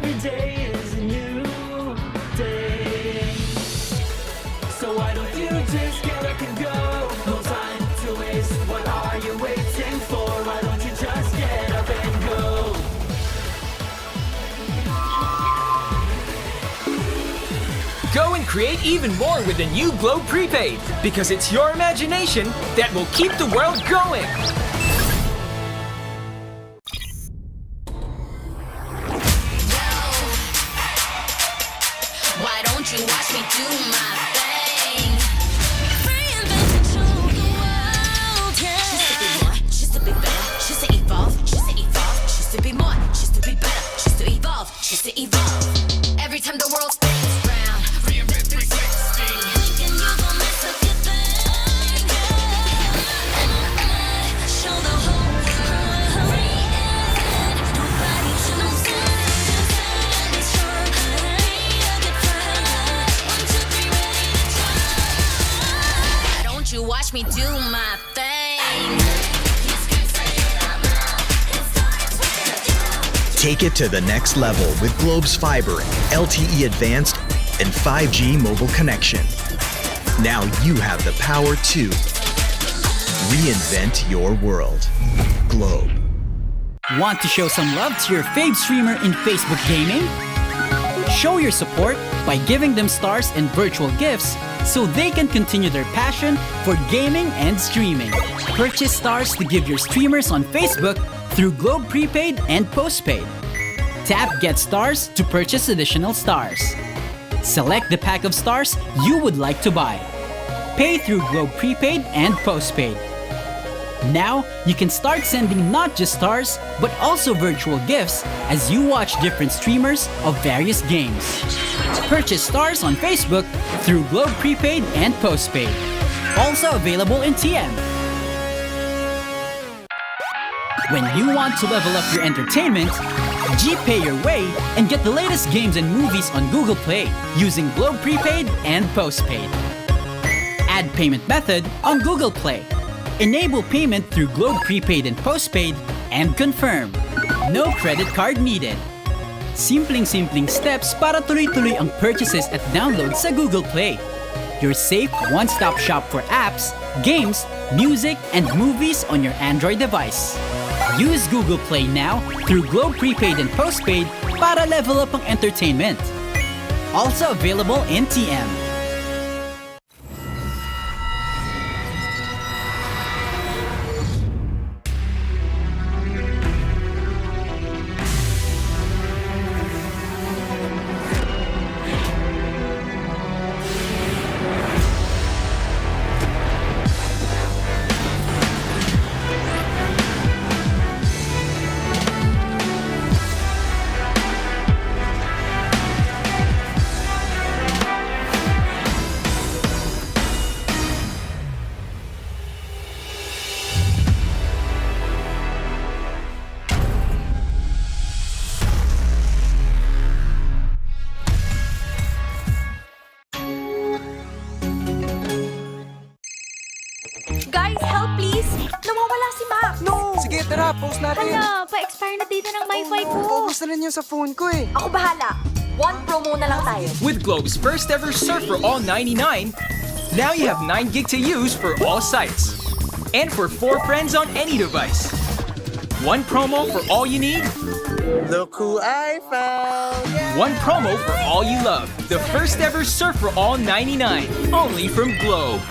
every day is a new day. So why don't you just get up and go? No time to waste, what are you waiting for? Why don't you just get up and go? Go and create even more with the new Globe Prepaid, because it's your imagination that will keep the world going. Why don't you watch me do my thing? Just to be better, just to evolve, just to evolve, just to be more, just to be better, just to evolve, just to evolve. Every time the world spins round, reinvent 360. Thinking you gon' miss a good thing. Show the whole world, reinvent. Nobody knows that it's strong. Be a good friend. 1, 2, 3, ready to try. Why don't you watch me do my thing? Take it to the next level with Globe's fiber, LTE Advanced, and 5G mobile connection. Now you have the power to reinvent your world. Globe. Want to show some love to your fave streamer in Facebook gaming? Show your support by giving them stars and virtual gifts so they can continue their passion for gaming and streaming. Purchase stars to give your streamers on Facebook through Globe Prepaid and Postpaid. Tap Get Stars to purchase additional stars. Select the pack of stars you would like to buy. Pay through Globe Prepaid and Postpaid. Now, you can start sending not just stars, but also virtual gifts as you watch different streamers of various games. Purchase stars on Facebook through Globe Prepaid and Postpaid. Also available in TM. When you want to level up your entertainment, GPay your way and get the latest games and movies on Google Play using Globe Prepaid and Postpaid. Add payment method on Google Play. Enable payment through Globe Prepaid and Postpaid and confirm. No credit card needed. Simpleng steps para tuloy-tuloy ang purchases at downloads sa Google Play. Your safe one-stop shop for apps, games, music, and movies on your Android device. Use Google Play now through Globe Prepaid and Postpaid para level up ang entertainment. Also available in TM. Guys, help please! Nawawala si Max! No! Sige, tara, post natin. Hala, pa-expire na data ng Wi-Fi ko. Ubus na rin yun sa phone ko eh. Ako bahala. One promo na lang tayo. With Globe's first ever Surf for All 99, now you have 9 gig to use for all sites. And for 4 friends on any device. One promo for all you need. Look who I found! One promo for all you love. The first ever Surf for All 99. Only from Globe.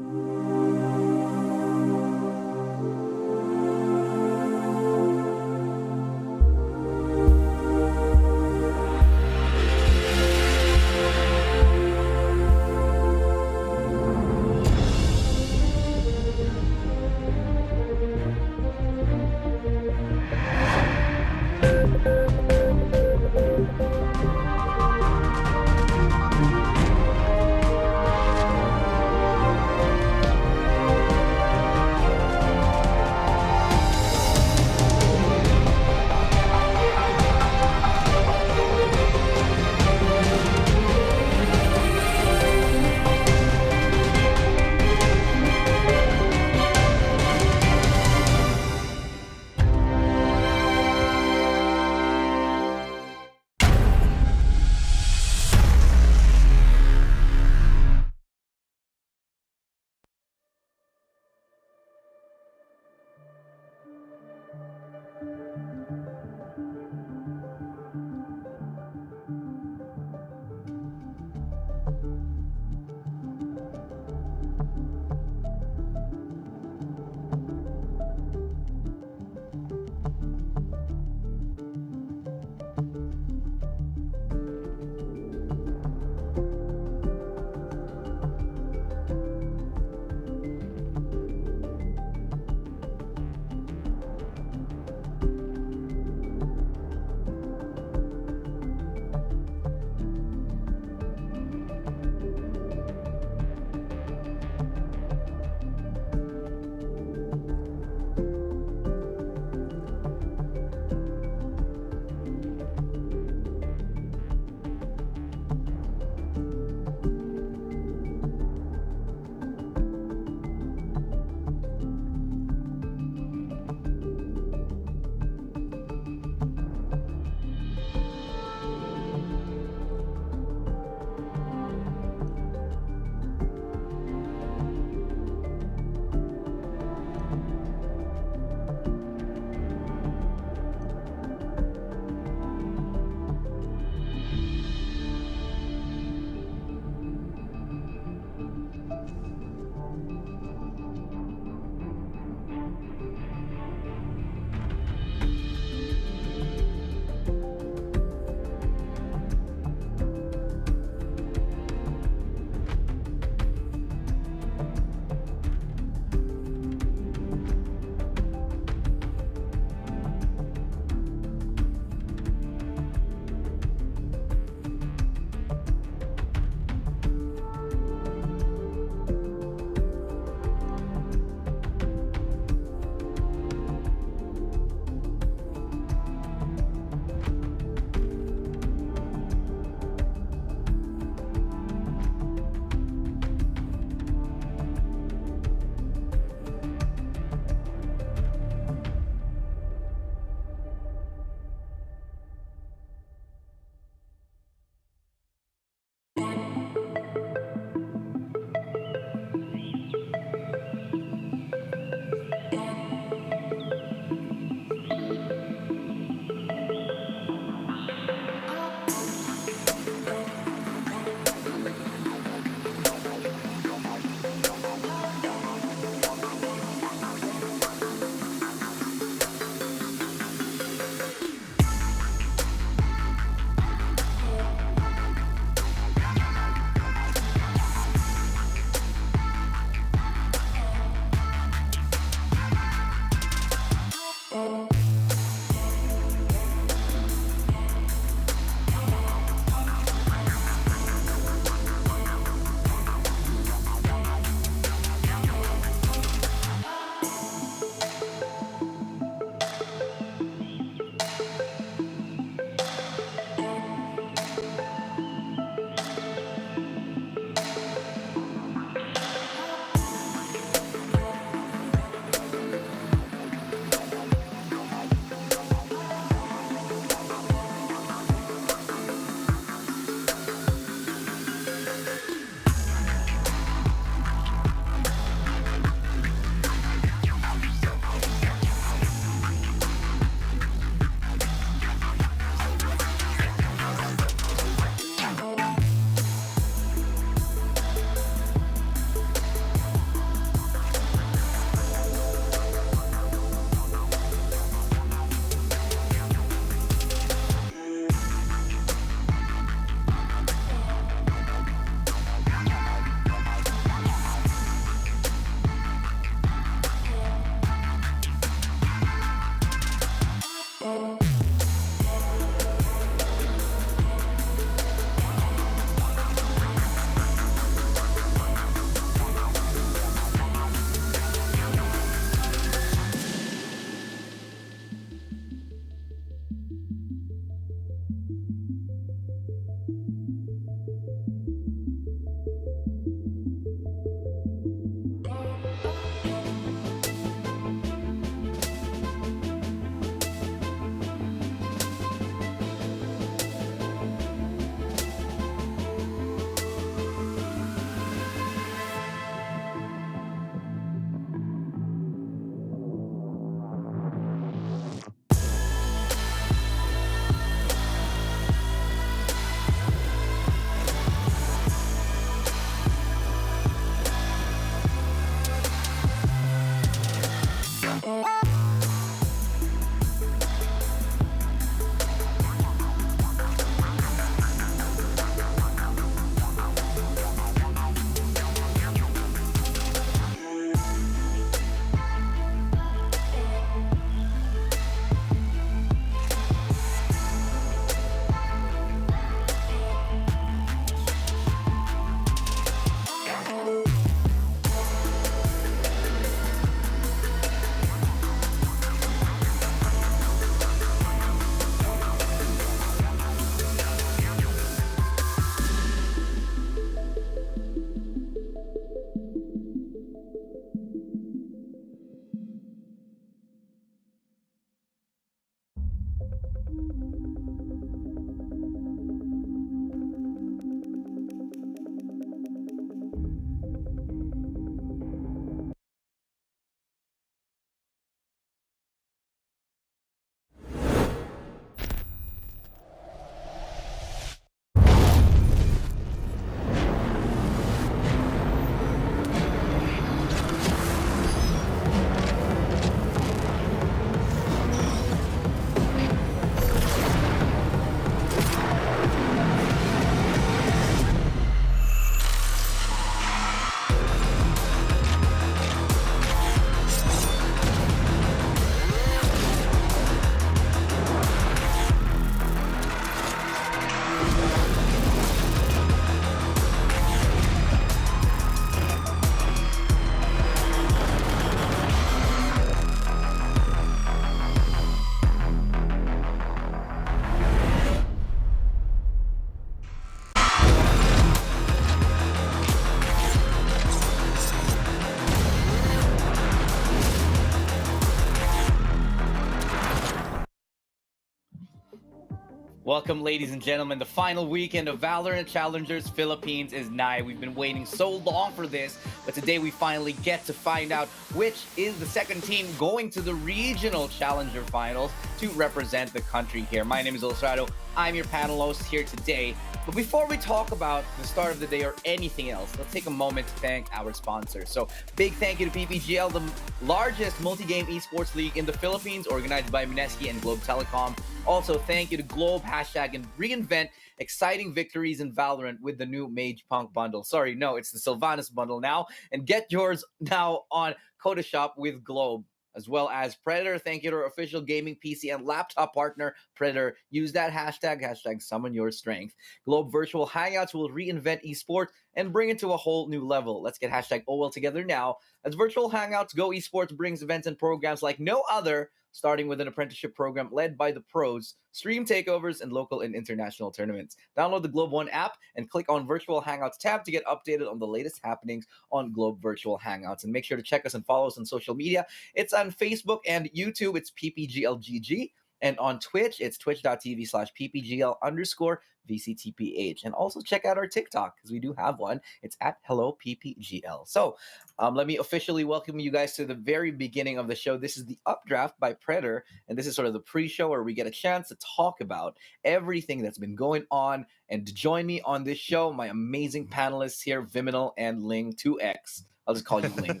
Welcome, ladies and gentlemen. The final weekend of Valorant Challengers Philippines is nigh. We've been waiting so long for this, but today we finally get to find out which is the second team going to the regional challenger finals to represent the country here. My name is Illustrato. I'm your panel host here today. But before we talk about the start of the day or anything else, let's take a moment to thank our sponsors. So, big thank you to PPGL, the largest multi-game esports league in the Philippines, organized by Mineski and Globe Telecom. Also, thank you to Globe, Hashtag, and reinvent exciting victories in Valorant with the new Mage Punk bundle. Sorry, no, it's the Sylvanas bundle now. And get yours now on Coda Shop with Globe. As well as Predator. Thank you to our official gaming PC and laptop partner, Predator. Use that hashtag summon your strength. Globe Virtual Hangouts will reinvent esports and bring it to a whole new level. Let's get hashtag OL together now. As Virtual Hangouts Go Esports brings events and programs like no other, starting with an apprenticeship program led by the pros, stream takeovers, and local and international tournaments. Download the Globe One app and click on Virtual Hangouts tab to get updated on the latest happenings on Globe Virtual Hangouts. And make sure to check us and follow us on social media. It's on Facebook and YouTube. It's PPGLGG. And on Twitch, it's twitch.tv/PPGL_VCTPH. And also check out our TikTok, because we do have one. It's at Hello PPGL. So let me officially welcome you guys to the very beginning of the show. This is the Updraft by Predator, and this is sort of the pre-show where we get a chance to talk about everything that's been going on. And to join me on this show, my amazing panelists here, Viminal and Ling2X. I'll just call you Ling.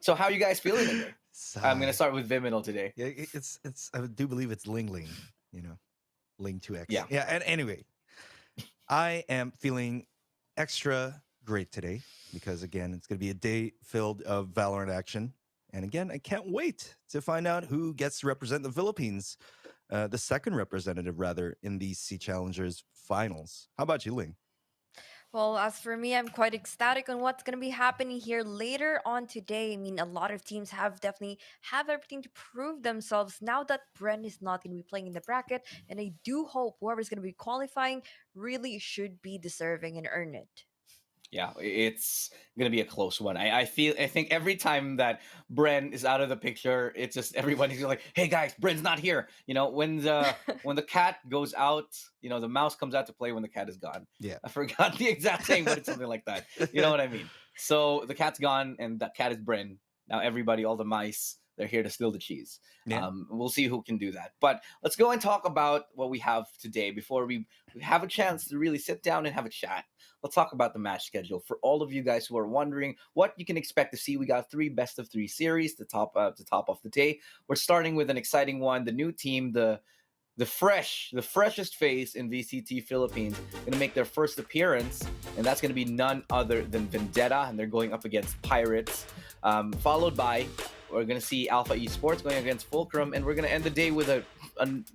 So how are you guys feeling today? I'm going to start with Viminal today. Yeah, it's. I do believe it's Ling, Ling2X. Yeah. Yeah. And anyway, I am feeling extra great today because again, it's going to be a day filled of Valorant action, and again, I can't wait to find out who gets to represent the Philippines, the second representative rather in the C Challengers finals. How about you, Ling? Well, as for me, I'm quite ecstatic on what's going to be happening here later on today. I mean, a lot of teams have definitely have everything to prove themselves now that Bren is not going to be playing in the bracket. And I do hope whoever's going to be qualifying really should be deserving and earn it. Yeah, it's gonna be a close one. I think every time that Bren is out of the picture, it's just everybody's like, "Hey guys, Bren's not here." When the cat goes out, the mouse comes out to play when the cat is gone. Yeah. I forgot the exact saying, but it's something like that. You know what I mean? So the cat's gone, and the cat is Bren. Now everybody, all the mice, they're here to steal the cheese. Yeah. We'll see who can do that. But let's go and talk about what we have today before we have a chance to really sit down and have a chat. Let's talk about the match schedule. For all of you guys who are wondering what you can expect to see, we got 3 best of 3 series to top off the day. We're starting with an exciting one. The new team, the freshest face in VCT Philippines, going to make their first appearance, and that's going to be none other than Vendetta, and they're going up against Pirates. Followed by, we're going to see Alpha Esports going against Fulcrum, and we're going to end the day with a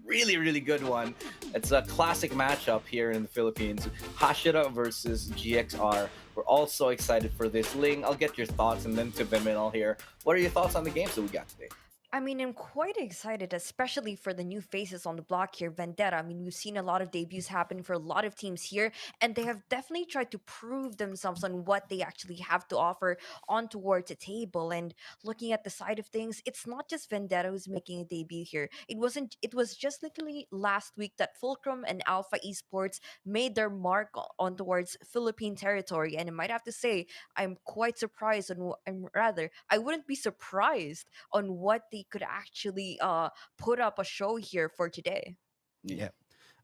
really, really good one. It's a classic matchup here in the Philippines. Hashira versus GXR. We're all so excited for this. Ling, I'll get your thoughts, and then to Viminal here. What are your thoughts on the games that we got today? I mean, I'm quite excited, especially for the new faces on the block here, Vendetta. I mean, we've seen a lot of debuts happen for a lot of teams here, and they have definitely tried to prove themselves on what they actually have to offer on towards the table. And looking at the side of things, it's not just Vendetta who's making a debut here. It was just literally last week that Fulcrum and Alpha Esports made their mark on towards Philippine territory. And I might have to say, I'm quite surprised on I wouldn't be surprised on what they could actually put up a show here for today. Yeah.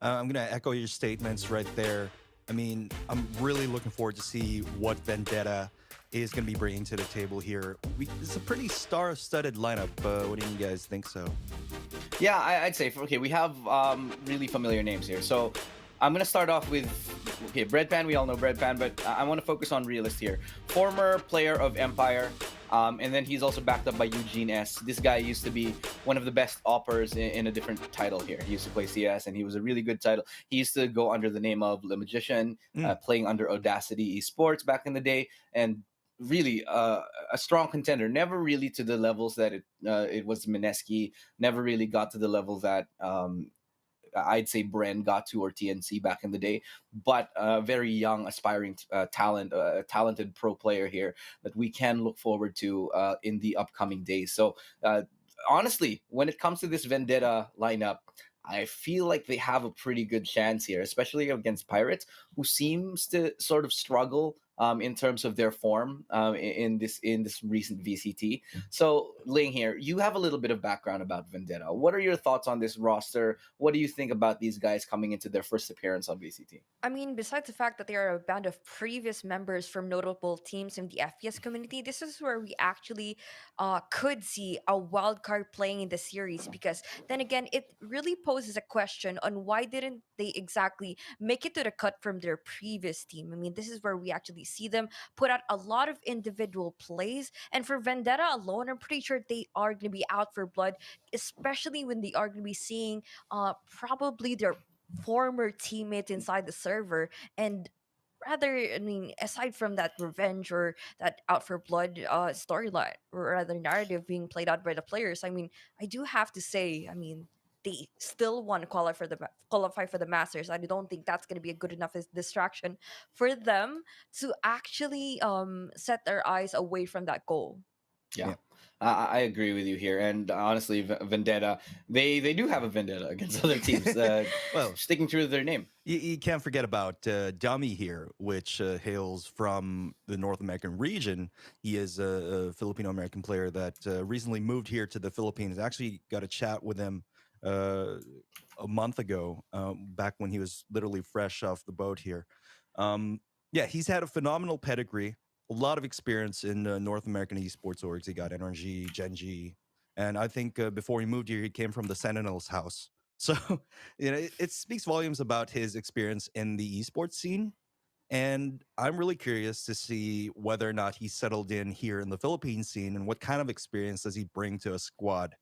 I'm going to echo your statements right there. I mean, I'm really looking forward to see what Vendetta is going to be bringing to the table here. It's a pretty star-studded lineup. What do you guys think so? Yeah, I'd say, we have really familiar names here. So I'm going to start off with, Breadpan, we all know Breadpan, but I want to focus on Realist here. Former player of Empire, and then he's also backed up by Eugene S. This guy used to be one of the best oppers in a different title here. He used to play CS, and he was a really good title. He used to go under the name of Le Magician, playing under Audacity Esports back in the day, and really a strong contender. Never really to the levels that it was Mineski. Never really got to the level that I'd say Bren got to, or TNC back in the day, but a very young, aspiring talented pro player here that we can look forward to in the upcoming days. So honestly, when it comes to this Vendetta lineup, I feel like they have a pretty good chance here, especially against Pirates, who seems to sort of struggle in terms of their form in this recent VCT. So, Ling here, you have a little bit of background about Vendetta. What are your thoughts on this roster? What do you think about these guys coming into their first appearance on VCT? I mean, besides the fact that they are a band of previous members from notable teams in the FPS community, this is where we actually could see a wild card playing in the series. Because then again, it really poses a question on why didn't they exactly make it to the cut from their previous team. I mean, this is where we actually see them put out a lot of individual plays. And for Vendetta alone, I'm pretty sure they are going to be out for blood, especially when they are going to be seeing probably their former teammates inside the server. And rather, I mean, aside from that revenge or that out for blood storyline or rather narrative being played out by the players, I mean, I do have to say, I mean, they still want to qualify for the Masters. I don't think that's going to be a good enough distraction for them to actually set their eyes away from that goal. Yeah. Yeah. I agree with you here, and honestly, Vendetta, they do have a vendetta against other teams. Well, Sticking true to their name. you can't forget about Dummy here, which hails from the North American region. He is a Filipino American player that recently moved here to the Philippines. Actually, got a chat with him a month ago, back when he was literally fresh off the boat here. Yeah, he's had a phenomenal pedigree, a lot of experience in North American esports orgs. He got NRG, Genji, and I think before he moved here, he came from the Sentinels house. So, it speaks volumes about his experience in the esports scene. And I'm really curious to see whether or not he settled in here in the Philippine scene and what kind of experience does he bring to a squad,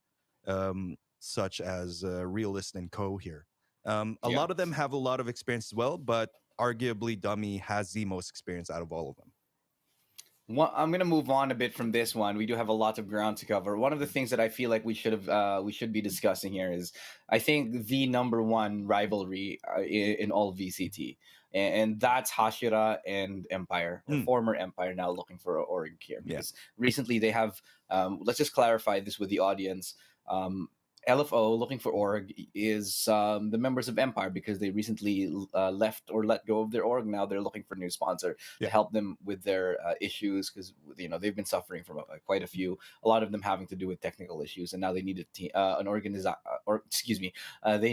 such as Realist and Co. here. A Yeah. lot of them have a lot of experience as well, but arguably Dummy has the most experience out of all of them. I'm gonna move on a bit from this one. We do have a lot of ground to cover. One of the things that I feel like we should be discussing here is, I think, the number one rivalry in all VCT, and that's Hashira and Empire, or former Empire, now looking for an org here. Yeah. Because recently they have, let's just clarify this with the audience. LFO looking for org is the members of Empire, because they recently left or let go of their org. Now they're looking for a new sponsor to help them with their issues, because they've been suffering from quite a few. A lot of them having to do with technical issues, and now they need they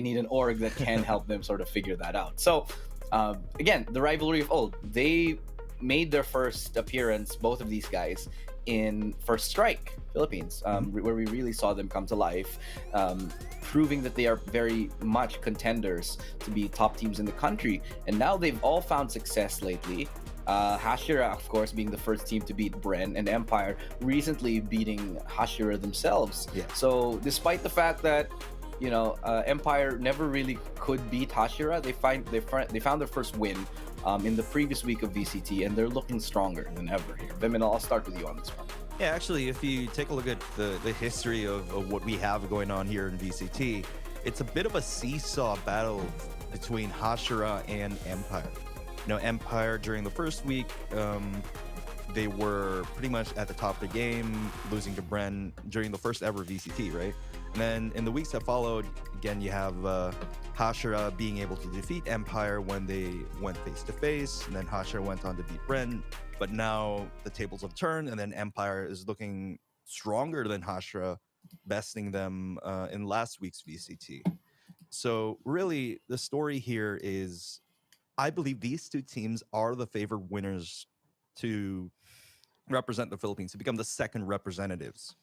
need an org that can help them sort of figure that out. So again, the rivalry of old. They made their first appearance, both of these guys, in First Strike Philippines, where we really saw them come to life, proving that they are very much contenders to be top teams in the country. And now they've all found success lately. Hashira, of course, being the first team to beat Bren, and Empire recently beating Hashira themselves. Yeah. So despite the fact that Empire never really could beat Hashira, they found their first win in the previous week of VCT, and they're looking stronger than ever here. Vimin, I'll start with you on this one. Yeah, actually, if you take a look at the history of what we have going on here in VCT, it's a bit of a seesaw battle between Hashira and Empire. Empire during the first week, they were pretty much at the top of the game, losing to Bren during the first ever VCT, right? And then in the weeks that followed, again, you have Hashira being able to defeat Empire when they went face to face, and then Hashira went on to beat Bren. But now the tables have turned, and then Empire is looking stronger than Hashira, besting them in last week's VCT. So really, the story here is, I believe these two teams are the favored winners to represent the Philippines, to become the second representatives.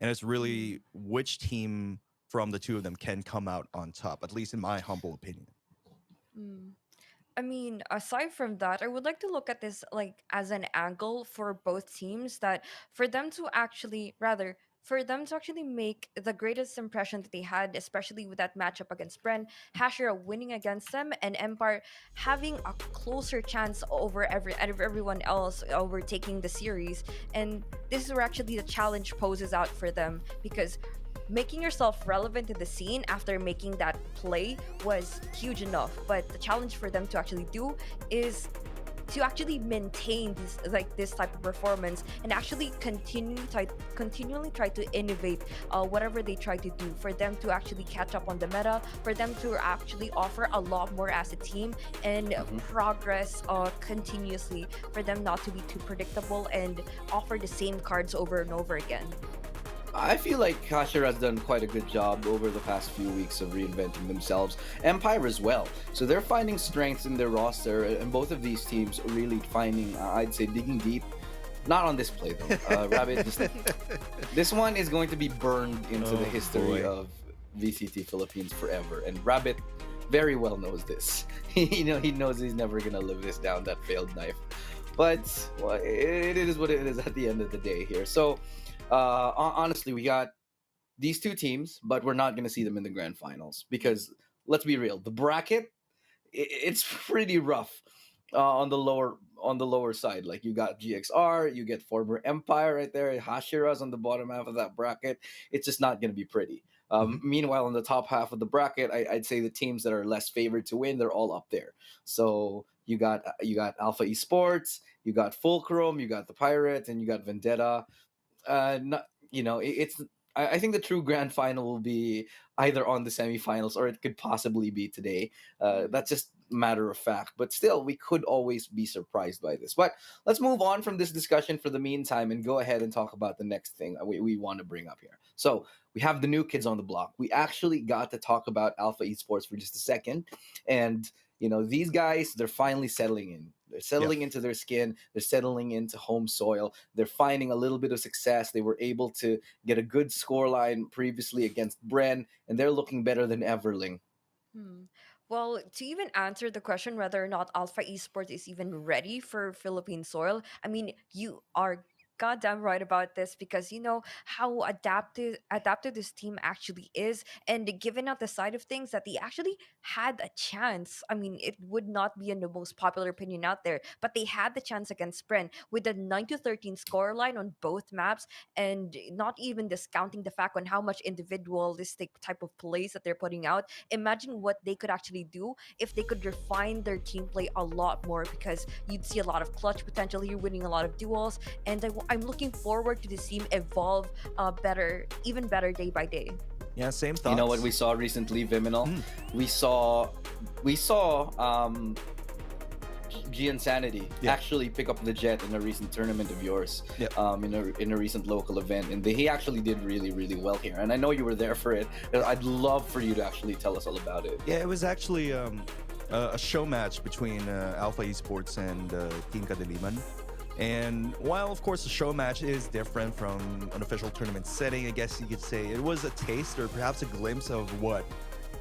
And it's really which team from the two of them can come out on top, at least in my humble opinion. I mean, aside from that, I would like to look at this like as an angle for both teams, that for them to actually make the greatest impression that they had, especially with that matchup against Bren, Hashira winning against them, and Empire having a closer chance over everyone else over taking the series. And this is where actually the challenge poses out for them, because making yourself relevant in the scene after making that play was huge enough, but the challenge for them to actually do is to actually maintain this type of performance and actually continually try to innovate whatever they try to do for them to actually catch up on the meta, for them to actually offer a lot more as a team and progress continuously, for them not to be too predictable and offer the same cards over and over again. I feel like Hashira has done quite a good job over the past few weeks of reinventing themselves. Empire as well. So they're finding strengths in their roster, and both of these teams are really finding, I'd say, digging deep. Not on this play though. Rabbit, this one is going to be burned into the history of VCT Philippines forever. And Rabbit very well knows this. He knows he's never gonna live this down, that failed knife. But well, it is what it is at the end of the day here. So honestly, we got these two teams, but we're not gonna see them in the grand finals because let's be real, the bracket it's pretty rough on the lower side. Like you got GXR, you get former Empire right there, Hashira's on the bottom half of that bracket. It's just not going to be pretty. Meanwhile, on the top half of the bracket, I'd say the teams that are less favored to win, they're all up there. So you got Alpha Esports, you got Fulcrum, you got the Pirates, and you got Vendetta. Not, it's. I think the true grand final will be either on the semifinals or it could possibly be today. That's just matter of fact. But still, we could always be surprised by this. But let's move on from this discussion for the meantime and go ahead and talk about the next thing we want to bring up here. So we have the new kids on the block. We actually got to talk about Alpha Esports for just a second. And, these guys, they're finally settling in. They're settling into their skin. They're settling into home soil. They're finding a little bit of success. They were able to get a good scoreline previously against Bren, and they're looking better than ever, Ling. Hmm. Well, to even answer the question whether or not Alpha Esports is even ready for Philippine soil, I mean, you are goddamn right about this because you know how adaptive this team actually is, and given out the side of things that they actually had a chance. I mean, it would not be in the most popular opinion out there, but they had the chance against Spren with a 9-13 scoreline on both maps, and not even discounting the fact on how much individualistic type of plays that they're putting out. Imagine what they could actually do if they could refine their team play a lot more, because you'd see a lot of clutch potential here, winning a lot of duels, and I'm looking forward to this team evolve even better day by day. Yeah, same thoughts. You know what we saw recently, Viminal? We saw G Insanity actually pick up the jet in a recent tournament of yours, in a recent local event, and he actually did really, really well here. And I know you were there for it. I'd love for you to actually tell us all about it. Yeah, it was actually a show match between Alpha Esports and Team Kadiliman. And while, of course, the show match is different from an official tournament setting, I guess you could say it was a taste or perhaps a glimpse of what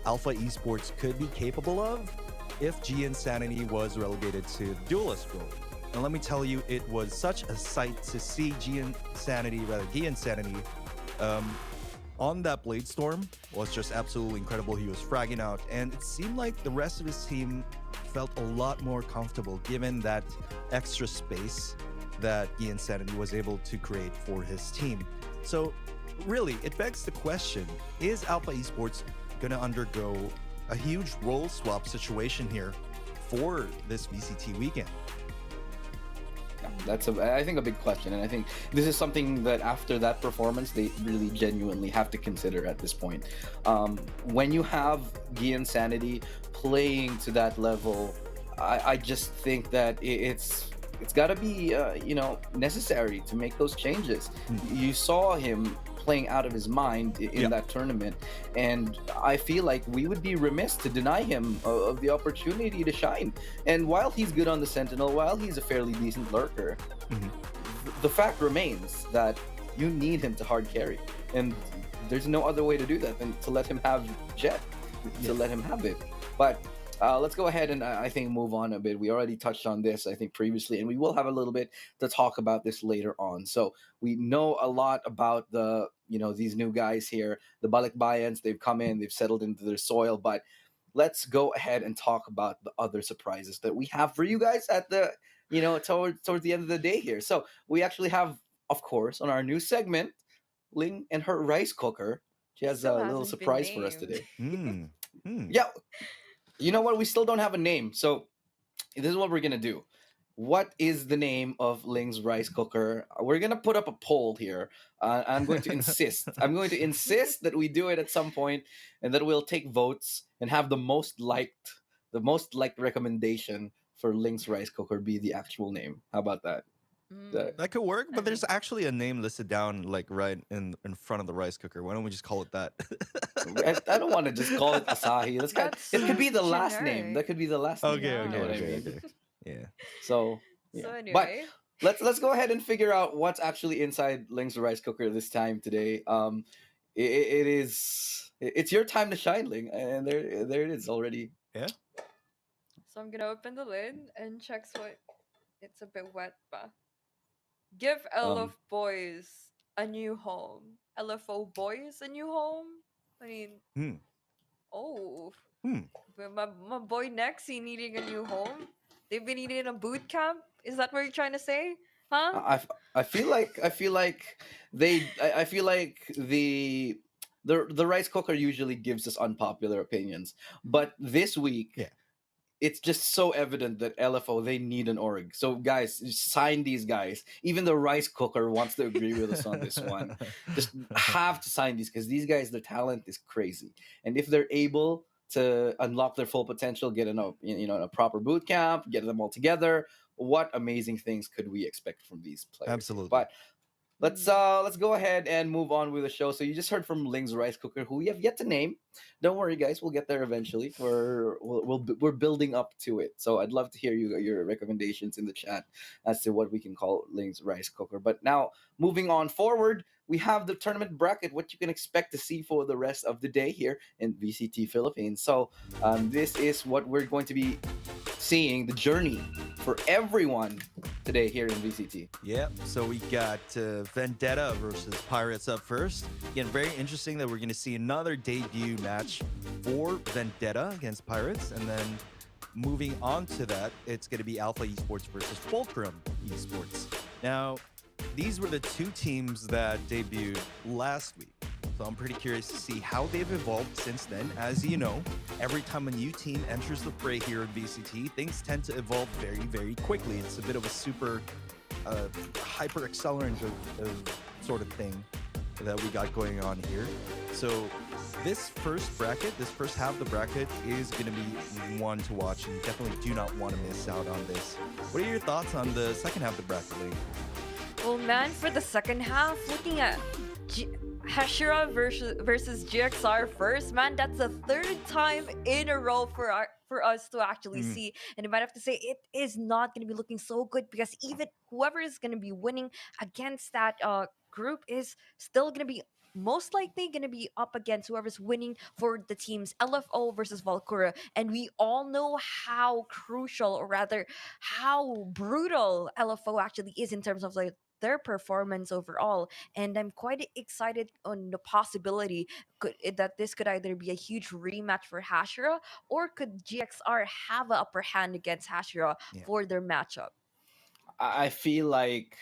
Alpha Esports could be capable of if G Insanity was relegated to the duelist role. And let me tell you, it was such a sight to see G Insanity on that Blade Storm. Was just absolutely incredible. He was fragging out, and it seemed like the rest of his team felt a lot more comfortable given that extra space that G Insanity was able to create for his team. So really, it begs the question, is Alpha Esports going to undergo a huge role swap situation here for this VCT weekend? That's I think a big question, and I think this is something that after that performance they really genuinely have to consider at this point. When you have Gi Insanity playing to that level, I just think that it's got to be necessary to make those changes. You saw him playing out of his mind in that tournament, and I feel like we would be remiss to deny him of the opportunity to shine. And while he's good on the Sentinel, while he's a fairly decent lurker, the fact remains that you need him to hard carry, and there's no other way to do that than to let him have Jet, to let him have it. But let's go ahead and I think move on a bit. We already touched on this, I think, previously, and we will have a little bit to talk about this later on. So we know a lot about the, these new guys here, the Balikbayans. They've come in, they've settled into their soil, but let's go ahead and talk about the other surprises that we have for you guys at the, towards the end of the day here. So we actually have, of course, on our new segment, Ling and her rice cooker. She has Still a little hasn't been surprise for us named. today. Yeah. You know what? We still don't have a name. So this is what we're going to do. what is the name of Ling's rice cooker? We're gonna put up a poll here. I'm going to insist. I'm going to insist that we do it at some point, and that we'll take votes and have the most liked recommendation for Ling's rice cooker be the actual name. How about that? That could work, I but there's mean- actually a name listed down like right in front of the rice cooker. Why don't we just call it that? I don't want to just call it Asahi. It could be the last name. generic. That could be the last name. Okay, You know what I mean? okay. Yeah. So, So yeah. anyway, But let's go ahead and figure out what's actually inside Ling's rice cooker this time today. It's your time to shine, Ling, and there it is already. Yeah. so I'm gonna open the lid and check what. It's a bit wet, but give LF boys a new home. LFO boys a new home. I mean, Hmm. oh, Hmm. but my boy Nexi needing a new home. They've been eating in a boot camp. Is that what you're trying to say? Huh? I feel like the rice cooker usually gives us unpopular opinions, but this week Yeah. it's just so evident that LFO they need an org. So guys, sign these guys. Even the rice cooker wants to agree with us on this one. Just have to sign these because these guys, their talent is crazy, and if they're able to unlock their full potential, get in a proper boot camp, get them all together, what amazing things could we expect from these players? Absolutely. But let's go ahead and move on with the show. So you just heard from Ling's rice cooker, who we have yet to name. Don't worry, guys, we'll get there eventually. We're building up to it. So I'd love to hear your recommendations in the chat as to what we can call Ling's rice cooker. But now moving on forward, we have the tournament bracket. What you can expect to see for the rest of the day here in VCT Philippines. So this is what we're going to be seeing, the journey for everyone today here in VCT. Yep. So we got Vendetta versus Pirates up first. Again, very interesting that we're going to see another debut match for Vendetta against Pirates. And then moving on to that, it's going to be Alpha Esports versus Fulcrum Esports. Now, these were the two teams that debuted last week. So I'm pretty curious to see how they've evolved since then. As you know, every time a new team enters the fray here in VCT, things tend to evolve very, very quickly. It's a bit of a super hyper accelerant of sort of thing that we got going on here. So this first half of the bracket is going to be one to watch, and definitely do not want to miss out on this. What are your thoughts on the second half of the bracket, Lee? Well, man, for the second half, looking at Hashira versus GXR first, man, that's the third time in a row for us to actually see. And I might have to say it is not going to be looking so good because even whoever is going to be winning against that group is still going to be most likely going to be up against whoever's winning for the teams LFO versus Valkyria. And we all know how crucial, or rather how brutal LFO actually is in terms of like their performance overall. And I'm quite excited on the possibility that this could either be a huge rematch for Hashira, or could GXR have an upper hand against Hashira for their matchup. I feel like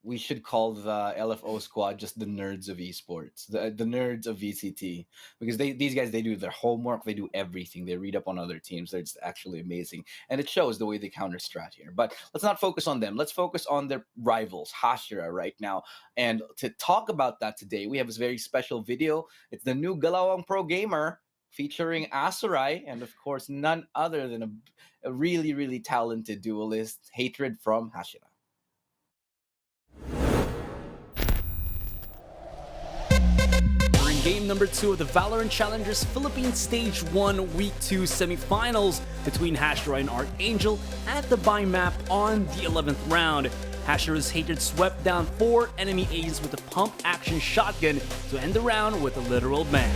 we should call the LFO squad just the nerds of esports, the nerds of VCT, because these guys, they do their homework, they do everything, they read up on other teams. They're just actually amazing, and it shows the way they counter strat here. But let's not focus on them. Let's focus on their rivals, Hashira, right now. And to talk about that today, we have this very special video. It's the new Galawang Pro Gamer featuring Asurai, and of course none other than a really, really talented duelist, Hatred from Hashira. We're in game number 2 of the Valorant Challengers Philippines Stage 1 Week 2 semifinals between Hashira and Archangel at the buy map on the 11th round. Hashira's Hatred swept down 4 enemy A's with a pump action shotgun to end the round with a literal bang.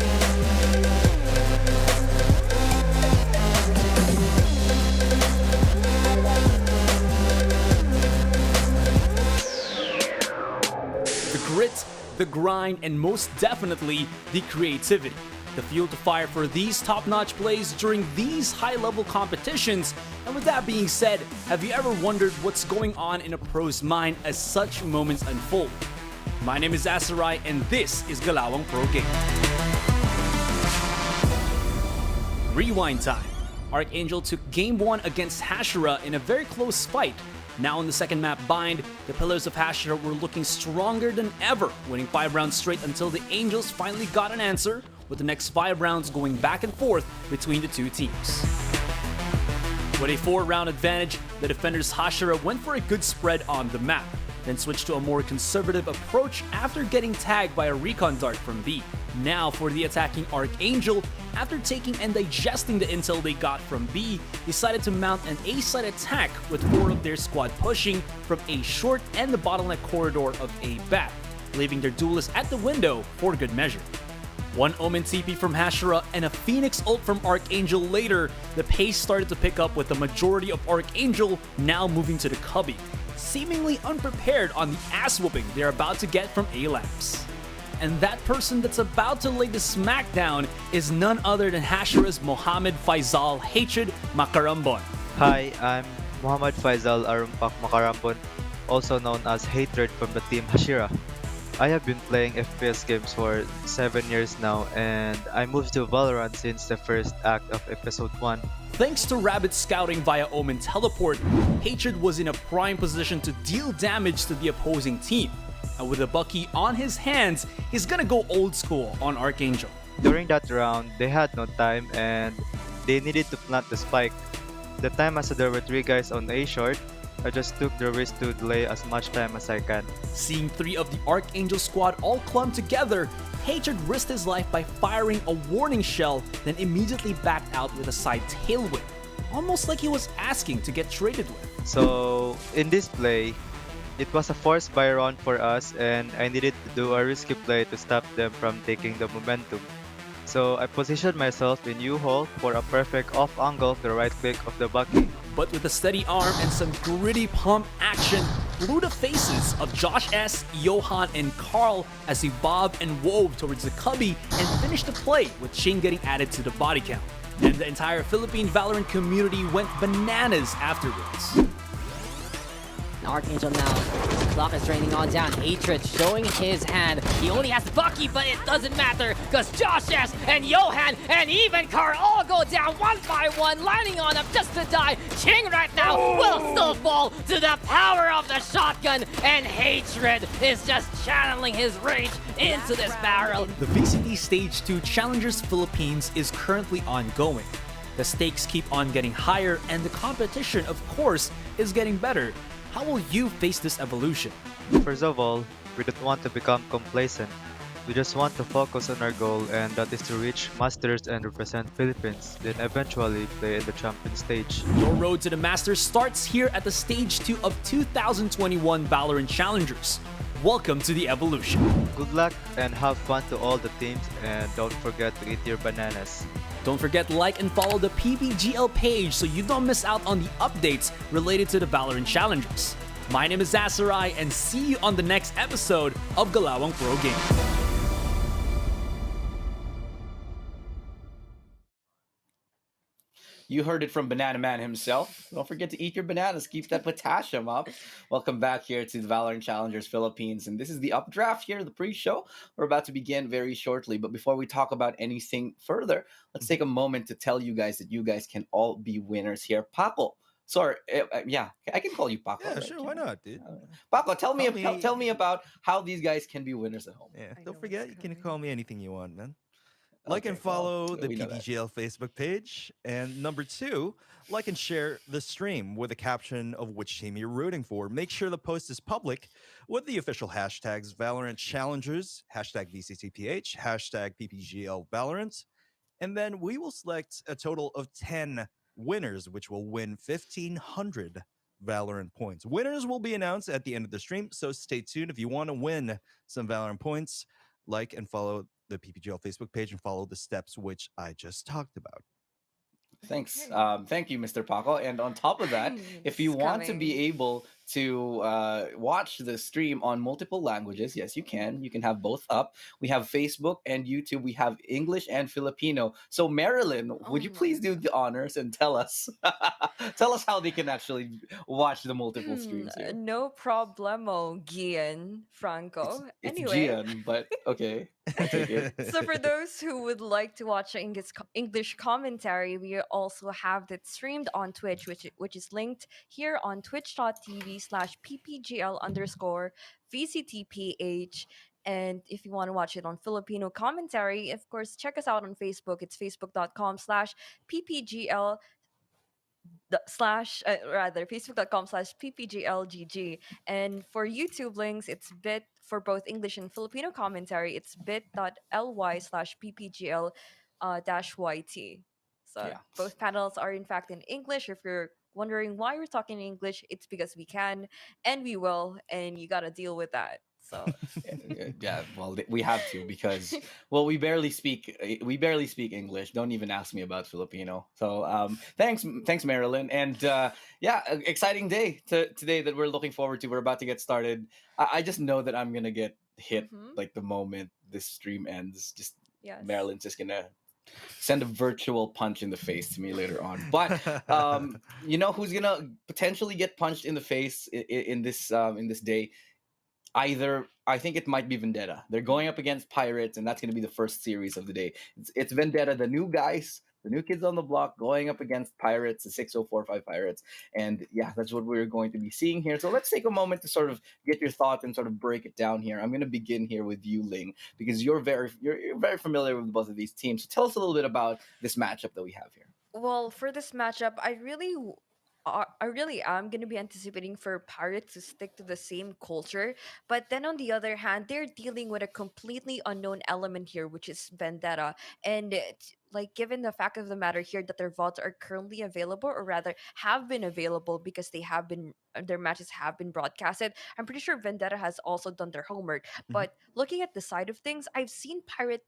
The grit, the grind, and most definitely the creativity. The fuel to fire for these top-notch plays during these high-level competitions. And with that being said, have you ever wondered what's going on in a pro's mind as such moments unfold? My name is Asurai, and this is Galawang Pro Game. Rewind time. Archangel took Game 1 against Hashira in a very close fight. Now in the second map Bind, the Pillars of Hashira were looking stronger than ever, winning 5 rounds straight until the Angels finally got an answer, with the next 5 rounds going back and forth between the two teams. With a 4-round advantage, the defenders Hashira went for a good spread on the map, then switched to a more conservative approach after getting tagged by a recon dart from B. Now for the attacking Archangel, after taking and digesting the intel they got from B, decided to mount an A-side attack with 4 of their squad pushing from A short and the bottleneck corridor of A back, leaving their duelists at the window for good measure. One Omen TP from Hashira and a Phoenix ult from Archangel later, the pace started to pick up with the majority of Archangel now moving to the cubby, seemingly unprepared on the ass whooping they're about to get from A-Labs. And that person that's about to lay the smackdown is none other than Hashira's Mohammed Faisal Hatred Makarambon. Hi, I'm Muhammad Faisal Arumpak Makarambon, also known as Hatred from the team Hashira. I have been playing FPS games for 7 years now, and I moved to Valorant since the first act of episode 1. Thanks to Rabbit scouting via Omen teleport, Hatred was in a prime position to deal damage to the opposing team. And with a Bucky on his hands, he's gonna go old school on Archangel. During that round, they had no time and they needed to plant the spike. The time as there were 3 guys on A short, I just took the risk to delay as much time as I can. Seeing 3 of the Archangel squad all clump together, Hatred risked his life by firing a warning shell, then immediately backed out with a side tailwind, almost like he was asking to get traded with. So, in this play, it was a forced buy round for us and I needed to do a risky play to stop them from taking the momentum. So I positioned myself in U-hole for a perfect off angle to the right click of the Bucky. But with a steady arm and some gritty pump action, blew the faces of Josh S, Johan, and Carl as he bobbed and wove towards the cubby and finished the play with Shane getting added to the body count. And the entire Philippine Valorant community went bananas afterwards. Archangel now. Clock is draining on down. Hatred showing his hand. He only has Bucky, but it doesn't matter because Josh S and Johan and even Carl all go down 1 by 1, lining on up just to die. Ching right now will still fall to the power of the shotgun, and Hatred is just channeling his rage into this barrel. The VCT Stage 2 Challengers Philippines is currently ongoing. The stakes keep on getting higher and the competition, of course, is getting better. How will you face this evolution? First of all, we don't want to become complacent. We just want to focus on our goal, and that is to reach Masters and represent Philippines, then eventually play in the champion stage. Your road to the Masters starts here at the Stage 2 of 2021 Valorant Challengers. Welcome to the evolution. Good luck and have fun to all the teams, and don't forget to eat your bananas. Don't forget to like and follow the PPGL page so you don't miss out on the updates related to the Valorant Challengers. My name is Asarai, and see you on the next episode of Galawang Pro Game. You heard it from Banana Man himself. Don't forget to eat your bananas. Keep that potassium up. Welcome back here to the Valorant Challengers Philippines. And this is the updraft here, the pre-show. We're about to begin very shortly. But before we talk about anything further, let's take a moment to tell you guys that you guys can all be winners here. Paco. Sorry, yeah, I can call you Paco. Yeah, right? sure, why not, dude? Paco, tell me about how these guys can be winners at home. Yeah, I don't know forget, what's you can coming. call me anything you want, man. Like and Okay, well, follow the we know that. PPGL Facebook page. And number 2, like and share the stream with a caption of which team you're rooting for. Make sure the post is public with the official hashtags Valorant Challengers, hashtag VCTPH, hashtag PPGL Valorant. And then we will select a total of 10 winners, which will win 1,500 Valorant points. Winners will be announced at the end of the stream, so stay tuned. If you want to win some Valorant points, like and follow the PPGL Facebook page and follow the steps which I just talked about. Thanks. Thank you, Mr. Paco. And on top of that, if you It's want to be coming. able to watch the stream on multiple languages, yes, you can. You can have both up. We have Facebook and YouTube. We have English and Filipino. So, Marilyn, would you Oh please do the honors and tell us how they can actually watch the multiple streams here? No problemo, Gian Franco. It's Anyway, Gian, but okay. I'll take it. So for those who would like to watch English commentary, we also have that streamed on Twitch, which is linked here on twitch.tv/ppgl underscore VCTPH. And if you want to watch it on Filipino commentary, of course, check us out on Facebook. It's facebook.com/ppgl facebook.com/ppglgg. And for YouTube links, it's bit for both English and Filipino commentary, it's bit.ly/ppgl dash yt. So Yeah. both panels are in fact in English. If you're wondering why we're talking in English, it's because we can and we will, and you gotta deal with that. So Yeah, well, we have to because well, we barely speak English. Don't even ask me about Filipino. So thanks Marilyn, and yeah, exciting day today that we're looking forward to. We're about to get started. I just know that I'm gonna get hit mhm, like the moment this stream ends. Just yes. Marilyn's just gonna send a virtual punch in the face to me later on. But you know who's gonna potentially get punched in the face in this day? Either I think it might be Vendetta. They're going up against Pirates, and that's going to be the first series of the day. It's Vendetta, the new guys, the new kids on the block, going up against Pirates, the 6045 Pirates, and yeah, that's what we're going to be seeing here. So let's take a moment to sort of get your thoughts and sort of break it down here. I'm going to begin here with you, Ling, because you're very familiar with both of these teams. So tell us a little bit about this matchup that we have here. Well, for this matchup, I really am going to be anticipating for Pirates to stick to the same culture. But then on the other hand, they're dealing with a completely unknown element here, which is Vendetta. And like, given the fact of the matter here that their VODs are currently available, or rather have been available because they have been their matches have been broadcasted, I'm pretty sure Vendetta has also done their homework. Mhm. But looking at the side of things, I've seen Pirate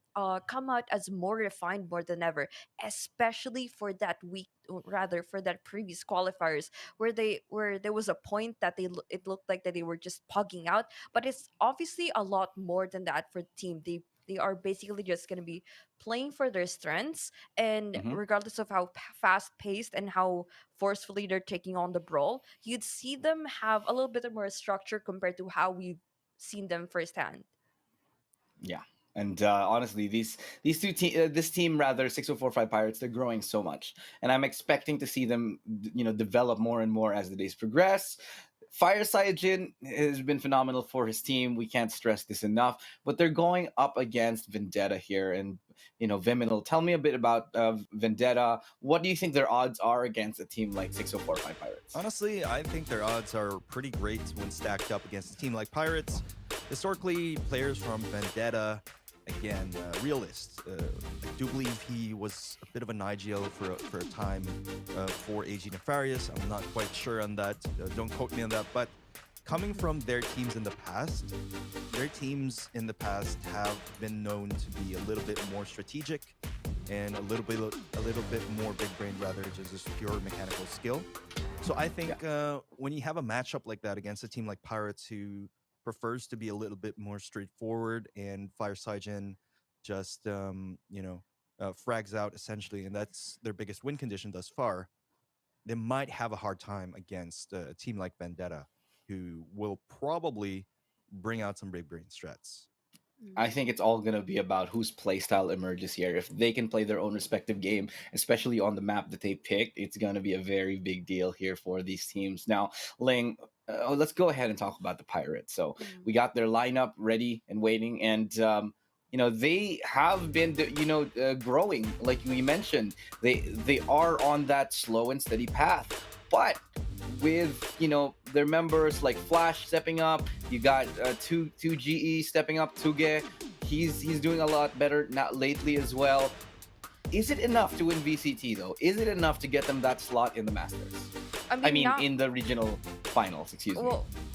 come out as more refined more than ever, especially for that week, or rather for that previous qualifiers, where there was a point that it looked like that they were just pugging out, but it's obviously a lot more than that for the team. They are basically just going to be playing for their strengths, and Mm-hmm. regardless of how fast paced and how forcefully they're taking on the brawl, you'd see them have a little bit more structure compared to how we've seen them firsthand. Yeah. And honestly, this team rather 6045 Pirates, they're growing so much, and I'm expecting to see them, develop more and more as the days progress. Fireside Jin has been phenomenal for his team. We can't stress this enough. But they're going up against Vendetta here, and Viminal. Tell me a bit about Vendetta. What do you think their odds are against a team like 6045 Pirates? Honestly, I think their odds are pretty great when stacked up against a team like Pirates. Historically, players from Vendetta, again, realist. I do believe he was a bit of an IGL for a time for AG Nefarious. I'm not quite sure on that. Don't quote me on that. But coming from their teams in the past have been known to be a little bit more strategic and a little bit more big brain rather than just pure mechanical skill. So I think when you have a matchup like that against a team like Pirates who prefers to be a little bit more straightforward and Fire Cygen just frags out essentially, and that's their biggest win condition thus far. They might have a hard time against a team like Vendetta, who will probably bring out some big brain strats. I think it's all going to be about whose playstyle emerges here. If they can play their own respective game, especially on the map that they picked, it's going to be a very big deal here for these teams. Now, Ling, let's go ahead and talk about the Pirates. So Mm. we got their lineup ready and waiting, and they have been growing, like we mentioned. They are on that slow and steady path, but with their members like Flash stepping up, you got two GE stepping up. Tuge, he's doing a lot better now lately as well. Is it enough to win VCT though? Is it enough to get them that slot in the Masters? I I mean, mean, now, in the regional finals. Excuse me.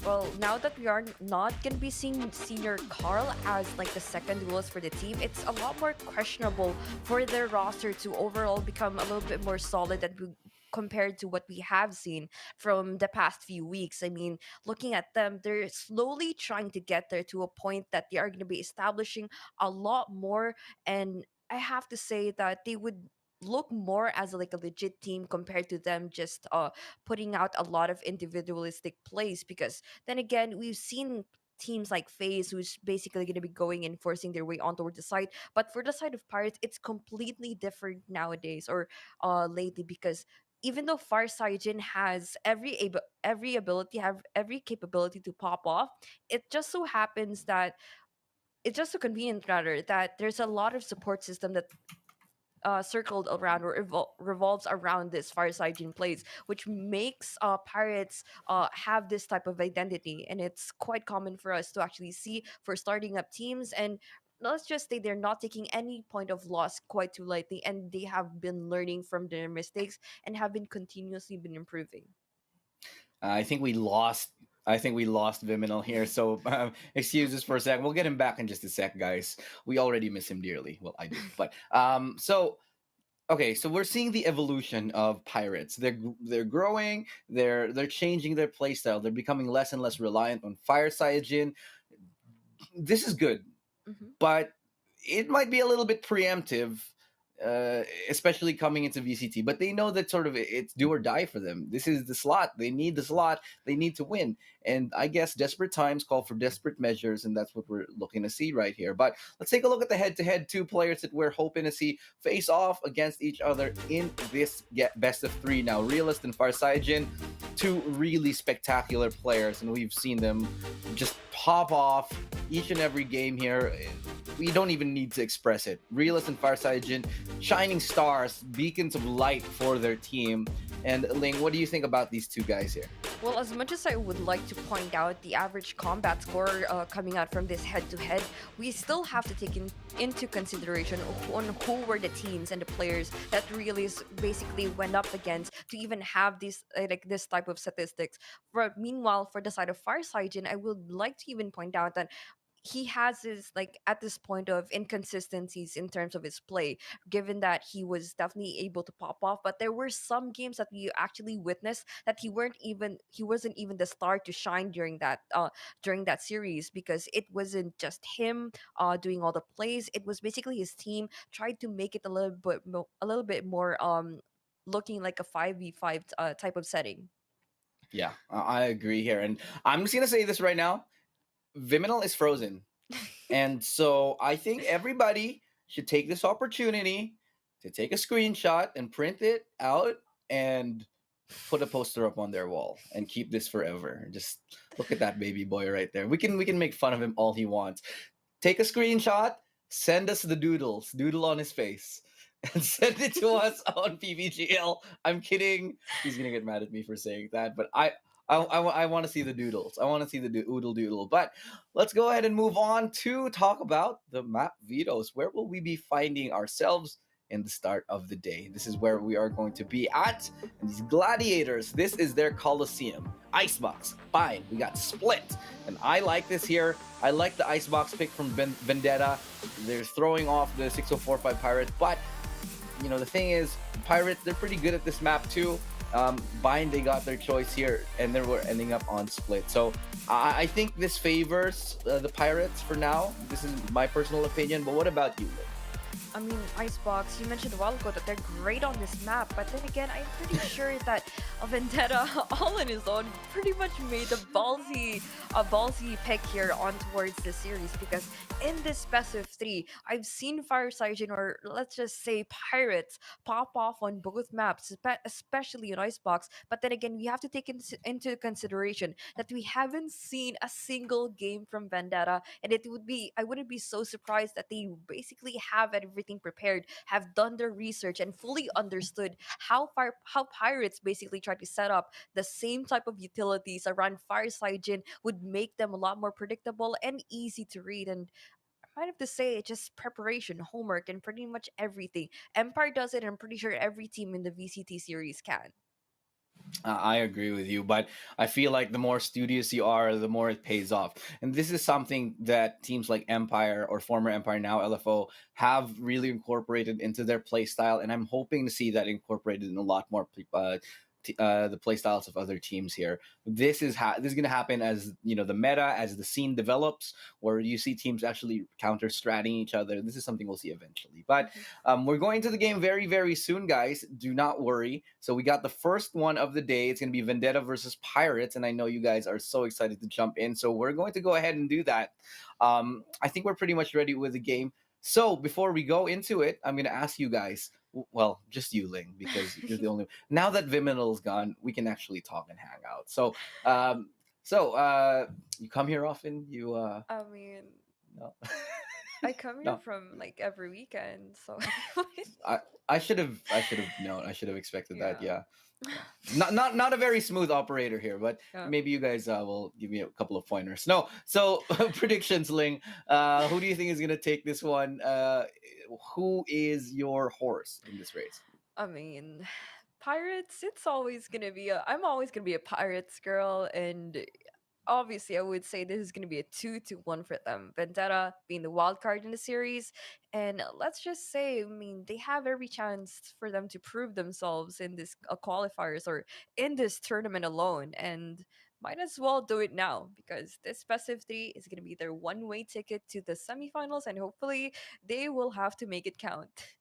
well, now that we are not gonna be seeing Senior Carl as like the second duelist for the team, it's a lot more questionable for their roster to overall become a little bit more solid compared to what we have seen from the past few weeks. I mean, looking at them, they're slowly trying to get there to a point that they are going to be establishing a lot more, and I have to say that they would look more as like a legit team compared to them just putting out a lot of individualistic plays, because then again we've seen teams like FaZe, who's basically going to be going and forcing their way onto the site. But for the side of Pirates, it's completely different nowadays or lately, because even though Farsighten has every ability, have every capability to pop off, it just so happens that it's just so convenient rather that there's a lot of support system that circled around or revolves around this fireside gene plays, which makes pirates have this type of identity, and it's quite common for us to actually see for starting up teams. And let's just say they're not taking any point of loss quite too lightly, and they have been learning from their mistakes and have been continuously been improving. I think we lost. I think we lost Viminal here. So excuses for a sec. We'll get him back in just a sec, guys. We already miss him dearly. Well, I do. But so okay, so we're seeing the evolution of pirates. They're growing. They're changing their playstyle. They're becoming less and less reliant on Fireside Jin. This is good, Mhm. but it might be a little bit preemptive, especially coming into VCT. But they know that sort of it's do or die for them. This is the slot. They need the slot. They need to win. And I guess desperate times call for desperate measures, and that's what we're looking to see right here. But let's take a look at the head-to-head two players that we're hoping to see face off against each other in this best of three. Now, Realist and Farsighten, two really spectacular players, and we've seen them just pop off each and every game here. We don't even need to express it. Realist and Farsighten, shining stars, beacons of light for their team. And Ling, what do you think about these two guys here? Well, as much as I would like to point out the average combat score coming out from this head-to-head, we still have to take into consideration on who were the teams and the players that really basically went up against to even have this like this type of statistics. Meanwhile, for the side of Farsighten, I would like to even point out that he has his like at this point of inconsistencies in terms of his play, given that he was definitely able to pop off, but there were some games that we actually witnessed that he wasn't even the star to shine during that series, because it wasn't just him doing all the plays. It was basically his team tried to make it a little bit more looking like a 5v5 type of setting. Yeah, I agree here. And I'm just going to say this right now. Viminal is frozen. And so I think everybody should take this opportunity to take a screenshot and print it out and put a poster up on their wall and keep this forever. Just look at that baby boy right there. We can make fun of him all he wants. Take a screenshot, send us the doodle on his face, and send it to us on PPGL. I'm kidding. He's gonna get mad at me for saying that, but I want to see the doodles. I want to see the oodle doodle. But let's go ahead and move on to talk about the map vetoes. Where will we be finding ourselves in the start of the day? This is where we are going to be at. And these gladiators, this is their Coliseum. Icebox, fine. We got split. And I like this here. I like the Icebox pick from Vendetta. They're throwing off the 6045 Pirates. But, you know, the thing is, Pirates, they're pretty good at this map too. Bind, they got their choice here, and they were ending up on split. So I think this favors the Pirates for now. This is my personal opinion, but what about you, Lynn? I mean, Icebox, you mentioned a while ago that they're great on this map, but then again, I'm pretty sure that Vendetta, all on his own, pretty much made a ballsy pick here on towards the series, because in this best of three, I've seen Farsighten, or let's just say Pirates, pop off on both maps, especially on Icebox. But then again, we have to take into consideration that we haven't seen a single game from Vendetta, and I wouldn't be so surprised that they basically have everything prepared, have done their research, and fully understood how Pirates basically try to set up the same type of utilities around Farsighten would make them a lot more predictable and easy to read. And I might have to say, just preparation, homework, and pretty much everything. Empire does it, and I'm pretty sure every team in the VCT series can. I agree with you, but I feel like the more studious you are, the more it pays off. And this is something that teams like Empire or former Empire, now LFO, have really incorporated into their play style. And I'm hoping to see that incorporated in a lot more the play styles of other teams here. This is going to happen as the meta, as the scene develops, where you see teams actually counter stratting each other. This is something we'll see eventually. But we're going to the game very, very soon, guys. Do not worry. So we got the first one of the day. It's going to be Vendetta versus Pirates, and I know you guys are so excited to jump in. So we're going to go ahead and do that. I think we're pretty much ready with the game. So before we go into it, I'm going to ask you guys. Well, just you, Ling, because you're the only. Now that Viminal's gone, we can actually talk and hang out. So, you come here often? You I mean, no. I come here No. from like every weekend, so I should have known. I should have expected that. Yeah. Yeah. Not a very smooth operator here, but Yeah. maybe you guys will give me a couple of pointers. No, so predictions, Ling. Who do you think is gonna take this one? Who is your horse in this race? I mean, pirates. I'm always gonna be a pirates girl, and obviously, I would say this is gonna be a 2-1 for them. Vendetta being the wild card in the series, and let's just say, I mean, they have every chance for them to prove themselves in this qualifiers or in this tournament alone, and might as well do it now because this best of three is gonna be their one-way ticket to the semifinals, and hopefully, they will have to make it count.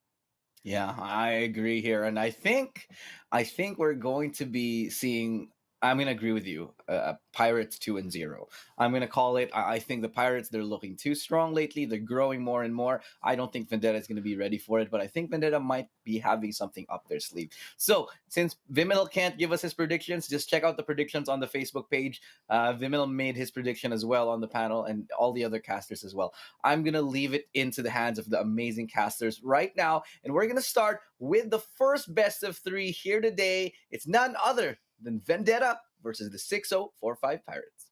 Yeah, I agree here, and I think we're going to be seeing. I'm gonna agree with you. Pirates 2-0. I'm gonna call it. I think the Pirates, they're looking too strong lately. They're growing more and more. I don't think Vendetta is gonna be ready for it, but I think Vendetta might be having something up their sleeve. So since Viminal can't give us his predictions, just check out the predictions on the Facebook page. Viminal made his prediction as well on the panel, and all the other casters as well. I'm gonna leave it into the hands of the amazing casters right now, and we're gonna start with the first best of three here today. It's none other than Vendetta versus the 6045 Pirates.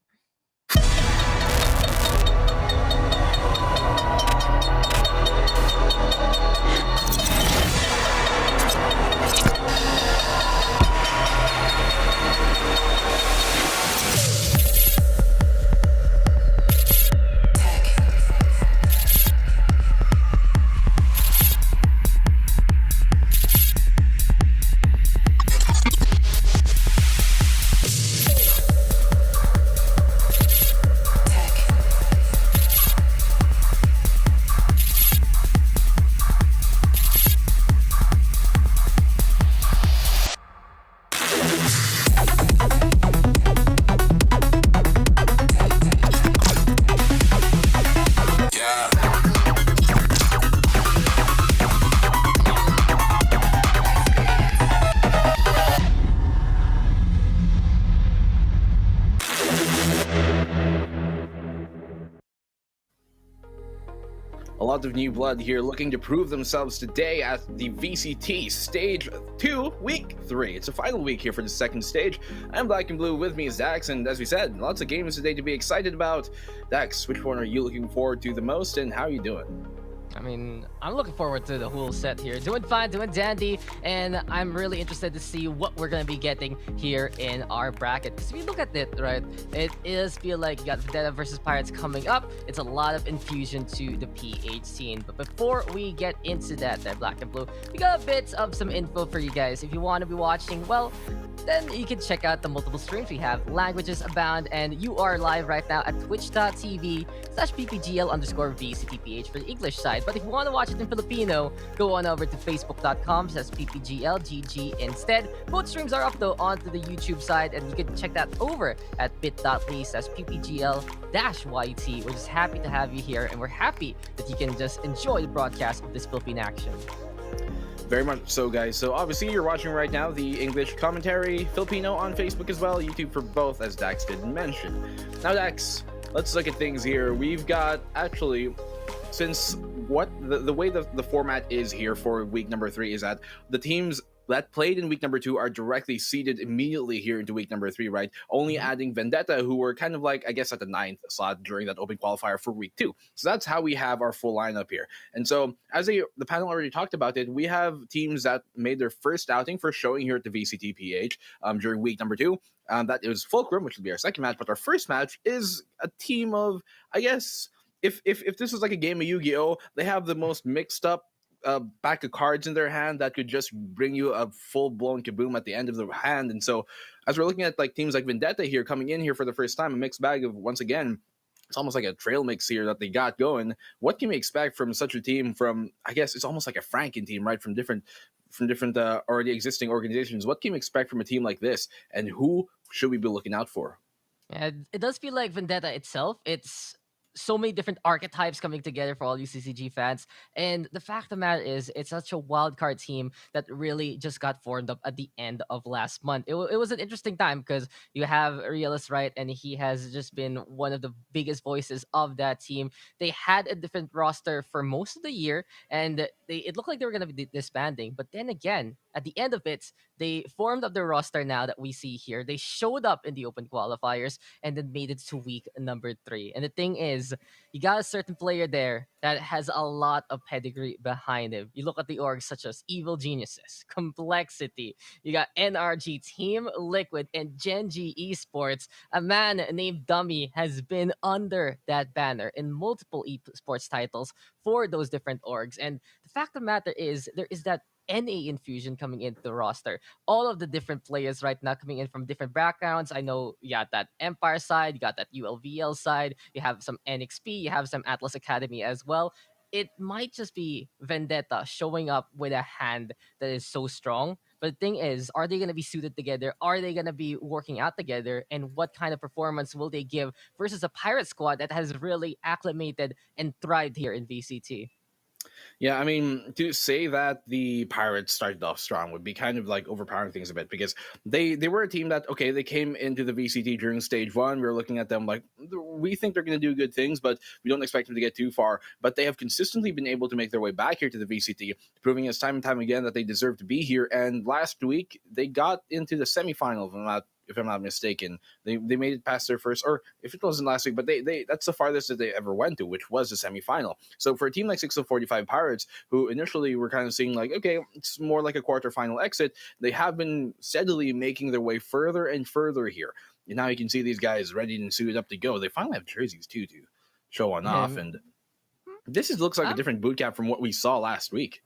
A lot of new blood here looking to prove themselves today at the VCT Stage 2, Week 3. It's a final week here for the second stage. I'm Black and Blue, with me is Dax, and as we said, lots of games today to be excited about. Dax, which one are you looking forward to the most, and how are you doing? I mean, I'm looking forward to the whole set here. Doing fine, doing dandy, and I'm really interested to see what we're gonna be getting here in our bracket. Because if you look at it, right, it is feel like you got Vendetta versus Pirates coming up. It's a lot of infusion to the PH scene. But before we get into that, there, Black and Blue, we got a bit of some info for you guys. If you want to be watching, well, then you can check out the multiple streams we have. Languages abound, and you are live right now at twitch.tv/ppgl_VCTPH for the English side. But if you want to watch it in Filipino, go on over to facebook.com/ppglgg instead. Both streams are up though onto the YouTube side, and you can check that over at bit.ly/ppgl-yt. We're just happy to have you here, and we're happy that you can just enjoy the broadcast of this Philippine action. Very much so, guys. So obviously you're watching right now the English commentary, Filipino on Facebook as well, YouTube for both, as Dax did mention. Now, Dax, let's look at things here. We've got, actually, since the way the format is here for week number 3 is that the teams that played in week number 2 are directly seeded immediately here into week number 3, right? Only adding Vendetta, who were kind of like, I guess, at the 9th slot during that open qualifier for week 2. So that's how we have our full lineup here. And so, as the panel already talked about it, we have teams that made their first outing for showing here at the VCTPH during week number 2. That is Fulcrum, which will be our second match, but our first match is a team of, I guess, if this was like a game of Yu-Gi-Oh, they have the most mixed up a pack of cards in their hand that could just bring you a full blown kaboom at the end of the hand. And so, as we're looking at like teams like Vendetta here coming in here for the first time, a mixed bag of once again. It's almost like a trail mix here that they got going. What can we expect from such a team? From I guess it's almost like a Franken team, right? From different already existing organizations. What can we expect from a team like this, and who should we be looking out for? Yeah, it does feel like Vendetta itself. It's so many different archetypes coming together for all you CCG fans. And the fact of the matter is, it's such a wild card team that really just got formed up at the end of last month. It was an interesting time because you have Realist, right? And he has just been one of the biggest voices of that team. They had a different roster for most of the year, and it looked like they were going to be disbanding. But then again, at the end of it, they formed up their roster now that we see here. They showed up in the open qualifiers and then made it to week number 3. And the thing is, you got a certain player there that has a lot of pedigree behind him. You look at the orgs such as Evil Geniuses, Complexity. You got NRG, Team Liquid, and Genji Esports. A man named Dummy has been under that banner in multiple esports titles for those different orgs. And the fact of the matter is, there is that NA infusion coming into the roster. All of the different players right now coming in from different backgrounds. I know you got that Empire side, you got that ULVL side, you have some NXP, you have some Atlas Academy as well. It might just be Vendetta showing up with a hand that is so strong. But the thing is, are they going to be suited together? Are they going to be working out together? And what kind of performance will they give versus a Pirate squad that has really acclimated and thrived here in VCT? Yeah, I mean, to say that the Pirates started off strong would be kind of like overpowering things a bit because they were a team that, okay, they came into the VCT during stage 1. We were looking at them like, we think they're going to do good things, but we don't expect them to get too far. But they have consistently been able to make their way back here to the VCT, proving us time and time again that they deserve to be here. And last week, they got into the semifinal, if I'm not mistaken. They made it past their first, or if it wasn't last week, but they that's the farthest that they ever went to, which was the semifinal. So for a team like 645 Pirates, who initially were kind of seeing like, okay, it's more like a quarterfinal exit, they have been steadily making their way further and further here. And now you can see these guys ready and suited up to go. They finally have jerseys too to show on off, and looks like a different boot camp from what we saw last week.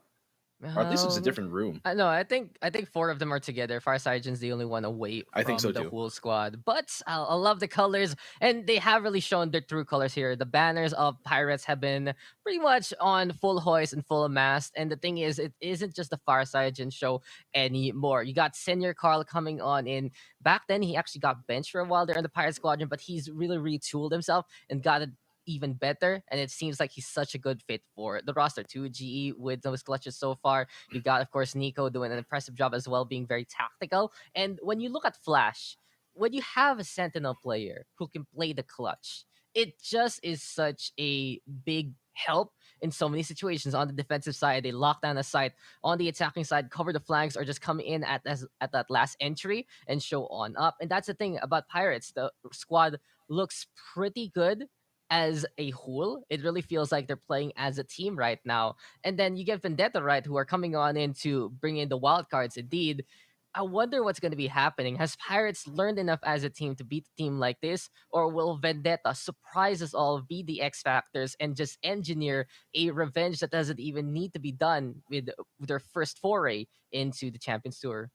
Or at least it's a different room. No, I think 4 of them are together. Farsight's the only one away from I think so the too. whole squad. But I love the colors, and they have really shown their true colors here. The banners of Pirates have been pretty much on full hoist and full mast. And the thing is, it isn't just the Farsight show anymore. You got Senior Carl coming on in. Back then, he actually got benched for a while there in the Pirate Squadron, but he's really retooled himself and got it even better, and it seems like he's such a good fit for the roster too. GE with those clutches so far. You got, of course, Nico doing an impressive job as well, being very tactical. And when you look at Flash, when you have a Sentinel player who can play the clutch, it just is such a big help in so many situations. On the defensive side, they lock down a site. On the attacking side, cover the flanks or just come in at that last entry and show on up. And that's the thing about Pirates. The squad looks pretty good as a whole. It really feels like they're playing as a team right now. And then you get Vendetta, right, who are coming on in to bring in the wild cards. Indeed, I wonder what's going to be happening. Has Pirates learned enough as a team to beat a team like this? Or will Vendetta surprise us all, be the X Factors, and just engineer a revenge that doesn't even need to be done with their first foray into the Champions Tour?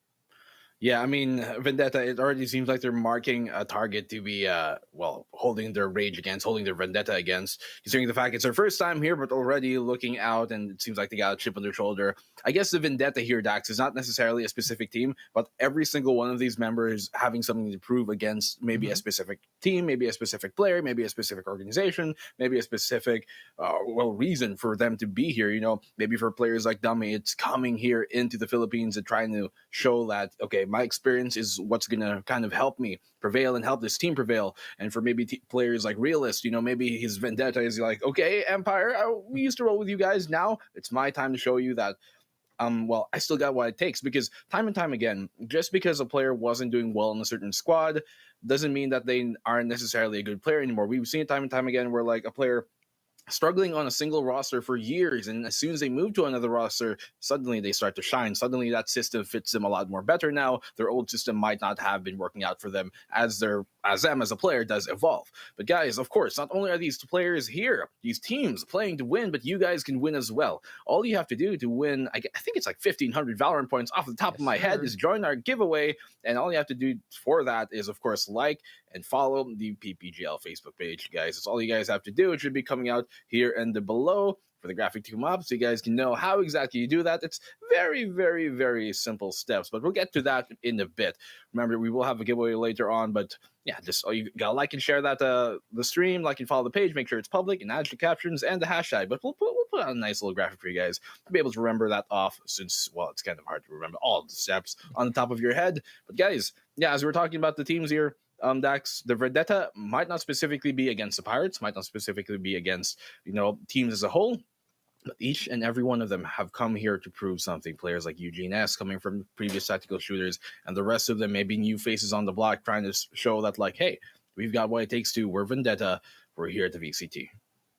Yeah, I mean, Vendetta, it already seems like they're marking a target to be, holding their rage against, holding their Vendetta against, considering the fact it's their first time here, but already looking out, and it seems like they got a chip on their shoulder. I guess the Vendetta here, Dax, is not necessarily a specific team, but every single one of these members having something to prove against maybe a specific team, maybe a specific player, maybe a specific organization, maybe a specific, reason for them to be here. You know, maybe for players like Dummy, it's coming here into the Philippines and trying to show that, okay, my experience is what's going to kind of help me prevail and help this team prevail. And for maybe players like Realist, you know, maybe his Vendetta is like, okay, Empire, we used to roll with you guys. Now it's my time to show you that, I still got what it takes. Because time and time again, just because a player wasn't doing well in a certain squad doesn't mean that they aren't necessarily a good player anymore. We've seen it time and time again where like a player struggling on a single roster for years, and as soon as they move to another roster, suddenly they start to shine. Suddenly that system fits them a lot more better now. Their old system might not have been working out for them as them as a player does evolve. But guys, of course, not only are these players here, these teams playing to win, but you guys can win as well. All you have to do to win, I think it's like 1,500 Valorant points off the top of my head, is join our giveaway. And all you have to do for that is, of course, like and follow the PPGL Facebook page, guys. That's all you guys have to do. It should be coming out here and below for the graphic to come up so you guys can know how exactly you do that. It's very, very, very simple steps, but we'll get to that in a bit. Remember, we will have a giveaway later on, but yeah, just you gotta like and share that the stream, like and follow the page, make sure it's public, and add your captions and the hashtag. But we'll put out a nice little graphic for you guys to be able to remember that off, since, well, it's kind of hard to remember all the steps on the top of your head. But guys, yeah, as we're talking about the teams here, Dax, the Vendetta might not specifically be against the Pirates, might not specifically be against, teams as a whole, but each and every one of them have come here to prove something. Players like Eugene S. coming from previous tactical shooters, and the rest of them may be new faces on the block trying to show that, like, hey, we've got what it takes to, we're Vendetta, we're here at the VCT.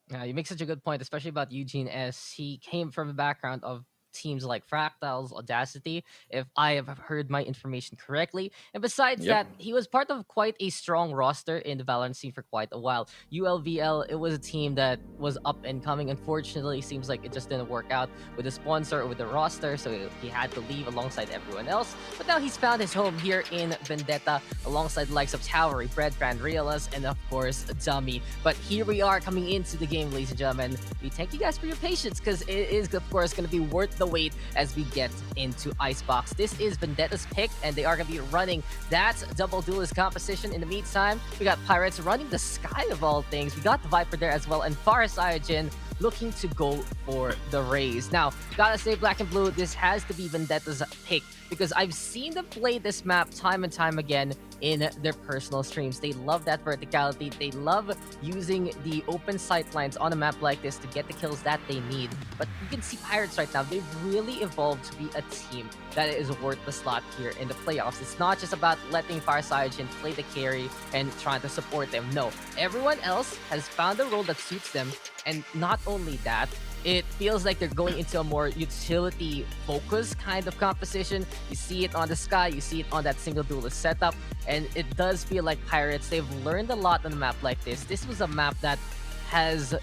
Yeah, you make such a good point, especially about Eugene S. He came from a background of teams like Fractals, Audacity, if I have heard my information correctly. And besides that, he was part of quite a strong roster in the Valorant scene for quite a while. ULVL, it was a team that was up and coming. Unfortunately, seems like it just didn't work out with the sponsor or with the roster, so he had to leave alongside everyone else. But now he's found his home here in Vendetta, alongside the likes of Towery, Breadfan, Realus, and of course, Dummy. But here we are coming into the game, ladies and gentlemen. We thank you guys for your patience, because it is, of course, going to be worth the wait as we get into Icebox. This is Vendetta's pick, and they are going to be running that double duelist composition. In the meantime, we got Pirates running the Sky of all things. We got the Viper there as well, and Faris Ayajin looking to go for the Raze. Now, gotta say, Black and Blue, this has to be Vendetta's pick, because I've seen them play this map time and time again in their personal streams. They love that verticality. They love using the open sight lines on a map like this to get the kills that they need. But you can see Pirates right now, they've really evolved to be a team that is worth the slot here in the playoffs. It's not just about letting Farsigen play the carry and trying to support them. No, everyone else has found a role that suits them. And not only that, it feels like they're going into a more utility-focused kind of composition. You see it on the Sky, you see it on that single duelist setup, and it does feel like Pirates, they've learned a lot on a map like this. This was a map that has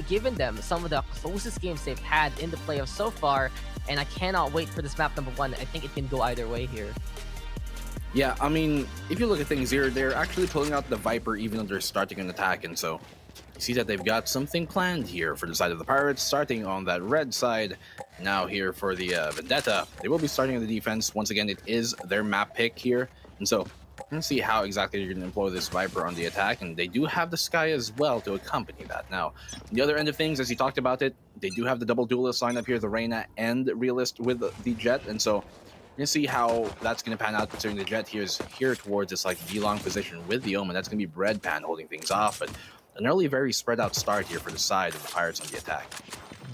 given them some of the closest games they've had in the playoffs so far, and I cannot wait for this map number one. I think it can go either way here. Yeah, I mean, if you look at things here, they're actually pulling out the Viper even though they're starting an attack, and so you see that they've got something planned here for the side of the Pirates, starting on that red side. Now here for the Vendetta, they will be starting on the defense. Once again, it is their map pick here, and so we're going to see how exactly you're going to employ this Viper on the attack, and they do have the Sky as well to accompany that. Now, the other end of things, as you talked about it, they do have the double duelist lineup here, the Reyna and Realist with the Jet, and so we're going to see how that's going to pan out, considering the Jet here towards this like V-long position with the Omen. That's going to be Breadpan holding things off, but an early, very spread out start here for the side of the Pirates on the attack.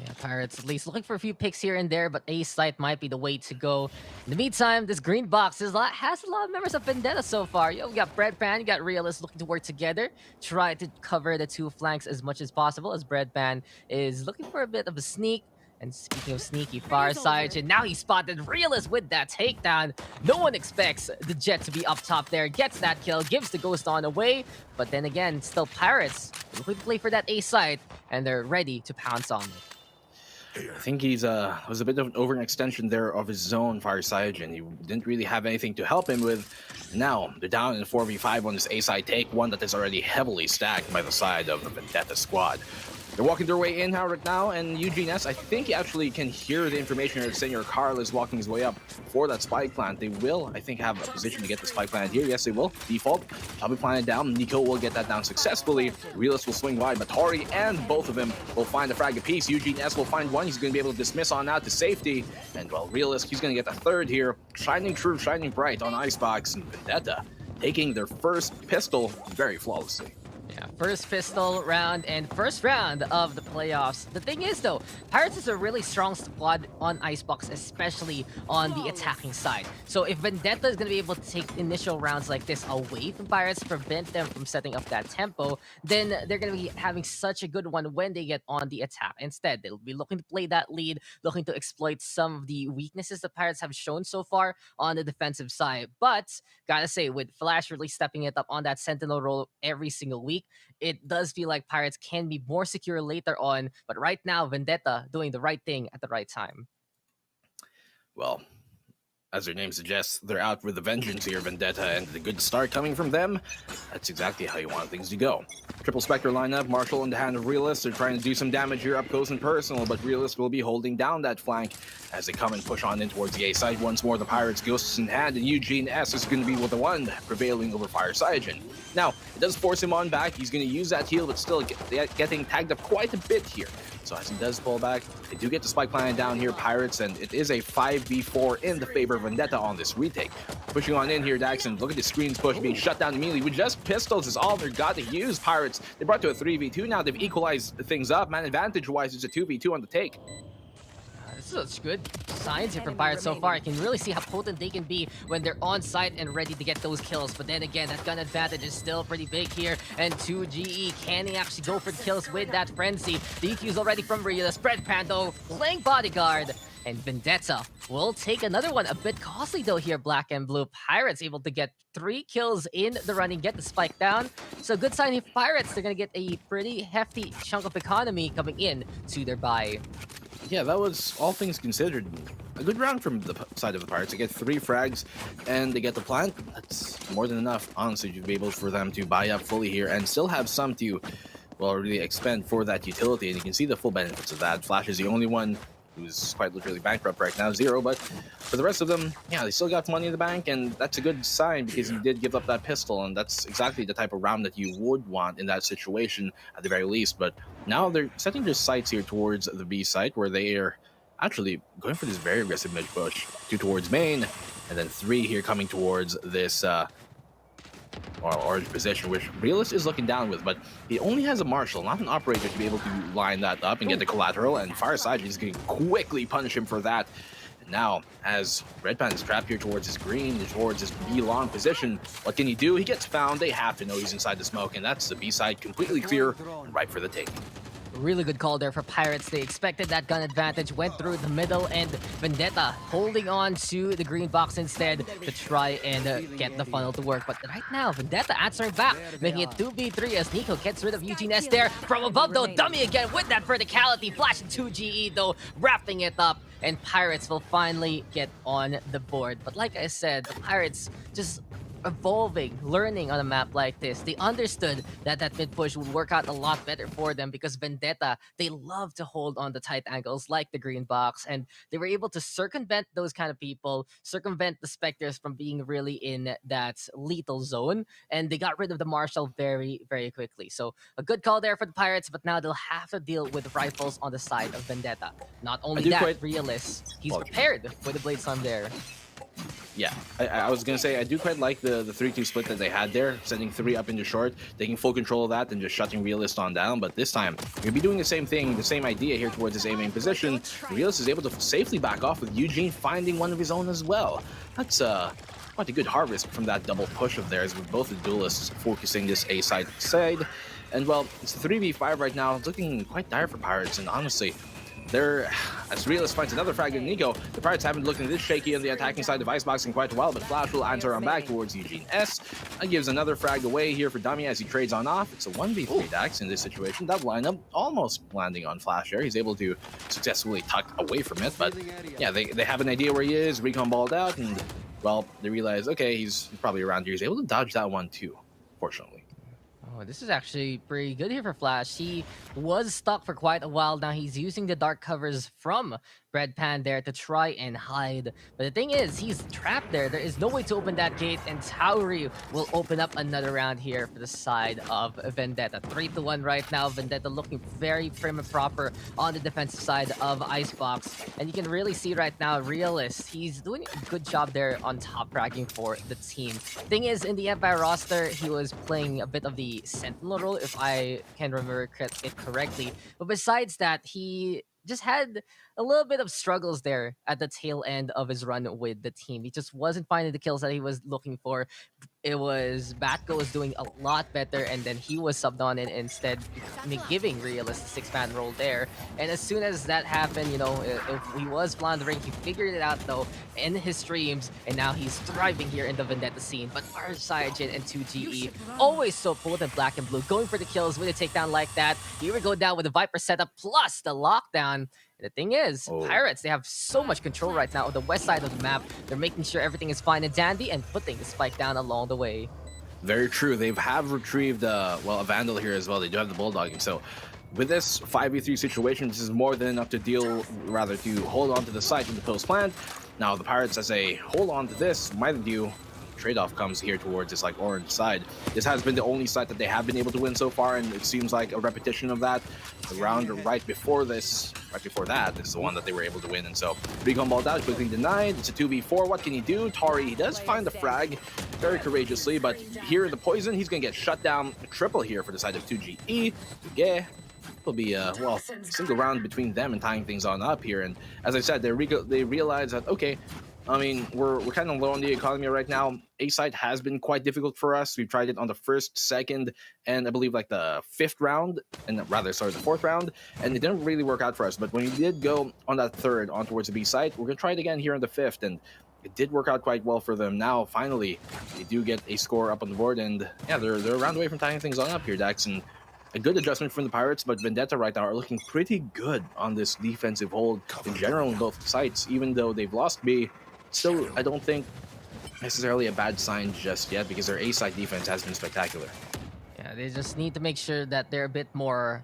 Yeah, Pirates at least looking for a few picks here and there, but A site might be the way to go. In the meantime, this green box has a lot of members of Vendetta so far. Yo, we got Breadpan, you got Realist looking to work together, try to cover the two flanks as much as possible, as Breadpan is looking for a bit of a sneak. And speaking of sneaky, Farside, and now he spotted Realist with that takedown. No one expects the Jet to be up top there. Gets that kill, gives the Ghost on away. But then again, still Pirates looking to play for that A side, and they're ready to pounce on it. I think he's was a bit of an overextension there of his zone, Fireside, and he didn't really have anything to help him with. Now, they're down in 4v5 on this A side take, one that is already heavily stacked by the side of the Vendetta squad. They're walking their way in right now, and Eugene S, I think he actually can hear the information here saying Carl is walking his way up for that spike plant. They will, I think, have a position to get the spike plant here. Yes, they will. Default. Probably plant it down. Nico will get that down successfully. Realist will swing wide, but Tori and both of them will find a frag apiece. Eugene S will find one. He's going to be able to dismiss on out to safety. And, well, Realist, he's going to get the third here. Shining true, shining bright on Icebox, and Vendetta taking their first pistol very flawlessly. Yeah, first pistol round and first round of the playoffs. The thing is though, Pirates is a really strong squad on Icebox, especially on the attacking side. So if Vendetta is going to be able to take initial rounds like this away from Pirates, prevent them from setting up that tempo, then they're going to be having such a good one when they get on the attack. Instead, they'll be looking to play that lead, looking to exploit some of the weaknesses the Pirates have shown so far on the defensive side. But gotta say, with Flash really stepping it up on that Sentinel role every single week, it does feel like Pirates can be more secure later on. But right now, Vendetta doing the right thing at the right time. Well, as their name suggests, they're out with a vengeance here, Vendetta, and the good start coming from them. That's exactly how you want things to go. Triple Spectre lineup, Marshall in the hand of Realist. They're trying to do some damage here up close and personal, but Realist will be holding down that flank as they come and push on in towards the A side. Once more, the Pirates ghosts in hand, and Eugene S is going to be with the one prevailing over Fire Cygen. Now, it does force him on back. He's going to use that heal, but still getting tagged up quite a bit here. So as he does pull back, they do get the spike planted down here, Pirates, and it is a 5v4 in the favor of Vendetta on this retake. Pushing on in here, Daxon. Look at the screens push being shut down immediately with just pistols is all they've got to use. Pirates, they brought to a 3v2 now. They've equalized things up. Man, advantage-wise, it's a 2v2 on the take. This is such good signs here from Pirates so far. I can really see how potent they can be when they're on site and ready to get those kills. But then again, that gun advantage is still pretty big here. And 2GE, can he actually go for the kills with that frenzy? The EQ's already from Rio. Spread Pando playing bodyguard. And Vendetta will take another one. A bit costly though here, Black and Blue. Pirates able to get 3 kills in the running, get the spike down. So good sign here for Pirates. They're going to get a pretty hefty chunk of economy coming in to their buy. Yeah, that was, all things considered, a good round from the side of the Pirates. They get 3 frags, and they get the plant. That's more than enough, honestly, to be able for them to buy up fully here and still have some to, well, really expend for that utility. And you can see the full benefits of that. Flash is the only one who's quite literally bankrupt right now, 0. But for the rest of them, yeah, they still got money in the bank, and that's a good sign because he did give up that pistol, and that's exactly the type of round that you would want in that situation at the very least. But now they're setting their sights here towards the B site, where they are actually going for this very aggressive mid push. 2 towards main, and then 3 here coming towards this orange position, which Realist is looking down with, but he only has a Marshal, not an Operator, to be able to line that up and get the collateral, and Fireside is going to quickly punish him for that. And now, as Redpan is trapped here towards his green, towards his B-long position, what can he do? He gets found. They have to know he's inside the smoke, and that's the B side completely clear and ripe for the taking. Really good call there for Pirates. They expected that gun advantage, went through the middle, and Vendetta holding on to the green box instead to try and get the funnel to work. But right now, Vendetta answering back, making it 2v3 as Nico gets rid of Eugene S there. From above though, Dummy again with that verticality. Flash 2GE though, wrapping it up. And Pirates will finally get on the board. But like I said, the Pirates just evolving, learning on a map like this. They understood that that mid push would work out a lot better for them because Vendetta, they love to hold on the tight angles like the green box, and they were able to circumvent those kind of people, circumvent the Spectres from being really in that lethal zone, and they got rid of the Marshal very, very quickly. So a good call there for the Pirates, but now they'll have to deal with rifles on the side of Vendetta. Not only that, Realist, he's prepared with the Blade Sun there. Yeah, I was going to say, I do quite like the 3-2 split that they had there, sending 3 up into short, taking full control of that, and just shutting Realist on down. But this time, you're going to be doing the same thing, the same idea here towards his A main position. Realist is able to safely back off with Eugene finding one of his own as well. That's quite a good harvest from that double push of theirs, with both the duelists focusing this A side. And well, it's a 3v5 right now. It's looking quite dire for Pirates, and honestly, as Realist finds another frag in Nico, the Pirates haven't looked this shaky on the attacking side of Icebox in quite a while, but Flash will answer on back towards Eugene S. That gives another frag away here for Dummy as he trades on off. It's a 1v3 Dax in this situation. That lineup almost landing on Flash there. He's able to successfully tuck away from it, but yeah, they have an idea where he is, recon balled out, and well, they realize, okay, he's probably around here. He's able to dodge that one too, fortunately. Oh, this is actually pretty good here for Flash. He was stuck for quite a while now. He's using the dark covers from Breadpan there to try and hide. But the thing is, he's trapped there. There is no way to open that gate, and Tauri will open up another round here for the side of Vendetta. 3-1 right now. Vendetta looking very prim and proper on the defensive side of Icebox. And you can really see right now, Realist, he's doing a good job there on top fragging for the team. Thing is, in the Empire roster, he was playing a bit of the Sentinel role, if I can remember it correctly. But besides that, he just had a little bit of struggles there at the tail end of his run with the team. He just wasn't finding the kills that he was looking for. It was Batko was doing a lot better, and then he was subbed on and instead giving Realist a 6-man role there. And as soon as that happened, you know, if he was floundering, he figured it out though in his streams, and now he's thriving here in the Vendetta scene. But Saiyajin and 2GE, always so potent black and blue, going for the kills with a takedown like that. Here we go down with the Viper setup plus the lockdown. The thing is, Pirates, they have so much control right now on the west side of the map. They're making sure everything is fine and dandy and putting the spike down along the way. Very true. They have retrieved, well, a Vandal here as well. They do have the Bulldogging. So with this 5v3 situation, this is more than enough to to hold on to the site in the post plant. Now the Pirates, as they hold on to this, might do trade-off comes here towards this like orange side. This has been the only site that they have been able to win so far, and it seems like a repetition of that. The round right before that is the one that they were able to win. And so recon balled out, quickly denied. It's a 2v4. What can he do? Tari, he does find the frag very courageously, but here the poison, he's gonna get shut down. A triple here for the side of 2GE. Yeah, will be well, single round between them and tying things on up here. And as I said, they realize that, okay, I mean, we're kind of low on the economy right now. A site has been quite difficult for us. We've tried it on the first, second, and I believe like the fifth round, and rather, sorry, the fourth round, and it didn't really work out for us. But when we did go on that third, on towards the B site, we're gonna try it again here on the fifth, and it did work out quite well for them. Now, finally, they do get a score up on the board, and yeah, they're a round away from tying things on up here, Dax. And a good adjustment from the Pirates, but Vendetta right now are looking pretty good on this defensive hold in general on both sides, even though they've lost B. Still, I don't think necessarily a bad sign just yet, because their A-side defense has been spectacular. Yeah, they just need to make sure that they're a bit more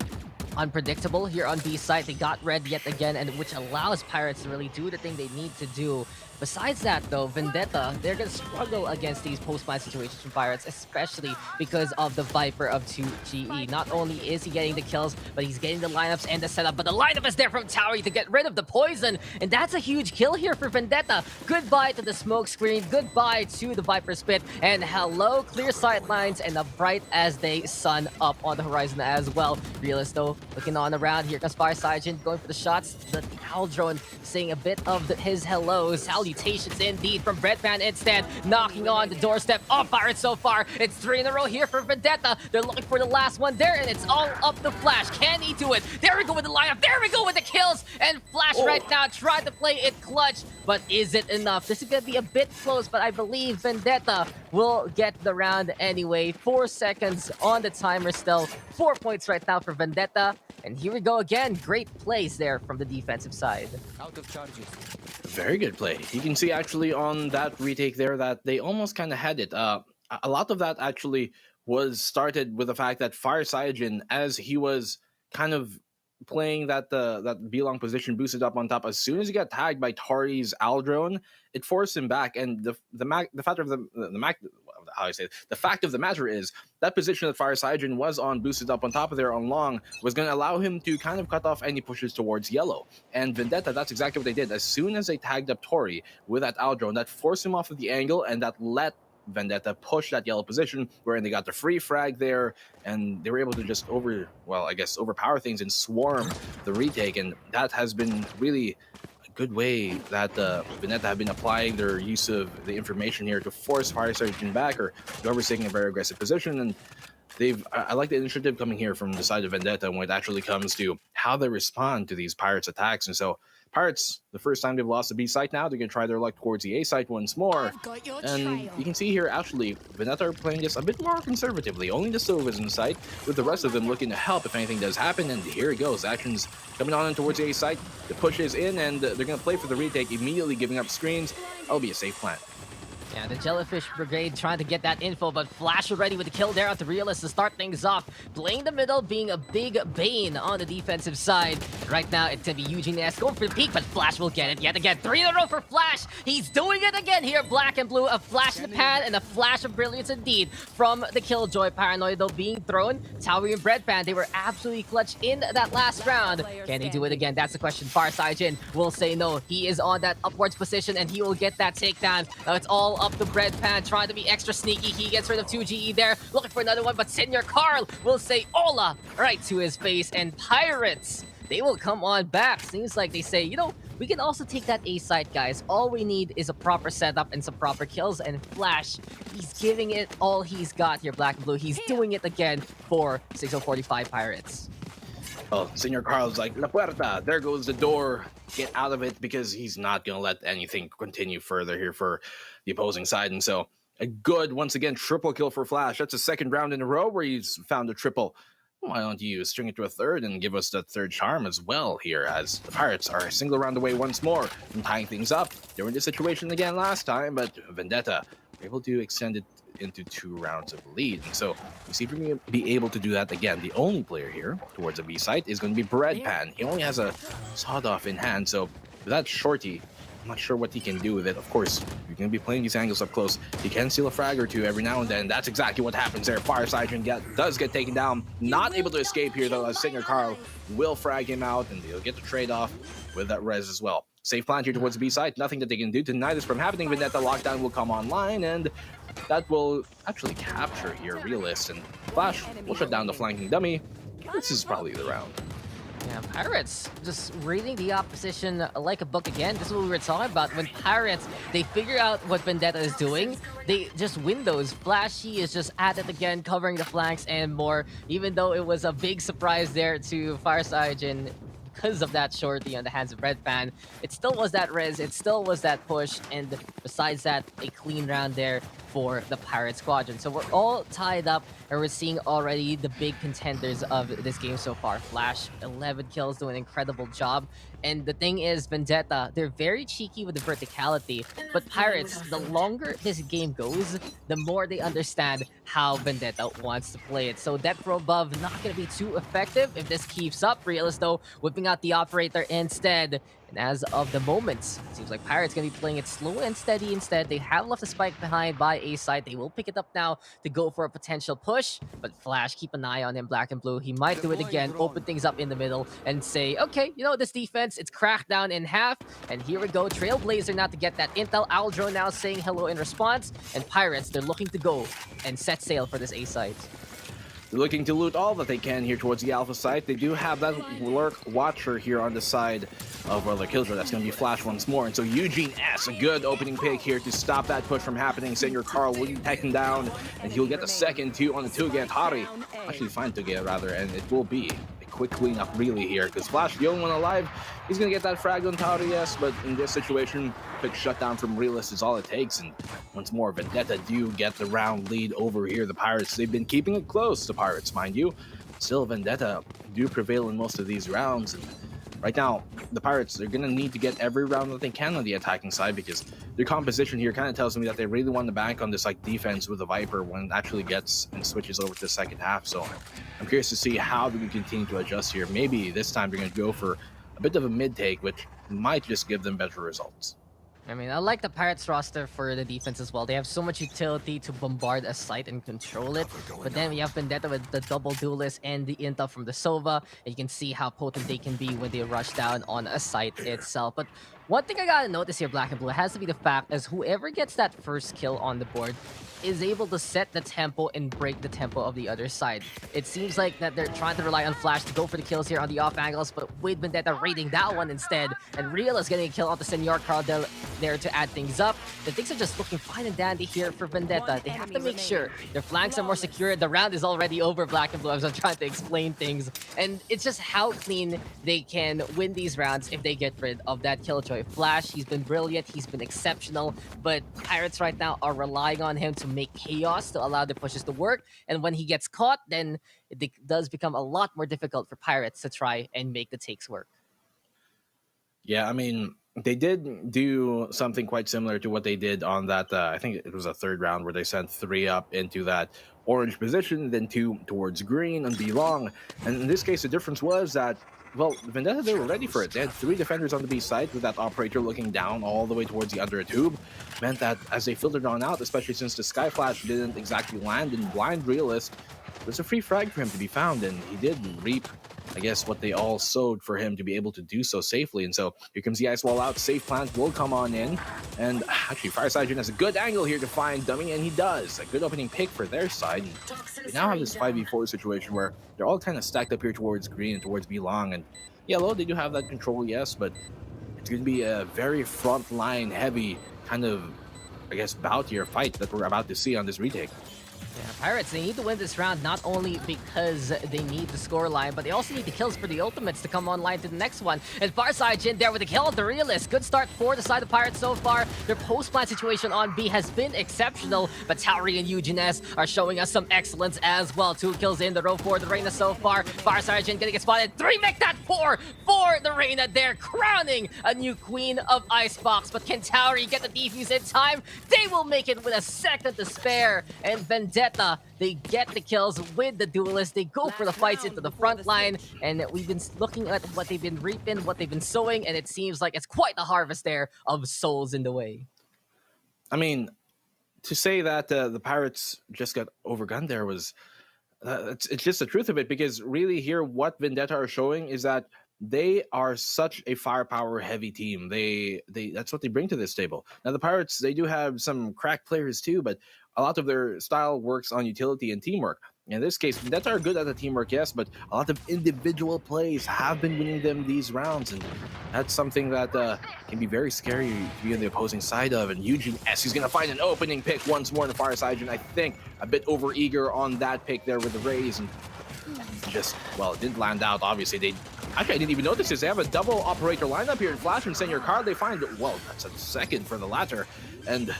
unpredictable here on B side. They got red yet again, and which allows Pirates to really do the thing they need to do. Besides that, though, Vendetta, they're going to struggle against these post-mine situations from Pirates, especially because of the Viper of 2GE. Not only is he getting the kills, but he's getting the lineups and the setup. But the lineup is there from Tauri to get rid of the poison, and that's a huge kill here for Vendetta. Goodbye to the smoke screen, goodbye to the Viper spit, and hello, clear sightlines, and a bright as day sun up on the horizon as well. Realist, though, looking on around. Here comes Saiyajin going for the shots. The Owl Drone saying a bit of his hellos. Salutations indeed from Breadpan instead, knocking on the doorstep of Pirates so far. It's 3 in a row here for Vendetta. They're looking for the last one there, and it's all up the Flash. Can he do it? There we go with the lineup. There we go with the kills. And Flash right now tried to play it clutch, but is it enough? This is going to be a bit close, but I believe Vendetta will get the round anyway. 4 seconds on the timer still. 4 points right now for Vendetta. And here we go again. Great plays there from the defensive side. Out of charges. Very good play. You can see actually on that retake there that they almost kind of had it. A lot of that actually was started with the fact that Fire Saiyajin, as he was kind of playing that B-long position, boosted up on top, as soon as he got tagged by Tari's Aldrone, it forced him back. And the fact of the matter is that position that Fire Saiyajin was on, boosted up on top of there on long, was going to allow him to kind of cut off any pushes towards yellow. And Vendetta, that's exactly what they did. As soon as they tagged up Tori with that Aldrone, that forced him off of the angle, and that let Vendetta push that yellow position, wherein they got the free frag there, and they were able to just overpower things and swarm the retake. And that has been really a good way that Vendetta have been applying their use of the information here to force Fire Surgeon back, or whoever's taking a very aggressive position. And I like the initiative coming here from the side of Vendetta when it actually comes to how they respond to these Pirates attacks. And so Pirates, the first time they've lost the B site now, they're going to try their luck towards the A site once more. And you can see here, actually, Vendetta are playing this a bit more conservatively. Only the Silvers in sight, with the rest of them looking to help if anything does happen. And here it goes. Actions coming on towards the A site. The push is in, and they're going to play for the retake, immediately giving up screens. That'll be a safe plan. Yeah, the Jellyfish Brigade trying to get that info, but Flash already with the kill there at the Realist to start things off. Playing the middle, being a big bane on the defensive side. Right now, it's going to be Eugene S going for the peak, but Flash will get it yet again. 3 in a row for Flash. He's doing it again here, Black and Blue. A flash in the pan and a flash of brilliance indeed from the Killjoy. Paranoid, though, being thrown. Towery and Breadpan, they were absolutely clutch in that last round. Can he do it again? That's the question. Farside Jin will say no. He is on that upwards position, and he will get that takedown. Now it's all up the Breadpan, trying to be extra sneaky. He gets rid of 2GE there, looking for another one, but Senior Carl will say Ola right to his face, and Pirates, they will come on back. Seems like they say, you know, we can also take that A site, guys. All we need is a proper setup and some proper kills, and Flash, he's giving it all he's got here, Black and Blue. He's doing it again for 6045 Pirates. Well, Senor Carl's like, La Puerta, there goes the door. Get out of it, because he's not going to let anything continue further here for the opposing side. And so a good, once again, triple kill for Flash. That's a second round in a row where he's found a triple. Why don't you string it to a third and give us that third charm as well here, as the Pirates are a single round away once more from tying things up. They were in this situation again last time, but Vendetta were able to extend it into 2 rounds of lead. And so we see if we're going to be able to do that again. The only player here towards a B site is going to be Breadpan. He only has a sawed-off in hand, so with that shorty, I'm not sure what he can do with it. Of course, you're going to be playing these angles up close. He can steal a frag or two every now and then. That's exactly what happens there. Fireside does get taken down. Not able to escape here, though, as Singer Carl will frag him out, and they'll get the trade-off with that res as well. Safe plant here towards the B side. Nothing that they can do to deny this from happening. Vendetta lockdown will come online, and that will actually capture here Realist, and Flash will shut down the flanking dummy. This is probably the round. Yeah, Pirates just reading the opposition like a book again. This is what we were talking about. When Pirates, they figure out what Vendetta is doing, they just win those. Flashy is just at it again, covering the flanks and more, even though it was a big surprise there to Farside and because of that shorty on the hands of Breadpan, it still was that res, it still was that push, and besides that, a clean round there for the Pirate Squadron. So we're all tied up, and we're seeing already the big contenders of this game so far. Flash, 11 kills, doing an incredible job. And the thing is, Vendetta, they're very cheeky with the verticality, but Pirates, the longer this game goes, the more they understand how Vendetta wants to play it. So Depth Pro above, not going to be too effective if this keeps up. Realist, though, whipping out the Operator instead. And as of the moment, it seems like Pirates going to be playing it slow and steady instead. They have left a spike behind by A side. They will pick it up now to go for a potential push. But Flash, keep an eye on him, Black and Blue. He might do it again, open things up in the middle, and say, okay, you know, this defense, it's cracked down in half. And here we go, Trailblazer now to get that intel. Aldro now saying hello in response. And Pirates, they're looking to go and set sail for this A side. They're looking to loot all that they can here towards the Alpha site. They do have that Lurk Watcher here on the side of the Killjoy. That's going to be Flash once more. And so Eugene S, a good opening pick here to stop that push from happening. Senior Carl will take him down, and he'll get the second 2 on the 2 against Hari. Actually, find 2 rather, and it will be a quick cleanup really here, because Flash, the only one alive, he's going to get that frag on Tauri, yes, but in this situation, quick shutdown from Realist is all it takes. And once more, Vendetta do get the round lead over here. The Pirates, they've been keeping it close, the Pirates, mind you. Still, Vendetta do prevail in most of these rounds. And right now, the Pirates, they're going to need to get every round that they can on the attacking side, because their composition here kind of tells me that they really want to bank on this like defense with the Viper when it actually gets and switches over to the second half. So I'm curious to see how do we continue to adjust here. Maybe this time they're going to go for a bit of a mid-take, which might just give them better results. I mean, I like the Pirates roster for the defense as well. They have so much utility to bombard a site and control it. But then we have Vendetta with the double duelist and the intel from the Sova. And you can see how potent they can be when they rush down on a site itself. But one thing I gotta notice here, Black and Blue, has to be the fact as whoever gets that first kill on the board is able to set the tempo and break the tempo of the other side. It seems like that they're trying to rely on Flash to go for the kills here on the off angles, but with Vendetta raiding that one instead, and Real is getting a kill off the Senor Carl there to add things up. The things are just looking fine and dandy here for Vendetta. They have to make sure their flanks are more secure. The round is already over, Black and Blue, as I'm trying to explain things. And it's just how clean they can win these rounds if they get rid of that Killjoy. Flash, he's been brilliant, he's been exceptional, but Pirates right now are relying on him to make chaos to allow the pushes to work. And when he gets caught, then it does become a lot more difficult for Pirates to try and make the takes work. Yeah, I mean, they did do something quite similar to what they did on that. I think it was a third round where they sent 3 up into that orange position, then 2 towards green and B long. And in this case, the difference was that, well, Vendetta, they were ready for it. They had 3 defenders on the B side with that operator looking down all the way towards the under tube. Meant that as they filtered on out, especially since the Sky Flash didn't exactly land in blind realist, there's a free frag for him to be found, and he did reap, I guess, what they all sowed for him to be able to do so safely. And so here comes the ice wall out. Safe plant will come on in. And actually, Fireside has a good angle here to find Dummy, and he does. A good opening pick for their side. And they now have this 5v4 situation where they're all kind of stacked up here towards green and towards B-Long. And yellow, they do have that control, yes, but it's going to be a very front-line heavy kind of, I guess, bout here, fight that we're about to see on this retake. Yeah, Pirates, they need to win this round not only because they need the scoreline, but they also need the kills for the ultimates to come online to the next one. And Farside Jin there with the kill of the realist. Good start for the side of Pirates so far. Their post-plant situation on B has been exceptional, but Tauri and Eugene S are showing us some excellence as well. 2 kills in the row for the Reyna so far. Farside Jin gonna get spotted. 3 make that 4 for the Reyna there, crowning a new queen of Icebox. But can Tauri get the defuse in time? They will make it with a second to spare. And Vendetta, they get the kills with the duelist. They go for the fights into the front line, and we've been looking at what they've been reaping, what they've been sowing, and it seems like it's quite a harvest there of souls in the way. I mean, to say that the Pirates just got overgunned there was it's just the truth of it, because really here what Vendetta are showing is that they are such a firepower heavy team. They that's what they bring to this table. Now the Pirates, they do have some crack players too, but a lot of their style works on utility and teamwork. In this case, Vendetta are good at the teamwork, yes, but a lot of individual plays have been winning them these rounds, and that's something that can be very scary to be on the opposing side of. And Eugene S is going to find an opening pick once more in the Fireside, and I think a bit over-eager on that pick there with the Rays, and just, well, it didn't land out, obviously. Actually, I didn't even notice this. They have a double operator lineup here in Flash and Senior Card. They find, well, that's a second for the latter, and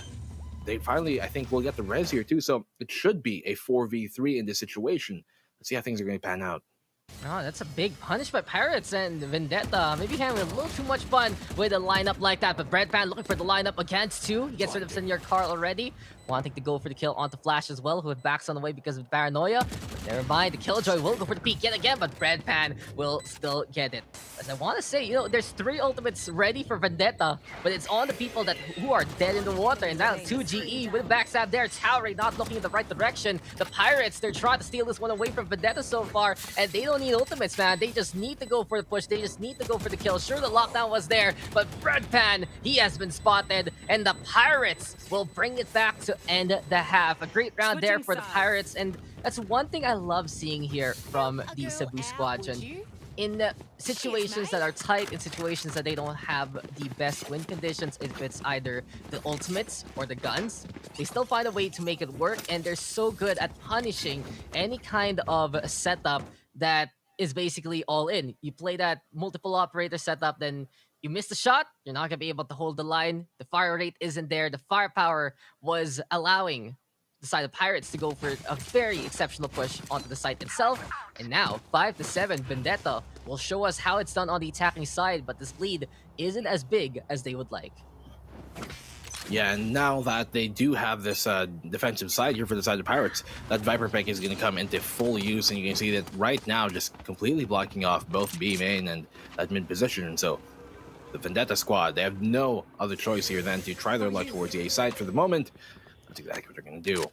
they finally, I think, will get the res here too. So it should be a 4v3 in this situation. Let's see how things are going to pan out. Oh, that's a big punish by Pirates, and Vendetta maybe having a little too much fun with a lineup like that. But Breadpan looking for the lineup against 2. He gets rid of Senior Carl already. Wanting to go for the kill onto Flash as well, who backs on the way because of paranoia. But never mind, the Killjoy will go for the peek yet again, but Breadpan will still get it. As I want to say, you know, there's 3 ultimates ready for Vendetta, but it's on the people who are dead in the water. And now 2GE with a backstab there. Tauri not looking in the right direction. The Pirates, they're trying to steal this one away from Vendetta so far, and they don't need ultimates, man. They just need to go for the push. They just need to go for the kill. Sure, the lockdown was there, but Breadpan, he has been spotted, and the Pirates will bring it back to end the half. A great round there for the Pirates, and that's one thing I love seeing here from the Cebu squadron. In situations that are tight, in situations that they don't have the best win conditions, if it's either the ultimates or the guns, they still find a way to make it work, and they're so good at punishing any kind of setup that is basically all in. You play that multiple operator setup, then you miss the shot, you're not going to be able to hold the line. The fire rate isn't there. The firepower was allowing the side of Pirates to go for a very exceptional push onto the site itself. And now, 5-7, Vendetta will show us how it's done on the attacking side, but this lead isn't as big as they would like. Yeah, and now that they do have this defensive side here for the side of Pirates, that Viper Pick is going to come into full use, and you can see that right now just completely blocking off both B main and that mid position. And so the Vendetta squad, they have no other choice here than to try their luck towards the A side for the moment. That's exactly what they're going to do.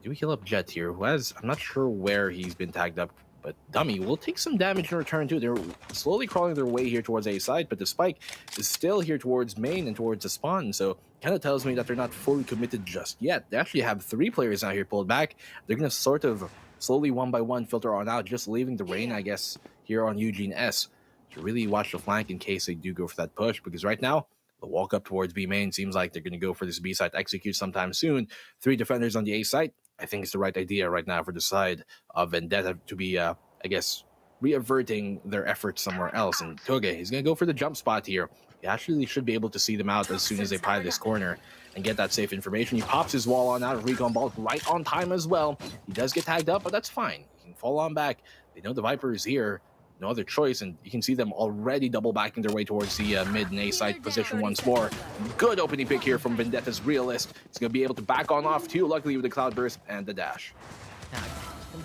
Do we heal up Jet here, who has, I'm not sure where he's been tagged up, but Dummy will take some damage in return too. They're slowly crawling their way here towards A side, but the Spike is still here towards main and towards the spawn, so kind of tells me that they're not fully committed just yet. They actually have 3 players out here pulled back. They're going to sort of slowly one by one filter on out, just leaving the rain, I guess, here on Eugene S to really watch the flank in case they do go for that push, because right now the walk up towards B main seems like they're going to go for this B site execute sometime soon. 3 defenders on the A site. I think it's the right idea right now for the side of Vendetta to be, I guess, reaverting their efforts somewhere else. And Toge, he's going to go for the jump spot here. He actually should be able to see them out as soon as they pie this corner and get that safe information. He pops his wall on out of recon ball right on time as well. He does get tagged up, but that's fine. He can fall on back. They know the Viper is here. no other choice, and you can see them already double backing their way towards the mid and A side position once more. Good opening pick here from Vendetta's Realist. He's going to be able to back on off too, luckily with the Cloud Burst and the dash.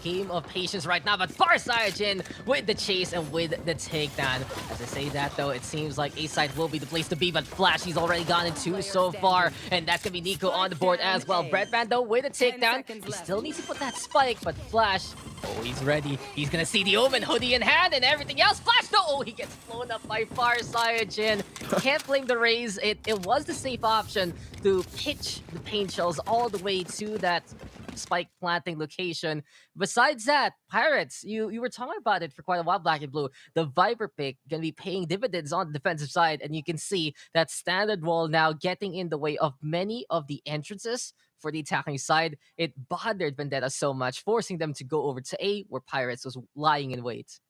Game of patience right now, but Farsigen with the chase and with the takedown. As I say that though, it seems like A side will be the place to be, but Flashy's already gone in two so far, and that's gonna be Nico on the board as well. Breadman though with a takedown. He still needs to put that spike, but Flash, oh, he's ready. He's gonna see the Omen hoodie in hand and everything else. Flash though, oh, he gets blown up by Farsigen. Can't blame the Raze. It was the safe option to pitch the paint shells all the way to that spike planting location. Besides that, Pirates, you were talking about it for quite a while, Black and Blue. The Viper pick gonna be paying dividends on the defensive side, and you can see that standard wall now getting in the way of many of the entrances for the attacking side. It bothered Vendetta so much, forcing them to go over to A, where Pirates was lying in wait.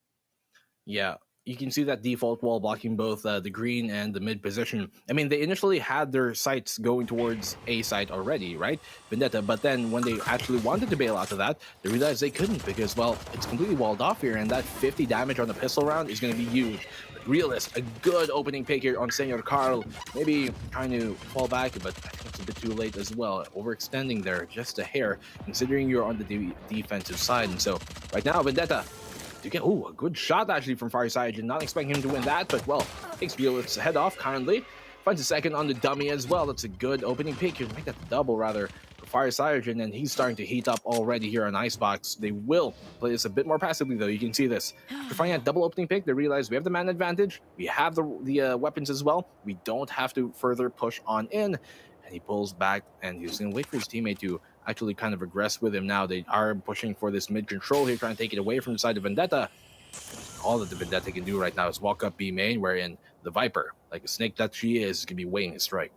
Yeah, you can see that default wall blocking both the green and the mid position. I mean, they initially had their sights going towards A site already, right? Vendetta, but then when they actually wanted to bail out of that, they realized they couldn't because, well, it's completely walled off here, and that 50 damage on the pistol round is going to be huge. But Realist, a good opening pick here on Senor Carl. Maybe trying to fall back, but I think it's a bit too late as well. Overextending there just a hair, considering you're on the defensive side. And so, right now, Vendetta, to get, oh, a good shot actually from Farsigen. Not expecting him to win that, but well, takes Realist's head off kindly. Finds a second on the dummy as well. That's a good opening pick here to make that the double rather for Farsigen, and he's starting to heat up already here on Icebox. They will play this a bit more passively though. You can see this. After finding that double opening pick, they realize we have the man advantage. We have the weapons as well. We don't have to further push on in. And he pulls back, and he's going to wait for his teammate to actually kind of regress with him now. They are pushing for this mid control here, trying to take it away from the side of Vendetta. All that the Vendetta can do right now is walk up B main, wherein the Viper, like a snake that she is going to be waiting his strike.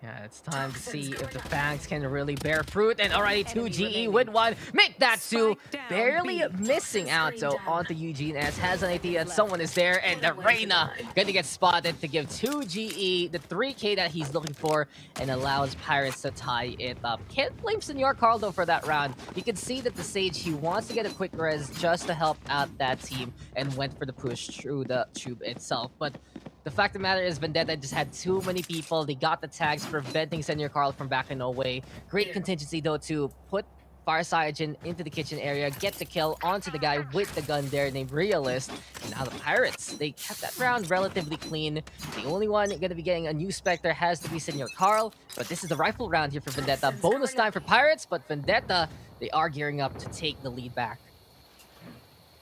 Yeah, it's time to see if the Fangs can really bear fruit. And already 2 GE with one. Make that 2. Barely missing out though onto Eugene S. Has an idea that someone is there. And the Reyna going to get spotted to give 2 GE the 3K that he's looking for. And allows Pirates to tie it up. Can't blame Senor Carl though for that round. You can see that the Sage, he wants to get a quick res just to help out that team. And went for the push through the tube itself. But the fact of the matter is Vendetta just had too many people. They got the tags preventing Senor Carl from backing away. Great contingency though to put Farsigen into the kitchen area, get the kill onto the guy with the gun there named Realist. And now the Pirates, they kept that round relatively clean. The only one going to be getting a new Spectre has to be Senor Carl. But this is the rifle round here for Vendetta. Bonus time for Pirates, but Vendetta, they are gearing up to take the lead back.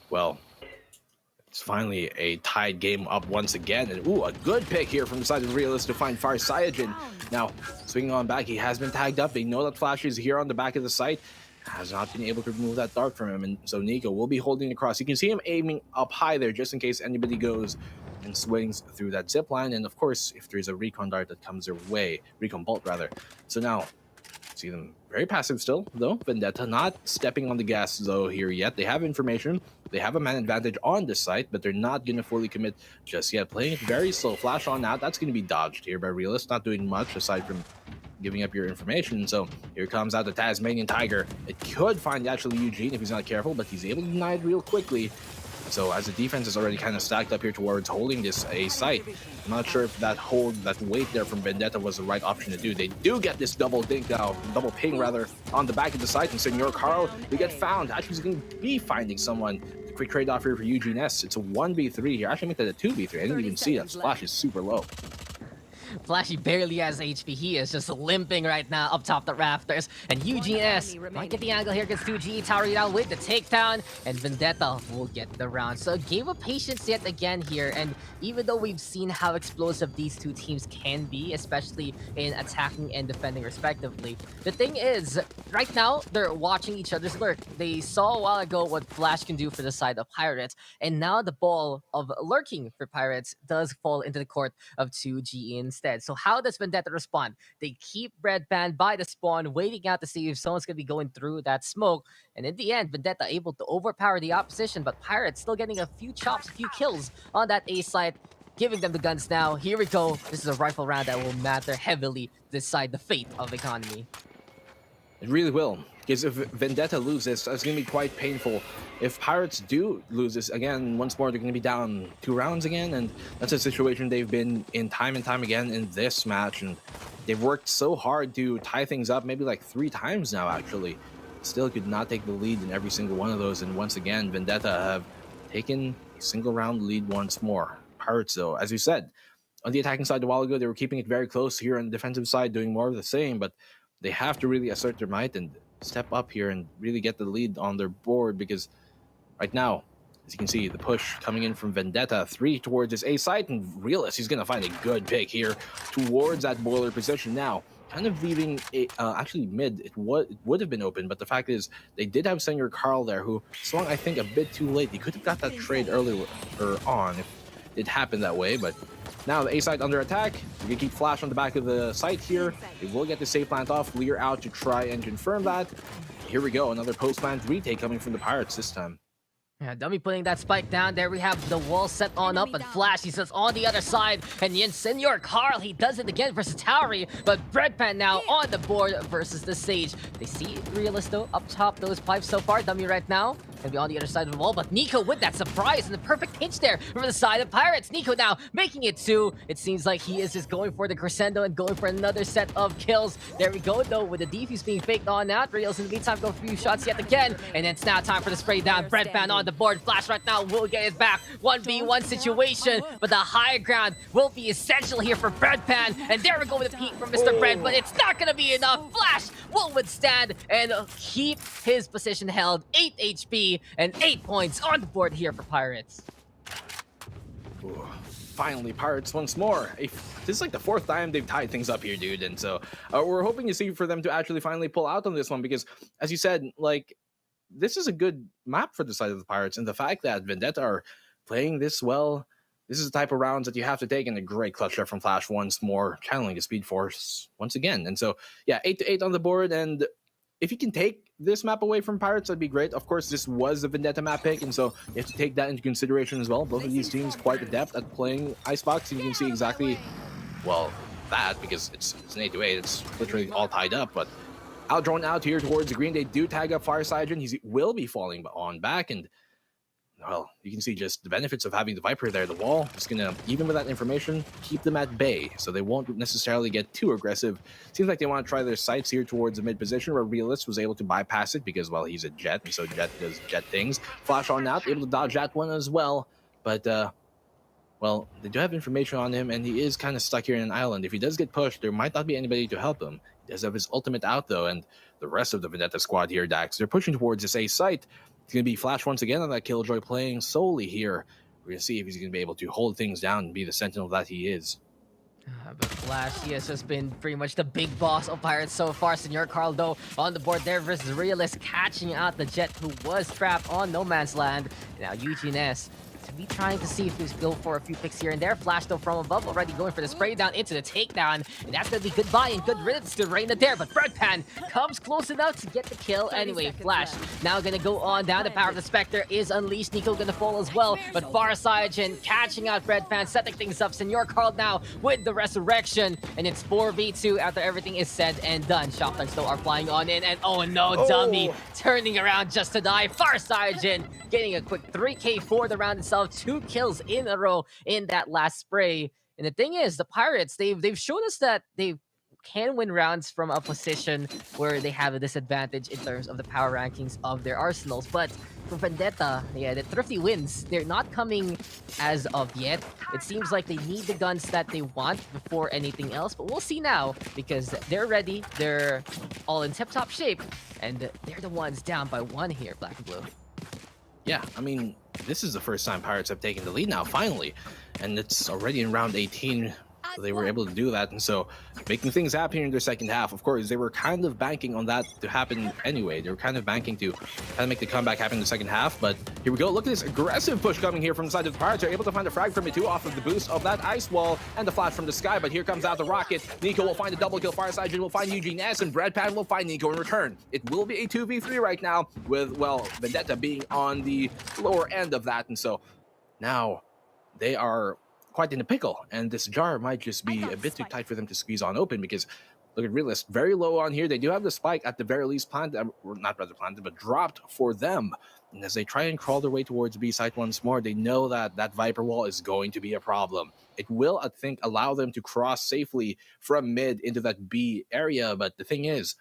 Well, it's finally a tied game up once again. And ooh, a good pick here from the side of the Realist to find Farsigen. Now, swinging on back, he has been tagged up. They know that Flash is here on the back of the site. Has not been able to remove that dart from him. And so Nico will be holding the cross. You can see him aiming up high there just in case anybody goes and swings through that zip line. And of course, if there's a recon dart that comes their way, recon bolt rather. So now, see them very passive still, though. Vendetta not stepping on the gas, though, here yet. They have information. They have a man advantage on this site, but they're not going to fully commit just yet. Playing it very slow. Flash on out. That's going to be dodged here by Realist. Not doing much aside from giving up your information. So here comes out the Tasmanian Tiger. It could find actually Eugene if he's not careful, but he's able to deny it real quickly. So as the defense is already kind of stacked up here towards holding this A site, I'm not sure if that weight there from Vendetta was the right option to do. They do get this double ping rather, on the back of the site, and Senor Carl, they get found. Actually, he's going to be finding someone. Quick trade off here for Eugene S. It's a 1v3 here. Actually, make that a 2v3. I didn't even see that. Splash is super low. Flashy barely has HP. He is just limping right now up top the rafters. And UGS might get the angle here against 2G. Tower it out with the takedown. And Vendetta will get the round. So a game of patience yet again here. And even though we've seen how explosive these two teams can be, especially in attacking and defending respectively, the thing is, right now, they're watching each other's lurk. They saw a while ago what Flash can do for the side of Pirates. And now the ball of lurking for Pirates does fall into the court of 2G instead. So how does Vendetta respond? They keep Red Band by the spawn, waiting out to see if someone's going to be going through that smoke. And in the end, Vendetta able to overpower the opposition, but Pirates still getting a few chops, a few kills on that A side, giving them the guns now. Here we go. This is a rifle round that will matter heavily to decide the fate of Economy. It really will. Because if Vendetta loses, that's going to be quite painful. If Pirates do lose this again, once more, they're going to be down 2 rounds again. And that's a situation they've been in time and time again in this match. And they've worked so hard to tie things up, maybe like 3 times now, actually. Still could not take the lead in every single one of those. And once again, Vendetta have taken a single round lead once more. Pirates, though, as you said, on the attacking side a while ago, they were keeping it very close. Here on the defensive side, doing more of the same. But they have to really assert their might and step up here and really get the lead on their board, because right now, as you can see, the push coming in from Vendetta, 3 towards his A site, and Realist, he's going to find a good pick here towards that boiler position now. Kind of leaving actually mid. It would have been open, but the fact is they did have Senior Carl there, who swung, I think, a bit too late. He could have got that trade earlier on if it happened that way, but now the A site under attack. You can keep Flash on the back of the site here. They will get the safe plant off. Lear out to try and confirm that. Here we go, another post plant retake coming from the Pirates this time. Yeah, Dummy putting that spike down. There we have the wall set on up, and Flash, he sits on the other side. And Yin Senor Carl, he does it again versus Tauri. But Breadpan now on the board versus the Sage. They see Realist though up top, those pipes so far. Dummy right now gonna be on the other side of the wall, but Nico with that surprise and the perfect pinch there from the side of Pirates. Nico now making it 2. It seems like he is just going for the crescendo and going for another set of kills. There we go though, with the defuse being faked on out. Reals in the meantime go for a few shots yet again, and it's now time for the spray down. Breadpan on the board. Flash right now will get it back. 1v1 situation, but the high ground will be essential here for Breadpan. And there we go with the peek from Mr. Bread, but it's not gonna be enough. Flash will withstand and keep his position held. 8 HP and 8 points on the board here for Pirates. Ooh, finally, Pirates once more. This is like the 4th time they've tied things up here, dude. And so we're hoping to see for them to actually finally pull out on this one, because as you said, like, this is a good map for the side of the Pirates, and the fact that Vendetta are playing this well, this is the type of rounds that you have to take, and a great clutch shot from Flash once more, channeling the Speed Force once again. And so, yeah, 8-8 on the board, and if you can take this map away from Pirates, that'd be great. Of course, this was the Vendetta map pick, and so you have to take that into consideration as well. Both of these teams quite adept at playing Icebox, and you can see exactly, well, that, because it's an 8-8, it's literally all tied up, but out drawn out here towards the green. They do tag up Fireside, he will be falling on back, and well, you can see just the benefits of having the Viper there. The wall is gonna, even with that information, keep them at bay, so they won't necessarily get too aggressive. Seems like they want to try their sights here towards the mid position, where Realist was able to bypass it because, well, he's a Jet, and so Jet does Jet things. Flash on out, able to dodge that one as well, but well, they do have information on him, and he is kind of stuck here in an island. If he does get pushed, there might not be anybody to help him. He does have his ultimate out, though, and the rest of the Vendetta squad here, Dax, they're pushing towards this A site. It's going to be Flash once again on that Killjoy playing solely here. We're going to see if he's going to be able to hold things down and be the sentinel that he is. But Flash, he has just been pretty much the big boss of Pirates so far. Senor Carl, though, on the board there versus Realist, catching out the Jet who was trapped on No Man's Land. Now Eugene S to be trying to see if we go for a few picks here and there. Flash, though, from above, already going for the spray down into the takedown. And that's going to be goodbye and good riddance to Reina there. But Breadpan comes close enough to get the kill. Anyway, Flash now going to go on down. The power of the Spectre is unleashed. Nico going to fall as well. But Farsigen catching out Breadpan, setting things up. Senor Carl now with the resurrection. And it's 4v2 after everything is said and done. Shotguns, though, are flying on in. And oh no, Dummy turning around just to die. Farsigen getting a quick 3k for the round itself. 2 kills in a row in that last spray. And the thing is, the Pirates, they've shown us that they can win rounds from a position where they have a disadvantage in terms of the power rankings of their arsenals. But for Vendetta, yeah, the Thrifty wins. They're not coming as of yet. It seems like they need the guns that they want before anything else, but we'll see now because they're ready. They're all in tip-top shape, and they're the ones down by 1 here, Black and Blue. Yeah, I mean, this is the first time Pirates have taken the lead now, finally. And it's already in round 18. So they were able to do that, and so making things happen in their second half. Of course, they were kind of banking on that to happen anyway. They were kind of banking to kind of make the comeback happen in the second half, but here we go. Look at this aggressive push coming here from the side of the Pirates. They're able to find a frag from it too off of the boost of that ice wall and the flash from the sky, but here comes out the rocket. Nico will find a double kill. Fireside will find Eugene S, and Breadpan will find Nico in return. It will be a 2v3 right now with, well, Vendetta being on the lower end of that, and so now they are quite in a pickle, and this jar might just be a bit too tight for them to squeeze on open, because Look at Realist, very low on here. They do have the spike at the very least planted, or not rather planted, but dropped for them. And as they try and crawl their way towards B site once more, they know that that Viper wall is going to be a problem. It will, I think, allow them to cross safely from mid into that B area. But the thing is,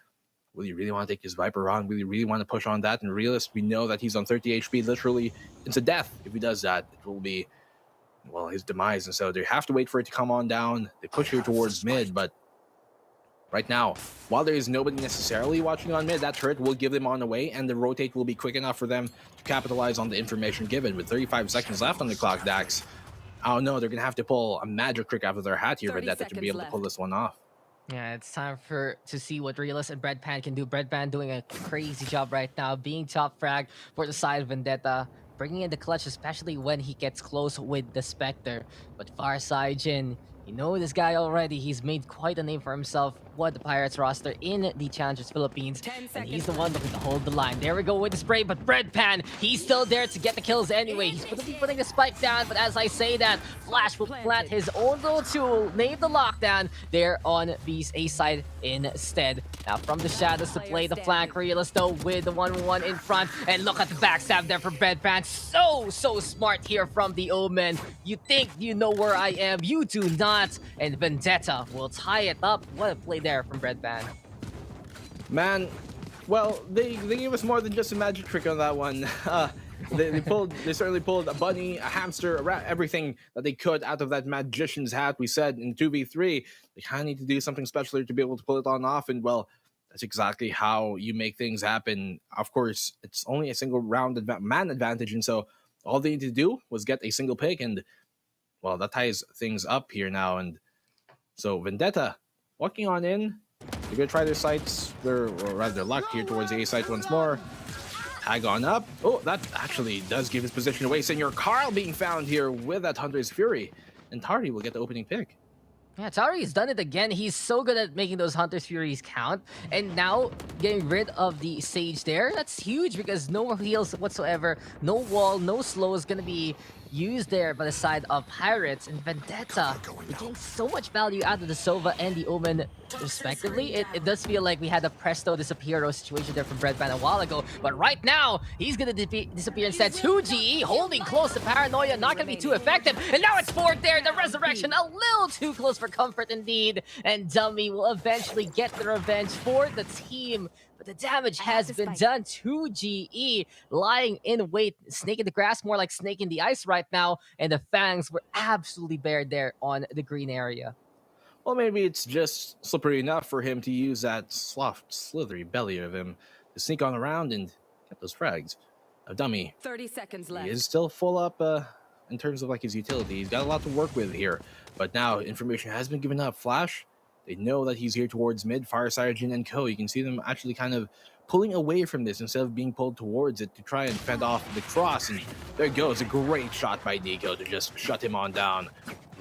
will you really want to take his Viper on? Will you really want to push on that? And Realist, we know that he's on 30 HP. Literally, it's a death. If he does that, it will be, well, his demise. And so they have to wait for it to come on down. They push here towards mid, but right now, while there is nobody necessarily watching on mid, that turret will give them on the way, and the rotate will be quick enough for them to capitalize on the information given. With 35 seconds left on the clock, Dax, I don't know, they're going to have to pull a magic trick out of their hat here, Vendetta, to be able to pull this one off. Yeah, it's time to see what Realist and Breadpan can do. Breadpan doing a crazy job right now, being top frag for the side of Vendetta, bringing in the clutch, especially when he gets close with the Spectre. But Farside Jin, you know this guy already. He's made quite a name for himself with the Pirates roster in the Challengers Philippines. And he's the one looking to hold the line. There we go with the spray, but Breadpan, he's still there to get the kills anyway. He's going to be putting the spike down, but as I say that, Flash will plant his own little tool, name the lockdown there on B's A side instead. Now from the shadows to play the flank, Realist though with the 1-1 in front. And look at the backstab there for Breadpan. So smart here from the Omen. You think you know where I am, you do not. And Vendetta will tie it up. What a play there from Breadpan. Man, well, they gave us more than just a magic trick on that one. They certainly pulled a bunny, a hamster, a rat, everything that they could out of that magician's hat. We said in 2v3, they kind of need to do something special to be able to pull it on off, and well, that's exactly how you make things happen. Of course, it's only a single round man advantage, and so all they need to do was get a single pick, and well, that ties things up here now. And so Vendetta walking on in. They're gonna try their sights, or rather their luck here towards the A site once more. Tag on up. Oh, that actually does give his position away. Senor Carl being found here with that Hunter's Fury. And Tardy will get the opening pick. Yeah, Tari's done it again. He's so good at making those Hunter's Furies count. And now getting rid of the Sage there, that's huge because no heals whatsoever. No wall, no slow is going to be used there by the side of Pirates. And Vendetta, we're getting so much value out of the Sova and the Omen respectively. It does feel like we had a Presto Disappearo situation there from Breadpan a while ago. But right now, he's going to disappear instead. 2GE holding close to Paranoia, not going to be too effective. And now it's Ford there, the Resurrection, a little too close for comfort indeed. And Dummy will eventually get the revenge for the team. But the damage has been done. 2GE lying in wait, snake in the grass, more like snake in the ice right now. And the Fangs were absolutely bared there on the green area. Well, maybe it's just slippery enough for him to use that soft, slithery belly of him to sneak on around and get those frags. A Dummy, 30 seconds left. he is still full up in terms of like his utility. He's got a lot to work with here. But now information has been given up. Flash, they know that he's here towards mid. Fireside Jin and Co. You can see them actually kind of pulling away from this instead of being pulled towards it to try and fend off the cross. And there goes a great shot by Nico to just shut him on down.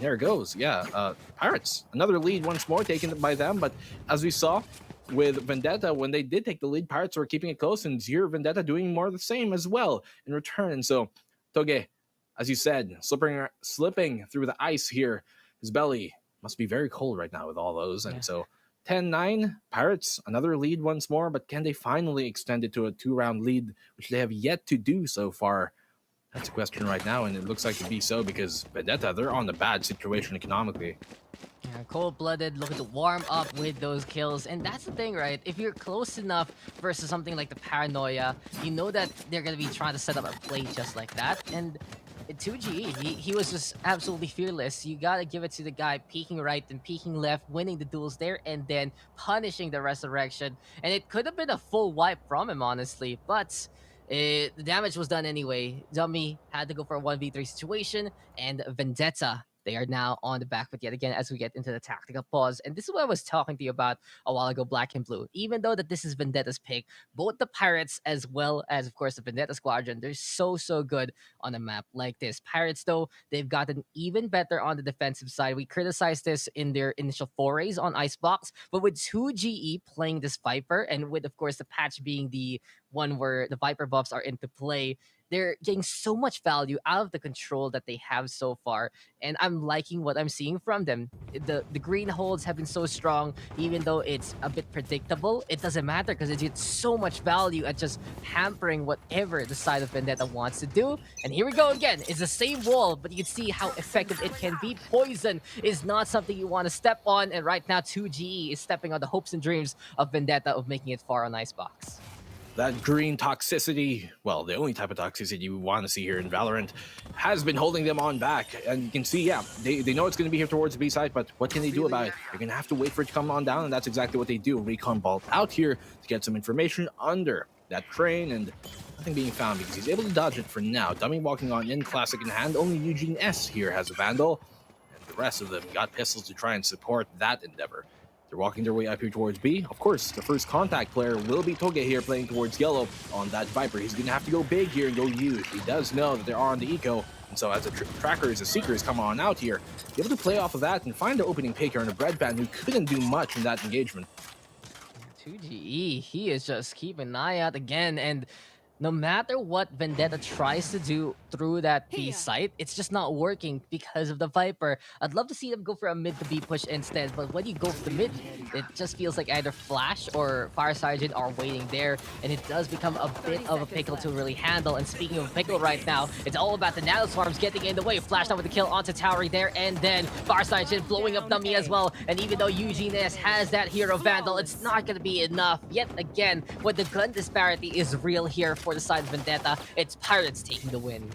There it goes. Yeah, Pirates, another lead once more taken by them. But as we saw with Vendetta, when they did take the lead, Pirates were keeping it close. And here, Vendetta doing more of the same as well in return. And so, Toge, as you said, slipping through the ice here. His belly must be very cold right now with all those. And so 10-9, Pirates, another lead once more. But can they finally extend it to a 2-round lead, which they have yet to do so far? That's a question right now, and it looks like to be so because Vendetta, they're on a bad situation economically. Yeah, cold-blooded, looking to warm up with those kills. And that's the thing, right? If you're close enough versus something like the Paranoia, you know that they're going to be trying to set up a play just like that. And 2GE, he was just absolutely fearless. You got to give it to the guy peeking right and peeking left, winning the duels there, and then punishing the Resurrection. And it could have been a full wipe from him, honestly. But the damage was done anyway. Dummy had to go for a 1v3 situation, and Vendetta, they are now on the back foot yet again as we get into the tactical pause. And this is what I was talking to you about a while ago, Black and Blue. Even though that this is Vendetta's pick, both the Pirates as well as, of course, the Vendetta Squadron, they're so good on a map like this. Pirates, though, they've gotten even better on the defensive side. We criticized this in their initial forays on Icebox, but with 2GE playing this Viper, and with, of course, the patch being the one where the Viper buffs are into play, they're getting so much value out of the control that they have so far, and I'm liking what I'm seeing from them. The green holds have been so strong, even though it's a bit predictable. It doesn't matter because it gets so much value at just hampering whatever the side of Vendetta wants to do. And here we go again. It's the same wall, but you can see how effective it can be. Poison is not something you want to step on, and right now 2GE is stepping on the hopes and dreams of Vendetta of making it far on Icebox. That green toxicity, well, the only type of toxicity you want to see here in Valorant, has been holding them on back. And you can see, yeah, they know it's going to be here towards the B side, but what can they do about it? They're going to have to wait for it to come on down, and that's exactly what they do. Recon Vault out here to get some information under that crane, and nothing being found because he's able to dodge it for now. Dummy walking on in, classic in hand. Only Eugene S here has a Vandal, and the rest of them got pistols to try and support that endeavor. They're walking their way up here towards B. Of course, the first contact player will be Toge here playing towards yellow on that Viper. He's going to have to go big here and go huge. He does know that they are on the eco, and so as the trackers, the seekers come on out here, be able to play off of that and find the opening pick here on a Breadban who couldn't do much in that engagement. 2GE, he is just keeping an eye out again, and no matter what Vendetta tries to do through that B site, it's just not working because of the Viper. I'd love to see them go for a mid to B push instead, but when you go for the mid, it just feels like either Flash or Fire Sergeant are waiting there, and it does become a bit of a pickle to really handle. And speaking of pickle right now, it's all about the Nano Swarms getting in the way. Flash down with the kill onto Towery there, and then Fire Sergeant blowing up Dummy as well. And even though Eugene S has that Hero Vandal, it's not going to be enough. Yet again, when the gun disparity is real here for the side of Vendetta, it's Pirates taking the win.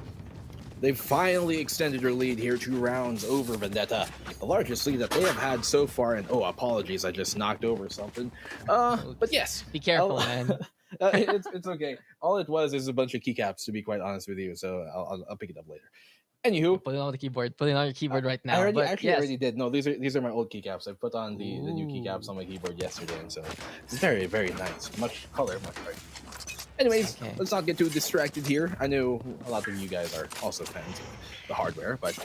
They've finally extended their lead here 2 rounds over Vendetta, the largest lead that they have had so far. And oh, apologies, I just knocked over something. But yes, be careful, man. It's okay. All it was is a bunch of keycaps, to be quite honest with you. So I'll pick it up later. Anywho, put it on the keyboard. Put it on your keyboard right now. I but already did. No, these are my old keycaps. I put on the new keycaps on my keyboard yesterday, and so it's very, very nice. Much color, much brighter. Anyways, let's not get too distracted here. I know a lot of you guys are also fans of the hardware, but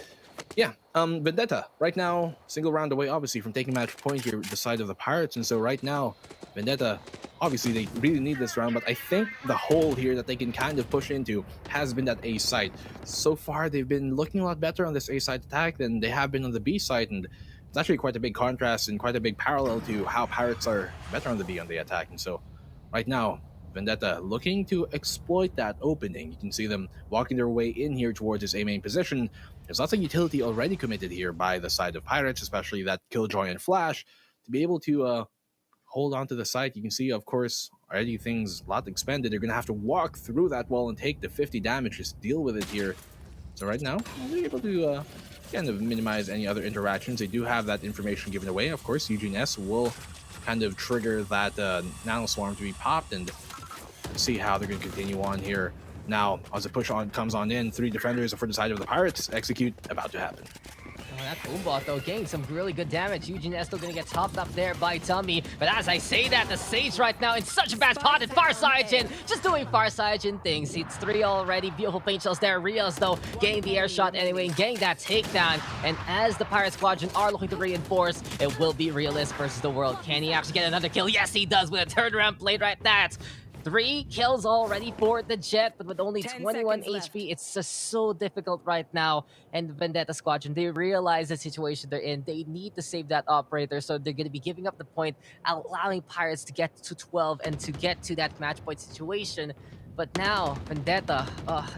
yeah, Vendetta right now single round away, obviously, from taking match point here, the side of the Pirates, and so right now, Vendetta, obviously they really need this round, but I think the hole here that they can kind of push into has been that A side. So far, they've been looking a lot better on this A side attack than they have been on the B side, and it's actually quite a big contrast and quite a big parallel to how Pirates are better on the B on the attack, and so right now, Vendetta looking to exploit that opening. You can see them walking their way in here towards his A main position. There's lots of utility already committed here by the side of Pirates, especially that Killjoy and Flash, to be able to hold on to the site. You can see, of course, already things a lot expended. They're going to have to walk through that wall and take the 50 damage, just deal with it here. So right now, they're able to kind of minimize any other interactions. They do have that information given away. Of course, Eugene S will kind of trigger that Nano Swarm to be popped, and see how they're going to continue on here. Now, as the push on comes on in, 3 defenders for the side of the Pirates. Execute about to happen. Oh, that Boombot though getting some really good damage. Eugene S still gonna get topped up there by Tummy. But as I say that, the Sage right now in such a bad spot, and Farsigen just doing Farsigen things. It's 3 already. Beautiful paint shells there. Rios though getting the air shot anyway and getting that takedown. And as the Pirate Squadron are looking to reinforce, it will be Realist versus the World. Can he actually get another kill? Yes, he does with a turnaround play right that. 3 kills already for the Jet, but with only 21 HP, it's just so difficult right now. And the Vendetta Squadron, they realize the situation they're in. They need to save that operator, so they're going to be giving up the point, allowing Pirates to get to 12 and to get to that match point situation. But now, Vendetta,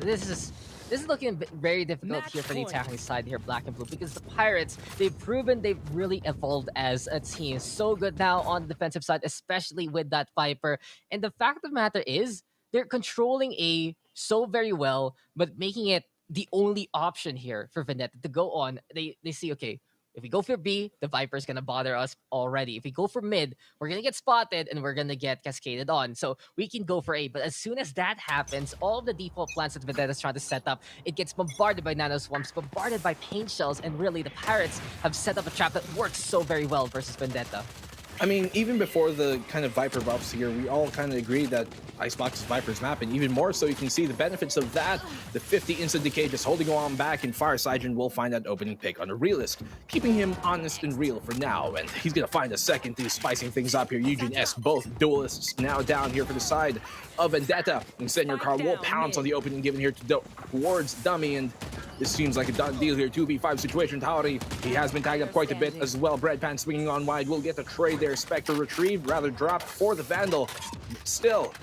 this is looking very difficult here for the attacking side here, Black and Blue, because the Pirates, they've proven they've really evolved as a team. So good now on the defensive side, especially with that Viper. And the fact of the matter is, they're controlling A so very well, but making it the only option here for Vendetta to go on. They see, okay, if we go for B, the Viper's gonna bother us already. If we go for mid, we're gonna get spotted and we're gonna get cascaded on. So we can go for A. But as soon as that happens, all of the default plans that Vendetta's trying to set up, it gets bombarded by Nano Swarms, bombarded by paint shells, and really the Pirates have set up a trap that works so very well versus Vendetta. I mean, even before the kind of Viper buffs here, we all kind of agreed that Icebox is Viper's map, and even more so, you can see the benefits of that. The 50 instant decay just holding on back, and Fireside will find that opening pick on a realist, keeping him honest and real for now, and he's gonna find a second to spicing things up here. Eugen S, both duelists now down here for the side of Vendetta, and Senior Carl will pounce on the opening given here towards Dummy, and this seems like a done deal here. 2v5 situation. Tauri, he has been tagged up quite a bit as well. Breadpan swinging on wide. Will get the trade there. Spectre retrieved, rather dropped for the Vandal. Still,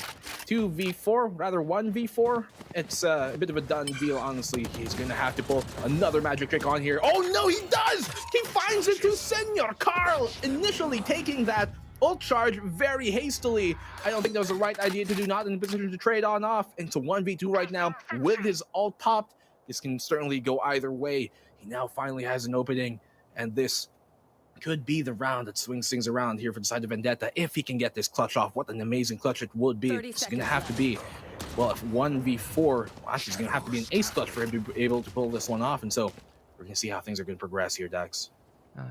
2v4, rather 1v4. It's a bit of a done deal, honestly. He's going to have to pull another magic trick on here. Oh no, he does! He finds it to Senor Carl, initially taking that ult charge very hastily. I don't think that was the right idea to do, not in a position to trade on off. Into 1v2 right now with his ult popped. This can certainly go either way. He now finally has an opening, and this could be the round that swings things around here for the side of Vendetta. If he can get this clutch off, what an amazing clutch it would be. It's going to have to be, well, if 1v4, well, actually, it's going to have to be an ace clutch for him to be able to pull this one off. And so we're going to see how things are going to progress here, Dax.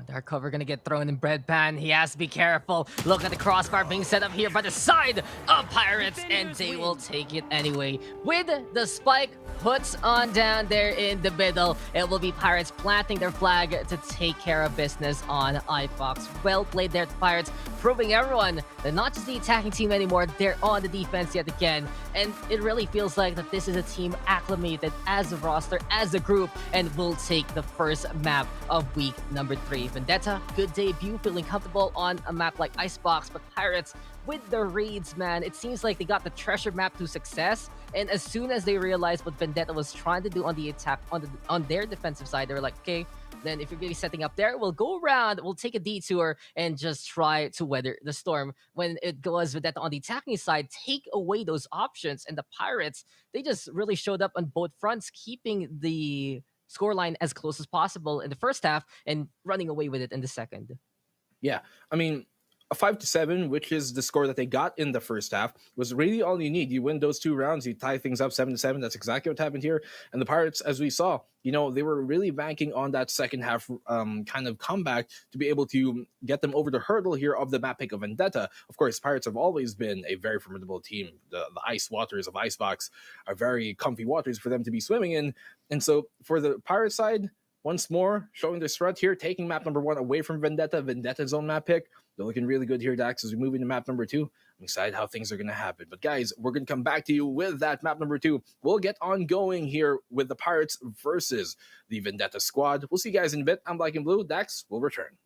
Dark cover gonna get thrown in Breadpan. He has to be careful. Look at the crossbar being set up here by the side of Pirates, and they will take it anyway. With the spike puts on down there in the middle, it will be Pirates planting their flag to take care of business on iFox. Well played there, the Pirates, proving everyone that not just the attacking team anymore, they're on the defense yet again. And it really feels like that this is a team acclimated as a roster, as a group, and will take the first map of week number 3. Vendetta, good debut, feeling comfortable on a map like Icebox, but Pirates, with the raids, man, it seems like they got the treasure map to success, and as soon as they realized what Vendetta was trying to do on the attack, on their defensive side, they were like, okay, then if you're really setting up there, we'll go around, we'll take a detour, and just try to weather the storm. When it was Vendetta on the attacking side, take away those options, and the Pirates, they just really showed up on both fronts, keeping the scoreline as close as possible in the first half and running away with it in the second. Yeah, I mean, a 5-7, which is the score that they got in the first half, was really all you need. You win those 2 rounds, you tie things up 7-7. That's exactly what happened here. And the Pirates, as we saw, you know, they were really banking on that second half kind of comeback to be able to get them over the hurdle here of the map pick of Vendetta. Of course, Pirates have always been a very formidable team. The ice waters of Icebox are very comfy waters for them to be swimming in. And so for the Pirate side, once more, showing their strut here, taking map number 1 away from Vendetta, Vendetta's own map pick. They're looking really good here, Dax, as we move into map number 2. I'm excited how things are going to happen. But guys, we're going to come back to you with that map number 2. We'll get on going here with the Pirates versus the Vendetta squad. We'll see you guys in a bit. I'm Black and Blue. Dax will return.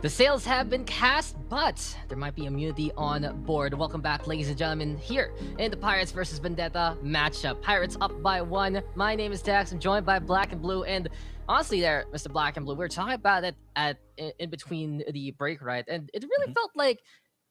The sails have been cast, but there might be immunity on board. Welcome back, ladies and gentlemen, here in the Pirates versus Vendetta matchup. Pirates up by 1. My name is Dax. I'm joined by Black and Blue, and honestly, there, Mr. Black and Blue, we were talking about it in between the break, right? And it really felt like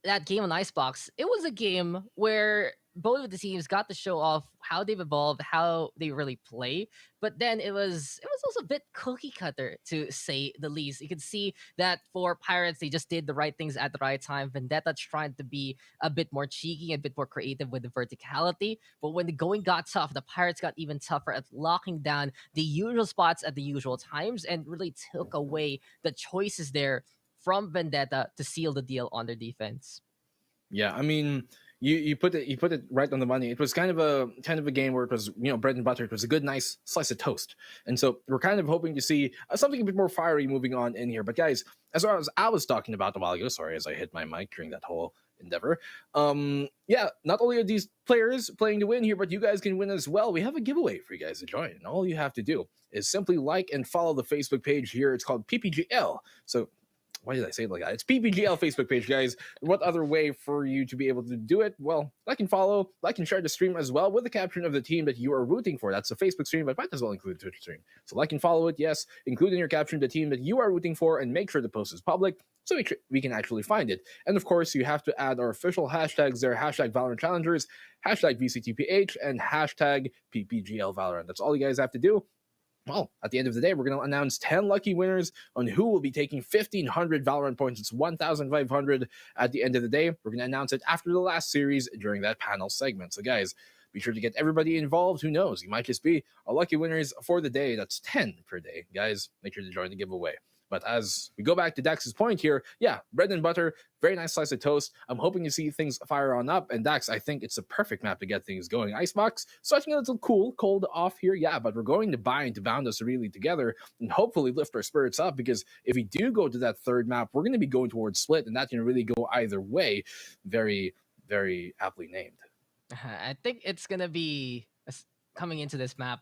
that game on Icebox. It was a game where both of the teams got to show off how they've evolved, how they really play. But then it was also a bit cookie cutter, to say the least. You could see that for Pirates, they just did the right things at the right time. Vendetta trying to be a bit more cheeky, a bit more creative with the verticality. But when the going got tough, the Pirates got even tougher at locking down the usual spots at the usual times and really took away the choices there from Vendetta to seal the deal on their defense. Yeah, I mean, you put it right on the money. It was kind of a game where it was, bread and butter. It was a good, nice slice of toast, and so we're kind of hoping to see something a bit more fiery moving on in here. But guys, as I was talking about a while ago, sorry, as I hit my mic during that whole endeavor. Yeah, not only are these players playing to win here, but you guys can win as well. We have a giveaway for you guys to join, and all you have to do is simply like and follow the Facebook page here. It's called PPGL. So. Why did I say it like that? It's PPGL Facebook page, guys. What other way for you to be able to do it? Well, like and follow, like and share the stream as well with the caption of the team that you are rooting for. That's a Facebook stream, but might as well include Twitch stream. So like and follow it, yes. Include in your caption the team that you are rooting for and make sure the post is public so we can actually find it. And of course, you have to add our official hashtags there, hashtag Valorant Challengers, hashtag VCTPH, and hashtag PPGL Valorant. That's all you guys have to do. Well, at the end of the day, we're going to announce 10 lucky winners on who will be taking 1,500 Valorant points. It's 1,500 at the end of the day. We're going to announce it after the last series during that panel segment. So, guys, be sure to get everybody involved. Who knows? You might just be our lucky winners for the day. That's 10 per day. Guys, make sure to join the giveaway. But as we go back to Dax's point here, yeah, bread and butter, very nice slice of toast. I'm hoping to see things fire on up. And Dax, I think it's a perfect map to get things going. Icebox, starting a little cold off here, yeah, but we're going to bind to bound us really together and hopefully lift our spirits up, because if we do go to that third map, we're going to be going towards split, and that can really go either way. Very, very aptly named. I think it's going to be, coming into this map,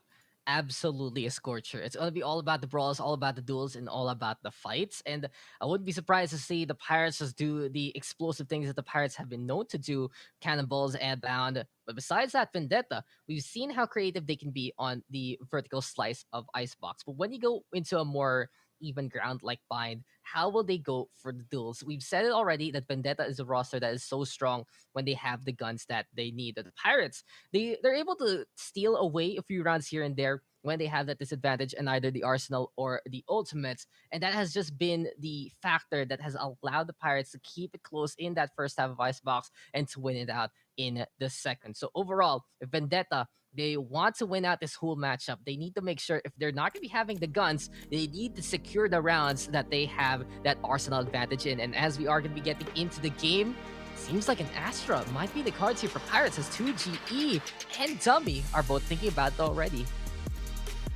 absolutely a scorcher. It's going to be all about the brawls, all about the duels, and all about the fights. And I wouldn't be surprised to see the Pirates just do the explosive things that the Pirates have been known to do, cannonballs and bound. But besides that, Vendetta, we've seen how creative they can be on the vertical slice of Icebox. But when you go into a more even ground like bind, how will they go for the duels? We've said it already that Vendetta is a roster that is so strong when they have the guns that they need. The Pirates, they're able to steal away a few rounds here and there when they have that disadvantage in either the arsenal or the ultimates. And that has just been the factor that has allowed the Pirates to keep it close in that first half of Icebox and to win it out in the second. So overall, Vendetta, they want to win out this whole matchup. They need to make sure, if they're not going to be having the guns, they need to secure the rounds that they have that arsenal advantage in. And as we are going to be getting into the game, seems like an Astra might be the cards here for Pirates, as 2GE and Dummy are both thinking about it already.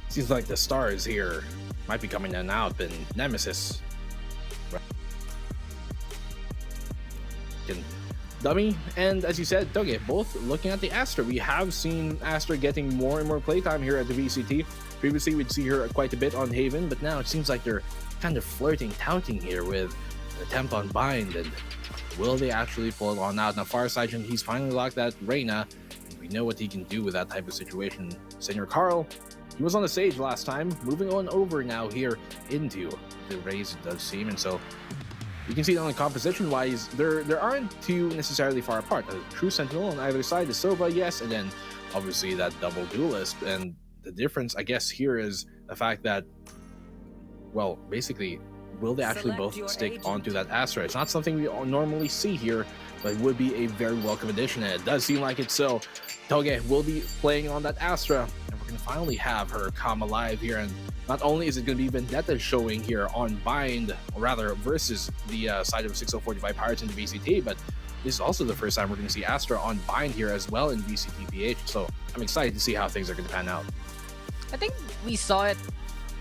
Seems like the stars here might be coming in and out, and Nemesis. Dummy and, as you said, Doge, both looking at the Astra. We have seen Astra getting more and more playtime here at the VCT. Previously, we'd see her quite a bit on Haven, but now it seems like they're kind of touting here with an attempt on Bind, and will they actually pull it on out? Now, Farsight, he's finally locked that Reyna. We know what he can do with that type of situation. Senior Carl, he was on the stage last time, moving on over now here into the Rays, it does seem, and so you can see that on composition-wise, there aren't too necessarily far apart. A true Sentinel on either side, the Sova, yes, and then obviously that double duelist. And the difference, I guess, here is the fact that, well, basically, will they actually both stick onto that Astra? It's not something we normally see here, but it would be a very welcome addition, and it does seem like it. So Toge will be playing on that Astra, and we're going to finally have her come alive here. And not only is it going to be Vendetta showing here on Bind, or rather versus the side of 6045 Pirates in the VCT, but this is also the first time we're going to see Astra on Bind here as well in VCTPH. So I'm excited to see how things are going to pan out. I think we saw it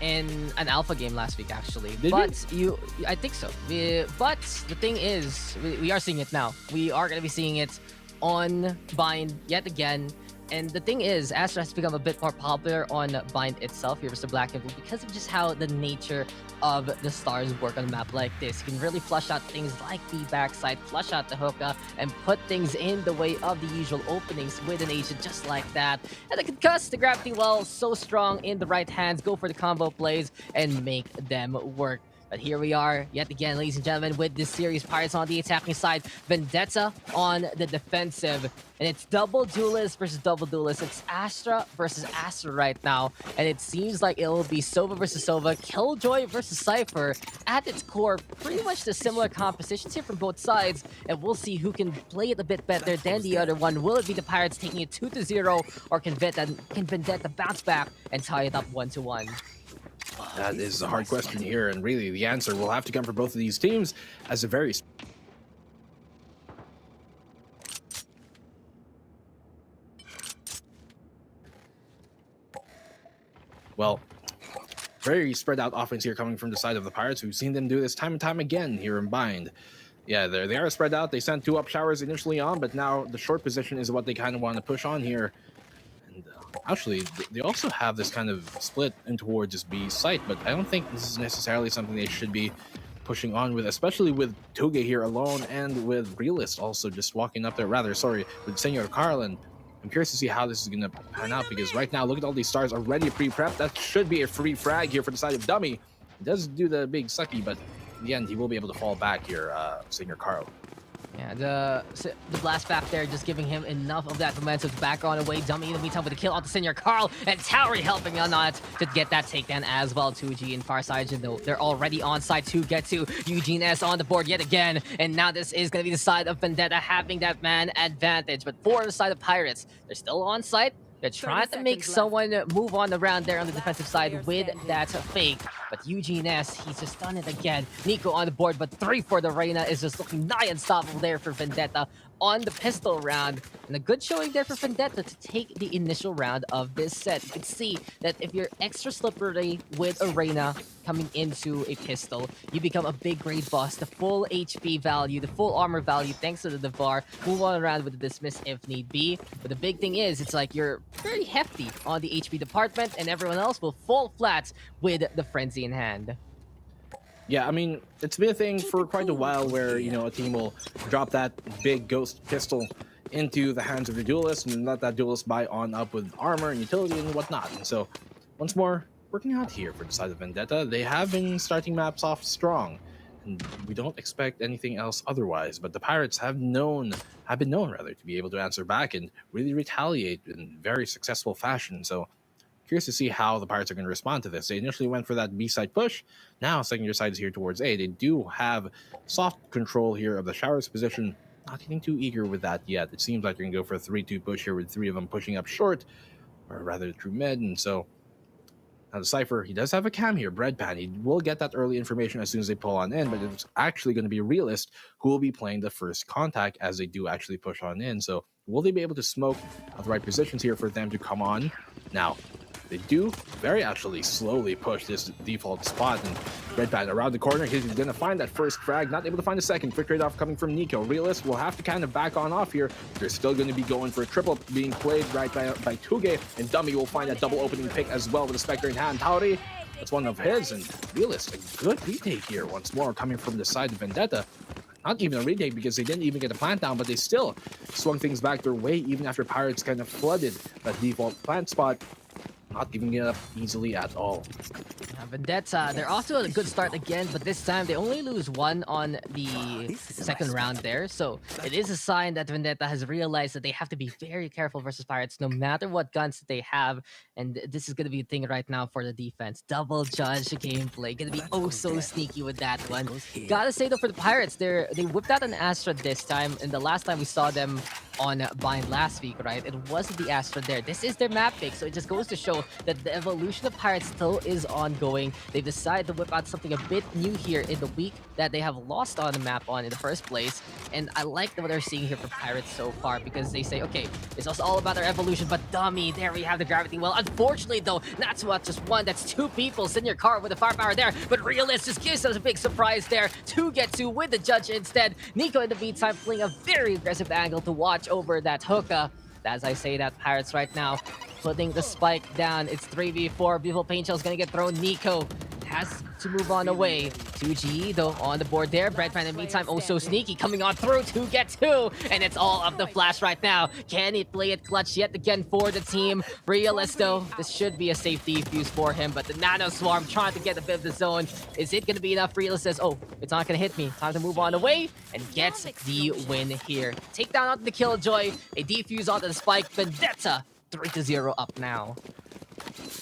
in an alpha game last week, actually. I think so. But the thing is, we are seeing it now. We are going to be seeing it on Bind yet again. And the thing is, Astra has become a bit more popular on Bind itself here versus Black and Blue because of just how the nature of the stars work on a map like this. You can really flush out things like the backside, flush out the hookah, and put things in the way of the usual openings with an agent just like that. And the concuss, the gravity well, so strong in the right hands, go for the combo plays and make them work. But here we are, yet again, ladies and gentlemen, with this series. Pirates on the attacking side, Vendetta on the defensive. And it's double duelist versus double duelist. It's Astra versus Astra right now. And it seems like it will be Sova versus Sova, Killjoy versus Cypher. At its core, pretty much the similar compositions here from both sides. And we'll see who can play it a bit better than the other one. Will it be the Pirates taking it 2-0, or can Vendetta bounce back and tie it up 1-1? That is a hard question here, and really the answer will have to come for both of these teams as a very very spread out offense here coming from the side of the Pirates. We've seen them do this time and time again here in Bind. Yeah, they are spread out. They sent 2 up showers initially on, but now the short position is what they kind of want to push on here. Actually, they also have this kind of split in towards this B site, but I don't think this is necessarily something they should be pushing on with, especially with Toge here alone and with Realist also just walking up there, with Senor Carlin. I'm curious to see how this is going to pan out, because right now, look at all these stars already pre-prepped. That should be a free frag here for the side of Dummy. He does do the big sucky, but in the end, he will be able to fall back here, Senor Carl. Yeah, the blast back there just giving him enough of that momentum to back on away. Dummy in the meantime with a kill onto Senor Carl, and Towery helping on it to get that takedown as well. 2G and Farside, though they're already on side to get to Eugene S on the board yet again. And now this is going to be the side of Vendetta having that man advantage. But for the side of Pirates, they're still on site. They're trying to make someone move on around there on the defensive side with that fake. But Eugene S, he's just done it again. Nico on the board, but 3 for the Reina is just looking nigh unstoppable there for Vendetta on the pistol round. And a good showing there for Vendetta to take the initial round of this set. You can see that if you're extra slippery with a Reina coming into a pistol, you become a big grade boss. The full HP value, the full armor value, thanks to the Devar. Move on around with the dismiss if need be. But the big thing is, it's like you're very hefty on the HP department, and everyone else will fall flat with the frenzy in hand. Yeah, I mean, it's been a thing for quite a while where, you know, a team will drop that big ghost pistol into the hands of the duelist and let that duelist buy on up with armor and utility and whatnot. And so, once more, working out here for the side of Vendetta. They have been starting maps off strong, and we don't expect anything else otherwise. But the Pirates have been known to be able to answer back and really retaliate in very successful fashion. So, curious to see how the Pirates are going to respond to this. They initially went for that B side push. Now, secondary side is here towards A. They do have soft control here of the showers position. Not getting too eager with that yet. It seems like they're going to go for a 3-2 push here with 3 of them pushing up short, or rather through mid. And so, now the Cypher, he does have a cam here, Breadpan. He will get that early information as soon as they pull on in, but it's actually going to be Realist who will be playing the first contact as they do actually push on in. So, will they be able to smoke at the right positions here for them to come on? Now, they do very actually slowly push this default spot, and Redpan around the corner, he's going to find that first frag, not able to find a second. Quick trade-off coming from Nico. Realist will have to kind of back on off here. They're still going to be going for a triple being played right by Tuge, and Dummy will find that double opening pick as well with a Spectre in hand. Tauri, that's one of his, and Realist, a good retake here once more coming from the side of Vendetta. Not even a retake because they didn't even get a plant down, but they still swung things back their way even after Pirates kind of flooded that default plant spot. Not giving it up easily at all. Vendetta, they're off to a good start again, but this time they only lose 1 on the second round there. So it is a sign that Vendetta has realized that they have to be very careful versus Pirates no matter what guns they have. And this is going to be a thing right now for the defense. Double judge gameplay. Going to be oh so sneaky with that one. Gotta say though, for the Pirates, they whipped out an Astra this time. And the last time we saw them on Bind last week, right? It wasn't the Astra there. This is their map pick, so it just goes to show that the evolution of Pirates still is ongoing. They've decided to whip out something a bit new here in the week that they have lost on the map on in the first place. And I like what they're seeing here from Pirates so far, because they say, okay, this was all about their evolution, but Dummy, there we have the gravity well. Unfortunately though, that's not just one, that's 2 people. Senior Car with the firepower there, but Realist just gives us a big surprise there to get to with the judge instead. Nico in the meantime playing a very aggressive angle to watch over that hookah. As I say that, Pirates right now putting the spike down. It's 3v4. Beautiful Paint Shell's gonna get thrown. Nico has to move on away. 2G though on the board there. Breadpan in the meantime, oh so sneaky, coming on through to get two, and it's all up the flash right now. Can he play it clutch yet again for the team? Realist though, this should be a safe defuse for him, but the Nano Swarm trying to get a bit of the zone. Is it gonna be enough? Realist says, oh, it's not gonna hit me. Time to move on away and get the win here. Take down onto the Killjoy, a defuse onto the spike. Vendetta 3-0 up now.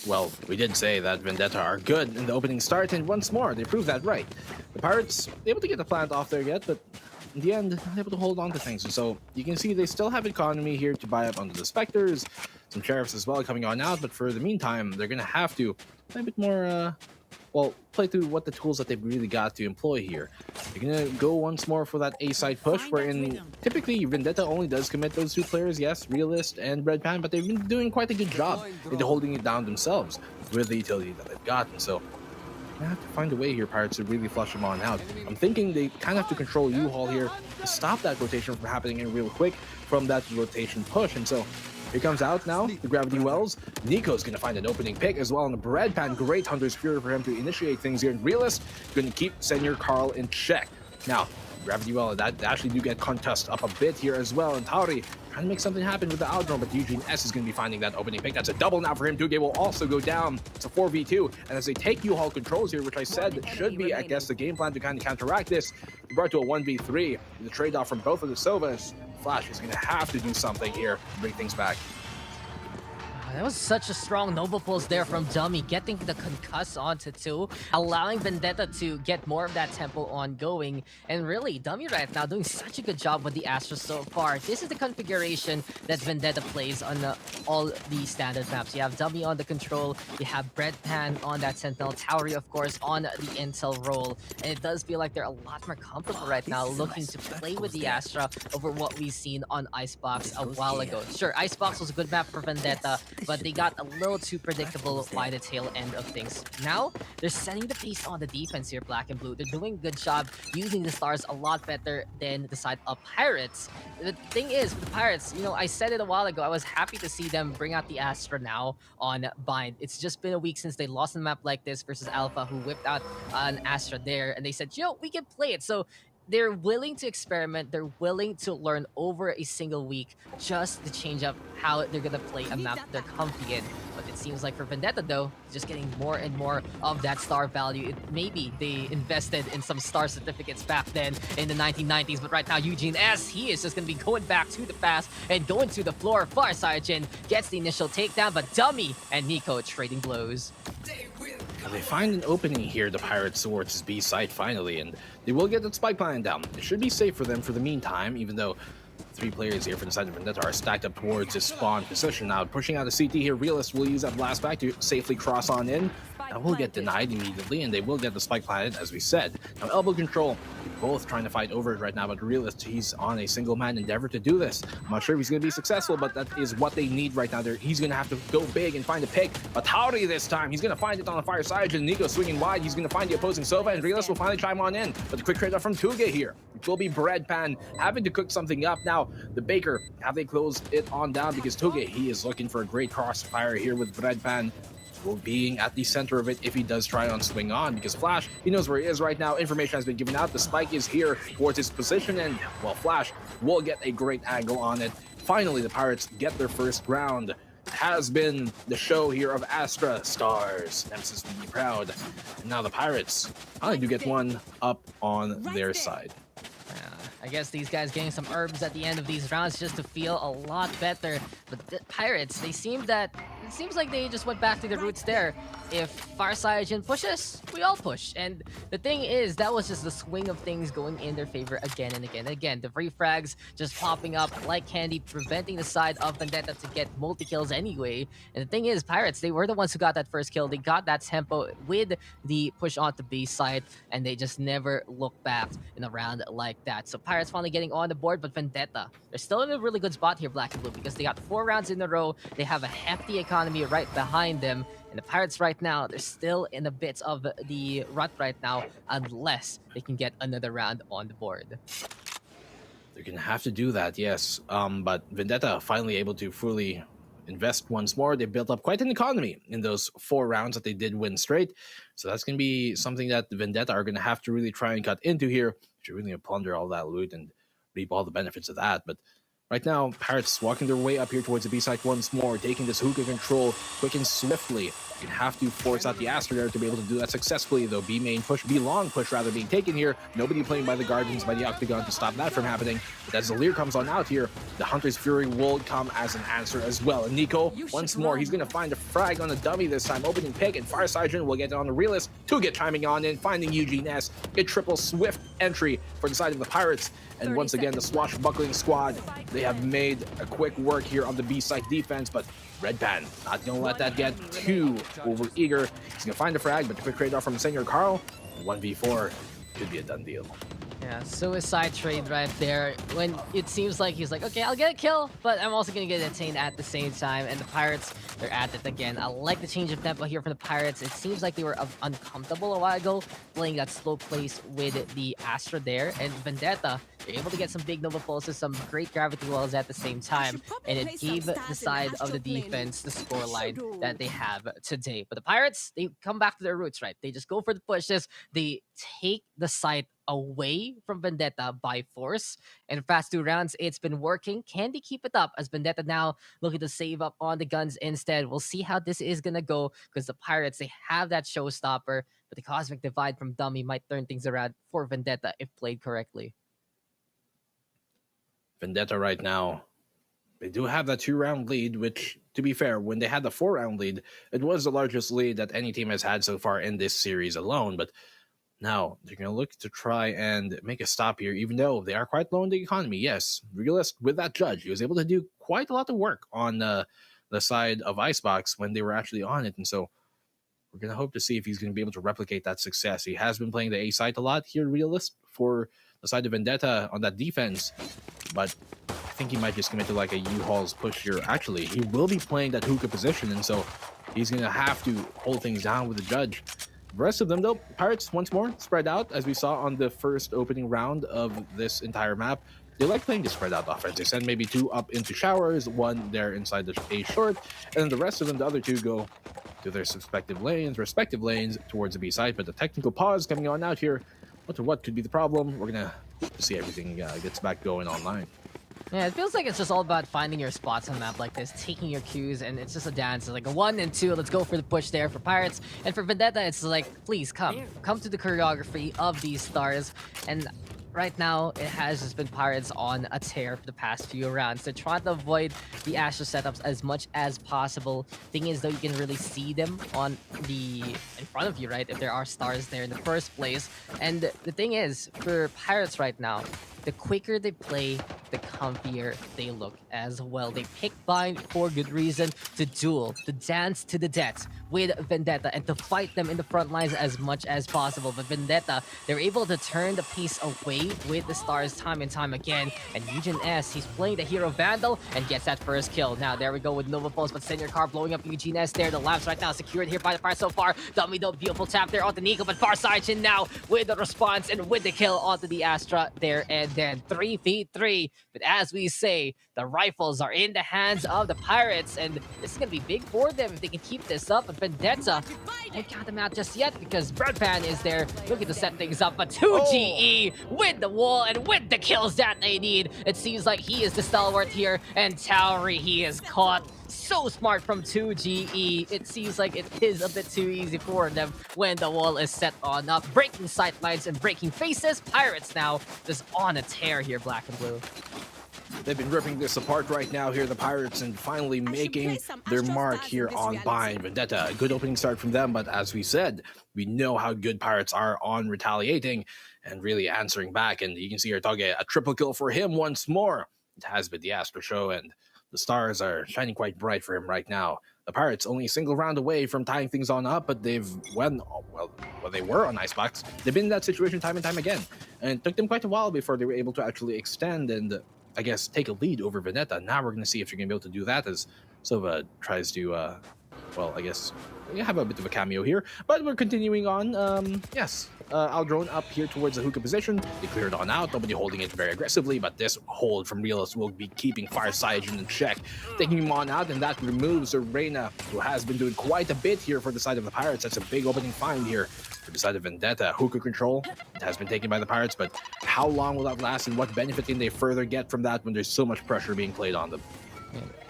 Well, we did say that Vendetta are good in the opening start, and once more, they proved that right. The Pirates able to get the plant off there yet, but in the end, not able to hold on to things. And so you can see they still have economy here to buy up onto the Spectres, some Sheriffs as well coming on out, but for the meantime, they're going to have to play a bit more, play through what the tools that they've really got to employ here. They're going to go once more for that A-side push, wherein typically Vendetta only does commit those two players, yes, Realist and Breadpan, but they've been doing quite a good job into holding it down themselves with the utility that they've gotten. So they have to find a way here, Pirates, to really flush them on out. I'm thinking they kind of have to control U-Haul here to stop that rotation from happening in real quick from that rotation push. And so here comes out now, the Gravity Wells. Nico's going to find an opening pick as well on the Breadpan. Great Hunter's Fury for him to initiate things here. And Realist going to keep Senior Carl in check. Now, Gravity Well, that actually do get contest up a bit here as well. And Tauri trying to make something happen with the outdraw, but Eugene S is going to be finding that opening pick. That's a double now for him. Tuge will also go down. It's a 4v2. And as they take U-Haul controls here, which I said should be, I guess, the game plan to kind of counteract this, brought to a 1v3. The trade-off from both of the Sovas. Flash is going to have to do something here to bring things back. That was such a strong Noble Pulse there from Dummy, getting the concuss onto 2, allowing Vendetta to get more of that tempo ongoing. And really, Dummy right now doing such a good job with the Astra so far. This is the configuration that Vendetta plays on all the standard maps. You have Dummy on the control, you have Breadpan on that Sentinel, Tauri, of course, on the Intel role. And it does feel like they're a lot more comfortable right now, looking to play with the Astra over what we've seen on Icebox a while ago. Sure, Icebox was a good map for Vendetta, but they got a little too predictable by the tail end of things. Now, they're setting the pace on the defense here, Black and Blue. They're doing a good job using the stars a lot better than the side of Pirates. The thing is, with the Pirates, you know, I said it a while ago, I was happy to see them bring out the Astra now on Bind. It's just been a week since they lost a map like this versus Alpha, who whipped out an Astra there, and they said, yo, we can play it. So they're willing to experiment, they're willing to learn over a single week just to change up how they're gonna play a map they're comfy in. But it seems like for Vendetta though, just getting more and more of that star value. Maybe they invested in some star certificates back then in the 1990s, but right now Eugene S, he is just gonna be going back to the past and going to the floor. Farside Jin gets the initial takedown, but Dummy and Nico trading blows. They find an opening here, the Pirates, towards his B site finally, and they will get that spike plan down. It should be safe for them for the meantime, even though 3 players here for the side of Vendetta are stacked up towards his spawn position. Now, pushing out the CT here, Realist will use that blast back to safely cross on in. That will get denied immediately, and they will get the spike planted, as we said. Now, elbow control, both trying to fight over it right now, but Realist, he's on a single-man endeavor to do this. I'm not sure if he's going to be successful, but that is what they need right now. He's going to have to go big and find a pick. But Tauri this time, he's going to find it on the fire side, and Nico swinging wide. He's going to find the opposing Sova, and Realist will finally chime on in. But the quick trade-off from Tuge here. It will be Breadpan having to cook something up. Now, the Baker, have they closed it on down? Because Tuge, he is looking for a great crossfire here with Breadpan being at the center of it if he does try on swing on, because Flash, he knows where he is right now. Information has been given out. The spike is here towards his position, and well, Flash will get a great angle on it. Finally, the Pirates get their first round. It has been the show here of Astra Stars. Nemesis will be proud. And now the Pirates finally do get one up on their side. I guess these guys getting some herbs at the end of these rounds just to feel a lot better. But the Pirates, it seems like they just went back to the roots there. If Farside pushes, we all push. And the thing is, that was just the swing of things going in their favor again and again. Again, the refrags just popping up like candy, preventing the side of Vendetta to get multi-kills anyway. And the thing is, Pirates, they were the ones who got that first kill. They got that tempo with the push onto B side, and they just never looked back in a round like that. So Pirates finally getting on the board, but Vendetta, they're still in a really good spot here, Black and Blue, because they got 4 rounds in a row. They have a hefty economy right behind them. And the Pirates right now, they're still in the bits of the rut right now, unless they can get another round on the board. They're gonna have to do that, yes. But Vendetta finally able to fully invest once more. They built up quite an economy in those 4 rounds that they did win straight. So that's gonna be something that the Vendetta are gonna have to really try and cut into here to really plunder all that loot and reap all the benefits of that. But right now, Pirates walking their way up here towards the B site once more, taking this hookah control quick and swiftly. You have to force out the Astra there to be able to do that successfully, though. B long push rather being taken here. Nobody playing by the Guardians, by the Octagon to stop that from happening. But as the Lear comes on out here, the Hunter's Fury will come as an answer as well. And Nico, once more, he's going to find a frag on the dummy this time. Opening pick, and Farsighted will get it on the realist. Tuget chiming on in, finding Eugene S. A triple swift entry for the side of the Pirates. And once again, the swashbuckling squad, they have made a quick work here on the B site defense, but Red Pan not gonna let that get too over eager. He's gonna find the frag, but the quick trade off from Senior Carl. 1v4 could be a done deal. Yeah, suicide trade right there. When it seems like he's like, okay, I'll get a kill, but I'm also gonna get detained at the same time. And the Pirates, they're at it again. I like the change of tempo here from the Pirates. It seems like they were uncomfortable a while ago, playing that slow place with the Astra there. And Vendetta, they're able to get some big Nova Pulses, some great gravity wells at the same time. And it gave the side of the defense the scoreline that they have today. But the Pirates, they come back to their roots, right? They just go for the pushes. They take the site away from Vendetta by force. And fast 2 rounds, it's been working. Can they keep it up as Vendetta now looking to save up on the guns instead? We'll see how this is gonna go because the Pirates, they have that showstopper, but the Cosmic Divide from Dummy might turn things around for Vendetta if played correctly. Vendetta right now, they do have that 2-round lead, which, to be fair, when they had the 4-round lead, it was the largest lead that any team has had so far in this series alone. But now they're going to look to try and make a stop here, even though they are quite low in the economy. Yes, Realist with that judge, he was able to do quite a lot of work on the side of Icebox when they were actually on it. And so we're going to hope to see if he's going to be able to replicate that success. He has been playing the A side a lot here, Realist, for the side of Vendetta on that defense. But I think he might just commit to like a U-Haul's push here. Actually, he will be playing that hookah position, and so he's going to have to hold things down with the judge. The rest of them, though, Pirates, once more, spread out, as we saw on the first opening round of this entire map. They like playing the spread out offense. They send maybe 2 up into showers, 1 there inside the A short, and then the rest of them, the other 2, go to their respective lanes towards the B side. But the technical pause coming on out here. What could be the problem? We're going to see everything gets back going online. Yeah, it feels like it's just all about finding your spots on a map like this, taking your cues, and it's just a dance. It's like a 1 and 2, let's go for the push there for Pirates. And for Vendetta, it's like, please come to the choreography of these stars. And right now, it has just been Pirates on a tear for the past few rounds. They're trying to avoid the Astra setups as much as possible. Thing is, though, you can really see them in front of you, right? If there are stars there in the first place. And the thing is, for Pirates right now, the quicker they play, the comfier they look as well. They pick Bind for good reason, to duel, to dance to the death with Vendetta, and to fight them in the front lines as much as possible. But Vendetta, they're able to turn the pace away with the stars time and time again. And Eugene S, he's playing the hero Vandal and gets that first kill. Now, there we go with Nova Pulse, but Senior Car blowing up Eugene S there. The lamps right now secured here by the Pirates so far. Dummy though, beautiful tap there onto Nico, but Farsighted now with the response and with the kill onto the Astra there. And then 3v3. But as we say, the rifles are in the hands of the Pirates, and this is going to be big for them if they can keep this up. But Vendetta, won't count them out just yet because Birdpan is there looking to set things up. But 2GE with the wall and with the kills that they need. It seems like he is the stalwart here, and Tauri, he is caught. So smart from 2GE. It seems like it is a bit too easy for them when the wall is set on up. Breaking sightlines and breaking faces. Pirates now just on a tear here, black and blue. They've been ripping this apart right now here, the Pirates, and finally making their mark here on Bind. Vendetta, a good opening start from them, but as we said, we know how good Pirates are on retaliating and really answering back. And you can see here, Toge, a triple kill for him once more. It has been the Astro show, and the stars are shining quite bright for him right now. The Pirates only a single round away from tying things on up, but they've, when they were on Icebox, they've been in that situation time and time again. And it took them quite a while before they were able to actually extend and, I guess, take a lead over Vendetta. Now we're going to see if they're going to be able to do that as Sova tries to well, I guess we have a bit of a cameo here, but we're continuing on. Yes, Aldrone up here towards the hookah position. They cleared on out, nobody holding it very aggressively, but this hold from Realist will be keeping Fire Cyajin in check, taking him on out, and that removes Reina, who has been doing quite a bit here for the side of the Pirates. That's a big opening find here for the side of Vendetta. Hookah control, it has been taken by the Pirates, but how long will that last, and what benefit can they further get from that when there's so much pressure being played on them?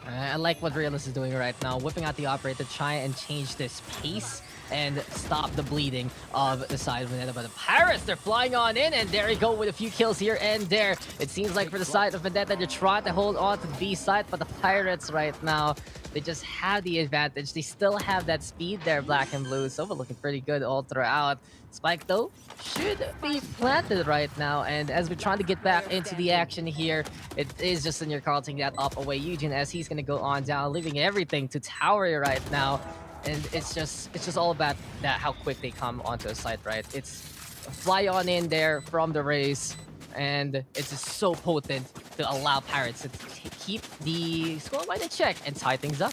I like what Realist is doing right now, whipping out the operator to try and change this pace and stop the bleeding of the side of Vendetta. But the Pirates, they're flying on in, and there you go with a few kills here and there. It seems like for the side of Vendetta, they're trying to hold on to the B side, but the Pirates right now, they just have the advantage. They still have that speed there, Black and Blue. Sova looking pretty good all throughout. Spike, though, should be planted right now. And as we're trying to get back into the action here, it is just Senior Carl taking that up away. Eugen, as he's going to go on down, leaving everything to Towery right now. And it's just all about that, how quick they come onto a site, right? It's fly on in there from the race, and it's just so potent to allow Pirates to keep the scoreline in check and tie things up.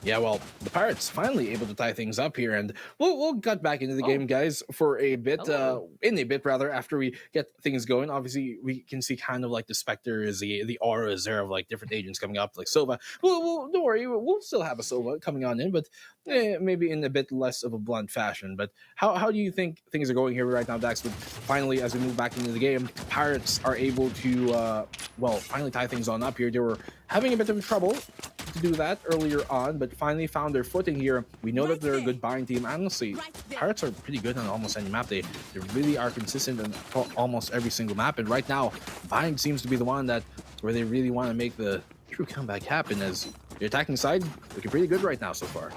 Yeah, well, the Pirates finally able to tie things up here, and we'll get back into the game, guys, for a bit, in a bit rather, after we get things going. Obviously, we can see kind of like the specters, the auras there of like different agents coming up, like Sova. Well, don't worry, we'll still have a Sova coming on in, but maybe in a bit less of a blunt fashion. But how do you think things are going here right now, Dax? But finally, as we move back into the game, Pirates are able to, well, finally tie things on up here. They were having a bit of trouble to do that earlier on, but finally found their footing here. We know that they're a good buying team. Honestly, Pirates are pretty good on almost any map. They really are consistent on almost every single map, and right now, buying seems to be the one that where they really want to make the true comeback happen, as the attacking side looking pretty good right now so far.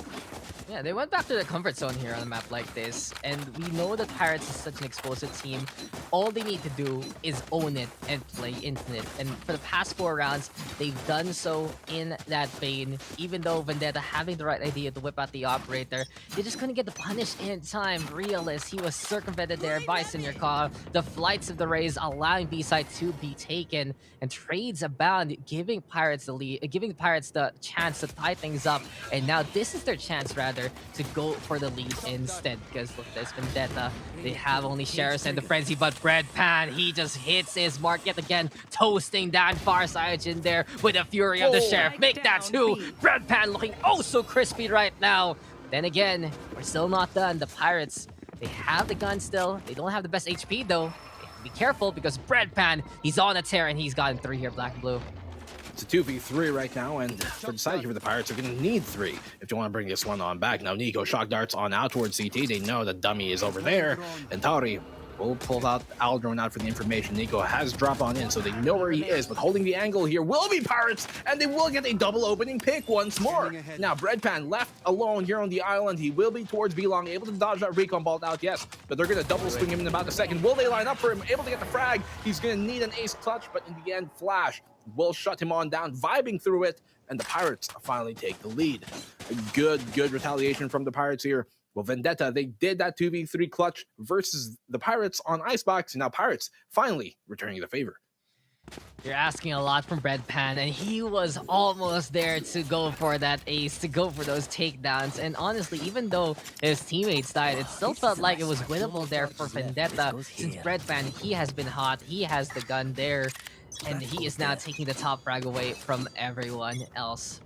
Yeah, they went back to their comfort zone here on a map like this, and we know that Pirates is such an explosive team. All they need to do is own it and play Infinite, and for the past 4 rounds, they've done so in that vein. Even though Vendetta having the right idea to whip out the operator, they just couldn't get the punish in time. Realist, he was circumvented there by Senior Call. The flights of the Rays allowing B-side to be taken, and trades abound, giving Pirates the lead, giving the Pirates the chance to tie things up, and now this is their chance, rather, to go for the lead instead, because look at this, Vendetta, they have only Sheriff and the Frenzy, but Breadpan, he just hits his mark yet again, toasting down Far Cyajin there with the fury of the Sheriff. Make that 2. Breadpan looking oh so crispy right now. Then again, we're still not done. The Pirates, they have the gun still. They don't have the best HP though. They have to be careful because Breadpan, he's on a tear and he's gotten 3 here, Black and Blue. It's a 2v3 right now, and for the side here for the Pirates, are going to need 3 if they want to bring this one on back. Now, Nico shock darts on out towards CT. They know that Dummy is over there, and Tauri will pull out Aldrone out for the information. Nico has dropped on in, so they know where he is, but holding the angle here will be Pirates, and they will get a double opening pick once more. Now, Breadpan left alone here on the island. He will be towards B-Long, able to dodge that recon bolt out, yes, but they're going to double swing him in about a second. Will they line up for him? Able to get the frag. He's going to need an ace clutch, but in the end, Flash will shut him on down, vibing through it, and the Pirates finally take the lead. A good retaliation from the Pirates here. Well, Vendetta, they did that 2v3 clutch versus the Pirates on Icebox, and now Pirates finally returning the favor. You're asking a lot from Breadpan, and he was almost there to go for that ace, to go for those takedowns. And honestly, even though his teammates died, it still felt like it was winnable there for Vendetta, since Breadpan, he has been hot, he has the gun there, and he is now taking the top frag away from everyone else.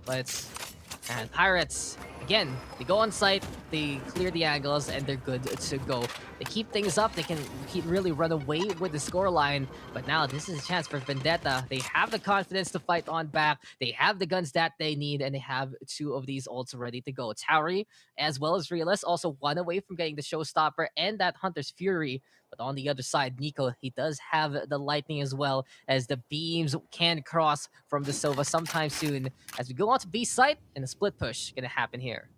And Pirates, again, they go on site, they clear the angles, and they're good to go. They keep things up, they can really run away with the scoreline, but now this is a chance for Vendetta. They have the confidence to fight on back, they have the guns that they need, and they have 2 of these ults ready to go. Towery, as well as Realist, also 1 away from getting the Showstopper and that Hunter's Fury. But on the other side, Nico, he does have the lightning as well, as the beams can cross from the Sova sometime soon. As we go on to B site, and a split push gonna happen here.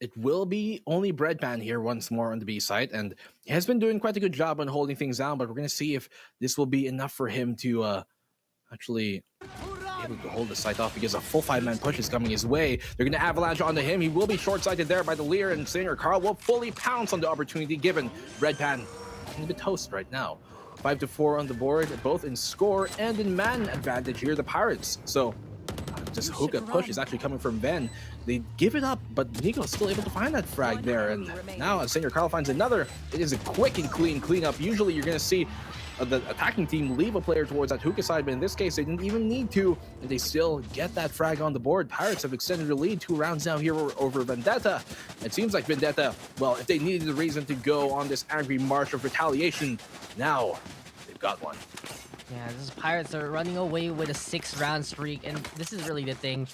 It will be only Breadpan here once more on the B site, and he has been doing quite a good job on holding things down, but we're going to see if this will be enough for him to actually be able to hold the site off, because a full 5-man push is coming his way. They're going to avalanche onto him. He will be short-sighted there by the Lear, and Singer Carl will fully pounce on the opportunity given. Breadpan a bit toast right now. 5-4 on the board, both in score and in man advantage here, the Pirates. So this hookah push is actually coming from Ben. They give it up, but Nico's still able to find that frag there. And now as Senior Carl finds another, it is a quick and clean cleanup. Usually you're going to see the attacking team leave a player towards that hookah side, but in this case they didn't even need to, and they still get that frag on the board. Pirates have extended their lead 2 rounds now here over Vendetta. It seems like Vendetta, well, if they needed a reason to go on this angry march of retaliation, now they've got one. Yeah, these Pirates are running away with a 6-round streak, and this is really the thing.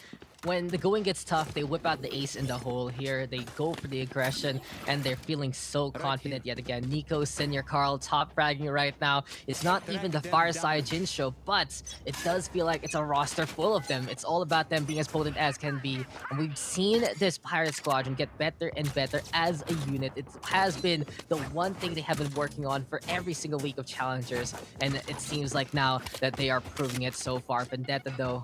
When the going gets tough, they whip out the ace in the hole here. They go for the aggression, and they're feeling so confident yet again. Nico, Senior Carl, top fragging right now. It's not even the Fireside Jin show, but it does feel like it's a roster full of them. It's all about them being as potent as can be. And we've seen this Pirate Squadron get better and better as a unit. It has been the one thing they have been working on for every single week of Challengers, and it seems like now that they are proving it so far. Vendetta, though,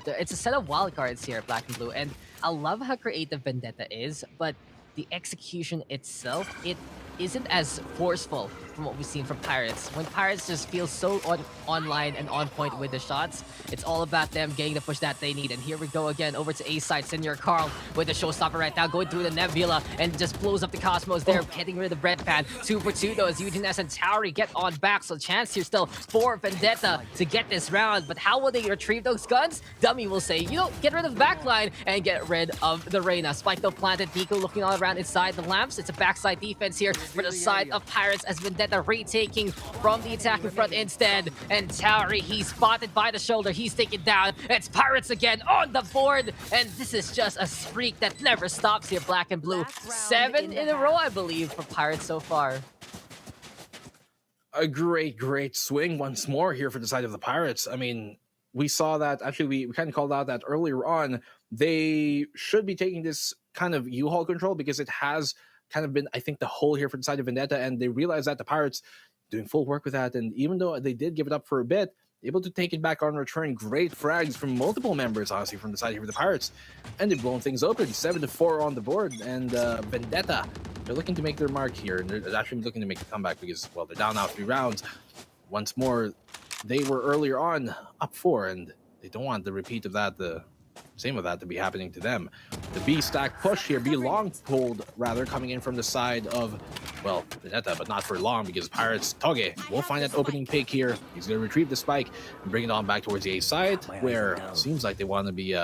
it's a set of wildcards here, Black and Blue, and I love how creative Vendetta is, but the execution itself, it isn't as forceful from what we've seen from Pirates. When Pirates just feel so online and on point with the shots, it's all about them getting the push that they need. And here we go again, over to A side, Senior Carl with the showstopper right now, going through the Nebula and just blows up the Cosmos there, getting rid of the Red Pan. 2 for 2 though, as Eugene S and Tauri get on back, so chance here still for Vendetta to get this round. But how will they retrieve those guns? Dummy will say, you know, get rid of the backline and get rid of the Reyna. Spike though planted, Nico looking all around inside the lamps. It's a backside defense here for the side of Pirates, as Vendetta retaking from the attacking front instead. And Tauri, he's spotted by the shoulder, he's taken down. It's Pirates again on the board, and this is just a streak that never stops here, Black and Blue. 7 in a row, I believe, for Pirates so far. A great swing once more here for the side of the Pirates. I mean, we saw that, actually we kind of called out that earlier on. They should be taking this kind of U-Haul control, because it has kind of been, I think, the hole here for the side of Vendetta, and they realized that the Pirates doing full work with that, and even though they did give it up for a bit, able to take it back on return. Great frags from multiple members, honestly, from the side here for the Pirates, and they've blown things open. 7-4 on the board, and Vendetta, they're looking to make their mark here, and they're actually looking to make a comeback because, well, they're down now 3 rounds. Once more, they were earlier on up 4, and they don't want the repeat of that, the same of that, to be happening to them. The B stack push here, B long pulled rather, coming in from the side of, well, Vendetta, but not for long, because Pirates, Toge will find that opening pick here. He's going to retrieve the spike and bring it on back towards the A side, where it seems like they want to be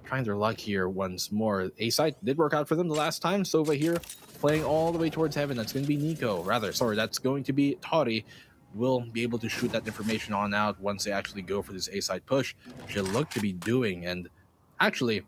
trying their luck here once more. A side did work out for them the last time. Sova here playing all the way towards heaven. That's going to be Nico, rather, sorry, that's going to be Tori. Will be able to shoot that information on out once they actually go for this A side push. Should look to be doing, and actually,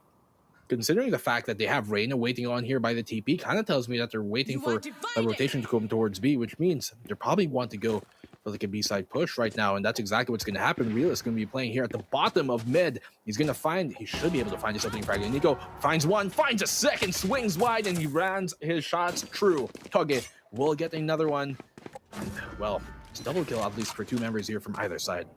considering the fact that they have Reyna waiting on here by the TP, kind of tells me that they're waiting for a rotation to come towards B, which means they probably want to go for like a B-side push right now, and that's exactly what's going to happen. Real is going to be playing here at the bottom of mid. He's going to find, he should be able to find his opening frag. Nico finds one, finds a second, swings wide, and he runs his shots true. Toge will get another one. And, well, it's double kill, at least for 2 members here from either side.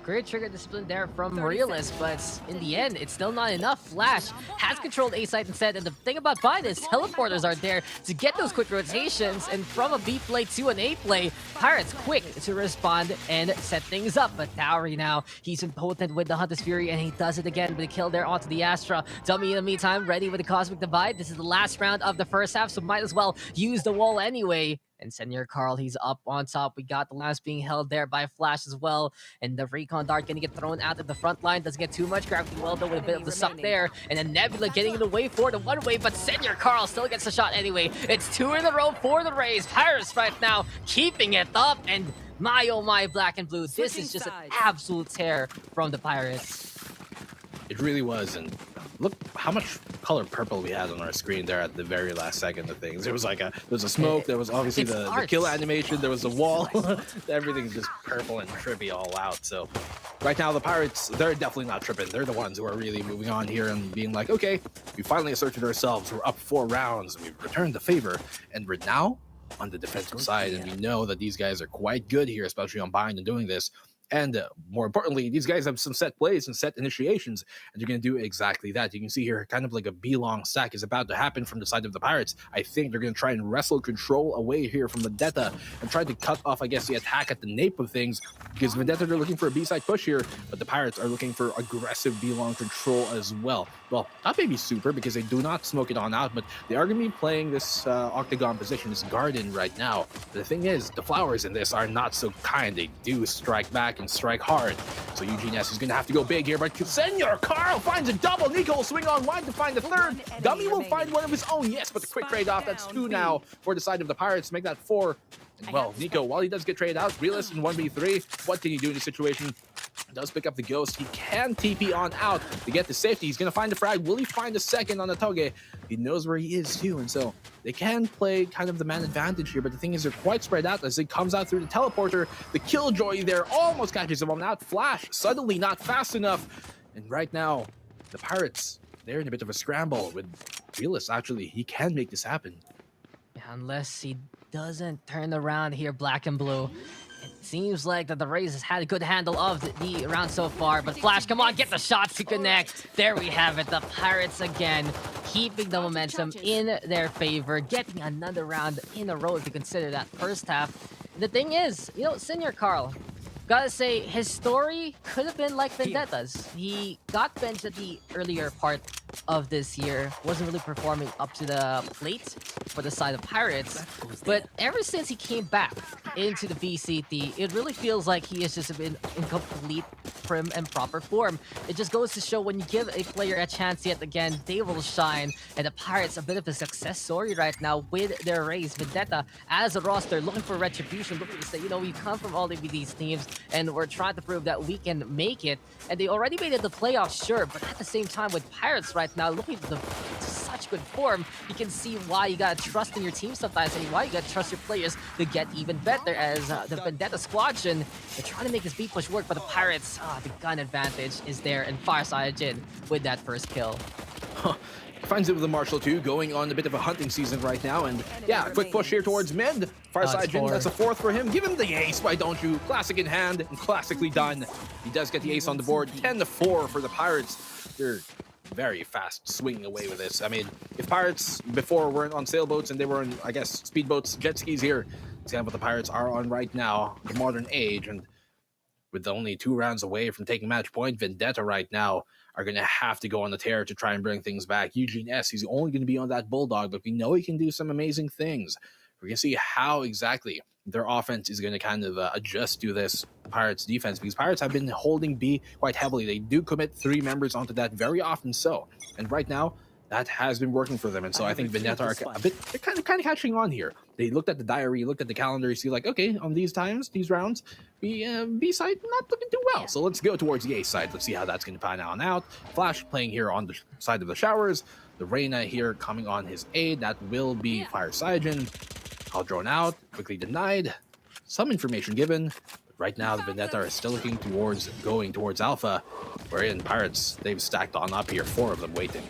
Great trigger discipline there from Realist, but in the end, it's still not enough. Flash has controlled A side instead, and the thing about Bind is teleporters are there to get those quick rotations, and from a B play to an A play, Pirates quick to respond and set things up. But Tauri now, he's impotent with the Hunter's Fury, and he does it again with a kill there onto the Astra. Dummy in the meantime, ready with the Cosmic Divide. This is the last round of the first half, so might as well use the wall anyway. And Senior Carl, he's up on top. We got the last being held there by Flash as well. And the Recon Dart gonna get thrown out at the front line. Doesn't get too much. Gravity well though with a bit of the suck there. And then Nebula getting in the way for the one way, but Senior Carl still gets the shot anyway. It's 2 in a row for the Rays. Pirates right now keeping it up. And my oh my, Black and Blue, this is just an absolute tear from the Pirates. It really was, and look how much color purple we had on our screen there at the very last second of things. There was like a smoke, there was obviously the kill animation, there was a wall. Everything's just purple and trippy all out. So right now the Pirates, they're definitely not tripping. They're the ones who are really moving on here and being like, okay, we finally asserted ourselves. We're up 4 rounds. We've returned the favor, and we're now on the defensive side, and we know that these guys are quite good here, especially on Bind and doing this. And more importantly, these guys have some set plays and set initiations, and they're going to do exactly that. You can see here kind of like a B-long stack is about to happen from the side of the Pirates. I think they're going to try and wrestle control away here from Vendetta and try to cut off, I guess, the attack at the nape of things, because Vendetta, they're looking for a B-side push here, but the Pirates are looking for aggressive B-long control as well. Well, not maybe super, because they do not smoke it on out, but they are going to be playing this octagon position, this garden right now. But the thing is, the flowers in this are not so kind. They do strike back and strike hard. So Eugene S is going to have to go big here, but Senor Carl finds a double. Nico will swing on wide to find the third. Dummy will find one of his own. Yes, but the quick trade off. That's 2 now for the side of the Pirates. Make that 4. And well, Nico, while he does get traded out, realist in 1v3, what can he do in this situation? Does pick up the ghost. He can TP on out to get the safety. He's going to find the frag. Will he find the second on the Toge? He knows where he is too, and so they can play kind of the man advantage here, but the thing is they're quite spread out as it comes out through the teleporter. The Killjoy there almost catches him on out. Flash suddenly not fast enough, and right now the Pirates, they're in a bit of a scramble with Realist. Actually, he can make this happen. Unless he doesn't turn around here, black and blue. It seems like that the Rays has had a good handle of the round so far, but Flash, come on, get the shots to connect. There we have it. The Pirates again keeping the momentum in their favor, getting another round in a row if you consider that first half. The thing is, you know, Senior Carl, gotta say, his story could have been like Vendetta's. He got benched at the earlier part of this year, wasn't really performing up to the plate for the side of Pirates, but ever since he came back into the VCT, it really feels like he has just been in complete prim and proper form. It just goes to show when you give a player a chance yet again, they will shine, and the Pirates a bit of a success story right now with their Rays. Vendetta as a roster looking for retribution, looking to say, you know, we come from all of these teams and we're trying to prove that we can make it, and they already made it the playoffs, sure, but at the same time with Pirates right now looking to such good form, you can see why you gotta trust in your team sometimes and why you gotta trust your players to get even better, as the Vendetta squadron, they're trying to make this B push work, but the Pirates, the gun advantage is there, and Fireside Jin with that first kill. Finds it with the Marshall too, going on a bit of a hunting season right now, and yeah, quick push here towards mid. Fireside Jin, that's a 4th for him. Give him the ace, why don't you? Classic in hand and classically done. He does get the ace on the board. 10-4 for the Pirates. They're very fast swinging away with this. I mean, if Pirates before weren't on sailboats and they were on, I guess, speedboats, jet skis here, it's kind of what the Pirates are on right now, the modern age, and with only 2 rounds away from taking match point, Vendetta right now are going to have to go on the tear to try and bring things back. Eugene S, he's only going to be on that Bulldog, but we know he can do some amazing things. We're going to see how exactly their offense is going to kind of adjust to this Pirates defense, because Pirates have been holding B quite heavily. They do commit 3 members onto that very often so, and right now that has been working for them, and so I think Vendetta are a bit, they're kind of catching on here. They looked at the diary, looked at the calendar, you see like, okay, on these times, these rounds, B side not looking too well. So let's go towards the A side. Let's see how that's going to pan out. Flash playing here on the side of the showers. The Reyna here coming on his aid. That will be Fire Cygin. All drawn out, quickly denied. Some information given. But right now, the Vendetta are still looking towards going towards Alpha. Wherein Pirates, they've stacked on up here, 4 of them waiting.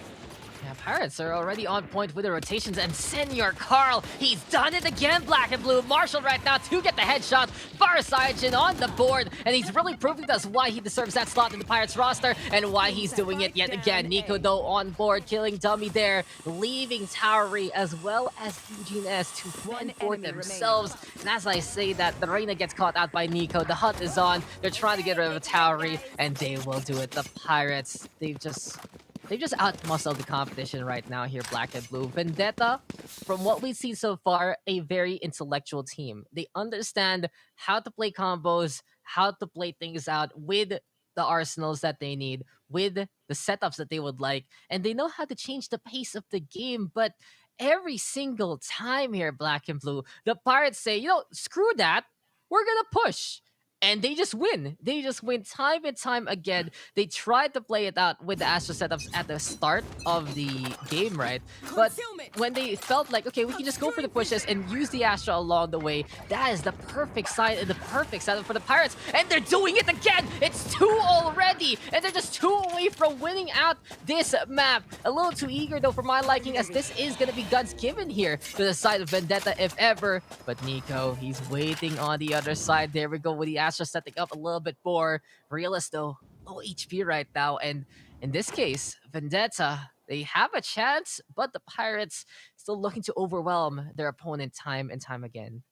Yeah, Pirates are already on point with the rotations, and Senior Carl, he's done it again, black and blue. Marshall right now to get the headshot. Fireside on the board, and he's really proving to us why he deserves that slot in the Pirates roster and why he's doing it yet again. Nico, though, on board, killing Dummy there, leaving Towery as well as Eugene S to fend for themselves. And as I say that, the Reyna gets caught out by Nico. The hunt is on. They're trying to get rid of Towery, and they will do it. The Pirates, they've just out-muscled the competition right now here, black and blue. Vendetta, from what we've seen so far, a very intellectual team. They understand how to play combos, how to play things out with the arsenals that they need, with the setups that they would like, and they know how to change the pace of the game. But every single time here, black and blue, the Pirates say, you know, screw that, we're gonna push. And they just win. They just win time and time again. They tried to play it out with the Astro setups at the start of the game, right? But when they felt like, okay, we can just go for the pushes and use the Astro along the way, that is the perfect side and the perfect setup for the Pirates. And they're doing it again! It's 2 already! And they're just 2 away from winning out this map. A little too eager, though, for my liking, as this is going to be guns given here to the side of Vendetta, if ever. But Nico, he's waiting on the other side. There we go with the Astra setting up a little bit more. Realist though, low HP right now, and in this case, Vendetta, they have a chance, but the Pirates still looking to overwhelm their opponent time and time again.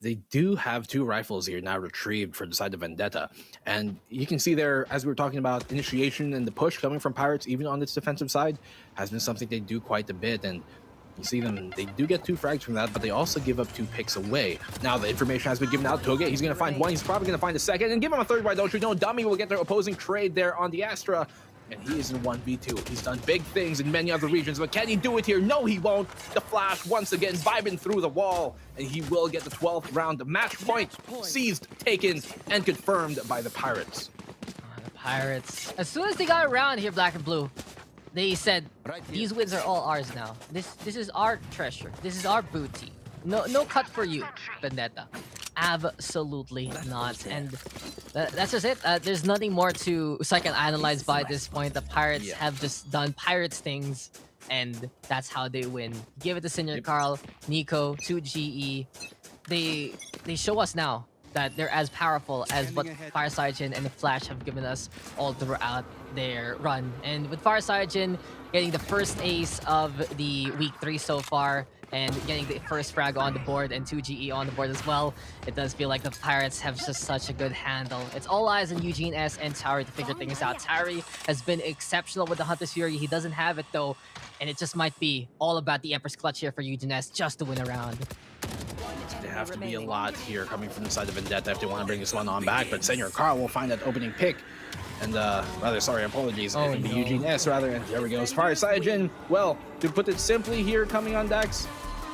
They do have 2 rifles here now retrieved for the side of Vendetta. And you can see there, as we were talking about initiation and the push coming from Pirates, even on this defensive side, has been something they do quite a bit. And you see them, they do get 2 frags from that, but they also give up 2 picks away. Now the information has been given out. Toge, he's going to find 1. He's probably going to find a second and give him a 3rd. Why don't you know? Dummy will get their opposing trade there on the Astra. And he is in 1v2. He's done big things in many other regions, but can he do it here? No, he won't. The Flash once again vibing through the wall, and he will get the 12th round. The match point seized, taken, and confirmed by the Pirates. The Pirates, as soon as they got around here, Black and Blue, they said, these wins are all ours now. This is our treasure. This is our booty. No cut for you, Vendetta. Absolutely not. And that's just it. There's nothing more to psychoanalyze by this point. The Pirates have just done Pirates things, and that's how they win. Give it to Senior Carl, Nico, 2GE. They show us now that they're as powerful as what Fireside and the Flash have given us all throughout their run. And with Fireside getting the first ace of the week 3 so far, and getting the first frag on the board and 2GE on the board as well, it does feel like the Pirates have just such a good handle. It's all eyes on Eugene S and Tari to figure things out. Tari has been exceptional with the Hunter's Fury. He doesn't have it though, and it just might be all about the Empress Clutch here for Eugene S just to win a round. There have to be a lot here coming from the side of Vendetta if they want to bring this one on back, but Senior Carl will find that opening pick. And apologies. Oh, It'll be no. Eugene S rather, and there we go. Fireside, well, to put it simply here, coming on Dax,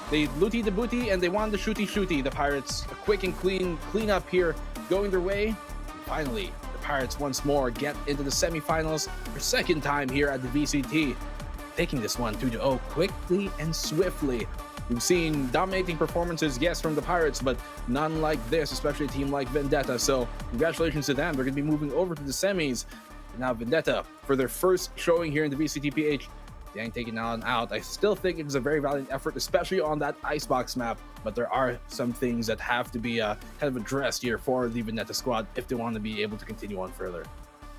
they looty the booty and they want the shooty. The Pirates, a quick and clean up here, going their way. Finally, the Pirates once more get into the semifinals for 2nd time here at the VCT, taking this one 2-0 quickly and swiftly. We've seen dominating performances, yes, from the Pirates, but none like this, especially a team like Vendetta. So congratulations to them. They're going to be moving over to the semis. Now Vendetta, for their first showing here in the VCTPH, they ain't taking on out. I still think it is a very valiant effort, especially on that icebox map, but there are some things that have to be kind of addressed here for the Vendetta squad if they want to be able to continue on further.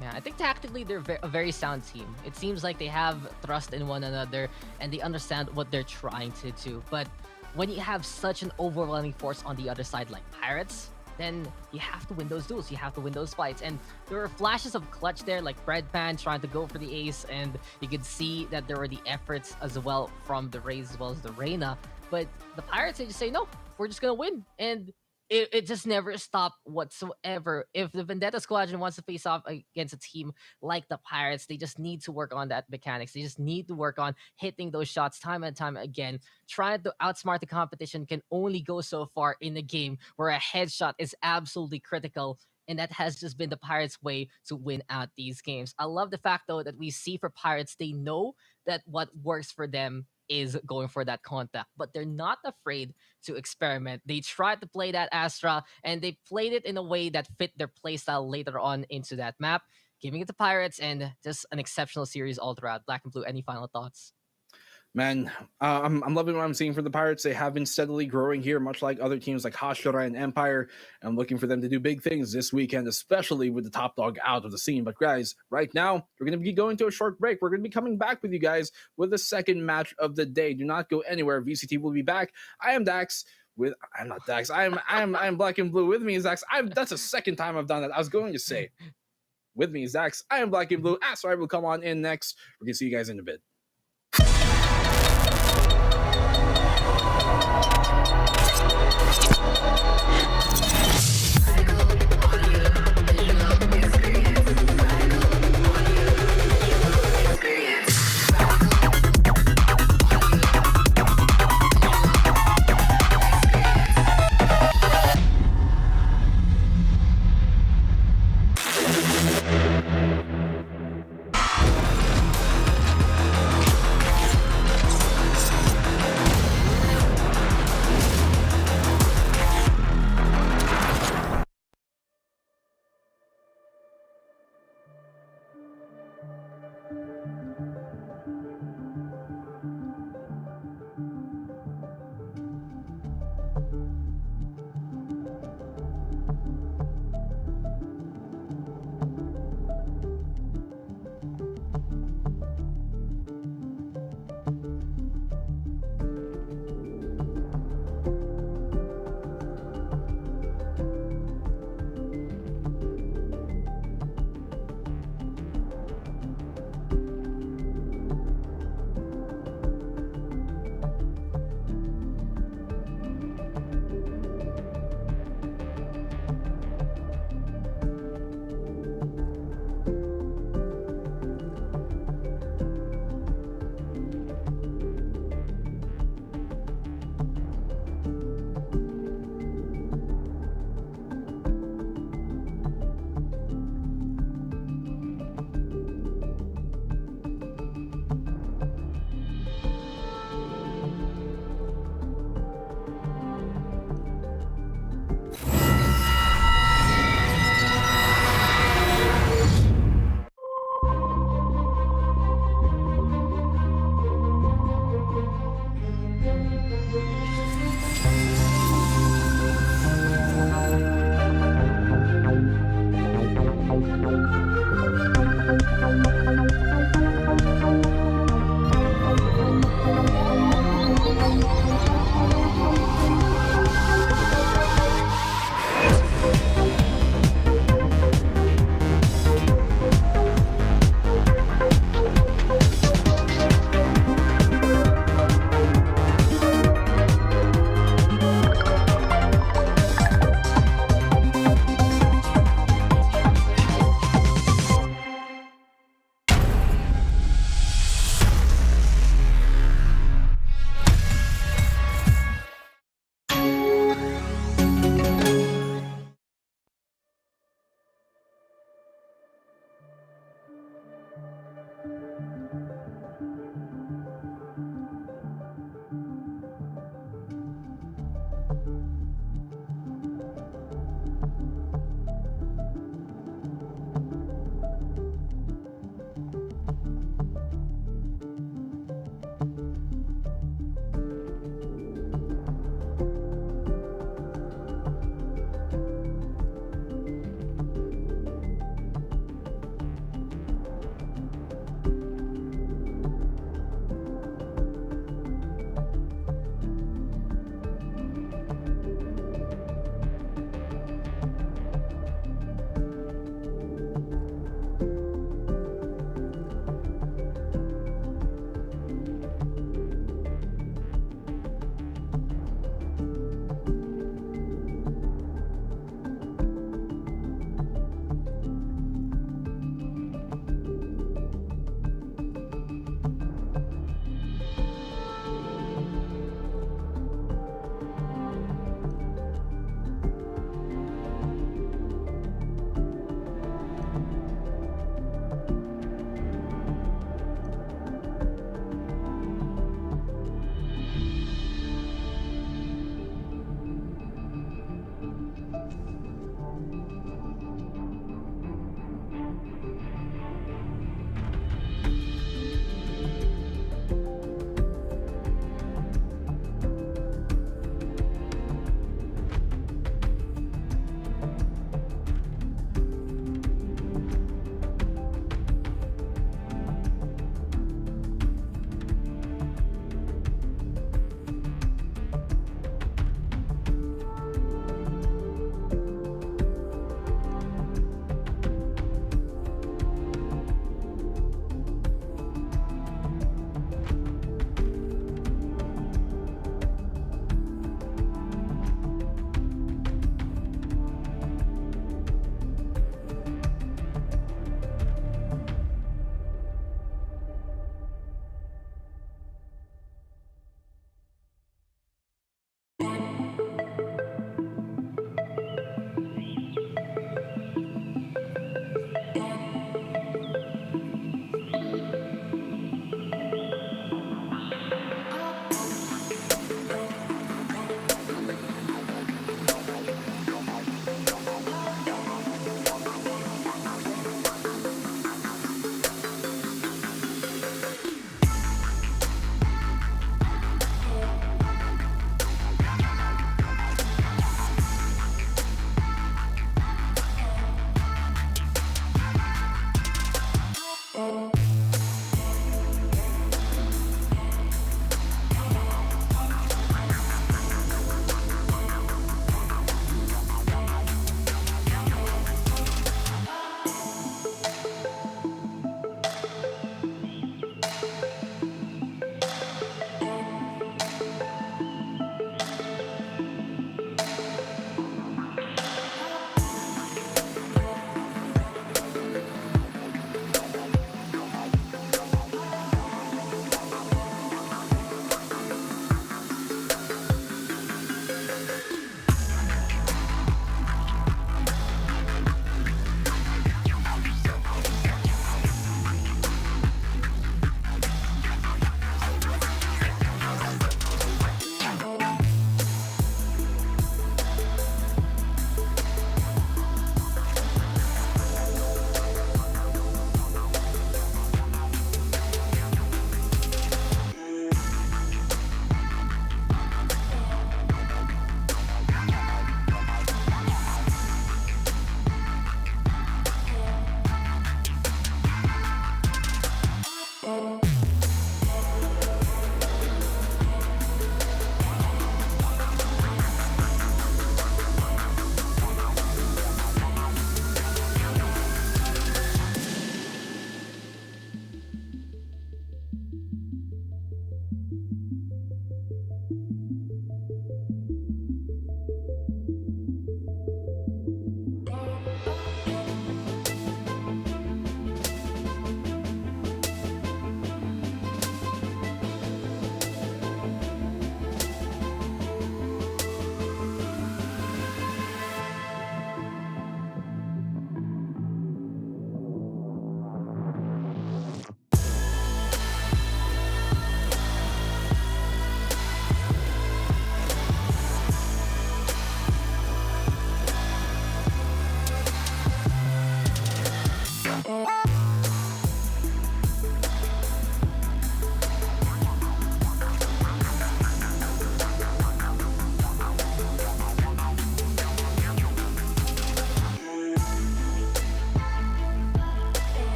Yeah, I think tactically they're a very sound team. It seems like they have trust in one another and they understand what they're trying to do. But when you have such an overwhelming force on the other side like Pirates, then you have to win those duels. You have to win those fights. And there were flashes of clutch there, like Breadpan trying to go for the ace, and you could see that there were the efforts as well from the Rays as well as the Reyna. But the Pirates, they just say, no, we're just gonna win. And it just never stopped whatsoever. If the Vendetta Squadron wants to face off against a team like the Pirates, they just need to work on that mechanics. They just need to work on hitting those shots time and time again. Trying to outsmart the competition can only go so far in a game where a headshot is absolutely critical. And that has just been the Pirates' way to win out these games. I love the fact, though, that we see for Pirates, they know that what works for them is going for that contact, but they're not afraid to experiment. They tried to play that Astra, and they played it in a way that fit their playstyle later on into that map, giving it to Pirates, and just an exceptional series all throughout. Black and Blue, any final thoughts? Man, I'm loving what I'm seeing for the Pirates. They have been steadily growing here, much like other teams like Hashira and Empire. I'm looking for them to do big things this weekend, especially with the top dog out of the scene. But guys, right now, we're going to be going to a short break. We're going to be coming back with you guys with the second match of the day. Do not go anywhere. VCT will be back. I am Dax. I'm not Dax. I'm Black and Blue. With me is Dax. That's the 2nd time I've done that. I was going to say, with me is Dax. I am Black and Blue. Sorry, will come on in next. We're going to see you guys in a bit.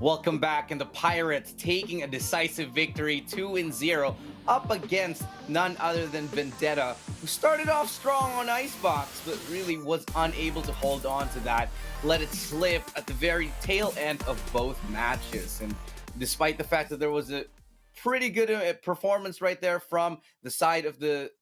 Welcome back, and the Pirates taking a decisive victory 2-0 up against none other than Vendetta, who started off strong on Icebox, but really was unable to hold on to that, let it slip at the very tail end of both matches. And despite the fact that there was a pretty good performance right there from the side of the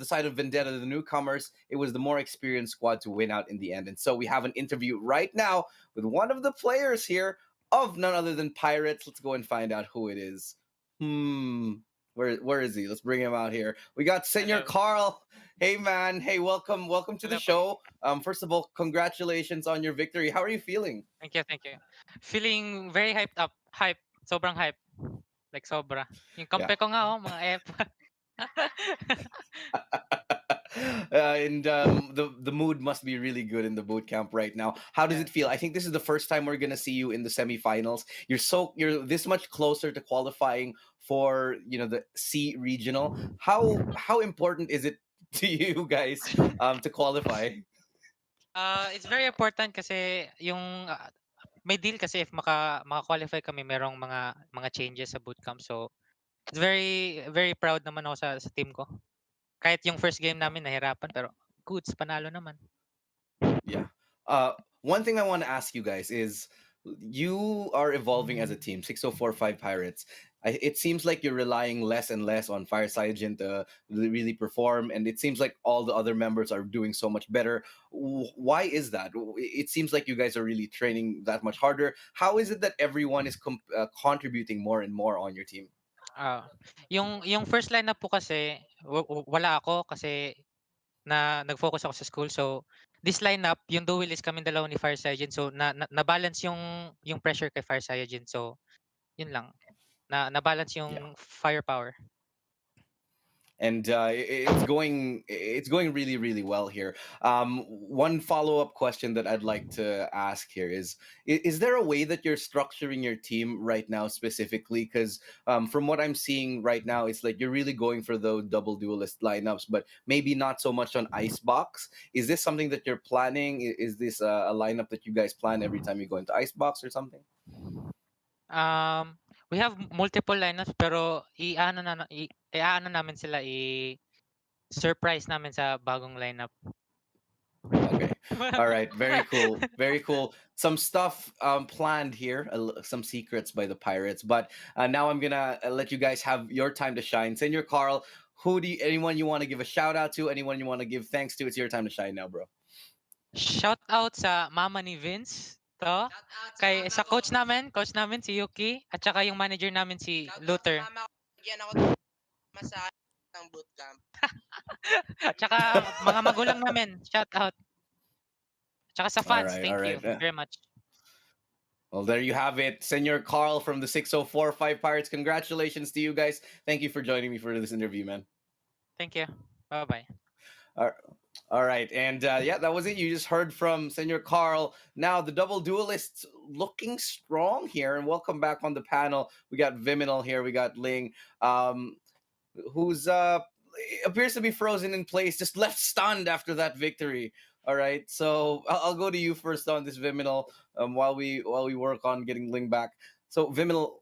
side of Vendetta, the newcomers, it was the more experienced squad to win out in the end. And so we have an interview right now with one of the players here of none other than Pirates. Let's go and find out who it is. Where is he? Let's bring him out here. We got Senor Carl. Hey man, hey, welcome to the show. First of all, congratulations on your victory. How are you feeling? Thank you, thank you. Feeling very hyped up. Hype. Sobrang hype. Like sobra. Yung Yeah. kampe ko nga oh, mga F. And the mood must be really good in the boot camp right now. How does it feel? I think this is the first time we're gonna see you in the semifinals. You're this much closer to qualifying for the C regional. How important is it to you guys to qualify? It's very important kasi yung may deal kasi if maka-qualify kami merong mga changes sa bootcamp. So it's very very proud naman ako sa team ko. Kahit yung first game namin nahirapan pero goods panalo naman. Yeah. One thing I want to ask you guys is, you are evolving as a team, 6045 Pirates. It seems like you're relying less and less on Fire Cyjin to really perform, and it seems like all the other members are doing so much better. Why is that? It seems like you guys are really training that much harder. How is it that everyone is contributing more and more on your team? Yung first lineup po kasi wala ako kasi nag-focus ako sa school. So this lineup, yung duel is kami dalawa ni Fire Cyjin. So na-balance yung pressure kay Fire Cyjin. So yun lang. Na-balance yung firepower. And it's going really really well here. One follow-up question that I'd like to ask here is there a way that you're structuring your team right now specifically? Because from what I'm seeing right now, it's like you're really going for those double duelist lineups, but maybe not so much on Icebox. Is this something that you're planning? Is this a lineup that you guys plan every time you go into Icebox or something? We have multiple lineups pero i-ano namin sila, i-surprise namin sa bagong lineup. Okay. All right. Very cool. Very cool. Some stuff planned here, some secrets by the Pirates. But now I'm gonna let you guys have your time to shine. Senor Carl, anyone you want to give a shout out to? Anyone you want to give thanks to? It's your time to shine now, bro. Shout out sa mama ni Vince to, sa coach namin si Yuki, at saka yung manager namin si Luther. Ng bootcamp. At saka mga magulang namin, shout out. At saka sa fans, thank you very much. Well, there you have it. Senor Carl from the 6045 Pirates. Congratulations to you guys. Thank you for joining me for this interview, man. Thank you. Bye-bye. All right. And yeah, that was it. You just heard from Senor Carl. Now, the double duelists looking strong here. And welcome back on the panel. We got Viminal here. We got Ling, who's appears to be frozen in place, just left stunned after that victory. All right. So I'll go to you first on this, Viminal, while we work on getting Ling back. So, Viminal,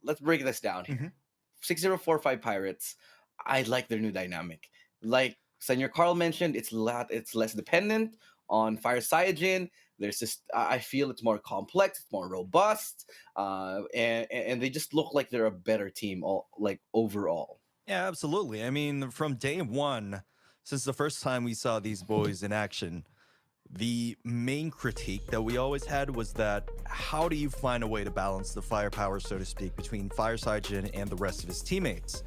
let's break this down here. 6045 Pirates, I like their new dynamic. Like Senor Carl mentioned, it's less dependent on Fire Cyjin. There's just, I feel it's more complex, it's more robust, and they just look like they're a better team, overall. Yeah, absolutely. I mean, from day one, since the first time we saw these boys in action, the main critique that we always had was that how do you find a way to balance the firepower, so to speak, between Fire Cyjin and the rest of his teammates?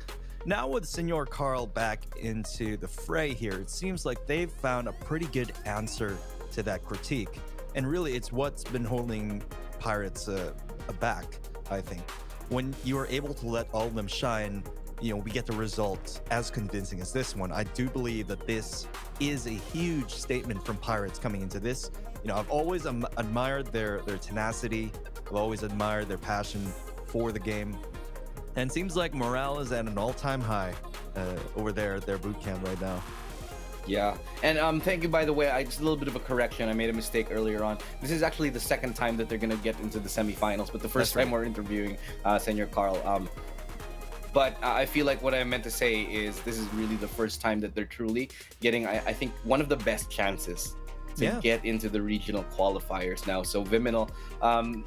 Now with Senor Carl back into the fray here, it seems like they've found a pretty good answer to that critique. And really, it's what's been holding Pirates aback, I think. When you are able to let all of them shine, we get the result as convincing as this one. I do believe that this is a huge statement from Pirates coming into this. I've always admired their tenacity. I've always admired their passion for the game. And it seems like morale is at an all-time high over there at their boot camp right now. Yeah, and thank you. By the way, just a little bit of a correction. I made a mistake earlier on. This is actually the second time that they're gonna get into the semifinals, but the first That's time right. we're interviewing Senor Carl. But I feel like what I meant to say is this is really the first time that they're truly getting, I think, one of the best chances to Yeah. get into the regional qualifiers now. So Viminal, um,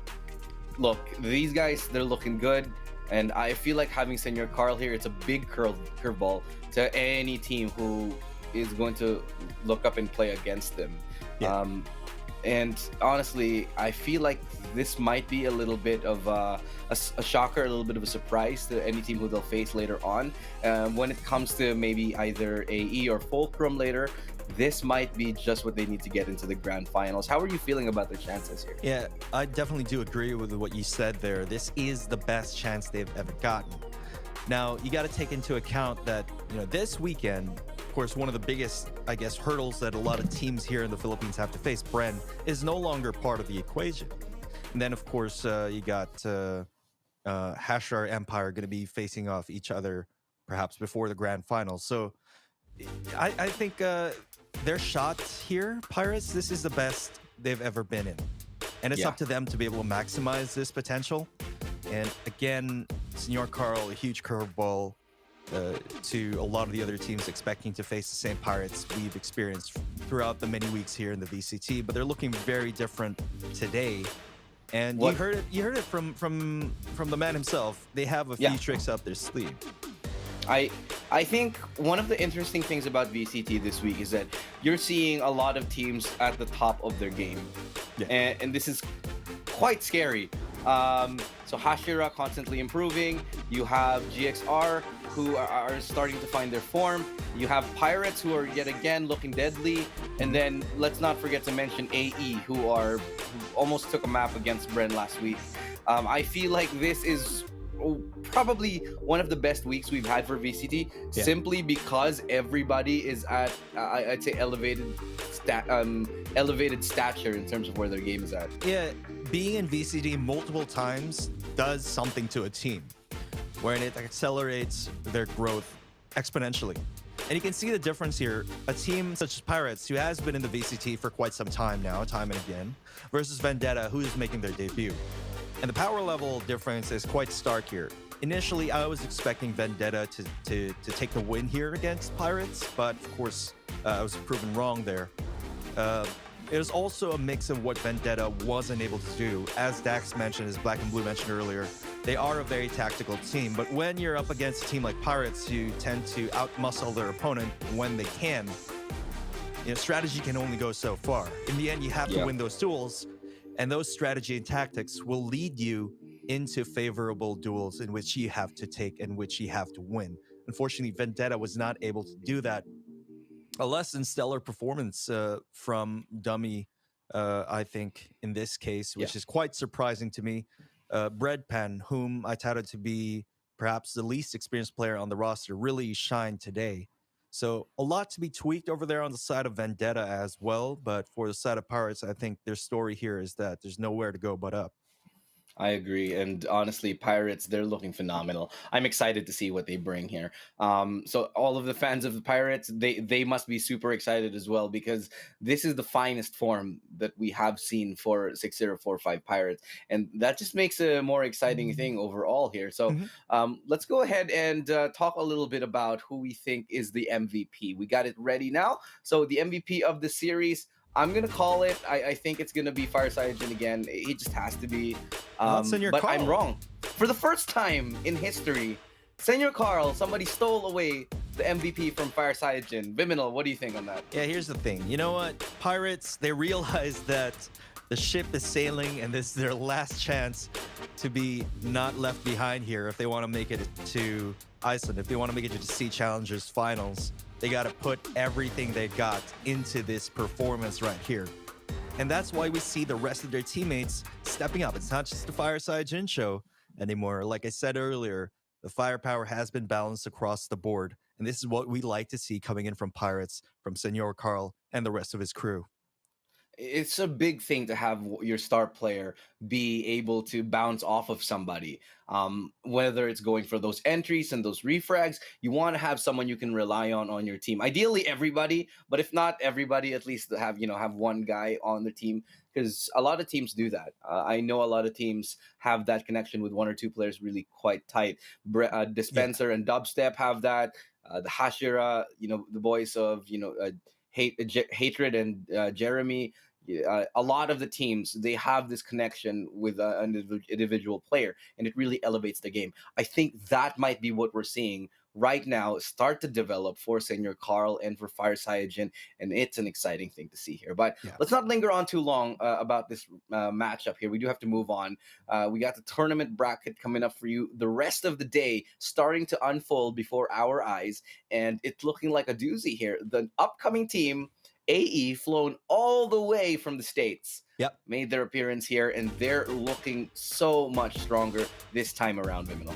look, these guys, they're looking good. And I feel like having Senor Carl here, it's a big curveball to any team who is going to look up and play against them. Yeah. And honestly, I feel like this might be a little bit of a shocker, a little bit of a surprise to any team who they'll face later on. When it comes to maybe either AE or Fulcrum later, this might be just what they need to get into the grand finals. How are you feeling about their chances here? Yeah, I definitely do agree with what you said there. This is the best chance they've ever gotten. Now, you got to take into account that, this weekend, of course, one of the biggest, I guess, hurdles that a lot of teams here in the Philippines have to face, Bren, is no longer part of the equation. And then, of course, you got Hashira Empire going to be facing off each other perhaps before the grand finals. So I think their shot here, Pirates, this is the best they've ever been in. And it's Yeah. up to them to be able to maximize this potential. And again, Senor Carl, a huge curveball to a lot of the other teams expecting to face the same Pirates we've experienced throughout the many weeks here in the VCT. But they're looking very different today. And What- you heard it from the man himself. They have a few tricks up their sleeve. I think one of the interesting things about VCT this week is that you're seeing a lot of teams at the top of their game. Yeah. And this is quite scary. So Hashira constantly improving. You have GXR who are starting to find their form. You have Pirates who are yet again looking deadly. And then let's not forget to mention AE who almost took a map against Bren last week. I feel like this is probably one of the best weeks we've had for VCT, simply because everybody is at I'd say elevated stature in terms of where their game is at. Yeah, being in VCT multiple times does something to a team, wherein it accelerates their growth exponentially. And you can see the difference here. A team such as Pirates, who has been in the VCT for quite some time now, time and again, versus Vendetta, who is making their debut. And the power level difference is quite stark here. Initially, I was expecting Vendetta to take the win here against Pirates, but of course, I was proven wrong there. It was also a mix of what Vendetta wasn't able to do. As Dax mentioned, as Black and Blue mentioned earlier, they are a very tactical team, but when you're up against a team like Pirates, who tend to outmuscle their opponent when they can, strategy can only go so far. In the end, you have to win those duels, and those strategy and tactics will lead you into favorable duels in which you have to take and which you have to win. Unfortunately, Vendetta was not able to do that. A less than stellar performance from Dummy, I think, in this case, which is quite surprising to me. Breadpan, whom I touted to be perhaps the least experienced player on the roster, really shined today. So a lot to be tweaked over there on the side of Vendetta as well. But for the side of Pirates, I think their story here is that there's nowhere to go but up. I agree, and honestly, Pirates, they're looking phenomenal. I'm excited to see what they bring here. So all of the fans of the Pirates, they must be super excited as well, because this is the finest form that we have seen for 6045 Pirates, and that just makes a more exciting thing overall here. So let's go ahead and talk a little bit about who we think is the MVP. We got it ready now. So the MVP of the series, I'm gonna call it. I think it's gonna be Fireside again. He just has to be. Senor But Carl. I'm wrong. For the first time in history, Senor Carl, somebody stole away the MVP from Fireside. Viminal, what do you think on that? Yeah, here's the thing. You know what? Pirates, they realize that the ship is sailing and this is their last chance to be not left behind here if they want to make it to Iceland, if they want to make it to Sea Challengers Finals. They got to put everything they got into this performance right here. And that's why we see the rest of their teammates stepping up. It's not just the Fireside Gin show anymore. Like I said earlier, the firepower has been balanced across the board. And this is what we like to see coming in from Pirates, from Senor Carl and the rest of his crew. it's a big thing to have your star player be able to bounce off of somebody. Whether it's going for those entries and those refrags, you want to have someone you can rely on your team. Ideally, everybody, but if not everybody, at least have one guy on the team, because a lot of teams do that. I know a lot of teams have that connection with one or two players really quite tight. Dispenser and Dubstep have that. The Hashira, the boys of hatred and Jeremy. A lot of the teams, they have this connection with an individual player, and it really elevates the game. I think that might be what we're seeing right now start to develop for Senior Carl and for Fire Cyanogen, and it's an exciting thing to see here. But let's not linger on too long about this matchup here. We do have to move on. We got the tournament bracket coming up for you the rest of the day, starting to unfold before our eyes, and it's looking like a doozy here. The upcoming team, AE, flown all the way from the States, made their appearance here, and they're looking so much stronger this time around, Viminal.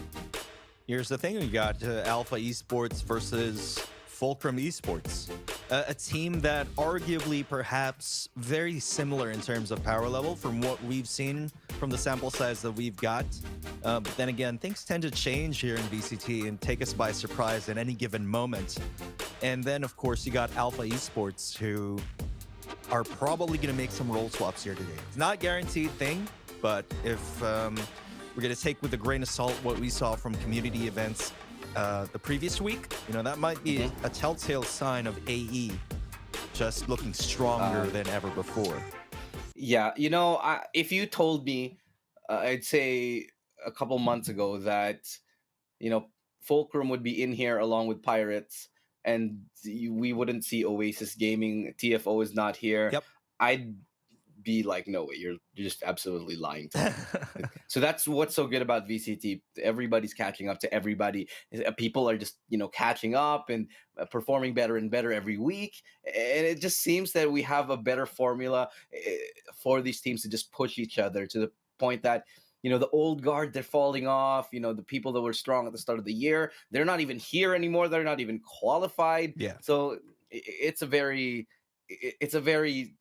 Here's the thing: we got Alpha Esports versus Fulcrum Esports, a team that arguably perhaps very similar in terms of power level from what we've seen from the sample size that we've got. But then again, things tend to change here in VCT and take us by surprise at any given moment. And then, of course, you got Alpha Esports, who are probably going to make some role swaps here today. It's not a guaranteed thing, but if we're going to take with a grain of salt what we saw from community events the previous week, that might be a telltale sign of AE just looking stronger than ever before. Yeah, if you told me, I'd say a couple months ago that, Fulcrum would be in here along with Pirates, and we wouldn't see Oasis Gaming, TFO is not here, I'd be like, no way, you're just absolutely lying to me. So that's what's so good about VCT. Everybody's catching up to everybody. People are just, catching up and performing better and better every week. And it just seems that we have a better formula for these teams to just push each other to the point that, the old guard, they're falling off. The people that were strong at the start of the year, they're not even here anymore. They're not even qualified. Yeah. So it's a very,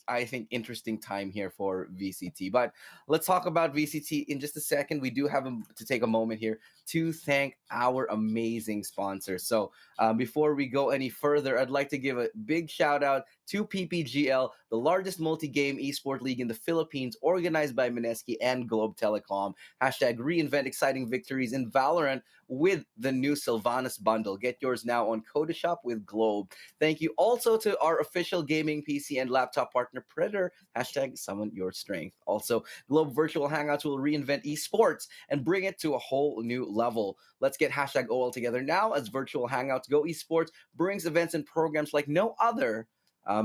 I think, interesting time here for VCT. But let's talk about VCT in just a second. We do have to take a moment here to thank our amazing sponsors. So before we go any further, I'd like to give a big shout out to PPGL, the largest multi-game esport league in the Philippines, organized by Mineski and Globe Telecom. Hashtag reinvent exciting victories in Valorant with the new Sylvanas bundle. Get yours now on Codashop with Globe. Thank you also to our official gaming PC and laptop partner Predator. Hashtag summon your strength. Also, Globe Virtual Hangouts will reinvent esports and bring it to a whole new level. Let's get hashtag OL together now as Virtual Hangouts Go Esports brings events and programs like no other.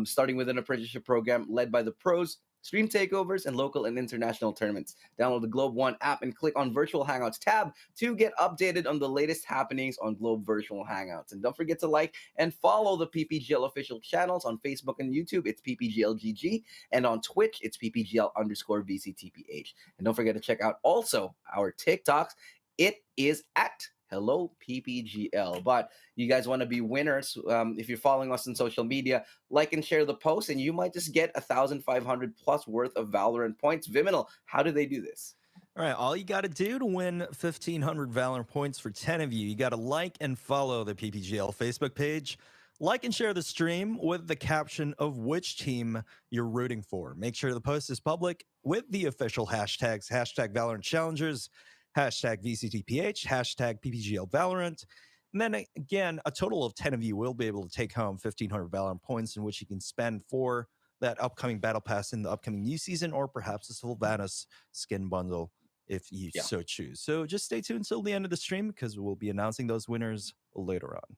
Starting with an apprenticeship program led by the pros, stream takeovers, and local and international tournaments. Download the Globe One app and click on Virtual Hangouts tab to get updated on the latest happenings on Globe Virtual Hangouts. And don't forget to like and follow the PPGL official channels on Facebook and YouTube. It's PPGLGG. And on Twitch, it's PPGL_VCTPH. And don't forget to check out also our TikToks. It is at Hello PPGL. But you guys want to be winners, if you're following us on social media, like and share the post, and you might just get 1,500 plus worth of Valorant points. Viminal, how do they do this? All right, all you got to do to win 1,500 Valorant points for 10 of you got to like and follow the PPGL Facebook page. Like and share the stream with the caption of which team you're rooting for. Make sure the post is public with the official hashtags, hashtag Valorant Challengers, hashtag VCTPH, hashtag PPGL Valorant. And then again, a total of 10 of you will be able to take home 1,500 Valorant points in which you can spend for that upcoming Battle Pass in the upcoming new season, or perhaps the Sylvanas skin bundle if you so choose. So just stay tuned until the end of the stream because we'll be announcing those winners later on.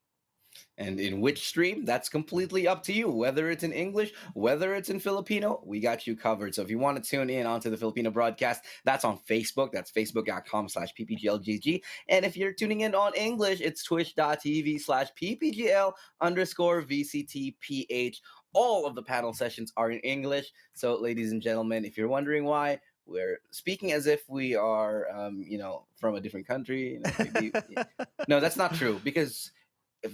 And in which stream, that's completely up to you. Whether it's in English, whether it's in Filipino, we got you covered. So if you want to tune in onto the Filipino broadcast, that's on Facebook. That's facebook.com/PPGLGG. And if you're tuning in on English, it's twitch.tv/PPGL_VCTPH. All of the panel sessions are in English. So ladies and gentlemen, if you're wondering why, we're speaking as if we are, from a different country. No, that's not true, because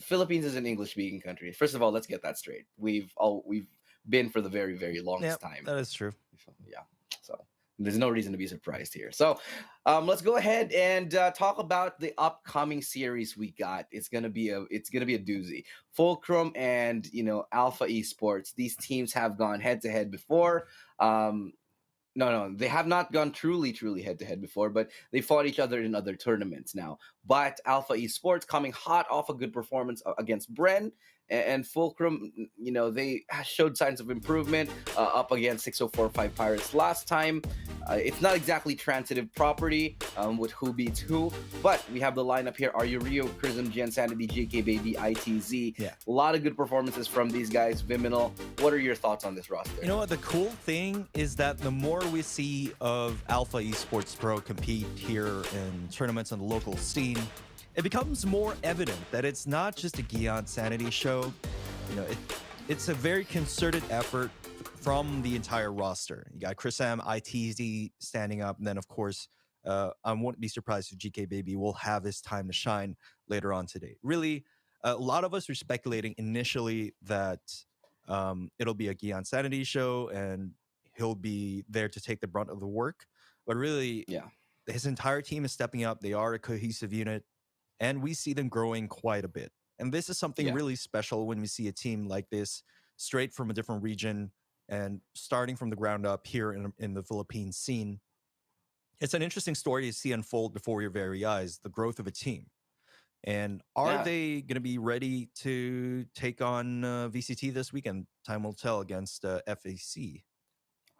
Philippines is an English-speaking country. First of all, let's get that straight. We've been for the very, very Yeah, longest time. that is true. Yeah. So there's no reason to be surprised here. So let's go ahead and talk about the upcoming series we got. It's gonna be a doozy. Fulcrum and Alpha Esports. These teams have gone head to head before. No, they have not gone truly head to head before, but they fought each other in other tournaments now. But Alpha Esports coming hot off a good performance against Bren, and Fulcrum, they showed signs of improvement up against 6045 Pirates last time. It's not exactly transitive property with who beats who, but we have the lineup here: Are You Rio, Chrism, Sanity, JK Baby, ITZ. Yeah. A lot of good performances from these guys. Viminal, what are your thoughts on this roster? You know what? The cool thing is that the more we see of Alpha Esports Pro compete here in tournaments on the local scene, it becomes more evident that it's not just a Gion Sanity show. It's a very concerted effort from the entire roster. You got Chris M, ITZ standing up, and then of course, I won't be surprised if GK Baby will have his time to shine later on today. Really, a lot of us were speculating initially that it'll be a Gion Sanity show and he'll be there to take the brunt of the work. But really, his entire team is stepping up. They are a cohesive unit, and we see them growing quite a bit. And this is something really special when we see a team like this, straight from a different region and starting from the ground up here in the Philippine scene. It's an interesting story to see unfold before your very eyes, the growth of a team. And are they going to be ready to take on VCT this weekend? Time will tell against FAC.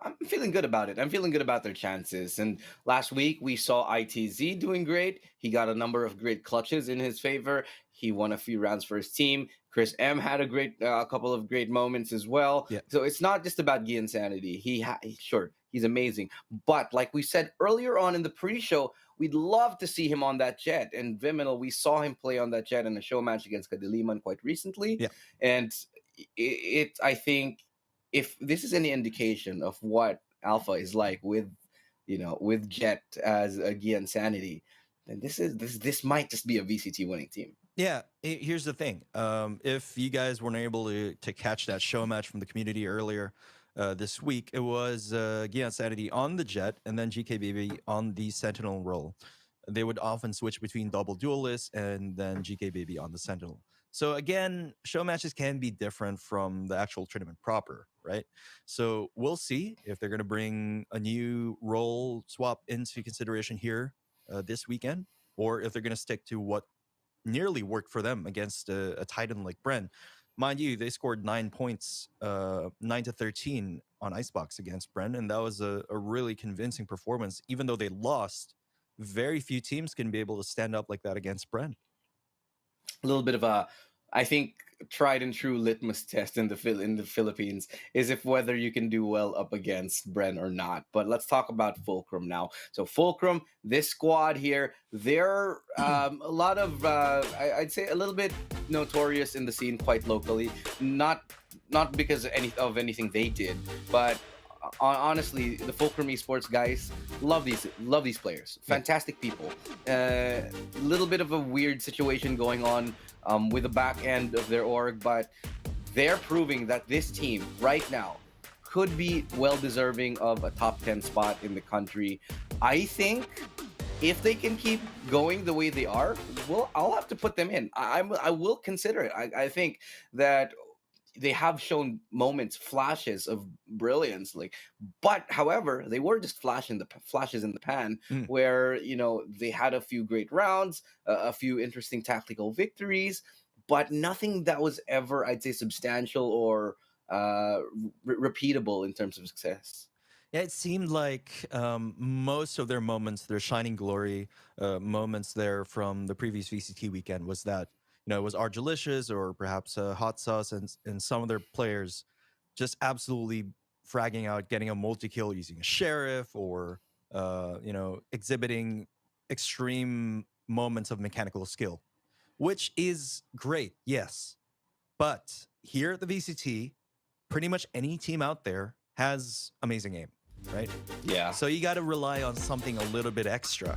I'm feeling good about it. I'm feeling good about their chances. And last week we saw ITZ doing great. He got a number of great clutches in his favor. He won a few rounds for his team. Chris M had a couple of great moments as well. Yeah. So it's not just about Gian Sanity. Sure, he's amazing. But like we said earlier on in the pre-show, we'd love to see him on that jet. And Viminal, we saw him play on that jet in a show match against Kadiliman quite recently. Yeah. And I think if this is any indication of what Alpha is like with Jet as a Gian Sanity, then this might just be a VCT winning team. Yeah, here's the thing. If you guys weren't able to catch that show match from the community earlier this week, it was Gian Sanity on the Jet and then GK Baby on the Sentinel role. They would often switch between double duelists and then GK Baby on the Sentinel. So again, show matches can be different from the actual tournament proper, right? So we'll see if they're going to bring a new role swap into consideration here this weekend, or if they're going to stick to what nearly worked for them against a Titan like Bren. Mind you, they scored 9 points, 9-13 on Icebox against Bren, and that was a really convincing performance. Even though they lost, very few teams can be able to stand up like that against Bren. A little bit of a, I think, tried and true litmus test in the Philippines is if whether you can do well up against Bren or not. But let's talk about Fulcrum now. So Fulcrum, this squad here, they're a lot of I'd say a little bit notorious in the scene quite locally. Not because of anything they did, but honestly, the Fulcrum Esports guys love these players. Fantastic people. Little bit of a weird situation going on with the back end of their org, but they're proving that this team right now could be well deserving of a top 10 spot in the country. I think if they can keep going the way they are, I'll have to put them in. I will consider it. I think that they have shown moments, flashes of brilliance, but however, they were just flashes in the pan, where they had a few great rounds, a few interesting tactical victories, but nothing that was ever, I'd say, substantial or repeatable in terms of success. Yeah, it seemed like most of their moments, their shining glory moments there from the previous VCT weekend was that it was Argelicious or perhaps Hot Sauce and some of their players just absolutely fragging out, getting a multi-kill using a sheriff or, exhibiting extreme moments of mechanical skill, which is great, yes. But here at the VCT, pretty much any team out there has amazing aim, right? Yeah. So you got to rely on something a little bit extra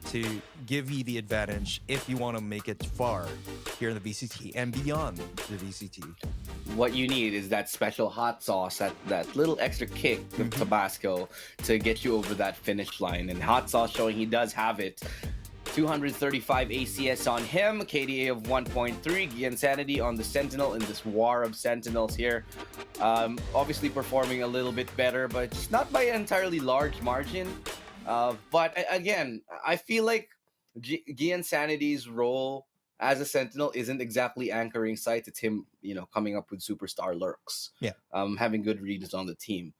to give you the advantage if you want to make it far here in the VCT and beyond the VCT. What you need is that special hot sauce, that little extra kick of Tabasco to get you over that finish line. And hot sauce showing he does have it. 235 ACS on him, KDA of 1.3, Insanity on the Sentinel in this war of Sentinels here. Obviously performing a little bit better, but just not by an entirely large margin. But again, I feel like Insanity's role as a Sentinel isn't exactly anchoring sites. It's him, coming up with superstar lurks. Yeah. Having good reads on the team.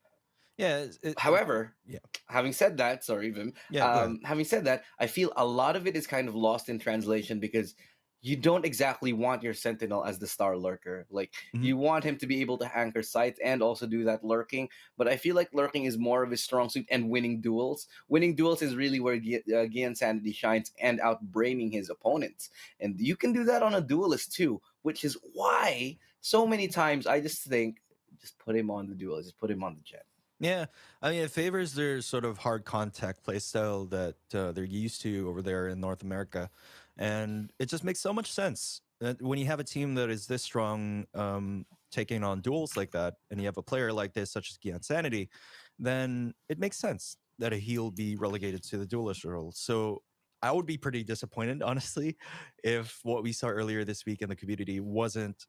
Yeah. However, yeah. Having said that, sorry, Vim. Yeah, go ahead. Having said that, I feel a lot of it is kind of lost in translation because you don't exactly want your Sentinel as the star lurker. Like, you want him to be able to anchor sites and also do that lurking. But I feel like lurking is more of his strong suit and winning duels. Winning duels is really where Gian Sanity shines and outbraining his opponents. And you can do that on a duelist too, which is why so many times I just think, just put him on the duelist, just put him on the jet. Yeah, I mean, it favors their sort of hard contact playstyle that they're used to over there in North America. And it just makes so much sense that when you have a team that is this strong, taking on duels like that, and you have a player like this, such as Gian Sanity, then it makes sense that he'll be relegated to the duelist role. So I would be pretty disappointed, honestly, if what we saw earlier this week in the community wasn't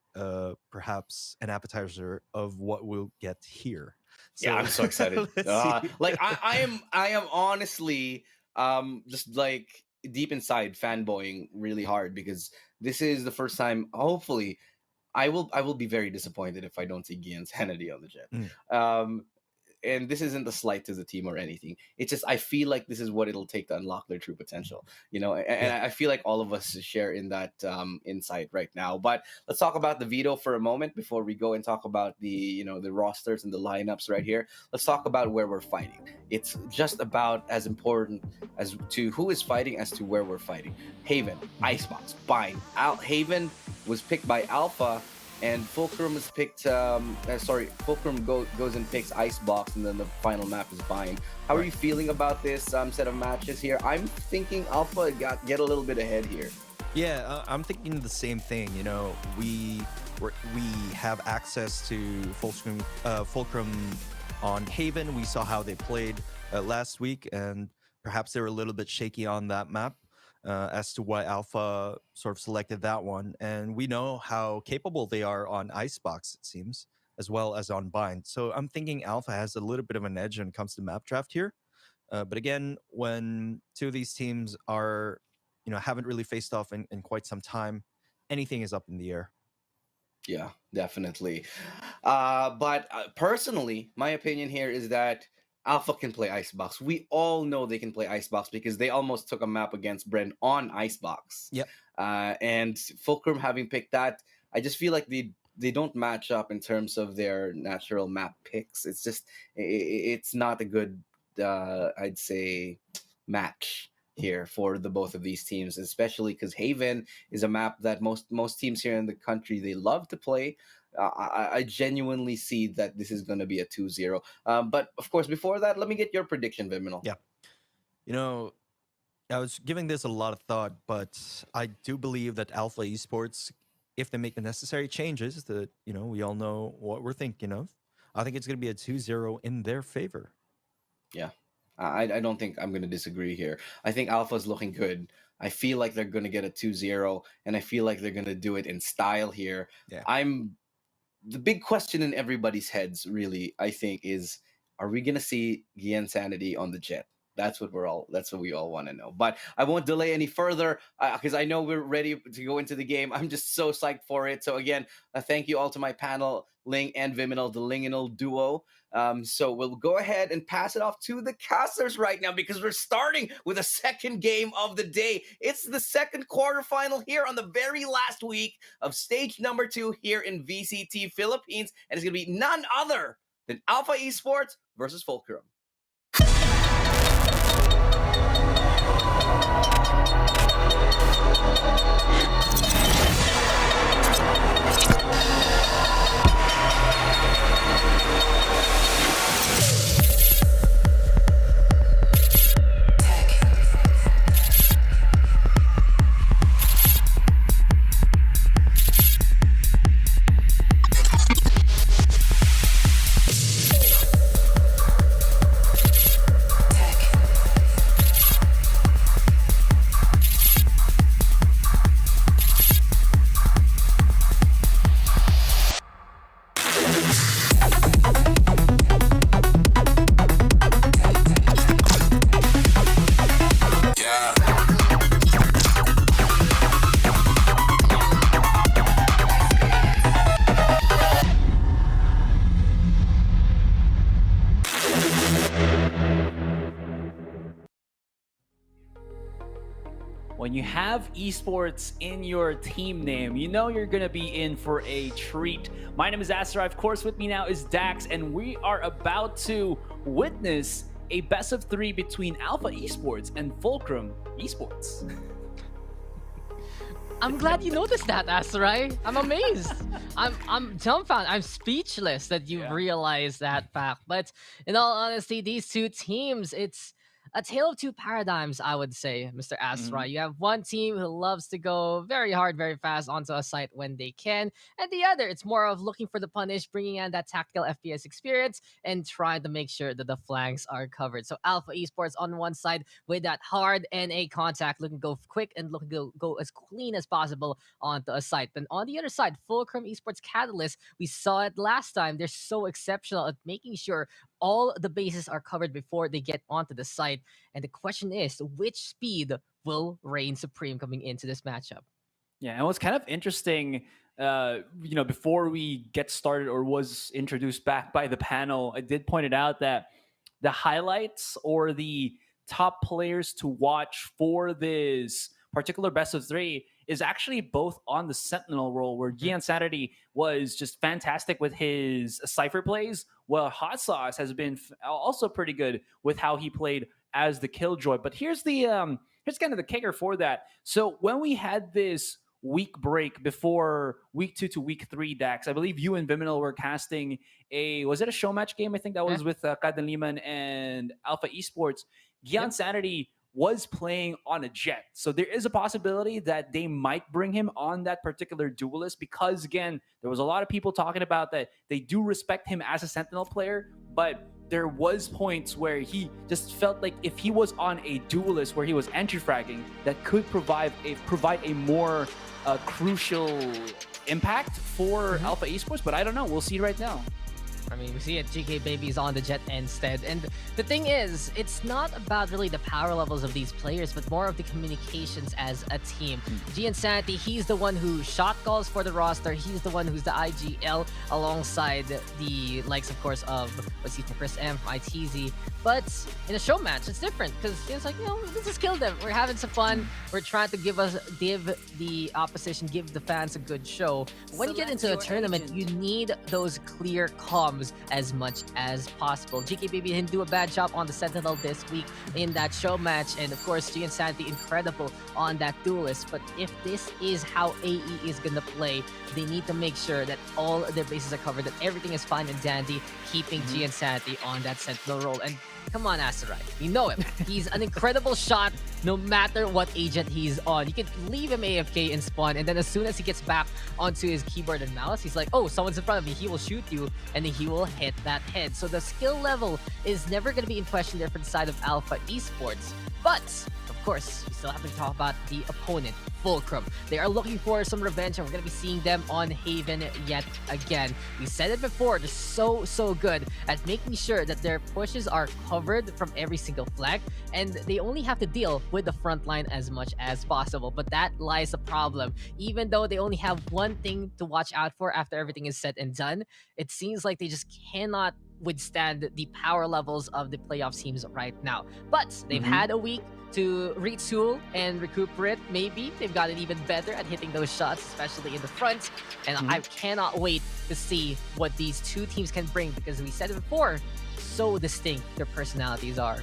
perhaps an appetizer of what we'll get here. Yeah, I'm so excited. Like I am honestly just like deep inside fanboying really hard because this is the first time. Hopefully, I will be very disappointed if I don't see Gian Sanity on the jet. And this isn't a slight to the team or anything. It's just I feel like this is what it'll take to unlock their true potential. And I feel like all of us share in that insight right now. But let's talk about the veto for a moment before we go and talk about the the rosters and the lineups right here. Let's talk about where we're fighting. It's just about as important as to who is fighting as to where we're fighting. Haven, Icebox, Bind. Haven was picked by Alpha. And Fulcrum is picked. Fulcrum goes and picks Icebox, and then the final map is Bind. How are you feeling about this set of matches here? I'm thinking Alpha get a little bit ahead here. Yeah, I'm thinking the same thing. We have access to Fulcrum on Haven. We saw how they played last week, and perhaps they were a little bit shaky on that map. As to why Alpha sort of selected that one. And we know how capable they are on Icebox, it seems, as well as on Bind. So I'm thinking Alpha has a little bit of an edge when it comes to map draft here. But again, when two of these teams are, haven't really faced off in quite some time, anything is up in the air. Yeah, definitely. But personally, my opinion here is that Alpha can play Icebox. We all know they can play Icebox because they almost took a map against Bren on Icebox. Yep. And Fulcrum having picked that, I just feel like they don't match up in terms of their natural map picks. It's just, it's not a good, I'd say, match here for the both of these teams, especially because Haven is a map that most teams here in the country, they love to play. I genuinely see that this is going to be a 2-0. But of course, before that, let me get your prediction, Viminal. Yeah. I was giving this a lot of thought, but I do believe that Alpha Esports, if they make the necessary changes that, we all know what we're thinking of, I think it's going to be a 2-0 in their favor. Yeah. I don't think I'm going to disagree here. I think Alpha's looking good. I feel like they're going to get a 2-0, and I feel like they're going to do it in style here. Yeah. The big question in everybody's heads, really, I think, is: are we gonna see Gian Sanity on the jet? That's what we all want to know. But I won't delay any further because I know we're ready to go into the game. I'm just so psyched for it. So again, thank you all to my panel, Ling and Viminal, the Linginal duo. So we'll go ahead and pass it off to the casters right now because we're starting with a second game of the day. It's the second quarterfinal here on the very last week of stage number 2 here in VCT Philippines. And it's going to be none other than Alpha Esports versus Fulcrum. When you have esports in your team name, you know you're gonna be in for a treat. My name is Aster. Of course, with me now is Dax, and we are about to witness a best of 3 between Alpha Esports and Fulcrum Esports. I'm glad you noticed that, Asterai. I'm amazed. I'm dumbfounded. I'm speechless that you realized that fact. But in all honesty, these two teams, it's a tale of two paradigms, I would say, Mr. Asterai. You have one team who loves to go very hard, very fast onto a site when they can, and the other, it's more of looking for the punish, bringing in that tactical FPS experience, and trying to make sure that the flanks are covered. So Alpha Esports on one side with that hard NA contact, looking to go quick and looking to go as clean as possible onto a site. But on the other side, Fulcrum Esports Catalyst, we saw it last time. They're so exceptional at making sure all the bases are covered before they get onto the site. And the question is, which speed will reign supreme coming into this matchup? Yeah, and what's kind of interesting, before we get started or was introduced back by the panel, I did point it out that the highlights or the top players to watch for this particular best of 3 is actually both on the Sentinel role, where Gian Sanity was just fantastic with his Cypher plays, while Hot Sauce has been also pretty good with how he played as the Killjoy. But here's kind of the kicker for that. So when we had this week break before week 2 to week 3, Dax, I believe you and Viminal were casting was it a show match game? I think that was with Kadan Liman and Alpha Esports. Gian Sanity was playing on a jet. So there is a possibility that they might bring him on that particular duelist because, again, there was a lot of people talking about that they do respect him as a Sentinel player, but there was points where he just felt like if he was on a duelist where he was entry fragging, that could provide a more crucial impact for Alpha Esports. But I don't know. We'll see right now. I mean, we see it, GK Baby's on the jet instead. And the thing is, it's not about really the power levels of these players, but more of the communications as a team. Gian Sanity, he's the one who shot calls for the roster. He's the one who's the IGL alongside the likes, of course, of what's he from Chris M from ITZ. But in a show match, it's different because it's like, let's just kill them. We're having some fun. We're trying to give the opposition, give the fans a good show. When you get into a tournament, you need those clear comms as much as possible. GK Baby didn't do a bad job on the Sentinel this week in that show match, and of course Gian Sanity incredible on that duelist. But if this is how AE is gonna play, they need to make sure that all their bases are covered, that everything is fine and dandy, keeping Gian Sanity on that Sentinel role. And come on, Asterai, you know him. He's an incredible shot no matter what agent he's on. You can leave him AFK in spawn, and then as soon as he gets back onto his keyboard and mouse, he's like, oh, someone's in front of me, he will shoot you, and then he will hit that head. So the skill level is never going to be in question there for the side of Alpha Esports. But, of course, we still have to talk about the opponent, Fulcrum. They are looking for some revenge, and we're going to be seeing them on Haven yet again. We said it before, they're so good at making sure that their pushes are covered from every single flank, and they only have to deal with the front line as much as possible. But that lies the problem. Even though they only have one thing to watch out for after everything is said and done, it seems like they just cannot withstand the power levels of the playoff teams right now. But they've had a week to retool and recuperate. Maybe they've gotten even better at hitting those shots, especially in the front. And I cannot wait to see what these two teams can bring, because we said it before, so distinct their personalities are.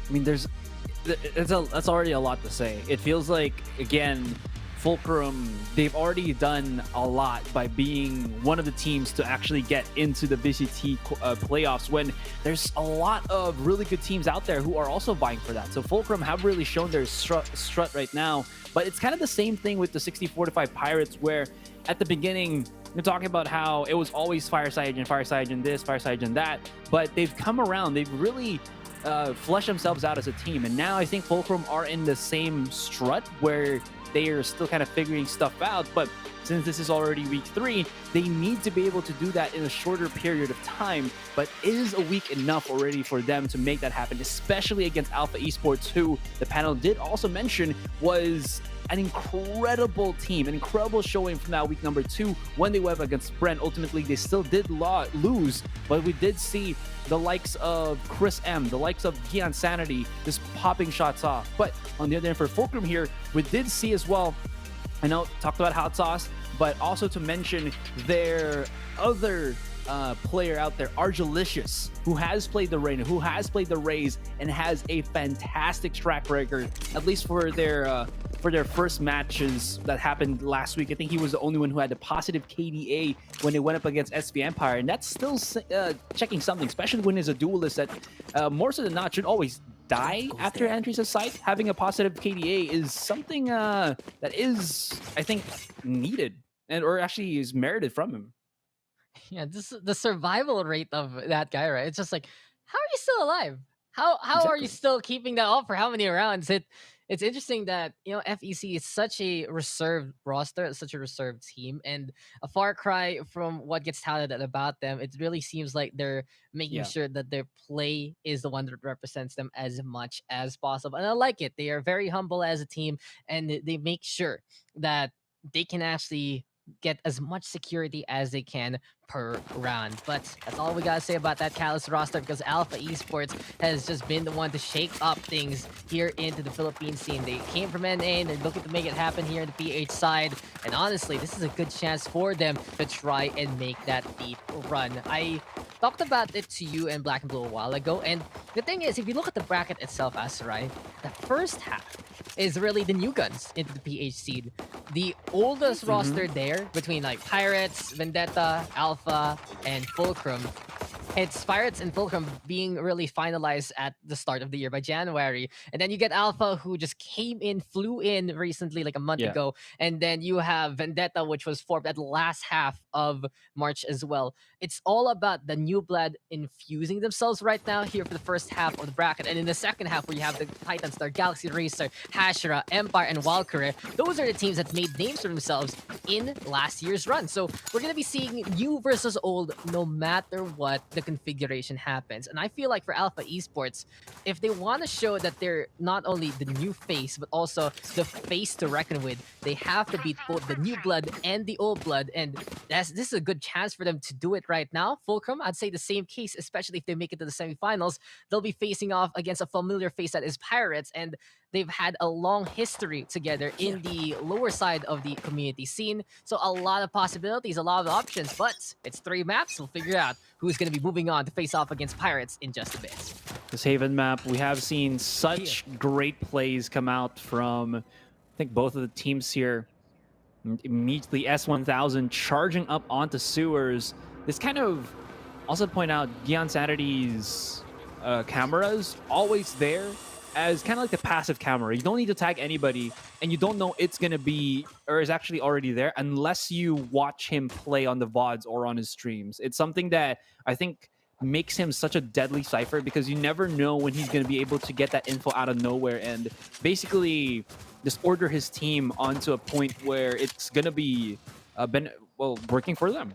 I mean, that's already a lot to say. It feels like, again, Fulcrum, they've already done a lot by being one of the teams to actually get into the VCT playoffs, when there's a lot of really good teams out there who are also vying for that. So Fulcrum have really shown their strut right now, but it's kind of the same thing with the 60-45 Pirates, where at the beginning, you're talking about how it was always Fireside Agent this, Fireside Agent that, but they've come around. They've really fleshed themselves out as a team, and now I think Fulcrum are in the same strut where they are still kind of figuring stuff out. But since this is already week 3, they need to be able to do that in a shorter period of time. But is a week enough already for them to make that happen, especially against Alpha Esports, who the panel did also mention was an incredible team, an incredible showing from that week number 2 when they went up against Brent. Ultimately, they still did lose, but we did see the likes of Chris M, the likes of Gian Sanity just popping shots off. But on the other end for Fulcrum here, we did see as well, I know, talked about Hot Sauce, but also to mention their other player out there, Argelicious, who has played the Reign, who has played the Rays, and has a fantastic track record, at least for their first matches that happened last week. I think he was the only one who had a positive KDA when they went up against SV Empire, and that's still checking something, especially when there's a duelist that more so than not should always die after entries of site. Having a positive KDA is something that is, I think, needed, and or actually is merited from him. Yeah, this the survival rate of that guy, right? It's just like, how are you still alive? How are you still keeping that up for how many rounds? It's interesting that, you know, FEC is such a reserved roster, such a reserved team, and a far cry from what gets touted about them. It really seems like they're making sure that their play is the one that represents them as much as possible. And I like it. They are very humble as a team, and they make sure that they can actually get as much security as they can per round. But that's all we gotta say about that Callus roster, because Alpha Esports has just been the one to shake up things here into the Philippine scene. They came from NA and they're looking to make it happen here in the PH side. And honestly, this is a good chance for them to try and make that deep run. I talked about it to you and Black and Blue a while ago, and the thing is, if you look at the bracket itself, Asarai, the first half is really the new guns into the PH seed. The oldest roster there, between like Pirates, Vendetta, Alpha, and Fulcrum, it's Pirates and Fulcrum being really finalized at the start of the year by January. And then you get Alpha, who just flew in recently, like a month ago. And then you have Vendetta, which was formed at the last half of March as well. It's all about the new blood infusing themselves right now here for the first half of the bracket. And in the second half, where you have the Titan Star, Galaxy Racer, Hashira, Empire, and Valkyrie, those are the teams that made names for themselves in last year's run. So we're going to be seeing new versus old no matter what the configuration happens. And I feel like for Alpha Esports, if they want to show that they're not only the new face, but also the face to reckon with, they have to beat both the new blood and the old blood. And this is a good chance for them to do it right now. Fulcrum, I'd say the same case, especially if they make it to the semifinals. They'll be facing off against a familiar face that is Pirates, and they've had a long history together in the lower side of the community scene. So a lot of possibilities, a lot of options, but it's 3 maps. We'll figure out who's going to be moving on to face off against Pirates in just a bit. This Haven map, we have seen such great plays come out from, I think, both of the teams here. Immediately S1000 charging up onto sewers. This kind of also point out Gian Sanity's cameras always there as kind of like the passive camera. You don't need to tag anybody, and you don't know it's going to be, or is actually already there, unless you watch him play on the VODs or on his streams. It's something that I think makes him such a deadly Cypher, because you never know when he's going to be able to get that info out of nowhere and basically just order his team onto a point where it's going to be working for them.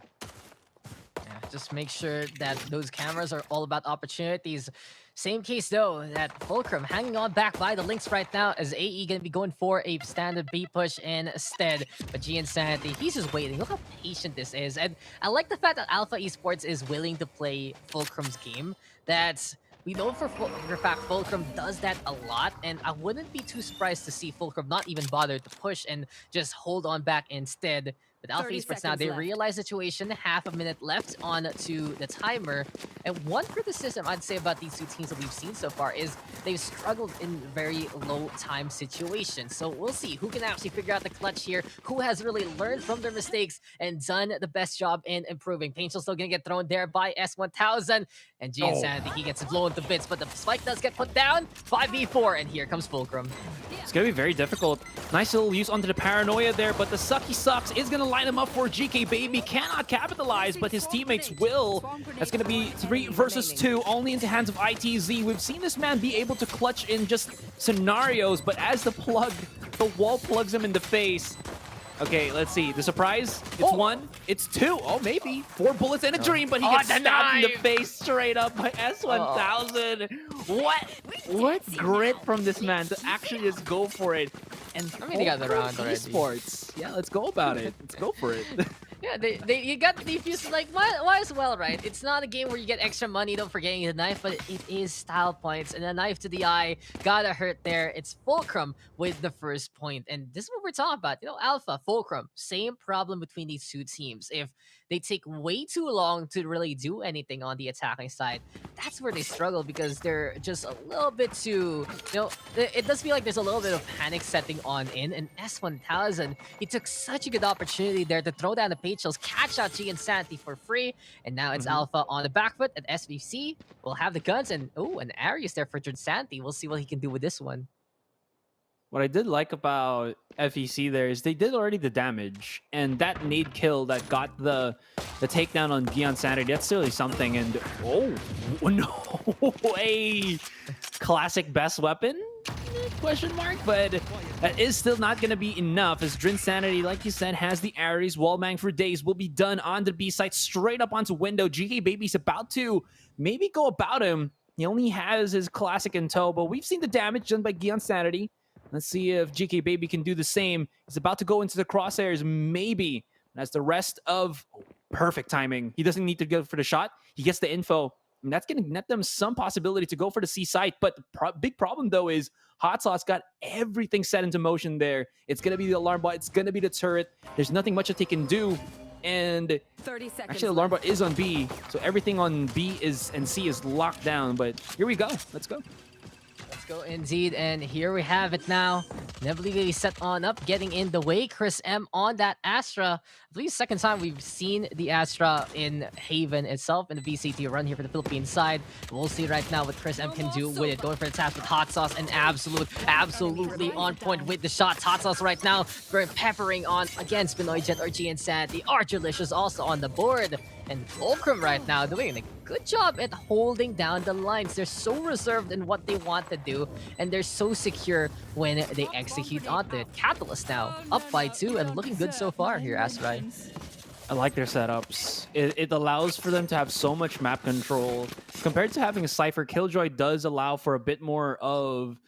Just make sure that those cameras are all about opportunities. Same case though, that Fulcrum hanging on back by the links right now, as AE gonna be going for a standard B push instead. But Gian Sanity, he's just waiting. Look how patient this is. And I like the fact that Alpha Esports is willing to play Fulcrum's game. That's, we know for a fact Fulcrum does that a lot, and I wouldn't be too surprised to see Fulcrum not even bother to push and just hold on back instead. With Alpha Esports now, they realize the situation, half a minute left on to the timer. And one criticism I'd say about these two teams that we've seen so far is they've struggled in very low time situations. So we'll see who can actually figure out the clutch here, who has really learned from their mistakes and done the best job in improving. Painful still gonna get thrown there by S1000, and Gian Sanity, he gets blown to bits, but the spike does get put down. 5v4, and here comes Fulcrum. It's gonna be very difficult. Nice little use onto the paranoia there, but the sucky sucks is gonna line him up for GK Baby. Cannot capitalize, but his teammates will. That's gonna be 3 versus 2, only into hands of ITZ. We've seen this man be able to clutch in just scenarios, but as the wall plugs him in the face. Okay, let's see. The surprise, it's 1, it's 2. Oh, maybe 4 bullets and a dream, but he gets stabbed in the face straight up by S1000. What grit from this man to actually just go for it. And I mean, they got the Fulcrum round already. Esports. Yeah, let's go about it. Let's go for it. Yeah, you got the defuse, like, might as well, right? It's not a game where you get extra money, don't forget the knife, but it is style points, and a knife to the eye, gotta hurt there. It's Fulcrum with the first point, and this is what we're talking about. You know, Alpha, Fulcrum, same problem between these two teams. If they take way too long to really do anything on the attacking side, that's where they struggle because they're just a little bit too, you know, it does feel like there's a little bit of panic setting on in, and S1000, he took such a good opportunity there to throw down the page shells, catch out G and Sanity for free, and now it's Alpha on the back foot at SVC. We'll have the guns, and oh, an Aries there for Sanity. We'll see what he can do with this one. What I did like about FEC there is they did already the damage, and that nade kill that got the takedown on Gion Sanity, that's really something. And oh no way, classic best weapon question mark, but that is still not going to be enough as Drin Sanity, like you said, has the Aries. Wallbang for days will be done on the B side, straight up onto window. GK Baby's about to maybe go about him. He only has his classic in tow, but we've seen the damage done by Gion Sanity. Let's see if GK Baby can do the same. He's about to go into the crosshairs, maybe. That's the rest of perfect timing. He doesn't need to go for the shot. He gets the info. And that's going to net them some possibility to go for the C site. But the big problem, though, is Hot Sauce got everything set into motion there. It's going to be the alarm bot. It's going to be the turret. There's nothing much that they can do. And 30 seconds actually, the alarm bot is on B. So everything on B and C is locked down. But here we go. Let's go. Let's go indeed, and here we have it now. Inevitably set on up, getting in the way. Chris M on that Astra. I believe second time we've seen the Astra in Haven itself in the VCT run here for the Philippines side. We'll see right now what Chris M can do with it. Going for the tap with Hot Sauce and absolutely on point with the shots. Hot Sauce right now, very peppering on against Pinoy Jet or GN Sanity. Archulicious also on the board. And Fulcrum right now doing a good job at holding down the lines. They're so reserved in what they want to do, and they're so secure when they execute onto it. Catalyst now up by 2 and looking good so far here, Astrai. I like their setups. It allows for them to have so much map control. Compared to having a Cypher, Killjoy does allow for a bit more of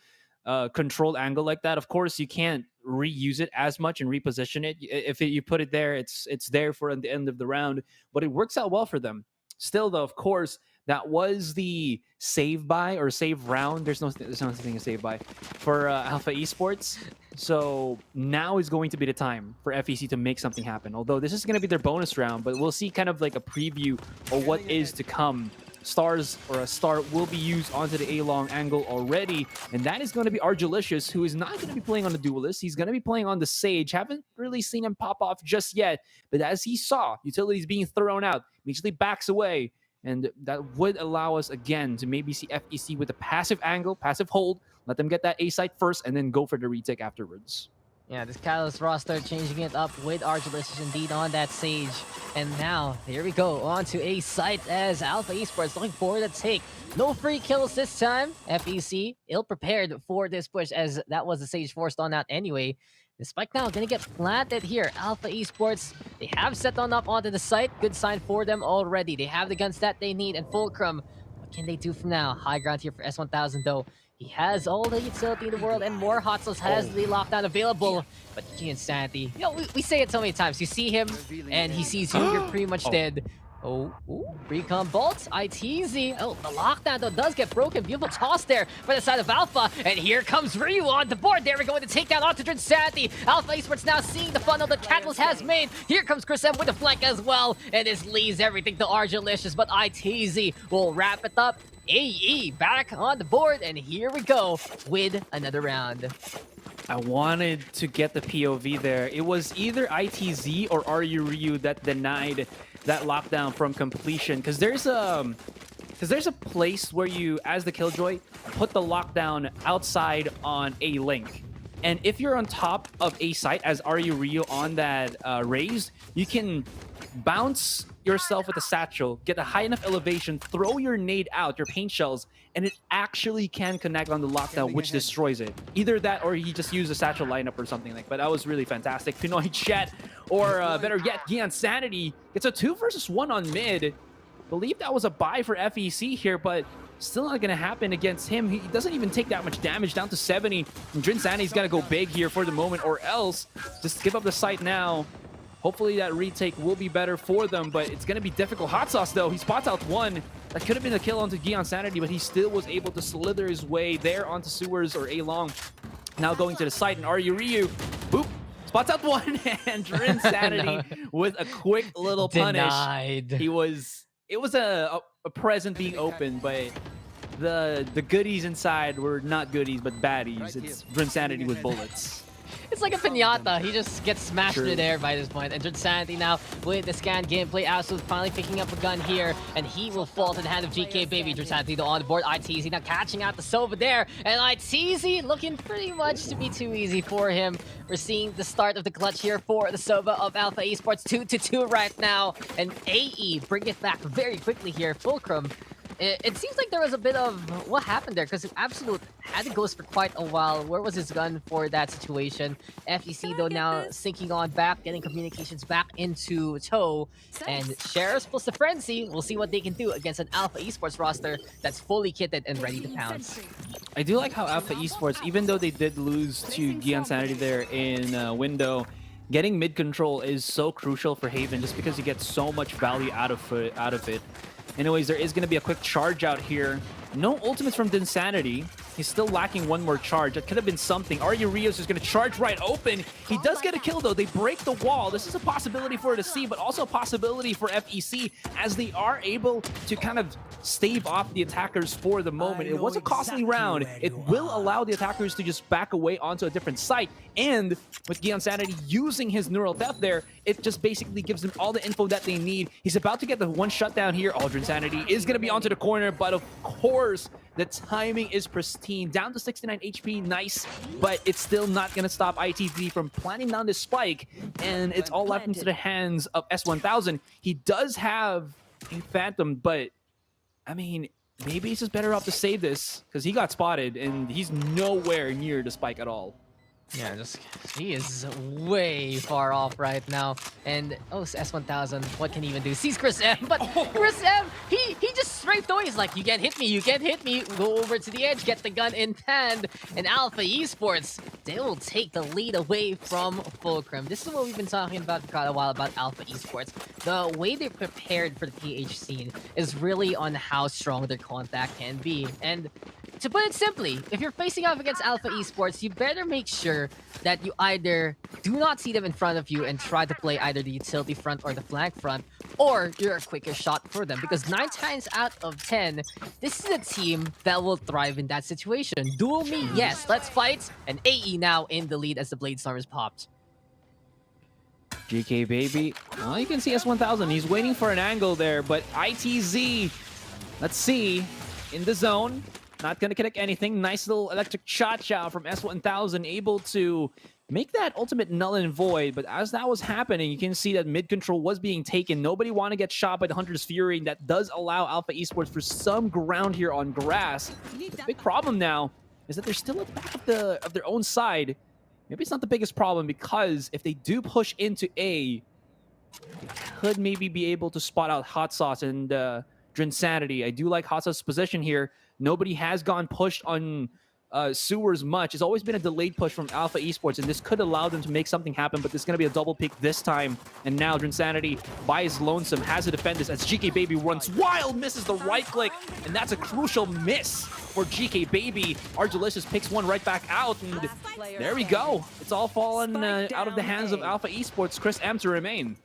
controlled angle like that. Of course, you can't reuse it as much and reposition it. If you put it there, it's there for the end of the round, but it works out well for them. Still, though, of course, that was the save buy or save round. There's no such thing as save buy for Alpha Esports. So now is going to be the time for FEC to make something happen. Although this is going to be their bonus round, but we'll see kind of like a preview of what is to come. Stars or a star will be used onto the A-long angle already, and that is going to be Argilicious, who is not going to be playing on the Duelist. He's going to be playing on the Sage. Haven't really seen him pop off just yet, but as he saw utilities being thrown out, immediately backs away, and that would allow us again to maybe see FEC with a passive angle, passive hold, let them get that A site first, and then go for the retake afterwards. Yeah, this Catalyst roster changing it up with Argilicious indeed on that Sage. And now, here we go, on to a site as Alpha Esports looking for the take. No free kills this time. FEC ill-prepared for this push as that was the Sage forced on out anyway. The spike now gonna get planted here. Alpha Esports, they have set on up onto the site. Good sign for them already. They have the guns that they need. And Fulcrum, what can they do from now? High ground here for S1000 though. He has all the utility in the world and more Hot Sauce has the lockdown available. But Gion Sanity, you know, we say it so many times. You see him and he sees you, you're pretty much dead. Oh, recon bolts, ITZ. Oh, the lockdown though does get broken. Beautiful toss there for the side of Alpha. And here comes Ryu on the board. There we go with the takedown onto Drin Sanity. Alpha Esports now seeing the funnel that Catalyst has made. Here comes Chris M with the flank as well. And this leaves everything to Argilicious, but ITZ will wrap it up. AE back on the board, and here we go with another round. I wanted to get the POV there. It was either ITZ or Ryu that denied that lockdown from completion. Because there's a place where you, as the Killjoy, put the lockdown outside on a link. And if you're on top of a site, as Ryu on that raised, you can bounce yourself with a satchel, get a high enough elevation, throw your nade out, your paint shells, and it actually can connect on the lockdown, which destroys it. Either that or he just used a satchel lineup or something like that. But that was really fantastic. Pinoy Jet, or better yet, Gion Sanity gets a 2 versus 1 on mid. believe that was a buy for FEC here, but still not going to happen against him. He doesn't even take that much damage, down to 70. And Drinsanity's got to go big here for the moment, or else just give up the site now. Hopefully that retake will be better for them, but it's going to be difficult. Hot Sauce, though, he spots out one. That could have been a kill onto Gion Sanity, but he still was able to slither his way there onto Sewers or A-Long. Now going to the site, and Ryu, boop, spots out one, and Drinssanity with a quick little punish. Denied. It was a present being opened, but the goodies inside were not goodies, but baddies. It's Drinssanity with bullets. It's like a pinata. He just gets smashed True. through there by this point. And Sanity now with the scan gameplay. Absolute finally picking up a gun here. And he will fall to the hand of GK Baby. Sanity though on the board. ITZ now catching out the Sova there. And ITZ looking pretty much to be too easy for him. We're seeing the start of the clutch here for the Sova of Alpha Esports. 2-2 right now. And AE bring it back very quickly here. Fulcrum. It seems like there was a bit of what happened there because Absolute had the ghost for quite a while. Where was his gun for that situation? FEC though now sinking on back, getting communications back into tow. And Sheriffs plus the Frenzy, we'll see what they can do against an Alpha Esports roster that's fully kitted and ready to pounce. I do like how Alpha Esports, even though they did lose to Gion Sanity there in window, getting mid control is so crucial for Haven just because you get so much value out of it. Anyways, there is going to be a quick charge out here. No ultimates from Dinsanity. He's still lacking one more charge. That could have been something. Arya Rios is going to charge right open. He does get a kill, though. They break the wall. This is a possibility for it to see, but also a possibility for FEC as they are able to kind of stave off the attackers for the moment. It was a costly round. It will allow the attackers to just back away onto a different site. And with Gion Sanity using his Neural Theft there, it just basically gives them all the info that they need. He's about to get the one shutdown here. Aldrin Sanity is going to be onto the corner, but of course, the timing is pristine. Down to 69 HP, nice, but it's still not going to stop ITZ from planting down this spike, and it's all left into the hands of S1000. He does have a Phantom, but, I mean, maybe he's just better off to save this, because he got spotted, and he's nowhere near the spike at all. Yeah, he is way far off right now. And oh, S1000, what can he even do? Sees Chris M, but Chris M, he just strafed away. He's like, you can't hit me, you can't hit me. Go over to the edge, get the gun in hand. And Alpha Esports, they will take the lead away from Fulcrum. This is what we've been talking about for quite a while about Alpha Esports. The way they're prepared for the PH scene is really on how strong their contact can be. And to put it simply, if you're facing off against Alpha Esports, you better make sure that you either do not see them in front of you and try to play either the utility front or the flank front, or you're a quicker shot for them. Because 9 times out of 10, this is a team that will thrive in that situation. Duel me, yes, let's fight. And AE now in the lead as the Blade Storm is popped. GK Baby, well, you can see S1000. He's waiting for an angle there, but ITZ, let's see, in the zone. Not going to connect anything. Nice little electric cha-cha from S1000, able to make that ultimate null and void. But as that was happening, you can see that mid control was being taken. Nobody want to get shot by the Hunter's Fury. And that does allow Alpha Esports for some ground here on grass. The big problem now is that they're still at the back of their own side. Maybe it's not the biggest problem, because if they do push into A, they could maybe be able to spot out Hot Sauce and Drinsanity. I do like Hot Sauce's position here. Nobody has gone pushed on Sewers much. It's always been a delayed push from Alpha Esports, and this could allow them to make something happen, but there's going to be a double pick this time. And now Drinsanity, by his lonesome, has to defend this as GK Baby runs wild, misses the right click, and that's a crucial miss for GK Baby. Argelicious picks one right back out, and there we go. It's all fallen out of the hands of Alpha Esports. Chris M to remain.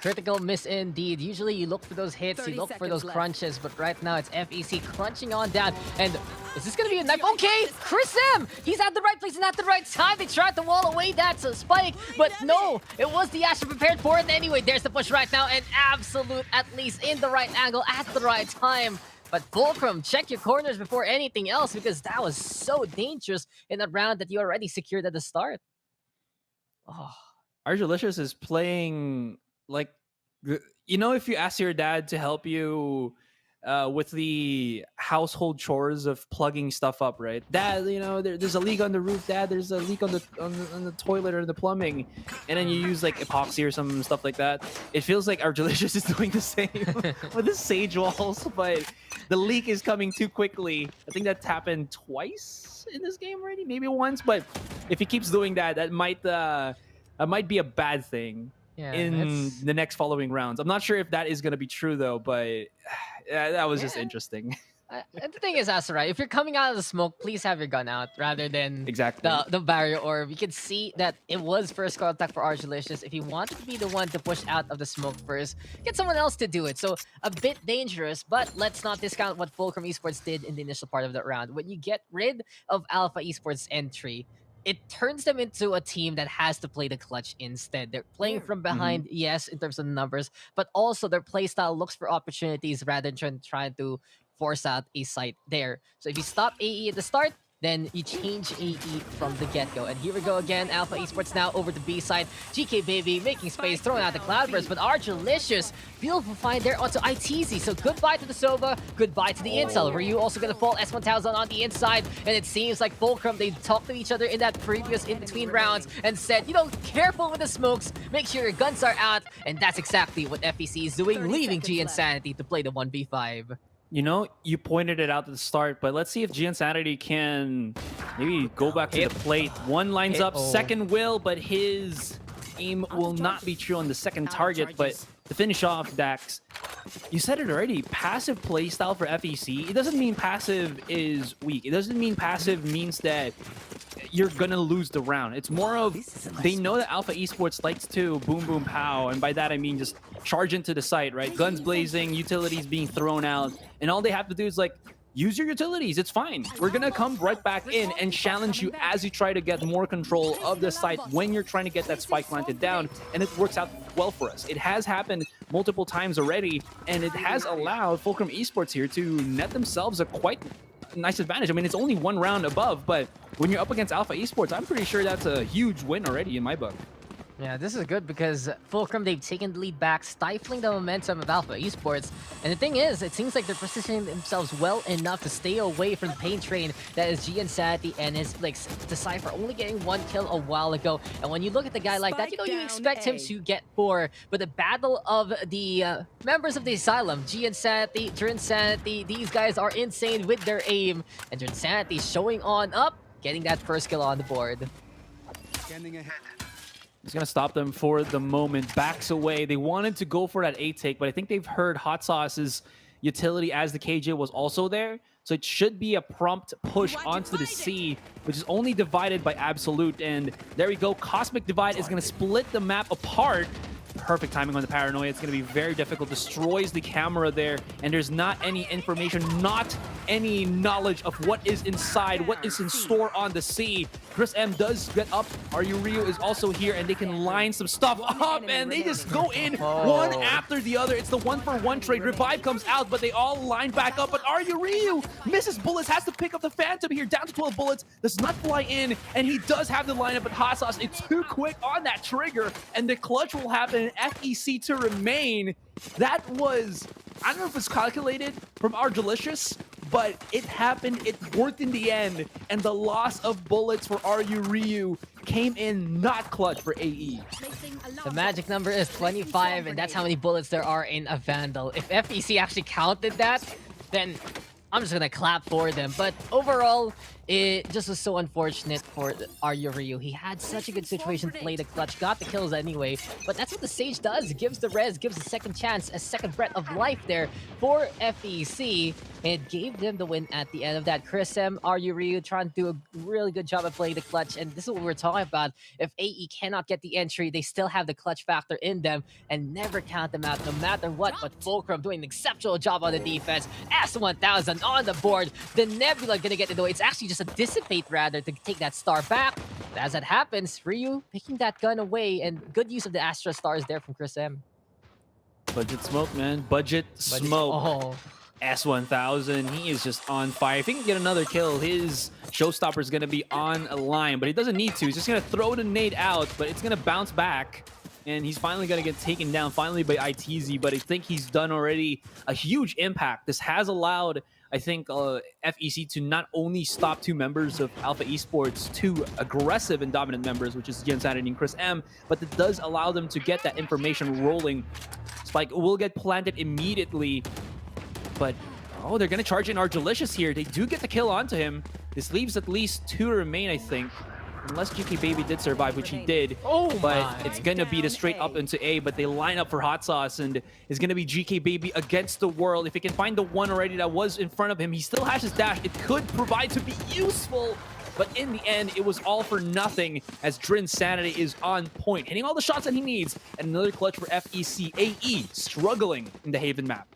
Critical miss indeed. Usually you look for those hits, you look for those crunches, but right now it's FEC crunching on down. And is this going to be a knife? Okay, Chris M! He's at the right place and at the right time. They tried to wall away that spike, but no, it was the Asher prepared for it. Anyway, there's the push right now, and Absolute at least in the right angle at the right time. But Fulcrum, check your corners before anything else, because that was so dangerous in a round that you already secured at the start. Oh. Argelicious is playing like, you know, if you ask your dad to help you with the household chores of plugging stuff up, right? Dad, there's a leak on the roof. Dad, there's a leak on the toilet or the plumbing, and then you use like epoxy or some stuff like that. It feels like our Delicious is doing the same with the Sage walls, but the leak is coming too quickly. I think that's happened twice in this game already, maybe once. But if he keeps doing that, that might be a bad thing. Yeah, In the next following rounds. I'm not sure if that is going to be true though, but that was just interesting. The thing is, Asura, if you're coming out of the smoke, please have your gun out rather than Exactly. the barrier orb. You can see that it was first contact for Argelicious. If he wanted to be the one to push out of the smoke first, get someone else to do it. So a bit dangerous, but let's not discount what Fulcrum Esports did in the initial part of that round. When you get rid of Alpha Esports entry, it turns them into a team that has to play the clutch instead. They're playing from behind, yes, in terms of numbers, but also their playstyle looks for opportunities rather than trying to force out a site there. So if you stop AE at the start, then you change AE from the get-go. And here we go again, Alpha Esports now over to B side. GK Baby making space, throwing out the Cloudburst, but Argelicious, beautiful find there onto ITZ. So goodbye to the Sova, goodbye to the Intel. Ryu also gonna fall S1000 on the inside, and it seems like Fulcrum, they talked to each other in that previous in-between rounds and said, careful with the smokes, make sure your guns are out, and that's exactly what FEC is doing, leaving G Insanity to play the 1v5. You pointed it out at the start, but let's see if G Insanity can maybe go back to the plate. One lines up, second will, but his aim will not be true on the second target. But to finish off, Dax, you said it already, passive playstyle for FEC. It doesn't mean passive is weak. It doesn't mean passive means that you're gonna lose the round. It's more of they know that Alpha Esports likes to boom boom pow, and by that I mean just charge into the site, right? Guns blazing, utilities being thrown out, and all they have to do is like use your utilities. It's fine. We're gonna come right back in and challenge you as you try to get more control of the site when you're trying to get that spike planted down, and it works out well for us. It has happened multiple times already, and it has allowed Fulcrum Esports here to net themselves a quite nice advantage. I mean, it's only one round above, but when you're up against Alpha Esports, I'm pretty sure that's a huge win already in my book. Yeah, this is good because Fulcrum, they've taken the lead back, stifling the momentum of Alpha Esports. And the thing is, it seems like they're positioning themselves well enough to stay away from the pain train that is G Insanity and his Blix. Decipher only getting one kill a while ago. And when you look at the guy like that, you expect him to get 4. But the battle of the members of the Asylum, G Insanity, Drinsanity, these guys are insane with their aim. And Drinsanity showing on up, getting that first kill on the board. Scanning ahead. He's going to stop them for the moment. Backs away. They wanted to go for that A take, but I think they've heard Hot Sauce's utility as the KJ was also there. So it should be a prompt push onto the C, which is only divided by Absolute. And there we go. Cosmic Divide is going to split the map apart. Perfect timing on the Paranoia. It's going to be very difficult. Destroys the camera there, and there's not any information, not any knowledge of what is inside, what is in store on the sea. Chris M does get up. Ryu is also here, and they can line some stuff up, and they just go in one after the other. It's the 1-for-1 trade. Revive comes out, but they all line back up, but Ryu misses bullets, has to pick up the Phantom here, down to 12 bullets, does not fly in, and he does have the lineup, but Hot Sauce, it's too quick on that trigger, and the clutch will happen. FEC to remain. That was, I don't know if it's calculated from Argelicious, but it happened, it worked in the end, and the loss of bullets for Ryu came in not clutch for AE. The magic number is 25, and that's how many bullets there are in a Vandal. If FEC actually counted that, then I'm just gonna clap for them. But overall, it just was so unfortunate for Ryu. He had such a good situation to play the clutch, got the kills anyway, but that's what the Sage does. Gives the res, gives a second chance, a second breath of life there for FEC. It gave them the win at the end of that. Chris M, Ryu trying to do a really good job of playing the clutch, and this is what we're talking about. If AE cannot get the entry, they still have the clutch factor in them, and never count them out no matter what. But Fulcrum doing an exceptional job on the defense. S1000 on the board. The Nebula gonna get in the way. It's actually just a dissipate rather to take that star back. But as that happens, Ryu picking that gun away, and good use of the Astra stars there from Chris M. Budget smoke, man. Budget smoke. Oh. S1000, he is just on fire. If he can get another kill, his showstopper is going to be on a line, but he doesn't need to. He's just going to throw the nade out, but it's going to bounce back. and he's finally going to get taken down finally by ITZ, but I think he's done already a huge impact. This has allowed, I think, FEC to not only stop two members of Alpha Esports, two aggressive and dominant members, which is Insanity and Chris M, but it does allow them to get that information rolling. Spike will get planted immediately, but oh, they're going to charge in Argelicious here. They do get the kill onto him. This leaves at least 2 to remain, I think. Unless GK Baby did survive, which he did. Oh but my. it's going to be the straight up into A, but they line up for Hot Sauce, and it's going to be GK Baby against the world. If he can find the one already that was in front of him, he still has his dash. It could provide to be useful, but in the end, it was all for nothing as Drin Sanity is on point, hitting all the shots that he needs. And another clutch for FEC. AE struggling in the Haven map.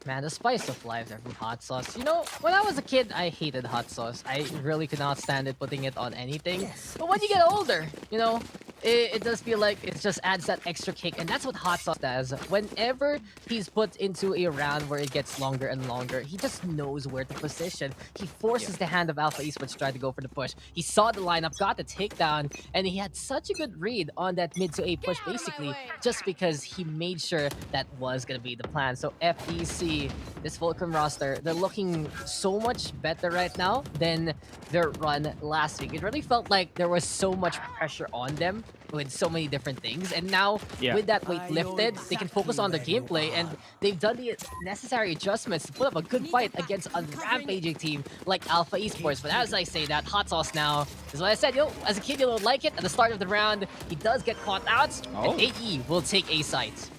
Man, the spice of life there from hot sauce. You know, when I was a kid, I hated hot sauce. I really could not stand it putting it on anything. But when you get older, you know, it does feel like it just adds that extra kick. And that's what hot sauce does. Whenever he's put into a round where it gets longer and longer, he just knows where to position. He forces the hand of Alpha Esports to try to go for the push. He saw the lineup, got the takedown, and he had such a good read on that mid to A push, basically, just because he made sure that was going to be the plan. So FEC, this Fulcrum roster, they're looking so much better right now than their run last week. It really felt like there was so much pressure on them with so many different things, and now with that weight lifted, they can focus on their gameplay, and they've done the necessary adjustments to put up a good fight against a rampaging team like Alpha Esports. But as I say that, Hot Sauce now is what I said, yo, as a kid you don't like it. At the start of the round, he does get caught out, and AE will take A site.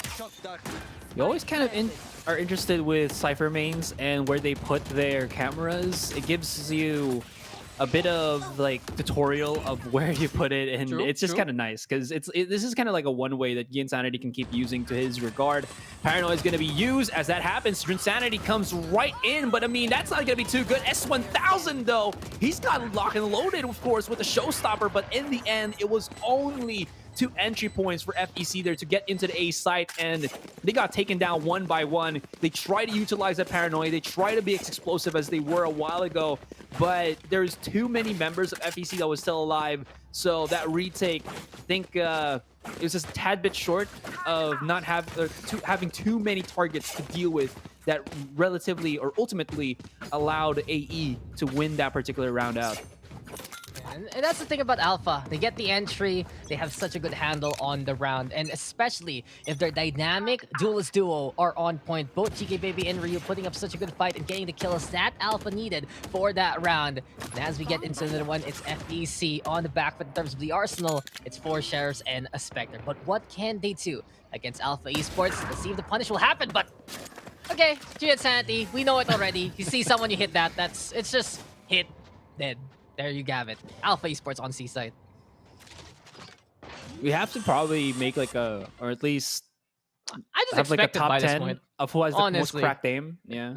You always kind of are interested with Cypher mains and where they put their cameras. It gives you a bit of like tutorial of where you put it, and it's just kind of nice because this is kind of like a one way that Insanity can keep using to his regard. Paranoia is going to be used as that happens. Insanity comes right in, but I mean that's not going to be too good. S1000 though, he's got lock and loaded, of course, with the showstopper, but in the end it was only 2 entry points for FEC there to get into the A site, and they got taken down one by one. They try to utilize that paranoia. They try to be as explosive as they were a while ago, but there's too many members of FEC that was still alive. So that retake, I think it was just a tad bit short of not having too many targets to deal with that relatively or ultimately allowed AE to win that particular round out. And that's the thing about Alpha. They get the entry, they have such a good handle on the round, and especially if their dynamic duelist duo are on point. Both GK Baby and Ryu putting up such a good fight and getting the kills that Alpha needed for that round. And as we get into another one, it's FEC on the back foot in terms of the arsenal. It's 4 Sheriffs and a Spectre. But what can they do against Alpha Esports? Let's see if the punish will happen, but... Okay, G Insanity, we know it already. You see someone, you hit that, it's just hit, dead. There you have it. Alpha Esports on C side. We have to probably make like a, or at least I just have like a expected top by this 10 point. of who has the most Honestly. cracked aim. Yeah.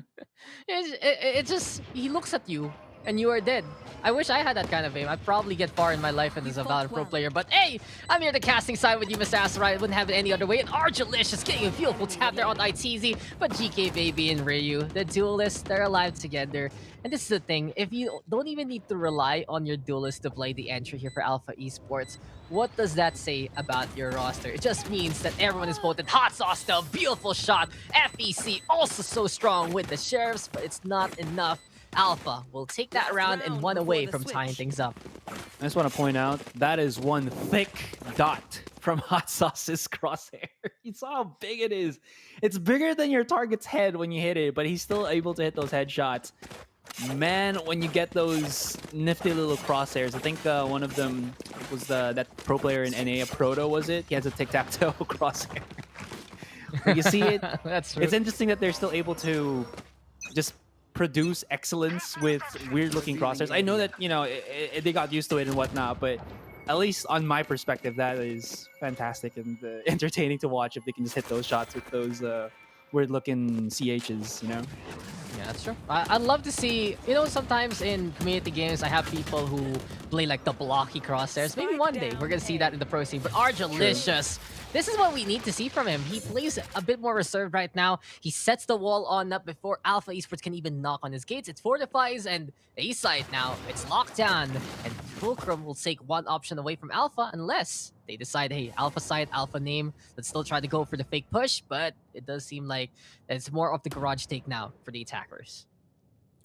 It just, he looks at you and you are dead. I wish I had that kind of aim. I'd probably get far in my life as a Valorant pro player. But hey, I'm here the casting side with you, Mr. Asteroid. I wouldn't have it any other way. And Argelicious getting a beautiful tap there on ITZ. But GK Baby and Ryu, the duelists, they're alive together. And this is the thing, if you don't even need to rely on your duelist to play the entry here for Alpha Esports, what does that say about your roster? It just means that everyone is potent. Hot Sauce though, beautiful shot. FEC also so strong with the Sheriffs, but it's not enough. Alpha will take that round and one away from tying things up. I just want to point out that is one thick dot from Hot Sauce's crosshair. You saw how big it is. It's bigger than your target's head when you hit it, but he's still able to hit those headshots. Man, when you get those nifty little crosshairs, I think one of them was that pro player in NA, a Proto, was it? He has a tic-tac-toe crosshair. You see it? That's true. It's interesting that they're still able to just produce excellence with weird-looking crosshairs. I know that, you know, they got used to it and whatnot, but at least on my perspective, that is fantastic and entertaining to watch if they can just hit those shots with those weird-looking CHs, you know? Yeah, that's true. I'd love to see, you know, sometimes in community games, I have people who play like the blocky crosshairs. Maybe one day we're going to see that in the pro scene. But Argelicious, this is what we need to see from him. He plays a bit more reserved right now. He sets the wall on up before Alpha Esports can even knock on his gates. It fortifies, and the east side now, it's locked down. And Fulcrum will take one option away from Alpha unless they decide, hey, Alpha side, Alpha name, let's still try to go for the fake push, but it does seem like it's more of the garage take now for the attackers.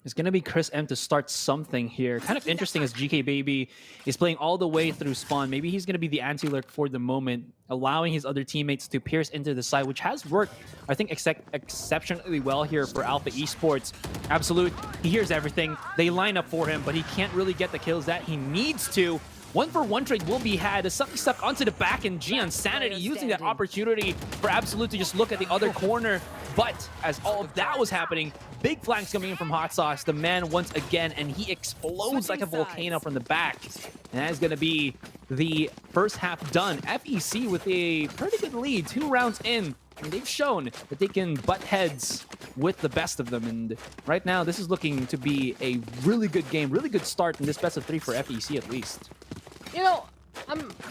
It's going to be Chris M to start something here. Kind of interesting as GK Baby is playing all the way through spawn. Maybe he's going to be the anti-lurk for the moment, allowing his other teammates to pierce into the side, which has worked, I think, exceptionally well here for Alpha Esports. Absolute, he hears everything. They line up for him, but he can't really get the kills that he needs to. 1-for-1 trade will be had as something stuck onto the back, and Gian Sanity using that opportunity for Absolute to just look at the other corner. But as all of that was happening, big flanks coming in from Hot Sauce, the man once again, and he explodes like a volcano from the back. And that is going to be the first half done. FEC with a pretty good lead, 2 rounds in. And they've shown that they can butt heads with the best of them. And right now, this is looking to be a really good game, really good start in this best of 3 for FEC at least. You know,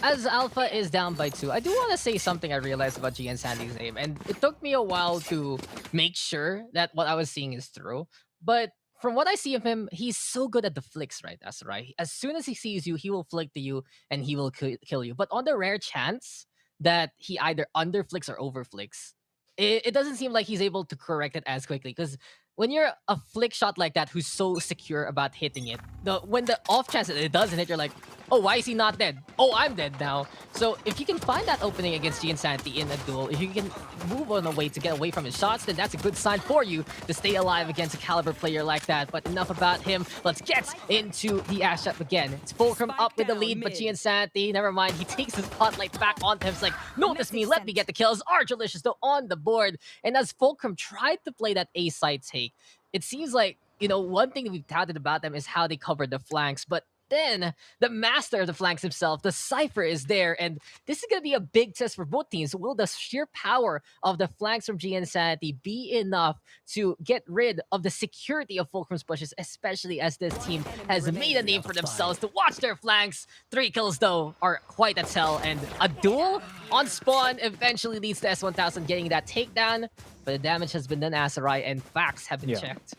as Alpha is down by 2, I do want to say something I realized about GN Sandy's aim, and it took me a while to make sure that what I was seeing is true. But from what I see of him, he's so good at the flicks, right? That's right. As soon as he sees you, he will flick to you and he will kill you. But on the rare chance that he either under flicks or over flicks, it doesn't seem like he's able to correct it as quickly, because when you're a flick shot like that who's so secure about hitting it, when the off chance that it doesn't hit, you're like, oh, why is he not dead? Oh, I'm dead now. So if you can find that opening against Gian Sanity in a duel, if you can move on a way to get away from his shots, then that's a good sign for you to stay alive against a caliber player like that. But enough about him. Let's get into the Ash up again. It's Fulcrum up with the lead, but Gian Sanity, never mind. He takes his spotlight back onto him. It's like, notice me, let me get the kills. Argelicious though on the board. And as Fulcrum tried to play that A side take, it seems like, you know, one thing that we've touted about them is how they cover the flanks, but then the master of the flanks himself, the Cypher, is there, and this is going to be a big test for both teams. Will the sheer power of the flanks from GN Sanity be enough to get rid of the security of Fulcrum's pushes, especially as this team has made a name for themselves to watch their flanks? 3 kills, though, are quite a tell, and a duel on spawn eventually leads to S1000 getting that takedown, but the damage has been done, Asarai, and facts have been checked.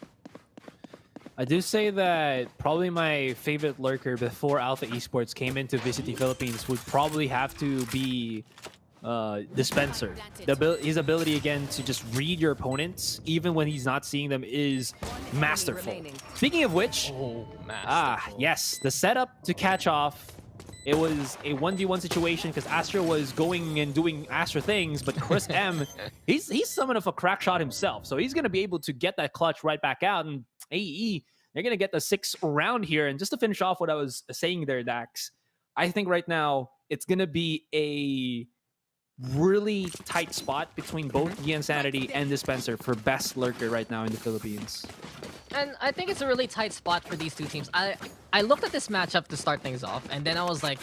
I do say that probably my favorite lurker before Alpha Esports came into VCT Philippines would probably have to be Dispenser. His ability again to just read your opponents even when he's not seeing them is masterful. Speaking of which, yes, the setup to catch off. It was a 1v1 situation because Astra was going and doing Astra things, but Chris M, he's someone of a crack shot himself, so he's going to be able to get that clutch right back out. And AE, they're going to get the 6th round here. And just to finish off what I was saying there, Dax, I think right now it's going to be a really tight spot between both Gian Sanity and Dispenser for best lurker right now in the Philippines. And I think it's a really tight spot for these two teams. I looked at this matchup to start things off, and then I was like,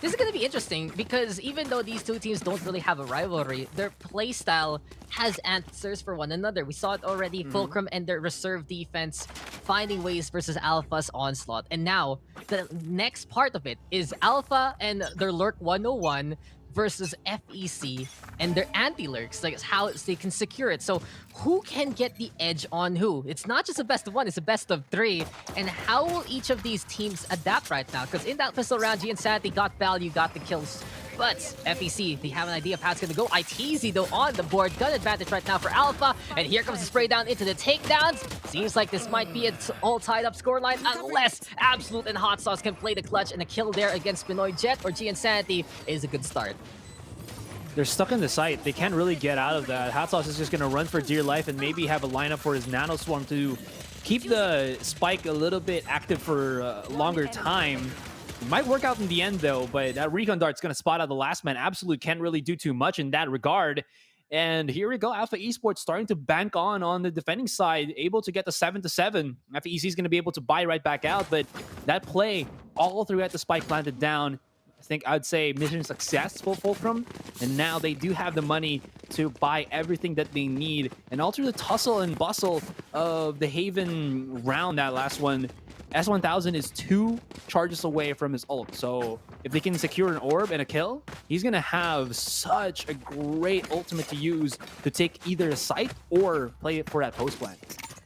this is going to be interesting because even though these two teams don't really have a rivalry, their playstyle has answers for one another. We saw it already, Fulcrum and their reserve defense finding ways versus Alpha's onslaught. And now, the next part of it is Alpha and their Lurk 101 versus FEC and their anti-lurks, like how they can secure it. So who can get the edge on who? It's not just a best of 1, it's a best of 3. And how will each of these teams adapt right now? Because in that pistol round, Gian Sanity got value, got the kills. But FEC, they have an idea of how it's going to go. ITZ, though, on the board. Gun advantage right now for Alpha. And here comes the spray down into the takedowns. Seems like this might be an all tied up scoreline unless Absolute and Hot Sauce can play the clutch, and a kill there against Pinoy Jet or Gian Sanity is a good start. They're stuck in the site. They can't really get out of that. Hot Sauce is just going to run for dear life and maybe have a lineup for his Nano Swarm to keep the spike a little bit active for a longer time. It might work out in the end, though, but that Recon Dart's going to spot out the last man. Absolute can't really do too much in that regard. And here we go. Alpha Esports starting to bank on the defending side, able to get the 7-7. Alpha EC is going to be able to buy right back out, but that play all throughout the spike planted down. I think I'd say mission successful Fulcrum, and now they do have the money to buy everything that they need. And all through the tussle and bustle of the Haven round, that last one, S1000 is 2 charges away from his ult. So if they can secure an orb and a kill, he's going to have such a great ultimate to use to take either a site or play it for that post plant.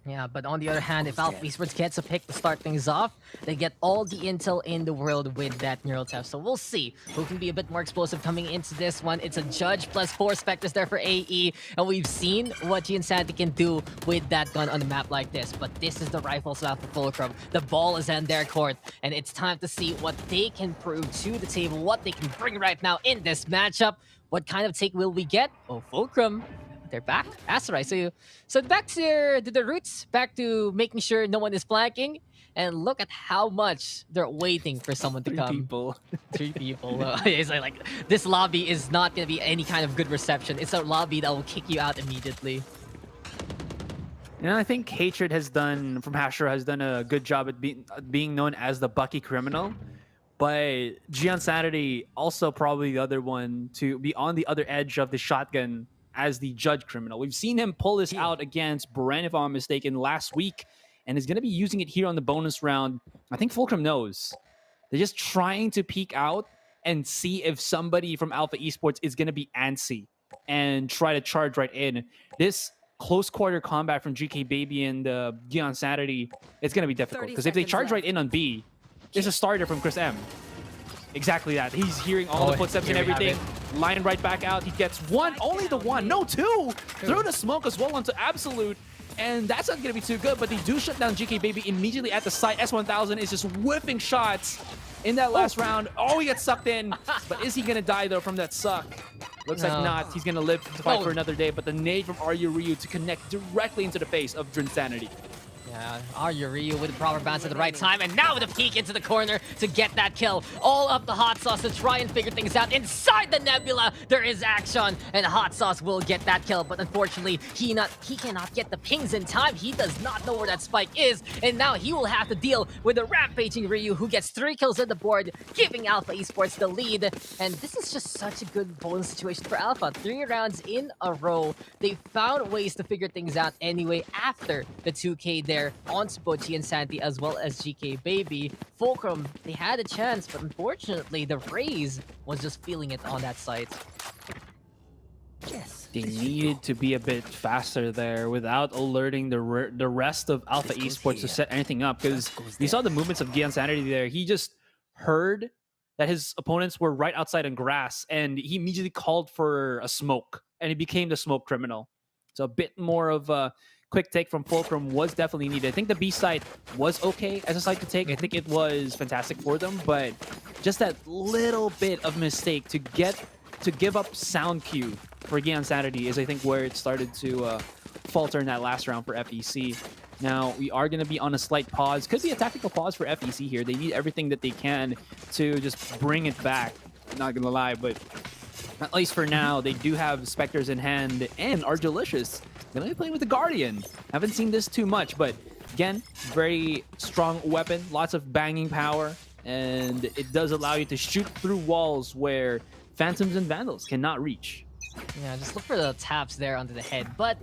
Yeah, but on the other hand, if Alpha Esports gets a pick to start things off, they get all the intel in the world with that neural test. So we'll see who can be a bit more explosive coming into this one. It's a Judge plus 4 Spectres there for AE, and we've seen what Giansanti can do with that gun on a map like this. But this is the rifle slap for Fulcrum. The ball is in their court, and it's time to see what they can prove to the table, what they can bring right now in this matchup. What kind of take will we get? Oh, Fulcrum. They're back. That's right. So back to the roots, back to making sure no one is flanking, and look at how much they're waiting for someone to Three come. people. 3 people. It's like this lobby is not gonna be any kind of good reception. It's a lobby that will kick you out immediately. And I think Hatred has done, from Hashira, has done a good job at being known as the Bucky criminal. But Giansanity also probably the other one to be on the other edge of the shotgun as the Judge criminal. We've seen him pull this out against Bren, if I'm mistaken, last week, and is going to be using it here on the bonus round. I think Fulcrum knows. They're just trying to peek out and see if somebody from Alpha Esports is going to be antsy and try to charge right in. This close quarter combat from GK Baby and Giansanity, it's going to be difficult. Because if they charge right in on B, there's a starter from Chris M. Exactly that. He's hearing all the footsteps and everything. Line right back out. He gets one, only the one. No, two. Through the smoke as well onto Absolute. And that's not going to be too good, but they do shut down GK Baby immediately at the site. S1000 is just whipping shots in that last round. Oh, he gets sucked in. But is he going to die, though, from that suck? Looks like not. He's going to live to fight for another day. But the nade from Aryu Ryu to connect directly into the face of Drinsanity. Yeah, Arya Ryu with the proper bounce at the right time, and now with a peek into the corner to get that kill. All up the Hot Sauce to try and figure things out. Inside the Nebula, there is action, and Hot Sauce will get that kill, but unfortunately, he cannot get the pings in time. He does not know where that spike is, and now he will have to deal with a rampaging Ryu who gets 3 kills on the board, giving Alpha Esports the lead. And this is just such a good bonus situation for Alpha. 3 rounds in a row. They found ways to figure things out anyway after the 2K there on Spochi and Santi as well as GK Baby. Fulcrum, they had a chance, but unfortunately the Raze was just feeling it on that site. Yes. They needed to be a bit faster there without alerting the rest of Alpha Esports to set anything up, because you saw the movements of Giansanity there. He just heard that his opponents were right outside on grass, and he immediately called for a smoke, and he became the smoke criminal. So a bit more of a quick take from Fulcrum was definitely needed. I think the B side was okay as a side to take. I think it was fantastic for them, but just that little bit of mistake to give up sound cue for Giansanity is, I think, where it started to falter in that last round for FEC. Now, we are going to be on a slight pause. Could be a tactical pause for FEC here. They need everything that they can to just bring it back. Not going to lie, but at least for now, they do have Spectres in hand and are delicious. Gonna be playing with the Guardian. Haven't seen this too much, but again, very strong weapon, lots of banging power, and it does allow you to shoot through walls where Phantoms and Vandals cannot reach. Yeah, just look for the taps there onto the head, but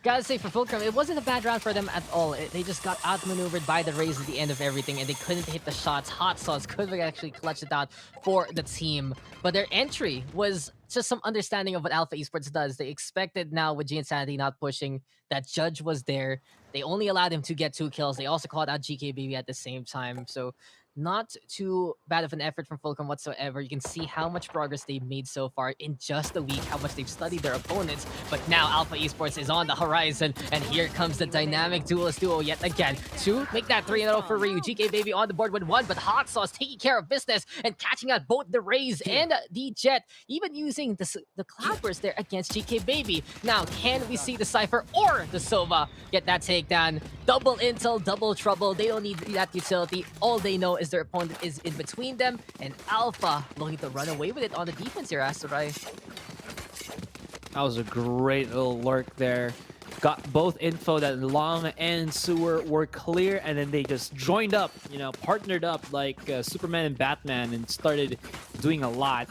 gotta say for Fulcrum, it wasn't a bad round for them at all. They just got outmaneuvered by the Raze at the end of everything, and they couldn't hit the shots. Hot Sauce could have actually clutched it out for the team, but their entry was just some understanding of what Alpha Esports does. They expected now with Giansanity not pushing, that Judge was there. They only allowed him to get 2 kills. They also called out GK Baby at the same time, so not too bad of an effort from Fulcrum whatsoever. You can see how much progress they've made so far in just a week, how much they've studied their opponents. But now Alpha Esports is on the horizon, and here comes the dynamic duelist duo yet again to make that 3-0 for Ryu. GK Baby on the board with 1, but Hot Sauce taking care of business and catching out both the Raze and the Jet, even using the Cloudburst there against GK Baby. Now, can we see the Cypher or the Sova get that takedown? Double intel, double trouble. They don't need that utility. All they know is their opponent is in between them, and Alpha looking to run away with it on the defense here, Asterai. That was a great little lurk there. Got both info that Long and Sewer were clear, and then they just joined up, partnered up like Superman and Batman and started doing a lot.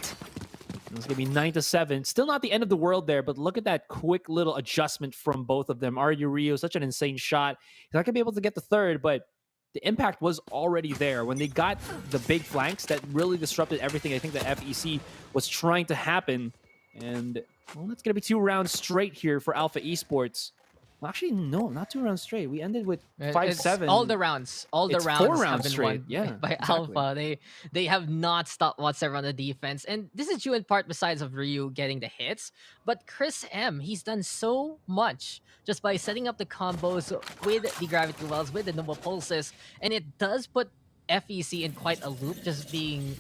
It's going to be 9-7. Still not the end of the world there, but look at that quick little adjustment from both of them. Aryu Ryu, such an insane shot. He's not going to be able to get the third, but the impact was already there. When they got the big flanks, that really disrupted everything I think that FEC was trying to happen. And, well, that's going to be 2 rounds straight here for Alpha Esports. Well, actually, no, not 2 rounds straight. We ended with It's 5-7. all the rounds. All the It's 4 rounds have rounds been straight. won Yeah, by exactly. Alpha. They have not stopped whatsoever on the defense, and this is due in part besides of Ryu getting the hits, but Chris M, he's done so much just by setting up the combos with the gravity wells, with the noble pulses, and it does put FEC in quite a loop, just being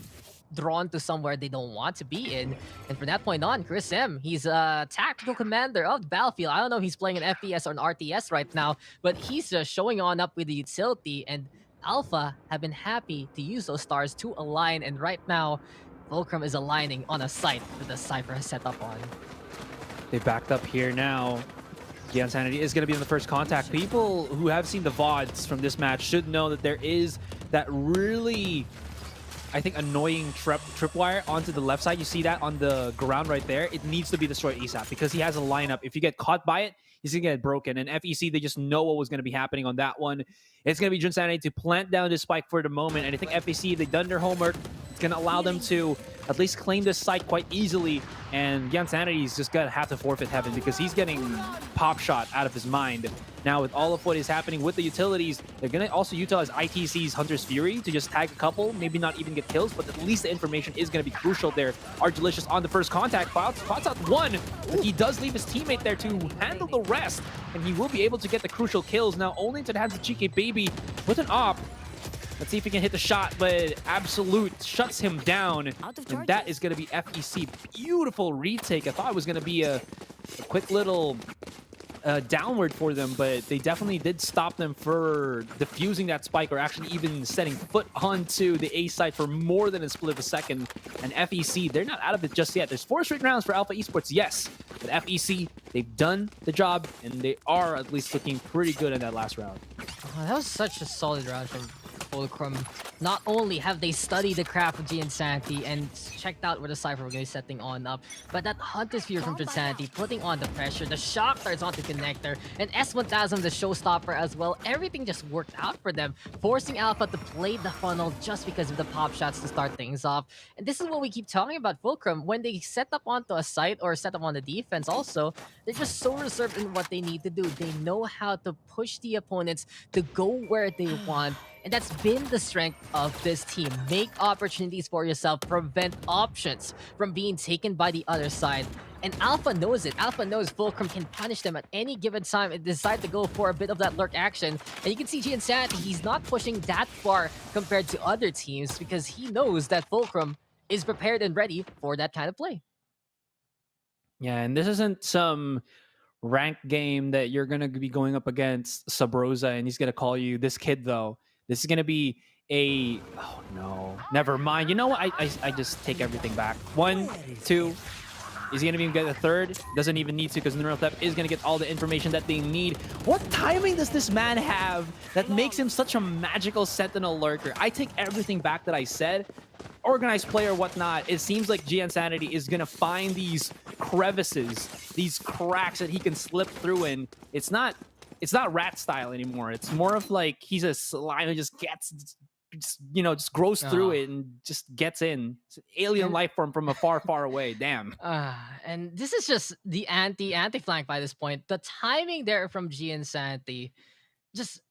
drawn to somewhere they don't want to be in. And from that point on, Chris M, he's a tactical commander of the battlefield. I don't know if he's playing an FPS or an RTS right now, but he's just showing on up with the utility. And Alpha have been happy to use those stars to align. And right now, Fulcrum is aligning on a site that the Cypher has set up on. They backed up here now. Gian Sanity is going to be in the first contact. People who have seen the VODs from this match should know that there is that really, I think, annoying tripwire onto the left side. You see that on the ground right there? It needs to be destroyed ASAP because he has a lineup. If you get caught by it, he's going to get broken. And FEC, they just know what was going to be happening on that one. It's going to be Jun Sanity to plant down this spike for the moment. And I think FEC, they've done their homework. It's going to allow them to at least claim this site quite easily. And Gian Sanity is just going to have to forfeit heaven because he's getting pop shot out of his mind. Now, with all of what is happening with the utilities, they're going to also utilize ITC's Hunter's Fury to just tag a couple, maybe not even get kills, but at least the information is going to be crucial there. Ardelicious on the first contact, spots out one, but he does leave his teammate there to handle the rest, and he will be able to get the crucial kills. Now, only into the hands of GK Baby with an op. Let's see if he can hit the shot, but Absolute shuts him down, and that is going to be FEC. Beautiful retake. I thought it was going to be a quick little downward for them, but they definitely did stop them for defusing that spike or actually even setting foot onto the A site for more than a split of a second. And FEC, they're not out of it just yet. There's 4 straight rounds for Alpha Esports, yes, but FEC, they've done the job, and they are at least looking pretty good in that last round. Oh, that was such a solid round from Fulcrum. Not only have they studied the craft of Insanity and checked out where the Cypher were going to be setting on up, but that Hunter's Fury from Insanity putting on the pressure, the shock darts onto Connector, and S1000 the showstopper as well. Everything just worked out for them, forcing Alpha to play the funnel just because of the pop shots to start things off. And this is what we keep talking about Fulcrum. When they set up onto a site or set up on the defense also, they're just so reserved in what they need to do. They know how to push the opponents to go where they want. And that's been the strength of this team. Make opportunities for yourself, prevent options from being taken by the other side. And Alpha knows it. Alpha knows Fulcrum can punish them at any given time and decide to go for a bit of that lurk action. And you can see Insanity, he's not pushing that far compared to other teams because he knows that Fulcrum is prepared and ready for that kind of play. Yeah, and this isn't some ranked game that you're going to be going up against Sabrosa and he's going to call you this kid, though. This is going to be a... Oh, no. Never mind. You know what? I just take everything back. 1, 2. Is he going to even get a third? Doesn't even need to because Neuralthep is going to get all the information that they need. What timing does this man have that makes him such a magical Sentinel lurker? I take everything back that I said. Organized play or whatnot, it seems like Gian Sanity is going to find these crevices, these cracks that he can slip through in. It's not rat style anymore. It's more of like he's a slime who just gets, just grows through it and just gets in. It's an alien life form from a far, far away. Damn. And this is just the anti-flank by this point. The timing there from Insanity, just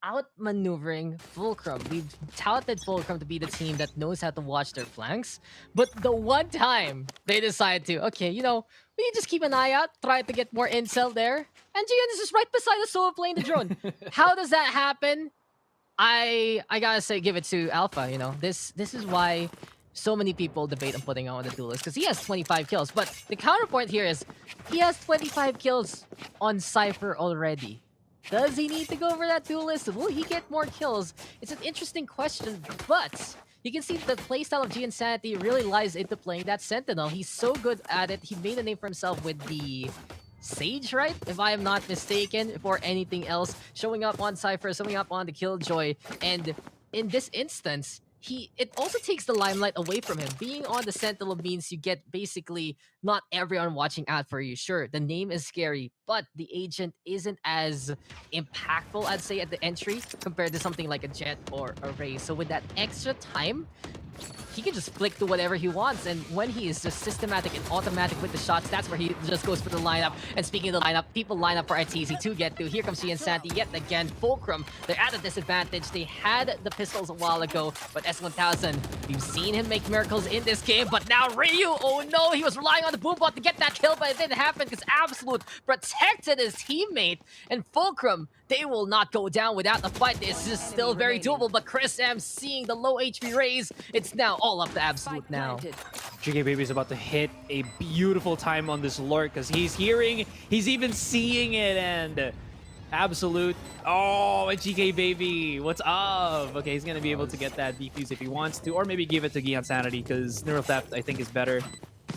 outmaneuvering Fulcrum. We've touted Fulcrum to be the team that knows how to watch their flanks, but the one time they decide to, okay, we can just keep an eye out, try to get more intel there, and Gian is just right beside us, so playing the drone. How does that happen? I gotta say, give it to Alpha. This is why so many people debate on putting on the duelist, because he has 25 kills, but the counterpoint here is he has 25 kills on Cypher already. Does he need to go for that duelist? Will he get more kills? It's an interesting question, but you can see the playstyle of Insanity really lies into playing that Sentinel. He's so good at it. He made a name for himself with the Sage, right? If I am not mistaken, before anything else. Showing up on Cypher, showing up on the Killjoy, and in this instance, it also takes the limelight away from him. Being on the Sentinel means you get basically not everyone watching out for you. Sure, the name is scary, but the agent isn't as impactful, I'd say, at the entry compared to something like a Jet or a Ray. So with that extra time, he can just flick to whatever he wants. And when he is just systematic and automatic with the shots, that's where he just goes for the lineup. And speaking of the lineup, people line up for ITZ to get through. Here comes G and Santi yet again. Fulcrum, they're at a disadvantage. They had the pistols a while ago, but S1000, you've seen him make miracles in this game. But now Ryu, oh no, he was relying on the boombot to get that kill, but it didn't happen because Absolute protected his teammate. And Fulcrum, they will not go down without a fight. This is still very doable, but Chris M seeing the low HP raise, it's now all up to Absolute now. GK Baby's about to hit a beautiful time on this lurk because he's hearing, he's even seeing it, and Absolute. Oh, and GK Baby, what's up? Okay, he's gonna be able to get that defuse if he wants to, or maybe give it to Gion Sanity because Neural Theft, I think, is better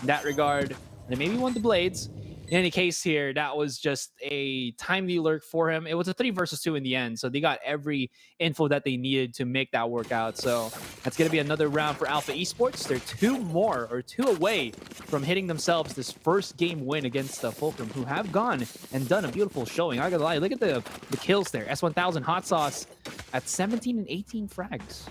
in that regard. And maybe one the blades. In any case here, that was just a timely lurk for him. It was a 3 versus 2 in the end, so they got every info that they needed to make that work out. So that's going to be another round for Alpha Esports. They're 2 away from hitting themselves this first game win against Fulcrum, who have gone and done a beautiful showing. I gotta lie, look at the kills there. S1000 Hot Sauce at 17 and 18 frags.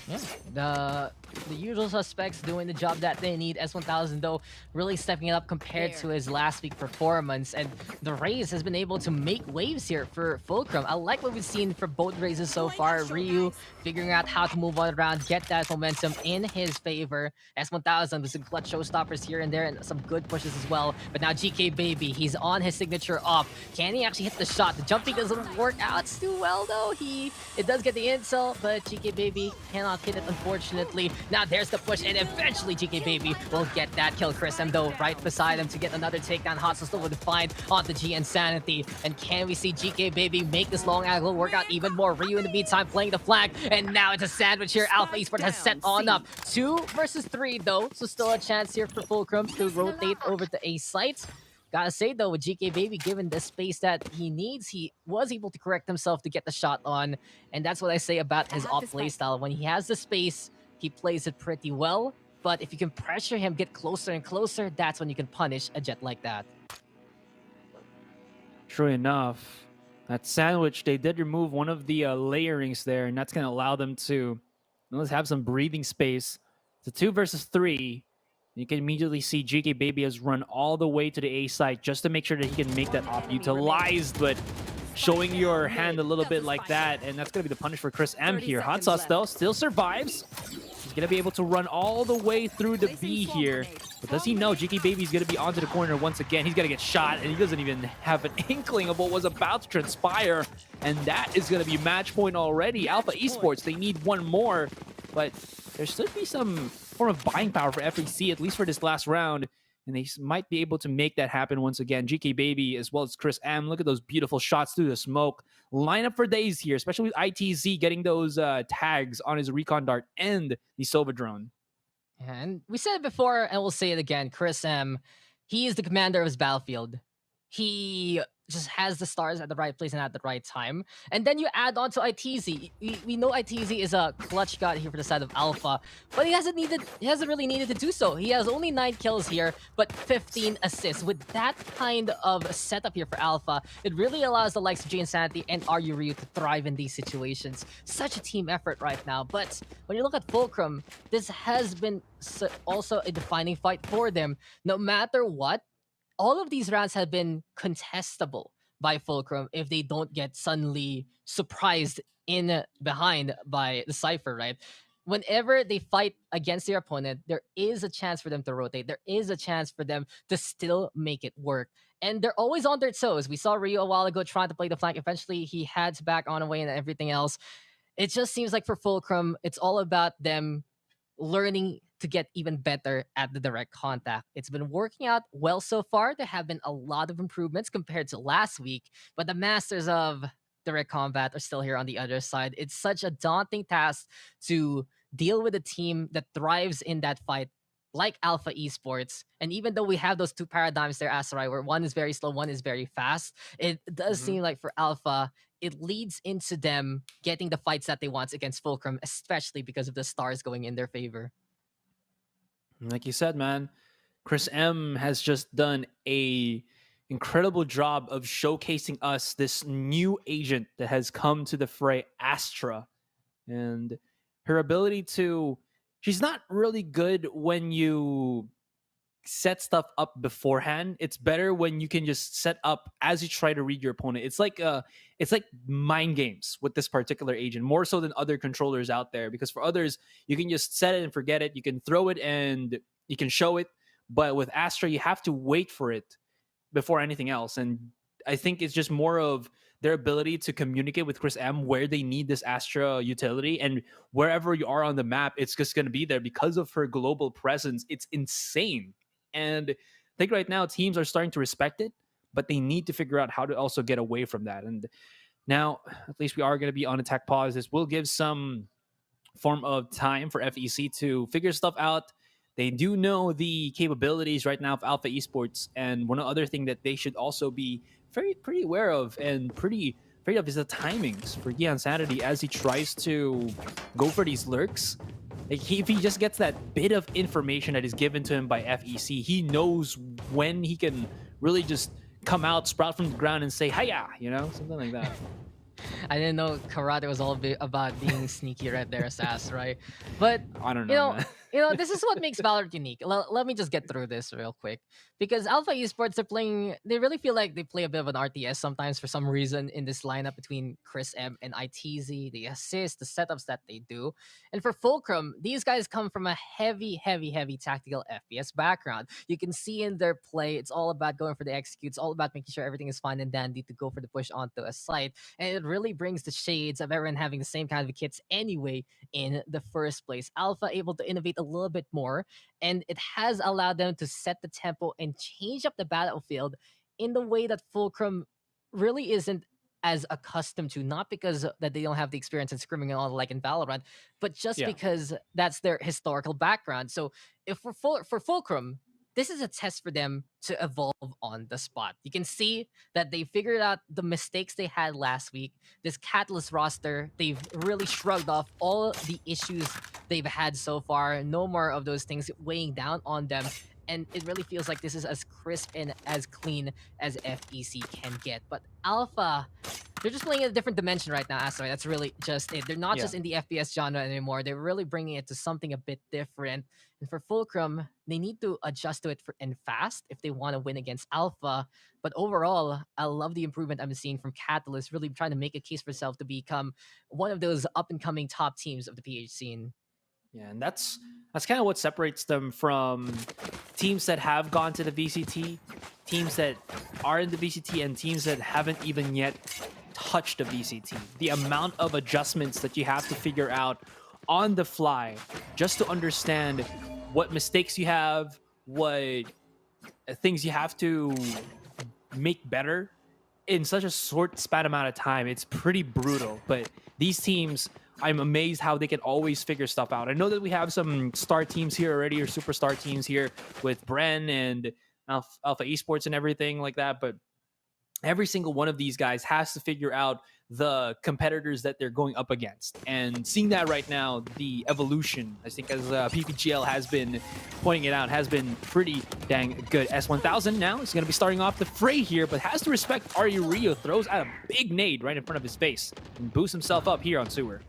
Yeah, the usual suspects doing the job that they need. S1000 though really stepping it up compared to his last week performance, and the Raze has been able to make waves here for Fulcrum. I like what we've seen for both Razes so far. Ryu figuring out how to move on around, get that momentum in his favor. S1000 with some clutch showstoppers here and there and some good pushes as well. But now GK Baby, he's on his signature up. Can he actually hit the shot? The jumping doesn't work out too well though. It does get the intel, but GK Baby cannot hit it unfortunately. Now there's the push, and eventually GK Baby will get that kill. Chris M though right beside him to get another takedown. Hot Sauce still with the find onto G and Sanity. And can we see GK Baby make this long angle work out even more? Ryu in the meantime playing the flank, and now it's a sandwich here. Alpha Esports has set on up. 2 versus 3 though, so still a chance here for Fulcrum to rotate over to A site. Gotta say though, with GK Baby given the space that he needs, he was able to correct himself to get the shot on. And that's what I say about his off playstyle. When he has the space, he plays it pretty well. But if you can pressure him, get closer and closer, that's when you can punish a Jet like that. True enough, that sandwich, they did remove one of the layerings there, and that's going to allow them to let's have some breathing space. It's a 2 versus 3. You can immediately see GK Baby has run all the way to the A site just to make sure that he can make that op utilized, but showing your hand a little bit like that, and that's going to be the punish for Chris M here. Hot Sauce, though, still survives. He's going to be able to run all the way through the B here. But does he know GK Baby's going to be onto the corner once again? He's going to get shot, and he doesn't even have an inkling of what was about to transpire. And that is going to be match point already. Alpha Esports, they need one more. But there should be some form of buying power for FEC, at least for this last round. And they might be able to make that happen once again. GK Baby as well as Chris M. Look at those beautiful shots through the smoke. Line up for days here, especially with ITZ getting those tags on his recon dart and the Sova drone. And we said it before, and we'll say it again. Chris M, he is the commander of his battlefield. He just has the stars at the right place and at the right time. And then you add on to ITZ. We know ITZ is a clutch god here for the side of Alpha, but he hasn't really needed to do so. He has only 9 kills here, but 15 assists. With that kind of setup here for Alpha, it really allows the likes of Jane Sanity and Ryu Ryu to thrive in these situations. Such a team effort right now. But when you look at Fulcrum, this has been also a defining fight for them. No matter what, all of these rounds have been contestable by Fulcrum if they don't get suddenly surprised in behind by the Cypher, right? Whenever they fight against their opponent, there is a chance for them to rotate. There is a chance for them to still make it work. And they're always on their toes. We saw Ryu a while ago trying to play the flank. Eventually, he had to back on away and everything else. It just seems like for Fulcrum, it's all about them learning to get even better at the direct contact. It's been working out well so far. There have been a lot of improvements compared to last week, but the masters of direct combat are still here on the other side. It's such a daunting task to deal with a team that thrives in that fight, like Alpha Esports. And even though we have those 2 paradigms there, Asarai, where one is very slow, one is very fast, it does seem like for Alpha, it leads into them getting the fights that they want against Fulcrum, especially because of the stars going in their favor. Like you said, man, Chris M has just done a incredible job of showcasing us this new agent that has come to the fray, Astra, and her ability to she's not really good when you set stuff up beforehand. It's better when you can just set up as you try to read your opponent. It's like mind games with this particular agent, more so than other controllers out there, because for others you can just set it and forget it. You can throw it and you can show it, but with Astra you have to wait for it before anything else. And I think it's just more of their ability to communicate with Chris M where they need this Astra utility, and wherever you are on the map, it's just going to be there because of her global presence. It's insane. And I think right now teams are starting to respect it, but they need to figure out how to also get away from that. And now, at least we are going to be on attack pause. This will give some form of time for FEC to figure stuff out. They do know the capabilities right now of Alpha Esports, and one other thing that they should also be pretty aware of and pretty afraid of is the timings for Gian Sanity as he tries to go for these lurks. Like if he just gets that bit of information that is given to him by FEC, he knows when he can really just come out, sprout from the ground, and say "Hiya," something like that. I didn't know karate was all about being sneaky right there, Sass, right? But I don't know. this is what makes Valorant unique. Let me just get through this real quick. Because Alpha Esports they really feel like they play a bit of an RTS sometimes for some reason in this lineup between Chris M and ITZ, the assists, the setups that they do. And for Fulcrum, these guys come from a heavy tactical FPS background. You can see in their play, it's all about going for the execute. It's all about making sure everything is fine and dandy to go for the push onto a site. And it really brings the shades of everyone having the same kind of kits anyway in the first place. Alpha able to innovate a little bit more, and it has allowed them to set the tempo and change up the battlefield in the way that Fulcrum really isn't as accustomed to, not because that they don't have the experience in scrimming and all like in Valorant, but just because that's their historical background. So if for Fulcrum, this is a test for them to evolve on the spot. You can see that they figured out the mistakes they had last week. This Catalyst roster, they've really shrugged off all the issues they've had so far. No more of those things weighing down on them. And it really feels like this is as crisp and as clean as FEC can get. But Alpha, they're just playing in a different dimension right now, Asteroid. That's really just it. They're not just in the FPS genre anymore. They're really bringing it to something a bit different. And for Fulcrum, they need to adjust to it and fast if they want to win against Alpha. But overall, I love the improvement I'm seeing from Catalyst, really trying to make a case for itself to become one of those up-and-coming top teams of the PH scene. Yeah, and that's kind of what separates them from teams that have gone to the VCT, teams that are in the VCT, and teams that haven't even yet touched the VCT. The amount of adjustments that you have to figure out on the fly just to understand what mistakes you have, what things you have to make better in such a short span amount of time. It's pretty brutal, but these teams, I'm amazed how they can always figure stuff out. I know that we have some star teams here already, or superstar teams here with Bren and Alpha Esports and everything like that, but every single one of these guys has to figure out the competitors that they're going up against. And seeing that right now, the evolution, I think as PPGL has been pointing it out, has been pretty dang good. S1000 now is going to be starting off the fray here, but has to respect Ari Rio. Throws out a big nade right in front of his face and boosts himself up here on Sewer.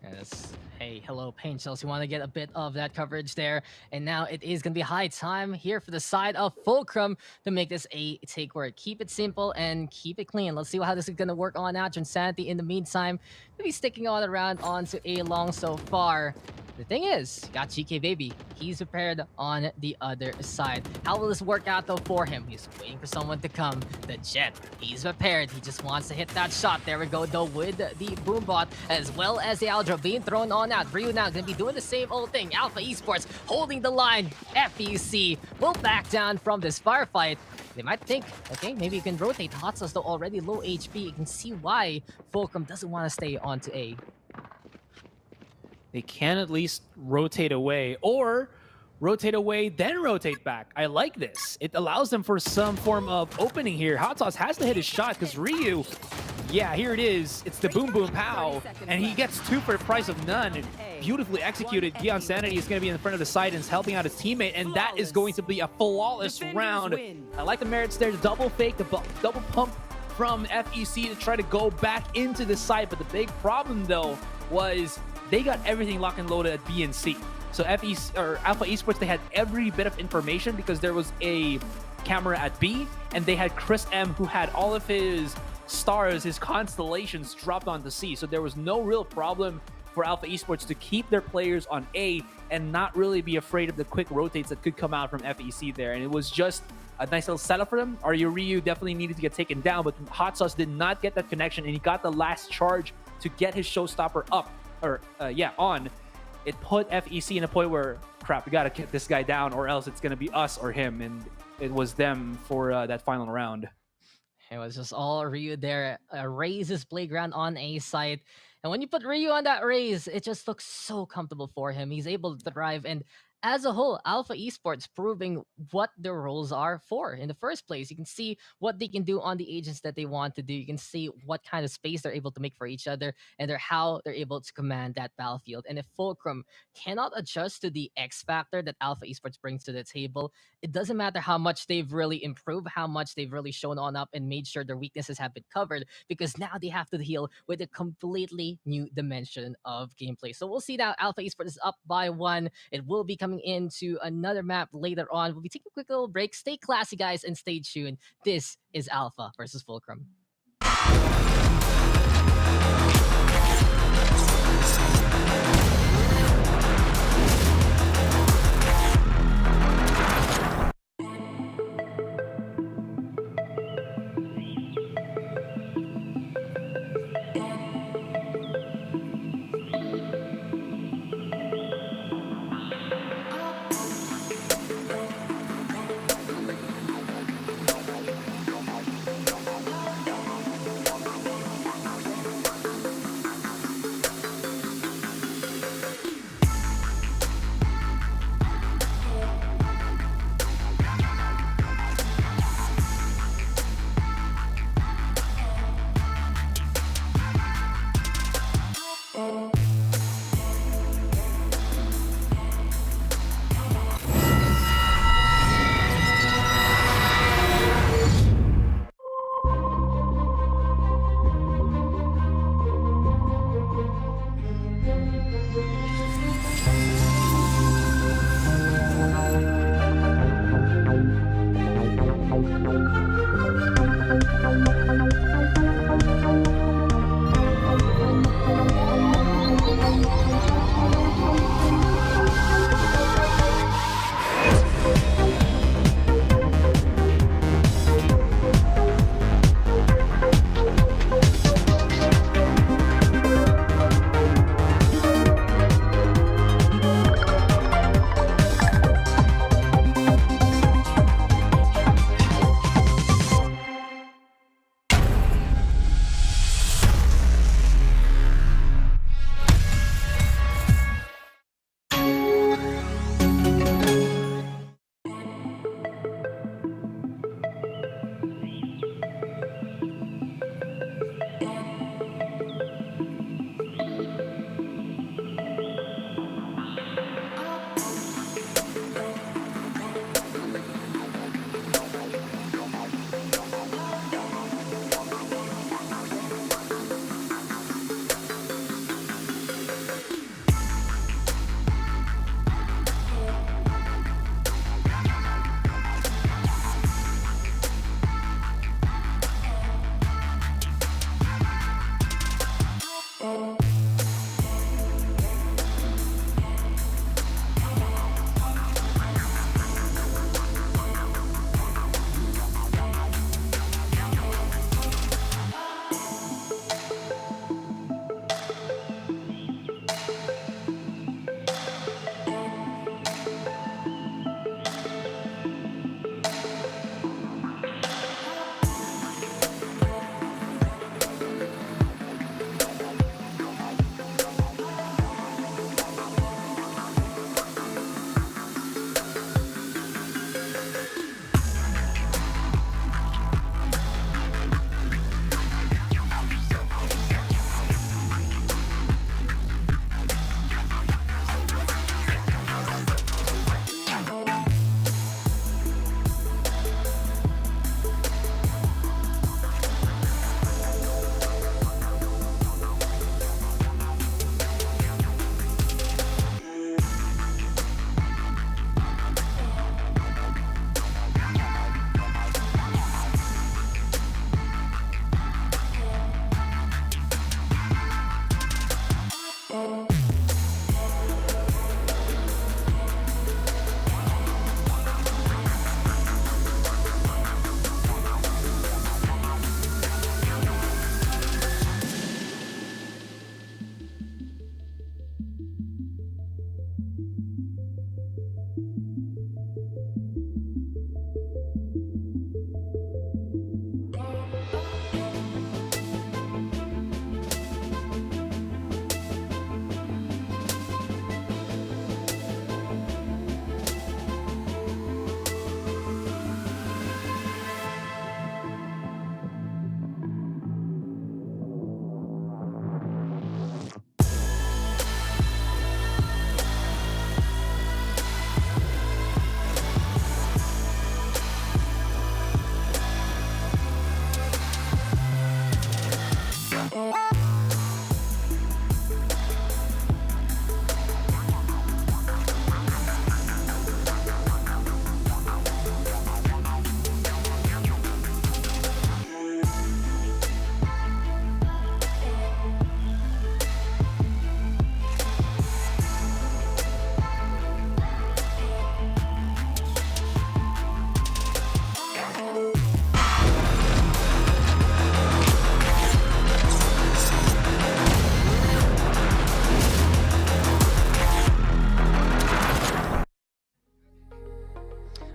Yes. Hey, hello, Pain Shells. You want to get a bit of that coverage there. And now it is going to be high time here for the side of Fulcrum to make this a take work. Keep it simple and keep it clean. Let's see how this is going to work on out. Insanity in the meantime, to be sticking all around onto A long so far. The thing is, got GK Baby. He's prepared on the other side. How will this work out though for him? He's waiting for someone to come. The Jet, he's prepared. He just wants to hit that shot. There we go though with the Boombot as well as the Aldra being thrown on out. Ryu now gonna be doing the same old thing. Alpha Esports holding the line. FEC will back down from this firefight. They might think, okay, maybe you can rotate. Hot Sauce though already low HP. You can see why Fulcrum doesn't want to stay onto A. They can at least rotate away, or rotate away, then rotate back. I like this. It allows them for some form of opening here. Hot Sauce has to hit his shot because Ryu, yeah, here it is. It's the boom boom pow, and he gets two for the price of none. And beautifully executed. Gian Sanity is going to be in front of the side and is helping out his teammate, and that is going to be a flawless round. I like the merits there, the double fake, the double pump from FEC to try to go back into the site, but the big problem though was they got everything locked and loaded at B and C. So Alpha Esports, they had every bit of information because there was a camera at B, and they had Chris M, who had all of his stars, his constellations dropped onto C. So there was no real problem for Alpha Esports to keep their players on A and not really be afraid of the quick rotates that could come out from FEC there. And it was just a nice little setup for them. Ryu definitely needed to get taken down, but Hot Sauce did not get that connection, and he got the last charge to get his showstopper up, or on. It put FEC in a point where, crap, we gotta get this guy down, or else it's gonna be us or him, and it was them for that final round. It was just all Ryu there. Raise his playground on A site. And when you put Ryu on that raise, it just looks so comfortable for him. He's able to thrive. And as a whole, Alpha Esports proving what their roles are for in the first place. You can see what they can do on the agents that they want to do. You can see what kind of space they're able to make for each other, and how they're able to command that battlefield. And if Fulcrum cannot adjust to the X factor that Alpha Esports brings to the table, it doesn't matter how much they've really improved, how much they've really shown on up and made sure their weaknesses have been covered, because now they have to deal with a completely new dimension of gameplay. So we'll see now. Alpha Esports is up by 1. It will be coming into another map later on. We'll be taking a quick little break. Stay classy, guys, and stay tuned. This is Alpha versus Fulcrum.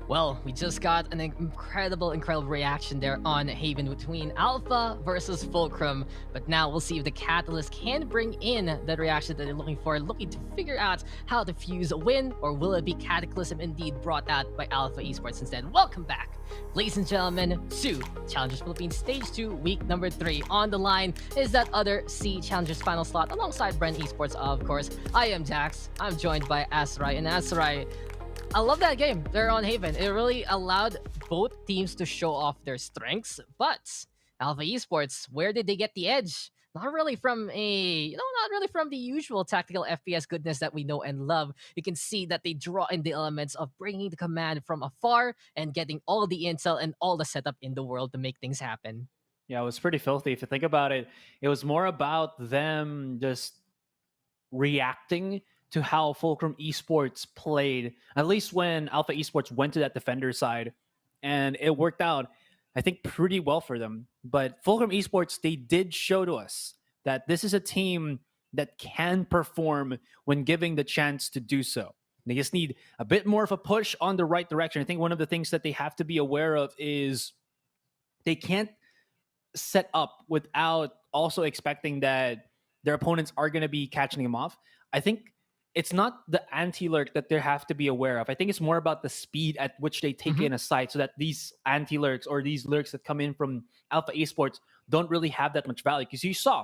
Well, we just got an incredible reaction there on Haven between Alpha versus Fulcrum. But now we'll see if the Catalyst can bring in the reaction that they're looking for, looking to figure out how to fuse a win, or will it be Cataclysm indeed brought out by Alpha Esports instead? Welcome back, ladies and gentlemen, to Challengers Philippines Stage 2, week number 3. On the line is that other C Challengers final slot alongside Bren Esports, of course. I am Dax. I'm joined by Asrai, and Asrai, I love that game. They're on Haven. It really allowed both teams to show off their strengths. But Alpha Esports, where did they get the edge? Not really from not really from the usual tactical FPS goodness that we know and love. You can see that they draw in the elements of bringing the command from afar and getting all the intel and all the setup in the world to make things happen. Yeah, it was pretty filthy. If you think about it, it was more about them just reacting to how Fulcrum Esports played, at least when Alpha Esports went to that defender side, and it worked out, I think, pretty well for them. But Fulcrum Esports, they did show to us that this is a team that can perform when given the chance to do so. They just need a bit more of a push on the right direction. I think one of the things that they have to be aware of is they can't set up without also expecting that their opponents are going to be catching them off. I think it's not the anti-lurk that they have to be aware of. I think it's more about the speed at which they take in a site, so that these anti-lurks or these lurks that come in from Alpha Esports don't really have that much value. Because you saw,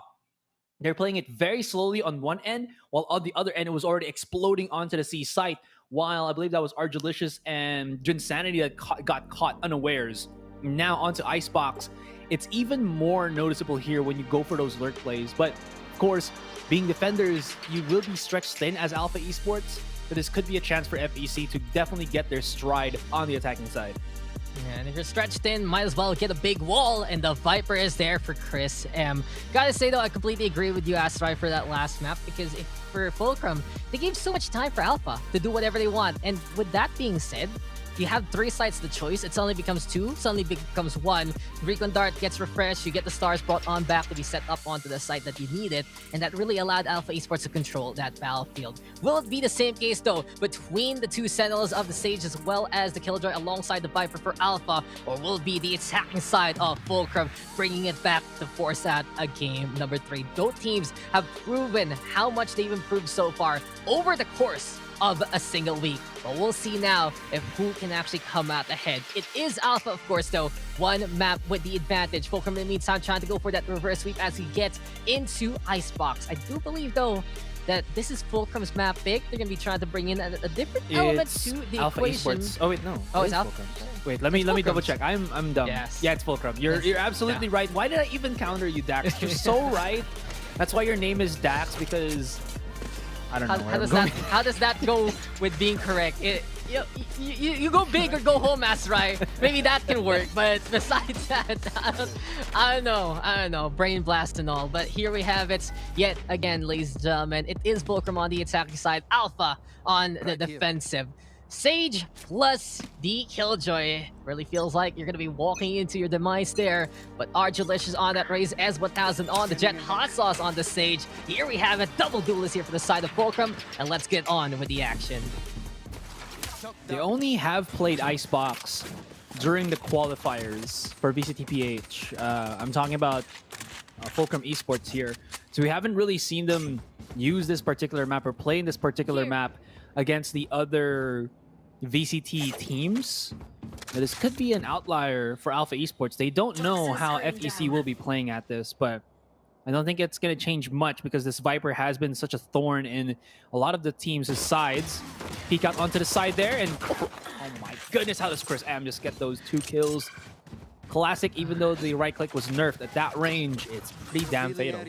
they're playing it very slowly on one end, while on the other end, it was already exploding onto the C site, while I believe that was Argelicious and Jinsanity that got caught unawares. Now onto Icebox. It's even more noticeable here when you go for those lurk plays. But, of course, being defenders, you will be stretched thin as Alpha Esports, but this could be a chance for FEC to definitely get their stride on the attacking side. Yeah, and if you're stretched thin, might as well get a big wall, and the Viper is there for Chris M. Gotta say, though, I completely agree with you, Astrai, for that last map, because for Fulcrum, they gave so much time for Alpha to do whatever they want. And with that being said, you have 3 sites to choice. It suddenly becomes 2, suddenly becomes 1. Recon Dart gets refreshed, you get the stars brought on back to be set up onto the site that you needed, and that really allowed Alpha Esports to control that battlefield. Will it be the same case, though, between the 2 Sentinels of the stage as well as the Killjoy alongside the Viper for Alpha, or will it be the attacking side of Fulcrum bringing it back to force out a game number 3? Both teams have proven how much they've improved so far over the course of a single week. But we'll see now if who can actually come out ahead. It is Alpha, of course, though. One map with the advantage. Fulcrum in the meantime trying to go for that reverse sweep as we get into Icebox. I do believe, though, that this is Fulcrum's map pick. They're going to be trying to bring in a different element to the Alpha equation. Esports. Oh wait, no. Oh, It it's is Alpha. Fulcrum. Wait, let me double check. I'm dumb. Yes. Yeah, it's Fulcrum. You're absolutely right. Why did I even counter you, Dax? You're so right. That's why your name is Dax, because I don't know. How does that go with being correct? you go big or go home, Asrai. Maybe that can work, but besides that, I don't know, brain blast and all. But here we have it yet again, ladies and gentlemen. It is Fulcrum on the attacking side, Alpha on the defensive. Sage plus the Killjoy. Really feels like you're going to be walking into your demise there. But Argilicious on that raise, S1000 on the Jet, Hot Sauce on the Sage. Here we have it, double duelist here for the side of Fulcrum. And let's get on with the action. They only have played Icebox during the qualifiers for VCTPH. I'm talking about Fulcrum Esports here. So we haven't really seen them use this particular map or play in this particular map against the other VCT teams. Now, this could be an outlier for Alpha Esports. They don't know how FEC will be playing at this, but I don't think it's going to change much because this Viper has been such a thorn in a lot of the teams' sides. Peek out onto the side there, and oh my goodness, how does Chris M just get those 2 kills? Classic, even though the right click was nerfed at that range, it's pretty damn fatal.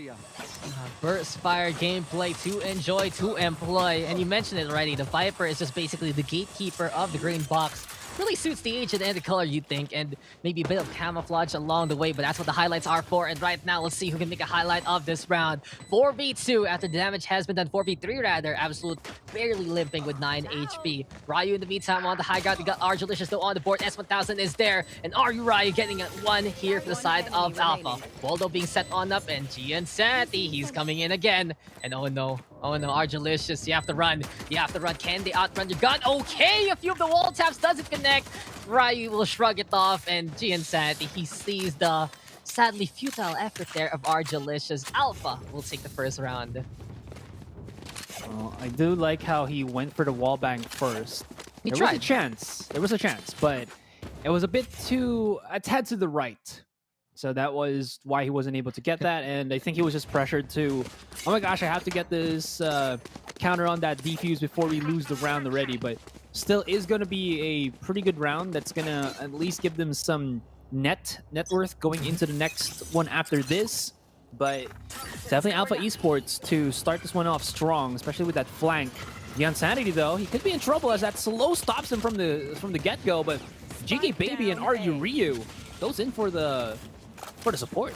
Burst fire gameplay to enjoy, to employ. And you mentioned it already, the Viper is just basically the gatekeeper of the green box. Really suits the agent and the color, you'd think, and maybe a bit of camouflage along the way, but that's what the highlights are for. And right now, let's see who can make a highlight of this round. 4v2 after the damage has been done. 4v3 rather. Absolute barely limping with 9 HP. Ryu in the meantime on the high ground. We got Argilicious though on the board. S1000 is there. And are you Ryu getting one here for the side of Alpha. Waldo being set on up, and Gian Santi, he's coming in again. And oh no, Argilicious, you have to run. You have to run. Can they outrun your gun? Okay, a few of the wall taps doesn't connect. Ryu will shrug it off, and Gian Santi, he sees the sadly futile effort there of Argilicious. Alpha will take the first round. Well, I do like how he went for the wall bang first. He There tried. was a chance. There was a chance, but it was a tad to the right. So that was why he wasn't able to get that, and I think he was just pressured to, oh my gosh, I have to get this counter on that defuse before we lose the round already, but still is going to be a pretty good round that's going to at least give them some net worth going into the next one after this. But definitely Alpha Esports to start this one off strong, especially with that flank. The Insanity though, he could be in trouble as that slow stops him from the get-go, but GK Baby and RU Ryu goes in for the support.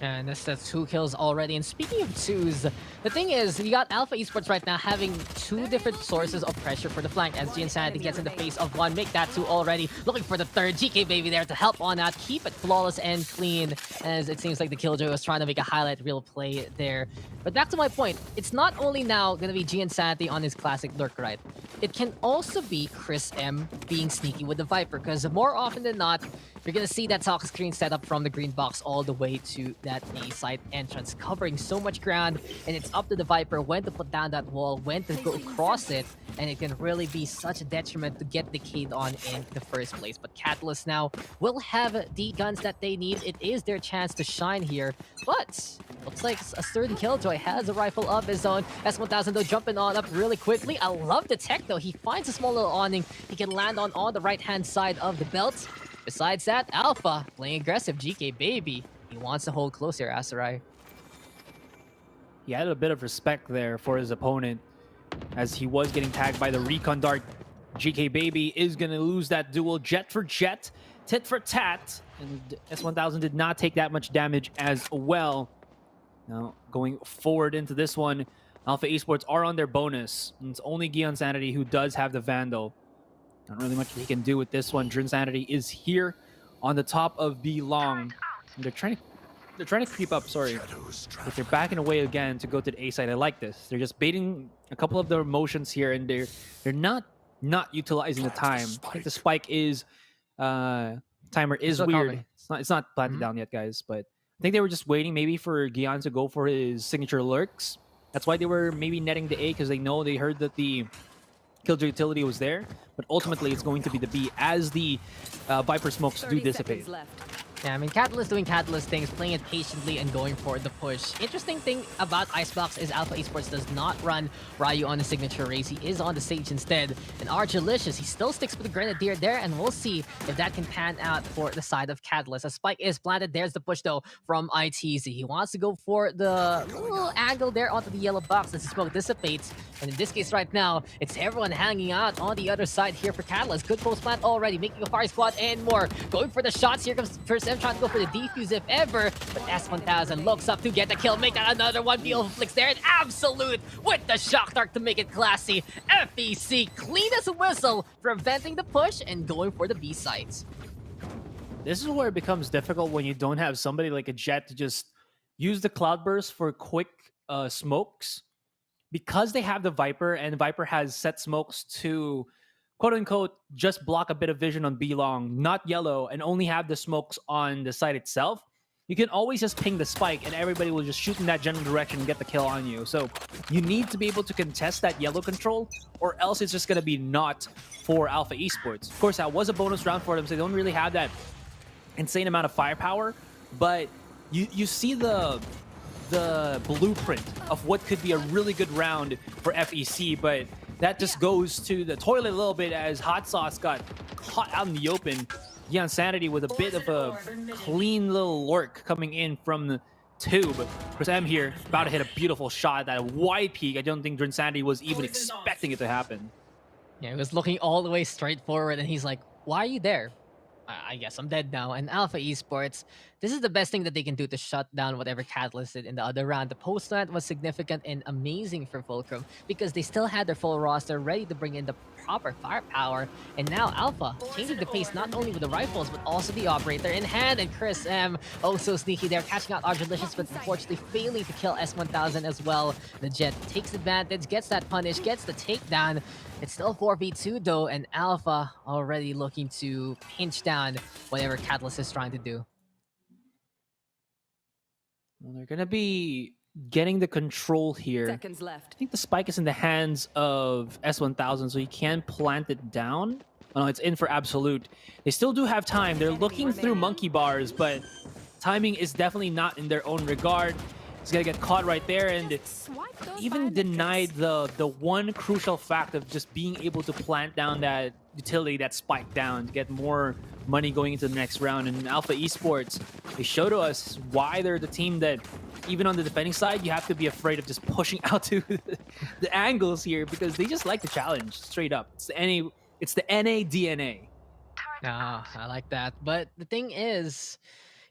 And that's 2 kills already. And speaking of 2s, the thing is, you got Alpha Esports right now having 2 different sources of pressure for the flank as Gian Sanity gets in the face of 1. Make that 2 already. Looking for the 3rd. GK Baby there to help on out. Keep it flawless and clean, as it seems like the Killjoy was trying to make a highlight reel play there. But back to my point, it's not only now going to be Gian Sanity on his classic lurk right. It can also be Chris M being sneaky with the Viper, because more often than not, you're going to see that talk screen set up from the green box all the way to that A side entrance, covering so much ground, and it's up to the Viper when to put down that wall, when to go across it, and it can really be such a detriment to get the Cade on in the first place. But Catalyst now will have the guns that they need. It is their chance to shine here, but looks like a certain Killjoy has a rifle of his own. S1000 though jumping on up really quickly. I love the tech though. He finds a small little awning he can land on the right-hand side of the belt. Besides that, Alpha playing aggressive. GK Baby, he wants to hold close here, Asarai. He had a bit of respect there for his opponent as he was getting tagged by the recon dart. GK Baby is going to lose that duel. Jet for jet, tit for tat. And S1000 did not take that much damage as well. Now, going forward into this one, Alpha Esports are on their bonus. And it's only Gian Sanity who does have the Vandal. Not really much he can do with this one. Drin Sanity is here on the top of B long. And they're trying to creep up, sorry. But they're backing away again to go to the A side. I like this. They're just baiting a couple of their motions here, and they're not utilizing the time. I think the spike is timer is Still weird. coming. It's not planted down yet, guys, but I think they were just waiting maybe for Gian to go for his signature lurks. That's why they were maybe netting the A, because they heard that the Killjoy utility was there, but ultimately it's going to be the B as the Viper smokes do dissipate. Yeah, I mean, Catalyst doing Catalyst things, playing it patiently and going for the push. Interesting thing about Icebox is Alpha Esports does not run Ryu on the signature race. He is on the stage instead. And Archalicious, he still sticks with the Grenadier there, and we'll see if that can pan out for the side of Catalyst. A spike is planted. There's the push, though, from ITZ. He wants to go for the little angle there onto the yellow box as the smoke dissipates. And in this case right now, it's everyone hanging out on the other side here for Catalyst. Good post plant already, making a fire squad and more. Going for the shots. Here comes first M trying to go for the defuse if ever. But S1000 looks up to get the kill. Make that another one. Beautiful flicks there. And Absolute with the shock dart to make it classy. FEC clean as a whistle, preventing the push and going for the B sites. This is where it becomes difficult when you don't have somebody like a Jet to just use the Cloudburst for quick smokes. Because they have the Viper, and Viper has set smokes to quote-unquote just block a bit of vision on B long, not yellow, and only have the smokes on the site itself, you can always just ping the spike and everybody will just shoot in that general direction and get the kill on you. So you need to be able to contest that yellow control, or else it's just going to be not for Alpha Esports. Of course, that was a bonus round for them, so they don't really have that insane amount of firepower, but you see the blueprint of what could be a really good round for FEC, but that just goes to the toilet a little bit as Hot Sauce got caught out in the open. Yeah, Sanity with a bit of a clean little lurk coming in from the tube. Chris M here about to hit a beautiful shot, that wide peak. I don't think Sanity was even expecting it to happen. Yeah, he was looking all the way straight forward and he's like, why are you there? I guess I'm dead now. And Alpha Esports, this is the best thing that they can do to shut down whatever Catalyst did in the other round. The post plant was significant and amazing for Fulcrum because they still had their full roster ready to bring in the proper firepower. And now Alpha changing the pace not only with the rifles but also the operator in hand. And Chris M also sneaky there, catching out Archalicious, but unfortunately failing to kill S1000 as well. The Jet takes advantage, gets that punish, gets the takedown. It's still 4v2 though, and Alpha already looking to pinch down whatever Catalyst is trying to do. Well, they're going to be getting the control here. Seconds left. I think the spike is in the hands of S1000, so he can plant it down. Oh, no, it's in for Absolute. They still do have time. They're looking through monkey bars, but timing is definitely not in their own regard. He's going to get caught right there, and even denied the one crucial fact of just being able to plant down that utility, that spike down, to get more money going into the next round. And Alpha Esports, they show to us why they're the team that, even on the defending side, you have to be afraid of just pushing out to the angles here, because they just like the challenge, straight up. It's the NA DNA. Ah, I like that. But the thing is,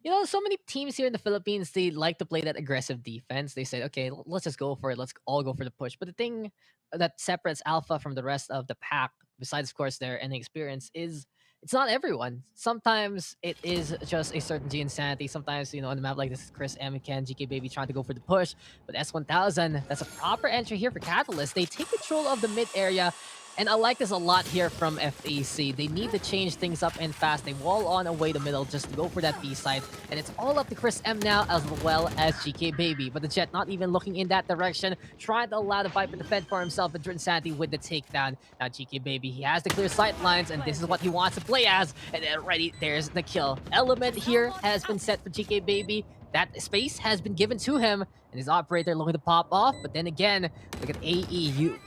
you know, so many teams here in the Philippines, they like to play that aggressive defense. They said, okay, let's just go for it. Let's all go for the push. But the thing that separates Alpha from the rest of the pack, besides, of course, their NA experience, is it's not everyone. Sometimes it is just a certainty and sanity. Sometimes, you know, on the map like this, Chris M and Ken, GK Baby trying to go for the push. But S1000, that's a proper entry here for Catalyst. They take control of the mid area. And I like this a lot here from FEC. They need to change things up and fast. They wall on away the middle just to go for that B side. And it's all up to Chris M now, as well as GK Baby. But the Jet not even looking in that direction, trying to allow the Viper to fend for himself, and Santi with the takedown. Now GK Baby, he has the clear sight lines, and this is what he wants to play as. And already there's the kill. Element here has been set for GK Baby. That space has been given to him, and his operator looking to pop off. But then again, look at AE. You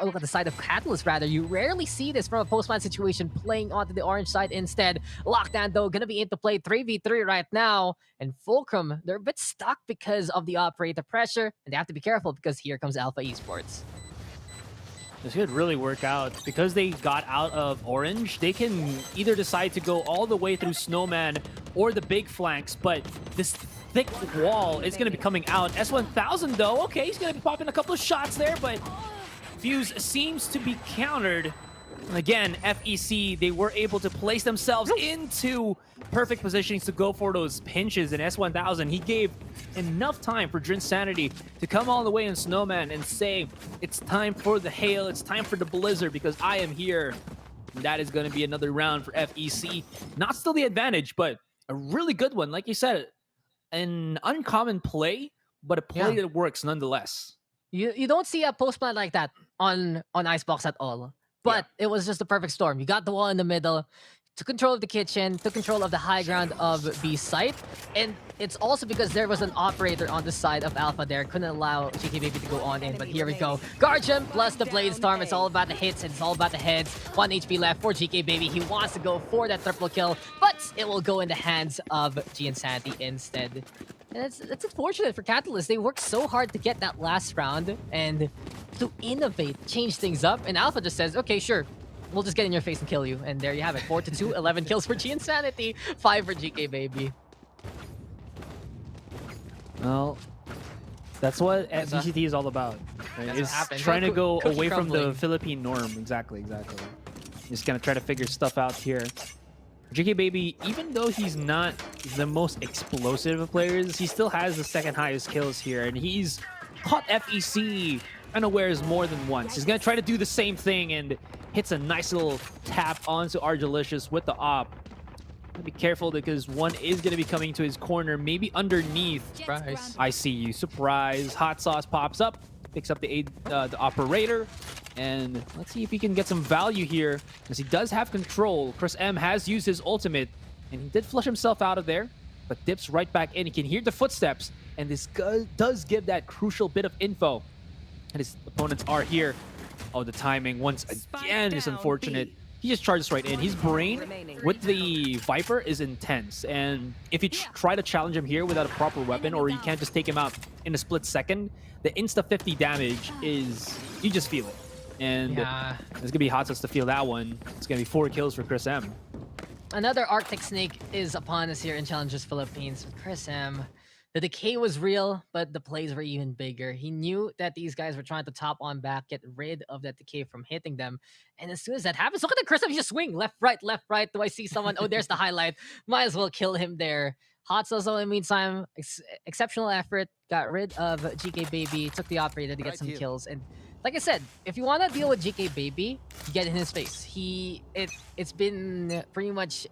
look at the side of Catalyst, rather. You rarely see this from a postman situation, playing onto the orange side instead. Lockdown, though, gonna be into play 3v3 right now. And Fulcrum, they're a bit stuck because of the operator pressure, and they have to be careful because here comes Alpha Esports. This could really work out. Because they got out of orange, they can either decide to go all the way through Snowman or the big flanks, but this thick wall is going to be coming out. S1000, though, okay, he's going to be popping a couple of shots there, but Fuse seems to be countered. And again, FEC, they were able to place themselves into perfect positionings to go for those pinches. And S1000, he gave enough time for Sanity to come all the way in Snowman and say, it's time for the hail, it's time for the blizzard, because I am here. And that is going to be another round for FEC. Not still the advantage, but a really good one. Like you said, an uncommon play, but a play that works nonetheless. You don't see a post plant like that on Icebox at all. But it was just a perfect storm. You got the wall in the middle, took control of the kitchen, took control of the high ground of B site, and it's also because there was an operator on the side of Alpha there, couldn't allow GK Baby to go on in, but here we go. Guardian plus the Blade Storm, it's all about the hits, and it's all about the heads. 1 HP left for GK Baby, he wants to go for that triple kill, but it will go in the hands of G Insanity instead. And it's unfortunate for Catalyst. They worked so hard to get that last round and to innovate, change things up. And Alpha just says, okay, sure, we'll just get in your face and kill you. And there you have it. 4-2, 11 kills for G Insanity, 5 for GK Baby. Well, that's what VCT is all about. Right? That's It's what happens. trying to go Cookie away from the crumbling. Philippine norm. Exactly. Just gonna try to figure stuff out here. GK Baby, even though he's not the most explosive of players, he still has the second highest kills here, and he's caught FEC unawares more than once. He's gonna try to do the same thing and hits a nice little tap onto Argelicious with the op. Be careful because one is gonna be coming to his corner, maybe underneath. Surprise. I see you. Surprise. Hot Sauce pops up, picks up the operator, and let's see if he can get some value here, as he does have control. Chris M has used his ultimate, and he did flush himself out of there, but dips right back in. He can hear the footsteps, and this does give that crucial bit of info. And his opponents are here. Oh, the timing once again is unfortunate. He just charges right in. His brain with the Viper is intense, and if you try to challenge him here without a proper weapon, or you can't just take him out in a split second, the insta 50 damage is, you just feel it. And there's gonna be Hot Sauce to feel that one. It's gonna be 4 kills for Chris M. Another Arctic Snake is upon us here in Challengers Philippines with Chris M. The decay was real, but the plays were even bigger. He knew that these guys were trying to top on back, get rid of that decay from hitting them. And as soon as that happens, look at the Chris M, he just swing left, right, left, right. Do I see someone? Oh, there's the highlight. Might as well kill him there. Hot Sauce, though, in the meantime, exceptional effort. Got rid of GK Baby, took the operator to get some kills. And like I said, if you want to deal with GK Baby, you get in his face. It's been pretty much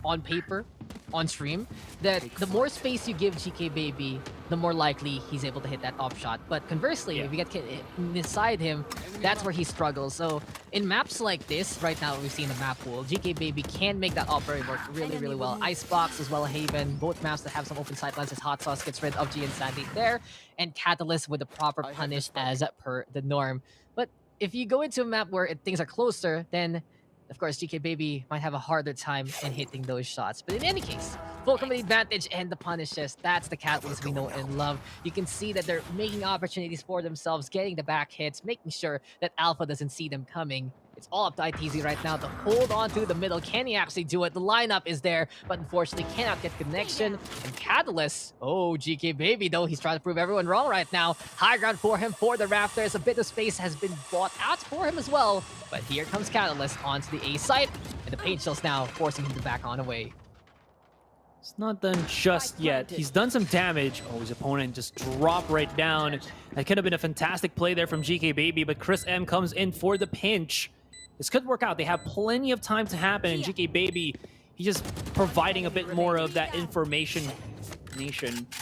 on paper, on stream, that the more space you give GK Baby, the more likely he's able to hit that off shot. But conversely, if you get inside him, that's where he struggles. So in maps like this, right now we've seen the map pool, GK Baby can make that operator work really, really well. Icebox as well as Haven, both maps that have some open sightlines as Hot Sauce gets rid of G Insanity there, and Catalyst with the proper punish as per the norm. But if you go into a map where things are closer, then of course, GK Baby might have a harder time in hitting those shots. But in any case, Fulcrum with the advantage and the punishes. That's the Catalyst we know and love. You can see that they're making opportunities for themselves, getting the back hits, making sure that Alpha doesn't see them coming. It's all up to ITZ right now to hold on to the middle. Can he actually do it? The lineup is there, but unfortunately cannot get connection. And Catalyst, oh, GK Baby, though, he's trying to prove everyone wrong right now. High ground for him for the Raptors. A bit of space has been bought out for him as well. But here comes Catalyst onto the A site, and the paint chills now forcing him to back on away. It's not done just yet. He's done some damage. Oh, his opponent just dropped right down. That could have been a fantastic play there from GK Baby, but Chris M comes in for the pinch. This could work out. They have plenty of time to happen, and GK Baby, he's just providing a bit more of that information.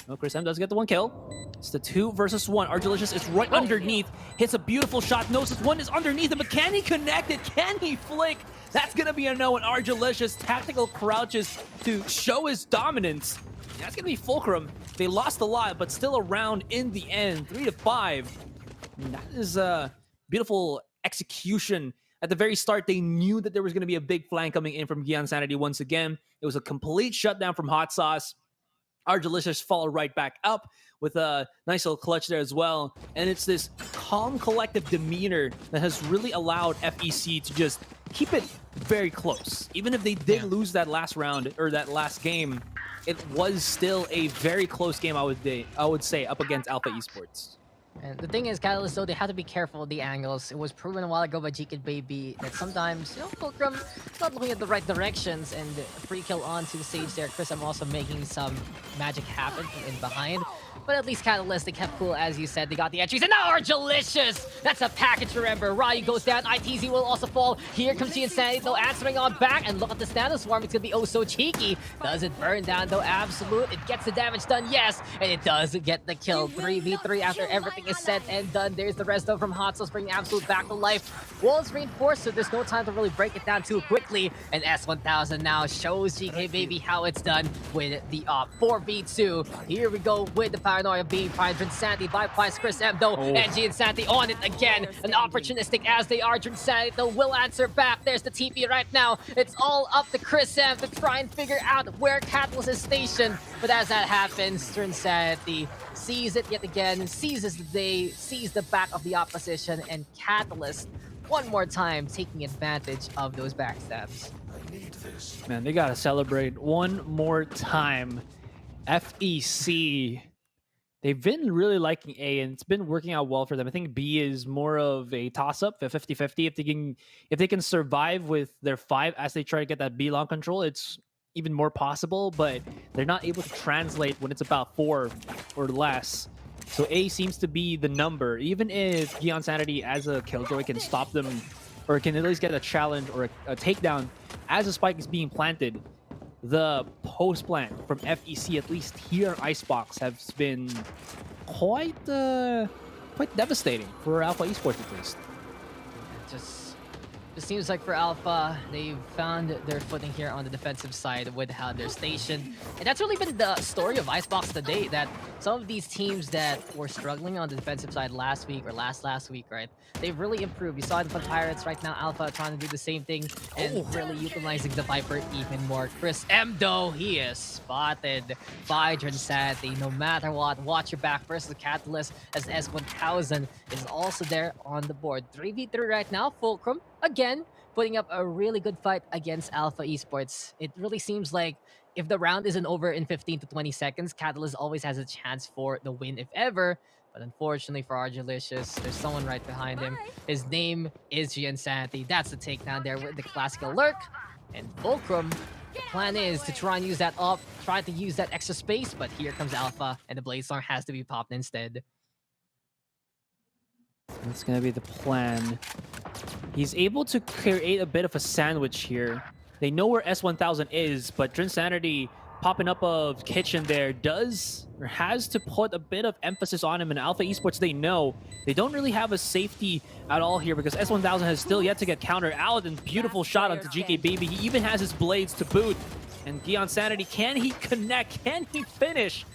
Oh, Chris M does get the 1 kill. It's the 2 versus 1. Argelicious is right underneath. Hits a beautiful shot. Knows this one is underneath him, but can he connect it? Can he flick? That's going to be a no, and Argelicious tactical crouches to show his dominance. That's going to be Fulcrum. They lost a lot, but still around in the end. 3-5. And that is a beautiful execution. At the very start, they knew that there was going to be a big flank coming in from Gian Sanity once again. It was a complete shutdown from Hot Sauce. Argelicious followed right back up with a nice little clutch there as well. And it's this calm, collective demeanor that has really allowed FEC to just keep it very close. Even if they did lose that last round, or that last game, it was still a very close game, I would say, up against Alpha Esports. And the thing is, Catalyst, though, they have to be careful with the angles. It was proven a while ago by GK Baby that sometimes, you know, Fulcrum is not looking at the right directions, and free kill onto the stage there. Chris, I'm also making some magic happen from in behind. But at least Catalyst, they kept cool, as you said. They got the entries, and now Argelicious! That's a package, remember. Ryu goes down, ITZ will also fall. Here comes Insanity, though, answering on back. And look at the Nano Swarm, it's gonna be oh so cheeky. Does it burn down, though? Absolute. It gets the damage done, yes. And it does get the kill. 3v3 after everything is said and done. There's the rest of from Hot Sauce, bringing Absolute back to life. Walls reinforced, so there's no time to really break it down too quickly. And S1000 now shows GK Baby how it's done with the 4v2. Here we go with the Paranoia being primed. Insanity bypass Chris M, though. And Insanity on it again. And opportunistic as they are. Insanity, though, will answer back. There's the TP right now. It's all up to Chris M to try and figure out where Catalyst is stationed. But as that happens, Insanity sees it yet again, seizes the day, sees the back of the opposition, and Catalyst one more time taking advantage of those backstabs. Man, they gotta celebrate one more time. FEC, they've been really liking A, and it's been working out well for them. I think B is more of a toss-up, a 50-50. If they can survive with their 5 as they try to get that B long control, it's even more possible, but they're not able to translate when it's about 4 or less. So A seems to be the number. Even if Gion Sanity as a Killjoy can stop them, or can at least get a challenge or a takedown as a spike is being planted, the post plant from FEC, at least here on Icebox, has been quite devastating for Alpha Esports at least. It seems like for Alpha, they've found their footing here on the defensive side with how they're stationed. And that's really been the story of Icebox today, that some of these teams that were struggling on the defensive side last week or last week, right? They've really improved. You saw it for Pirates right now, Alpha trying to do the same thing and really utilizing the Viper even more. Chris M, though, he is spotted by Insanity. No matter what, watch your back versus Catalyst, as S1000 is also there on the board. 3v3 right now, Fulcrum again putting up a really good fight against Alpha Esports. It really seems like if the round isn't over in 15 to 20 seconds, Catalyst always has a chance for the win if ever. But unfortunately for Argelicious, there's someone right behind him. His name is Insanity. That's the takedown there with the classical lurk. And Fulcrum, the plan is to try and use that up, try to use that extra space, but here comes Alpha, and the Blazestorm has to be popped instead. That's gonna be the plan. He's able to create a bit of a sandwich here. They know where S1000 is, but Drinsanity popping up of Kitchen there has to put a bit of emphasis on him. In Alpha Esports, they know they don't really have a safety at all here because S1000 has still yet to get countered out, and beautiful shot onto GK Baby. He even has his blades to boot. And Gion Sanity, can he connect? Can he finish?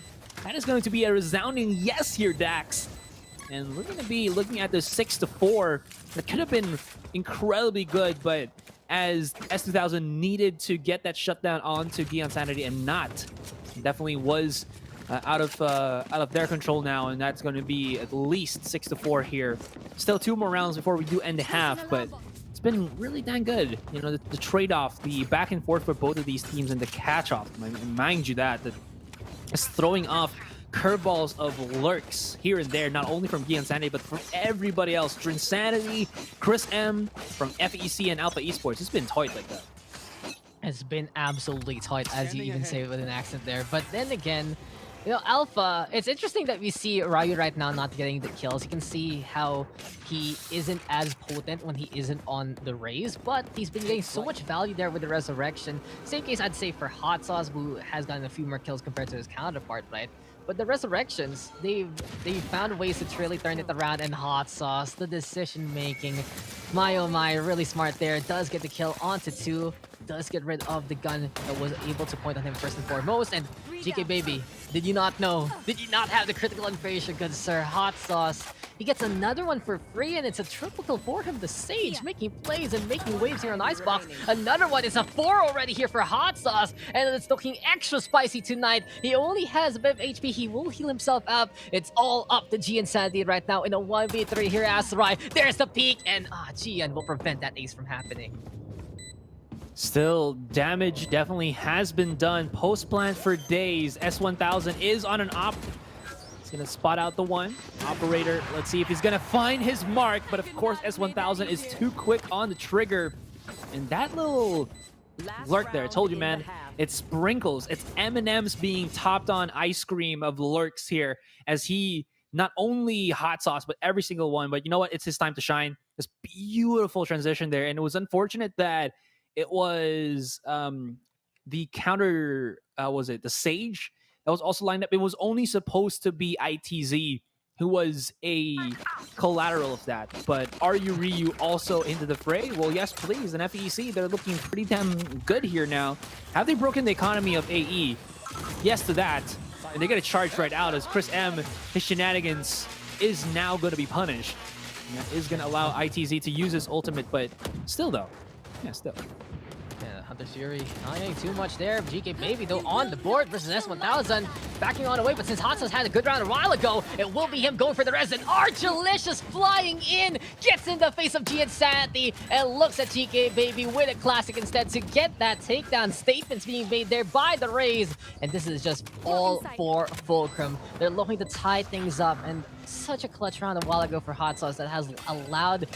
That is going to be a resounding yes here, Dax. And we're going to be looking at this 6-4. That could have been incredibly good, but as S2000 needed to get that shutdown onto Gion Sanity and not, definitely was out of their control now, and that's going to be at least 6-4 here. Still 2 more rounds before we do end the half, but it's been really dang good. You know, the trade-off, the back and forth for both of these teams, and the catch-off. Mind you that is throwing off curveballs of lurks here and there, not only from Gion Sanity, but from everybody else. Drinsanity, Chris M from FEC and Alpha Esports. It's been tight like that. It's been absolutely tight, as you even say with an accent there. But then again, you know, Alpha, it's interesting that we see Ryu right now not getting the kills. You can see how he isn't as potent when he isn't on the Raze, but he's been getting so much value there with the Resurrection. Same case I'd say for Hot Sauce, who has gotten a few more kills compared to his counterpart, right? But the Resurrections, they've found ways to really turn it around, and Hot Sauce, the decision making, my oh my, really smart there. Does get the kill onto 2, does get rid of the gun that was able to point on him first and foremost. And GK Baby, did you not know? Did you not have the critical information, good sir? Hot Sauce, he gets another one for free, and it's a triple kill for him. The Sage making plays and making waves here on Icebox. Another one, it's a 4 already here for Hot Sauce, and it's looking extra spicy tonight. He only has a bit of HP. He will heal himself up. It's all up to Gion Sanity right now in a 1v3 here. Asarai, there's the peak, and Gion will prevent that ace from happening. Still, damage definitely has been done. Post plant for days. S1000 is on an op. He's gonna spot out the one. Operator, let's see if he's gonna find his mark, but of course S1000 is too quick on the trigger. And that little Lurk there. I told you, man. It's sprinkles. It's M&M's being topped on ice cream of Lurks here as he not only hot sauce, but every single one. But you know what? It's his time to shine. This beautiful transition there. And it was unfortunate that it was the counter, was it the Sage? That was also lined up. It was only supposed to be ITZ, who was a collateral of that. But are you Ryu also into the fray? Well, yes, please. And FEC, they're looking pretty damn good here now. Have they broken the economy of AE? Yes to that. And they get a charge right out as Chris M, his shenanigans is now going to be punished. And that is going to allow ITZ to use his ultimate, but still though. Yeah, still. Yeah, Hunter's Fury not getting too much there. GK Baby, though, on the board versus S1000. Backing on away, but since Hot Sauce had a good round a while ago, it will be him going for the res. And Archalicious flying in, gets in the face of G Insanity, and looks at GK Baby with a classic instead to get that takedown. Statements being made there by the Rays. And this is just all for Fulcrum. They're looking to tie things up, and such a clutch round a while ago for Hot Sauce that has allowed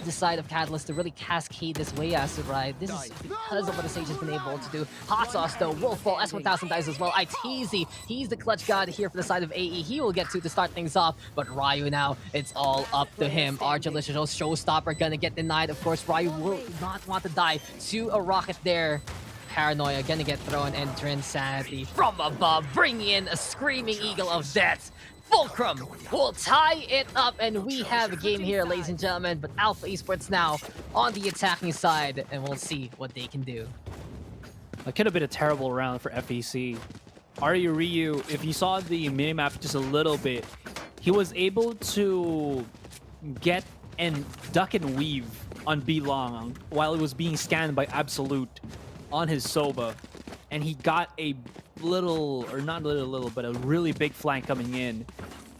the side of Catalyst to really cascade this way acid ride. This is because of what the Sage has been able to do. Hot Sauce though will fall. S1000 dies as well. ITZ, he's the clutch god here for the side of AE. He will get to start things off, but Ryu now, it's all up to him. Archalicious showstopper gonna get denied. Of course, Ryu will not want to die to a rocket there. Paranoia gonna get thrown, and Insanity from above, bringing in a screaming eagle of death. Fulcrum will tie it up, and we have a game here, ladies and gentlemen. But Alpha Esports now on the attacking side, and we'll see what they can do. That could have been a terrible round for FEC. Aryu Ryu, if you saw the minimap just a little bit, he was able to get and duck and weave on B Long while it was being scanned by Absolute on his Soba. And he got a little, or not little, but a really big flank coming in.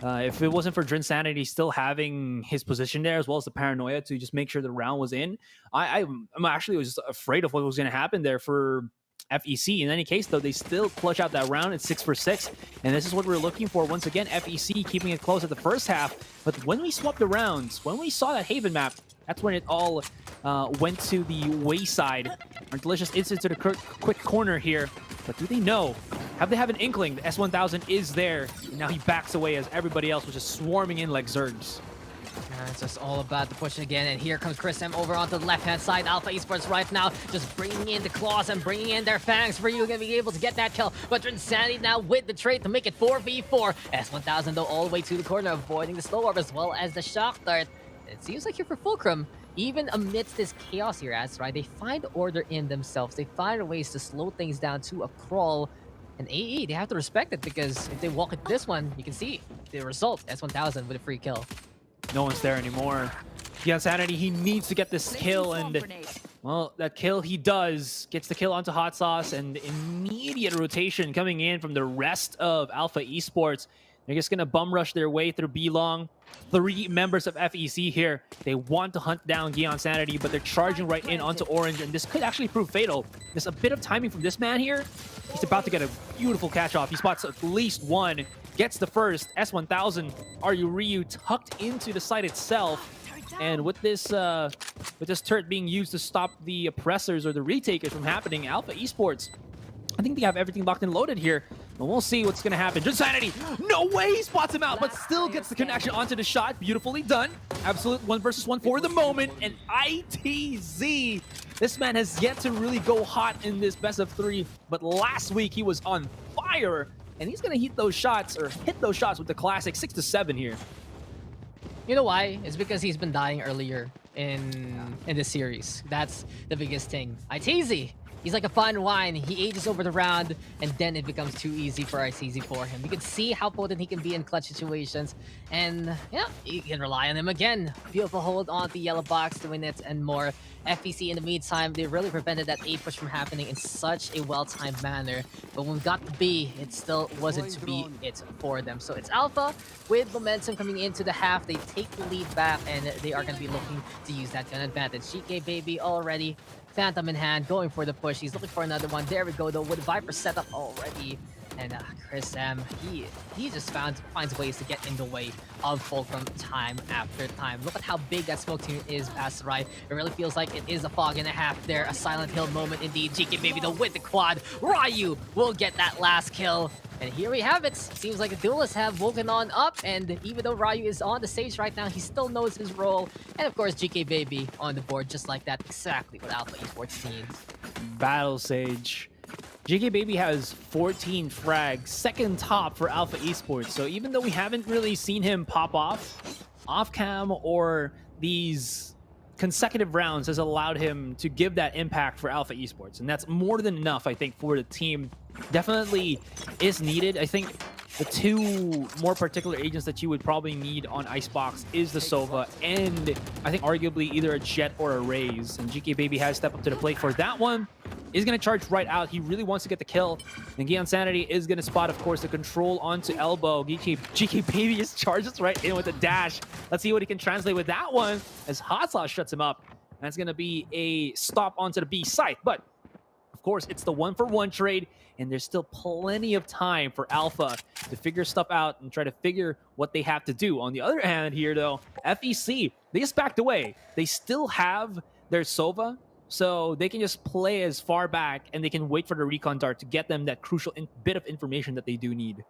If it wasn't for Drinsanity still having his position there, as well as the paranoia to just make sure the round was in, I'm actually was just afraid of what was going to happen there for FEC. In any case, though, they still clutch out that round at 6 for 6, and this is what we're looking for. Once again, FEC keeping it close at the first half, but when we swapped the rounds, when we saw that Haven map, that's when it all went to the wayside. Our delicious instant to the quick corner here, but do they know? Have they have an inkling? The S1000 is there, and now he backs away as everybody else was just swarming in like Zergs. It's just all about the push again, and here comes Chris M over onto the left-hand side. Alpha Esports right now just bringing in the claws and bringing in their fangs. Ryu gonna be able to get that kill, but Insanity now with the trade to make it 4v4. S1000 though all the way to the corner, avoiding the slow orb as well as the shock dart. It seems like here for Fulcrum, even amidst this chaos here, as right, they find order in themselves. They find ways to slow things down to a crawl. And AE, they have to respect it, because if they walk into this one, you can see the result. S1000 with a free kill. No one's there anymore. Yeah, Sanity, he needs to get this kill, and well, that kill he does. Gets the kill onto Hot Sauce, and immediate rotation coming in from the rest of Alpha Esports. They're just gonna bum rush their way through B-Long. 3 members of FEC here. They want to hunt down Gion Sanity, but they're charging right in onto Orange, and this could actually prove fatal. There's a bit of timing from this man here. He's about to get a beautiful catch-off. He spots at least one, gets the first. S1000, Aryu Ryu tucked into the site itself. And with this turret being used to stop the oppressors or the retakers from happening, Alpha Esports, I think they have everything locked and loaded here. But we'll see what's going to happen. Insanity! No way he spots him out, but still gets the connection onto the shot. Beautifully done. Absolute 1 versus 1 for the moment. And ITZ, this man has yet to really go hot in this best of 3. But last week he was on fire. And he's going to hit those shots with the classic 6 to 7 here. You know why? It's because he's been dying earlier in this series. That's the biggest thing. ITZ, he's like a fine wine. He ages over the round, and then it becomes too easy for ITZ for him. You can see how potent he can be in clutch situations, and yeah, you can rely on him again. Beautiful hold on the yellow box to win it and more. FEC in the meantime, they really prevented that A push from happening in such a well-timed manner. But when we got the B, it still wasn't to be it for them. So it's Alpha with momentum coming into the half. They take the lead back, and they are going to be looking to use that gun advantage. GK Baby already, Phantom in hand, going for the push. He's looking for another one. There we go, though, with Viper set up already. And Chris M, he just finds ways to get in the way of Fulcrum time after time. Look at how big that smoke team is, Asteroid. It really feels like it is a fog and a half there. A Silent Hill moment indeed. GK Baby though with the quad. Ryu will get that last kill. And here we have it. Seems like the duelists have woken on up, and even though Ryu is on the stage right now, he still knows his role. And of course, GK Baby on the board just like that, exactly what Alpha Esports needs. Battle Sage. GK Baby has 14 frags, second top for Alpha Esports. So even though we haven't really seen him pop off cam or these consecutive rounds has allowed him to give that impact for Alpha Esports. And that's more than enough, I think, for the team. Definitely is needed. I think the two more particular agents that you would probably need on Icebox is the Sova and I think arguably either a Jet or a Raze. And GK Baby has stepped up to the plate for that one. Is going to charge right out. He really wants to get the kill. And Gion Sanity is going to spot, of course, the control onto elbow. GK Baby just charges right in with a dash. Let's see what he can translate with that one as Hot Sauce shuts him up. That's going to be a stop onto the B site. But, of course, it's the 1-for-1 trade. And there's still plenty of time for Alpha to figure stuff out and try to figure what they have to do. On the other hand here, though, FEC, they just backed away. They still have their Sova. So they can just play as far back and they can wait for the recon dart to get them that crucial bit of information that they do need.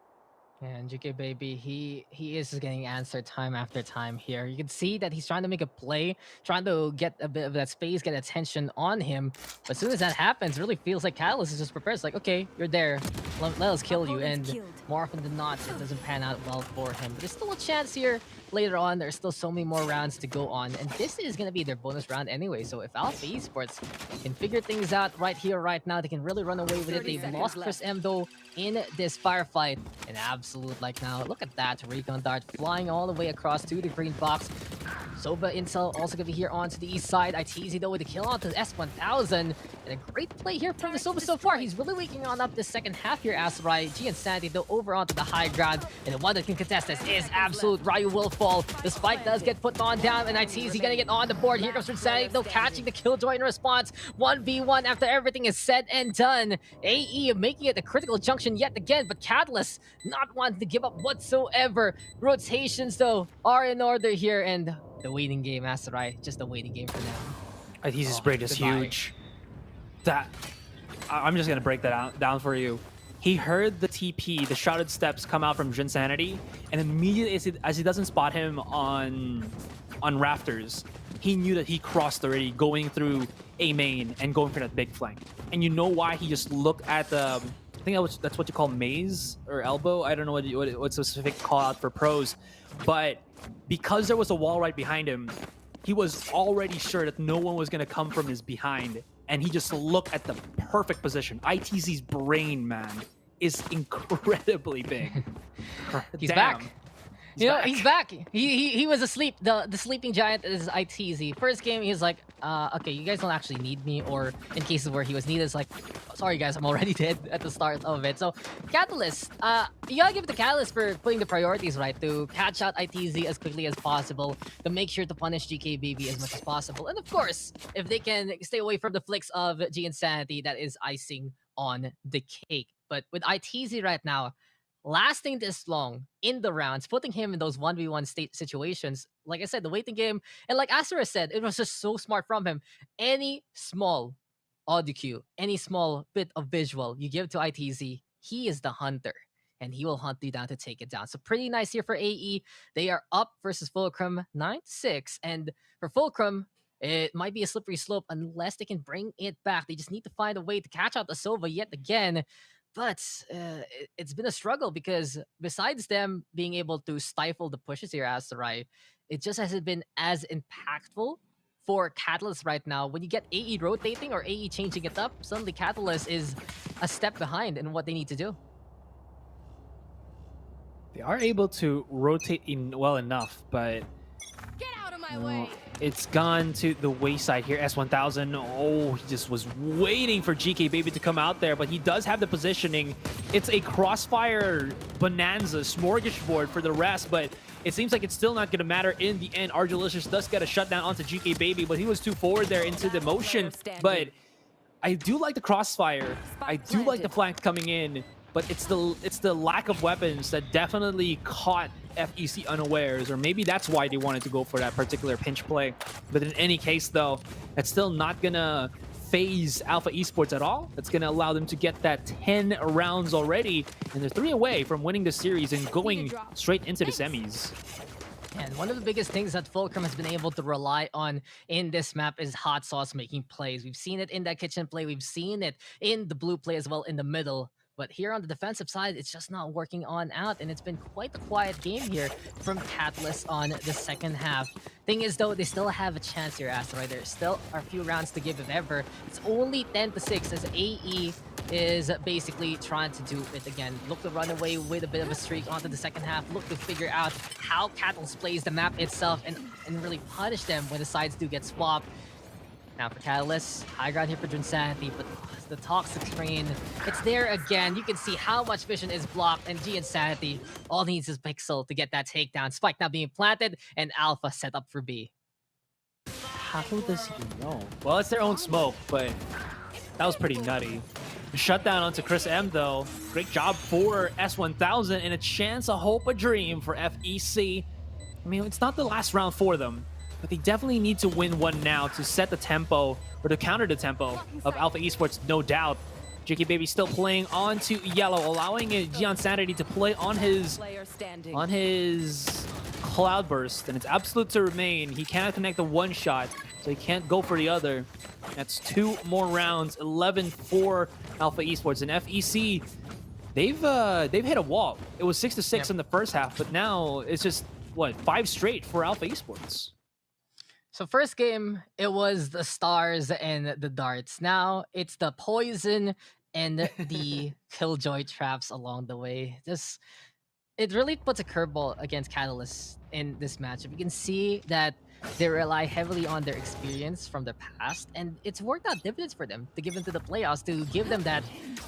And GK Baby, he is getting answered time after time here. You can see that he's trying to make a play, trying to get a bit of that space, get attention on him. But as soon as that happens, it really feels like Catalyst is just prepared. It's like, okay, you're there. Let us kill you. And more often than not, it doesn't pan out well for him. But there's still a chance here later on. There's still so many more rounds to go on. And this is going to be their bonus round anyway. So if Alpha Esports can figure things out right here, right now, they can really run away with it. They've lost Chris M, though, in this firefight. An absolute, like, now, look at that. Recon Dart flying all the way across to the green box. Soba Intel also going to be here onto the east side. ITZ, though, with a kill onto the S1000. And a great play here from the Soba so far. He's really waking on up this second half here, Asteroid. G and Sandy, though, over onto the high ground. And the one that can contest this is Absolute. Ryu will fall. The spike does get put on down, and ITZ going to get on the board. Here comes Sandy, though, catching the killjoy in response. 1v1 after everything is said and done. AE making it the critical junction yet again, but Catalyst not wanting to give up whatsoever. Rotations, though, are in order here, and the waiting game, Asteroid, just a waiting game for them. ITZ's brain is huge. I'm just going to break that down for you. He heard the TP, the shouted steps come out from Jin Sanity, and immediately as he doesn't spot him on rafters, he knew that he crossed already, going through A main and going for that big flank. And you know why? He just looked at the, I think that's what you call maze or elbow. I don't know what's a specific call out for pros, but because there was a wall right behind him, he was already sure that no one was going to come from his behind. And he just looked at the perfect position. ITZ's brain, man, is incredibly big. He's back. He's back. He was asleep. The sleeping giant is ITZ. First game, he was like, okay, you guys don't actually need me. Or in cases where he was needed, it's like, sorry guys, I'm already dead at the start of it. So Catalyst, you gotta give it to Catalyst for putting the priorities right to catch out ITZ as quickly as possible, to make sure to punish GK Baby as much as possible. And of course, if they can stay away from the flicks of G Insanity, that is icing on the cake. But with ITZ right now, lasting this long in the rounds, putting him in those 1v1 state situations, like I said, the waiting game, and like Asura said, it was just so smart from him. Any small audio cue, any small bit of visual you give to ITZ, he is the hunter, and he will hunt you down to take it down. So pretty nice here for AE. They are up versus Fulcrum 9-6, and for Fulcrum, it might be a slippery slope unless they can bring it back. They just need to find a way to catch out the Sova yet again. But it's been a struggle because besides them being able to stifle the pushes here, Asteroid, it just hasn't been as impactful for Catalyst right now. When you get AE rotating or AE changing it up, suddenly Catalyst is a step behind in what they need to do. They are able to rotate in well enough, but Get out of my way. It's gone to the wayside here. S1000, oh, he just was waiting for GK Baby to come out there, but he does have the positioning. It's a crossfire bonanza smorgasbord for the rest, but it seems like it's still not going to matter in the end. Argilicious does get a shutdown onto GK Baby, but he was too forward there into the motion. But I do like the crossfire. I do like the flank coming in, but it's the lack of weapons that definitely caught FEC unawares, or maybe that's why they wanted to go for that particular pinch play. But in any case, though, it's still not gonna phase Alpha Esports at all. It's gonna allow them to get that 10 rounds already, and they're 3 away from winning the series and going straight into the semis. And one of the biggest things that Fulcrum has been able to rely on in this map is Hot Sauce making plays. We've seen it in that kitchen play. We've seen it in the blue play as well in the middle. But here on the defensive side, it's just not working on out. And it's been quite a quiet game here from Catalyst on the second half. Thing is, though, they still have a chance here, Asteroid. There still are a few rounds to give if ever. It's only 10-6 as AE is basically trying to do it again. Look to run away with a bit of a streak onto the second half. Look to figure out how Catalyst plays the map itself and really punish them when the sides do get swapped. Now for Catalyst, high ground here for Drinsanity, but the toxic screen, it's there again. You can see how much vision is blocked, and G Insanity all needs is Pixel to get that takedown. Spike now being planted, and Alpha set up for B. How does he know? Well, it's their own smoke, but that was pretty nutty. Shutdown onto Chris M, though. Great job for S1000, and a chance, a hope, a dream for FEC. I mean, it's not the last round for them, but they definitely need to win one now to set the tempo, or to counter the tempo of Alpha Esports, no doubt. JK Baby still playing onto yellow, allowing Gian Sanity to play on his Cloudburst, and it's absolute to remain. He cannot connect the one shot, so he can't go for the other. That's 2 more rounds, 11 for Alpha Esports, and FEC. They've hit a wall. It was 6-6 in the first half, but now it's just what, 5 straight for Alpha Esports. So first game, it was the stars and the darts. Now it's the poison and the killjoy traps along the way. It really puts a curveball against Catalyst in this matchup. You can see that they rely heavily on their experience from the past, and it's worked out dividends for them to give them to the playoffs, to give them that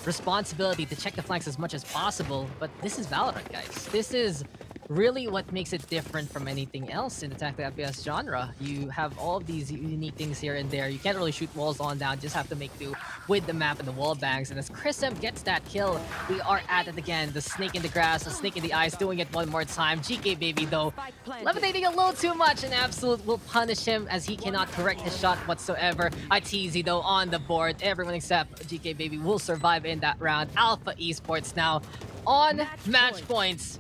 responsibility to check the flanks as much as possible. But this is Valorant, guys. This is really what makes it different from anything else in the tactical FPS genre. You have all of these unique things here and there. You can't really shoot walls on down, just have to make do with the map and the wall bangs. And as Chris M gets that kill, we are at it again. The snake in the grass, the snake in the ice, doing it one more time. GK Baby, though, levitating a little too much, and Absolute will punish him as he cannot correct his shot whatsoever. ITZ, though, on the board. Everyone except GK Baby will survive in that round. Alpha Esports now on match points.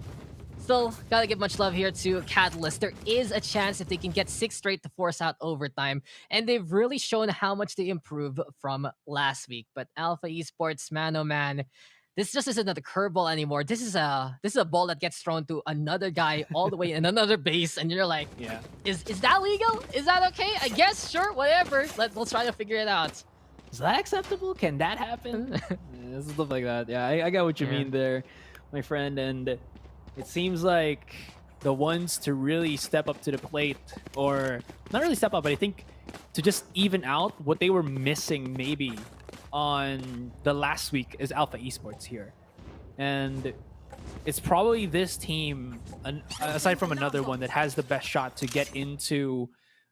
Still, gotta give much love here to Catalyst. There is a chance if they can get 6 straight to force out overtime, and they've really shown how much they improve from last week. But Alpha Esports, man oh man, this just isn't a curveball anymore. This is a ball that gets thrown to another guy all the way in another base, and you're like, yeah, is that legal? Is that okay? I guess, sure, whatever. Let's try to figure it out. Is that acceptable? Can that happen? Yeah, stuff like that. Yeah, I got what you mean there, my friend. And it seems like the ones to really step up to the plate, or not really step up, but I think to just even out what they were missing maybe on the last week, is Alpha Esports here. And it's probably this team, aside from another one, that has the best shot to get into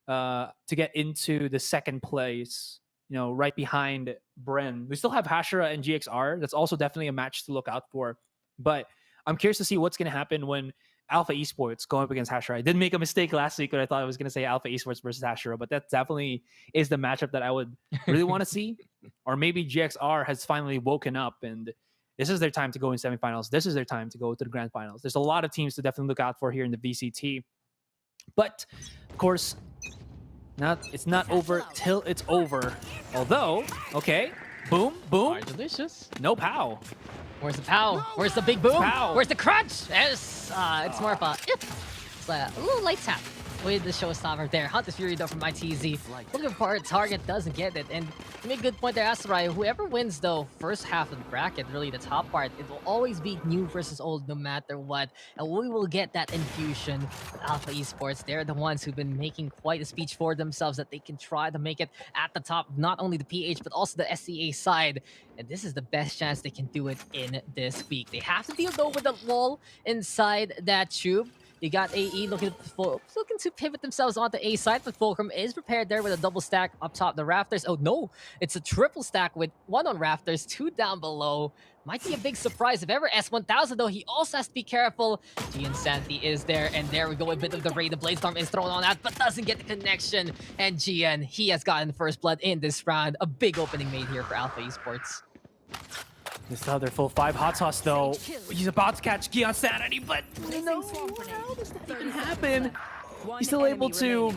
the second place, you know, right behind Bren. We still have Hashira and GXR. That's also definitely a match to look out for. But I'm curious to see what's going to happen when Alpha Esports go up against Hashira. I did make a mistake last week when I thought I was going to say Alpha Esports versus Hashira, but that definitely is the matchup that I would really want to see. Or maybe GXR has finally woken up and this is their time to go in semifinals. This is their time to go to the grand finals. There's a lot of teams to definitely look out for here in the VCT. But, of course, it's not over till it's over. Although, okay, boom, boom. Delicious. No pow. Where's the pow? Where's the big boom? Pow. Where's the crunch? It's more of a it's a little light tap with the showstopper there. Hunter's Fury though from ITZ. Looking for a target, doesn't get it. And you make a good point there, Asteroid. Whoever wins though, first half of the bracket, really the top part, it will always be new versus old no matter what. And we will get that infusion with Alpha Esports. They're the ones who've been making quite a speech for themselves that they can try to make it at the top, not only the PH, but also the SCA side. And this is the best chance they can do it in this week. They have to deal though with the wall inside that tube. You got AE looking to pivot themselves onto A side, but Fulcrum is prepared there with a double stack up top the rafters. Oh no, it's a triple stack with 1 on rafters, 2 down below. Might be a big surprise if ever. S1000 though, he also has to be careful. Gian Santi is there, and there we go. A bit of the raid. The Bladestorm is thrown on that, but doesn't get the connection. And Gian, he has gotten first blood in this round. A big opening made here for Alpha Esports. This other full 5 hot sauce though. He's about to catch Gian Sanity, but no, how does that even happen? He's still able to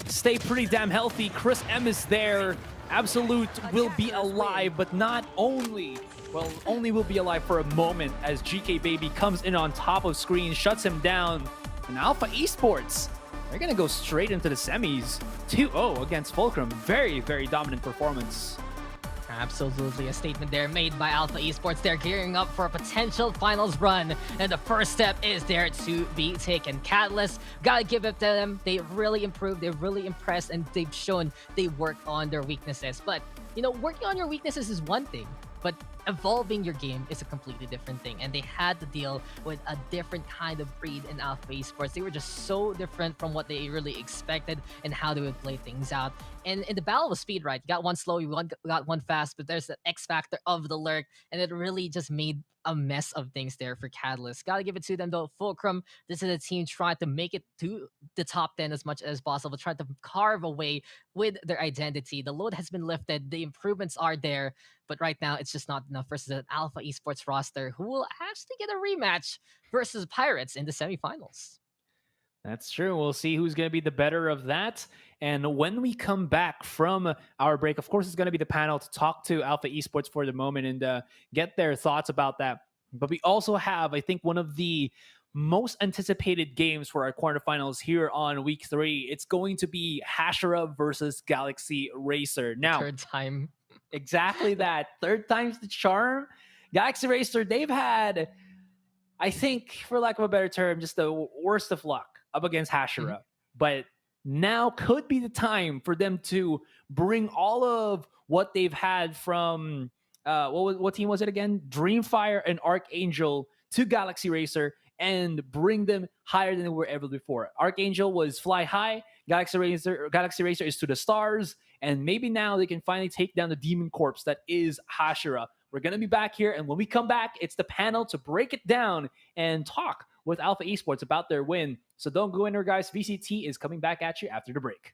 stay pretty damn healthy. Chris M is there. Absolute will be alive, but not only. Well, only will be alive for a moment as GK Baby comes in on top of screen, shuts him down. And Alpha Esports, they're gonna go straight into the semis. 2-0 against Fulcrum. Very, very dominant performance. Absolutely a statement there made by Alpha Esports. They're gearing up for a potential finals run, and the first step is there to be taken. Catalyst, gotta give it to them. They really improved, they've really impressed, and they've shown they work on their weaknesses. But, you know, working on your weaknesses is one thing, but evolving your game is a completely different thing, and they had to deal with a different kind of breed in Alpha Esports. They were just so different from what they really expected and how they would play things out. And in the battle of speed, right, you got one slow, you got one fast, but there's the X factor of the lurk, and it really just made a mess of things there for Catalyst. Gotta give it to them though. Fulcrum, this is a team trying to make it to the top 10 as much as possible, trying to carve away with their identity. The load has been lifted, the improvements are there, but right now it's just not enough versus an Alpha Esports roster who will actually get a rematch versus Pirates in the semifinals. That's true. We'll see who's going to be the better of that. And when we come back from our break, of course, it's going to be the panel to talk to Alpha Esports for the moment and get their thoughts about that. But we also have, I think, one of the most anticipated games for our quarterfinals here on week 3. It's going to be Hashira versus Galaxy Racer. Now, Third time. Exactly that. Third time's the charm. Galaxy Racer, they've had, I think, for lack of a better term, just the worst of luck up against Hashira. But now could be the time for them to bring all of what they've had from, what team was it again? Dreamfire and Archangel to Galaxy Racer and bring them higher than they were ever before. Archangel was fly high. Galaxy Racer is to the stars. And maybe now they can finally take down the demon corpse that is Hashira. We're going to be back here. And when we come back, it's the panel to break it down and talk with Alpha Esports about their win. So don't go anywhere, guys. VCT is coming back at you after the break.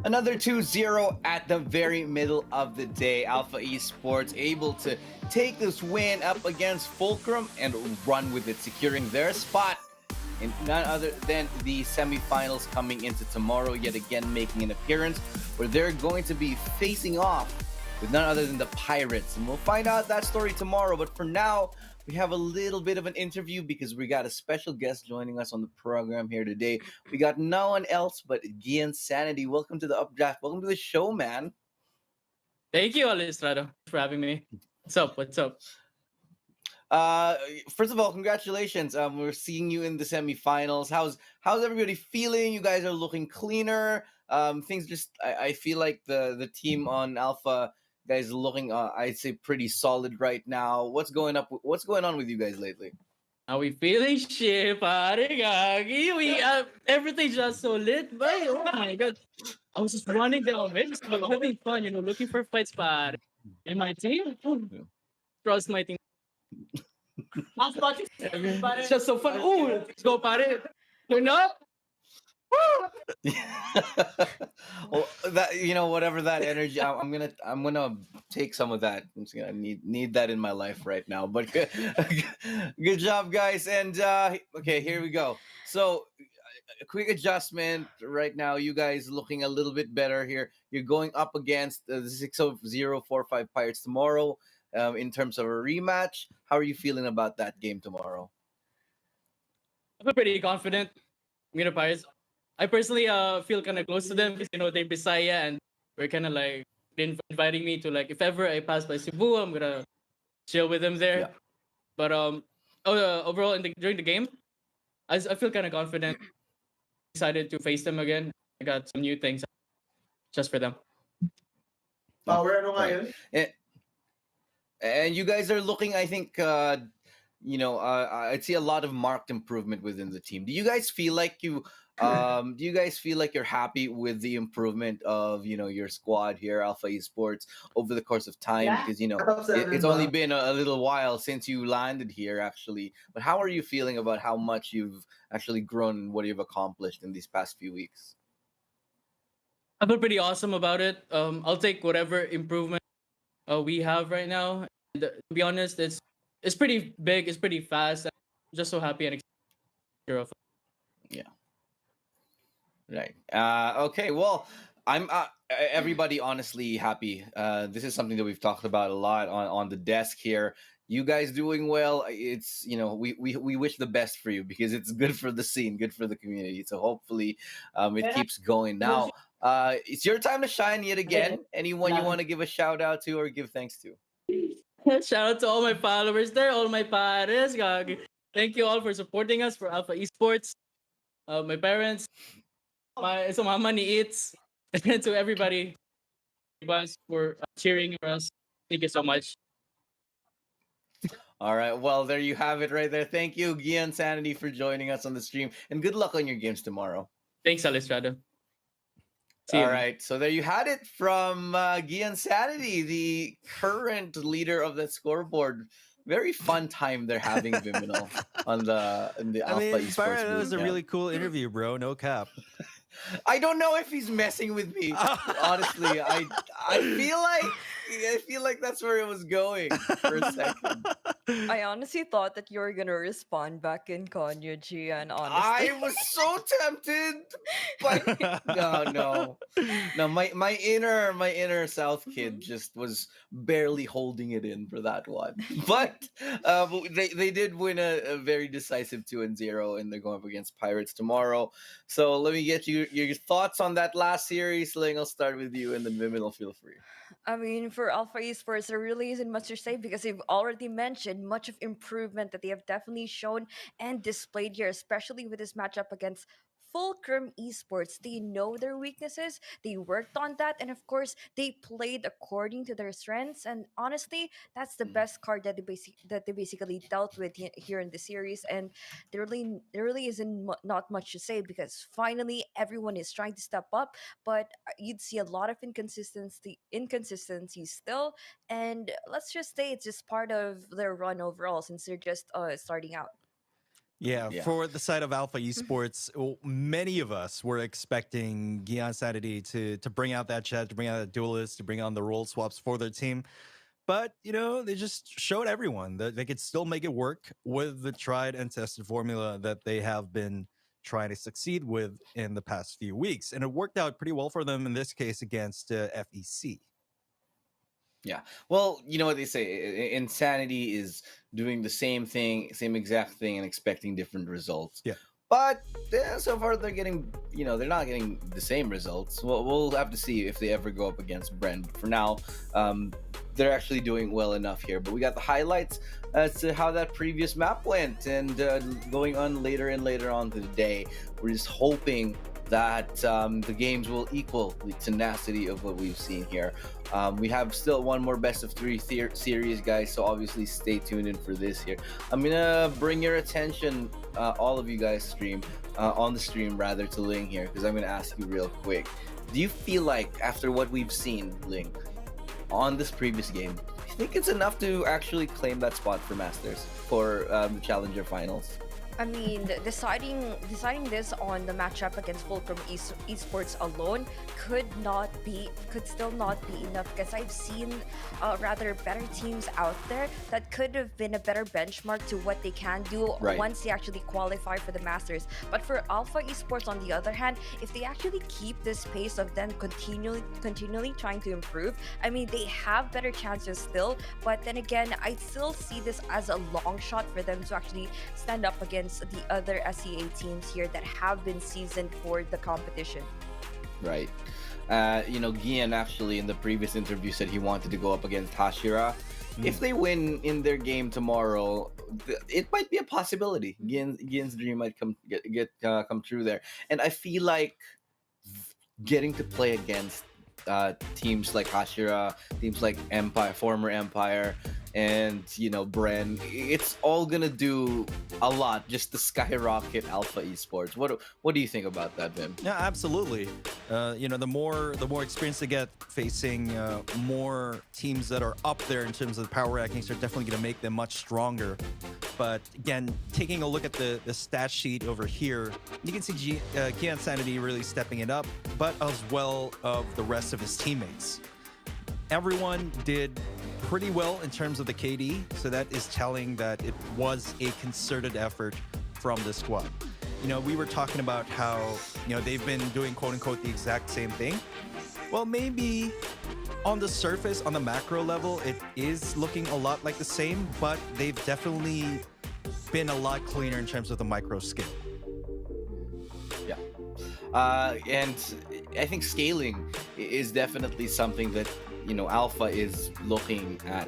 Another 2-0 at the very middle of the day. Alpha Esports able to take this win up against Fulcrum and run with it, securing their spot in none other than the semifinals coming into tomorrow, yet again making an appearance where they're going to be facing off with none other than the Pirates. And we'll find out that story tomorrow. But for now, we have a little bit of an interview because we got a special guest joining us on the program here today. We got no one else but Gian Sanity. Welcome to the Updraft. Welcome to the show, man. Thank you, Alistrado, for having me. What's up? What's up? First of all, congratulations. We're seeing you in the semifinals. How's everybody feeling? You guys are looking cleaner. Things just I feel like the team on Alpha guys looking I'd say pretty solid right now. What's going on with you guys lately? How we feeling? Shit, pare, gagi. Everything's just so lit, but oh my god. I was just running down, man, just having fun, looking for fights, pare. In my team, trust my team. It's just so fun. Ooh, let's go, pare. Turn up. Well, that whatever that energy, I'm gonna take some of that. I'm just gonna need that in my life right now. But good job, guys. And okay, here we go. So a quick adjustment right now. You guys looking a little bit better here. You're going up against the 6045 Pirates tomorrow. In terms of a rematch, how are you feeling about that game tomorrow? I feel pretty confident. Pirates. I personally feel kind of close to them because they're Bisaya and we're kind of like inviting me to, like, if ever I pass by Cebu, I'm gonna chill with them there. Yeah. But overall during the game, I feel kind of confident. Excited to face them again. I got some new things just for them. Right. And you guys are looking, I think, I'd see a lot of marked improvement within the team. Do you guys feel like you're happy with the improvement of, your squad here, Alpha Esports, over the course of time? Because, it's only been a little while since you landed here, actually. But how are you feeling about how much you've actually grown and what you've accomplished in these past few weeks? I feel pretty awesome about it. I'll take whatever improvement we have right now. And, to be honest, it's pretty big. It's pretty fast. I'm just so happy and excited. Yeah. Right. Okay. Well, I'm everybody honestly happy. This is something that we've talked about a lot on the desk here. You guys doing well. It's we wish the best for you because it's good for the scene, good for the community. So hopefully, it keeps going. Now, it's your time to shine yet again. Anyone you want to give a shout out to or give thanks to? Shout out to all my followers there, all my pares. Gagi. Thank you all for supporting us for Alpha Esports. My parents, my mama ni Eats, and to everybody for cheering for us. Thank you so much. All right. Well, there you have it right there. Thank you, Gian Sanity, for joining us on the stream, and good luck on your games tomorrow. Thanks, Alistrado. All right, so there you had it from Gian Sanity, the current leader of the scoreboard. Very fun time they're having, Viminal, in the Alpha Esports Byron, that was a bootcamp. really cool interview, bro. No cap. I don't know if he's messing with me. Honestly, I feel like that's where it was going for a second. I honestly thought that you were gonna respond back in Konya, Gian, honestly. I was so tempted, but no. My inner South kid just was barely holding it in for that one. But they did win a very decisive 2-0, and they're going up against Pirates tomorrow. So let me get your thoughts on that last series. Ling, I'll start with you, and then Vimin will feel free. I mean, for Alpha Esports, there really isn't much to say because they've already mentioned much of improvement that they have definitely shown and displayed here, especially with this matchup against Fulcrum Esports. They know their weaknesses, they worked on that, and of course, they played according to their strengths. And honestly, that's the best card that they basically dealt with here in the series. And there really isn't not much to say because finally everyone is trying to step up, but you'd see a lot of inconsistency still, and let's just say it's just part of their run overall since they're just starting out. Yeah, Yeah. for the side of Alpha Esports, many of us were expecting Gian Sanity to bring out that chat, to bring out that duelist, to bring on the role swaps for their team. But, they just showed everyone that they could still make it work with the tried and tested formula that they have been trying to succeed with in the past few weeks. And it worked out pretty well for them in this case against FEC. Yeah. Well, you know what they say, insanity is doing the same thing, same exact thing, and expecting different results. Yeah. But so far they're getting, they're not getting the same results. We'll have to see if they ever go up against Bren. But for now, they're actually doing well enough here. But we got the highlights as to how that previous map went, and going on later and later on to the day. We're just hoping that the games will equal the tenacity of what we've seen here. We have still one more best of three series, guys, so obviously stay tuned in for this here. I'm gonna bring your attention, all of you guys on the stream rather, to Ling here, because I'm gonna ask you real quick. Do you feel like, after what we've seen, Ling, on this previous game, you think it's enough to actually claim that spot for Masters, for the Challenger Finals? I mean, deciding this on the matchup against Fulcrum Esports alone could still not be enough, because I've seen rather better teams out there that could have been a better benchmark to what they can do Right. once they actually qualify for the Masters. But for Alpha Esports, on the other hand, if they actually keep this pace of them continually trying to improve, I mean, they have better chances still. But then again, I still see this as a long shot for them to actually stand up against the other SEA teams here that have been seasoned for the competition. Right. Gian actually in the previous interview said he wanted to go up against Hashira. If they win in their game tomorrow, it might be a possibility. Gian's dream might come true there. And I feel like getting to play against teams like Hashira, teams like Empire, former Empire, and Bren, it's all gonna do a lot just to skyrocket Alpha Esports. What do you think about that, Vim? Yeah, absolutely. The more experience they get facing more teams that are up there in terms of the power rankings are definitely going to make them much stronger. But again, taking a look at the stat sheet over here, you can see Gian Sanity really stepping it up, but as well of the rest of his teammates. Everyone did pretty well in terms of the KD, so that is telling that it was a concerted effort from the squad. We were talking about how, they've been doing quote-unquote the exact same thing. Well, maybe on the surface, on the macro level, it is looking a lot like the same, but they've definitely been a lot cleaner in terms of the micro scale. Yeah. And I think scaling is definitely something that Alpha is looking at.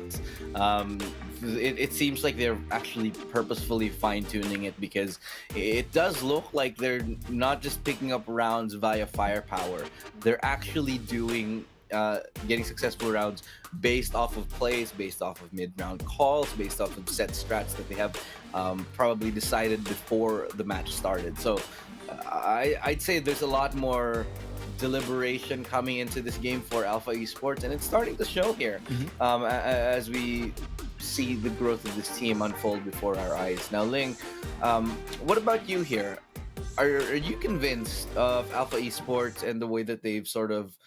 It seems like they're actually purposefully fine-tuning it, because it does look like they're not just picking up rounds via firepower. They're actually getting successful rounds based off of plays, based off of mid-round calls, based off of set strats that they have probably decided before the match started. So I'd say there's a lot more deliberation coming into this game for Alpha Esports, and it's starting to show here as we see the growth of this team unfold before our eyes. Now, Ling, what about you here? Are you convinced of Alpha Esports and the way that they've sort of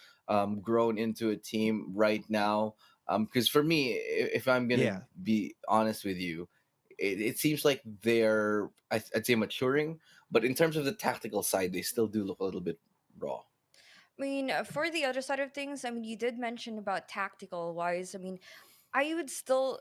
grown into a team right now? Because for me, if I'm gonna be honest with you, it seems like they're, I'd say, maturing, but in terms of the tactical side, they still do look a little bit raw. I mean, for the other side of things, I mean, you did mention about tactical wise. I mean, I still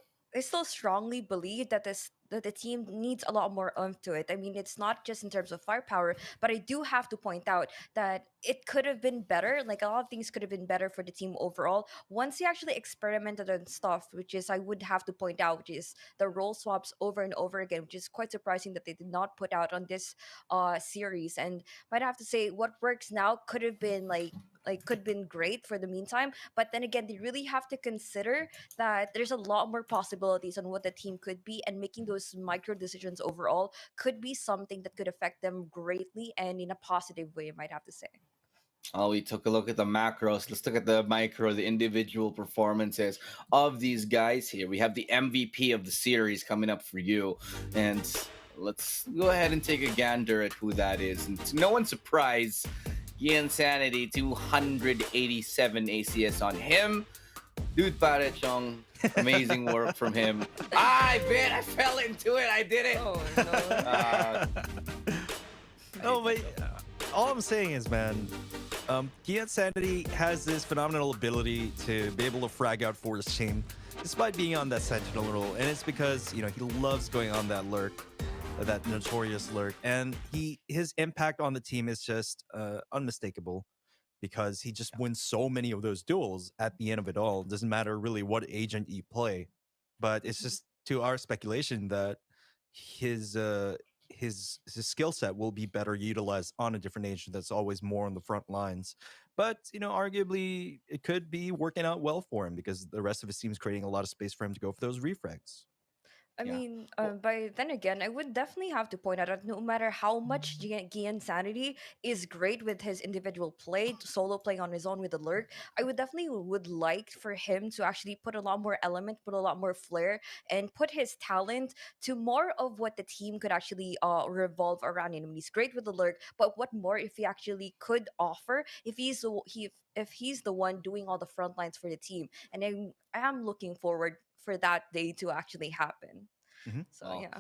strongly believe that the team needs a lot more oomph to it. I mean, it's not just in terms of firepower, but I do have to point out that it could have been better. Like, a lot of things could have been better for the team overall once they actually experimented on stuff, which is, I would have to point out, which is the role swaps over and over again, which is quite surprising that they did not put out on this series. And might have to say, what works now could have been could have been great for the meantime, but then again, they really have to consider that there's a lot more possibilities on what the team could be, and making those micro decisions overall could be something that could affect them greatly and in a positive way, I might have to say. Oh, we took a look at the macros. Let's look at the micro, the individual performances of these guys here. We have the MVP of the series coming up for you. And let's go ahead and take a gander at who that is. And to no one's surprise, Gian Sanity, 287 ACS on him. Dude, pare chong, amazing work from him. I bet I fell into it. I did it. Oh no. No, but all I'm saying is, man, Gian Sanity has this phenomenal ability to be able to frag out for his team, despite being on that Sentinel role, and it's because he loves going on that lurk, that notorious lurk, and his impact on the team is just unmistakable. Because he just wins so many of those duels at the end of it all. It doesn't matter really what agent you play, but it's just to our speculation that his skill set will be better utilized on a different agent that's always more on the front lines. But arguably it could be working out well for him because the rest of his team's creating a lot of space for him to go for those refrags. I mean, by then again, I would definitely have to point out that no matter how much Gian Sanity is great with his individual play, solo playing on his own with the lurk, I would definitely would like for him to actually put a lot more element, put a lot more flair, and put his talent to more of what the team could actually revolve around. He's great with the lurk, but what more if he actually could offer if if he's the one doing all the front lines for the team? And I am looking forward for that day to actually happen. So Well, yeah.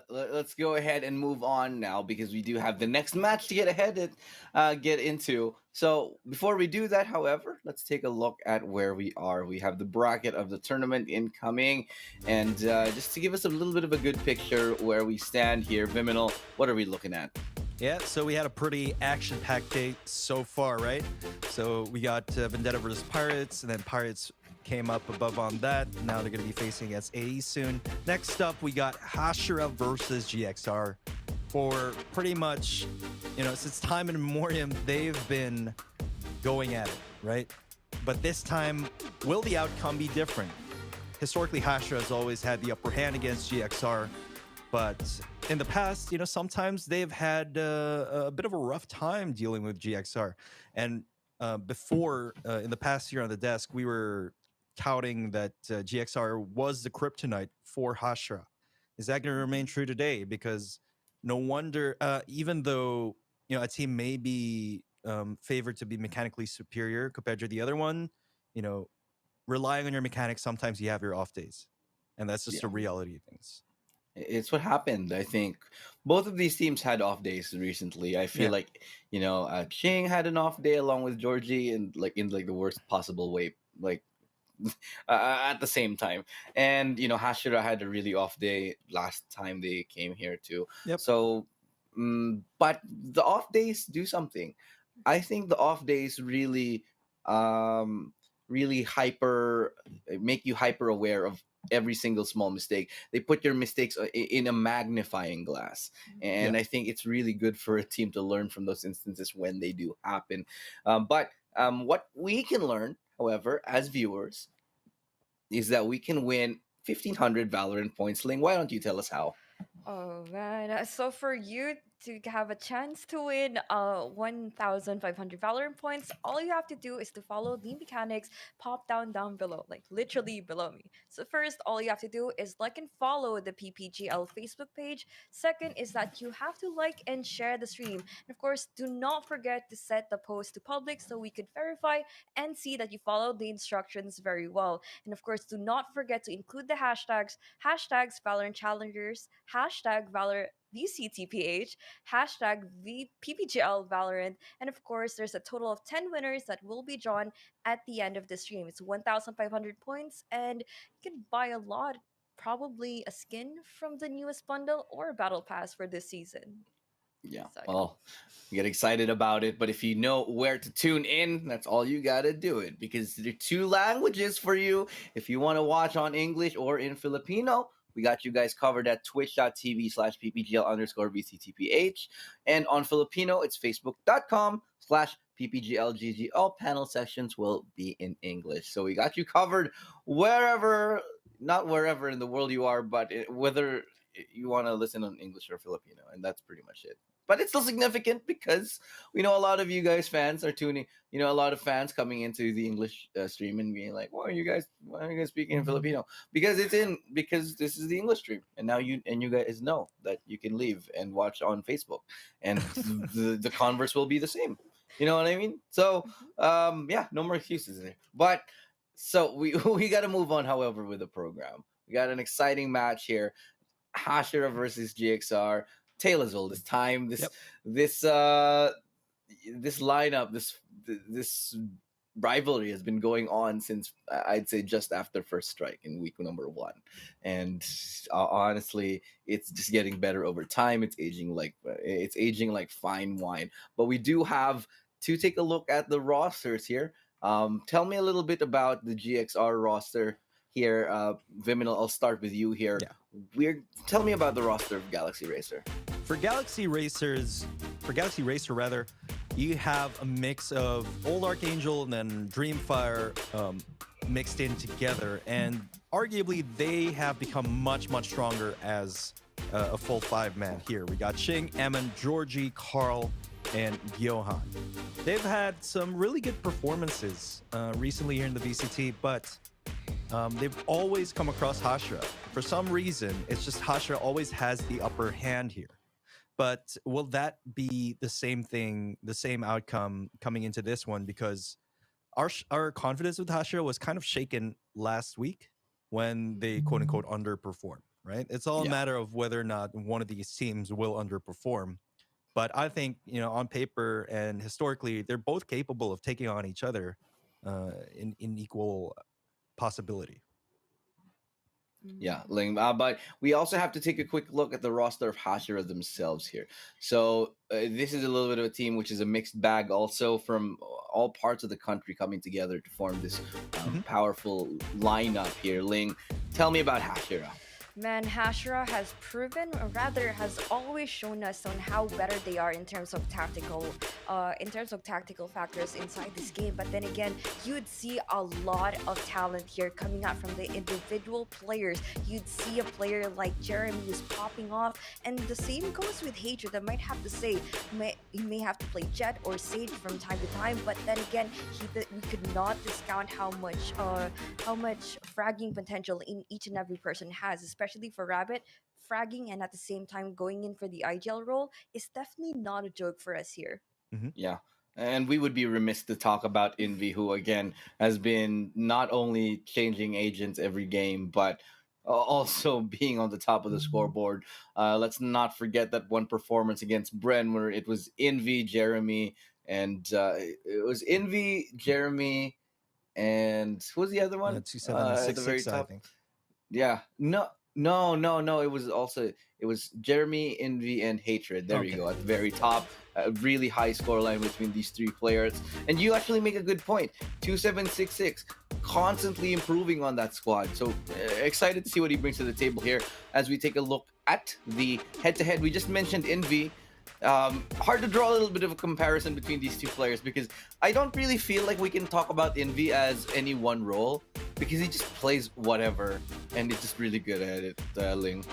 let's go ahead and move on now because we do have the next match to get ahead and get into. So before we do that, however, let's take a look at where we are. We have the bracket of the tournament incoming, and just to give us a little bit of a good picture where we stand here, Viminal, what are we looking at? Yeah, so we had a pretty action-packed day so far, right? So we got Vendetta versus Pirates, and then Pirates came up above on that. Now they're going to be facing against AE soon. Next up, we got Hashira versus GXR. For pretty much, since time in memoriam, they've been going at it, right? But this time, will the outcome be different? Historically, Hashira has always had the upper hand against GXR, but in the past, sometimes they've had a bit of a rough time dealing with GXR. And before, in the past year on the desk, we were touting that GXR was the kryptonite for Hashira. Is that going to remain true today? Because no wonder, even though a team may be favored to be mechanically superior compared to the other one, relying on your mechanics, sometimes you have your off days, and that's just the reality of things. It's what happened. I think both of these teams had off days recently. I feel like Ching had an off day along with Georgie, and in the worst possible way, at the same time. And Hashira had a really off day last time they came here too. Yep. So, but the off days do something. I think the off days really make you hyper aware of every single small mistake. They put your mistakes in a magnifying glass, and I think it's really good for a team to learn from those instances when they do happen. But what we can learn, however, as viewers, is that we can win 1,500 Valorant points. Ling, why don't you tell us how? Oh man. So for you to have a chance to win 1,500 Valorant points, all you have to do is to follow the mechanics pop down below, like literally below me. So first, all you have to do is like and follow the PPGL Facebook page. Second is that you have to like and share the stream. And of course, do not forget to set the post to public so we could verify and see that you followed the instructions very well. And of course, do not forget to include the hashtags Valorant Challengers, hashtag Valor VCTPH, hashtag PPGL Valorant, and of course, there's a total of 10 winners that will be drawn at the end of the stream. It's 1,500 points, and you can buy a lot, probably a skin from the newest bundle or a battle pass for this season. Yeah. So, Well, get excited about it, but if you know where to tune in, that's all you gotta do it because there are two languages for you. If you want to watch on English or in Filipino, we got you guys covered at twitch.tv/ppgl_VCTPH. And on Filipino, it's facebook.com/ppglgg. All panel sessions will be in English. So we got you covered not wherever in the world you are, but whether you want to listen on English or Filipino. And that's pretty much it. but it's still significant because we know a lot of you guys fans are tuning. You know, a lot of fans coming into the English stream and being like, why are you guys speaking in Filipino?" Because because this is the English stream, and now you guys know that you can leave and watch on Facebook, and the converse will be the same. You know what I mean? So yeah, no more excuses there. But so we we got to move on. However, with the program, we got an exciting match here: Hashira versus GXR. Tale as old as time. This this lineup, this rivalry has been going on since I'd say just after first strike in week number 1, and honestly, it's just getting better over time. It's aging like fine wine. But we do have to take a look at the rosters here. Tell me a little bit about the GXR roster here. Viminal, I'll start with you here. Tell me about the roster of Galaxy Racer. For Galaxy Racer rather, you have a mix of Old Archangel and then Dreamfire mixed in together, and arguably they have become much stronger as a full 5-man here. We got Ching, Emin, Georgie, Carl, and Johan. They've had some really good performances recently here in the VCT, but they've always come across Hashira. For some reason, it's just Hashira always has the upper hand here. But will that be the same thing, the same outcome coming into this one? Because our confidence with Hashira was kind of shaken last week when they quote unquote underperformed, right? It's all a matter of whether or not one of these teams will underperform. But I think, on paper and historically, they're both capable of taking on each other in equal possibility. Yeah, Ling. But we also have to take a quick look at the roster of Hashira themselves here. So this is a little bit of a team which is a mixed bag, also from all parts of the country coming together to form this powerful lineup here. Ling, tell me about Hashira. Man, Hashira has proven, or rather has always shown us on how better they are in terms of tactical factors inside this game. But then again, you'd see a lot of talent here coming out from the individual players. You'd see a player like Jeremy who's popping off, and the same goes with Hatred. I might have to say, he may have to play Jet or Sage from time to time, but then again, we could not discount how much fragging potential in each and every person has, especially for Rabbit. Fragging and at the same time going in for the IGL role is definitely not a joke for us here. Yeah. And we would be remiss to talk about Envy, who again has been not only changing agents every game, but also being on the top of the scoreboard. Let's not forget that one performance against Bren, where it was Envy, Jeremy, and it was Envy, Jeremy, and who was the other one? 2766, I think. Yeah. No. It was Jeremy, Envy, and Hatred. There you go. At the very top. A really high scoreline between these three players. And you actually make a good point. 2766, constantly improving on that squad. So excited to see what he brings to the table here as we take a look at the head-to-head. We just mentioned Envy. Hard to draw a little bit of a comparison between these two players because I don't really feel like we can talk about Envy as any one role because he just plays whatever and he's just really good at it, Ling.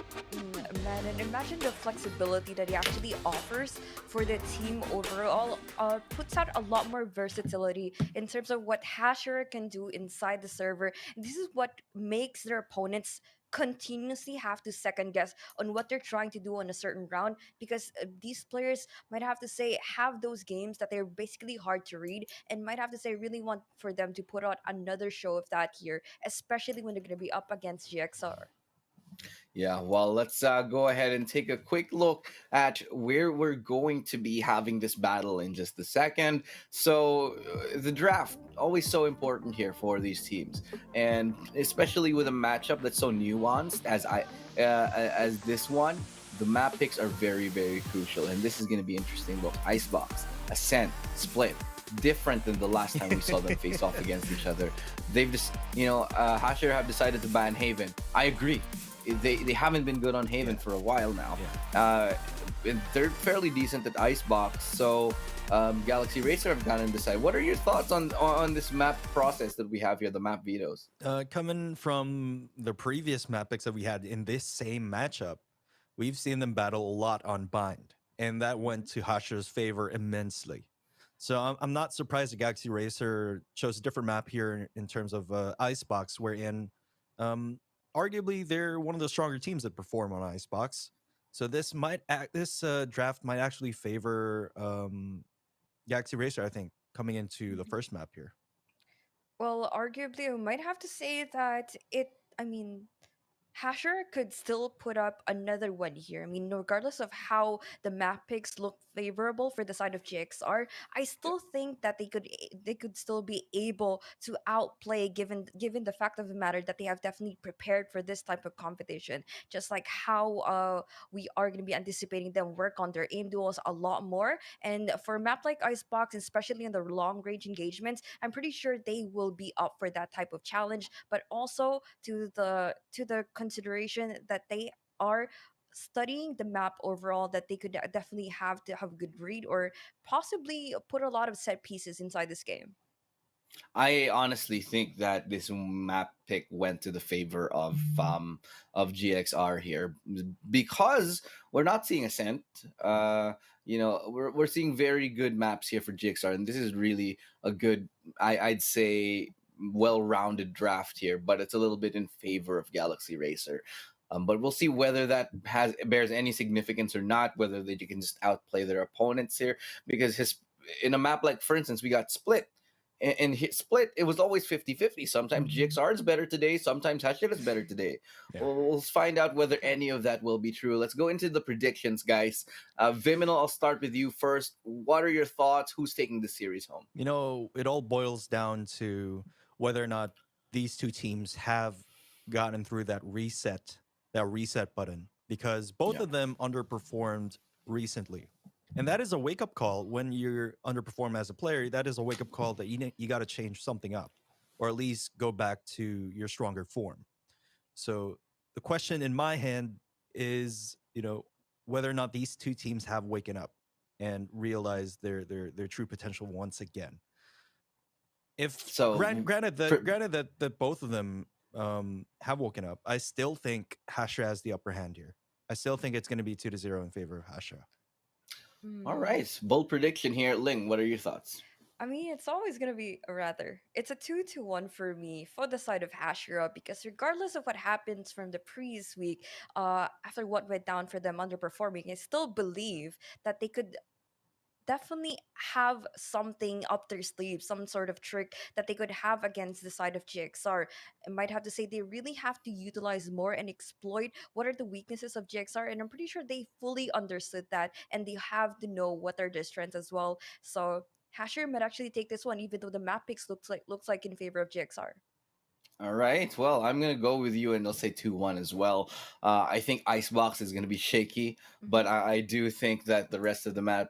Man, and imagine the flexibility that he actually offers for the team overall. Puts out a lot more versatility in terms of what Hashira can do inside the server. This is what makes their opponents continuously have to second guess on what they're trying to do on a certain round, because these players might have to say have those games that they're basically hard to read, and might have to say really want for them to put out another show of that here, especially when they're going to be up against GXR. Yeah, well, let's go ahead and take a quick look at where we're going to be having this battle in just a second. So, the draft, always so important here for these teams, and especially with a matchup that's so nuanced as this one, the map picks are very, very crucial, and this is going to be interesting. Look, Icebox, Ascent, Split, different than the last time we saw them face off against each other. They've just, Hashira have decided to ban Haven. I agree. They haven't been good on Haven for a while now. They're fairly decent at Icebox, so Galaxy Racer have gone and decided. What are your thoughts on this map process that we have here, the map vetoes? Coming from the previous map picks that we had in this same matchup, we've seen them battle a lot on Bind. and that went to Hashira's favor immensely. So I'm not surprised that Galaxy Racer chose a different map here in terms of Icebox, wherein arguably they're one of the stronger teams that perform on Icebox. So this draft might actually favor Galaxy Racer, I think, coming into the first map here. Well, arguably, I might have to say that I mean, Hashira could still put up another one here. I mean, regardless of how the map picks look favorable for the side of GXR, I still think that they could still be able to outplay given the fact of the matter that they have definitely prepared for this type of competition. Just like how we are going to be anticipating them work on their aim duels a lot more. And for a map like Icebox, especially in the long range engagements, I'm pretty sure they will be up for that type of challenge. But also to the consideration that they are studying the map overall, that they could definitely have to have a good read or possibly put a lot of set pieces inside this game. I honestly think that this map pick went to the favor of GXR here because we're not seeing Ascent. We're seeing very good maps here for GXR, and this is really a good, I'd say, well-rounded draft here. But it's a little bit in favor of Galaxy Racer. But we'll see whether that bears any significance or not. Whether they can just outplay their opponents here, because in a map like, for instance, we got Split. And Split, it was always 50-50. Sometimes GXR is better today. Sometimes Hashira is better today. Yeah. We'll find out whether any of that will be true. Let's go into the predictions, guys. Viminal, I'll start with you first. What are your thoughts? Who's taking the series home? You know, it all boils down to whether or not these two teams have gotten through that reset button, because both of them underperformed recently. And that is a wake-up call. When you're underperform as a player, that is a wake-up call that you got to change something up, or at least go back to your stronger form. So the question in my hand is, whether or not these two teams have waken up and realized their true potential once again. Granted that both of them have woken up, I still think Hashira has the upper hand here. I still think it's going to be 2-0 in favor of Hashira. All right. Bold prediction here. Ling, what are your thoughts? I mean, it's always gonna be it's a 2-1 for me for the side of Hashira, because regardless of what happens from the previous week, after what went down for them underperforming, I still believe that they could definitely have something up their sleeve, some sort of trick that they could have against the side of GXR. I might have to say they really have to utilize more and exploit what are the weaknesses of GXR, and I'm pretty sure they fully understood that, and they have to know what are their strengths as well. So Hasher might actually take this one, even though the map picks looks like in favor of GXR. All right. Well, I'm going to go with you, and I'll say 2-1 as well. I think Icebox is going to be shaky, but I do think that the rest of the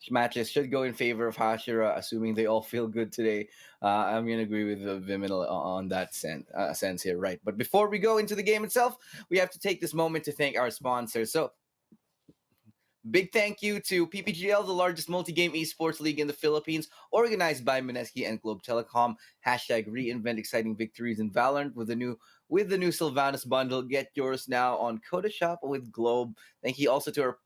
matches should go in favor of Hashira, assuming they all feel good today. I'm going to agree with Viminal on that sense here, right? But before we go into the game itself, we have to take this moment to thank our sponsors. So, big thank you to PPGL, the largest multi-game esports league in the Philippines, organized by Mineski and Globe Telecom. Hashtag reinvent exciting victories in Valorant with the new Sylvanas bundle. Get yours now on Coda Shop with Globe. Thank you also to our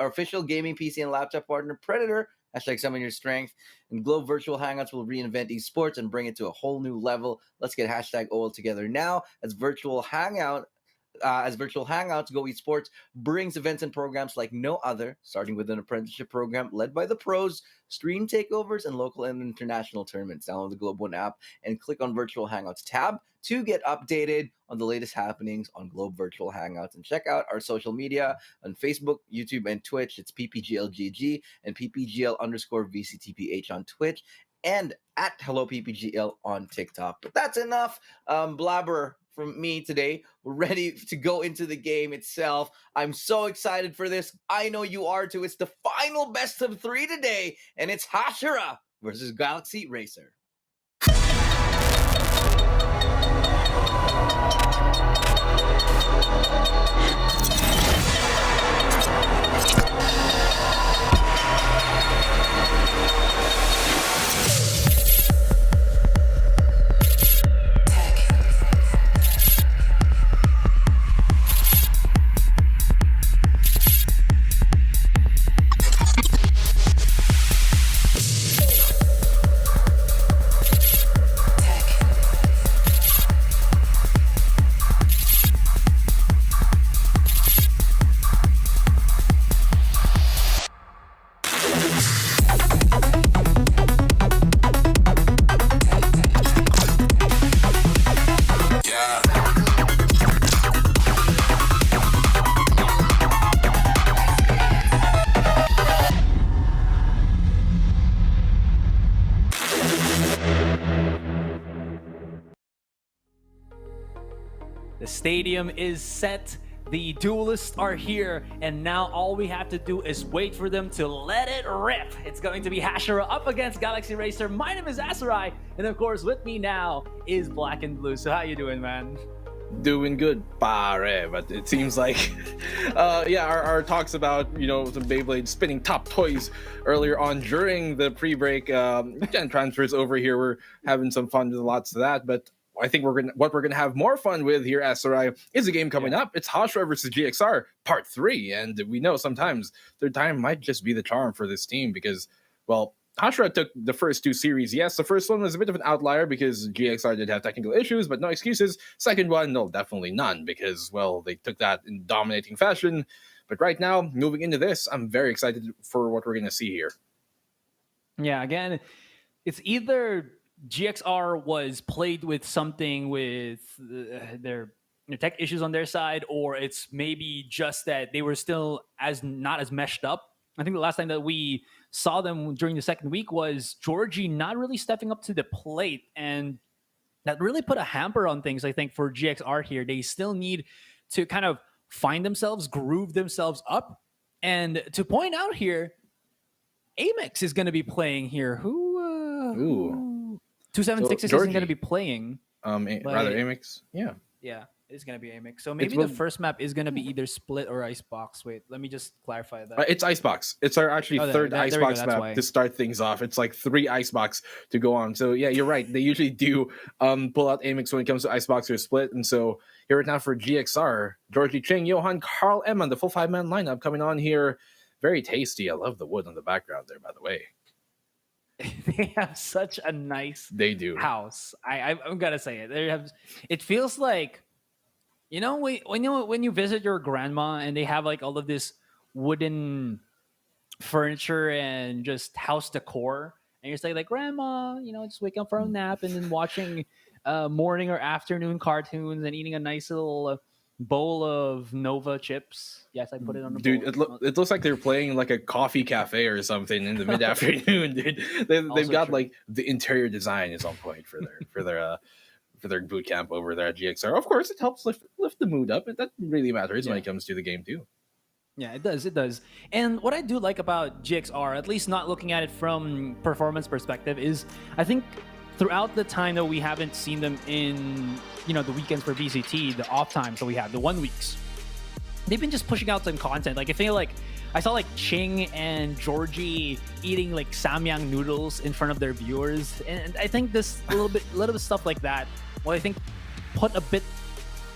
official gaming PC and laptop partner, Predator. Hashtag summon your strength. And Globe Virtual Hangouts will reinvent esports and bring it to a whole new level. Let's get hashtag OL together now as Virtual Hangouts Go Esports brings events and programs like no other, starting with an apprenticeship program led by the pros, stream takeovers, and local and international tournaments. Download the Globe One app and click on Virtual Hangouts tab to get updated on the latest happenings on Globe Virtual Hangouts. And check out our social media on Facebook, YouTube, and Twitch. It's PPGLGG and PPGL_VCTPH on Twitch, and at Hello PPGL on TikTok. But that's enough blabber from me today. We're ready to go into the game itself. I'm so excited for this. I know you are too. It's the final best of 3 today, and it's Hashira versus Galaxy Racer. The stadium is set. The duelists are here, and now all we have to do is wait for them to let it rip. It's going to be Hashira up against Galaxy Racer. My name is Asarai, and of course, with me now is Black and Blue. So how you doing, man? Doing good, pare. But it seems like, our talks about some Beyblade spinning top toys earlier on during the pre-break and transfers over here. We're having some fun with lots of that, but I think what we're gonna have more fun with here, Asarai, is a game coming up. It's Hashira versus GXR Part 3, and we know sometimes third time might just be the charm for this team because, well, Hashira took the first 2 series. Yes, the first one was a bit of an outlier because GXR did have technical issues, but no excuses. Second one, no, definitely none because, well, they took that in dominating fashion. But right now, moving into this, I'm very excited for what we're gonna see here. Yeah, again, it's either GXR was played with something with their tech issues on their side, or it's maybe just that they were still not as meshed up. I think the last time that we saw them during the second week was Georgie not really stepping up to the plate, and that really put a hamper on things, I think, for GXR here. They still need to kind of find themselves, groove themselves up. And to point out here, Amex is going to be playing here. Who 276 isn't going to be playing. Rather Amex. Yeah. Yeah, it's going to be Amex. So maybe the first map is going to be either Split or Icebox. Wait, let me just clarify that. It's Icebox. It's our third Icebox map to start things off. It's like 3 Icebox to go on. So yeah, you're right. They usually do pull out Amex when it comes to Icebox or Split. And so here right now for GXR, Georgie Ching, Johan, Carl Emman, the full 5-man lineup coming on here. Very tasty. I love the wood on the background there, by the way. They have such a nice house. I'm gonna say it. It feels like, when you visit your grandma and they have like all of this wooden furniture and just house decor, and you're saying like, Grandma, just waking up from a nap and then watching morning or afternoon cartoons and eating a nice little bowl of Nova chips. Yes, I put it on the bowl. It looks like they're playing like a coffee cafe or something in the mid afternoon, dude. They've got like the interior design is on point for their boot camp over there at GXR. Of course, it helps lift the mood up. That really matters when it comes to the game too. Yeah, it does. And what I do like about GXR, at least not looking at it from performance perspective, is I think throughout the time that we haven't seen them in, the weekends for VCT, the off times that we have, the 1 weeks, they've been just pushing out some content. Like, I feel like I saw like Ching and Georgie eating like samyang noodles in front of their viewers. And I think this little bit of stuff like that, I think put a bit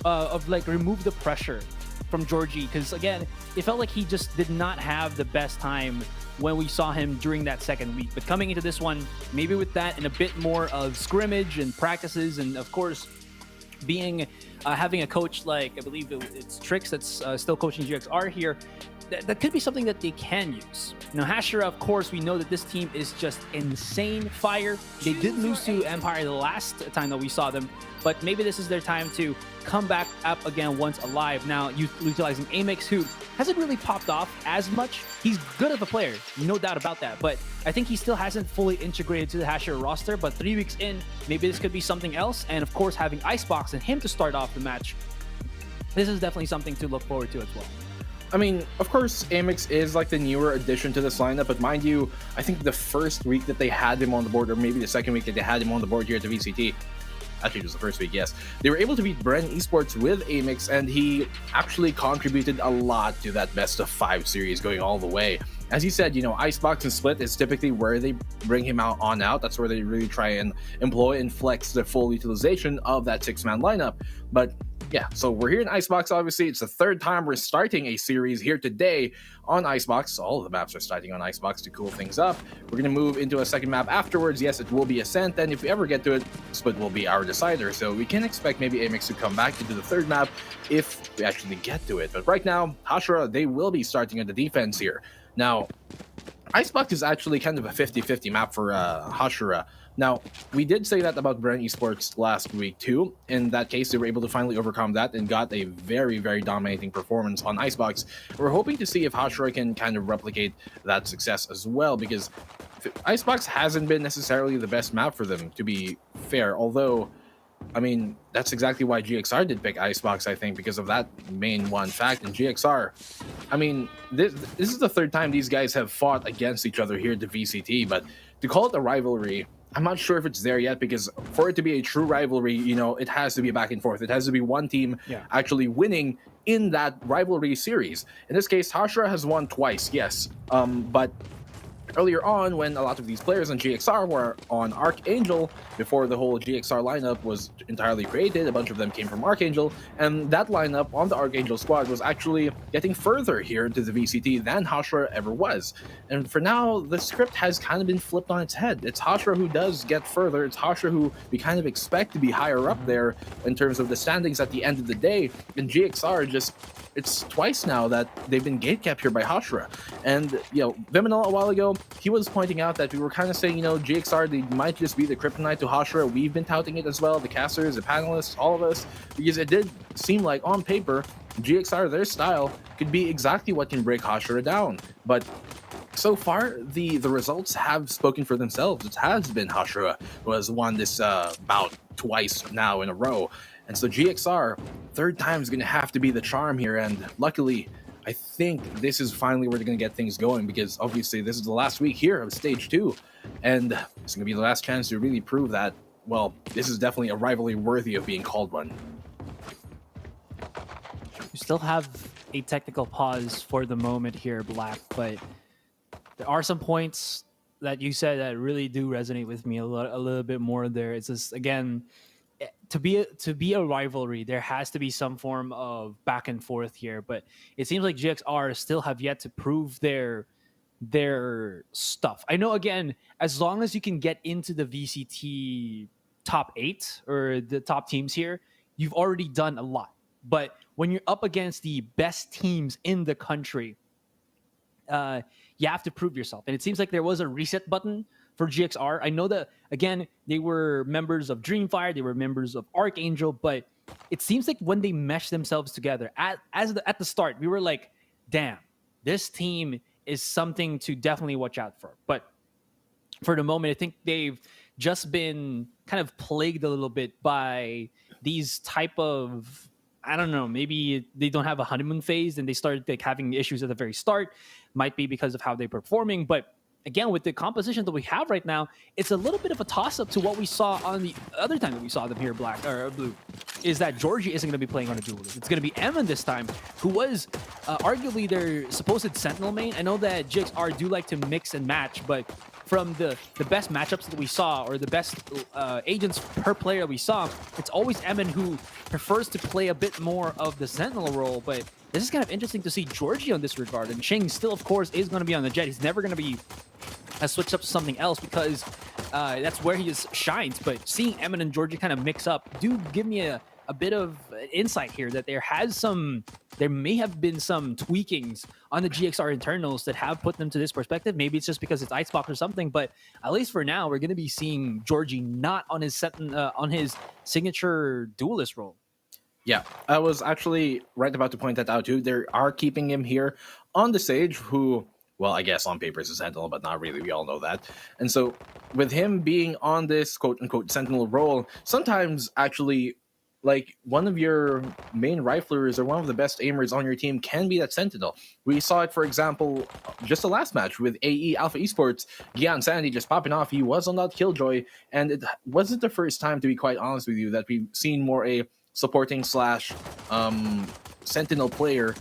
of like remove the pressure from Georgie, because again, it felt like he just did not have the best time when we saw him during that second week. But coming into this one, maybe with that and a bit more of scrimmage and practices, and of course being having a coach like, I believe it's Trix that's still coaching GXR here, that could be something that they can use. Now, Hashira, of course, we know that this team is just insane fire. They did lose to Empire the last time that we saw them, but maybe this is their time to come back up again once alive. Now, utilizing Amex, who hasn't really popped off as much. He's good of a player, no doubt about that, but I think he still hasn't fully integrated to the Hashira roster. But 3 weeks in, maybe this could be something else. And of course, having Icebox and him to start off the match, this is definitely something to look forward to as well. I mean, of course, Amex is like the newer addition to this lineup, but mind you, I think the first week that they had him on the board, or maybe the second week that they had him on the board here at the VCT, actually it was the first week, yes, they were able to beat Bren Esports with Amex, and he actually contributed a lot to that best of 5 series going all the way. As you said, Icebox and Split is typically where they bring him out. That's where they really try and employ and flex the full utilization of that 6-man lineup. But yeah, so we're here in Icebox, obviously. It's the third time we're starting a series here today on Icebox. All of the maps are starting on Icebox to cool things up. We're going to move into a second map afterwards. Yes, it will be Ascent, and if we ever get to it, Split will be our decider. So we can expect maybe Amex to come back into the third map if we actually get to it. But right now, Hashira, they will be starting at the defense here. Now, Icebox is actually kind of a 50-50 map for Hashira. Now, we did say that about Bren Esports last week too. In that case, they were able to finally overcome that and got a very, very dominating performance on Icebox. We're hoping to see if Hashira can kind of replicate that success as well, because Icebox hasn't been necessarily the best map for them, to be fair. Although, I mean, that's exactly why GXR did pick Icebox, I think, because of that main one fact. And GXR, I mean, this is the third time these guys have fought against each other here at the VCT, but to call it a rivalry, I'm not sure if it's there yet, because for it to be a true rivalry, you know, it has to be back and forth. It has to be one team actually winning in that rivalry series. In this case, Hashira has won twice, yes, but earlier on, when a lot of these players on GXR were on Archangel, before the whole GXR lineup was entirely created, a bunch of them came from Archangel, and that lineup on the Archangel squad was actually getting further here into the VCT than Hashira ever was. And for now, the script has kind of been flipped on its head. It's Hashira who does get further. It's Hashira who we kind of expect to be higher up there in terms of the standings at the end of the day. And GXR just, it's twice now that they've been gatekept here by Hashira. And, you know, Viminal a while ago, he was pointing out that we were kind of saying, you know, GXR, they might just be the kryptonite to Hashira. We've been touting it as well, the casters, the panelists, all of us, because it did seem like on paper, GXR, their style, could be exactly what can break Hashira down. But so far, the results have spoken for themselves. It has been Hashira who has won this bout twice now in a row. And so GXR, third time is going to have to be the charm here. And luckily, I think this is finally where they're going to get things going, because obviously this is the last week here of Stage 2. And it's going to be the last chance to really prove that, well, this is definitely a rivalry worthy of being called one. You still have a technical pause for the moment here, Black, but there are some points that you said that really do resonate with me a little bit more there. It's just, again, to be a rivalry, there has to be some form of back and forth here. But it seems like GXR still have yet to prove their stuff. I know, again, as long as you can get into the VCT top 8 or the top teams here, you've already done a lot. But when you're up against the best teams in the country, you have to prove yourself. And it seems like there was a reset button for GXR. I know that, again, they were members of Dreamfire, they were members of Archangel, but it seems like when they meshed themselves together at the start, we were like, damn, this team is something to definitely watch out for. But for the moment, I think they've just been kind of plagued a little bit by these type of, I don't know, maybe they don't have a honeymoon phase and they started like having issues at the very start. Might be because of how they're performing, but again, with the composition that we have right now, it's a little bit of a toss-up to what we saw on the other time that we saw them here, Black or Blue, is that Georgie isn't going to be playing on a duelist. It's going to be Emin this time, who was arguably their supposed Sentinel main. I know that GXR do like to mix and match, but from the best matchups that we saw, or the best agents per player we saw, it's always Emin who prefers to play a bit more of the Sentinel role. But this is kind of interesting to see Georgie on this regard. And Ching still, of course, is going to be on the Jet. He's never going to be switched up to something else, because that's where he shines. But seeing Emin and Georgie kind of mix up do give me a bit of insight here that there may have been some tweakings on the GXR internals that have put them to this perspective. Maybe it's just because it's Icebox or something, but at least for now, we're going to be seeing Georgie not on his signature duelist role. Yeah, I was actually right about to point that out too. They are keeping him here on the stage, who, well, I guess on paper is a Sentinel, but not really. We all know that. And so with him being on this quote-unquote Sentinel role, sometimes actually, like, one of your main riflers or one of the best aimers on your team can be that Sentinel. We saw it, for example, just the last match with AE Alpha Esports, Gian Sandy just popping off. He was on that Killjoy, and it wasn't the first time, to be quite honest with you, that we've seen more a supporting slash Sentinel player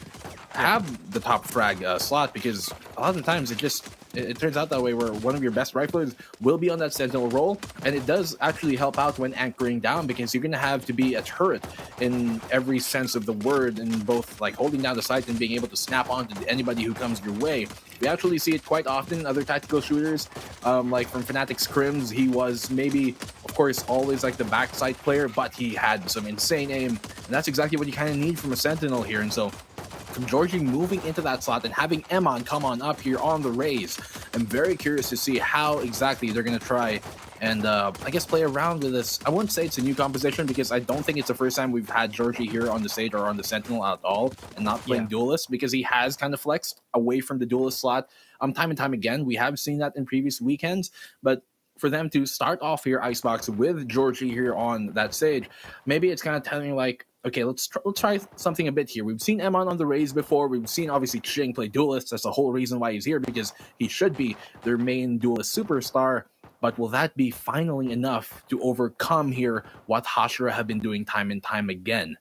have the top frag slot, because a lot of the times it turns out that way, where one of your best riflers will be on that Sentinel role, and it does actually help out when anchoring down, because you're going to have to be a turret in every sense of the word, in both like holding down the sight and being able to snap onto anybody who comes your way. We actually see it quite often in other tactical shooters, like from Fnatic's Crims. He was maybe, of course, always like the backside player, but he had some insane aim, and that's exactly what you kind of need from a Sentinel here. And so from Georgie moving into that slot and having Emon come on up here on the Raze, I'm very curious to see how exactly they're going to try and I guess play around with this. I wouldn't say it's a new composition, because I don't think it's the first time we've had Georgie here on the stage or on the Sentinel at all and not playing duelist, because he has kind of flexed away from the duelist slot time and time again. We have seen that in previous weekends, but for them to start off here Icebox with Georgie here on that stage. Maybe it's kind of telling you like, okay, let's try something a bit here. We've seen Emon on the Rays before. We've seen obviously Ching play Duelist. That's the whole reason why he's here, because he should be their main Duelist superstar. But will that be finally enough to overcome here what Hashira have been doing time and time again?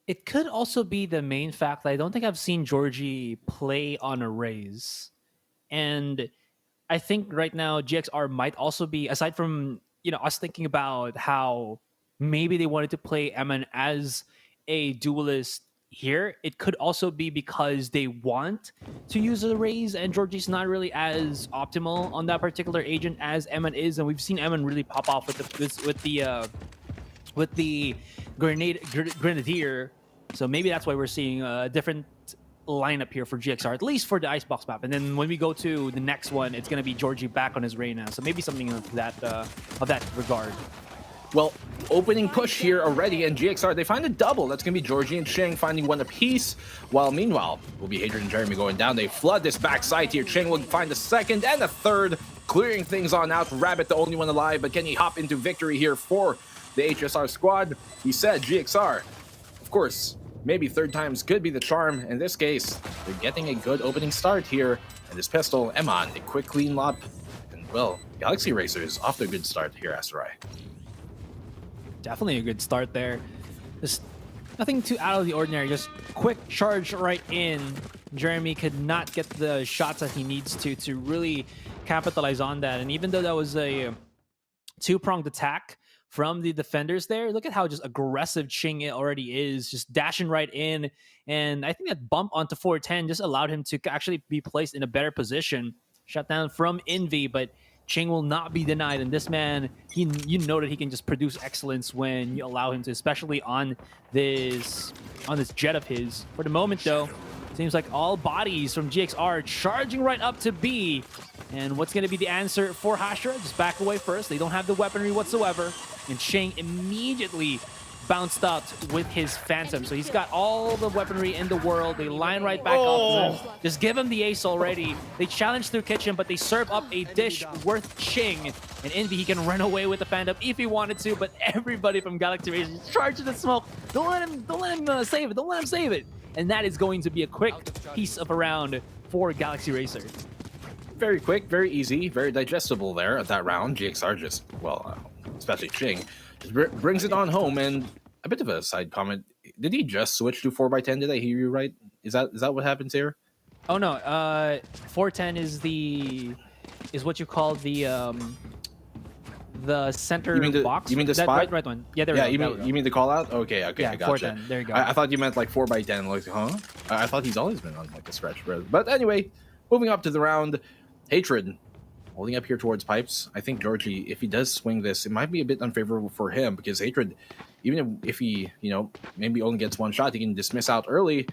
It could also be the main fact that I don't think I've seen Georgie play on a Raze. And I think right now GXR might also be, aside from, us thinking about how maybe they wanted to play Eman as a duelist here, it could also be because they want to use a Raze and Georgie's not really as optimal on that particular agent as Eman is. And we've seen Eman really pop off with the Grenadier. So maybe that's why we're seeing a different lineup here for GXR, at least for the Icebox map. And then when we go to the next one, it's going to be Georgie back on his Reyna. So maybe something of that regard. Well, opening push here already, and GXR, they find a double. That's going to be Georgie and Ching finding one apiece, while meanwhile, will be Hatred and Jeremy going down. They flood this backside here. Ching will find the second and the third, clearing things on out. Rabbit, the only one alive, but can he hop into victory here for the HSR squad? He said GXR, of course, maybe third times could be the charm. In this case, they're getting a good opening start here. And this pistol, Emon, a quick clean lop. And, well, Galaxy Racer is off to a good start here, Asterai. Definitely a good start there. Just nothing too out of the ordinary. Just quick charge right in. Jeremy could not get the shots that he needs to really capitalize on that. And even though that was a two-pronged attack from the defenders there, look at how just aggressive Ching it already is, just dashing right in. And I think that bump onto 410 just allowed him to actually be placed in a better position. Shut down from Envy, but Ching will not be denied. And this man, you know that he can just produce excellence when you allow him to, especially on this jet of his. For the moment, though, seems like all bodies from GXR charging right up to B. And what's going to be the answer for Hashira? Just back away first. They don't have the weaponry whatsoever. And Ching immediately bounced out with his Phantom. So he's got all the weaponry in the world. They line right back up. Just give him the ace already. They challenge through kitchen, but they serve up a dish worth Ching. And Envy, he can run away with the Phantom if he wanted to, but everybody from Galaxy Race is charging the smoke. Don't let him save it. Don't let him save it. And that is going to be a quick piece of a round for Galaxy Racer. Very quick, very easy, very digestible there at that round. GXR just, well, especially Ching, just brings it on home. And a bit of a side comment, did he just switch to 4x10? Did I hear you right? Is that what happens here? Oh no, 410 is what you call the center box. You mean the spot? Right one. Yeah, there we go. You mean the call out? Okay, yeah, I gotcha. 410. There you go. I thought you meant like 4x10. Like, huh? I thought he's always been on like a stretch, bro. But anyway, moving up to the round, Hatred holding up here towards pipes. I think Georgie, if he does swing this, it might be a bit unfavorable for him, because Hatred, even if he, maybe only gets one shot, he can dismiss out early,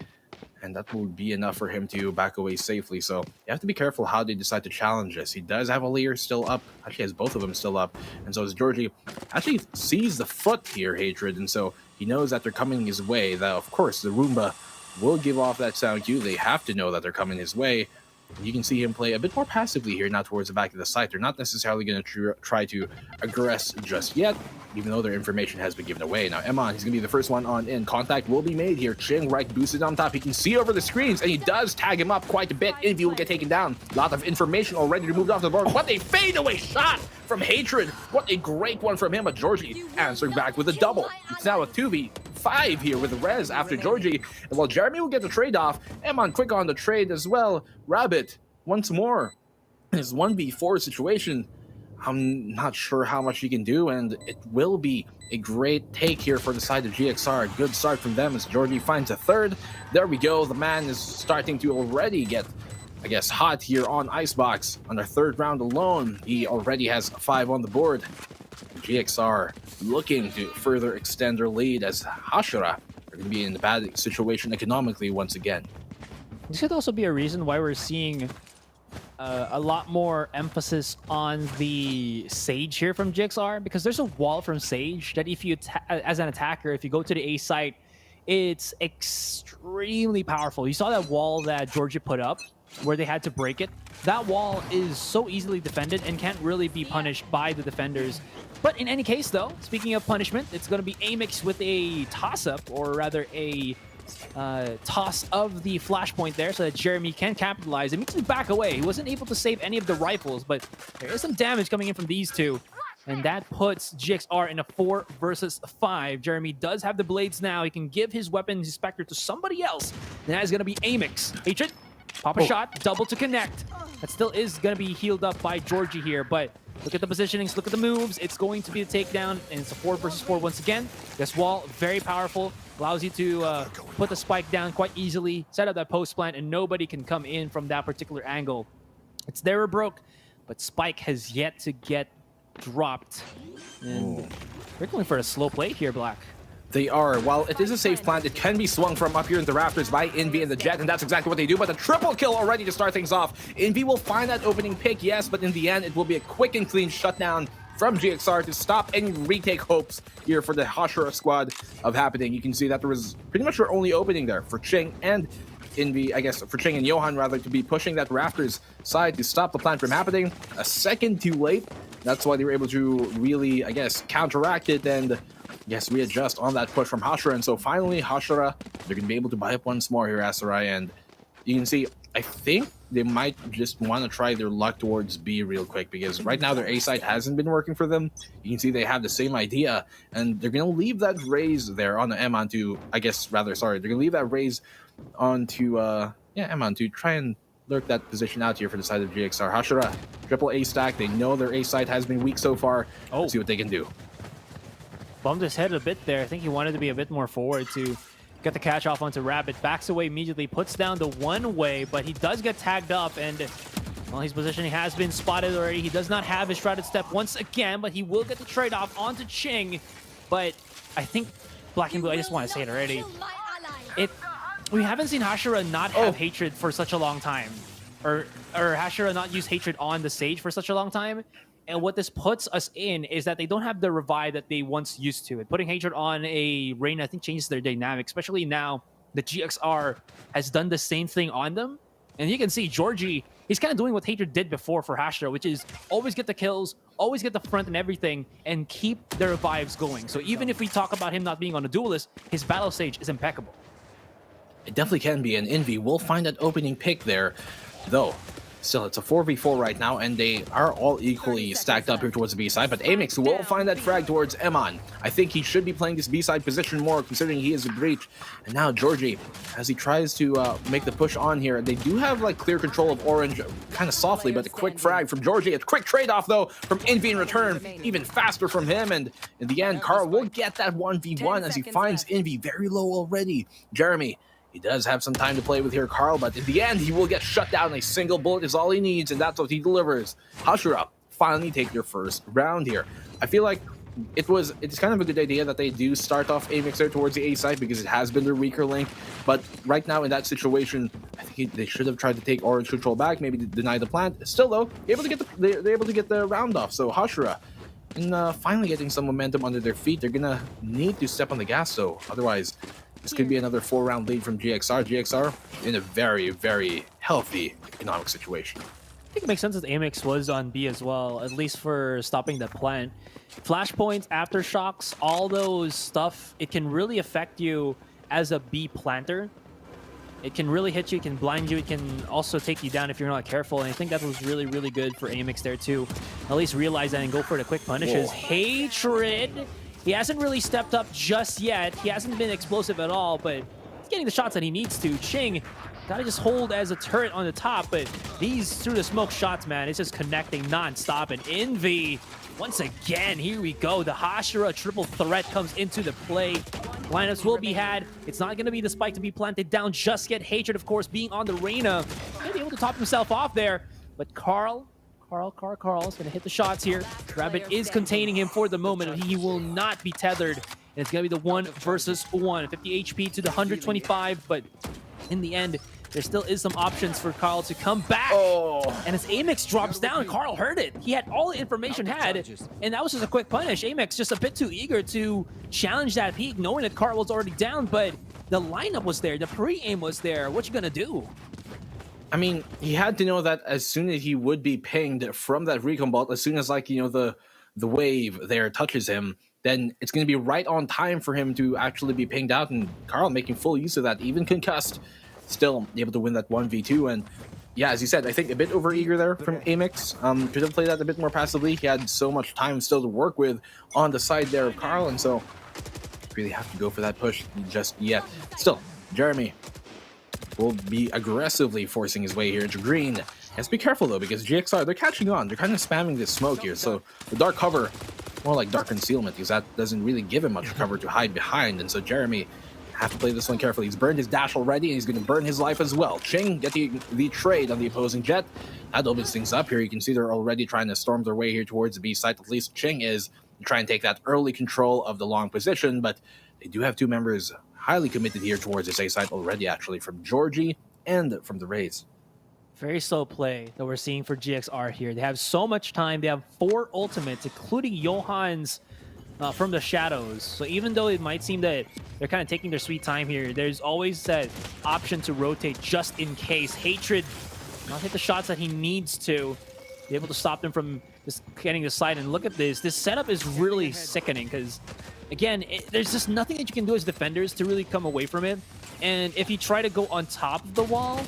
and that will be enough for him to back away safely. So you have to be careful how they decide to challenge this. He does have a Lear still up. Actually has both of them still up. And so as Georgie actually sees the foot here, Hatred, and so he knows that they're coming his way. That, of course, the Roomba will give off that sound cue. They have to know that they're coming his way. You can see him play a bit more passively here, not towards the back of the site. They're not necessarily going to try to aggress just yet, even though their information has been given away. Now, Emon, he's going to be the first one on in. Contact will be made here. Ching right boosted on top. He can see over the screens, and he does tag him up quite a bit. Envy will get taken down. A lot of information already removed off the board. What a fadeaway shot from Hatred. What a great one from him. But Georgie answering back with a double. It's now a 2v5 here with Rez after Georgie. And while Jeremy will get the trade off, Emon quick on the trade as well. Rabbit, once more, in his 1v4 situation, I'm not sure how much he can do, and it will be a great take here for the side of GXR. Good start from them as Georgie finds a third. There we go. The man is starting to already get, I guess, hot here on Icebox. On their third round alone, he already has 5 on the board. GXR looking to further extend their lead as Hashira are going to be in a bad situation economically once again. This could also be a reason why we're seeing a lot more emphasis on the Sage here from GXR, because there's a wall from Sage that if you, as an attacker, if you go to the A site, it's extremely powerful. You saw that wall that Georgia put up. where they had to break it. That wall is so easily defended and can't really be punished by the defenders. But in any case, though, speaking of punishment, it's going to be Amix with a toss-up, or rather a toss of the flashpoint there so that Jeremy can capitalize. It makes him back away. He wasn't able to save any of the rifles, but there is some damage coming in from these two. And that puts GXR in a 4 versus 5. Jeremy does have the blades now. He can give his weapon, his Spectre, to somebody else. And that is going to be Amix. Hatred, pop a shot, double to connect. That still is going to be healed up by Georgie here, but look at the positionings, look at the moves. It's going to be the takedown, and it's a 4 versus 4 once again. This wall, very powerful. Allows you to put the spike down quite easily, set up that post plant, and nobody can come in from that particular angle. It's there or broke, but spike has yet to get dropped. And we're going for a slow play here, Black. They are. While it is a safe plant, it can be swung from up here in the rafters by Envy and the Jet, and that's exactly what they do. But a triple kill already to start things off. Envy will find that opening pick, yes, but in the end, it will be a quick and clean shutdown from GXR to stop any retake hopes here for the Hashira squad of happening. You can see that there was pretty much their only opening there for Ching and Envy, I guess, for Ching and Johan, rather, to be pushing that rafters side to stop the plant from happening. A second too late. That's why they were able to really, I guess, counteract it and, yes, readjust on that push from Hashira. And so finally, Hashira, they're going to be able to buy up once more here, Asarai. And you can see, I think they might just want to try their luck towards B real quick, because right now their A side hasn't been working for them. You can see they have the same idea, and they're going to leave that raise there on the M onto, I guess, rather, sorry, they're going to leave that raise onto, M on to try and lurk that position out here for the side of GXR. Hashira, triple A stack. They know their A side has been weak so far. Let's see what they can do. Bumped his head a bit there. I think he wanted to be a bit more forward to get the catch off onto Rabbit. Backs away immediately, puts down the one-way, but he does get tagged up, and well, his positioning has been spotted already. He does not have his Shrouded Step once again, but he will get the trade-off onto Ching. But I think Black and Blue, I just want to say it already. We haven't seen Hashira not have Hatred for such a long time. Or Hashira not use Hatred on the stage for such a long time. And what this puts us in is that they don't have the revive that they once used to. And putting Hatred on a Reina, I think, changes their dynamic, especially now that GXR has done the same thing on them. And you can see Georgie, he's kind of doing what Hatred did before for Hashira, which is always get the kills, always get the front and everything, and keep their revives going. So even if we talk about him not being on a duelist, his battle stage is impeccable. It definitely can be, and Envy will find that opening pick there, though. Still, it's a 4v4 right now, and they are all equally stacked up here towards the B side, but Amix will find that frag towards Emon. I think he should be playing this B side position more, considering he is a breach. And now Georgie, as he tries to make the push on here, they do have like clear control of Orange, kind of softly, but a quick frag from Georgie. A quick trade-off, though, from Envy in return, even faster from him, and in the end, Carl will get that 1v1 as he finds Envy very low already. Jeremy, he does have some time to play with here, Carl, but in the end, he will get shut down. A single bullet is all he needs, and that's what he delivers. Hashira finally take their first round here. I feel like it's kind of a good idea that they do start off Amix there towards the A side, because it has been their weaker link. But right now in that situation, I think they should have tried to take Orange control back, maybe deny the plant. Still though, they're able to get the round off. So Hashira, and finally getting some momentum under their feet, they're gonna need to step on the gas though. Otherwise, this could be another 4-round lead from GXR. GXR in a very, very healthy economic situation. I think it makes sense that Amix was on B as well, at least for stopping the plant. Flashpoints, aftershocks, all those stuff, it can really affect you as a B planter. It can really hit you, it can blind you, it can also take you down if you're not careful. And I think that was really, really good for Amix there too. At least realize that and go for the quick punishes. Whoa. Hatred! He hasn't really stepped up just yet. He hasn't been explosive at all, but he's getting the shots that he needs to. Ching, gotta just hold as a turret on the top, but these through the smoke shots, man, it's just connecting non-stop. And Envy, once again, here we go. The Hashira triple threat comes into the play. Lineups will be had. It's not gonna be the spike to be planted down just yet. Hatred, of course, being on the Reina. Gonna be able to top himself off there, but Carl is going to hit the shots here. Rabbit is containing him for the moment, and he will not be tethered. And it's going to be the 1 versus 1. 50 HP to the 125, but in the end, there still is some options for Carl to come back. And as Amix drops down, Carl heard it. He had all the information had, and that was just a quick punish. Amix just a bit too eager to challenge that peak, knowing that Carl was already down, but the lineup was there. The pre-aim was there. What you going to do? I mean, he had to know that as soon as he would be pinged from that recon bolt, as soon as like the wave there touches him, then it's going to be right on time for him to actually be pinged out. And Carl making full use of that, even concussed, still able to win that 1v2. And yeah, as you said, I think a bit overeager there from Amix. Could have played that a bit more passively. He had so much time still to work with on the side there of Carl, and so really have to go for that push just yet. Still, Jeremy will be aggressively forcing his way here into green. Has to be careful though, because GXR, they're catching on. They're kind of spamming this smoke here. So the dark cover, more like dark concealment, because that doesn't really give him much cover to hide behind. And so Jeremy have to play this one carefully. He's burned his dash already, and he's going to burn his life as well. Ching get the trade on the opposing jet. That opens things up here. You can see they're already trying to storm their way here towards the B site. At least Ching is to try and take that early control of the long position, but they do have two members highly committed here towards this A site already, actually, from Georgie and from the Rays. Very slow play that we're seeing for GXR here. They have so much time. They have 4 ultimates, including Johan's from the shadows. So even though it might seem that they're kind of taking their sweet time here, there's always that option to rotate just in case. Hatred not hit the shots that he needs to be able to stop them from just getting the side. And look at this. This setup is really sickening because, again, there's just nothing that you can do as defenders to really come away from it. And if you try to go on top of the wall,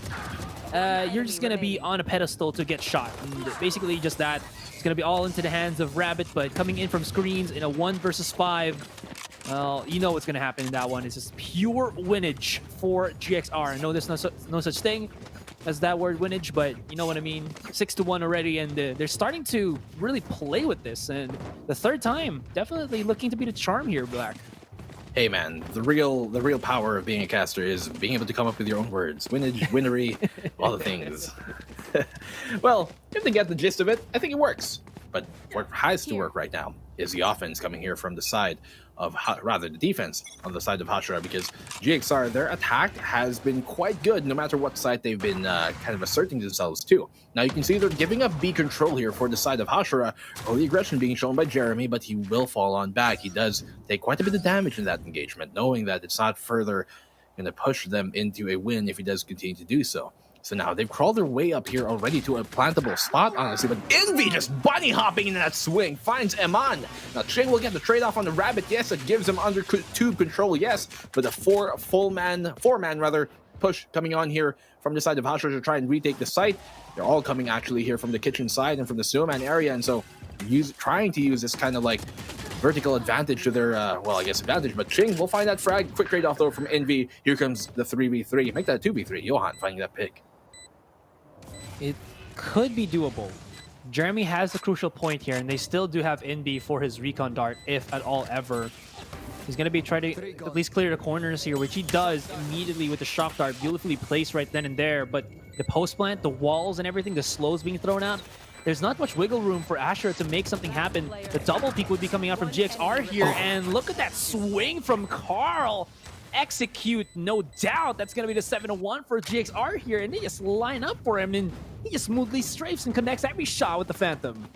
you're just going to be on a pedestal to get shot. And basically just that. It's going to be all into the hands of Rabbit, but coming in from screens in a 1 versus 5, well, you know what's going to happen in that one. It's just pure winnage for GXR. I know there's no such thing as that word winnage, but you know what I mean. 6-1 already, and they're starting to really play with this. And the third time, definitely looking to be the charm here, Black. Hey man, the real power of being a caster is being able to come up with your own words. Winnage, winnery, all the things. Well, if they get the gist of it, I think it works. But what has to work right now is the offense coming here from the side of, rather the defense on the side of Hashira, because GXR, their attack has been quite good no matter what side they've been kind of asserting themselves to. Now you can see they're giving up B control here for the side of Hashira. Early aggression being shown by Jeremy, but he will fall on back. He does take quite a bit of damage in that engagement, knowing that it's not further going to push them into a win if he does continue to do so. So now they've crawled their way up here already to a plantable spot, honestly, but Envy just bunny hopping in that swing, finds Eman. Now Ching will get the trade off on the Rabbit, yes, it gives him under tube control, yes, but a four-man push coming on here from the side of Hashira to try and retake the site. They're all coming actually here from the kitchen side and from the snowman area, and so trying to use this kind of like vertical advantage to their, well, I guess advantage, but Ching will find that frag. Quick trade off though from Envy. Here comes the 3v3. Make that a 2v3. Johan finding that pick. It could be doable. Jeremy has the crucial point here, and they still do have NB for his recon dart, if at all ever. He's going to be trying to at least clear the corners here, which he does immediately with the shock dart, beautifully placed right then and there. But the post plant, the walls and everything, the slows being thrown out, there's not much wiggle room for Hashira to make something happen. The double peek would be coming out from GXR here, and look at that swing from Carl. Execute, no doubt. That's going to be the 7-1 for GXR here, and they just line up for him, and he just smoothly strafes and connects every shot with the Phantom.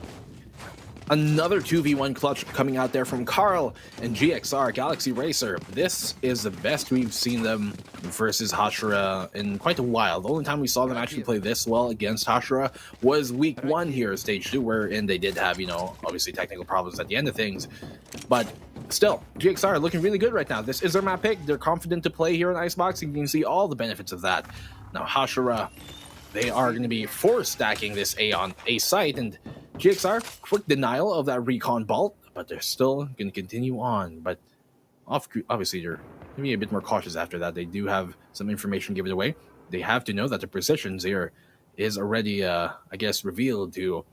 Another 2v1 clutch coming out there from Carl and GXR, Galaxy Racer. This is the best we've seen them versus Hashira in quite a while. The only time we saw them actually play this well against Hashira was week 1 here, stage 2, wherein they did have, you know, obviously technical problems at the end of things. But still, GXR are looking really good right now. This is their map pick. They're confident to play here in Icebox, and you can see all the benefits of that. Now, Hashira, they are going to be force stacking this A on A site, and GXR, quick denial of that recon bolt, but they're still going to continue on. But obviously, they're going to be a bit more cautious after that. They do have some information given away. They have to know that the positions here is already, I guess, revealed to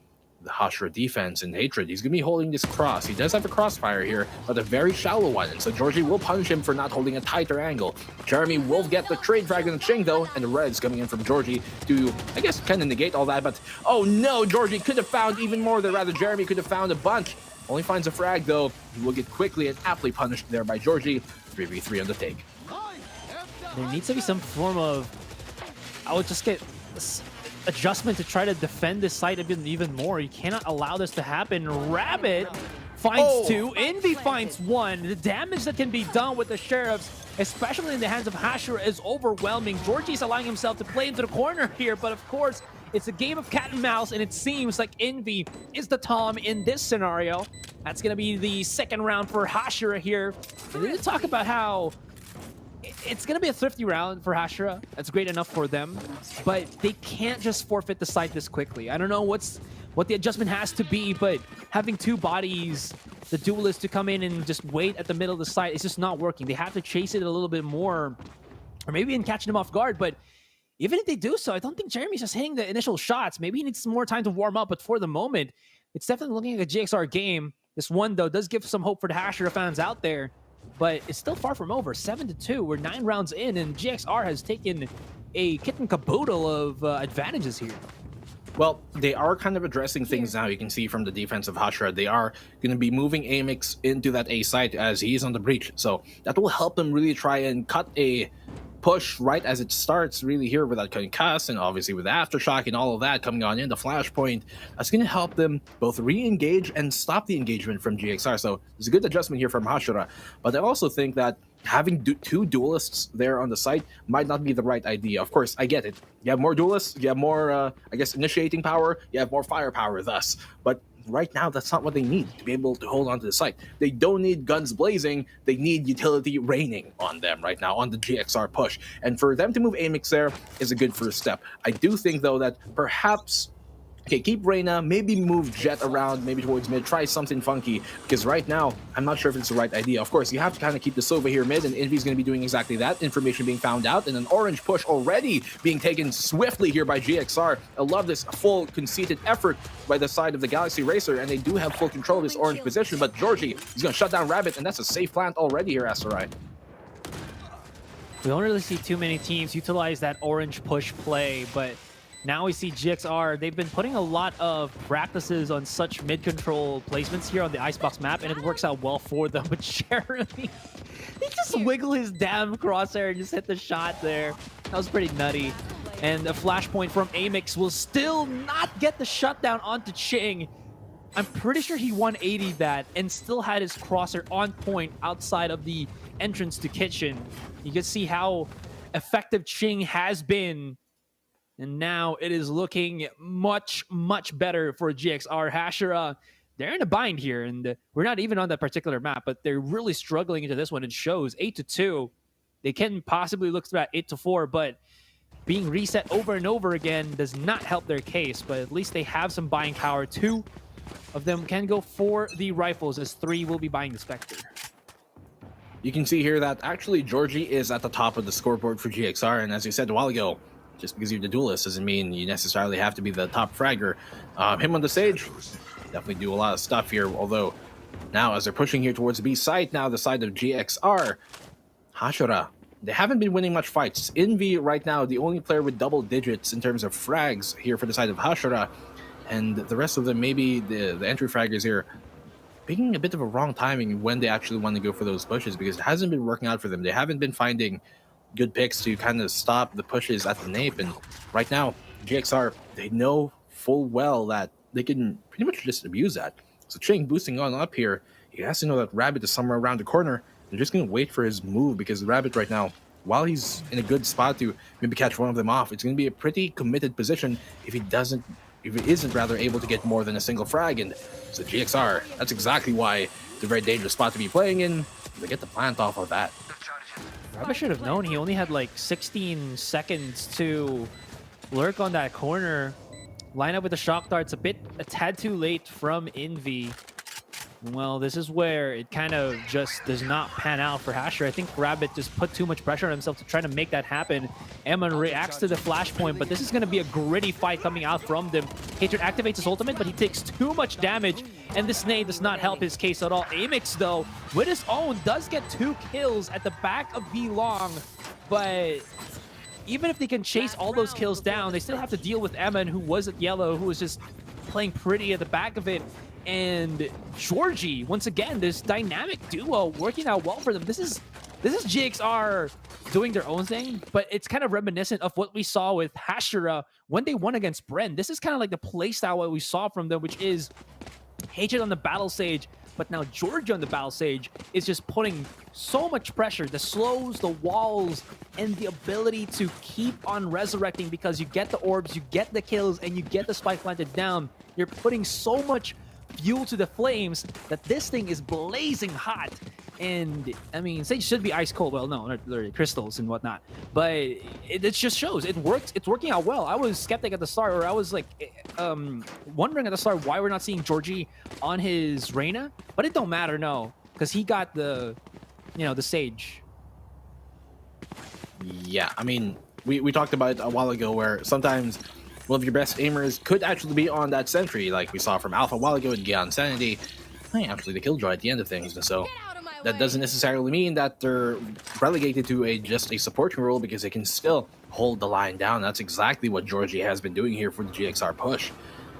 the Hashira defense and Hatred. He's going to be holding this cross. He does have a crossfire here, but a very shallow one. And so Georgie will punish him for not holding a tighter angle. Jeremy will get the trade frag in the Ching, though, and the Reds coming in from Georgie to, I guess, kind of negate all that. But, oh no, Georgie could have found even more, than rather Jeremy could have found a bunch. Only finds a frag, though. He will get quickly and aptly punished there by Georgie. 3v3 on the take. There needs to be some form of, I would just get adjustment to try to defend this site even more. You cannot allow this to happen. Rabbit finds two. Envy finds one. The damage that can be done with the Sheriffs, especially in the hands of Hashira, is overwhelming. Georgie's allowing himself to play into the corner here, but of course, it's a game of cat and mouse, and it seems like Envy is the Tom in this scenario. That's going to be the second round for Hashira here. And they did talk about how it's going to be a thrifty round for Hashira. That's great enough for them, but they can't just forfeit the site this quickly. I don't know what the adjustment has to be, but having two bodies, the duelist, to come in and just wait at the middle of the site, is just not working. They have to chase it a little bit more, or maybe even catching them off guard. But even if they do so, I don't think Jeremy's just hitting the initial shots. Maybe he needs some more time to warm up, but for the moment, it's definitely looking like a GXR game. This one, though, does give some hope for the Hashira fans out there, but it's still far from over. 7-2, we're 9 rounds in, and GXR has taken a kit and caboodle of advantages here. Well, they are kind of addressing things now. You can see from the defense of Hashira, they are going to be moving Amix into that A site as he's on the breach. So that will help them really try and cut a push right as it starts, really here with that concuss, and obviously with the aftershock and all of that coming on in, the flashpoint. That's going to help them both re-engage and stop the engagement from GXR. So it's a good adjustment here from Hashira. But I also think that having two duelists there on the site might not be the right idea. Of course, I get it. You have more duelists, you have more, I guess, initiating power, you have more firepower thus. But right now, that's not what they need to be able to hold on to the site. They don't need guns blazing, they need utility raining on them right now, on the GXR push. And for them to move Amix there is a good first step. I do think, though, that perhaps, okay, keep Reyna, maybe move Jet around, maybe towards mid, try something funky, because right now, I'm not sure if it's the right idea. Of course, you have to kind of keep the Sova here mid, and Envy's going to be doing exactly that. Information being found out, and an orange push already being taken swiftly here by GXR. I love this full conceited effort by the side of the Galaxy Racer, and they do have full control of this orange position, but Georgie is going to shut down Rabbit, and that's a safe plant already here, Asterai. We don't really see too many teams utilize that orange push play, but now we see GXR. They've been putting a lot of practices on such mid-control placements here on the Icebox map, and it works out well for them. But Jeremy, he just wiggled his damn crosshair and just hit the shot there. That was pretty nutty. And a flashpoint from Amix will still not get the shutdown onto Ching. I'm pretty sure he 180'd that and still had his crosshair on point outside of the entrance to kitchen. You can see how effective Ching has been. And now it is looking much, much better for GXR. Hashira, they're in a bind here, and we're not even on that particular map, but they're really struggling into this one. It shows 8-2. They can possibly look through at 8-4, but being reset over and over again does not help their case, but at least they have some buying power. 2 of them can go for the rifles, as 3 will be buying the Spectre. You can see here that actually Georgie is at the top of the scoreboard for GXR, and as you said a while ago, just because you're the duelist doesn't mean you necessarily have to be the top fragger. Him on the stage, definitely do a lot of stuff here, although now as they're pushing here towards the B side, now the side of GXR, Hashira, they haven't been winning much fights. Envy right now, the only player with double digits in terms of frags here for the side of Hashira, and the rest of them, maybe the entry fraggers here, picking a bit of a wrong timing when they actually want to go for those pushes, because it hasn't been working out for them. They haven't been finding good picks to kind of stop the pushes at the nape, and right now GXR, they know full well that they can pretty much just abuse that. So Ching boosting on up here, he has to know that Rabbit is somewhere around the corner. They're just going to wait for his move, because Rabbit right now, while he's in a good spot to maybe catch one of them off, it's going to be a pretty committed position if he isn't rather able to get more than a single frag. And so GXR, that's exactly why it's a very dangerous spot to be playing in. They get the plant off of that. Rabbit should have known. He only had like 16 seconds to lurk on that corner. Line up with the shock darts a tad too late from Envy. Well, this is where it kind of just does not pan out for Hashira. I think Rabbit just put too much pressure on himself to try to make that happen. Eman reacts to the flashpoint, but this is going to be a gritty fight coming out from them. Hatred activates his ultimate, but he takes too much damage, and this nade does not help his case at all. Amix, though, with his own, does get 2 kills at the back of B Long, but even if they can chase all those kills down, they still have to deal with Eman, who was at yellow, who was just playing pretty at the back of it. And Georgie, once again, this dynamic duo working out well for them. This is GXR doing their own thing, but it's kind of reminiscent of what we saw with Hashira when they won against Bren. This is kind of like the playstyle what we saw from them, which is Hatred on the battle stage, but now Georgia on the battle stage is just putting so much pressure. The slows, the walls, and the ability to keep on resurrecting because you get the orbs, you get the kills, and you get the spike planted down. You're putting so much fuel to the flames that this thing is blazing hot. And I mean, Sage should be ice cold. Well, no, they're crystals and whatnot. But it just shows it works. It's working out well. I was skeptic at the start, or I was like, wondering at the start why we're not seeing Georgie on his Reyna. But it don't matter, no, because he got the, the Sage. Yeah, I mean, we talked about it a while ago where sometimes one of your best aimers could actually be on that sentry, like we saw from Alpha a while ago with Gion Sanity. Actually, the Killjoy at the end of things. So that doesn't necessarily mean that they're relegated to just a supporting role, because they can still hold the line down. That's exactly what Georgie has been doing here for the GXR push.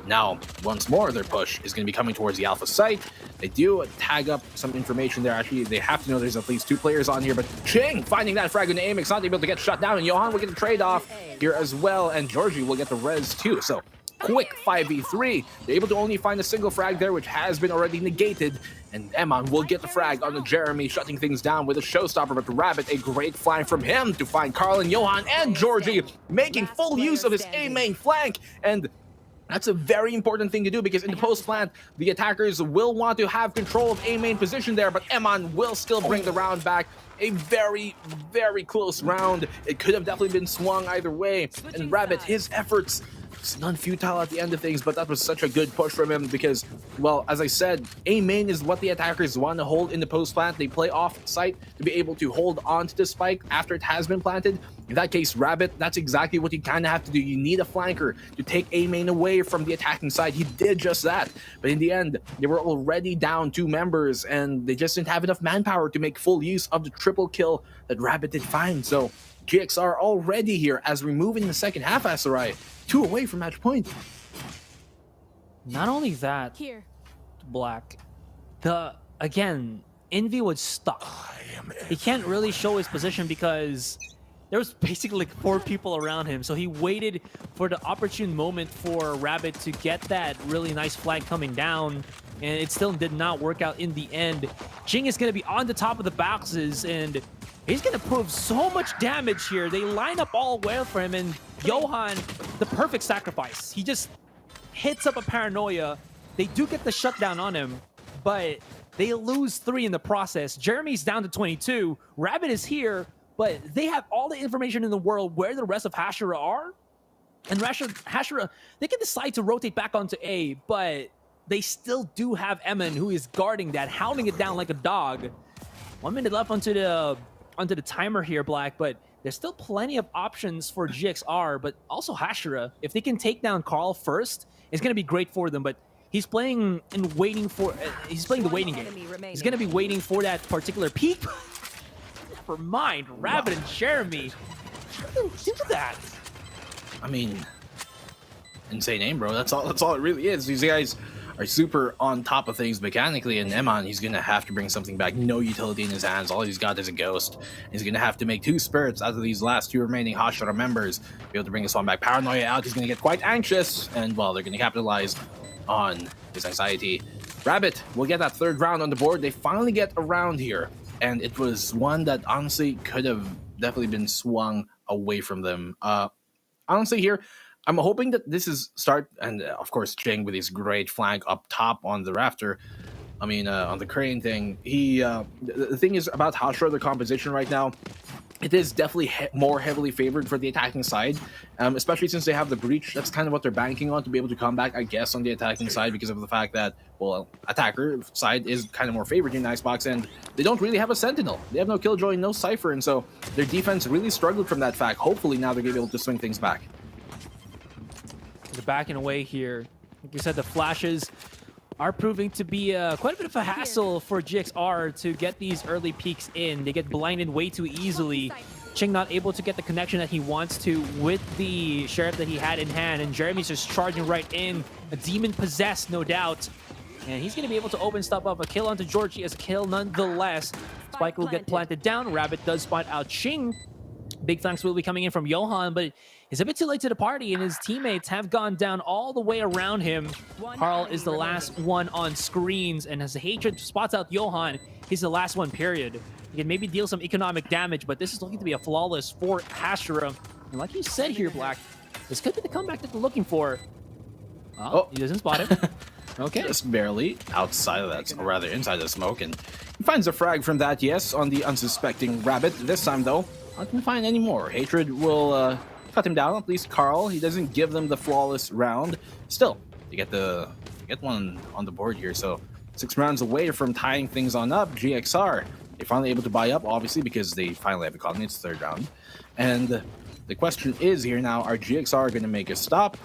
Now, once more, their push is going to be coming towards the Alpha site. They do tag up some information there. Actually, they have to know there's at least 2 players on here, but Ching finding that frag into Amix, not able to get shut down, and Johan will get the trade-off here as well, and Georgie will get the res too. So, quick 5v3. They're able to only find a single frag there, which has been already negated, and Eman will get the frag on the Jeremy, shutting things down with a showstopper, but the Rabbit, a great flank from him to find Carl and Johan, and Georgie making full use of his A main flank, and that's a very important thing to do, because in the post plant, the attackers will want to have control of A main position there, but Eman will still bring the round back. A very, very close round. It could have definitely been swung either way, and Rabbit, his efforts, it's non-futile at the end of things, but that was such a good push from him because, well, as I said, A main is what the attackers want to hold in the post plant. They play off site to be able to hold on to the spike after it has been planted. In that case, Rabbit, that's exactly what you kind of have to do. You need a flanker to take A main away from the attacking side. He did just that, but in the end, they were already down 2 members, and they just didn't have enough manpower to make full use of the triple kill that Rabbit did find. So GXR already here as we move in the second half, Asarai. 2 away from match point. Not only that, Black, again, Envy was stuck. He can't really show his position because there was basically like 4 people around him. So he waited for the opportune moment for Rabbit to get that really nice flag coming down, and it still did not work out in the end. Jing is going to be on the top of the boxes, and he's going to prove so much damage here. They line up all well for him, and Johan, the perfect sacrifice. He just hits up a paranoia. They do get the shutdown on him, but they lose 3 in the process. Jeremy's down to 22. Rabbit is here, but they have all the information in the world where the rest of Hashira are. And Hashira, they can decide to rotate back onto A, but they still do have Emin, who is guarding that, hounding it down like a dog. 1 minute left onto the timer here, Black, but there's still plenty of options for GXR, but also Hashira. If they can take down Carl first, it's going to be great for them, but he's playing and waiting for... he's playing the waiting game. He's going to be waiting for that particular peak. Never mind. Rabbit and Jeremy. Think of that. I mean, insane aim, bro. That's all it really is. These guys are super on top of things mechanically, and Eman, he's gonna have to bring something back. No utility in his hands. All he's got is a ghost. He's gonna have to make 2 spirits out of these last 2 remaining Hashira members. Be able to bring this one back. Paranoia out. He's gonna get quite anxious, and well, they're gonna capitalize on his anxiety. Rabbit will get that 3rd round on the board. They finally get a round here, and it was one that honestly could have definitely been swung away from them. Honestly here, I'm hoping that this is start, and of course Cheng with his great flank up top on the rafter. I mean, on the crane thing. The thing is about Hashira, the composition right now, it is definitely more heavily favored for the attacking side, especially since they have the breach. That's kind of what they're banking on to be able to come back, I guess, on the attacking side, because of the fact that, well, attacker side is kind of more favored in Icebox, and they don't really have a Sentinel. They have no Killjoy, no Cypher, and so their defense really struggled from that fact. Hopefully now they're going to be able to swing things back. They're backing away here. Like you said, the flashes are proving to be quite a bit of a hassle for GXR to get these early peaks in. They get blinded way too easily. Ching not able to get the connection that he wants to with the Sheriff that he had in hand, and Jeremy's just charging right in. A demon possessed, no doubt. And he's going to be able to open stuff up. A kill onto Georgie as a kill nonetheless. Spike will get planted down. Rabbit does spot out Ching. Big thanks will be coming in from Johan, but he's a bit too late to the party, and his teammates have gone down all the way around him. Carl is the last one on screens, and as Hatred spots out Johan, he's the last one, period. He can maybe deal some economic damage, but this is looking to be a flawless for Hashira. And like you said here, Black, this could be the comeback that they're looking for. Oh, he doesn't spot him. Okay. Just barely outside of that, or rather inside the smoke, and he finds a frag from that, yes, on the unsuspecting Rabbit. This time, though, not gonna find any more. Hatred will cut him down, at least Carl. He doesn't give them the flawless round. Still, you get one on the board here, so 6 rounds away from tying things on up. GXR, they're finally able to buy up, obviously, because they finally have economy. It's the 3rd round. And the question is here now, are GXR going to make a stop,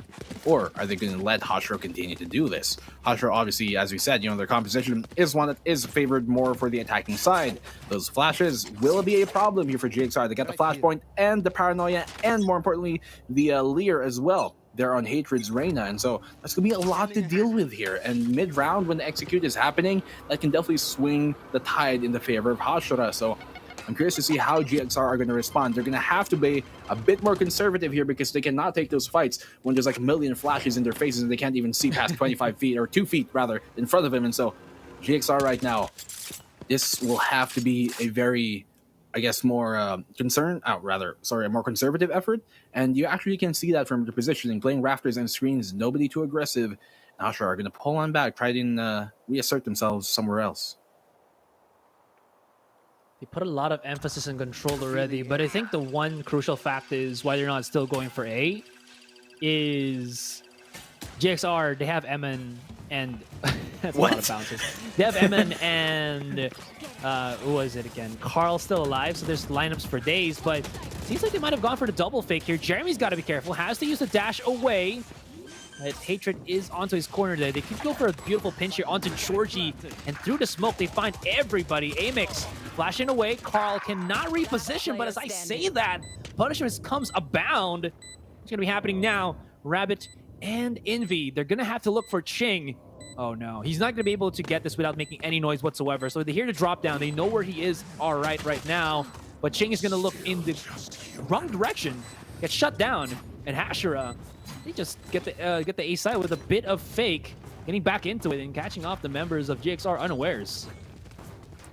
or are they going to let Hashira continue to do this? Hashira, obviously, as we said, their composition is one that is favored more for the attacking side. Those flashes will be a problem here for GXR. They got the flashpoint and the paranoia, and more importantly, the Leer as well. They're on Hatred's Reyna, and so that's going to be a lot to deal with here. And mid-round, when the execute is happening, that can definitely swing the tide in the favor of Hashira. So I'm curious to see how GXR are going to respond. They're going to have to be a bit more conservative here because they cannot take those fights when there's like a million flashes in their faces and they can't even see past 25 feet, or 2 feet rather, in front of them. And so GXR right now, this will have to be a very, I guess, more a more conservative effort. And you actually can see that from the positioning, playing rafters and screens, nobody too aggressive. Hashira are going to pull on back, try to reassert themselves somewhere else. They put a lot of emphasis and control already, but I think the one crucial fact is why they're not still going for A is GXR, they have Emin and that's What? a lot of bounces. They have Emin and who was it again? Carl still alive, so there's lineups for days, but seems like they might have gone for the double fake here. Jeremy's got to be careful, has to use the dash away. Hatred is onto his corner there. They could go for a beautiful pinch here onto Georgie, and through the smoke, they find everybody. Amix flashing away. Carl cannot reposition, but as I say that, punishment comes abound. What's going to be happening now? Rabbit and Envy, they're going to have to look for Ching. Oh no, he's not going to be able to get this without making any noise whatsoever. So they're here to drop down. They know where he is all right now, but Ching is going to look in the wrong direction, get shut down, and Hashira, they just get the A side with a bit of fake, getting back into it and catching off the members of GXR unawares.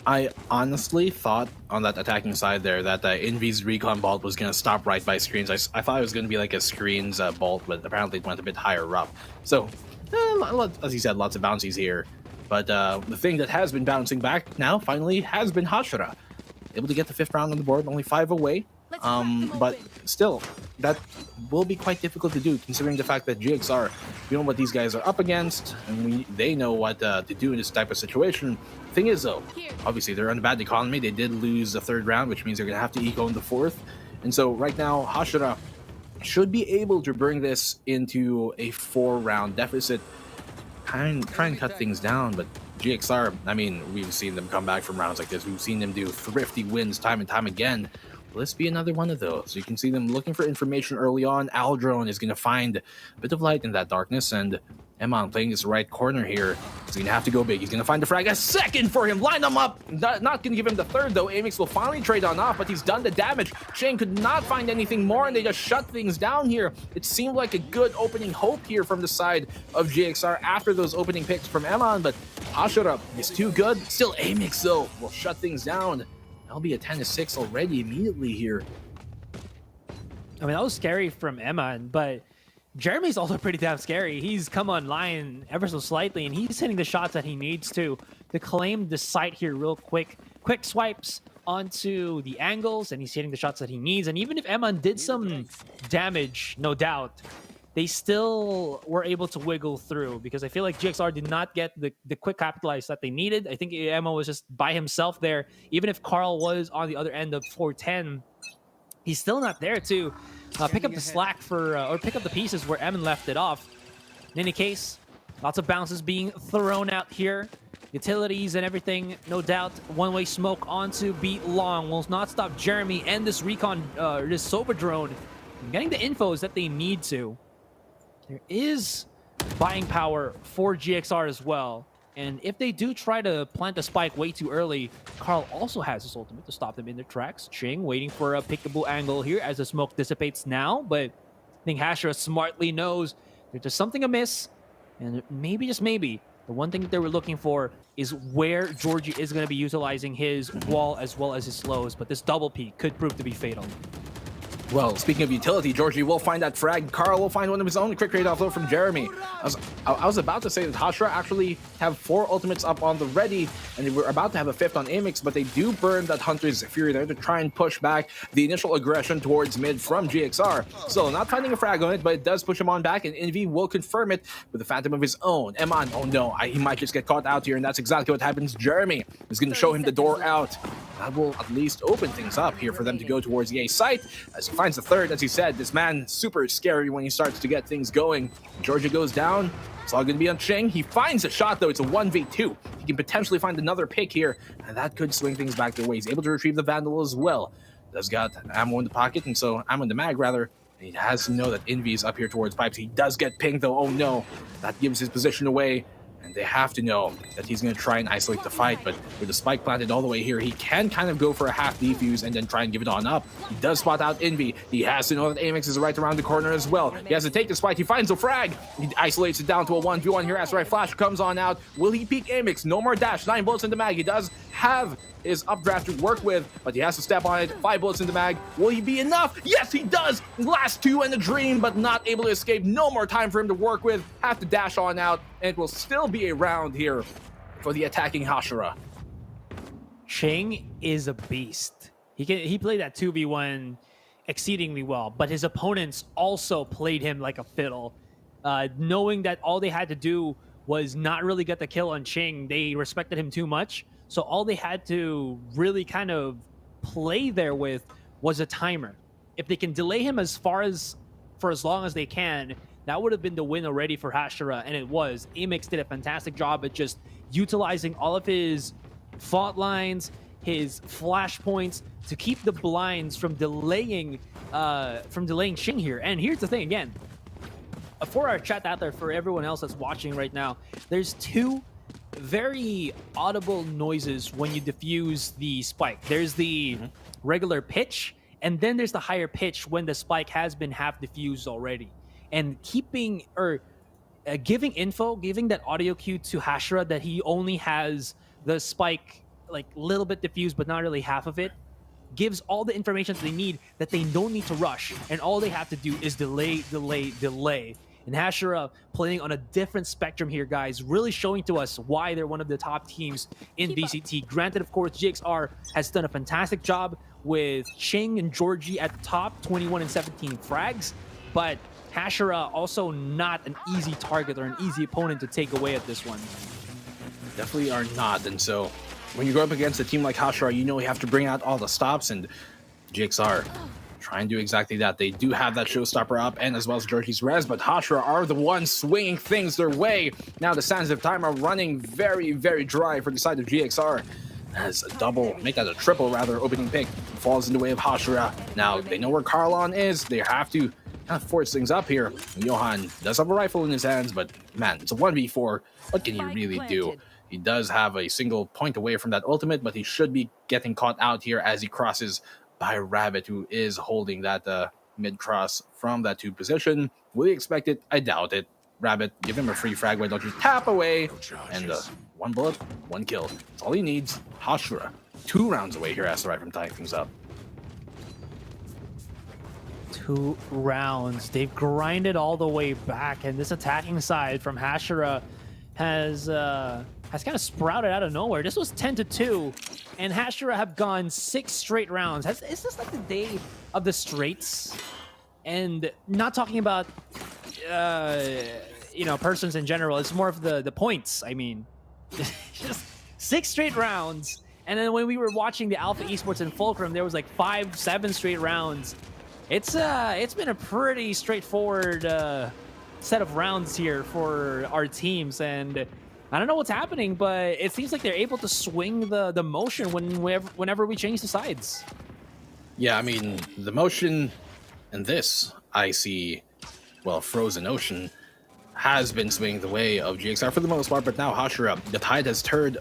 I honestly thought on that attacking side there that Envy's recon bolt was going to stop right by screens. I thought it was going to be like a screens bolt, but apparently it went a bit higher up. So, as you said, lots of bouncies here. But the thing that has been bouncing back now finally has been Hashira. Able to get the 5th round on the board, only 5 away. But still, that will be quite difficult to do considering the fact that GXR, you know what these guys are up against, and they know what to do in this type of situation. Thing is though, obviously they're on a bad economy. They did lose the 3rd round, which means they're going to have to eco in the 4th. And so right now, Hashira should be able to bring this into a 4-round deficit. Try and cut things down, but GXR, I mean, we've seen them come back from rounds like this. We've seen them do thrifty wins time and time again. Will this be another one of those? You can see them looking for information early on. Aldrone is going to find a bit of light in that darkness, and Emon playing this right corner here. He's going to have to go big. He's going to find the frag. A 2nd for him. Line them up. Not going to give him the 3rd, though. Amix will finally trade on off, but he's done the damage. Shane could not find anything more, and they just shut things down here. It seemed like a good opening hope here from the side of GXR after those opening picks from Emon, but Hashira is too good. Still, Amix, though, will shut things down. That'll be a 10-6 already immediately here. I mean, that was scary from Emon, but Jeremy's also pretty damn scary. He's come online ever so slightly, and he's hitting the shots that he needs to claim the site here real quick. Quick swipes onto the angles, and he's hitting the shots that he needs. And even if Emon did some damage, no doubt, they still were able to wiggle through because I feel like GXR did not get the quick capitalize that they needed. I think Emon was just by himself there. Even if Carl was on the other end of 410, he's still not there to pick up the slack for or pick up the pieces where Emon left it off. In any case, lots of bounces being thrown out here. Utilities and everything, no doubt. One-way smoke onto B long will not stop Jeremy and this recon, this Sober drone from getting the infos that they need to. There is buying power for GXR as well. And if they do try to plant the spike way too early, Carl also has his ultimate to stop them in their tracks. Ching waiting for a pickable angle here as the smoke dissipates now, but I think Hashira smartly knows that there's something amiss, and maybe, just maybe, the one thing that they were looking for is where Georgie is going to be utilizing his wall as well as his slows, but this double peak could prove to be fatal. Well, speaking of utility, Georgie will find that frag. Carl will find one of his own. Quick rate offload from Jeremy. I was about to say that Hashira actually have 4 ultimates up on the ready, and they were about to have a 5th on Amix, but they do burn that Hunter's Fury there to try and push back the initial aggression towards mid from GXR. So not finding a frag on it, but it does push him on back, and Envy will confirm it with a Phantom of his own. Eman, oh no, he might just get caught out here, and that's exactly what happens. Jeremy is going to show him the door out. That will at least open things up here for them to go towards the A site. As he finds the third, as he said, this man super scary when he starts to get things going. Georgia goes down. It's all going to be on Ching. He finds a shot, though. It's a 1v2. He can potentially find another pick here, and that could swing things back their way. He's able to retrieve the Vandal as well. Does got ammo in the pocket, and so ammo in the mag, rather. And he has to know that Envy is up here towards Pipes. He does get pinged, though. Oh, no. That gives his position away. And they have to know that he's going to try and isolate the fight, but with the spike planted all the way here, he can kind of go for a half defuse and then try and give it on up. He does spot out Envy. He has to know that Amix is right around the corner as well. He has to take this fight. He finds a frag. He isolates it down to a 1v1 here. As right, Flash comes on out. Will he peek Amix? No more dash. 9 bullets in the mag. He does have his updraft to work with, but he has to step on it. 5 bullets in the mag. Will he be enough? Yes, he does. Last 2 and a dream, but not able to escape. No more time for him to work with. Have to dash on out, and it will still be a round here for the attacking Hashira. Ching is a beast. He played that 2v1 exceedingly well, but his opponents also played him like a fiddle. Knowing that all they had to do was not really get the kill on Ching, they respected him too much. So all they had to really kind of play there with was a timer. If they can delay him for as long as they can, that would have been the win already for Hashira, and it was. Amix did a fantastic job at just utilizing all of his fault lines, his flash points to keep the blinds from delaying Ching here. And here's the thing again, for our chat out there, for everyone else that's watching right now, there's 2 very audible noises when you diffuse the spike. There's the regular pitch, and then there's the higher pitch when the spike has been half diffused already. And giving info, giving that audio cue to Hashira that he only has the spike like little bit diffused, but not really half of it, gives all the information that they need, that they don't need to rush, and all they have to do is delay. And Hashira playing on a different spectrum here, guys, really showing to us why they're one of the top teams in VCT. Granted, of course, GXR has done a fantastic job with Ching and Georgie at the top, 21 and 17 frags, but Hashira also not an easy target or an easy opponent to take away at this one. Definitely are not, and so when you go up against a team like Hashira, you know you have to bring out all the stops, and GXR try and do exactly that. They do have that showstopper up, and as well as Georgie's res, but Hashira are the ones swinging things their way. Now the sands of time are running very, very dry for the side of GXR. As a double, make that a triple rather, opening pick falls in the way of Hashira. Now they know where Carlon is. They have to kind of force things up here. Johan does have a rifle in his hands, but man, it's a 1v4. What can he really do? He does have a single point away from that ultimate, but he should be getting caught out here as he crosses by Rabbit, who is holding that mid-cross from that 2 position. Will he expect it? I doubt it. Rabbit, give him a free frag. Why don't you tap away? And 1 bullet, 1 kill. That's all he needs. Hashira, 2 rounds away here as the right from tying things up. 2 rounds. They've grinded all the way back, and this attacking side from Hashira has kind of sprouted out of nowhere. This was 10-2, and Hashira have gone 6 straight rounds. Is this like the day of the straights? And not talking about persons in general. It's more of the points. I mean, just 6 straight rounds. And then when we were watching the Alpha Esports in Fulcrum, there was like 5-7 straight rounds. It's been a pretty straightforward set of rounds here for our teams, and I don't know what's happening, but it seems like they're able to swing the motion whenever we change the sides. Yeah, I mean, the motion in this, I see, well, Frozen Ocean. has been swinging the way of GXR for the most part, but now Hashira, the tide has turned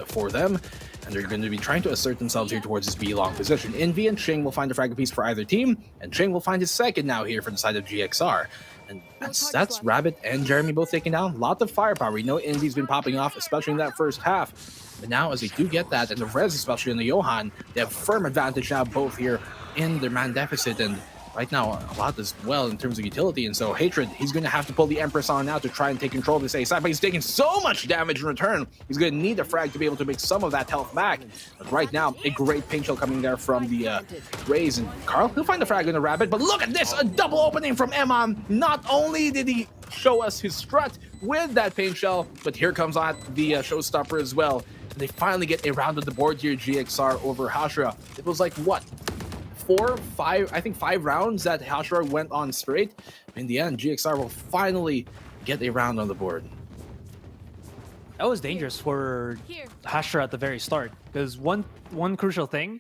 for them, and they're going to be trying to assert themselves here towards this B long position. Envy and Shing will find a frag piece for either team, and Shing will find his second now here for the side of GXR. And that's Rabbit and Jeremy both taking down. Lot of firepower. We know Envy's been popping off, especially in that first half. But now as they do get that, and the res, especially in the Johan, they have firm advantage now both here in their man deficit, and right now a lot as well in terms of utility. And so Hatred, he's going to have to pull the Empress on now to try and take control of this A side, but he's taking so much damage in return. He's going to need a frag to be able to make some of that health back. But right now, a great pink shell coming there from the Raze, and Carl, he'll find the frag in the Rabbit, but look at this, a double opening from Eman. Not only did he show us his strut with that pink shell, but here comes out the showstopper as well. And they finally get a round of the board here, GXR over Hashira. It was like, what? 5 rounds that Hashira went on straight. In the end, GXR will finally get a round on the board. That was dangerous for Hashira at the very start, because one crucial thing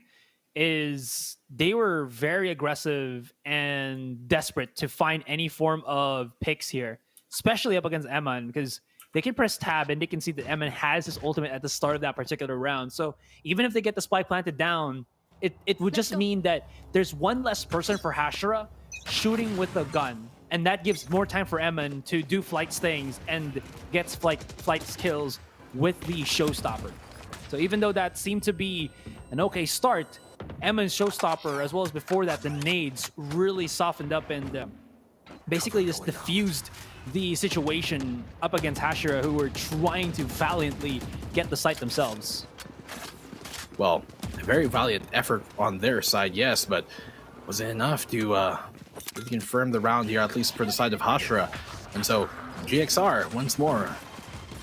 is they were very aggressive and desperate to find any form of picks here, especially up against Eman, because they can press tab and they can see that Eman has his ultimate at the start of that particular round. So even if they get the spike planted down, it would just mean that there's one less person for Hashira shooting with a gun, and that gives more time for Eman to do flight stings and gets flight kills with the showstopper. So even though that seemed to be an okay start, Eman's showstopper, as well as before that, the nades really softened up and basically just diffused the situation up against Hashira, who were trying to valiantly get the site themselves. Well, a very valiant effort on their side, yes, but was it enough to confirm the round here, at least for the side of Hashira? And so GXR, once more,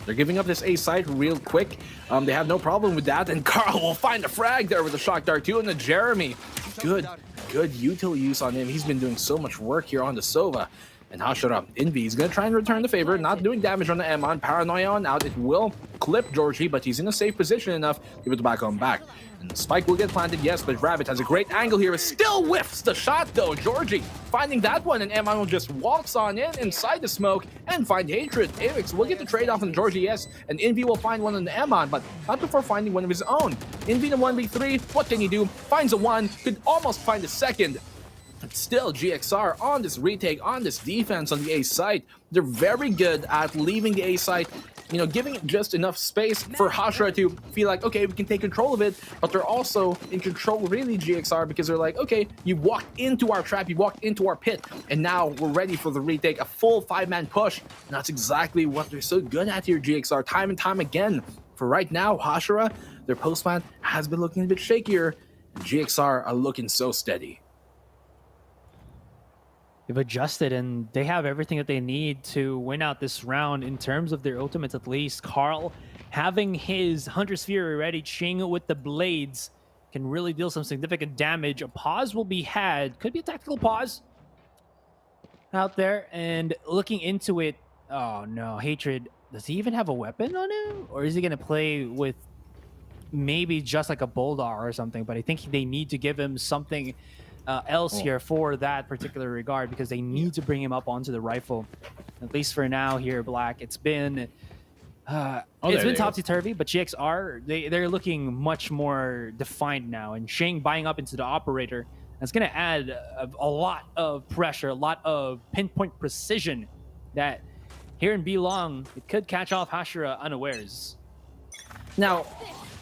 they're giving up this A site real quick. They have no problem with that, and Carl will find a frag there with the Shock Dart 2 and the Jeremy. Good util use on him. He's been doing so much work here on the Sova. And Hashira, Envy is going to try and return the favor, not doing damage on the Emon. Paranoia on out. It will clip Georgie, but he's in a safe position enough to give it back on back. And the spike will get planted, yes, but Rabbit has a great angle here. It still whiffs the shot, though. Georgie finding that one, and Emon will just waltz on in inside the smoke and find Hatred. Avix will get the trade-off on Georgie, yes, and Envy will find one on the Emon, but not before finding one of his own. Envy in 1v3, what can he do? Finds a one, could almost find a second. But still, GXR on this retake, on this defense on the A site, they're very good at leaving the A site, you know, giving it just enough space for Hashira to feel like, okay, we can take control of it, but they're also in control, really, GXR, because they're like, okay, you walked into our trap, you walked into our pit, and now we're ready for the retake, a full 5-man push, and that's exactly what they're so good at here, GXR, time and time again. For right now, Hashira, their postman has been looking a bit shakier, and GXR are looking so steady. They've adjusted and they have everything that they need to win out this round in terms of their ultimates, at least. Carl having his Hunter's Fury ready, Ching with the blades can really deal some significant damage. A pause will be had. Could be a tactical pause out there. And looking into it, oh no, Hatred, does he even have a weapon on him? Or is he going to play with maybe just like a Bulldog or something? But I think they need to give him something else here for that particular regard, because they need to bring him up onto the rifle, at least for now here. Black, it's been topsy-turvy, but GXR, they're looking much more defined now, and Shang buying up into the operator, that's going to add a lot of pressure, a lot of pinpoint precision that here in B long, it could catch off Hashira unawares. Now,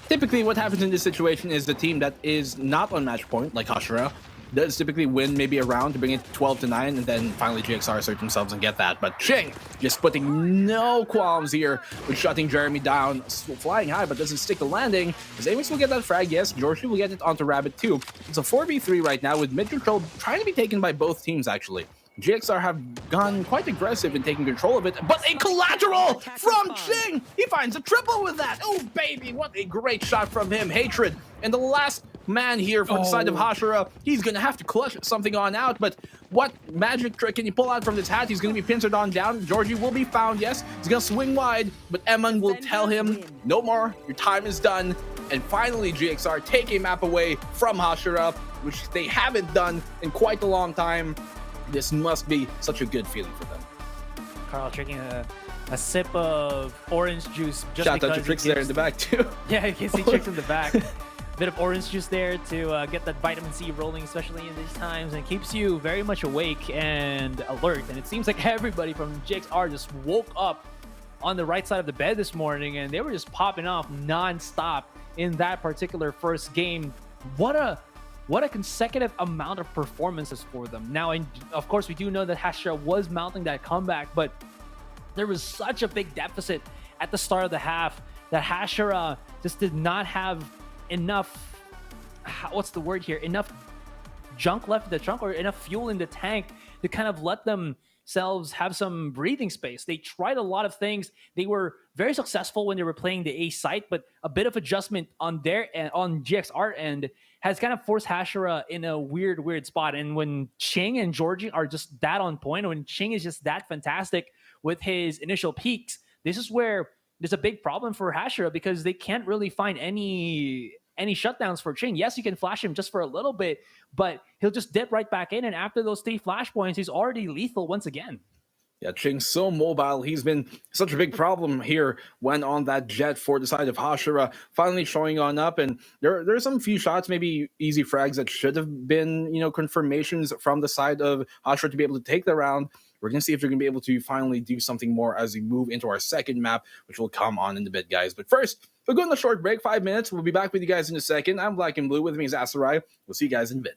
typically what happens in this situation is the team that is not on match point, like Hashira, does typically win maybe a round to bring it 12-9, and then finally GXR assert themselves and get that. But Ching just putting no qualms here with shutting Jeremy down, flying high, but doesn't stick the landing. As Amix will get that frag, yes, Georgie will get it onto Rabbit too. It's a 4v3 right now with mid control trying to be taken by both teams, actually. GXR have gone quite aggressive in taking control of it, but a collateral from Ching! He finds a triple with that! Oh, baby, what a great shot from him. Hatred, and the last man here for the side of Hashira, he's gonna have to clutch something on out, but what magic trick can he pull out from this hat? He's gonna be pincered on down. Georgie will be found, yes. He's gonna swing wide, but Eman will tell him, no more, your time is done. And finally, GXR take a map away from Hashira, which they haven't done in quite a long time. This must be such a good feeling for them. Carl drinking a sip of orange juice just Shout because out to it Tricks there in gives- the back too. Yeah, you can see Tricks in the back. Bit of orange juice there to get that vitamin C rolling, especially in these times, and it keeps you very much awake and alert. And it seems like everybody from GXR just woke up on the right side of the bed this morning, and they were just popping off non-stop in that particular first game. What a consecutive amount of performances for them. Now, and of course, we do know that Hashira was mounting that comeback, but there was such a big deficit at the start of the half that Hashira just did not have enough, what's the word here, enough junk left in the trunk or enough fuel in the tank to kind of let themselves have some breathing space. They tried a lot of things. They were very successful when they were playing the A site, but a bit of adjustment on their end, on GXR end, has kind of forced Hashira in a weird spot. And when Ching and Georgie are just that on point, when Ching is just that fantastic with his initial peaks, this is where there's a big problem for Hashira because they can't really find any shutdowns for Ching. Yes, you can flash him just for a little bit, but he'll just dip right back in, and after those 3 flashpoints, he's already lethal once again. Yeah, Ching's so mobile. He's been such a big problem here when on that jet for the side of Hashira, finally showing on up. And there are some few shots, maybe easy frags that should have been, confirmations from the side of Hashira to be able to take the round. We're going to see if they're going to be able to finally do something more as we move into our second map, which will come on in a bit, guys. But first, we'll go on a short break, 5 minutes. We'll be back with you guys in a second. I'm Black and Blue. With me is Asarai. We'll see you guys in a bit.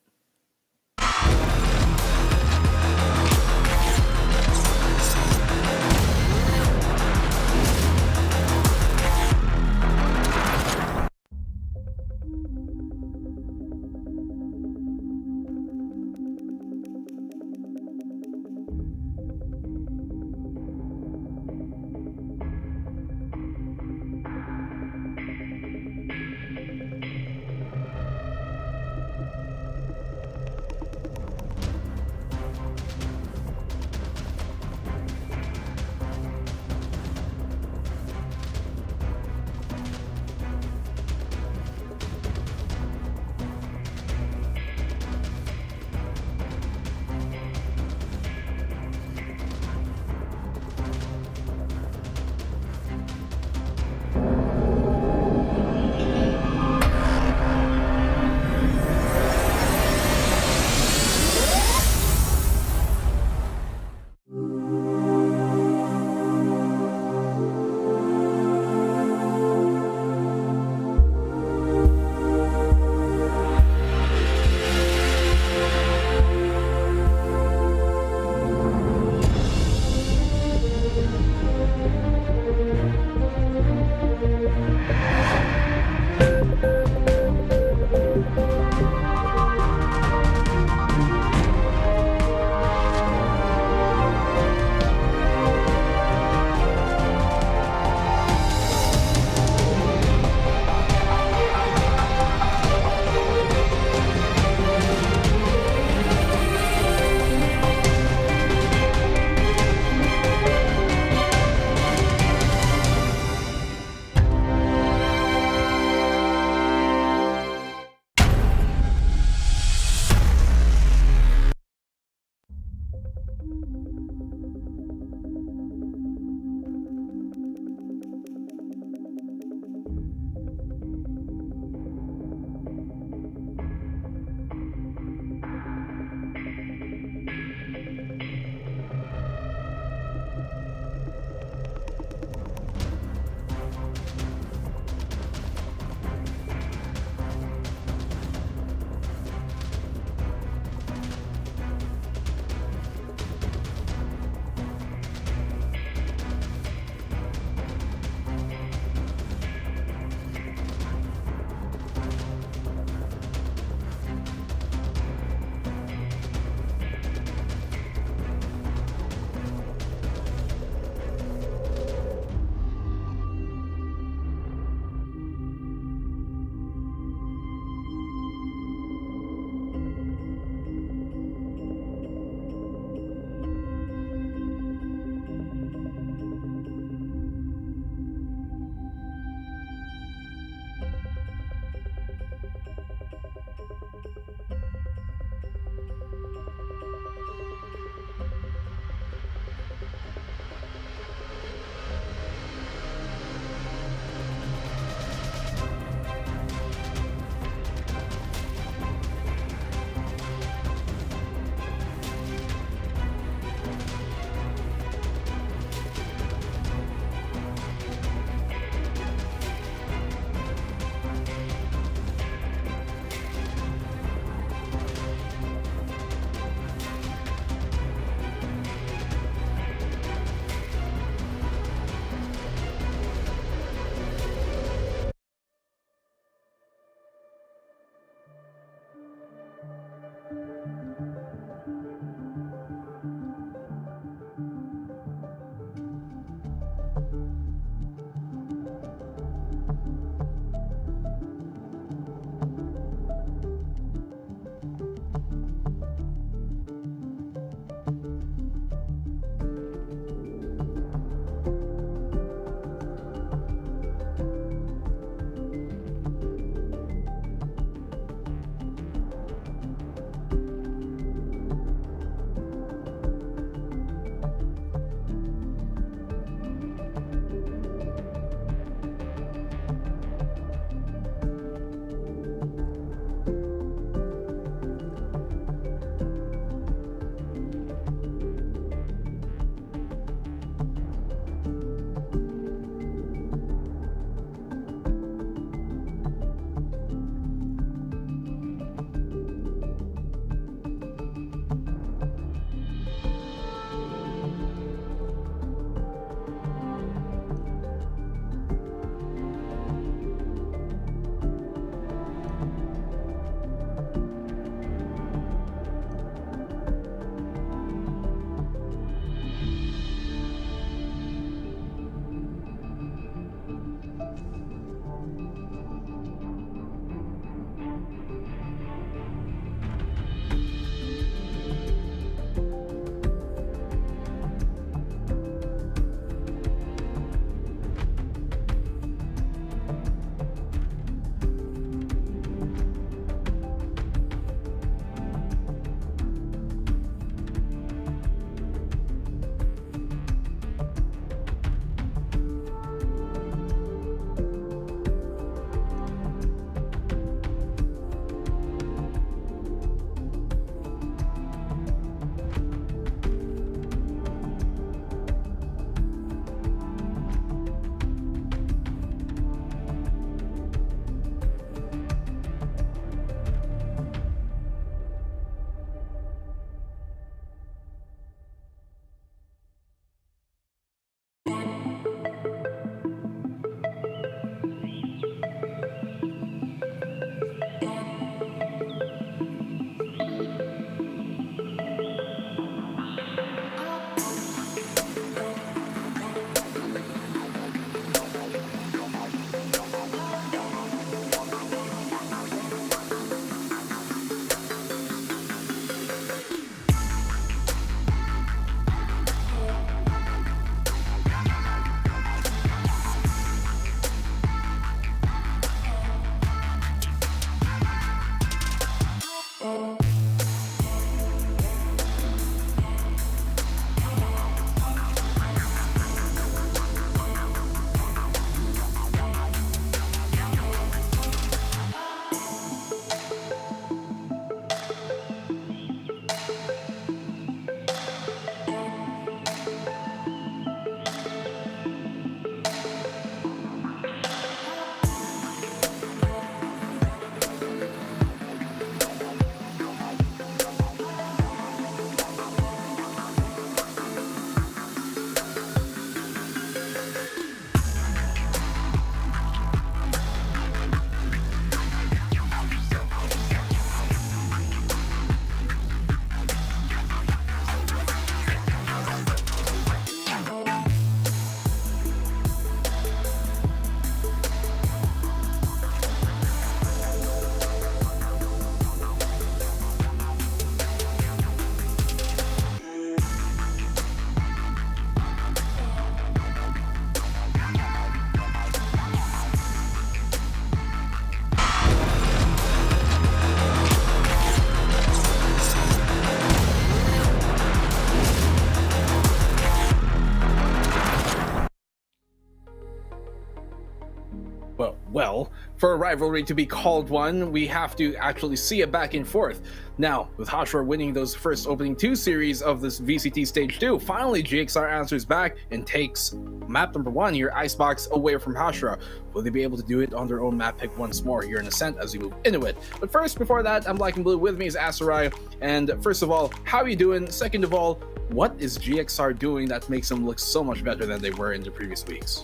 Well, for a rivalry to be called one, we have to actually see it back and forth. Now, with Hashira winning those first opening 2 series of this VCT Stage 2, finally GXR answers back and takes map number 1 here, Icebox, away from Hashira. Will they be able to do it on their own map pick once more here in Ascent as we move into it? But first, before that, I'm Black and Blue. With me is Asarai. And first of all, how are you doing? Second of all, what is GXR doing that makes them look so much better than they were in the previous weeks?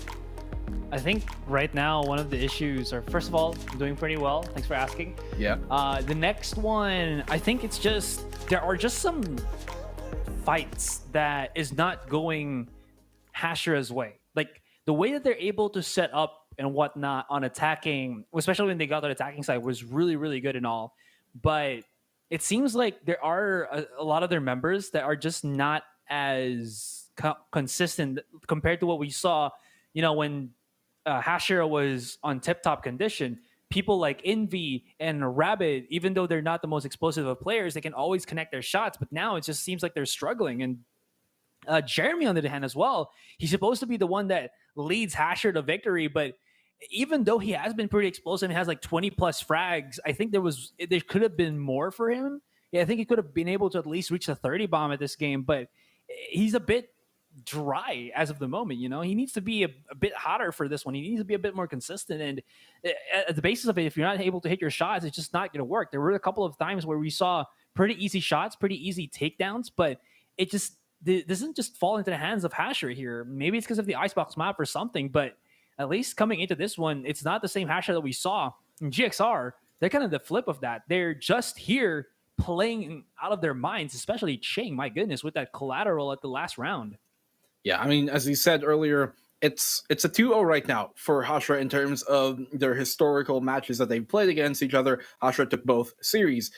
I think right now one of the issues are, first of all, I'm doing pretty well. Thanks for asking. Yeah. The next one, I think it's just there are just some fights that is not going Hashira's way. Like the way that they're able to set up and whatnot on attacking, especially when they got their attacking side, was really, really good and all. But it seems like there are a lot of their members that are just not as consistent compared to what we saw, when Hashira was on tip-top condition. People like Envy and Rabbit, even though they're not the most explosive of players, they can always connect their shots. But now it just seems like they're struggling. And Jeremy, on the other hand, as well, he's supposed to be the one that leads Hashira to victory. But even though he has been pretty explosive and has like 20 plus frags, I think there could have been more for him. Yeah, I think he could have been able to at least reach the 30 bomb at this game. But he's a bit dry as of the moment. He needs to be a bit hotter for this one. He needs to be a bit more consistent, and at the basis of it, if you're not able to hit your shots, it's just not going to work. There were a couple of times where we saw pretty easy shots, pretty easy takedowns, but it just doesn't just fall into the hands of Hashira here. Maybe it's because of the icebox map or something, but at least coming into this one, it's not the same Hashira that we saw in GXR. They're kind of the flip of that. They're just here playing out of their minds, especially Ching, my goodness, with that collateral at the last round. Yeah, I mean, as you said earlier, it's a 2-0 right now for Hashira in terms of their historical matches that they've played against each other. Hashira took both series.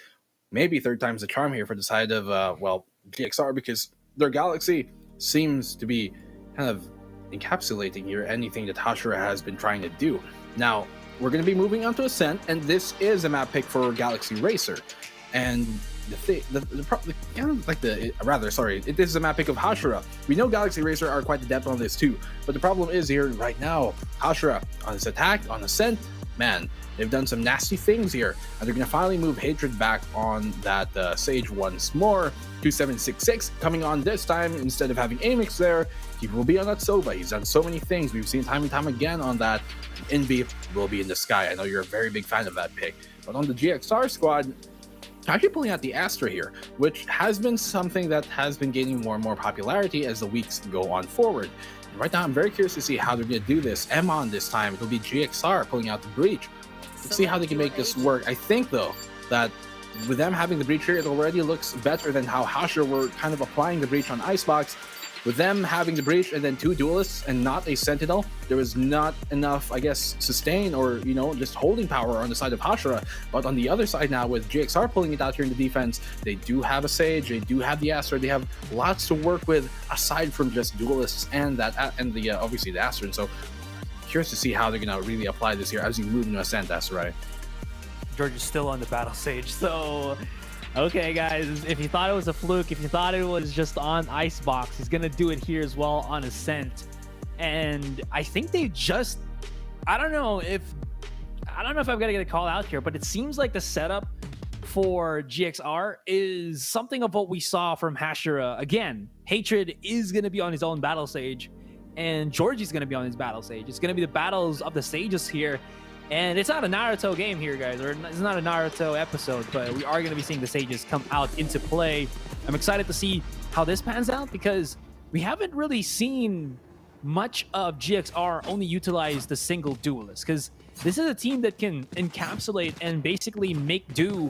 Maybe third time's the charm here for the side of, GXR, because their Galaxy seems to be kind of encapsulating here anything that Hashira has been trying to do. Now, we're going to be moving on to Ascent, and this is a map pick for Galaxy Racer. And it is a map pick of Hashira. We know Galaxy Racer are quite adept on this too, but the problem is here right now, Hashira on this attack, on Ascent, man, they've done some nasty things here, and they're going to finally move Hatred back on that Sage once more. 2766 coming on this time instead of having Amix there. He will be on that Sova. He's done so many things. We've seen time and time again on that. Envy will be in the sky. I know you're a very big fan of that pick, but on the GXR squad, actually pulling out the Astra here, which has been something that has been gaining more and more popularity as the weeks go on forward. And right now, I'm very curious to see how they're going to do this. Emon this time, it'll be GXR pulling out the Breach. Let's see how they can make this work. I think, though, that with them having the Breach here, it already looks better than how Hashira were kind of applying the Breach on Icebox. With them having the Breach and then 2 Duelists and not a Sentinel, there was not enough, I guess, sustain or, just holding power on the side of Hashira. But on the other side now, with GXR pulling it out here in the defense, they do have a Sage, they do have the Astra, they have lots to work with aside from just Duelists and obviously the Astra. And so, curious to see how they're going to really apply this here as you move into Ascent, Astra. George is still on the battle stage, so okay, guys, if you thought it was a fluke, if you thought it was just on Icebox, he's gonna do it here as well on Ascent. And I think they just, I don't know if I'm gonna get a call out here, but it seems like the setup for GXR is something of what we saw from Hashira. Again, Hatred is gonna be on his own battle stage, and Georgie's gonna be on his battle stage. It's gonna be the battles of the stages here. And it's not a Naruto game here, guys, or it's not a Naruto episode, but we are going to be seeing the Sages come out into play. I'm excited to see how this pans out because we haven't really seen much of GXR only utilize the single Duelist, because this is a team that can encapsulate and basically make do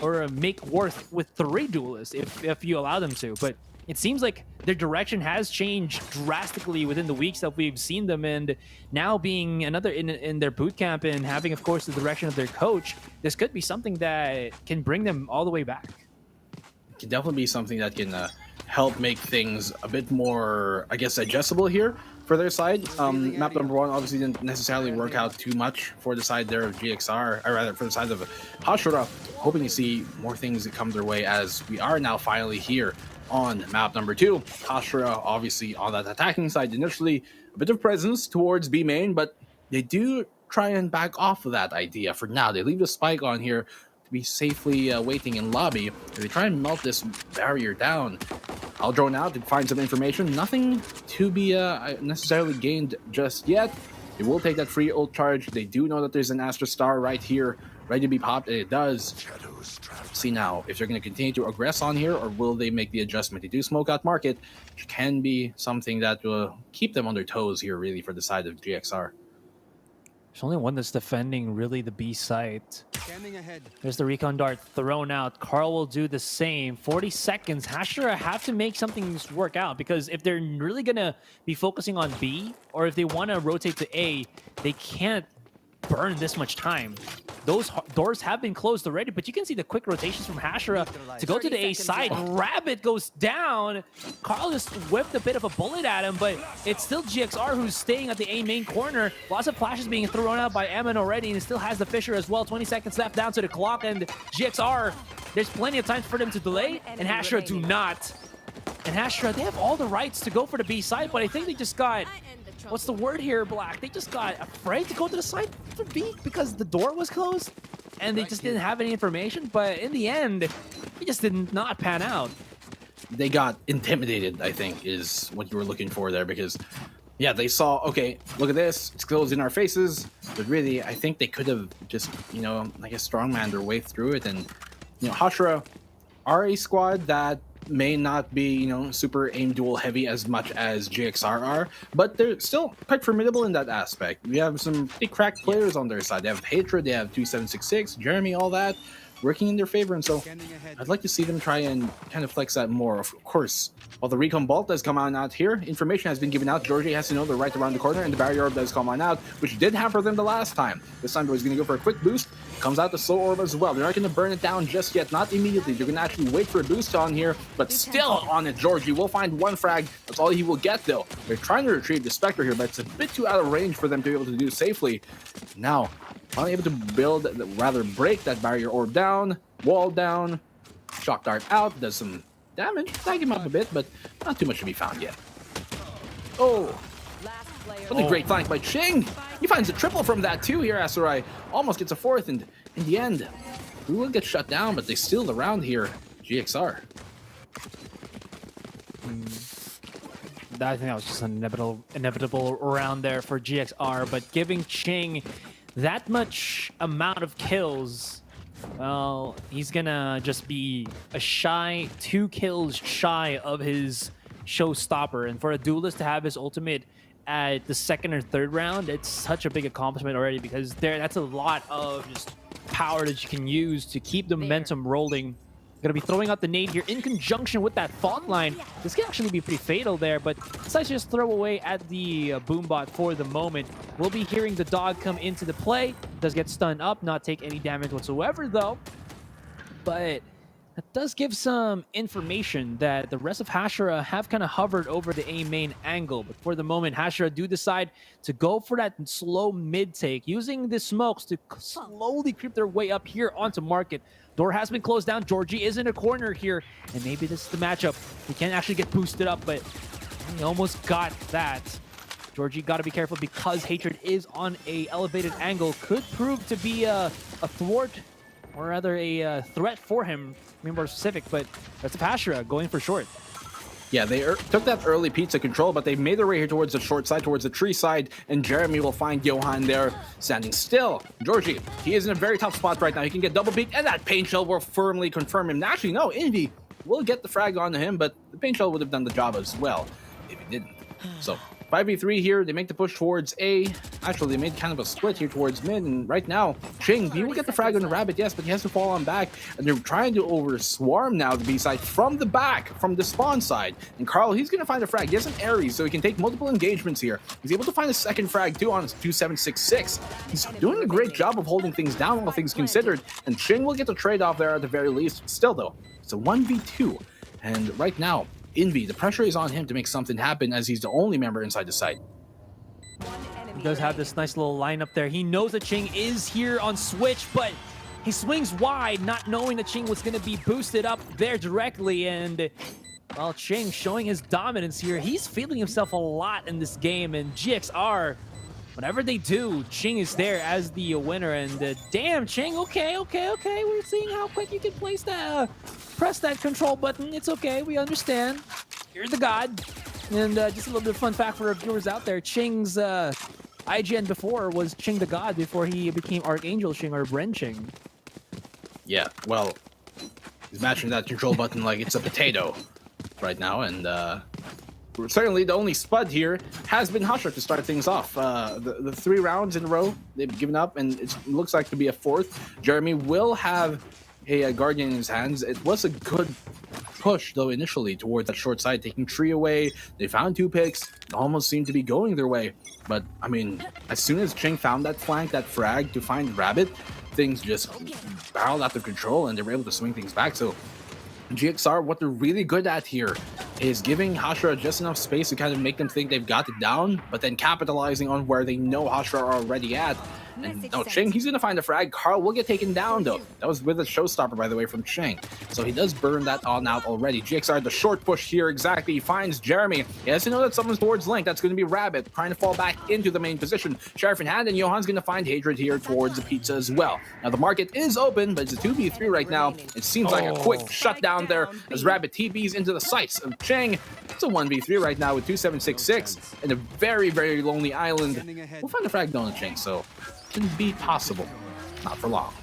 or make worth with 3 Duelists if you allow them to. But it seems like their direction has changed drastically within the weeks that we've seen them, and now being another in their boot camp and having, of course, the direction of their coach, this could be something that can bring them all the way back. It can definitely be something that can help make things a bit more, I guess, digestible here for their side. Map number 1 obviously didn't necessarily work out too much for the side there of GXR, or rather for the side of Hashira. Hoping to see more things that come their way as we are now finally here on map number 2. Hashira obviously on that attacking side initially, a bit of presence towards B main, but they do try and back off of that idea for now. They leave the spike on here to be safely waiting in lobby. They try and melt this barrier down. I'll drone out to find some information. Nothing to be necessarily gained just yet. They will take that free ult charge. They do know that there's an Astra Star right here, ready to be popped, and it does. See now if they're going to continue to aggress on here, or will they make the adjustment? They do smoke out market, which can be something that will keep them on their toes here, really, for the side of GXR. There's only one that's defending really the B site. Scanning ahead. There's the recon dart thrown out. Carl will do the same. 40 seconds. Hashira have to make something work out, because if they're really going to be focusing on B, or if they want to rotate to A, they can't burn this much time. Those doors have been closed already, but you can see the quick rotations from Hashira to go to the A side. Rabbit goes down. Carl just whipped a bit of a bullet at him, but it's still GXR who's staying at the A main corner. Lots of flashes being thrown out by Emin already, and he still has the Fisher as well. 20 seconds left down to the clock, and GXR, there's plenty of time for them to delay, and Hashira do not. And Hashira, they have all the rights to go for the B side, but I think they just got... What's the word here, Black? They just got afraid to go to the side for B because the door was closed and they just didn't have any information. But in the end, it just did not pan out. They got intimidated, I think, is what you were looking for there, because, yeah, they saw, okay, look at this, it's closed in our faces. But really, I think they could have just, you know, like a strongman their way through it. And, you know, Hashira are a squad that may not be, you know, super aim duel heavy as much as GXR are, but they're still quite formidable in that aspect. We have some pretty cracked players on their side. They have Hatred, they have 2766, Jeremy, all that working in their favor, and so I'd like to see them try and kind of flex that more. Of course, while the Recon Bolt does come on out here, information has been given out. Georgie has to know they're right around the corner, and the Barrier Orb does come on out, which did hamper them the last time. This time, he's going to go for a quick boost. Comes out the Soul Orb as well. They're not going to burn it down just yet, not immediately. They're going to actually wait for a boost on here, but still on it. Georgie will find one frag. That's all he will get, though. They're trying to retrieve the Spectre here, but it's a bit too out of range for them to be able to do safely. Now, finally able to build, rather break that Barrier Orb down, wall down, Shock Dart out, does some damage, tag him up a bit, but not too much to be found yet. Oh, really great flank by Ching. He finds a triple from that too here. Asurai almost gets a fourth, and in the end, we will get shut down, but they steal the round here. GXR. I think that was just an inevitable round there for GXR, but giving Ching that much amount of kills, well, he's gonna just be a shy 2 kills shy of his showstopper. And for a duelist to have his ultimate at the second or third round, it's such a big accomplishment already, because that's a lot of just power that you can use to keep the momentum rolling. Gonna be throwing out the nade here in conjunction with that fault line. This can actually be pretty fatal there, but decides to just throw away at the boombot for the moment. We'll be hearing the dog come into the play. Does get stunned up, not take any damage whatsoever though. But that does give some information that the rest of Hashira have kind of hovered over the A main angle. But for the moment, Hashira do decide to go for that slow mid take, using the smokes to slowly creep their way up here onto market. Door has been closed down. Georgie is in a corner here, and maybe this is the matchup. He can't actually get boosted up, but he almost got that. Georgie got to be careful, because Hatred is on a elevated angle. Could prove to be a thwart, or rather a threat for him. I mean, more specific, but that's a Hashira going for short. Yeah, they took that early pizza control, but they made their way here towards the short side, towards the tree side, and Jeremy will find Johan there standing still. Georgie, he is in a very tough spot right now. He can get double peek, and that pain shell will firmly confirm him. Actually, no, Envy will get the frag onto him, but the pain shell would have done the job as well if he didn't. So 5v3 here, they make the push towards A. Actually, they made kind of a split here towards mid, and right now, Ching, he will get the frag on the Rabbit, yes, but he has to fall on back, and they're trying to over-swarm now the B side from the back, from the spawn side. And Carl, he's going to find a frag. He has an Ares, so he can take multiple engagements here. He's able to find a second frag, too, on his 2766. He's doing a great job of holding things down, all things considered, and Ching will get the trade-off there at the very least. Still, though, it's a 1v2, and right now, Envy, the pressure is on him to make something happen, as he's the only member inside the site. He does have this nice little lineup there. He knows that Ching is here on Switch, but he swings wide, not knowing that Ching was going to be boosted up there directly. And, well, Ching showing his dominance here. He's feeling himself a lot in this game, and GXR, whenever they do, Ching is there as the winner. And damn, Ching, okay. We're seeing how quick you can place that, press that control button. It's okay, we understand. You're the god. And just a little bit of fun fact for our viewers out there, Ching's IGN before was Ching the God before he became Archangel Ching or Ren Ching. Yeah, well, he's mashing that control button like it's a potato right now, and certainly the only spud here has been Hashira to start things off. The 3 rounds in a row, they've given up, and it looks like to be a 4th. Jeremy will have a Guardian in his hands. It was a good push, though, initially towards that short side, taking Tree away. They found 2 picks. It almost seemed to be going their way. But, I mean, as soon as Ching found that flank, that frag to find Rabbit, things just barreled out of control, and they were able to swing things back. So GXR, what they're really good at here is giving Hashira just enough space to kind of make them think they've got it down, but then capitalizing on where they know Hashira are already at. And no, Ching, he's going to find a frag. Carl will get taken down, though. That was with a showstopper, by the way, from Ching. So he does burn that on out already. GXR, the short push here, exactly. He finds Jeremy. He has to know that someone's towards Link. That's going to be Rabbit, trying to fall back into the main position. Sheriff in hand, and Johan's going to find Hatred here towards the pizza as well. Now, the market is open, but it's a 2v3 right now. It seems like a quick shutdown there as Rabbit TBs into the sights of Ching. It's a 1v3 right now with 2766 and a very, very lonely island. We'll find a frag down on Ching, so can be possible. Not for long.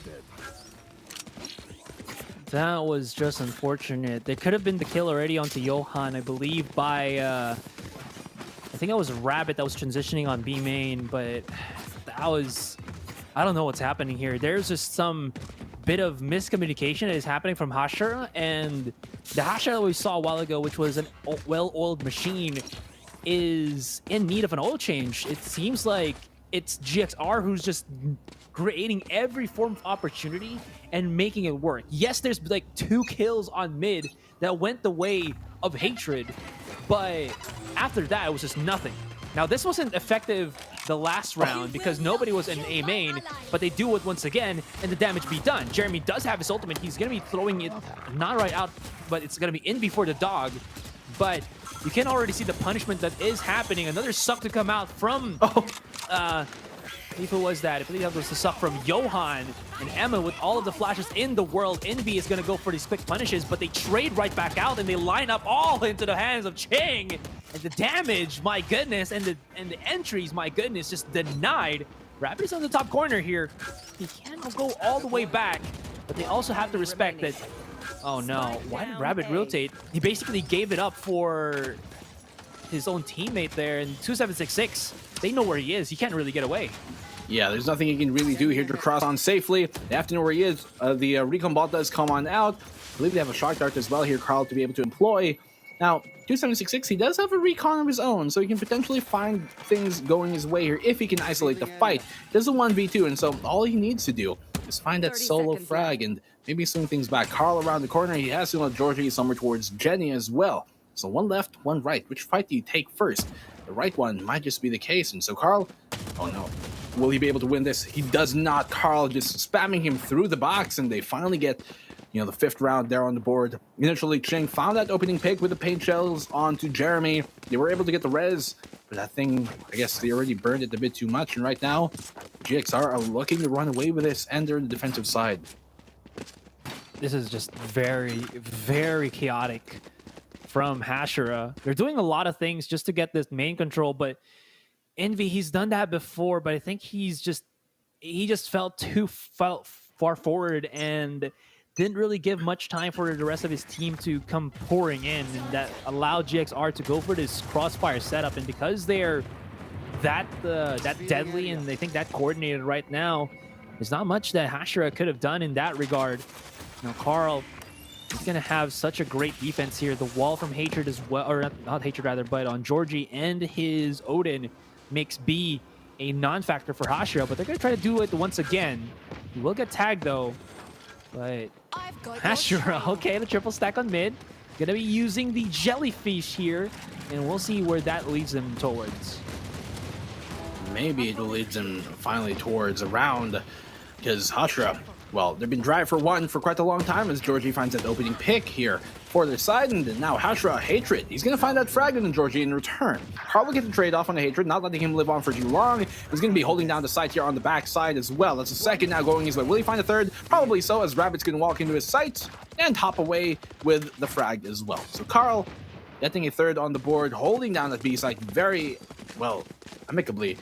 That was just unfortunate. There could have been the kill already onto Johan, I believe, by I think it was Rabbit that was transitioning on B main, but that was, I don't know what's happening here. There's just some bit of miscommunication that is happening from Hashira, and the Hashira that we saw a while ago, which was a well-oiled machine, is in need of an oil change. It seems like it's GXR who's just creating every form of opportunity and making it work. Yes, there's like 2 kills on mid that went the way of Hatred, but after that, it was just nothing. Now, this wasn't effective the last round because nobody was in A main, but they do it once again, and the damage be done. Jeremy does have his ultimate. He's going to be throwing it not right out, but it's going to be in before the dog. But you can already see the punishment that is happening. Another suck to come out from... I believe who was that? I believe that was the suck from Johan and Emma with all of the flashes in the world. Envy is going to go for these quick punishes, but they trade right back out and they line up all into the hands of Ching. And the damage, my goodness, and the entries, my goodness, just denied. Rabbit is on the top corner here. He cannot go all the way back, but they also have to respect that. Oh no, why did Rabbit rotate? He basically gave it up for his own teammate there, and 2766, they know where he is. He can't really get away. Yeah, there's nothing he can really do here to cross on safely. They have to know where he is. The recon bot does come on out. I believe they have a shock dart as well here, Carl, to be able to employ. Now, 2766, he does have a recon of his own, so he can potentially find things going his way here if he can isolate the fight. There's a 1v2, and so all he needs to do is find that solo frag and maybe swing things back. Carl around the corner, he has to know Georgie somewhere towards Jenny as well. So 1 left, 1 right. Which fight do you take first? The right one might just be the case, and so Carl, oh no. Will he be able to win this? He does not. Carl just spamming him through the box, and they finally get, the 5th round there on the board. Initially, Ching found that opening pick with the paint shells onto Jeremy. They were able to get the res, but that thing, I guess they already burned it a bit too much, and right now, GXR are looking to run away with this, and they're in the defensive side. This is just very, very chaotic from Hashira. They're doing a lot of things just to get this main control, but Envy, he's done that before, but I think he just felt too far forward and didn't really give much time for the rest of his team to come pouring in, and that allowed GXR to go for this crossfire setup. And because they're that deadly and they think that coordinated right now, there's not much that Hashira could have done in that regard. Now Carl, he's going to have such a great defense here. The wall from Hatred as well, or not Hatred rather, but on Georgie and his Odin makes B a non-factor for Hashira, but they're going to try to do it once again. He will get tagged though, but Hashira, okay, the triple stack on mid. Going to be using the jellyfish here, and we'll see where that leads them towards. Maybe it will lead them finally towards a round, because Hashira, well, they've been dry for one for quite a long time as Georgie finds that opening pick here for their side, and now Hashira, Hatred. He's going to find that frag in Georgie in return. Probably get the trade off on the Hatred, not letting him live on for too long. He's going to be holding down the site here on the back side as well. That's the second now going his way. Will he find a third? Probably so, as Rabbit's going to walk into his sight and hop away with the frag as well. So Carl getting a third on the board, holding down that B site very, well, amicably.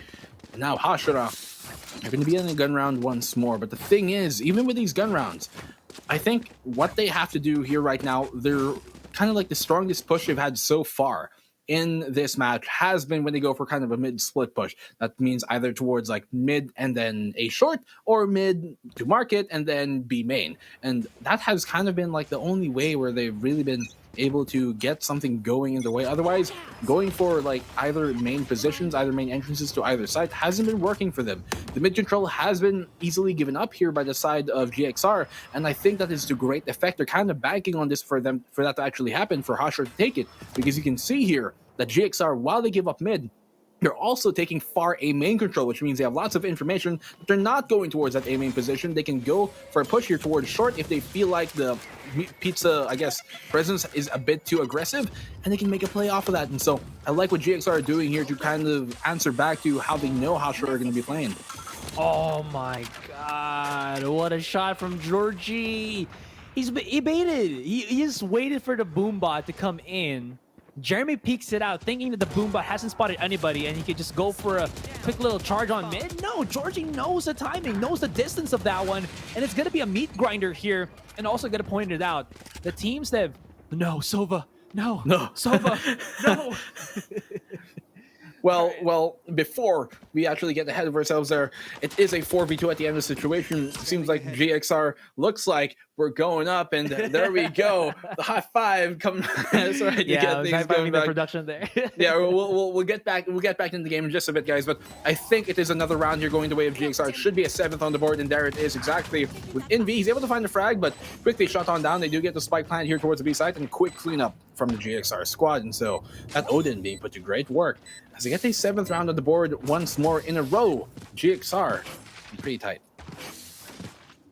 And now Hashira are going to be in a gun round once more. But the thing is, even with these gun rounds, I think what they have to do here right now, they're kind of like the strongest push they've had so far in this match has been when they go for kind of a mid-split push. That means either towards like mid and then A short, or mid to market and then B main. And that has kind of been like the only way where they've really been able to get something going in the way. Otherwise, going for like either main positions, either main entrances to either side hasn't been working for them. The mid control has been easily given up here by the side of GXR, and I think that is to great effect. They're kind of banking on this for them, for that to actually happen, for Hashira to take it, because you can see here that GXR, while they give up mid, they're also taking far A main control, which means they have lots of information, but they're not going towards that A main position. They can go for a push here towards short if they feel like the pizza, I guess, presence is a bit too aggressive, and they can make a play off of that. And so I like what GXR are doing here to kind of answer back to how they know how Hashira are going to be playing. Oh my god, what a shot from Georgie. He baited. He just waited for the boom bot to come in. Jeremy peeks it out, thinking that the boom bot hasn't spotted anybody and he could just go for a quick little charge on mid. No, Georgie knows the timing, knows the distance of that one, and it's going to be a meat grinder here. And also going to point it out, the teams that have... No, Sova. No. Sova. No. Well, before we actually get ahead of ourselves there, it is a 4v2 at the end of the situation. It seems like GXR looks like we're going up, and there we go. The high five coming. Sorry, yeah, to get things going the back. production there. Yeah, we'll get back. We'll get back into the game in just a bit, guys. But I think it is another round here going the way of GXR. It should be a 7th on the board, and there it is exactly. With Envy, he's able to find the frag, but quickly shot on down. They do get the spike plant here towards the B site, and quick cleanup from the GXR squad. And so that Odin being put to great work as they get the 7th round on the board once more in a row. GXR, pretty tight.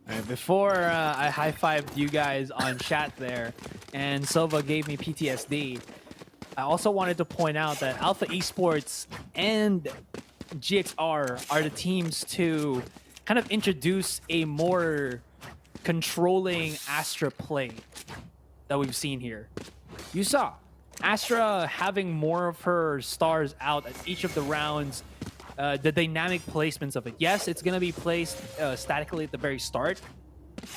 All right, before I high-fived you guys on chat there, and Sova gave me PTSD, I also wanted to point out that Alpha Esports and GXR are the teams to kind of introduce a more controlling Astra play that we've seen here. You saw Astra having more of her stars out at each of the rounds, the dynamic placements of it. Yes, it's going to be placed statically at the very start,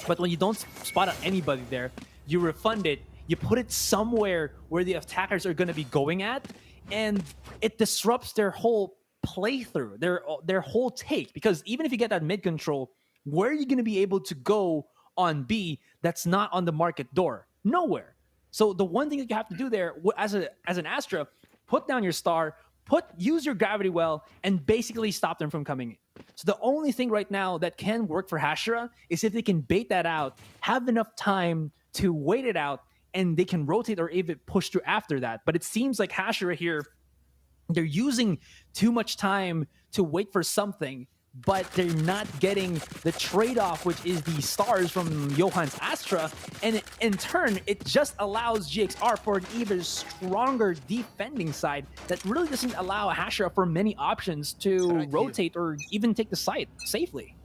but when you don't spot out anybody there, you refund it, you put it somewhere where the attackers are going to be going at, and it disrupts their whole playthrough, their whole take. Because even if you get that mid control, where are you going to be able to go on B that's not on the market door? Nowhere. So the one thing that you have to do there as an Astra, put down your star, use your gravity well, and basically stop them from coming in. So the only thing right now that can work for Hashira is if they can bait that out, have enough time to wait it out, and they can rotate or even push through after that. But it seems like Hashira here, they're using too much time to wait for something, but they're not getting the trade-off, which is the stars from Johan's Astra. And in turn, it just allows GXR for an even stronger defending side that really doesn't allow Hashira for many options to rotate or even take the site safely.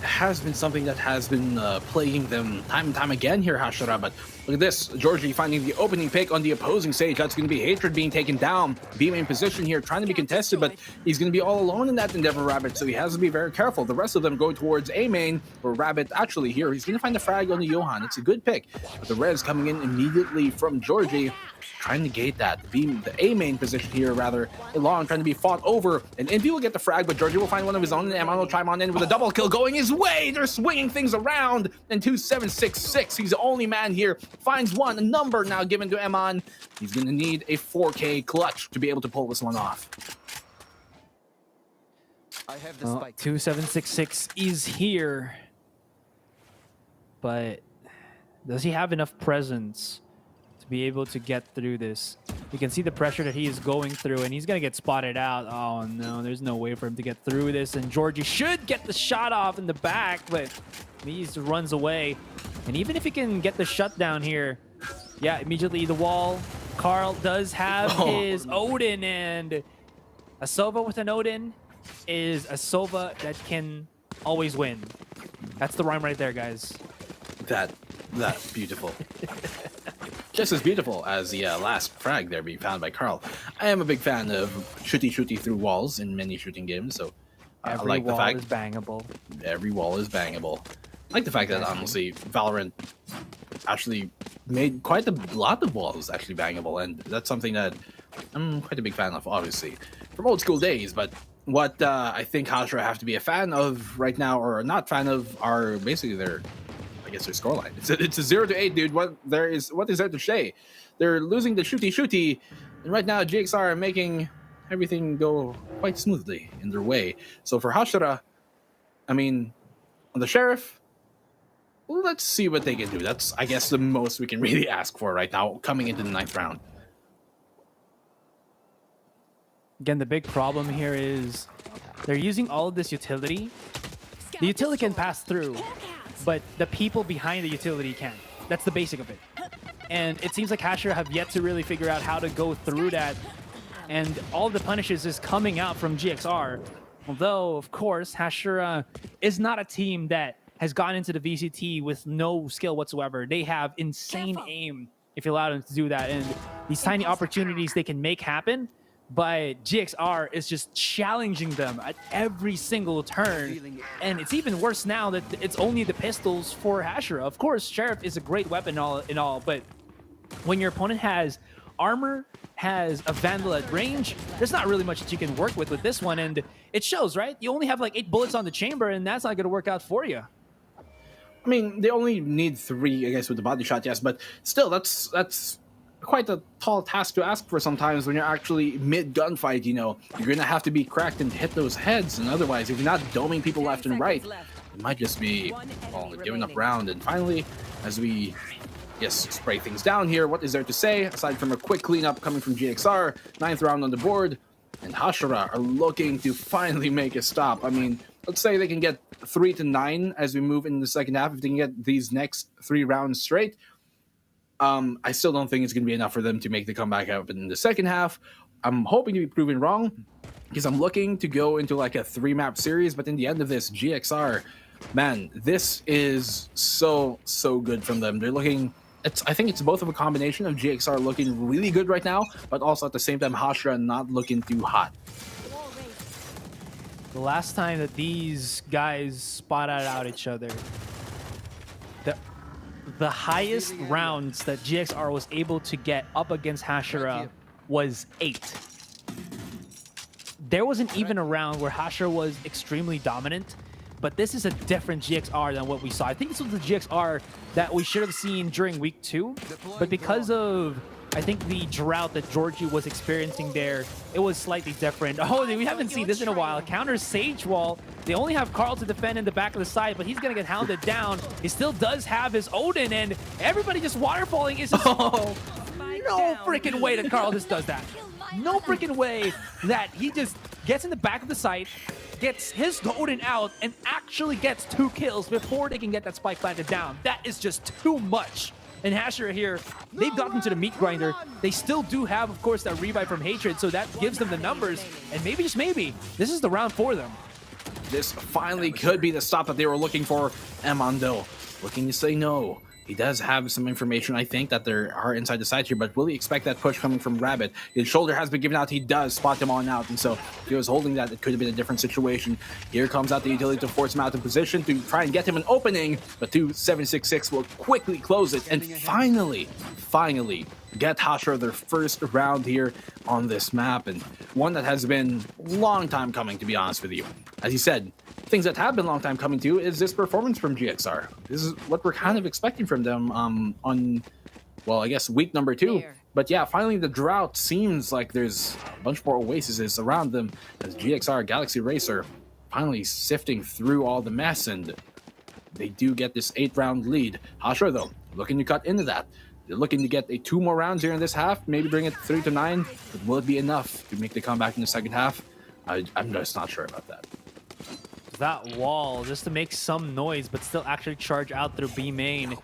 Has been something that has been plaguing them time and time again here, Hashira. But look at this, Georgie finding the opening pick on the opposing stage. That's going to be Hatred being taken down. B main position here, trying to be contested, but he's going to be all alone in that endeavor, Rabbit, so he has to be very careful. The rest of them go towards A main, where Rabbit actually here, he's going to find the frag on the Johan. It's a good pick, but the res coming in immediately from Georgie, trying to gate that. The A main position here, rather, long, trying to be fought over, and Envy will get the frag, but Georgie will find one of his own, and Amon will chime on in with a double kill going his way. They're swinging things around, and 2766, he's the only man here, finds one, a number now given to Amon. He's going to need a 4K clutch to be able to pull this one off. I have the Well, spike. 2766 is here, but does he have enough presence to be able to get through this? You can see the pressure that he is going through, and he's going to get spotted out. Oh, no, there's no way for him to get through this. And Georgie should get the shot off in the back, but he just runs away. And even if he can get the shutdown here, yeah, immediately the wall. Carl does have his Odin, and a Sova with an Odin is a Sova that can always win. That's the rhyme right there, guys. That's beautiful. Just as beautiful as the last frag there being found by Carl. I am a big fan of shooty through walls in many shooting games, so I like the fact is bangable. Every wall is bangable. I like the fact that honestly Valorant actually made quite a lot of walls actually bangable, and that's something that I'm quite a big fan of, obviously, from old school days. But what I think Hashira have to be a fan of right now, or not fan of, are basically their scoreline. It's a 0-8, dude. What is there to say? They're losing the shooty, and right now GXR are making everything go quite smoothly in their way. So for Hashira, I mean, on the Sheriff, let's see what they can do. That's, I guess, the most we can really ask for right now, coming into the 9th round. Again, the big problem here is they're using all of this utility. The utility can pass through, but the people behind the utility can't. That's the basic of it. And it seems like Hashira have yet to really figure out how to go through that. And all the punishes is coming out from GXR. Although, of course, Hashira is not a team that has gone into the VCT with no skill whatsoever. They have insane aim if you allow them to do that. And these tiny opportunities they can make happen, but GXR is just challenging them at every single turn. And it's even worse now that it's only the pistols for Hashira. Of course, Sheriff is a great weapon in all, but when your opponent has armor, has a Vandal at range, there's not really much that you can work with this one, and it shows, right? You only have like 8 bullets on the chamber, and that's not going to work out for you. I mean, they only need 3, I guess, with the body shot, yes, but still, that's quite a tall task to ask for sometimes when you're actually mid-gunfight, you know. You're going to have to be cracked and hit those heads, and otherwise, if you're not doming people left and right, it might just be, well, giving up round. And finally, as we, spray things down here, what is there to say, aside from a quick cleanup coming from GXR, 9th round on the board, and Hashira are looking to finally make a stop. I mean, let's say they can get 3 to 9 as we move into the second half. If they can get these next 3 rounds straight, I still don't think it's going to be enough for them to make the comeback up in the second half. I'm hoping to be proven wrong, because I'm looking to go into like a 3-map series, but in the end of this, GXR, man, this is so good from them. They're looking, I think it's both of a combination of GXR looking really good right now, but also at the same time Hashira not looking too hot. The last time that these guys spotted out each other, the highest rounds that GXR was able to get up against Hashira was 8. There wasn't even a round where Hashira was extremely dominant, but this is a different GXR than what we saw. I think this was the GXR that we should have seen during week 2, but because of, I think, the drought that Georgie was experiencing there, it was slightly different. Oh, we haven't seen this in a while. Counter Sage Wall. They only have Carl to defend in the back of the side, but he's going to get hounded down. He still does have his Odin, and everybody just waterfalling. Is just, no freaking way that Carl just does that. No freaking way that he just gets in the back of the site, gets his Odin out, and actually gets 2 kills before they can get that spike planted down. That is just too much. And Hashira here, they've gotten to the meat grinder. They still do have, of course, that revive from Hatred, so that gives them the numbers. And maybe, just maybe, this is the round for them. This finally could be the stop that they were looking for. Amando looking to say no. He does have some information, I think, that there are inside the site here, but will he expect that push coming from Rabbit? His shoulder has been given out. He does spot them on out, and so if he was holding that, it could have been a different situation. Here comes out the utility to force him out of position to try and get him an opening, but 2766 will quickly close it, and finally get Hashira their first round here on this map, and one that has been a long time coming, to be honest with you. As you said, things that have been a long time coming to is this performance from GXR. This is what we're kind of expecting from them on, well, I guess week number 2. But yeah, finally the drought seems like there's a bunch more oases around them as GXR Galaxy Racer finally sifting through all the mess, and they do get this 8-round lead. Hashira, though, looking to cut into that. They're looking to get 2 more rounds here in this half, maybe bring it 3 to 9. But will it be enough to make the comeback in the second half? I'm just not sure about that. That wall just to make some noise, but still actually charge out through B main.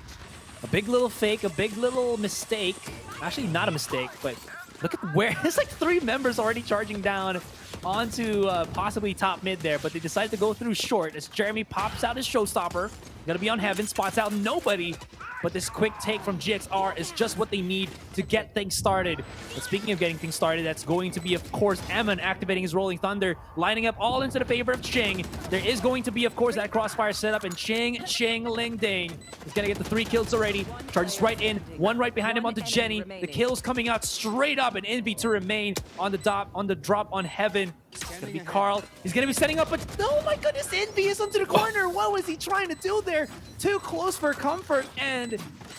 A big little fake, a big little mistake. Actually, not a mistake, but look at where there's like 3 members already charging down onto possibly top mid there, but they decide to go through short as Jeremy pops out his showstopper. Gonna be on heaven, spots out nobody. But this quick take from GXR is just what they need to get things started. But speaking of getting things started, that's going to be, of course, Eamon activating his Rolling Thunder, lining up all into the favor of Ching. There is going to be, of course, that crossfire setup, and Ching Ling Ding is going to get the 3 kills already. Charges right in, 1 right behind him onto Jenny. The kills coming out straight up, and Envy to remain on the drop on heaven. It's gonna be Carl. He's gonna be setting up, but oh my goodness, Envy is onto the corner. What was he trying to do there? Too close for comfort. And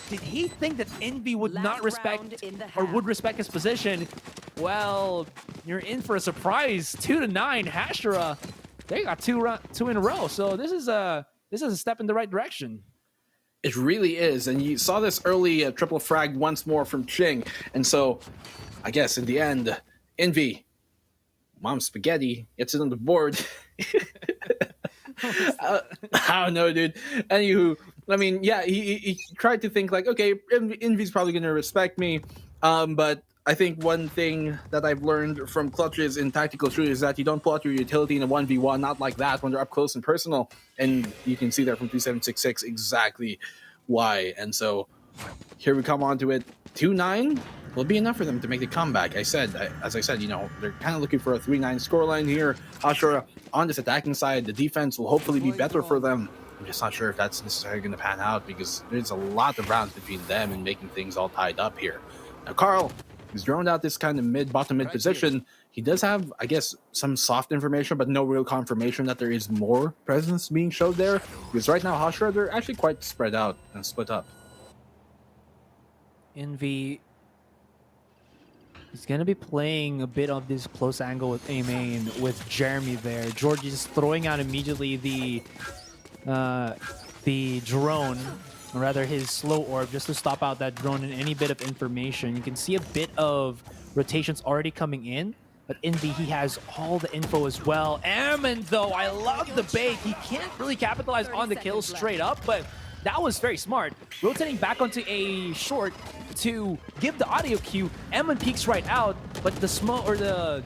did he think that Envy would not respect or would respect his position? Well, you're in for a surprise. 2 to 9, Hashira. They got 2 in a row. So this is a step in the right direction. It really is, and you saw this early triple frag once more from Ching, and so I guess in the end, Envy. Mom Spaghetti gets it on the board. I don't know, dude. Anywho, I mean, yeah, he tried to think like, okay, Envy's probably going to respect me. But I think one thing that I've learned from clutches in tactical shooters is that you don't pull out your utility in a 1v1, not like that when they're up close and personal. And you can see that from 2766 exactly why. And so here we come on to it. 2-9 will be enough for them to make the comeback. As I said, you know, they're kind of looking for a 3-9 scoreline here. Hashira on this attacking side, the defense will hopefully be better for them. I'm just not sure if that's necessarily going to pan out because there's a lot of rounds between them and making things all tied up here. Now, Carl has droned out this kind of bottom mid position. He does have, I guess, some soft information, but no real confirmation that there is more presence being showed there. Because right now, Hashira, they're actually quite spread out and split up. Envy, he's going to be playing a bit of this close angle with A main with Jeremy there. Georgie is throwing out immediately the drone, or rather his slow orb, just to stop out that drone and any bit of information. You can see a bit of rotations already coming in, but Envy, he has all the info as well. Ammon, though, I love the bait. He can't really capitalize on the kill straight up, but that was very smart. Rotating back onto a short to give the audio cue. Eamon peeks right out, but the smoke or the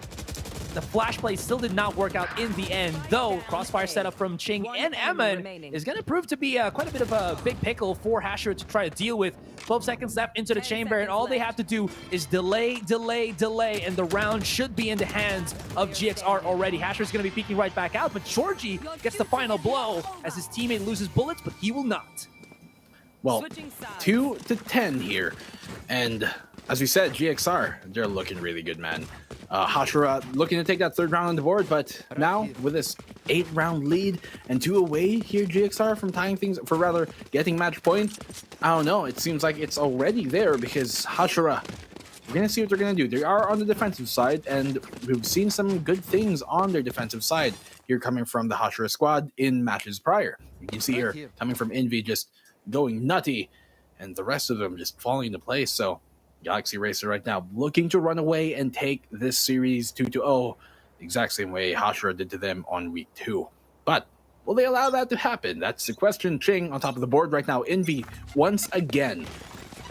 flash play still did not work out in the end, though crossfire setup from Ching and Eamon is going to prove to be quite a bit of a big pickle for Hashira to try to deal with. 12 seconds left into the chamber, and all they have to do is delay, and the round should be in the hands of GXR already. Hashira's going to be peeking right back out, but Georgie gets the final blow as his teammate loses bullets, but he will not. Well, 2 to 10 here, and as we said, GXR, they're looking really good, man. Hashira looking to take that 3rd round on the board, but now with this 8-round lead and 2 away here, GXR from tying things, for rather getting match point, I don't know, it seems like it's already there because Hashira, we're going to see what they're going to do. They are on the defensive side, and we've seen some good things on their defensive side here coming from the Hashira squad in matches prior. You can see here, coming from Envy, just going nutty, and the rest of them just falling into place. So Galaxy Racer right now looking to run away and take this series 2-0 the exact same way Hashira did to them on week 2. But will they allow that to happen? That's the question. Ching on top of the board right now. Envy once again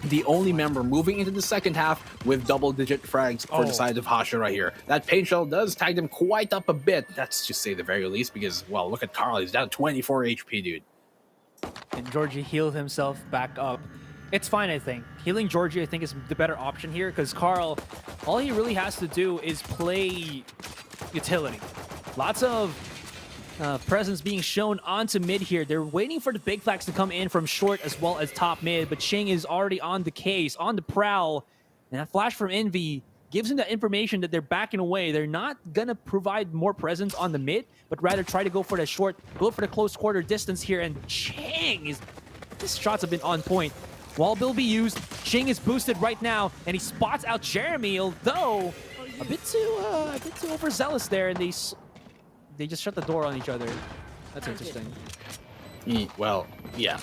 the only member moving into the second half with double-digit frags for the side of Hashira here. That paint shell does tag them quite up a bit. That's just say the very least because, well, look at Carl. He's down 24 HP, dude. And Georgie healed himself back up. It's fine, I think. Healing Georgie, I think, is the better option here because Carl, all he really has to do is play utility. Lots of presence being shown onto mid here. They're waiting for the big flags to come in from short as well as top mid, but Ching is already on the case, on the prowl. And that flash from Envy gives him that information that they're backing away. They're not going to provide more presence on the mid, but rather try to go for the short, go for the close quarter distance here. And Ching is... His shots have been on point. Wall will be used. Ching is boosted right now, and he spots out Jeremy, although a bit too overzealous there, and they just shut the door on each other. That's interesting. Well, yeah.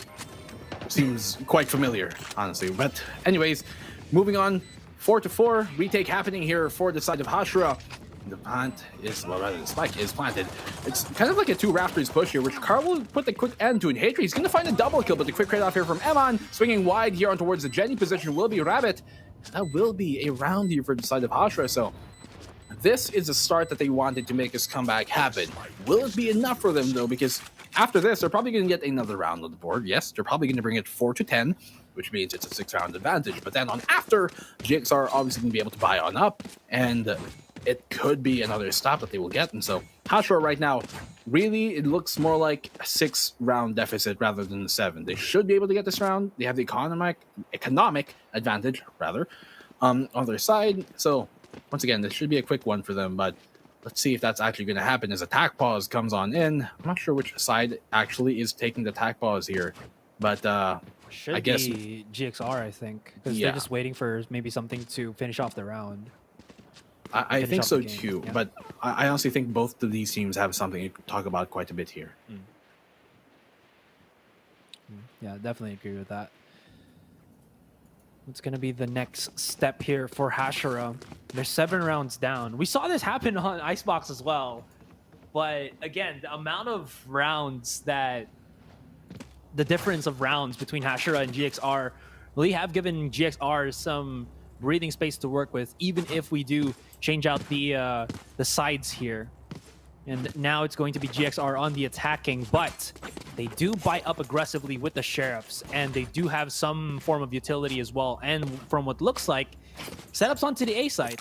seems quite familiar, honestly. But anyways, moving on, 4-4 retake happening here for the side of Hashira. The plant is, well, rather the spike is planted. It's kind of like a 2 Raptors push here, which Carl will put the quick end to. And Hatred, he's going to find a double kill, but the quick trade off here from Eman, swinging wide here on towards the Jenny position will be Rabbit. That will be a round here for the side of Hashira. So this is a start that they wanted to make this comeback happen. Will it be enough for them though? Because after this, they're probably going to get another round on the board. Yes, they're probably going to bring it 4-10, which means it's a 6-round advantage. But then on after, GXR obviously going to be able to buy on up, and it could be another stop that they will get. And so Hashira right now, really, it looks more like a 6-round deficit rather than a 7. They should be able to get this round. They have the economic advantage, rather, on their side. So once again, this should be a quick one for them, but let's see if that's actually going to happen as attack pause comes on in. I'm not sure which side actually is taking the attack pause here, but Should I guess be GXR, I think, because Yeah. they're just waiting for maybe something to finish off the round. I Finish think off so the game, too. yeah. But I honestly think both of these teams have something to talk about quite a bit here. Yeah, definitely agree with that. What's going to be the next step here for Hashira? They're 7 rounds down. We saw this happen on Icebox as well. But again, the amount of rounds that... The difference of rounds between Hashira and GXR really have given GXR some breathing space to work with, even if we do change out the sides here. And now it's going to be GXR on the attacking, but they do buy up aggressively with the Sheriffs, and they do have some form of utility as well. And from what looks like, setups onto the A side.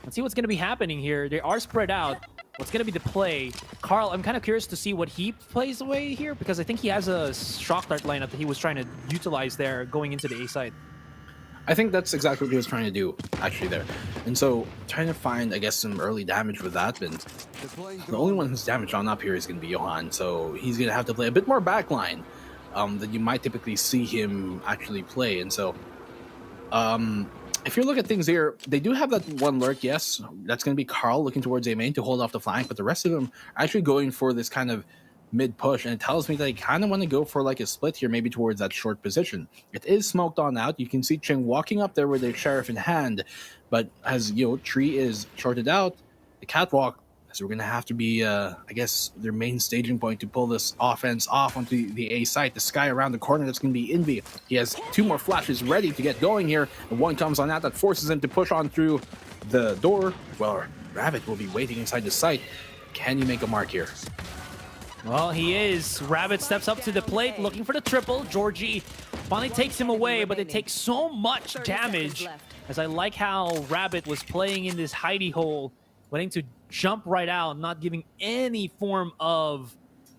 Let's see what's going to be happening here. They are spread out. What's going to be the play? Carl, I'm kind of curious to see what he plays away here, because I think he has a shock dart lineup that he was trying to utilize there going into the A side. I think that's exactly what he was trying to do, actually, there. And so, trying to find, I guess, some early damage with that. And the only one who's damaged on up here is going to be Johan. So, he's going to have to play a bit more backline than you might typically see him actually play. And so, if you look at things here, they do have that one lurk, yes. That's going to be Carl looking towards A main to hold off the flank. But the rest of them are actually going for this kind of mid push, and it tells me that they kind of want to go for like a split here, maybe towards that short position. It is smoked on out. You can see Cheng walking up there with their sheriff in hand, but as you know, Tree is shorted out, the catwalk, so we're gonna have to be I guess their main staging point to pull this offense off onto the A site. The sky around the corner, that's gonna be Envy. He has 2 more flashes ready to get going here, and one comes on out that forces him to push on through the door. Well, Rabbit will be waiting inside the site. Can you make a mark here? Well, he is. Rabbit steps up to the plate looking for the triple. Georgie finally takes him away, but it takes so much damage. As I like how Rabbit was playing in this hidey hole, waiting to jump right out, not giving any form of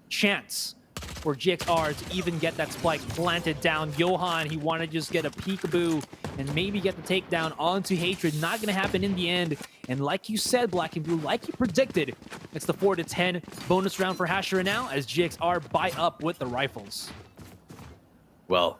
chance for GXR to even get that spike planted down. Johan, he wanted to just get a peekaboo and maybe get the takedown onto Hatred. Not going to happen in the end. And like you said, Black and Blue, like you predicted, it's the 4-10 bonus round for Hashira now as GXR buy up with the rifles. Well,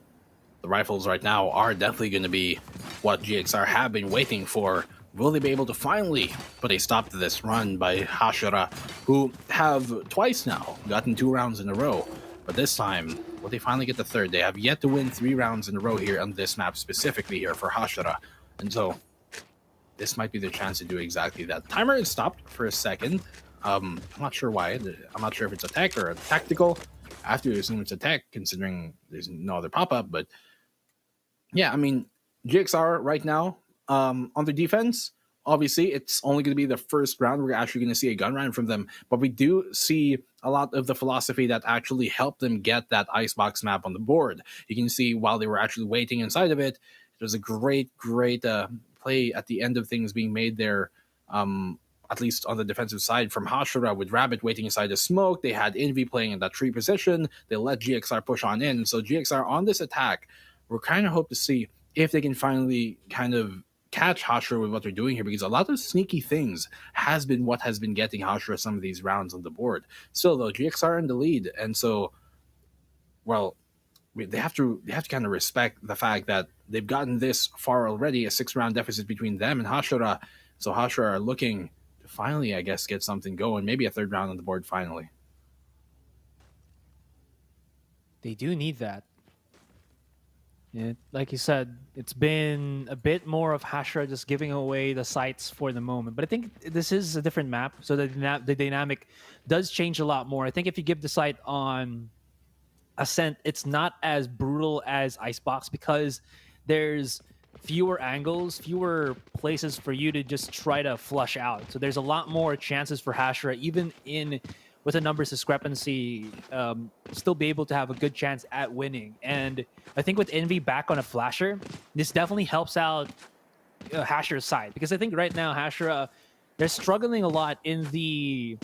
the rifles right now are definitely going to be what GXR have been waiting for. Will they be able to finally put a stop to this run by Hashira, who have twice now gotten 2 rounds in a row? But this time, will they finally get the third? They have yet to win 3 rounds in a row here on this map, specifically here for Hashira. And so, this might be their chance to do exactly that. Timer is stopped for a second. I'm not sure why. I'm not sure if it's a tech or a tactical. I have to assume it's a tech, considering there's no other pop-up. But yeah, I mean, GXR right now, on their defense, obviously, it's only going to be the first round. We're actually going to see a gun round from them. But we do see a lot of the philosophy that actually helped them get that icebox map on the board. You can see while they were actually waiting inside of it, it was a great play at the end of things being made there, at least on the defensive side from Hashira, with Rabbit waiting inside the smoke. They had Envy playing in that tree position. They let GXR push on in. So GXR on this attack, we're kind of hope to see if they can finally kind of catch Hashira with what they're doing here, because a lot of sneaky things has been what has been getting Hashira some of these rounds on the board. Still, though, GXR in the lead, and so, well, they have to kind of respect the fact that they've gotten this far already, a 6-round deficit between them and Hashira. So Hashira are looking to finally, I guess, get something going, maybe a 3rd round on the board finally. They do need that. Like you said, it's been a bit more of Hashira just giving away the sites for the moment. But I think this is a different map, so the dynamic does change a lot more. I think if you give the site on Ascent, it's not as brutal as Icebox because there's fewer angles, fewer places for you to just try to flush out. So there's a lot more chances for Hashira, even in with a numbers discrepancy, still be able to have a good chance at winning. And I think with Envy back on a flasher, this definitely helps out Hashira's side, because I think right now Hashira, they're struggling a lot in the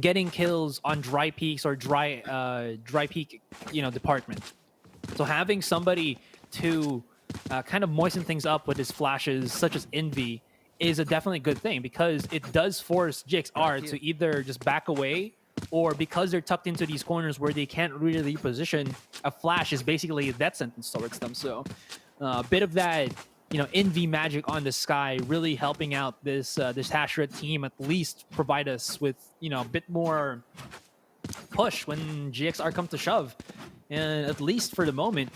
getting kills on dry peaks or dry peak, department. So having somebody to kind of moisten things up with his flashes, such as Envy, is a definitely good thing, because it does force GXR to either just back away, or because they're tucked into these corners where they can't really reposition, a flash is basically a death sentence towards them. So a bit of that, Envy magic on the sky really helping out this Hashira team, at least provide us with a bit more push when GXR come to shove. And at least for the moment,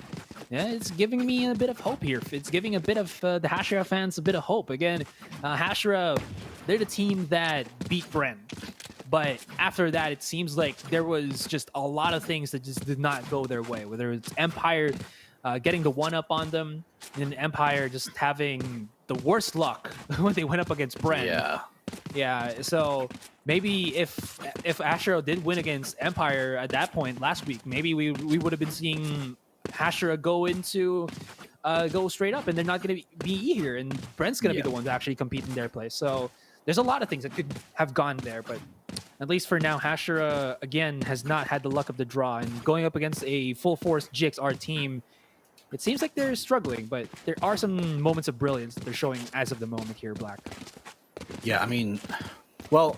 yeah, it's giving me a bit of hope here. It's giving a bit of the Hashira fans a bit of hope. Again, Hashira, they're the team that beat Bren. But after that, it seems like there was just a lot of things that just did not go their way. Whether it's Empire getting the one-up on them, and Empire just having the worst luck when they went up against Bren. Yeah, so maybe if Hashira did win against Empire at that point last week, maybe we would have been seeing Hashira go straight up, and they're not going to be here, and Brent's going to be the one to actually compete in their place. So there's a lot of things that could have gone there, but at least for now, Hashira, again, has not had the luck of the draw, and going up against a full-force GXR team, it seems like they're struggling, but there are some moments of brilliance that they're showing as of the moment here, Black. Yeah, I mean, well,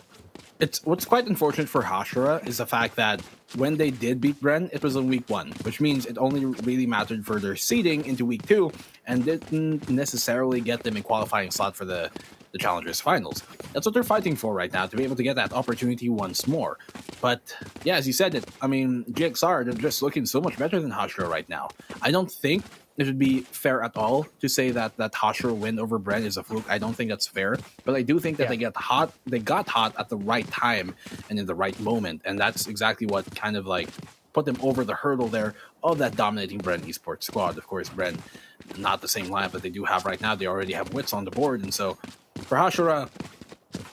it's what's quite unfortunate for Hashira is the fact that when they did beat Bren, it was in week 1, which means it only really mattered for their seeding into week 2, and didn't necessarily get them a qualifying slot for the Challengers Finals. That's what they're fighting for right now, to be able to get that opportunity once more. But yeah, as you said it, I mean, GXR, they're just looking so much better than Hashira right now. I don't think it would be fair at all to say that Hashira win over Bren is a fluke. I don't think that's fair, but I do think that they got hot at the right time and in the right moment, and that's exactly what kind of like put them over the hurdle there of that dominating Bren Esports squad. Of course, Bren, not the same lineup that they do have right now. They already have Wits on the board, and so for Hashira,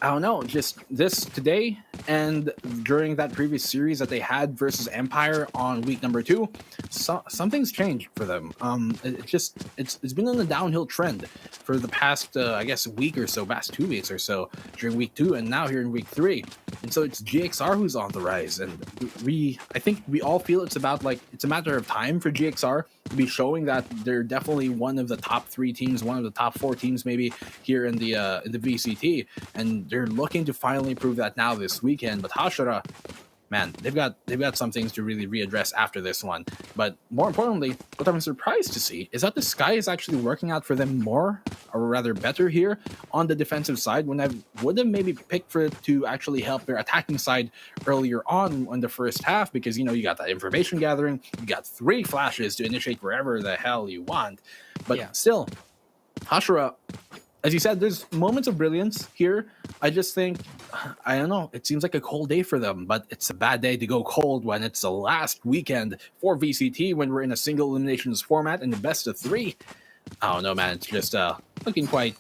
I don't know, just this today and during that previous series that they had versus Empire on week number 2, something's changed for them. It's been on a downhill trend for the past I guess week or so, past 2 weeks or so during week 2, and now here in week 3. And so it's GXR who's on the rise, and I think we all feel it's a matter of time for GXR to be showing that they're definitely one of the top 3 teams, one of the top 4 teams maybe here in the VCT, and they're looking to finally prove that now this weekend. But Hashira, man, they've got some things to really readdress after this one. But more importantly, what I'm surprised to see is that the sky is actually working out for them more, or rather better here on the defensive side, when I would have maybe picked for it to actually help their attacking side earlier on in the first half, because you got that information gathering, you got 3 flashes to initiate wherever the hell you want. But still, Hashira, as you said, there's moments of brilliance here. I just think, I don't know, it seems like a cold day for them, but it's a bad day to go cold when it's the last weekend for VCT, when we're in a single eliminations format in the best of 3. I don't know, man. It's just looking quite...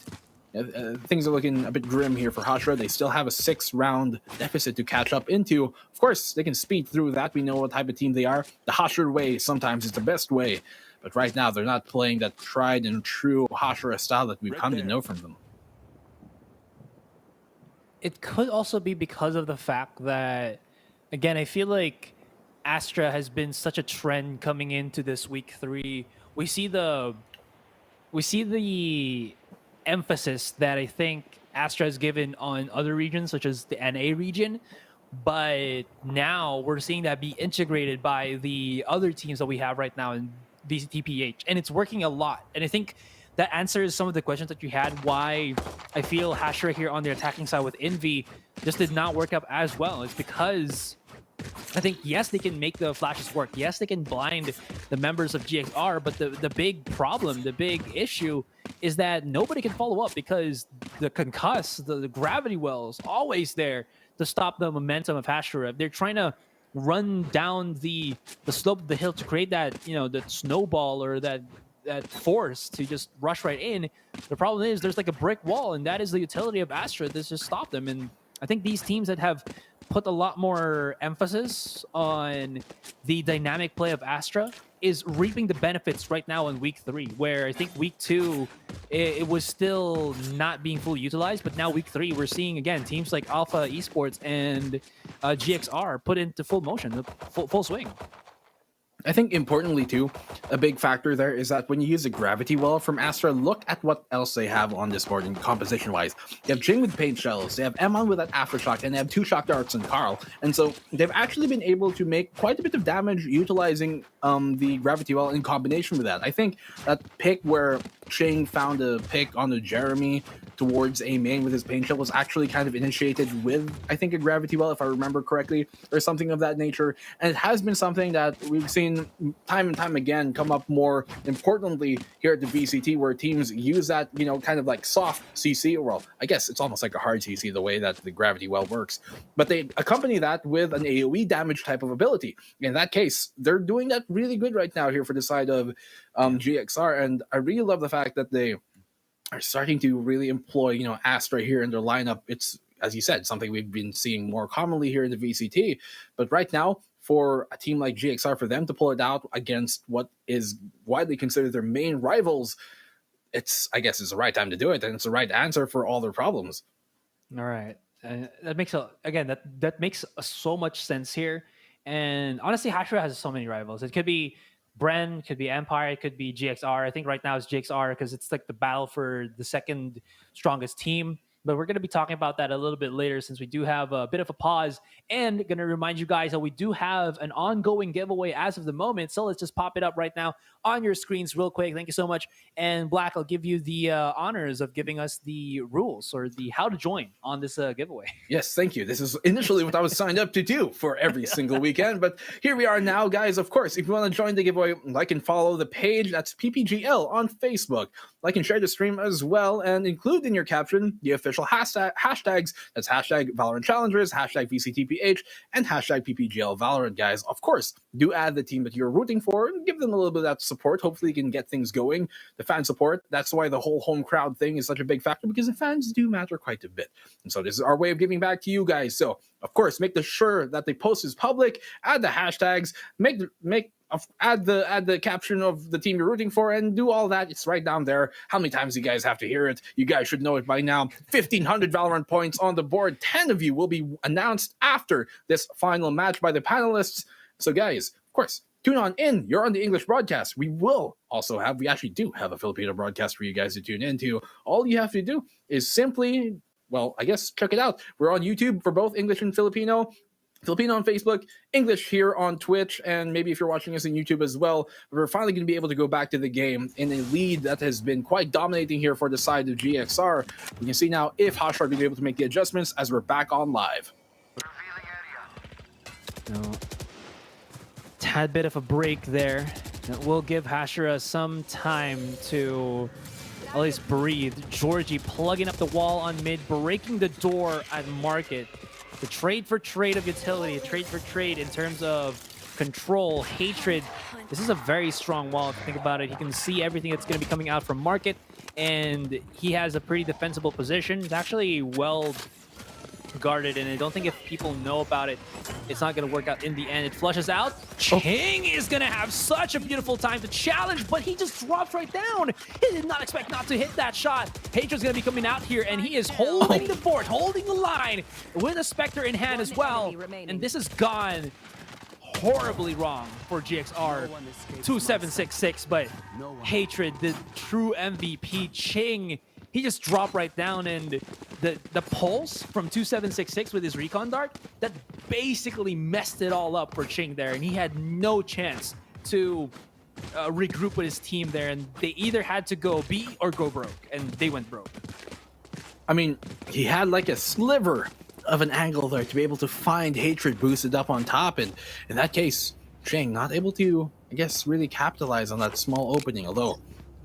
things are looking a bit grim here for Hashira. They still have a 6-round deficit to catch up into. Of course, they can speed through that. We know what type of team they are. The Hashira way sometimes is the best way. But right now, they're not playing that tried and true Hashira style that we've come to know from them. It could also be because of the fact that, again, I feel like Astra has been such a trend coming into this week 3. We see the emphasis that I think Astra has given on other regions, such as the NA region, but now we're seeing that be integrated by the other teams that we have right now in VCTPH, and it's working a lot. And I think that answers some of the questions that you had, why I feel Hashira here on the attacking side with Envy just did not work out as well. It's because I think, yes, they can make the flashes work. Yes, they can blind the members of GXR, but the big problem, the big issue is that nobody can follow up because the concuss, the gravity well is always there to stop the momentum of Hashira. They're trying to run down the slope of the hill to create that, that snowball or that force to just rush right in. The problem is there's like a brick wall, and that is the utility of Astra. This just stop them. And I think these teams that have put a lot more emphasis on the dynamic play of Astra is reaping the benefits right now in week 3, where I think week 2 it was still not being fully utilized, but now week 3 we're seeing again teams like Alpha Esports and GXR put into full motion, full swing. I think importantly too, a big factor there is that when you use a gravity well from Astra, look at what else they have on this board in composition wise. They have Jing with paint shells, they have Emon with that aftershock, and they have 2 shock darts and Carl. And so they've actually been able to make quite a bit of damage utilizing the gravity well in combination with that. I think that pick where Ching found a pick on the Jeremy towards a main with his paint shell was actually kind of initiated with, I think, a gravity well, if I remember correctly, or something of that nature. And it has been something that we've seen time and time again come up more importantly here at the VCT, where teams use that, kind of like soft CC, or well, I guess it's almost like a hard CC the way that the gravity well works, but they accompany that with an AoE damage type of ability. In that case, they're doing that really good right now here for the side of GXR, and I really love the fact that they are starting to really employ, Astra here in their lineup. It's, as you said, something we've been seeing more commonly here in the VCT. But right now, for a team like GXR, for them to pull it out against what is widely considered their main rivals, I guess it's the right time to do it, and it's the right answer for all their problems. All right. That makes that makes so much sense here. And honestly, Hashira has so many rivals. It could be Bren, could be Empire, it could be GXR. I think right now it's GXR because it's like the battle for the second strongest team. But we're going to be talking about that a little bit later, since we do have a bit of a pause, and going to remind you guys that we do have an ongoing giveaway as of the moment. So let's just pop it up right now on your screens real quick. Thank you so much. And Black, I'll give you the honors of giving us the rules or the how to join on this giveaway. Yes, thank you. This is initially what I was signed up to do for every single weekend, but here we are now, guys. Of course, if you want to join the giveaway, like and follow the page. That's PPGL on Facebook. Like and share the stream as well, and include in your caption the official hashtags. That's hashtag Valorant Challengers, hashtag VCTPH, and hashtag PPGL Valorant, guys. Of course, do add the team that you're rooting for and give them a little bit of that support. Hopefully, you can get things going. The fan support, that's why the whole home crowd thing is such a big factor, because the fans do matter quite a bit. And so this is our way of giving back to you guys. So, of course, make sure that the post is public, add the hashtags, add the caption of the team you're rooting for, and do all that. It's right down there. How many times you guys have to hear it? You guys should know it by now. 1,500 Valorant points on the board. 10 of you will be announced after this final match by the panelists. So guys, of course, tune on in. You're on the English broadcast. We actually do have a Filipino broadcast for you guys to tune into. All you have to do is simply, I guess check it out. We're on YouTube for both English and Filipino. Filipino on Facebook, English here on Twitch, and maybe if you're watching us on YouTube as well. We're finally going to be able to go back to the game in a lead that has been quite dominating here for the side of GXR. We can see now if Hashira will be able to make the adjustments as we're back on live. Tad bit of a break there. That will give Hashira some time to at least breathe. Georgie plugging up the wall on mid, breaking the door at market. The trade for trade of utility, trade for trade in terms of control, hatred. This is a very strong wall if you think about it. He can see everything that's going to be coming out from market, and he has a pretty defensible position. It's actually well guarded, and I don't think if people know about it, it's not going to work out in the end. It flushes out. Ching is going to have such a beautiful time to challenge, but he just drops right down. He did not expect not to hit that shot. Hatred's going to be coming out here, and he is holding the fort, holding the line with a Spectre in hand as well. And this has gone horribly wrong for GXR 2766, but Hatred, the true MVP, Ching, he just dropped right down, and the pulse from 2766 with his recon dart, that basically messed it all up for Ching there, and he had no chance to regroup with his team there, and they either had to go B or go broke, and they went broke. I mean, he had like a sliver of an angle there to be able to find Hatred boosted up on top, and in that case, Chang not able to, I guess, really capitalize on that small opening, although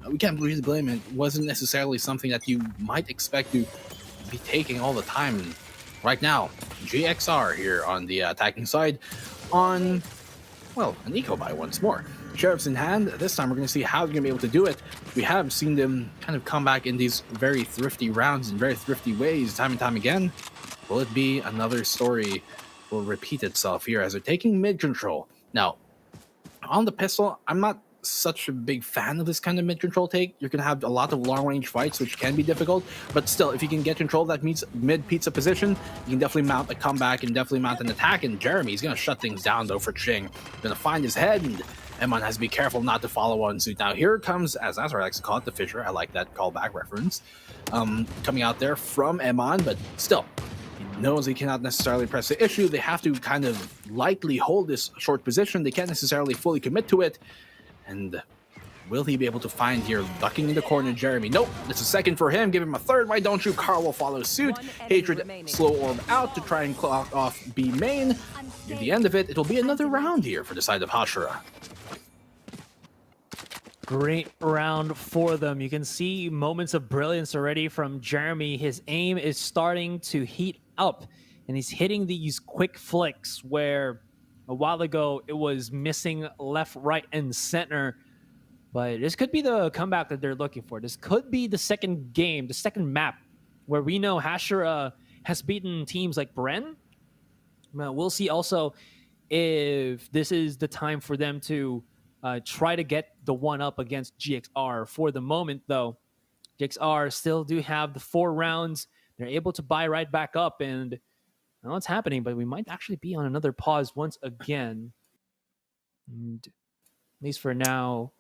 we can't really blame it. It wasn't necessarily something that you might expect to be taking all the time. Right now, GXR here on the attacking side on, well, an eco buy once more. Sheriffs in hand. This time we're going to see how they're going to be able to do it. We have seen them kind of come back in these very thrifty rounds in very thrifty ways time and time again. Will it be another story will repeat itself here as they're taking mid control? Now, on the pistol, I'm not such a big fan of this kind of mid control take. You're going to have a lot of long range fights, which can be difficult, but still, if you can get control of that mid pizza position, you can definitely mount a comeback and definitely mount an attack. And Jeremy's going to shut things down though for Ching. Going to find his head, and Emon has to be careful not to follow on suit. Now here comes, as I like to call it, the Fisher. I like that callback reference. Coming out there from Emon, but still, he knows he cannot necessarily press the issue. They have to kind of lightly hold this short position. They can't necessarily fully commit to it. And will he be able to find here, ducking in the corner, Jeremy? Nope, it's a second for him. Give him a third. Why don't you? Carl will follow suit. Hatred slow orb out to try and clock off B main. Near the end of it, it'll be another round here for the side of Hashira. Great round for them. You can see moments of brilliance already from Jeremy. His aim is starting to heat up, and he's hitting these quick flicks where a while ago it was missing left, right, and center. But this could be the comeback that they're looking for. This could be the second game, the second map, where we know Hashira has beaten teams like Bren. We'll see also if this is the time for them to try to get the one up against GXR. For the moment, though, GXR still do have the 4 rounds. They're able to buy right back up, and I don't know what's happening, but we might actually be on another pause once again. And at least for now,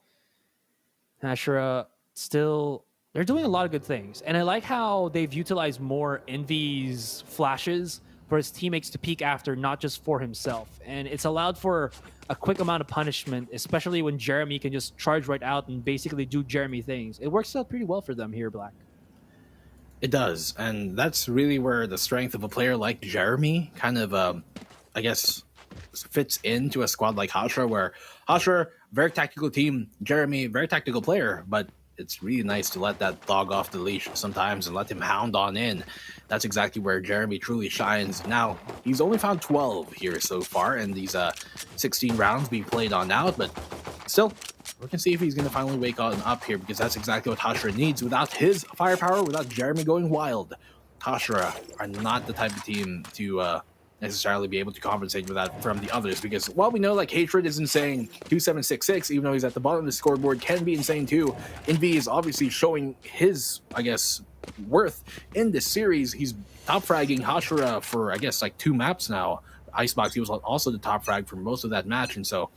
Hashira still, they're doing a lot of good things. And I like how they've utilized more Envy's flashes for his teammates to peek after, not just for himself. And it's allowed for a quick amount of punishment, especially when Jeremy can just charge right out and basically do Jeremy things. It works out pretty well for them here, Black. It does, and that's really where the strength of a player like Jeremy kind of, I guess, fits into a squad like Hashira, where Hashira, very tactical team, Jeremy, very tactical player, but it's really nice to let that dog off the leash sometimes and let him hound on in. That's exactly where Jeremy truly shines. Now, he's only found 12 here so far in these 16 rounds being played on out, but still, we can see if he's going to finally wake on up here, because that's exactly what Hashira needs. Without his firepower, without Jeremy going wild, Hashira are not the type of team to necessarily be able to compensate with that from the others, because while we know like Hatred is insane 2766, even though he's at the bottom of the scoreboard, can be insane too. Envy is obviously showing his, I guess, worth in this series. He's top fragging Hashira for, I guess, like 2 maps now. Icebox, he was also the top frag for most of that match, and so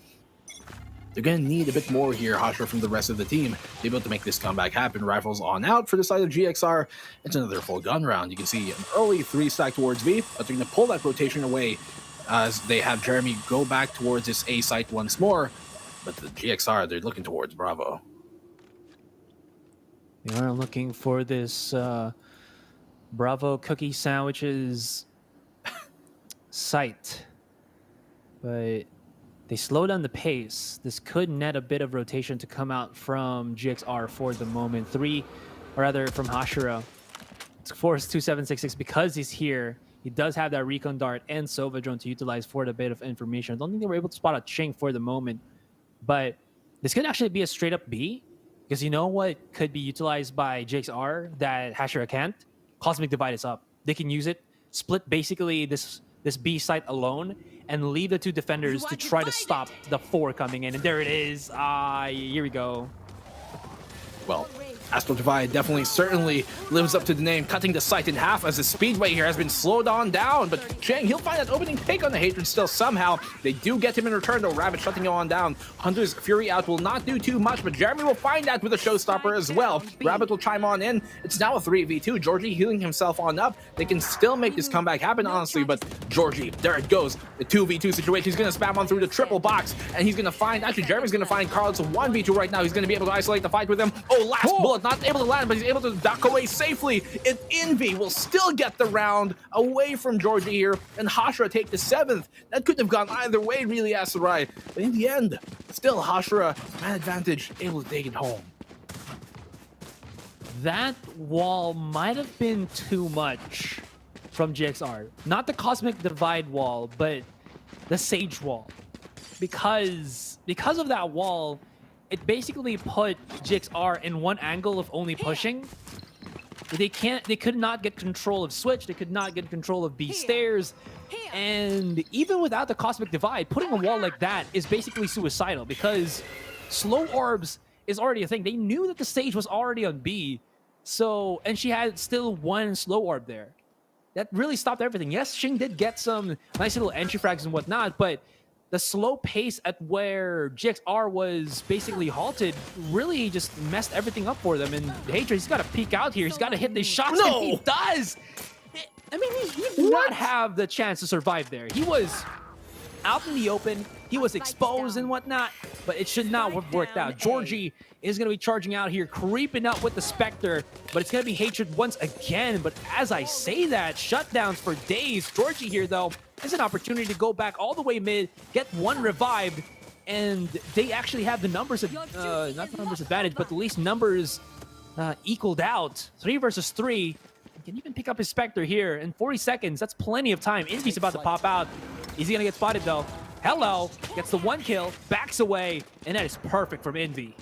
they're going to need a bit more here, Hashira, from the rest of the team to be able to make this comeback happen. Rifles on out for the side of GXR. It's another full gun round. You can see an early 3-stack towards B, but they're going to pull that rotation away as they have Jeremy go back towards this A site once more. But the GXR, they're looking towards Bravo. They are looking for this Bravo cookie sandwiches site, but they slow down the pace. This could net a bit of rotation to come out from GXR for the moment. 3, or rather from Hashira. It's force 2766 because he's here. He does have that recon dart and Sova drone to utilize for the bit of information. I don't think they were able to spot a Ching for the moment, but this could actually be a straight up B, because you know what could be utilized by GXR that Hashira can't? Cosmic Divide is up. They can use it, split basically this B site alone, and leave the 2 defenders to try to stop the 4 coming in. And there it is. Here we go. Well, Astral Divide definitely, certainly lives up to the name, cutting the site in half as the speedway here has been slowed on down. But Chang, he'll find that opening pick on the Hatred still somehow. They do get him in return, though. Rabbit shutting him on down. Hunter's Fury out will not do too much, but Jeremy will find that with a showstopper as well. Rabbit will chime on in. It's now a 3v2. Georgie healing himself on up. They can still make this comeback happen, honestly, but Georgie, there it goes. The 2v2 situation. He's going to spam on through the triple box, and he's going to find, actually, Jeremy's going to find Carl. It's a 1v2 right now. He's going to be able to isolate the fight with him. Oh, last blow bullet, not able to land, but he's able to duck away safely. And Envy will still get the round away from Georgie here, and Hashira take the 7th. That could have gone either way, really, Asarai. But in the end, still Hashira, man advantage, able to take it home. That wall might have been too much from GXR. Not the Cosmic Divide wall, but the Sage wall. Because of that wall, it basically put GXR in one angle of only pushing. They could not get control of Switch, they could not get control of B stairs. And even without the Cosmic Divide, putting a wall like that is basically suicidal because slow orbs is already a thing. They knew that the Sage was already on B. So, and she had still one slow orb there. That really stopped everything. Yes, Xing did get some nice little entry frags and whatnot, but the slow pace at where GXR was basically halted really just messed everything up for them. And Hatred, he's got to peek out here. He's got to hit these shots, and he does! I mean, he did not have the chance to survive there. He was out in the open. He was exposed and whatnot, but it should not have worked out. Georgie is going to be charging out here, creeping up with the Spectre, but it's going to be Hatred once again. But as I say that, shutdowns for days. Georgie here, though, has an opportunity to go back all the way mid, get one revived, and they actually have the numbers, not the numbers advantage, but at least numbers equaled out. 3 versus 3. He can even pick up his Spectre here in 40 seconds. That's plenty of time. Envy's about to pop out. Is he going to get spotted, though? Hello. Gets the 1 kill, backs away, and that is perfect from Envy.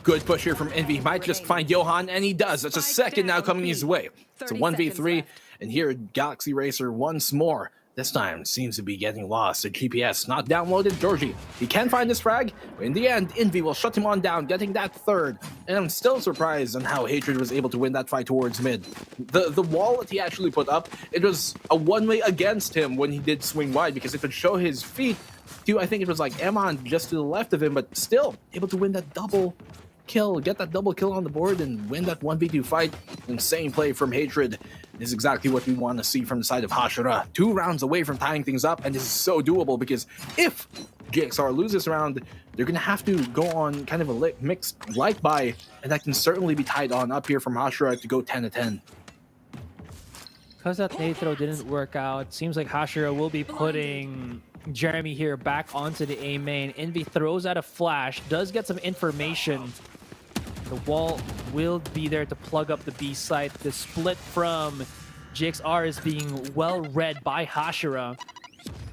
Good push here from Envy. He might just find Johan, and he does. That's a second now coming his way. It's a 1v3, and here Galaxy Racer once more. This time seems to be getting lost. The GPS not downloaded Georgie. He can find this frag, but in the end, Envy will shut him on down, getting that 3rd. And I'm still surprised on how Hatred was able to win that fight towards mid. The wall that he actually put up, it was a one-way against him when he did swing wide, because it would show his feet to, I think it was like Emon just to the left of him, but still able to win that double kill, get that double kill on the board and win that 1v2 fight. Insane play from Hatred. This is exactly what we want to see from the side of Hashira. 2 rounds away from tying things up, and this is so doable because if GXR loses round, they're going to have to go on kind of a mixed light buy, and that can certainly be tied on up here from Hashira to go 10-10. Because that nade throw didn't work out, seems like Hashira will be putting Jeremy here back onto the A main. Envy throws out a flash, does get some information. The wall will be there to plug up the B site. The split from GXR is being well read by Hashira.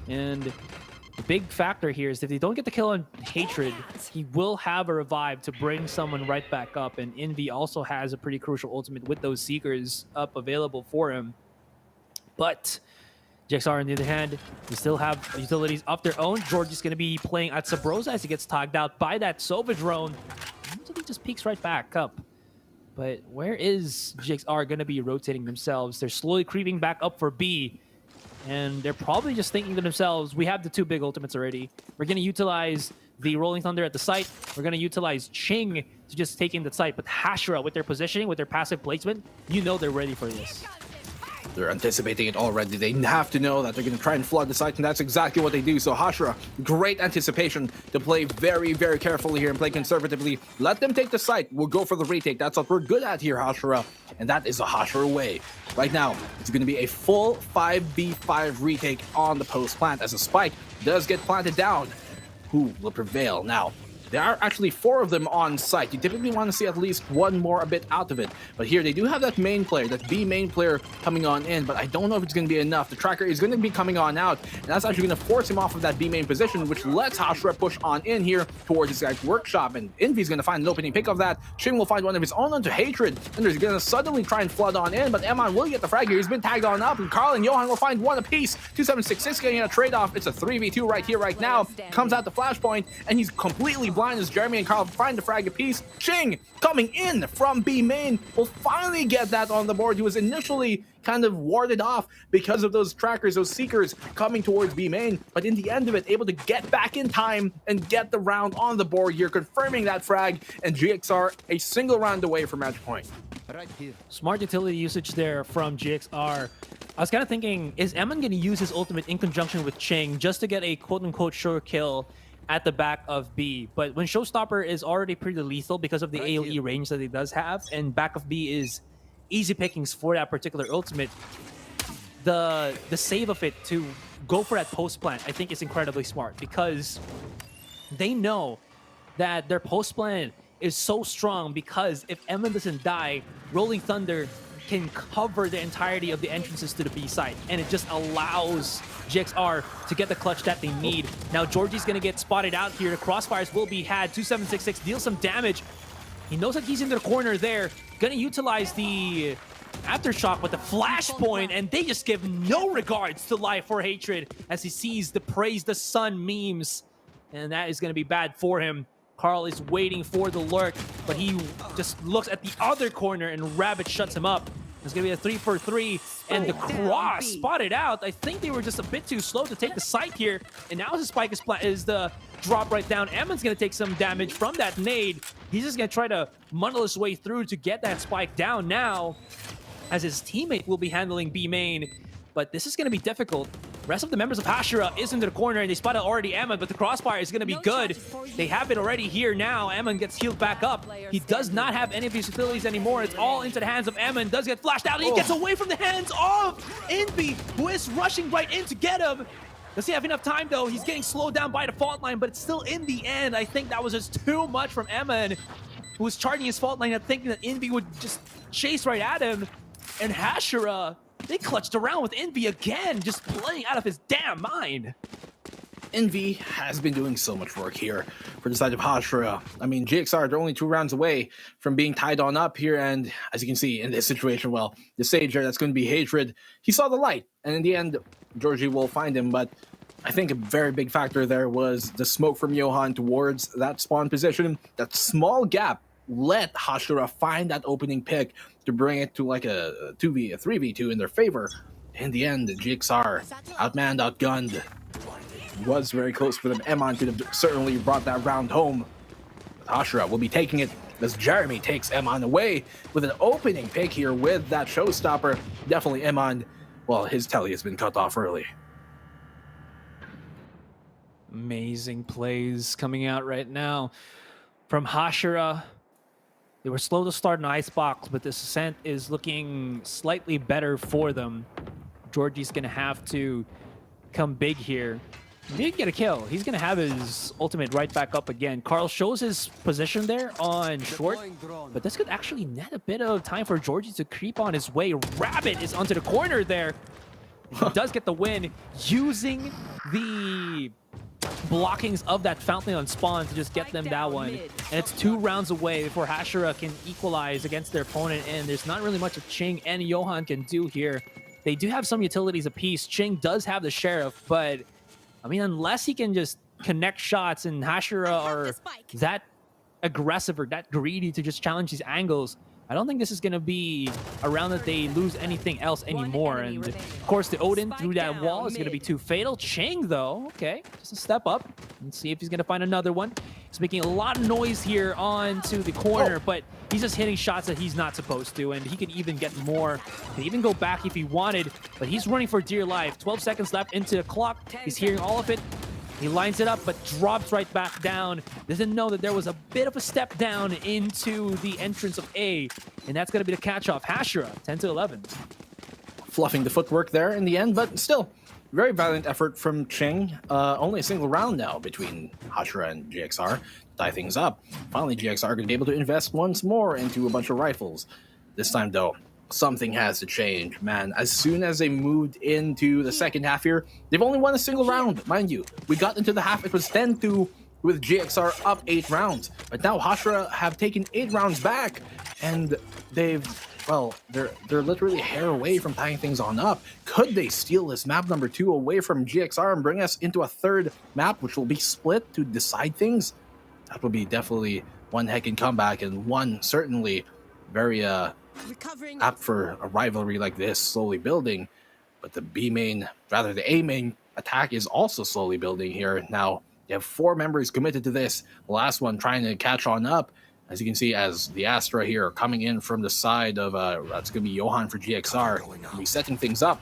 And the big factor here is if they don't get the kill on Hatred, he will have a revive to bring someone right back up. And Envy also has a pretty crucial ultimate with those Seekers up available for him. But GXR, on the other hand, we still have utilities of their own. George is going to be playing at Sabrosa as he gets tagged out by that Sova drone. Usually just peeks right back up. But where is GXR going to be rotating themselves? They're slowly creeping back up for B. And they're probably just thinking to themselves, we have the 2 big ultimates already. We're going to utilize the Rolling Thunder at the site. We're going to utilize Ching to just take in the site. But Hashira, with their positioning, with their passive placement, you know they're ready for this. They're anticipating it already. They have to know that they're going to try and flood the site, and that's exactly what they do. So Hashira, great anticipation to play very, very carefully here and play conservatively. Let them take the site. We'll go for the retake. That's what we're good at here, Hashira. And that is the Hashira way. Right now, it's going to be a full 5v5 retake on the post plant as a spike does get planted down. Who will prevail now? There are actually 4 of them on site. You typically want to see at least 1 more a bit out of it. But here they do have that main player, that B main player coming on in, but I don't know if it's going to be enough. The tracker is going to be coming on out, and that's actually going to force him off of that B main position, which lets Hashira push on in here towards this guy's workshop, and Envy's going to find an opening pick of that. Ching will find one of his own onto Hatred, and they're going to suddenly try and flood on in, but Emon will get the frag here. He's been tagged on up, and Carl and Johan will find one apiece. 2766 getting a trade-off. It's a 3v2 right here, right now. Comes out the flashpoint, and he's completely blind as Jeremy and Carl find the frag apiece. Ching coming in from B main will finally get that on the board. He was initially kind of warded off because of those trackers, those Seekers coming towards B main, but in the end of it, able to get back in time and get the round on the board here, confirming that frag, and GXR a single round away from match point. Right here. Smart utility usage there from GXR. I was kind of thinking, is Eman going to use his ultimate in conjunction with Ching just to get a quote-unquote sure kill at the back of B. But when Showstopper is already pretty lethal because of the AoE range that he does have, and back of B is easy pickings for that particular ultimate, the save of it to go for that post plant, I think, is incredibly smart because they know that their post plant is so strong because if Emma doesn't die, Rolling Thunder can cover the entirety of the entrances to the B site, and it just allows GXR to get the clutch that they need. Now Georgie's gonna get spotted out here. The crossfires will be had. 2766 deals some damage. He knows that he's in the corner there. Gonna utilize the aftershock with the flashpoint, and they just give no regards to life for Hatred as he sees the praise the sun memes, and that is gonna be bad for him. Carl is waiting for the lurk, but he just looks at the other corner and Rabbit shuts him up. It's going to be a 3-for-3, and the cross spotted out. I think they were just a bit too slow to take the site here, and now the spike is the drop right down. Emmon's going to take some damage from that nade. He's just going to try to muddle his way through to get that spike down now, as his teammate will be handling B main. But this is going to be difficult. Rest of the members of Hashira is into the corner, and they spotted already Ammon, but the crossfire is going to be good. They have it already here now. Ammon gets healed back up. He does not have any of his utilities anymore. It's all into the hands of Ammon. Does get flashed out, and he gets away from the hands of Envy, who is rushing right in to get him. Does he have enough time, though? He's getting slowed down by the fault line, but it's still in the end. I think that was just too much from Ammon, who was charging his fault line and thinking that Envy would just chase right at him. And Hashira, they clutched around with Envy again, just playing out of his damn mind. Envy has been doing so much work here for the side of Hashira. I mean, GXR, they're only 2 rounds away from being tied on up here, and as you can see in this situation, well, the Sager, that's going to be Hatred. He saw the light, and in the end, Georgie will find him, but I think a very big factor there was the smoke from Johan towards that spawn position. That small gap let Hashira find that opening pick to bring it to like a 3v2 in their favor. In the end, GXR, outmanned, outgunned. Was very close for them. Emon could have certainly brought that round home. But Hashira will be taking it as Jeremy takes Emon away with an opening pick here with that showstopper. Definitely Emon, well, his telly has been cut off early. Amazing plays coming out right now from Hashira. They were slow to start in Icebox, but this ascent is looking slightly better for them. Georgie's going to have to come big here. He did get a kill. He's going to have his ultimate right back up again. Carl shows his position there on short, but this could actually net a bit of time for Georgie to creep on his way. Rabbit is onto the corner there. He does get the win using the blockings of that fountain on spawn to just get them that one. And it's 2 rounds away before Hashira can equalize against their opponent, and there's not really much that Ching and Johan can do here. They do have some utilities apiece. Ching does have the Sheriff, but I mean, unless he can just connect shots and Hashira are that aggressive or that greedy to just challenge these angles, I don't think this is going to be a round that they lose anything else anymore. And of course, the Odin through that wall is going to be too fatal. Ching, though, okay, just a step up and see if he's going to find another one. He's making a lot of noise here onto the corner, but he's just hitting shots that he's not supposed to, and he could even get more. He could even go back if he wanted, but he's running for dear life. 12 seconds left into the clock. He's hearing all of it. He lines it up, but drops right back down. Doesn't know that there was a bit of a step down into the entrance of A, and that's going to be the catch-off. Hashira, 10-11. Fluffing the footwork there in the end, but still, very valiant effort from Ching. Only a single round now between Hashira and GXR to tie things up. Finally, GXR going to be able to invest once more into a bunch of rifles. This time, though, something has to change, man. As soon as they moved into the second half here, they've only won a single round, mind you. We got into the half, it was 10-2 with GXR up 8 rounds. But now Hashira have taken 8 rounds back, and they're literally a hair away from tying things on up. Could they steal this map number 2 away from GXR and bring us into a third map, which will be split to decide things? That would be definitely one heckin' comeback, and one certainly very apt for a rivalry like this slowly building. But the A main attack is also slowly building here. Now you have 4 members committed to this, the last one trying to catch on up. As you can see, as the Astra here are coming in from the side of that's gonna be Johan for GXR, resetting things up.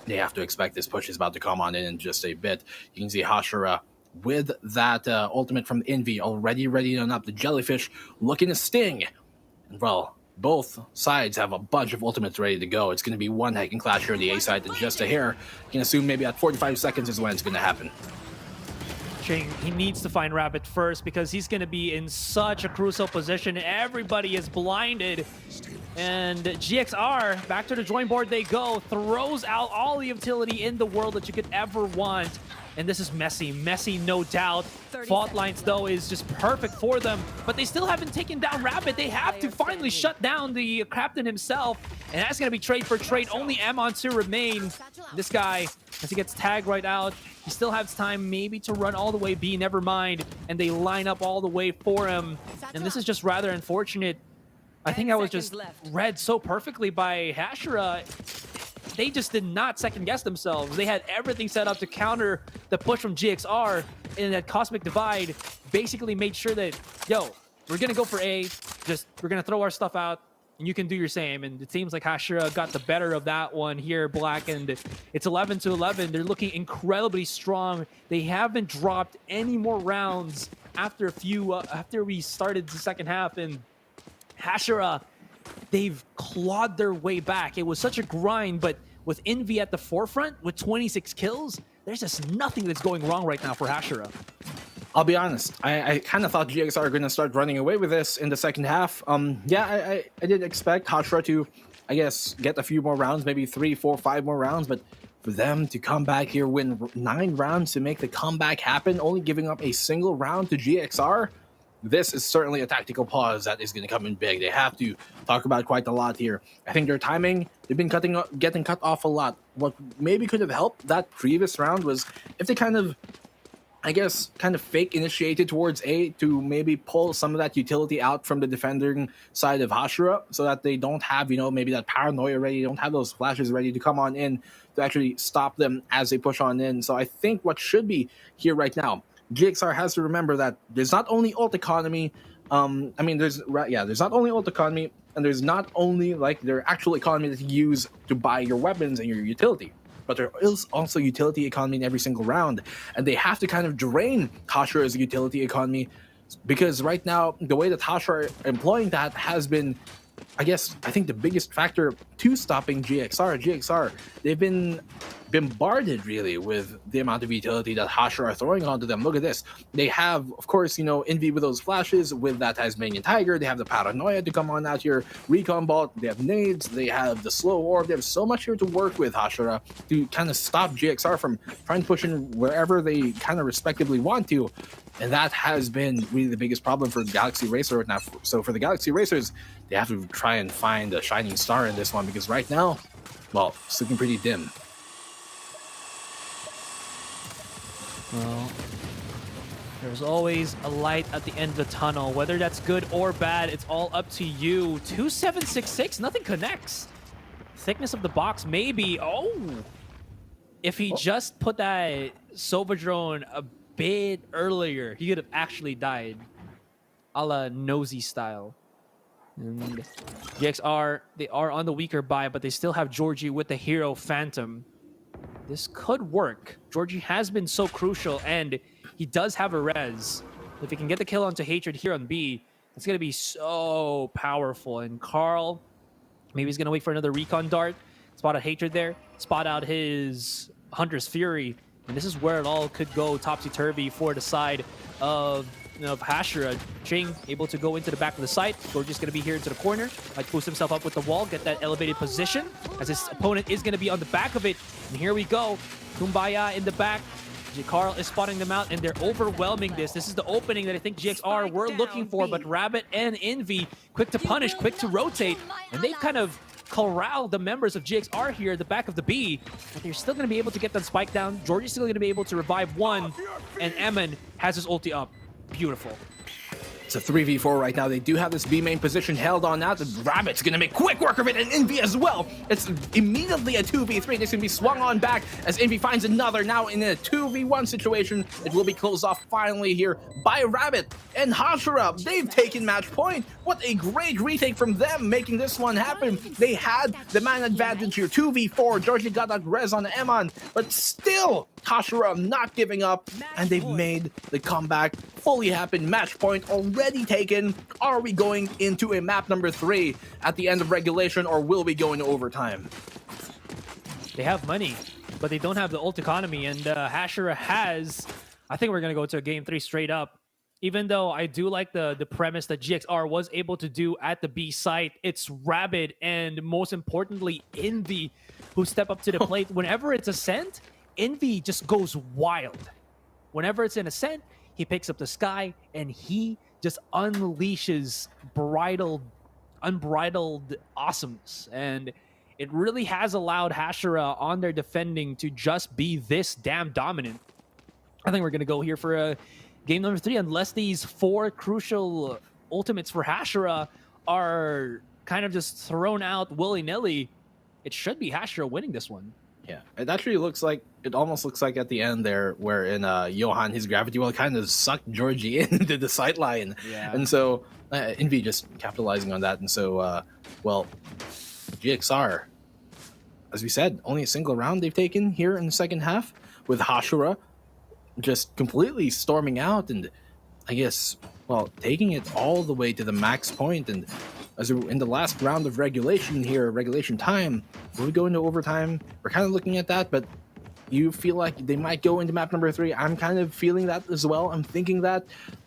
They have to expect this push is about to come on in just a bit. You can see Hashira with that ultimate from Envy already ready on up. The Jellyfish looking to sting. And well, both sides have a bunch of ultimates ready to go. It's going to be one heck and clash here on the A side to just a hair. You can assume maybe at 45 seconds is when it's going to happen. Ching, he needs to find Rabbit first because he's going to be in such a crucial position. Everybody is blinded. And GXR, back to the drawing board they go, throws out all the utility in the world that you could ever want. And this is messy. Messy, no doubt. Fault lines, though, is just perfect for them. But they still haven't taken down Rabbit. They have to finally shut down the captain himself. And that's going to be trade for trade. Only Amon to remain. This guy, as he gets tagged right out, he still has time maybe to run all the way B, never mind. And they line up all the way for him. And this is just rather unfortunate. I think I was just read so perfectly by Hashira. They just did not second guess themselves. They had everything set up to counter the push from GXR, and that Cosmic Divide basically made sure that, yo, we're gonna go for A, we're gonna throw our stuff out, and you can do your same. And it seems like Hashira got the better of that one here, Black, and it's 11-11. They're looking incredibly strong. They haven't dropped any more rounds after after we started the second half, and Hashira, they've clawed their way back. It was such a grind, but with Envy at the forefront with 26 kills, there's just nothing that's going wrong right now for Hashira. I'll be honest, I kind of thought GXR are going to start running away with this in the second half. Yeah, I did expect Hashira to, I guess, get a few more rounds, maybe 3, 4, 5 more rounds, but for them to come back here, win 9 rounds to make the comeback happen, only giving up a single round to GXR, this is certainly a tactical pause that is going to come in big. They have to talk about quite a lot here. I think their timing, they've been getting cut off a lot. What maybe could have helped that previous round was if they kind of fake initiated towards A to maybe pull some of that utility out from the defending side of Hashira so that they don't have, maybe that paranoia ready, don't have those flashes ready to come on in to actually stop them as they push on in. So I think what should be here right now, GXR has to remember that there's not only ult economy, there's not only ult economy, and there's not only like their actual economy that you use to buy your weapons and your utility, but there is also utility economy in every single round, and they have to kind of drain Hashira's utility economy, because right now the way that Hashira are employing that has been, I think the biggest factor to stopping GXR. They've been bombarded really with the amount of utility that Hashira are throwing onto them. Look at this. They have, of course, Envy with those flashes, with that Tasmanian Tiger. They have the paranoia to come on out here, recon bot. They have nades. They have the slow orb. They have so much here to work with, Hashira, to kind of stop GXR from trying to push in wherever they kind of respectively want to. And that has been really the biggest problem for Galaxy Racer right now. So for the Galaxy Racers, they have to try and find a shining star in this one, because right now, well, it's looking pretty dim. Well, there's always a light at the end of the tunnel. Whether that's good or bad, it's all up to you. 2766, nothing connects. Thickness of the box, maybe. Oh! If he just put that Sova drone a bit earlier, he could have actually died. A la Nosy style. And GXR, they are on the weaker buy, but they still have Georgie with the hero Phantom. This could work. Georgie has been so crucial, and he does have a res. If he can get the kill onto Hatred here on B, it's going to be so powerful. And Carl, maybe he's going to wait for another recon dart. Spot out Hatred there. Spot out his Hunter's Fury. And this is where it all could go topsy-turvy for the side of Hashira. Ching able to go into the back of the site. Georgie's going to be here into the corner. Like boost himself up with the wall, get that elevated position as his opponent is going to be on the back of it. And here we go. Kumbaya in the back. Carl is spotting them out, and they're overwhelming this. This is the opening that I think GXR were looking for, but Rabbit and Envy, quick to punish, quick to rotate, and they've kind of corralled the members of GXR here at the back of the B, but they're still going to be able to get that spike down. Georgie's still going to be able to revive one, and Emin has his ulti up. Beautiful. It's a 3v4 right now. They do have this B main position held on now. The Rabbit's gonna make quick work of it, and Envy as well. It's immediately a 2v3. This can be swung on back as Envy finds another. Now in a 2v1 situation, it will be closed off finally here by Rabbit and Hashira. They've taken match point. What a great retake from them, making this one happen. They had the man advantage here. 2v4. Georgie got that res on Eman, but still Hashira not giving up, and they've made the comeback fully happen. Match point already taken. Are we going into a map number 3 at the end of regulation, or will we go into overtime? They have money, but they don't have the ult economy, and Hashira has. I think we're going to go to a game 3 straight up. Even though I do like the premise that GXR was able to do at the B site, it's Rabbit and most importantly Envy who step up to the plate. Whenever it's Ascent, Envy just goes wild. Whenever it's an Ascent, he picks up the sky and he just unleashes unbridled awesomeness. And it really has allowed Hashira on their defending to just be this damn dominant. I think we're going to go here for a game number 3, unless these 4 crucial ultimates for Hashira are kind of just thrown out willy-nilly. It should be Hashira winning this one. Yeah, it actually almost looks like at the end there, wherein Johan, his gravity well kind of sucked Georgie into the sideline. Yeah. And so Envy just capitalizing on that. And so, well, GXR, as we said, only a single round they've taken here in the second half, with Hashira just completely storming out and I guess, well, taking it all the way to the max point. And as in the last round of regulation here, regulation time, will we go into overtime? We're kind of looking at that, but you feel like they might go into map number 3. I'm kind of feeling that as well. I'm thinking that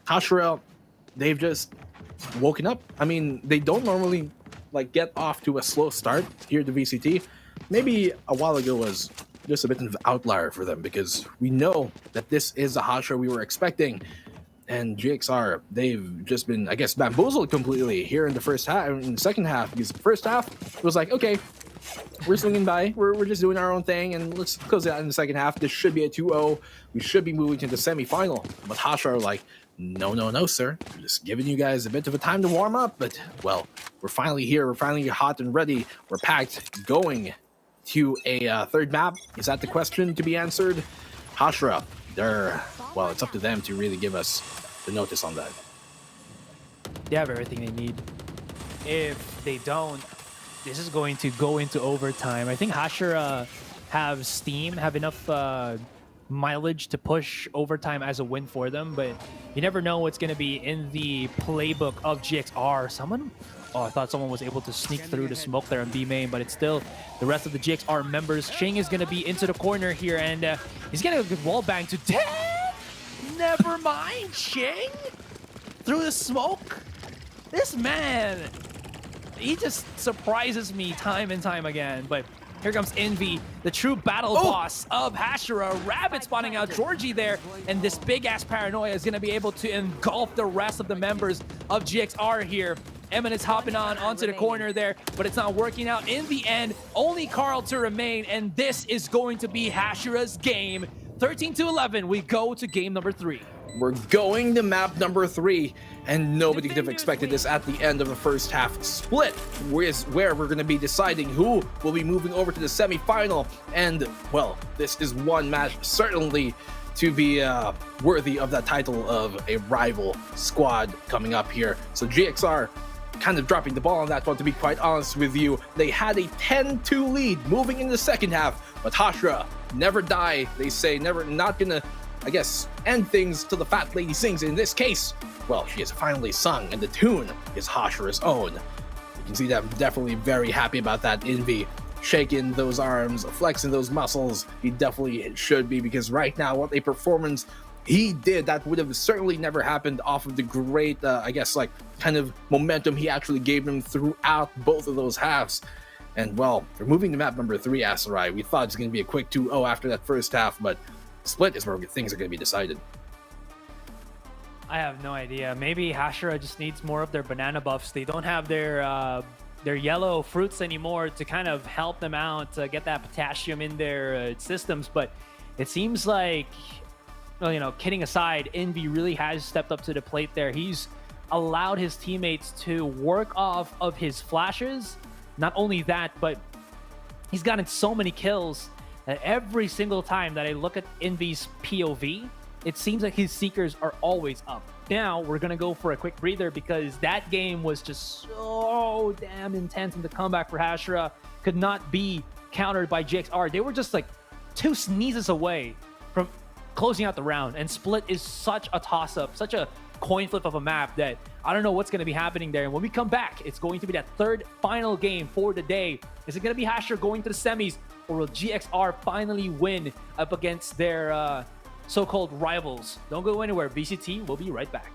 Hashira, they've just woken up. I mean, they don't normally like get off to a slow start here at the VCT. Maybe a while ago was just a bit of an outlier for them, because we know that this is the Hashira we were expecting. And GXR, they've just been, I guess, bamboozled completely here in the first half, in the second half. Because the first half, it was like, okay, we're swinging by, we're just doing our own thing, and let's close it out in the second half. This should be a 2-0. We should be moving to the semifinal. But Hashira are like, no, sir. We're just giving you guys a bit of a time to warm up. But, well, we're finally here. We're finally hot and ready. We're packed, going to a third map. Is that the question to be answered? Hashira, well, it's up to them to really give us the notice on that. They have everything they need. If they don't, this is going to go into overtime. I think Hashira have steam, have enough mileage to push overtime as a win for them, but you never know what's going to be in the playbook of GXR. I thought someone was able to sneak through the smoke there on B main, but it's still the rest of the GXR members. Shing is going to be into the corner here, and he's getting a good wall bang to death. Never mind, Shing. Through the smoke. This man, he just surprises me time and time again. But here comes Envy, the true battle boss of Hashira. Rabbit spawning out Georgie there, and this big-ass paranoia is going to be able to engulf the rest of the members of GXR here. Emin is hopping onto the corner there, but it's not working out. In the end, only Carl to remain, and this is going to be Hashira's game. 13-11, we go to game number 3. We're going to map number 3, and nobody could have expected this at the end of the first half split, where we're going to be deciding who will be moving over to the semifinal. And, well, this is one match certainly to be worthy of that title of a rival squad coming up here. So GXR kind of dropping the ball on that one, to be quite honest with you. They had a 10-2 lead moving into the second half, but Hashira never die. They say not gonna, I guess, end things till the fat lady sings. In this case, well, she has finally sung, and the tune is Hashira's own. You can see that I'm definitely very happy about that. Envy shaking those arms, flexing those muscles. He definitely should be, because right now, what a performance he did, that would have certainly never happened off of the great, I guess, like, kind of momentum he actually gave them throughout both of those halves. And, well, for moving to map number 3, Asarai, we thought it was going to be a quick 2-0 after that first half, but split is where things are going to be decided. I have no idea. Maybe Hashira just needs more of their banana buffs. They don't have their yellow fruits anymore to kind of help them out, to get that potassium in their systems. But it seems like, well, you know, kidding aside, Envy really has stepped up to the plate there. He's allowed his teammates to work off of his flashes. Not only that, but he's gotten so many kills that every single time that I look at Envy's POV, it seems like his Seekers are always up. Now, we're going to go for a quick breather because that game was just so damn intense, and the comeback for Hashira could not be countered by GXR. They were just like 2 sneezes away from closing out the round, and Split is such a toss-up, such a coin flip of a map that I don't know what's going to be happening there. And when we come back, it's going to be that third final game for the day. Is it going to be Hashira going to the semis, or will GXR finally win up against their so-called rivals? Don't go anywhere. VCT will be right back.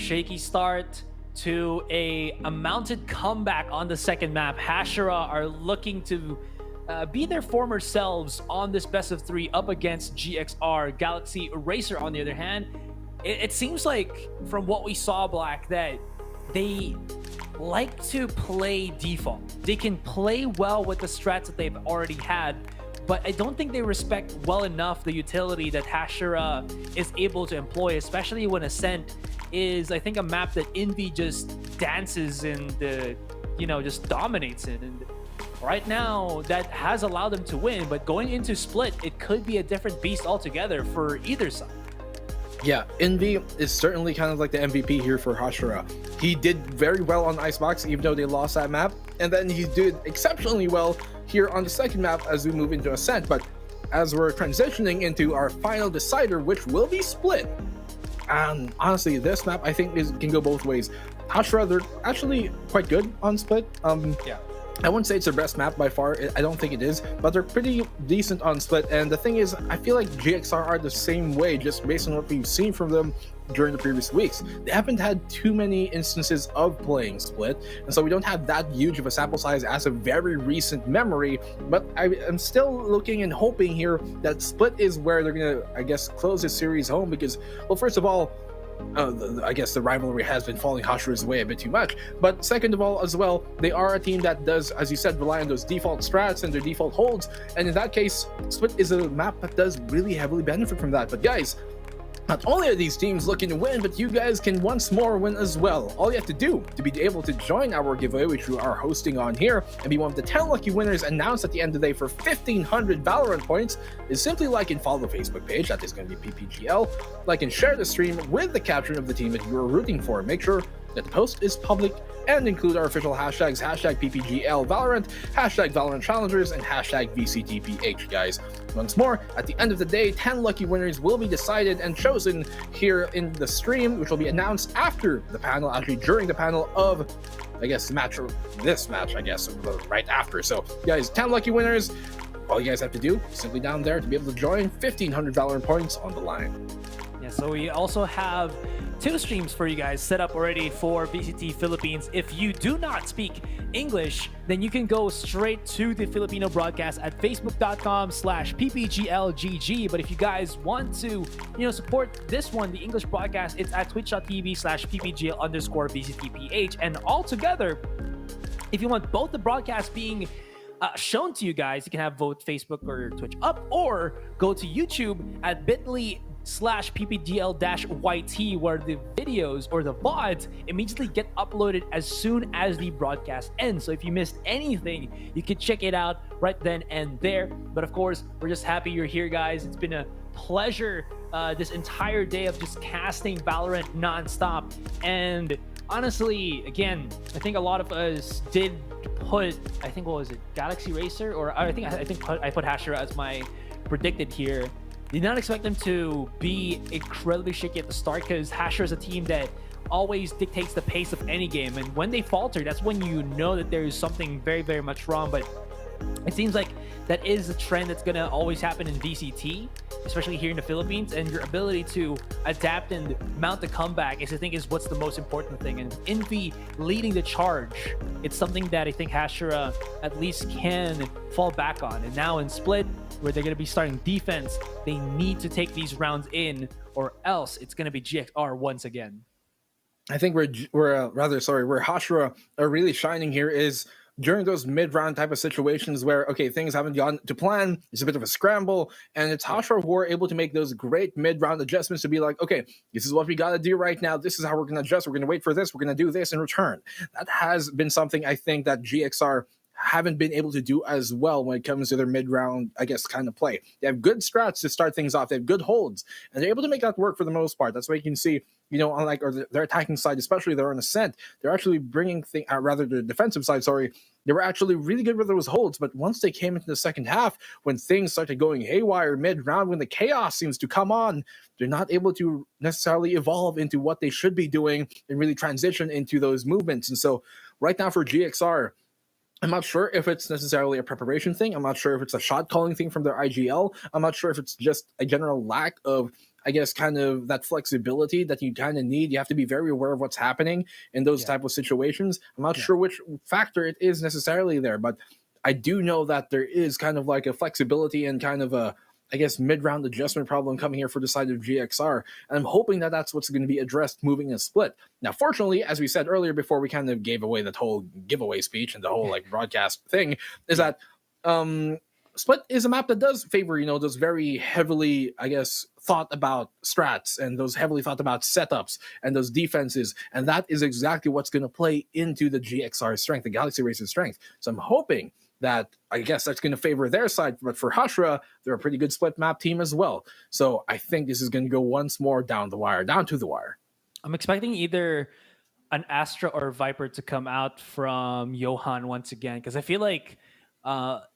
shaky start to a mounted comeback on the second map. Hashira are looking to be their former selves on this best of 3 up against GXR. Galaxy Racer, on the other hand, it seems like from what we saw, Black, that they like to play default. They can play well with the strats that they've already had, but I don't think they respect well enough the utility that Hashira is able to employ, especially when Ascent is, I think, a map that Envy just dances and, just dominates in. And right now, that has allowed them to win, but going into Split, it could be a different beast altogether for either side. Yeah, Envy is certainly kind of like the MVP here for Hashira. He did very well on Icebox, even though they lost that map, and then he did exceptionally well here on the second map as we move into Ascent. But as we're transitioning into our final decider, which will be Split, and honestly, this map I think can go both ways. Hashira, they're actually quite good on Split. Yeah. I wouldn't say it's their best map by far. I don't think it is, but they're pretty decent on Split. And the thing is, I feel like GXR are the same way, just based on what we've seen from them during the previous weeks. They haven't had too many instances of playing Split, and so we don't have that huge of a sample size as a very recent memory. But I am still looking and hoping here that Split is where they're gonna, I guess, close this series home, because, well, first of all, I guess the rivalry has been falling Hashira's way a bit too much. But second of all, as well, they are a team that does, as you said, rely on those default strats and their default holds. And in that case, Split is a map that does really heavily benefit from that. But guys, not only are these teams looking to win, but you guys can once more win as well. All you have to do to be able to join our giveaway, which we are hosting on here, and be one of the 10 lucky winners announced at the end of the day for 1,500 Valorant points, is simply like and follow the Facebook page, that is going to be PPGL, like and share the stream with the caption of the team that you are rooting for. Make sure that the post is public and include our official hashtags, hashtag PPGL Valorant, hashtag Valorant Challengers, and hashtag VCTPH, guys. Once more, at the end of the day, 10 lucky winners will be decided and chosen here in the stream, which will be announced after the panel, actually during the panel of, I guess, this match, I guess, right after. So, guys, 10 lucky winners. All you guys have to do, simply down there to be able to join, 1,500 Valorant points on the line. Yeah, so we also have 2 streams for you guys set up already for VCT Philippines. If you do not speak English, then you can go straight to the Filipino broadcast at facebook.com/ppglgg. But if you guys want to, support this one, the English broadcast, it's at twitch.tv/ppgl_VCTPH. And all together, if you want both the broadcasts being shown to you guys, you can have both Facebook or Twitch up, or go to YouTube at bit.ly/ppgl-yt, where the videos or the VODs immediately get uploaded as soon as the broadcast ends. So if you missed anything, you can check it out right then and there. But of course, we're just happy you're here, guys. It's been a pleasure this entire day of just casting Valorant nonstop. And honestly, again, I think a lot of us did put, I think, what was it, Galaxy Racer, or I think I put Hashira as my predicted here. Did not expect them to be incredibly shaky at the start, because Hashira is a team that always dictates the pace of any game, and when they falter, that's when you know that there is something very, very much wrong. But it seems like that is a trend that's gonna always happen in VCT, especially here in the Philippines, and your ability to adapt and mount the comeback is, I think, is what's the most important thing. And Envy leading the charge, it's something that I think Hashira at least can fall back on. And now in Split, where they're gonna be starting defense, they need to take these rounds in, or else it's gonna be GXR once again. I think where Hashira are really shining here is during those mid-round type of situations where, okay, things haven't gone to plan, it's a bit of a scramble, and it's Hashira who are able to make those great mid-round adjustments to be like, okay, this is what we got to do right now, this is how we're going to adjust, we're going to wait for this, we're going to do this in return. That has been something I think that GXR haven't been able to do as well when it comes to their mid-round, I guess, kind of play. They have good strats to start things off, they have good holds, and they're able to make that work for the most part. That's why you can see, unlike their attacking side, especially they're on Ascent, they're actually bringing rather the defensive side, they were actually really good with those holds. But once they came into the second half, when things started going haywire mid-round, when the chaos seems to come on, they're not able to necessarily evolve into what they should be doing and really transition into those movements. And so right now for GXR, I'm not sure if it's necessarily a preparation thing. I'm not sure if it's a shot calling thing from their IGL. I'm not sure if it's just a general lack of, I guess, kind of that flexibility that you kind of need. You have to be very aware of what's happening in those type of situations. I'm not sure which factor it is necessarily there, but I do know that there is kind of like a flexibility and kind of a, I guess, mid-round adjustment problem coming here for the side of GXR. And I'm hoping that that's what's going to be addressed moving in Split. Now, fortunately, as we said earlier before we kind of gave away that whole giveaway speech and the whole like broadcast thing, is that Split is a map that does favor, those very heavily, I guess, thought about strats and those heavily thought about setups and those defenses. And that is exactly what's going to play into the GXR strength, the Galaxy Racer's strength. So I'm hoping that, I guess, that's going to favor their side. But for Hashira, they're a pretty good split map team as well. So I think this is going to go once more down to the wire. I'm expecting either an Astra or Viper to come out from Johan once again, because I feel like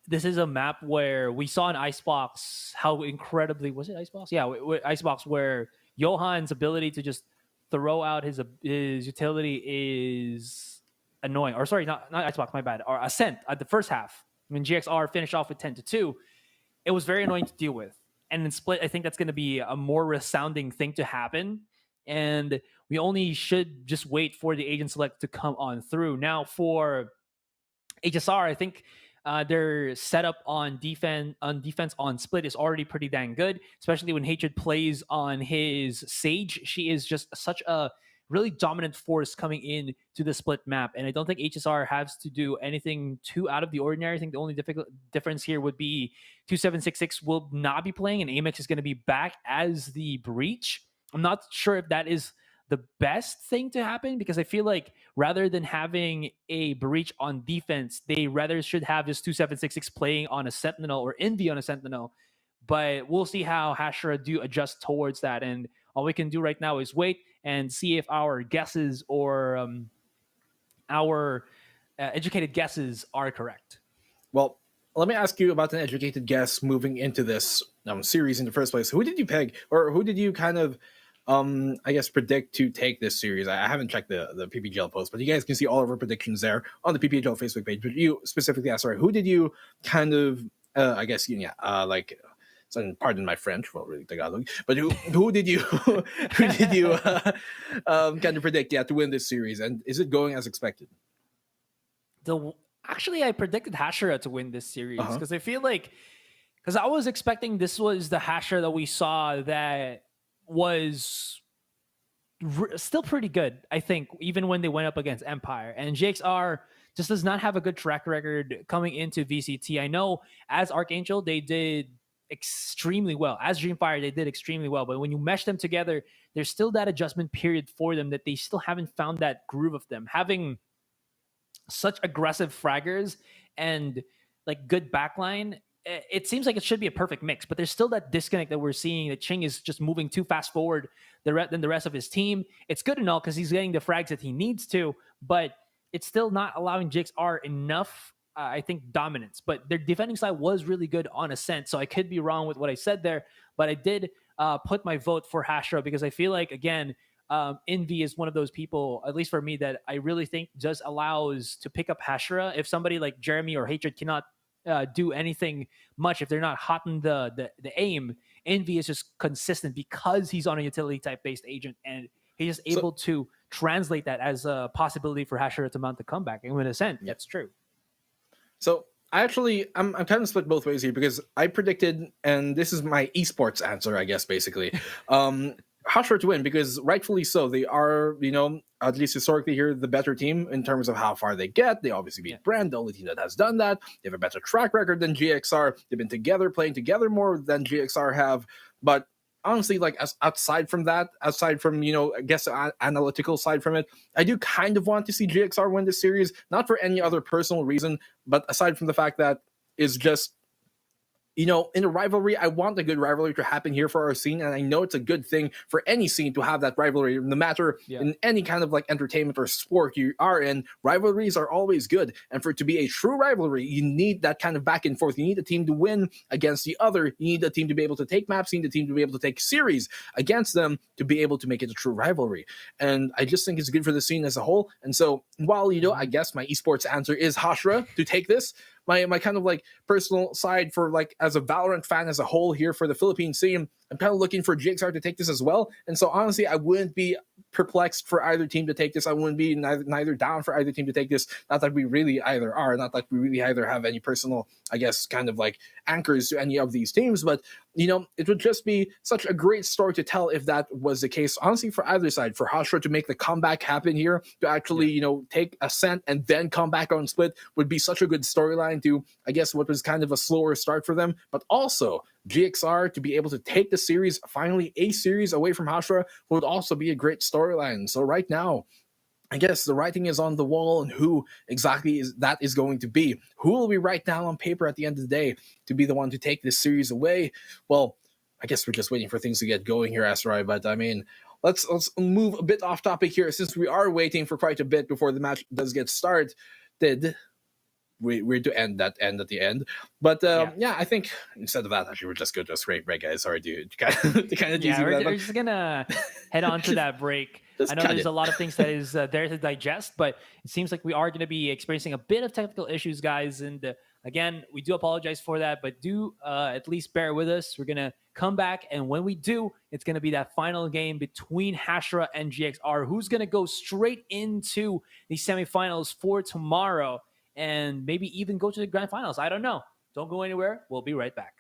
this is a map where we saw in Icebox how incredibly, was it Icebox? Yeah, Icebox, where Johan's ability to just throw out his utility is annoying. Or sorry, not Icebox, my bad. Or Ascent at the first half when GXR finished off with 10-2, it was very annoying to deal with. And in Split, I think that's going to be a more resounding thing to happen. And we only should just wait for the agent select to come on through. Now for HSR, I think their setup on defense on Split is already pretty dang good, especially when Hatred plays on his Sage. She is just such a really dominant force coming in to the Split map, and I don't think HSR has to do anything too out of the ordinary. I think the only difference here would be 2766 will not be playing, and Amex is going to be back as the Breach. I'm not sure if that is the best thing to happen, because I feel like rather than having a Breach on defense, they rather should have this 2766 playing on a Sentinel or Envy on a Sentinel. But we'll see how Hashira do adjust towards that, and all we can do right now is wait and see if our guesses or our educated guesses are correct. Well, let me ask you about an educated guess moving into this series in the first place. Who did you peg, or who did you kind of, I guess, predict to take this series? I haven't checked the PPGL post, but you guys can see all of our predictions there on the PPGL Facebook page. But you specifically asked, sorry, who did you kind of, I guess, like, so pardon my French, well, really Tagalog, but who did you kind of predict to win this series, and is it going as expected? Actually, I predicted Hashira to win this series because I feel like, because I was expecting this was the Hashira that we saw that was still pretty good, I think, even when they went up against Empire. And GXR just does not have a good track record coming into VCT. I know as Archangel, they did extremely well. As Dreamfire, they did extremely well. But when you mesh them together, there's still that adjustment period for them that they still haven't found that groove of them. Having such aggressive fraggers and like good backline, it seems like it should be a perfect mix, but there's still that disconnect that we're seeing, that Ching is just moving too fast forward than the rest of his team. It's good and all because he's getting the frags that he needs to, but it's still not allowing GXR enough, I think, dominance. But their defending side was really good on Ascent, so I could be wrong with what I said there, but I did put my vote for Hashira because I feel like, again, Envy is one of those people, at least for me, that I really think just allows to pick up Hashira. If somebody like Jeremy or Hatred cannot do anything much, if they're not hot in the aim, Envy is just consistent because he's on a utility type based agent, and he's just able to translate that as a possibility for Hashira to mount the comeback. And with Ascent, that's true. So I'm kind of split both ways here because I predicted, and this is my esports answer, I guess, basically. Hashira to win because rightfully so. They are, at least historically here, the better team in terms of how far they get. They obviously beat Brand, the only team that has done that. They have a better track record than GXR. They've been together, playing together more than GXR have. But honestly, like aside from, I guess analytical side from it, I do kind of want to see GXR win this series, not for any other personal reason, but aside from the fact that it's just, in a rivalry, I want a good rivalry to happen here for our scene, and I know it's a good thing for any scene to have that rivalry, no matter in any kind of like entertainment or sport you are in. Rivalries are always good, and for it to be a true rivalry, you need that kind of back and forth. You need a team to win against the other. You need a team to be able to take maps. You need a team to be able to take series against them to be able to make it a true rivalry. And I just think it's good for the scene as a whole. And so, while I guess my esports answer is Hashira to take this, my kind of like personal side for like as a Valorant fan as a whole here for the Philippines team, I'm kind of looking for GXR to take this as well. And so honestly, I wouldn't be perplexed for either team to take this. I wouldn't be neither down for either team to take this. Not that we really either are, not like we really either have any personal, I guess, kind of like anchors to any of these teams, but you know, it would just be such a great story to tell if that was the case. Honestly, for either side, for Hashira to make the comeback happen here, to actually, you know, take Ascent and then come back on Split would be such a good storyline to, I guess, what was kind of a slower start for them. But also, GXR to be able to take the series, finally a series away from Hashira, would also be a great storyline. So right now, I guess the writing is on the wall, and who exactly is going to be. Who will we write down on paper at the end of the day to be the one to take this series away? Well, I guess we're just waiting for things to get going here, Asteroid. But I mean, let's move a bit off topic here, since we are waiting for quite a bit before the match does get started. We're to end at the end, but yeah, I think instead of that, actually, we're just good to a straight break, guys. Sorry to kind of Yeah, that, we're just gonna head on to that break. I know there's a lot of things that is there to digest, but it seems like we are going to be experiencing a bit of technical issues, guys. And again, we do apologize for that, but do at least bear with us. We're gonna come back, and when we do, it's gonna be that final game between Hashira and GXR, who's gonna go straight into the semifinals for tomorrow, and maybe even go to the grand finals. I don't know. Don't go anywhere. We'll be right back.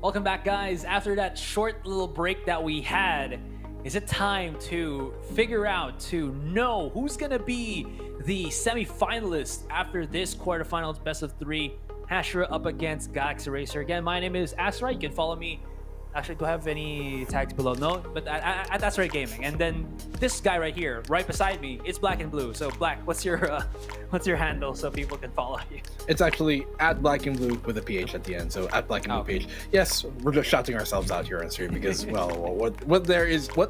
Welcome back, guys. After that short little break that we had, is it time to figure out, to know who's going to be the semifinalist after this quarterfinals best of 3? Hashira up against Galaxy Racer. Again, my name is Asra. You can follow me. Actually, do I have any tags below? No, but at That's Right Gaming. And then this guy right here, right beside me, it's Black and Blue. So Black, what's your handle so people can follow you? It's actually at Black and Blue with a PH at the end. So at Black and Blue PH. Yes, we're just shouting ourselves out here on stream because, well, what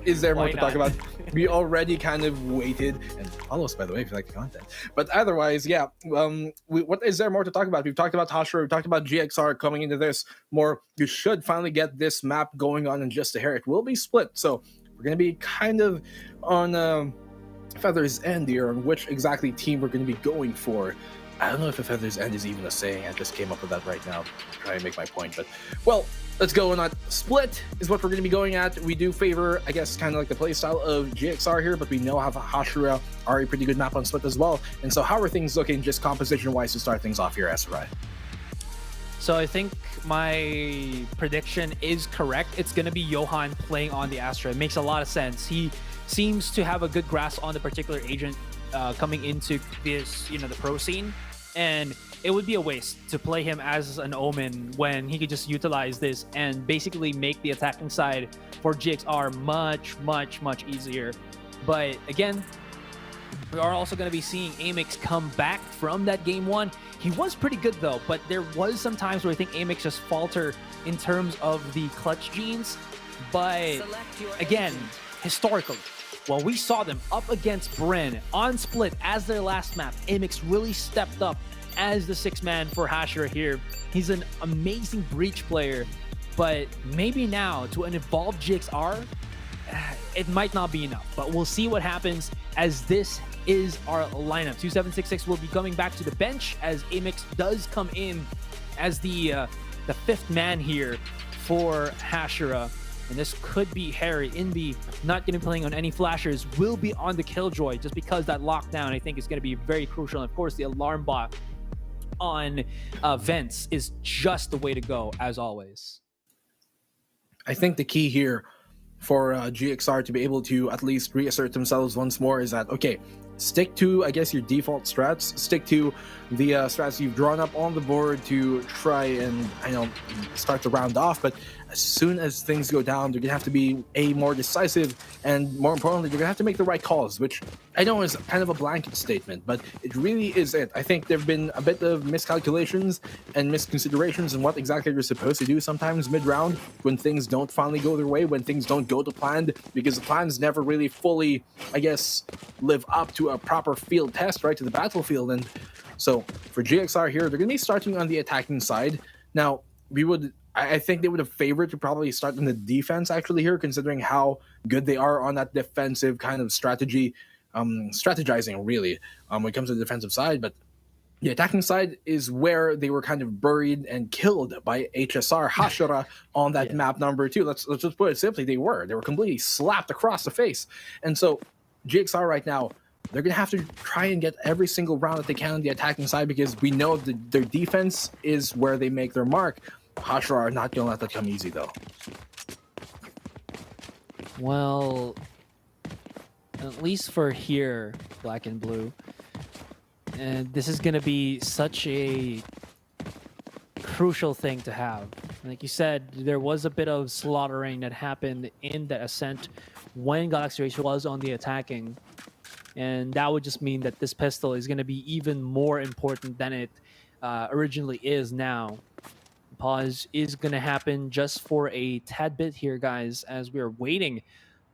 is there more Why to talk not? about? We already kind of waited, and follow us by the way if you like the content. But otherwise, yeah. What is there more to talk about? We've talked about Hashira, we've talked about GXR coming into this more. You should finally get this map going on in just a hair. It will be split, so we're gonna be kind of on feather's end here on which exactly team we're going to be going for. I don't know if a feather's end is even a saying. I just came up with that right now to try and make my point. But, well, let's go on. Split is what we're going to be going at. We do favor, I guess, kind of like the playstyle of GXR here, but we know how Hashira are a pretty good map on Split as well. And so how are things looking just composition-wise to start things off here, Sarai? So I think my prediction is correct. It's going to be Johan playing on the Astra. It makes a lot of sense. He seems to have a good grasp on the particular agent coming into this, the pro scene. And it would be a waste to play him as an Omen when he could just utilize this and basically make the attacking side for GXR much, much, much easier. But again, we are also going to be seeing Amix come back from that game 1. He was pretty good though, but there was some times where I think Amix just falter in terms of the clutch genes. But again, historically, while we saw them up against Bryn on Split as their last map, Amix really stepped up as the 6-man for Hashira here. He's an amazing breach player, but maybe now to an evolved GXR, it might not be enough. But we'll see what happens as this is our lineup. 2766 will be coming back to the bench as Amix does come in as the 5th man here for Hashira. And this could be Harry. Invi not going to be playing on any flashers, will be on the Killjoy just because that lockdown I think is going to be very crucial. And of course, the alarm bot on Vents is just the way to go as always. I think the key here for GXR to be able to at least reassert themselves once more is that, okay, stick to, I guess, your default strats. Stick to the strats you've drawn up on the board to try and, start the round off. But as soon as things go down, they're going to have to be more decisive, and more importantly, they're going to have to make the right calls, which I know is kind of a blanket statement, but it really is it. I think there have been a bit of miscalculations and misconsiderations in what exactly you're supposed to do sometimes mid-round when things don't finally go their way, when things don't go to plan, because the plans never really fully, I guess, live up to a proper field test, right, to the battlefield. And so for GXR here, they're going to be starting on the attacking side. Now, I think they would have favored to probably start in the defense actually here, considering how good they are on that defensive kind of strategizing really when it comes to the defensive side. But the attacking side is where they were kind of buried and killed by HSR Hashira on that map number 2. Let's just put it simply, they were completely slapped across the face. And so GXR right now, they're going to have to try and get every single round that they can on the attacking side, because we know that their defense is where they make their mark. Hashira are not going to let that come easy, though. Well, at least for here, Black and Blue, and this is going to be such a crucial thing to have. Like you said, there was a bit of slaughtering that happened in the Ascent when Galaxy Racer was on the attacking, and that would just mean that this pistol is going to be even more important than it originally is now. Pause is going to happen just for a tad bit here, guys, as we are waiting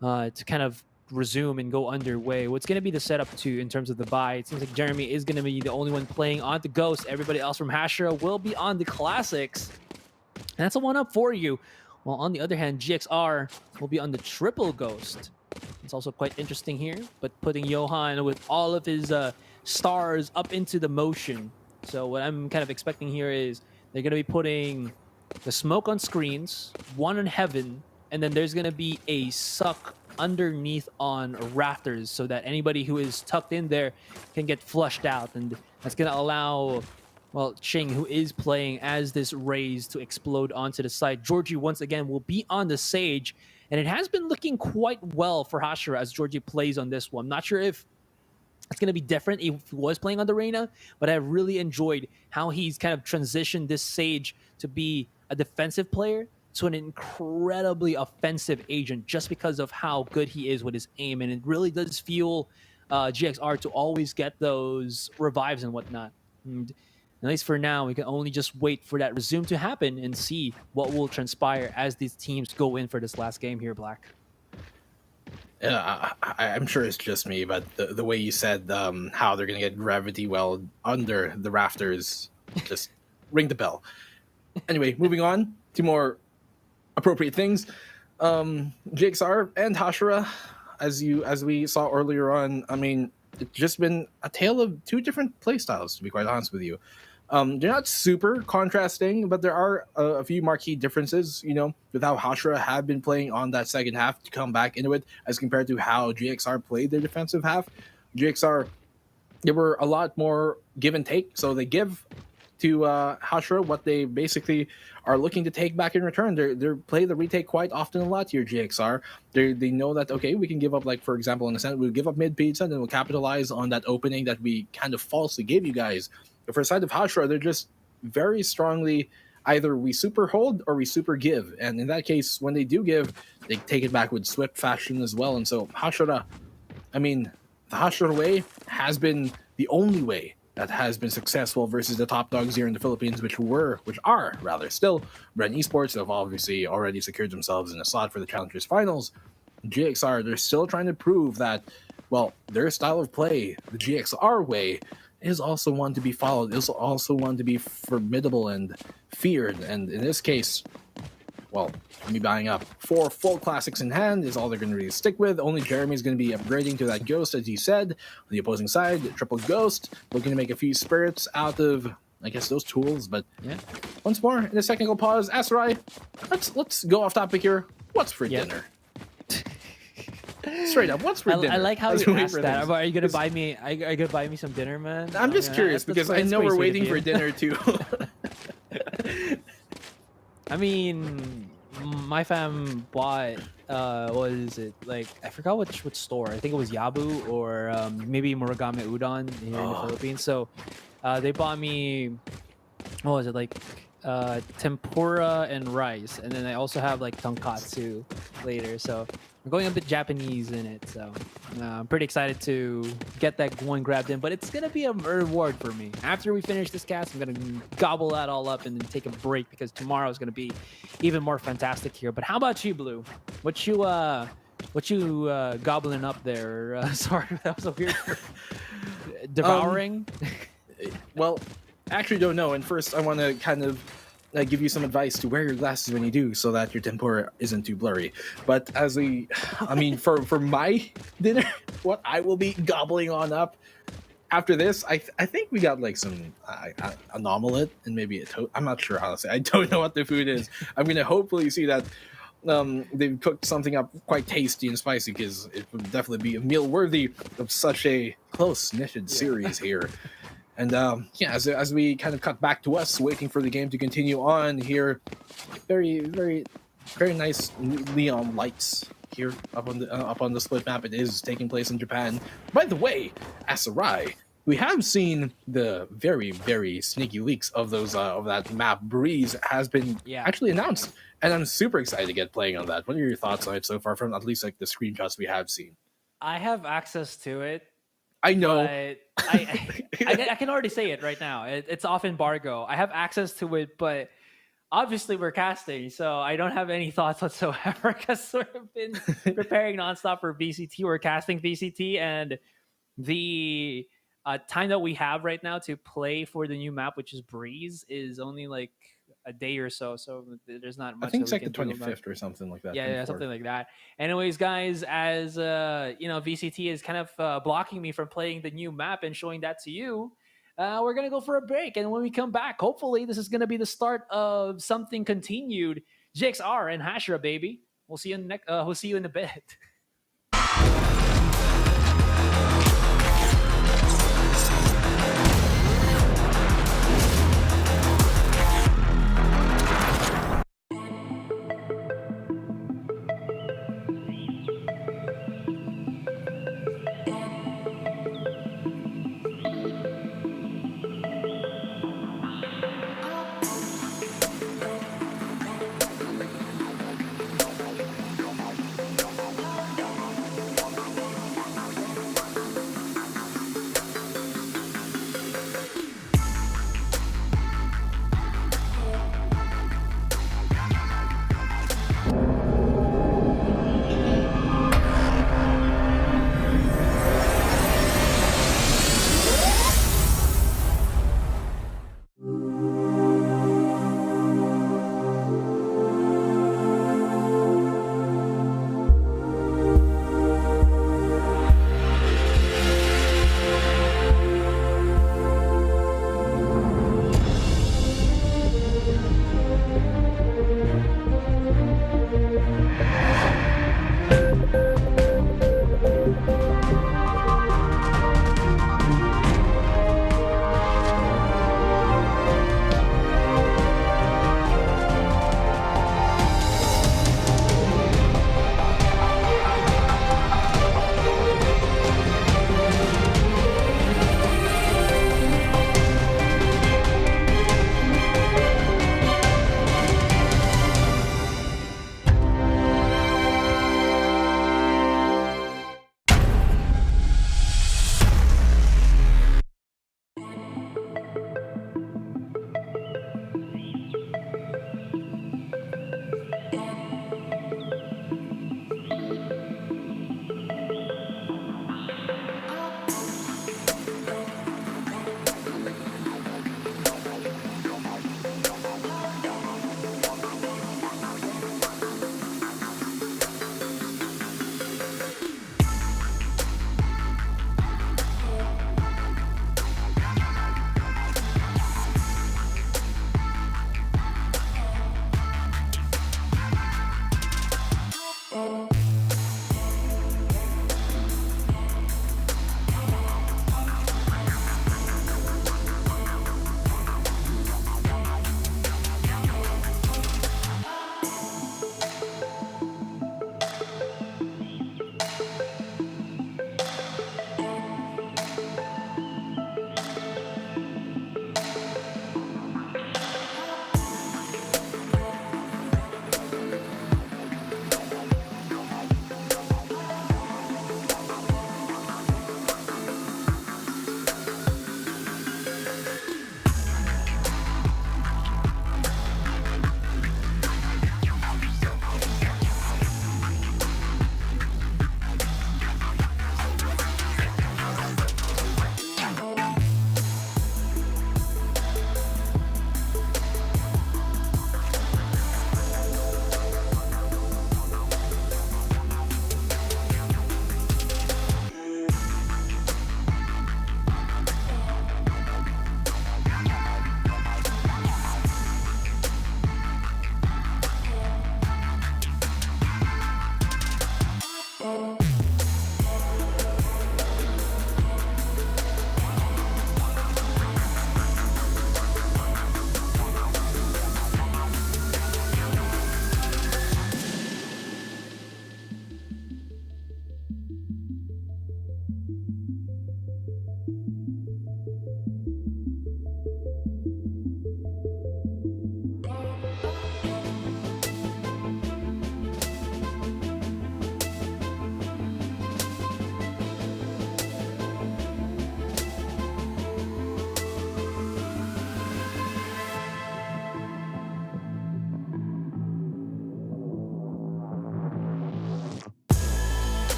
to kind of resume and go underway. What's going to be the setup too in terms of the buy? It seems like Jeremy is going to be the only one playing on the Ghost. Everybody else from Hashira will be on the Classics. And that's a 1-up for you. While on the other hand, GXR will be on the Triple Ghost. It's also quite interesting here, but putting Johan with all of his stars up into the motion. So what I'm kind of expecting here is they're going to be putting the smoke on screens, one on Heaven, and then there's going to be a suck underneath on rafters so that anybody who is tucked in there can get flushed out. And that's going to allow Well, Ching, who is playing as this raise to explode onto the side. Georgie, once again, will be on the Sage, and it has been looking quite well for Hashira as Georgie plays on this one. Not sure if it's going to be different if he was playing on the Reyna, but I really enjoyed how he's kind of transitioned this Sage to be a defensive player to an incredibly offensive agent just because of how good he is with his aim. And it really does fuel GXR to always get those revives and whatnot. And at least for now, we can only just wait for that resume to happen and see what will transpire as these teams go in for this last game here, Black. I'm sure it's just me, but the way you said how they're going to get gravity well under the rafters just ring the bell. Anyway, moving on to more appropriate things. GXR and Hashira, as we saw earlier on, I mean, it's just been a tale of two different playstyles, to be quite honest with you. They're not super contrasting, but there are a few marquee differences, you know, with how Hashira had been playing on that second half to come back into it as compared to how GXR played their defensive half. GXR, there were a lot more give and take, so they give to Hashira what they basically are looking to take back in return. They play the retake quite often a lot here, GXR. They know that, okay, we can give up, like, for example, in the Senate, we'll give up mid pizza and then we'll capitalize on that opening that we kind of falsely gave you guys. For the side of Hashira, they're just very strongly either we super hold or we super give. And in that case, when they do give, they take it back with swift fashion as well. And so Hashira, I mean, the Hashira way has been the only way that has been successful versus the top dogs here in the Philippines, which are rather still Ren Esports, have obviously already secured themselves in a slot for the Challengers Finals. GXR, they're still trying to prove that, well, their style of play, the GXR way, is also one to be followed, is also one to be formidable and feared. And in this case, well, me buying up 4 full classics in hand is all they're going to really stick with. Only Jeremy's going to be upgrading to that Ghost, as he said. On the opposing side, triple Ghost, looking to make a few spirits out of, I guess, those tools. But yeah, once more, in this technical pause, Asarai, let's go off topic here. What's for dinner? Straight up, what's for dinner? I like how you asked that. Are you gonna buy me? Are you gonna buy me some dinner, man? I'm just curious because I know we're waiting for dinner too. I mean, my fam bought what is it, like, I forgot which store. I think it was Yabu or maybe Muragame Udon here in the Philippines. So they bought me, what was it, like tempura and rice, and then I also have like tonkatsu later. So I'm going a bit Japanese in it, so I'm pretty excited to get that one grabbed in. But it's gonna be a reward for me. After we finish this cast, I'm gonna gobble that all up and then take a break because tomorrow is gonna be even more fantastic here. But how about you, Blue? What you gobbling up there? Sorry, that was a weird devouring. Well, actually don't know. And first, I want to kind of give you some advice to wear your glasses when you do, so that your tempura isn't too blurry. But I mean, for my dinner, what I will be gobbling on up after this, I think we got like some an omelet and maybe a toast. I'm not sure how to say. I don't know what the food is. I'm gonna hopefully see that they've cooked something up quite tasty and spicy, because it would definitely be a meal worthy of such a close knitted series here. And yeah, as we kind of cut back to us, waiting for the game to continue on here, very, very, very nice neon lights here up on the split map. It is taking place in Japan. By the way, Asarai, we have seen the very, very sneaky leaks of those of that map. Breeze has been actually announced, and I'm super excited to get playing on that. What are your thoughts on it so far, from at least like the screenshots we have seen? I have access to it. I know. I can already say it right now. It's off embargo. I have access to it, but obviously we're casting, so I don't have any thoughts whatsoever because we've been preparing nonstop for VCT. We're casting VCT, and the time that we have right now to play for the new map, which is Breeze, is only like a day or so. So there's not much. I think it's like the 25th or something like that. Yeah, something like that. Anyways, guys, as VCT is kind of blocking me from playing the new map and showing that to you, we're gonna go for a break. And when we come back, hopefully this is gonna be the start of something continued. GXR and Hashira, baby. We'll see you we'll see you in a bit.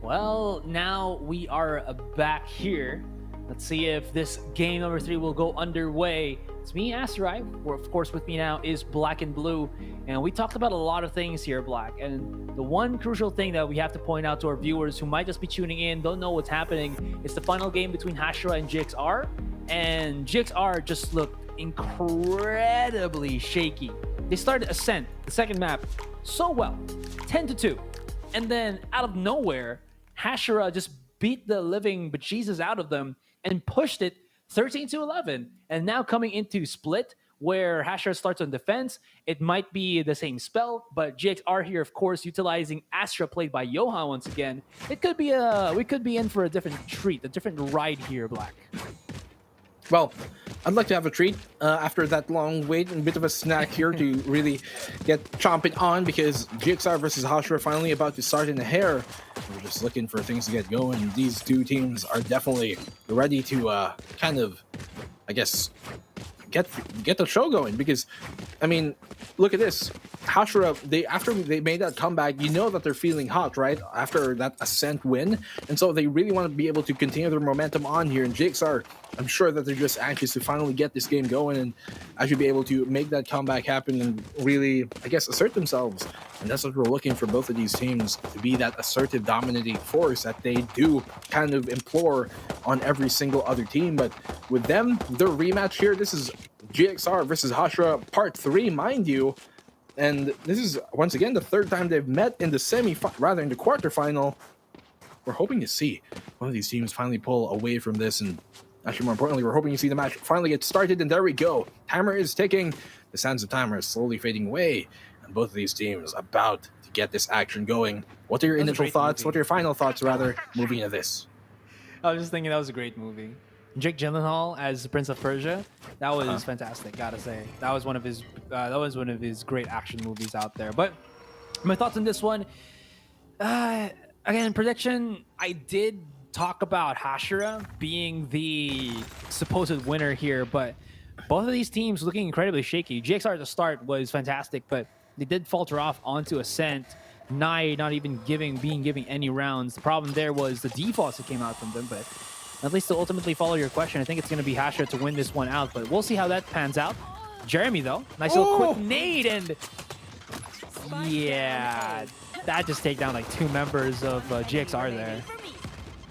Well, now we are back here. Let's see if this game number 3 will go underway. It's me, Asterai. Of course, with me now is Black and Blue. And we talked about a lot of things here, Black. And the one crucial thing that we have to point out to our viewers who might just be tuning in, don't know what's happening, is the final game between Hashira and GXR. And GXR just looked incredibly shaky. They started Ascent, the second map, so well, 10-2. And then out of nowhere, Hashira just beat the living bejesus out of them and pushed it 13-11. And now coming into Split, where Hashira starts on defense, it might be the same spell, but GXR here, of course, utilizing Astra, played by Johan once again. We could be in for a different treat, a different ride here, Black. Well, I'd like to have a treat after that long wait and a bit of a snack here to really get chomping on, because GXR versus Hashira finally about to start in the hair. We're just looking for things to get going. These two teams are definitely ready to kind of, I guess, get the show going, because I mean, look at this. Hashira, after they made that comeback, you know that they're feeling hot, right? After that Ascent win. And so they really want to be able to continue their momentum on here. And GXR, I'm sure that they're just anxious to finally get this game going and actually be able to make that comeback happen and really, I guess, assert themselves. And that's what we're looking for both of these teams, to be that assertive, dominating force that they do kind of implore on every single other team. But with them, their rematch here, this is GXR versus Hashira Part 3, mind you. And this is, once again, the third time they've met in the in the quarterfinal. We're hoping to see one of these teams finally pull away from this. And actually, more importantly, we're hoping to see the match finally get started. And there we go. Timer is ticking. The sands of timer is slowly fading away. And both of these teams about to get this action going. What are your initial thoughts? What are your final thoughts, rather, moving into this? I was just thinking that was a great movie. Jake Gyllenhaal as Prince of Persia. That was fantastic, gotta say. That was one of his great action movies out there. But my thoughts on this one, again, prediction, I did talk about Hashira being the supposed winner here, but both of these teams looking incredibly shaky. GXR at the start was fantastic, but they did falter off onto Ascent. Nye not even giving any rounds. The problem there was the defaults that came out from them, but at least to ultimately follow your question, I think it's going to be Hashira to win this one out, but we'll see how that pans out. Jeremy, though, nice little quick nade, and yeah, that just take down like 2 members of GXR there.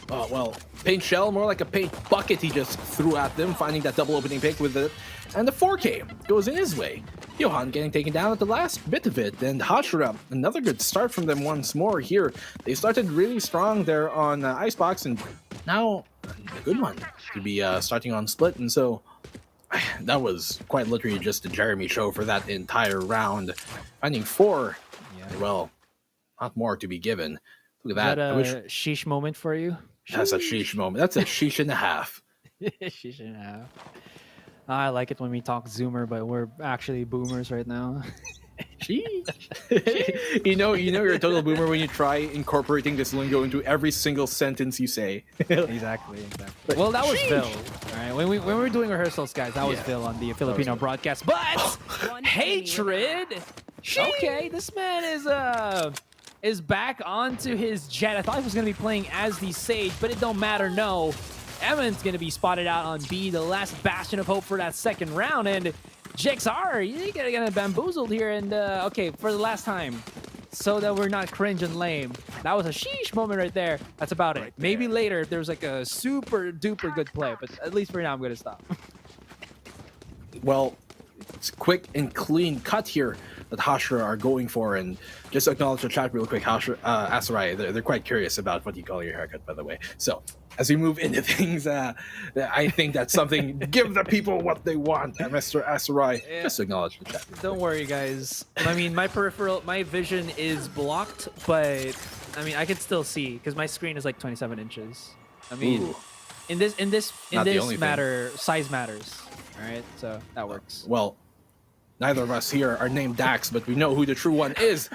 Oh, well, paint shell, more like a paint bucket he just threw at them, finding that double opening pick with it. And the 4K goes in his way. Johan getting taken down at the last bit of it. And Hashira, another good start from them once more here. They started really strong there on Icebox, and now a good one to be starting on Split. And so that was quite literally just a Jeremy show for that entire round. Finding 4, well, not more to be given. Look at that. Is that a sheesh moment for you? That's a sheesh moment. That's a sheesh and a half. Sheesh and a half. I like it when we talk Zoomer, but we're actually boomers right now. Sheesh. you know you're a total boomer when you try incorporating this lingo into every single sentence you say. Exactly. Well, that was Phil. All right, when we were doing rehearsals, guys, that was Phil on the Filipino broadcast. But hatred. Okay, this man is back onto his jet. I thought he was going to be playing as the Sage, but it don't matter. No, Evan's going to be spotted out on B, the last bastion of hope for that second round. And JXR, you get bamboozled here. And okay, for the last time, so that we're not cringe and lame, that was a sheesh moment right there. That's about it. Maybe later if there's like a super duper good play, but at least for now I'm going to stop. Well, it's quick and clean cut here that Hashira are going for, and just acknowledge the chat real quick. Hashira, Asarai, they're quite curious about what you call your haircut, by the way. So as we move into things, I think that's something. Give the people what they want, Mr. Asarai. Yeah. Just acknowledge the chat. Don't worry, guys. I mean, my vision is blocked, but I mean, I can still see because my screen is like 27 inches. I mean, Ooh. in this Not the only matter, size matters. All right, so that works. Well, neither of us here are named Dax, but we know who the true one is.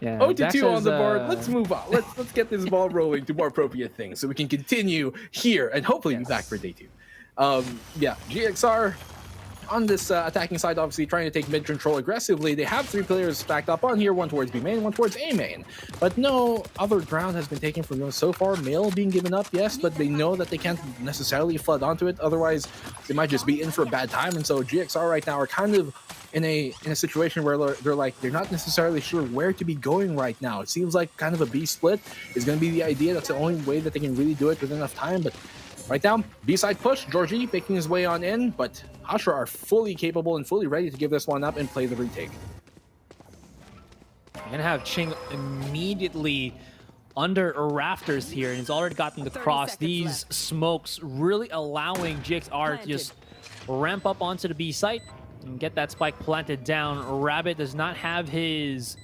Yeah, 0-2 on the board. Let's move on. Let's get this ball rolling to more appropriate things so we can continue here and hopefully be back for day 2. Yeah, GXR on this attacking side, obviously trying to take mid control aggressively. They have 3 players stacked up on here, one towards B main, one towards A main. But no other ground has been taken from them so far. Mail being given up, yes, but they know that they can't necessarily flood onto it. Otherwise, they might just be in for a bad time. And so GXR right now are kind of in a situation where they're not necessarily sure where to be going right now. It seems like kind of a B split is going to be the idea. That's the only way that they can really do it with enough time. But right now, B-side push, Georgie making his way on in, but Hashira are fully capable and fully ready to give this one up and play the retake. You're gonna have Ching immediately under rafters here, and he's already gotten the cross. These smokes really allowing GXR to just ramp up onto the B site and get that spike planted down. Rabbit does not have his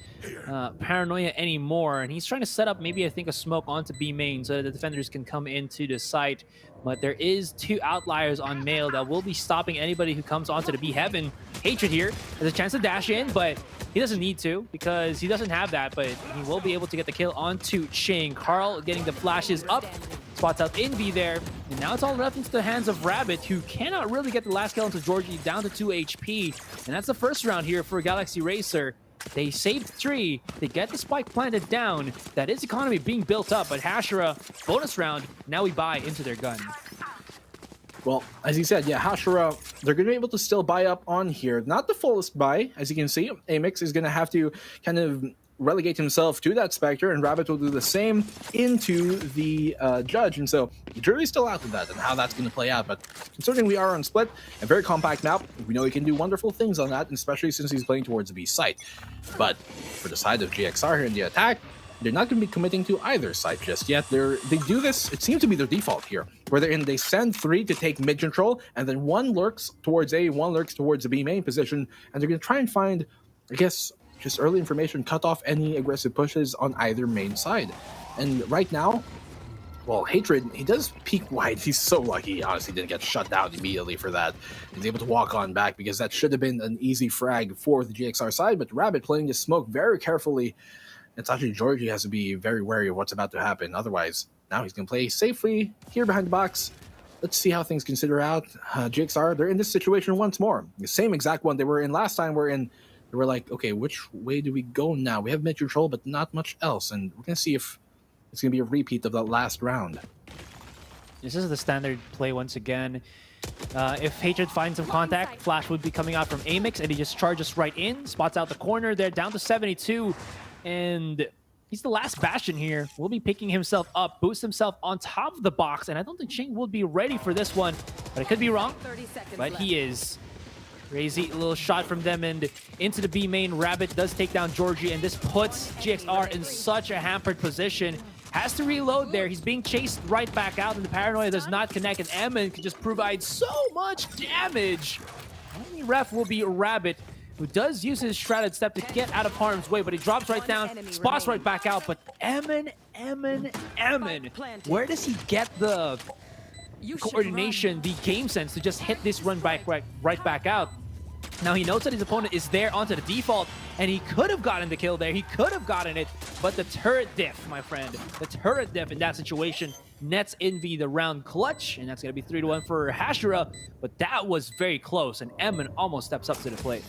paranoia anymore, and he's trying to set up maybe I think a smoke onto B main so that the defenders can come into the site. But there is 2 outliers on Mail that will be stopping anybody who comes onto the B heaven. Hatred here has a chance to dash in, but he doesn't need to because he doesn't have that, but he will be able to get the kill onto Ching. Carl getting the flashes up, spots out in B there, and now it's all left into the hands of Rabbit, who cannot really get the last kill into Georgie, down to 2 HP. And that's the first round here for Galaxy Racer. They saved 3. They get the spike planted down. That is economy being built up, but Hashira, bonus round, now we buy into their gun. Well, as you said, yeah, Hashira, they're going to be able to still buy up on here. Not the fullest buy, as you can see. Amix is going to have to kind of relegate himself to that Spectre, and Rabbit will do the same into the Judge. And so the jury's still out of that and how that's going to play out. But considering we are on Split, a very compact map, we know he can do wonderful things on that, and especially since he's playing towards the B site. But for the side of GXR here in the attack, they're not going to be committing to either side just yet. They do this, it seems to be their default here, where they send 3 to take mid control, and then 1 lurks towards A, 1 lurks towards the B main position, and they're going to try and find, I guess, just early information, cut off any aggressive pushes on either main side. And right now, well, Hatred, he does peek wide. He's so lucky. He honestly didn't get shut down immediately for that. He's able to walk on back because that should have been an easy frag for the GXR side, but Rabbit playing the smoke very carefully. It's actually Georgie has to be very wary of what's about to happen. Otherwise, now he's going to play safely here behind the box. Let's see how things consider out. GXR, they're in this situation once more. The same exact one they were in last time. They were like, okay, which way do we go now? We have mid control, but not much else. And we're going to see if it's going to be a repeat of that last round. This is the standard play once again. If Hatred finds some contact, Flash would be coming out from Amix, and he just charges right in, spots out the corner. They're down to 72, and he's the last Bastion here. Will be picking himself up, boost himself on top of the box, and I don't think Ching will be ready for this one, but I could be wrong. But he is. Crazy little shot from them and into the B main. Rabbit does take down Georgie, and this puts GXR in such a hampered position. Has to reload there. He's being chased right back out, and the paranoia does not connect, and Emin can just provide so much damage. Only ref will be Rabbit, who does use his shrouded step to get out of harm's way, but he drops right down, spots right back out. But Emin, where does he get the coordination, the game sense to just hit this run back right back out? Now he knows that his opponent is there onto the default, and he could have gotten the kill there. He could have gotten it, but the turret diff, my friend, the turret diff in that situation nets Envy the round clutch, and that's going to be 3-1 for Hashira, but that was very close, and Emin almost steps up to the plate.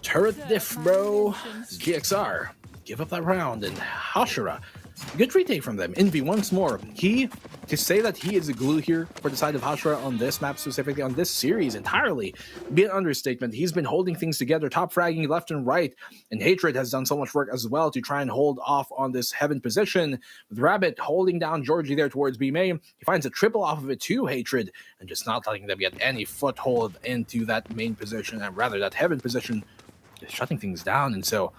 Turret diff, bro. GXR, give up that round, and Hashira, good retake from them. Envy once more. To say that he is the glue here for the side of Hashira on this map, specifically on this series entirely, be an understatement. He's been holding things together, top fragging left and right, and Hatred has done so much work as well to try and hold off on this heaven position. With Rabbit holding down Georgie there towards B main, he finds a triple off of it to Hatred, and just not letting them get any foothold into that main position, and rather that heaven position, just shutting things down. And so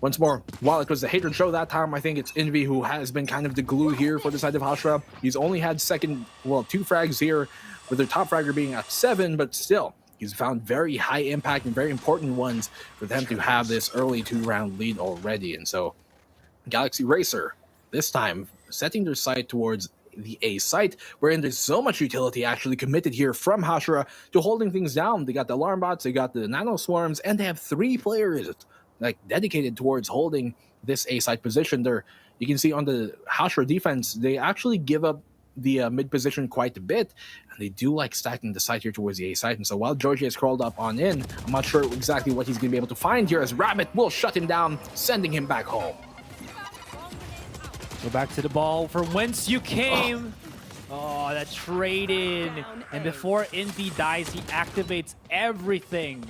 once more, while it was the Hatred show that time, I think it's Envy who has been kind of the glue here for the side of Hashira. He's only had two frags here, with their top fragger being at 7, but still, he's found very high impact and very important ones for them to have this early 2-round lead already. And so, Galaxy Racer, this time, setting their sight towards the A site, wherein there's so much utility actually committed here from Hashira to holding things down. They got the alarm bots, they got the nano swarms, and they have 3 players dedicated towards holding this A side position. There, you can see on the Hashira defense, they actually give up the mid position quite a bit, and they do like stacking the side here towards the A side. And so while Georgie has crawled up on in, I'm not sure exactly what he's going to be able to find here, as Rabbit will shut him down, sending him back home. Go back to the ball from whence you came. Oh, that trade in. And before Envy dies, he activates everything.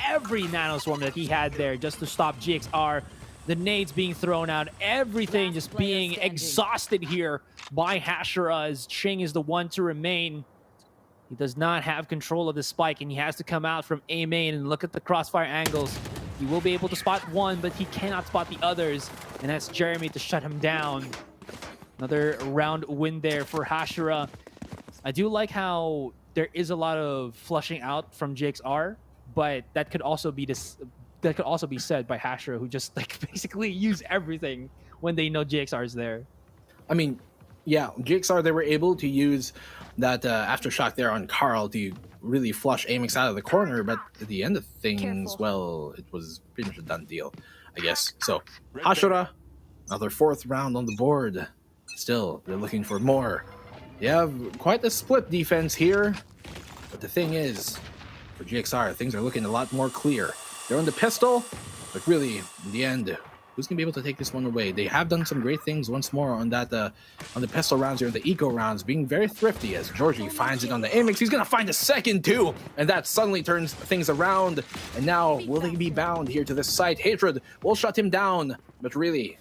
Every nanoswarm that he had there just to stop GXR. The nades being thrown out. Everything just being exhausted here by Hashira, as Ching is the one to remain. He does not have control of the spike, and he has to come out from A main and look at the crossfire angles. He will be able to spot one, but he cannot spot the others. And that's Jeremy to shut him down. Another round win there for Hashira. I do like how there is a lot of flushing out from GXR, but that could also be said by Hashira, who just basically use everything when they know GXR is there. I mean, yeah, GXR, they were able to use that aftershock there on Carl to really flush Amix out of the corner, but at the end of things, well, it was pretty much a done deal, I guess. So, Hashira, another 4th round on the board. Still, they're looking for more. They have quite a split defense here, but the thing is, for GXR, things are looking a lot more clear. They're on the pistol, but really, in the end, who's going to be able to take this one away? They have done some great things once more on that on the pistol rounds here, the eco rounds, being very thrifty as Georgie finds it on the Amix. He's going to find a second too, and that suddenly turns things around. And now, will they be bound here to this site? Hatred will shut him down, but really,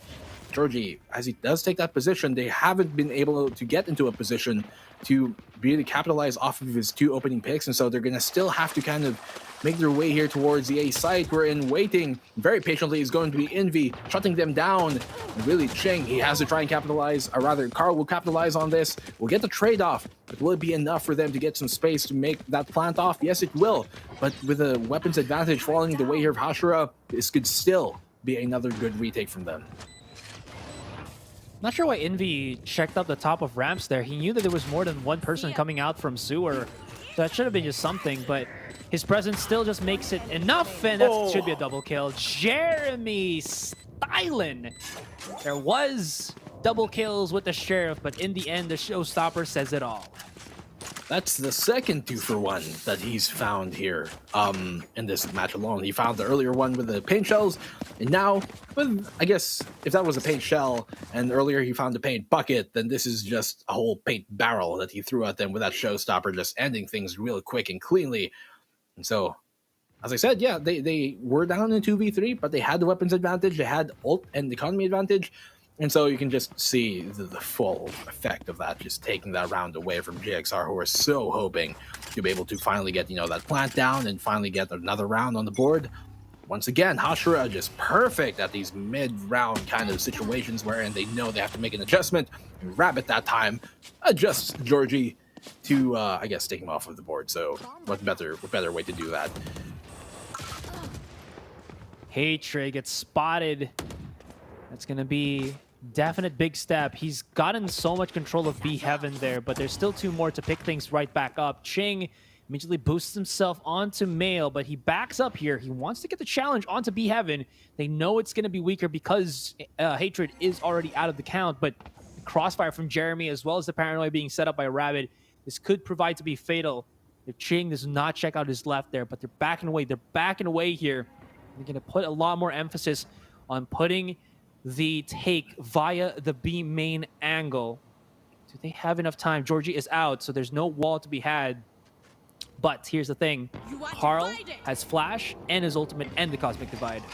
Georgie, as he does take that position, they haven't been able to get into a position to really capitalize off of his 2 opening picks, and so they're going to still have to kind of make their way here towards the A site. We're in waiting very patiently is going to be Envy, shutting them down. And really, Ching, he has to try and capitalize, or rather, Carl will capitalize on this. We'll get the trade-off, but will it be enough for them to get some space to make that plant off? Yes, it will, but with a weapons advantage falling the way here of Hashira, this could still be another good retake from them. Not sure why Envy checked up the top of ramps there. He knew that there was more than one person coming out from sewer. So that should have been just something, but his presence still just makes it enough, and that should be a double kill. Jeremy styling. There was double kills with the Sheriff, but in the end, the showstopper says it all. That's the second 2-for-1 that he's found here in this match alone. He found the earlier one with the paint shells, and now with, I guess, if that was a paint shell, and earlier he found the paint bucket, then this is just a whole paint barrel that he threw at them with that showstopper, just ending things real quick and cleanly. And so, as I said, yeah, they were down in 2v3, but they had the weapons advantage, they had ult and economy advantage. And so you can just see the full effect of that, just taking that round away from GXR, who are so hoping to be able to finally get, that plant down and finally get another round on the board. Once again, Hashira just perfect at these mid-round kind of situations wherein they know they have to make an adjustment. And Rabbit that time adjusts Georgie to, I guess, take him off of the board. So what better way to do that? Hatred gets spotted. That's going to be definite big step. He's gotten so much control of B Heaven there, but there's still two more to pick things right back up. Ching immediately boosts himself onto Mail, but he backs up here. He wants to get the challenge onto B Heaven. They know it's going to be weaker because Hatred is already out of the count, but crossfire from Jeremy as well as the paranoia being set up by Rabbit, this could provide to be fatal if Ching does not check out his left there, but they're backing away. They're backing away here. They're going to put a lot more emphasis on putting the take via the B main angle. Do they have enough time? Georgie is out, so there's no wall to be had. But here's the thing. Carl has Flash and his ultimate and the Cosmic Divide.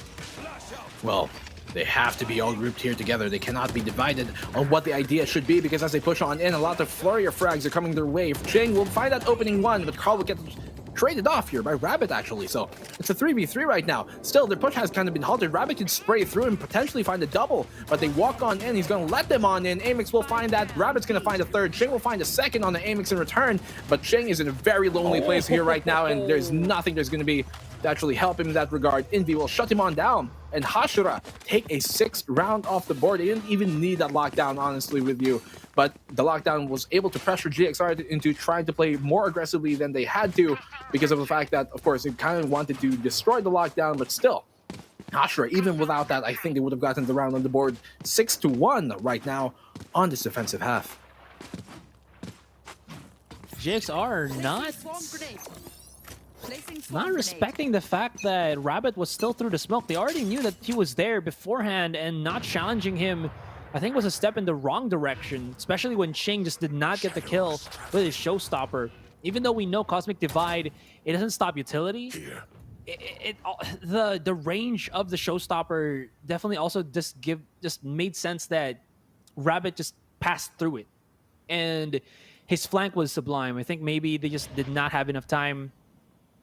Well, they have to be all grouped here together. They cannot be divided on what the idea should be, because as they push on in, a lot of flurry of frags are coming their way. Ching will find that opening one, but Carl will get traded off here by Rabbit, actually. So it's a 3v3 right now. Still, their push has kind of been halted. Rabbit can spray through and potentially find a double, but they walk on in. He's going to let them on in. Amix will find that. Rabbit's going to find a third. Ching will find a second on the Amix in return, but Ching is in a very lonely place here right now, and there's nothing there's going to be to actually help him in that regard. Envy will shut him on down, and Hashira take a 6th round off the board. They didn't even need that lockdown, honestly, with you. But the lockdown was able to pressure GXR into trying to play more aggressively than they had to, because of the fact that, of course, they kind of wanted to destroy the lockdown, but still, Hashira, even without that, I think they would have gotten the round on the board 6-1 right now on this defensive half. GXR not respecting the fact that Rabbit was still through the smoke. They already knew that he was there beforehand, and not challenging him, I think, was a step in the wrong direction, especially when Ching just did not get the kill with his showstopper. Even though we know Cosmic Divide, it doesn't stop utility. The range of the showstopper definitely also just made sense that Rabbit just passed through it, and his flank was sublime. I think maybe they just did not have enough time.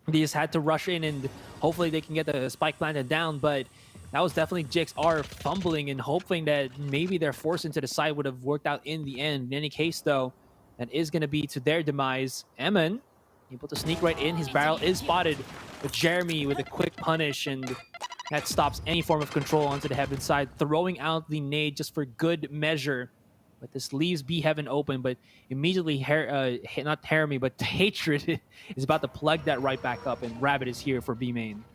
They just had to rush in, and hopefully they can get the spike planted down, but that was definitely GXR fumbling and hoping that maybe their force into the side would have worked out in the end. In any case, though, that is going to be to their demise. Emin able to sneak right in. His barrel is spotted, but Jeremy with a quick punish, and that stops any form of control onto the Heaven side, throwing out the nade just for good measure. But this leaves B Heaven open, but immediately, not Jeremy, but Hatred is about to plug that right back up, and Rabbit is here for B main.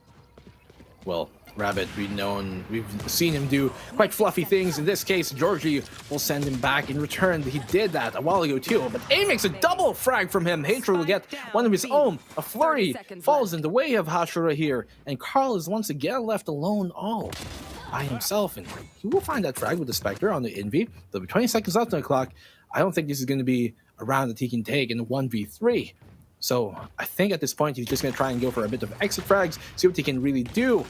Well, Rabbit, we've seen him do quite fluffy things. In this case, Georgie will send him back in return. He did that a while ago too, but Amix, a double frag from him. Hatred will get one of his own. A flurry falls in the way of Hashira here, and Carl is once again left alone all by himself, and he will find that frag with the Spectre on the Envy. There'll be 20 seconds left on the clock. I don't think this is going to be a round that he can take in a 1v3. So I think at this point, he's just going to try and go for a bit of exit frags, see what he can really do.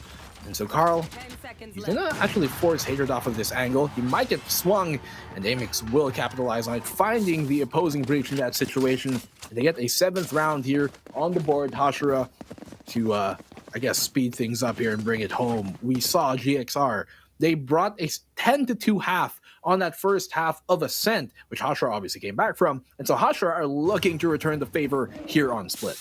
And so Carl, he's going to actually force Hatred off of this angle. He might get swung, and Amix will capitalize on it, finding the opposing breach in that situation. They get a 7th round here on the board. Hashira to, I guess, speed things up here and bring it home. We saw GXR. They brought a 10-2 half on that first half of Ascent, which Hashira obviously came back from. And so Hashira are looking to return the favor here on Split.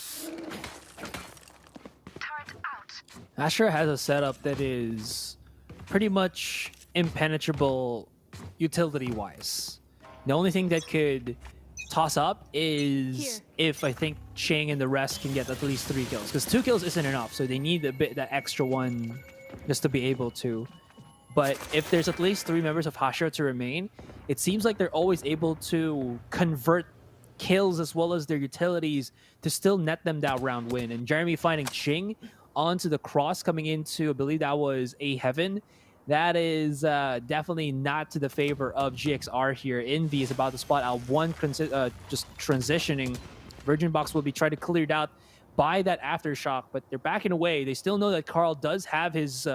Hashira has a setup that is pretty much impenetrable utility-wise. The only thing that could toss up is if I think Ching and the rest can get at least 3 kills, because 2 kills isn't enough, so they need a bit that extra one just to be able to. But if there's at least 3 members of Hashira to remain, it seems like they're always able to convert kills as well as their utilities to still net them that round win. And Jeremy finding Ching onto the cross coming into, I believe that was a heaven. That is definitely not to the favor of GXR here. Envy is about to spot out one just transitioning. Virgin Box will be trying to cleared out by that Aftershock, but they're backing away. They still know that Carl does have his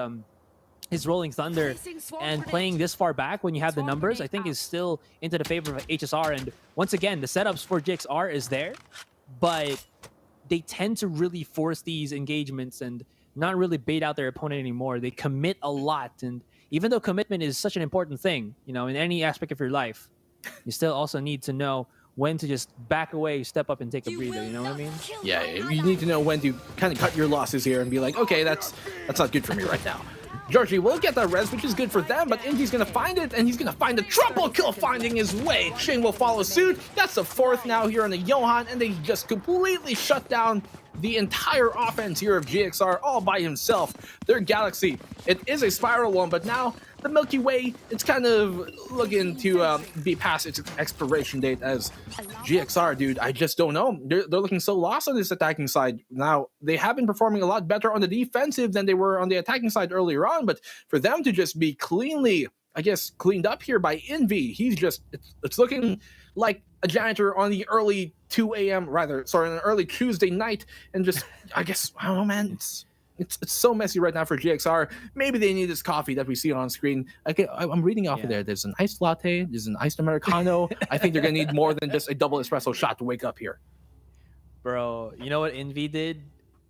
Rolling Thunder, and playing this far back when you have the numbers, I think is still into the favor of HSR. And once again, the setups for GXR is there, but they tend to really force these engagements and not really bait out their opponent anymore. They commit a lot, and even though commitment is such an important thing, you know, in any aspect of your life, you still also need to know when to just back away, step up, and take a breather. You know what I mean? Yeah, you need to know when to kind of cut your losses here and be like, okay, that's not good for me right now. Georgie will get that res, which is good for them, but Indy's gonna find it, and he's gonna find a triple kill finding his way. Ching will follow suit. That's the 4th now here on the Johan, and they just completely shut down the entire offense here of GXR all by himself. Their Galaxy, it is a spiral one, but now the Milky Way, it's kind of looking to be past its expiration date as GXR, dude. I just don't know. They're looking so lost on this attacking side. Now, they have been performing a lot better on the defensive than they were on the attacking side earlier on, but for them to just be cleanly, I guess, cleaned up here by Envy, he's just, it's looking like a janitor on the early 2 a.m. rather, sorry, on an early Tuesday night, and just, I guess, I don't know, man, it's so messy right now for GXR. Maybe they need this coffee that we see on screen. I'm reading off of there. There's an iced latte. There's an iced Americano. I think they're going to need more than just a double espresso shot to wake up here. Bro, you know what Envy did?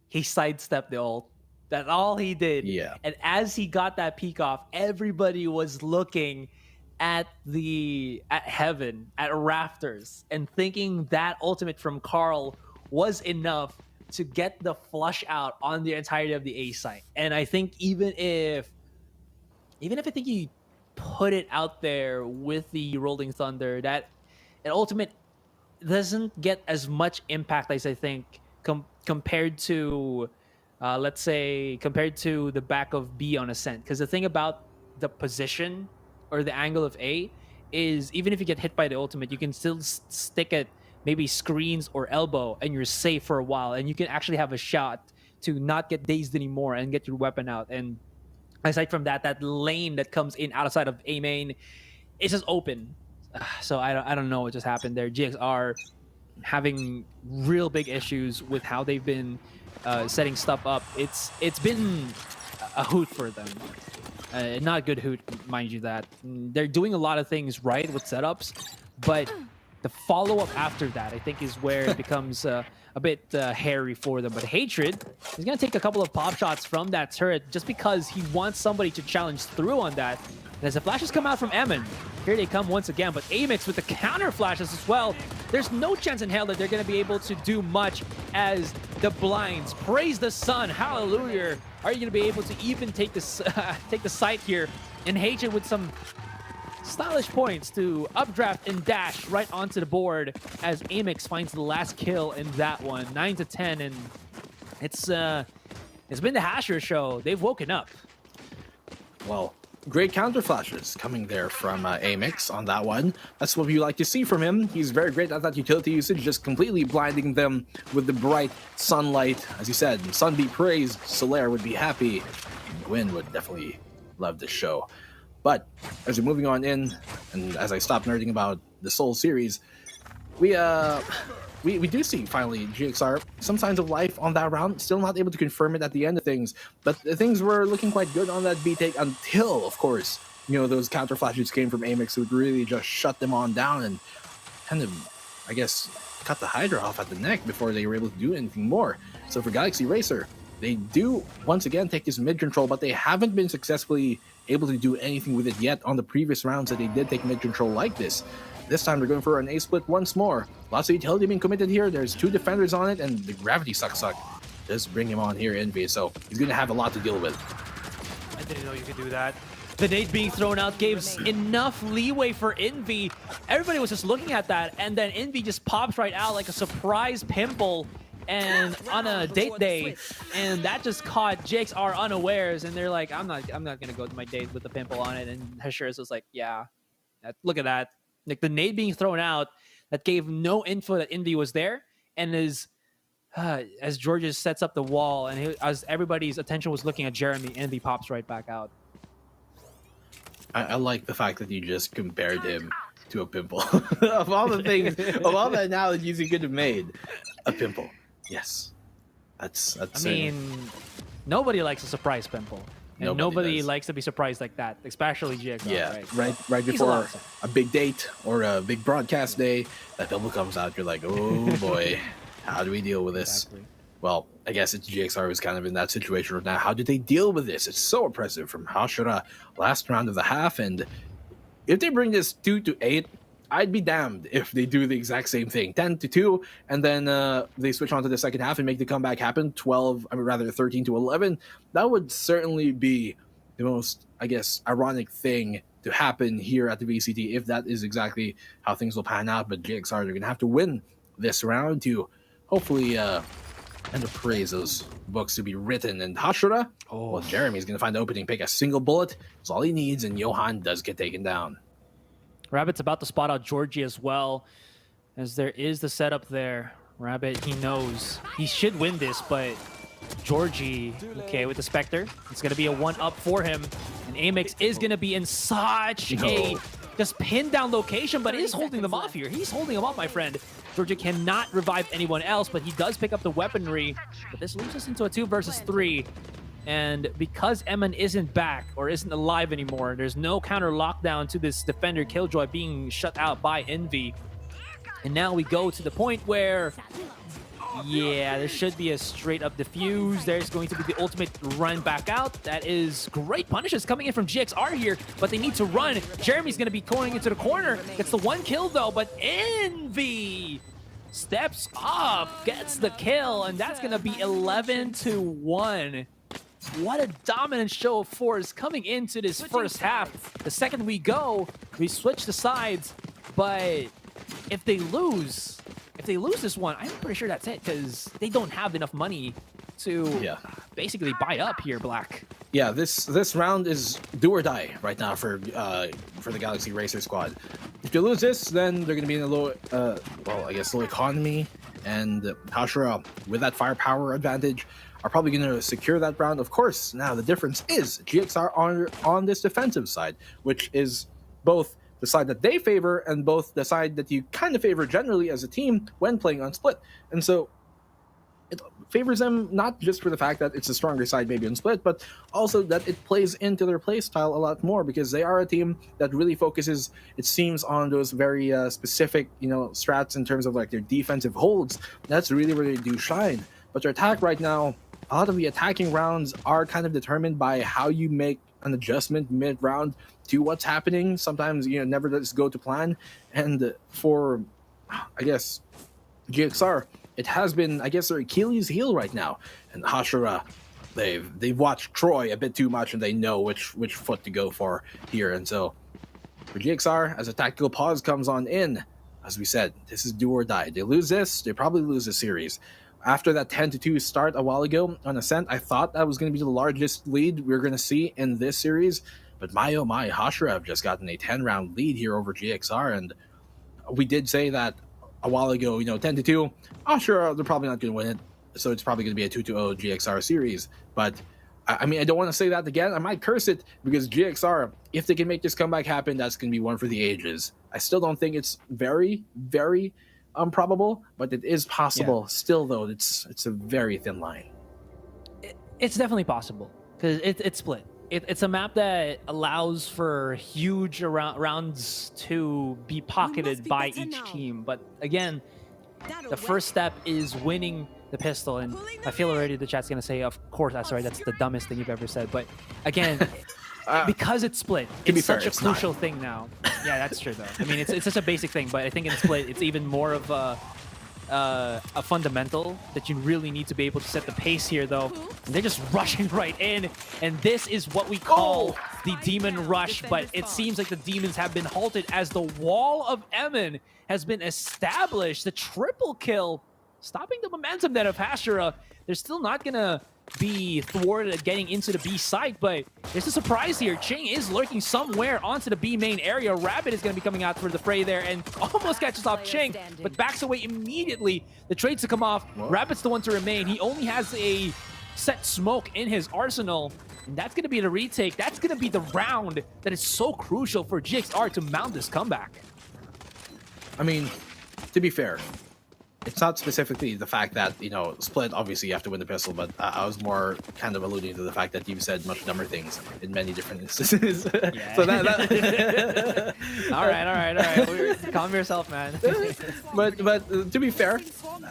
He sidestepped the ult. That's all he did. Yeah. And as he got that peek off, everybody was looking at heaven, at rafters, and thinking that ultimate from Carl was enough to get the flush out on the entirety of the A site. And I think even if I think you put it out there with the Rolling Thunder, that an ultimate doesn't get as much impact as I think compared to let's say compared to the back of B on Ascent. Because the thing about the position or the angle of A is even if you get hit by the ultimate, you can still stick it maybe screens or elbow, and you're safe for a while, and you can actually have a shot to not get dazed anymore and get your weapon out. And aside from that, that lane that comes in outside of A main, it's just open. So I don't know what just happened there. GXR having real big issues with how they've been setting stuff up. It's been a hoot for them. Not a good hoot, mind you that. They're doing a lot of things right with setups, but the follow-up after that, I think, is where it becomes a bit hairy for them. But Hatred is going to take a couple of pop shots from that turret just because he wants somebody to challenge through on that. And as the flashes come out from Emin, here they come once again. But Amix with the counter flashes as well. There's no chance in hell that they're going to be able to do much as the blinds. Praise the sun. Hallelujah. Are you going to be able to even take this take the site here? And Hatred with some stylish points to updraft and dash right onto the board as Amix finds the last kill in that one. 9-10, and it's been the Hashira show. They've woken up. Well, great counter flashes coming there from Amix on that one. That's what we like to see from him. He's very great at that utility usage, just completely blinding them with the bright sunlight. As you said, sun be praised, Solaire would be happy. Gwyn would definitely love this show. But as we're moving on in, and as I stop nerding about the Soul series, we do see finally GXR some signs of life on that round. Still not able to confirm it at the end of things, but things were looking quite good on that B take until, of course, you know, those counter flashes came from Amix, who would really just shut them on down and kind of, I guess, cut the Hydra off at the neck before they were able to do anything more. So for Galaxy Racer, they do once again take this mid control, but they haven't been successfully able to do anything with it yet on the previous rounds that they did take mid control like this. This time they're going for an A split once more. Lots of utility being committed here. There's 2 defenders on it, and the gravity suck just bring him on here, Envy. So he's going to have a lot to deal with. I didn't know you could do that. The nade being thrown out gives enough leeway for Envy. Everybody was just looking at that, and then Envy just pops right out like a surprise pimple and on a date day, and that just caught JXR unawares, and they're like, I'm not gonna go to my date with the pimple on it. And Hashira's was like, yeah, look at that. Like the nade being thrown out that gave no info that Envy was there, and as Georges sets up the wall, and as everybody's attention was looking at Jeremy, Envy pops right back out. I like the fact that you just compared him to a pimple. Of all the things, of all the analogies you could have made, a pimple. Yes, that's. I mean, nobody likes a surprise pimple, and nobody likes to be surprised like that, especially JXR. Yeah, right. right before a big date or a big broadcast day, that pimple comes out. You're like, oh boy, how do we deal with this? Exactly. Well, I guess it's GXR who's kind of in that situation right now. How did they deal with this? It's so impressive from Hashira last round of the half, and if they bring this 2-8, I'd be damned if they do the exact same thing, 10-2, and then they switch on to the second half and make the comeback happen, 13-11. That would certainly be the most, I guess, ironic thing to happen here at the VCT if that is exactly how things will pan out. But GXR, they're going to have to win this round to hopefully and to praise those books to be written. And Hashira, well, Jeremy's going to find the opening, pick a single bullet. That's all he needs, and Johan does get taken down. Rabbit's about to spot out Georgie as well, as there is the setup there. Rabbit, he knows he should win this, but Georgie, okay, with the Spectre, it's going to be a 1-up for him. And Amix is going to be in such a just pinned down location, but is holding them off here. He's holding them off, my friend. Georgia cannot revive anyone else, but he does pick up the weaponry. But this leaves us into a 2 versus 3. And because Emin isn't back or isn't alive anymore, there's no counter lockdown to this defender Killjoy being shut out by Envy. And now we go to the point where, yeah, there should be a straight up defuse. There's going to be the ultimate run back out. That is great punishes coming in from GXR here, but they need to run. Jeremy's going to be going into the corner. Gets the 1 kill though, but Envy steps up, gets the kill, and that's going to be 11-1. What a dominant show of force coming into this first half. The second we go, we switch the sides, but if they lose this one, I'm pretty sure that's it, because they don't have enough money to basically buy up here, Black. Yeah, this round is do or die right now for the Galaxy Racer squad. If you lose this, then they're going to be in a low, low economy, and Hashira, with that firepower advantage, are probably going to secure that round. Of course, now the difference is GXR on this defensive side, which is both the side that they favor and both the side that you kind of favor generally as a team when playing on Split. And so it favors them not just for the fact that it's a stronger side maybe on Split, but also that it plays into their play style a lot more, because they are a team that really focuses, it seems, on those very specific, strats in terms of like their defensive holds. That's really where they do shine. But their attack right now, a lot of the attacking rounds are kind of determined by how you make an adjustment mid-round to what's happening. Sometimes, never does go to plan. And for, I guess, GXR, it has been, I guess, their Achilles heel right now. And Hashira, they've watched Troy a bit too much, and they know which foot to go for here. And so for GXR, as a tactical pause comes on in, as we said, this is do or die. They lose this, they probably lose the series. After that 10-2 start a while ago on Ascent, I thought that was going to be the largest lead we're going to see in this series. But my oh my, Hashira have just gotten a 10-round lead here over GXR. And we did say that a while ago, 10-2, Hashira, they're probably not going to win it. So it's probably going to be a 2-0 GXR series. But I mean, I don't want to say that again. I might curse it, because GXR, if they can make this comeback happen, that's going to be one for the ages. I still don't think it's very, very improbable, but it is possible. Still, though, it's a very thin line. It's definitely possible, because it's Split. It's a map that allows for huge rounds to be pocketed by each team. But again, the first step is winning the pistol. And I feel already the chat's going to say, of course, that's right. That's the dumbest thing you've ever said. But again, because it's Split, it's such a crucial thing now. Yeah, that's true, though. I mean, it's such a basic thing. But I think in Split, it's even more of a fundamental that you really need to be able to set the pace here, though. And they're just rushing right in, and this is what we call the Demon Rush, but it seems like the Demons have been halted as the Wall of Emin has been established. The triple kill, stopping the momentum then of Hashira. They're still not gonna be thwarted at getting into the B site, but there's a surprise here. Ching is lurking somewhere onto the B main area. Rabbit is going to be coming out for the fray there and almost catches off Ching, but backs away immediately. The trades to come off. Rabbit's the one to remain. He only has a set smoke in his arsenal, and that's going to be the retake. That's going to be the round that is so crucial for GXR to mount this comeback. I mean, to be fair, it's not specifically the fact that, you know, split, obviously you have to win the pistol, but I was more kind of alluding to the fact that you've said much dumber things in many different instances. Yeah. So that all right. Calm yourself, man. but to be fair,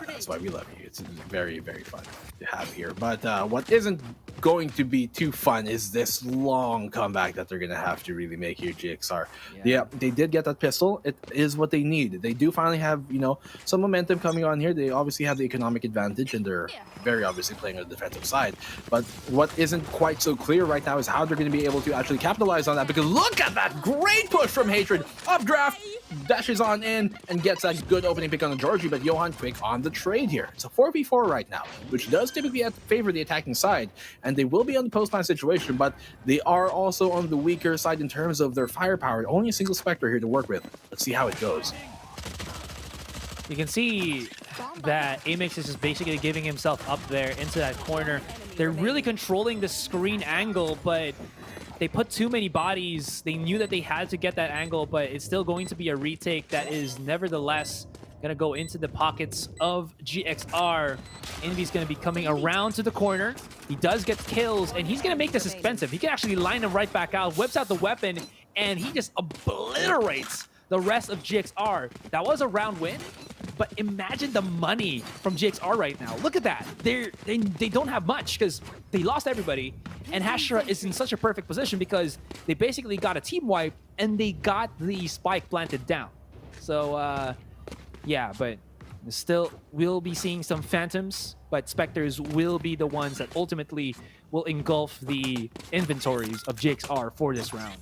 that's why we love you. It's very, very fun to have here. But what isn't going to be too fun is this long comeback that they're going to have to really make here, GXR. Yeah, they did get that pistol. It is what they need. They do finally have, you know, some momentum coming on here. They obviously have the economic advantage, and they're very obviously playing on the defensive side. But what isn't quite so clear right now is how they're going to be able to actually capitalize on that, because look at that great push from Hatred. Updraft, dashes on in, and gets that good opening pick on the Georgie, but Johan quick on the trade here. It's a 4v4 right now, which does typically favor the attacking side, and they will be on the post-line situation, but they are also on the weaker side in terms of their firepower. Only a single Spectre here to work with. Let's see how it goes. You can see that Amix is just basically giving himself up there into that corner. They're really controlling the screen angle, but they put too many bodies. They knew that they had to get that angle, but it's still going to be a retake that is nevertheless going to go into the pockets of GXR. Envy's going to be coming around to the corner. He does get kills, and he's going to make this expensive. He can actually line him right back out, whips out the weapon, and he just obliterates the rest of GXR. That was a round win, but imagine the money from GXR right now. Look at that. They don't have much because they lost everybody, and Hashira is in such a perfect position because they basically got a team wipe and they got the spike planted down. So, yeah, but still we'll be seeing some phantoms, but Spectres will be the ones that ultimately will engulf the inventories of GXR for this round.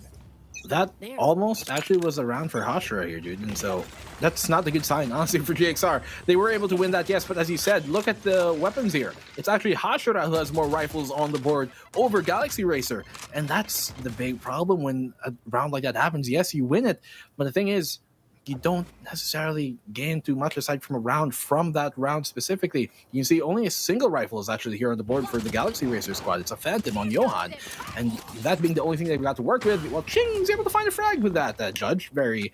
That almost actually was a round for Hashira here, dude. And so that's not a good sign, honestly, for GXR. They were able to win that, yes, but as you said, look at the weapons here. It's actually Hashira who has more rifles on the board over Galaxy Racer. And that's the big problem when a round like that happens. Yes, you win it, but the thing is, you don't necessarily gain too much aside from a round from that round specifically. You can see only a single rifle is actually here on the board for the Galaxy Racer squad. It's a Phantom on Johan, and that being the only thing they've got to work with, well, Ching's able to find a frag with that Judge. Very,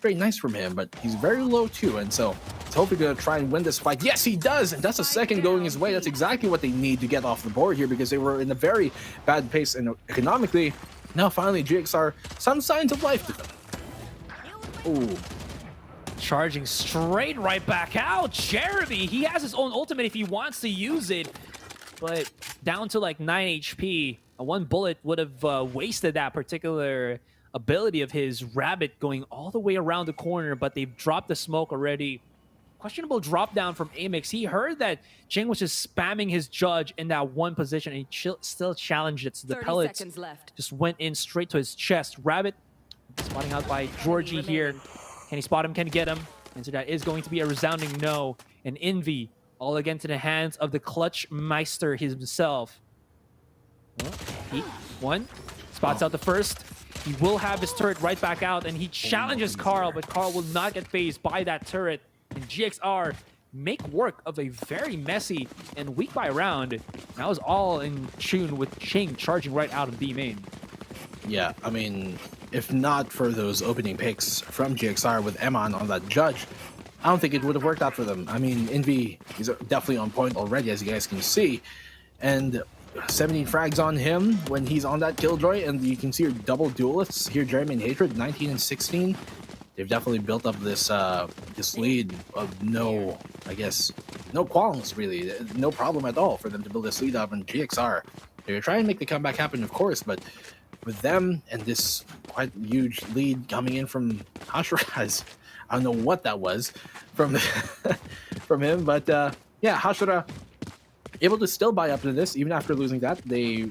very nice from him, but he's very low too, and so he's hopefully going to try and win this fight. Yes, he does, and that's a second going his way. That's exactly what they need to get off the board here, because they were in a very bad pace and economically. Now finally, GXR, some signs of life to them. Ooh. Charging straight right back out. Jeremy, he has his own ultimate if he wants to use it, but down to like 9 HP. One bullet would have wasted that particular ability of his. Rabbit going all the way around the corner, but they've dropped the smoke already. Questionable drop down from Amix. He heard that Ching was just spamming his Judge in that one position, and he still challenged it. So the pellets just went in straight to his chest. Rabbit spotting out by Georgie here. Can he spot him? Can he get him? And so that is going to be a resounding no. And Envy all again to the hands of the Clutch Meister himself. One spots out the first. He will have his turret right back out, and he challenges Carl, but Carl will not get phased by that turret. And GXR make work of a very messy and weak by round. That was all in tune with Ching charging right out of B main. Yeah, I mean, if not for those opening picks from GXR with Eman on that Judge, I don't think it would have worked out for them. I mean, Envy is definitely on point already, as you guys can see. And 17 frags on him when he's on that Killjoy, and you can see your double duelists here, Jeremy and Hatred, 19 and 16. They've definitely built up this this lead of no qualms, really. No problem at all for them to build this lead up, and GXR, they're trying to make the comeback happen, of course, but with them and this quite huge lead coming in from Hashira, I don't know what that was from from him, but yeah, Hashira able to still buy up to this even after losing that. They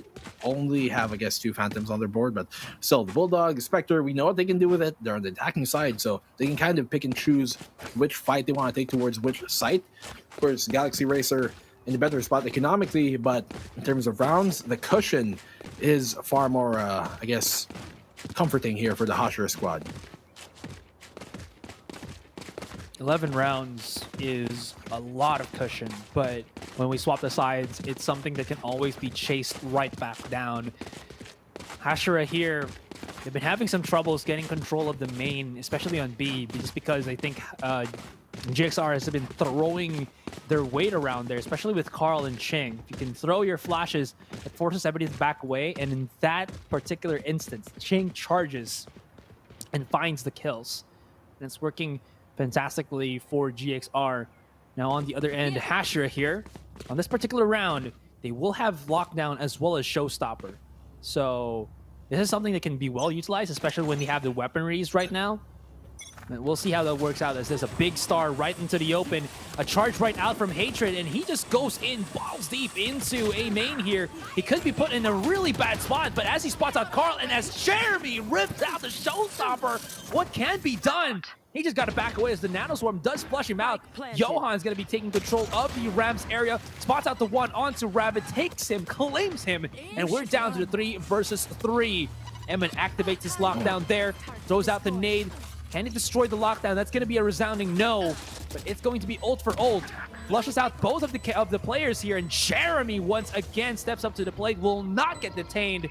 only have, I guess, 2 Phantoms on their board, but still, the Bulldog, the Spectre, we know what they can do with it. They're on the attacking side, so they can kind of pick and choose which fight they want to take towards which site. Of course, Galaxy Racer in a better spot economically, but in terms of rounds, the cushion is far more, I guess, comforting here for the Hashira squad. 11 rounds is a lot of cushion, but when we swap the sides, it's something that can always be chased right back down. Hashira here, they've been having some troubles getting control of the main, especially on B, just because I think GXR has been throwing their weight around there, especially with Carl and Ching. If you can throw your flashes, it forces everybody to back away, and in that particular instance, Ching charges and finds the kills. And it's working fantastically for GXR. Now on the other end, Hashira here, on this particular round, they will have lockdown as well as showstopper. So this is something that can be well utilized, especially when they have the weaponries right now. And we'll see how that works out as there's a big star right into the open. A charge right out from Hatred, and he just goes in balls deep into a main here. He could be put in a really bad spot, but as he spots out Carl and as Jeremy rips out the showstopper, what can be done? He just got to back away as the Nanoswarm does flush him out. Johan's going to be taking control of the Rams area. Spots out the one onto Rabbit, takes him, claims him, and we're down to the 3 versus 3. Emin activates his lockdown there, throws out the nade. Can he destroy the lockdown? That's going to be a resounding no, but it's going to be ult for ult. Flushes out both of the players here, and Jeremy once again steps up to the plate, will not get detained.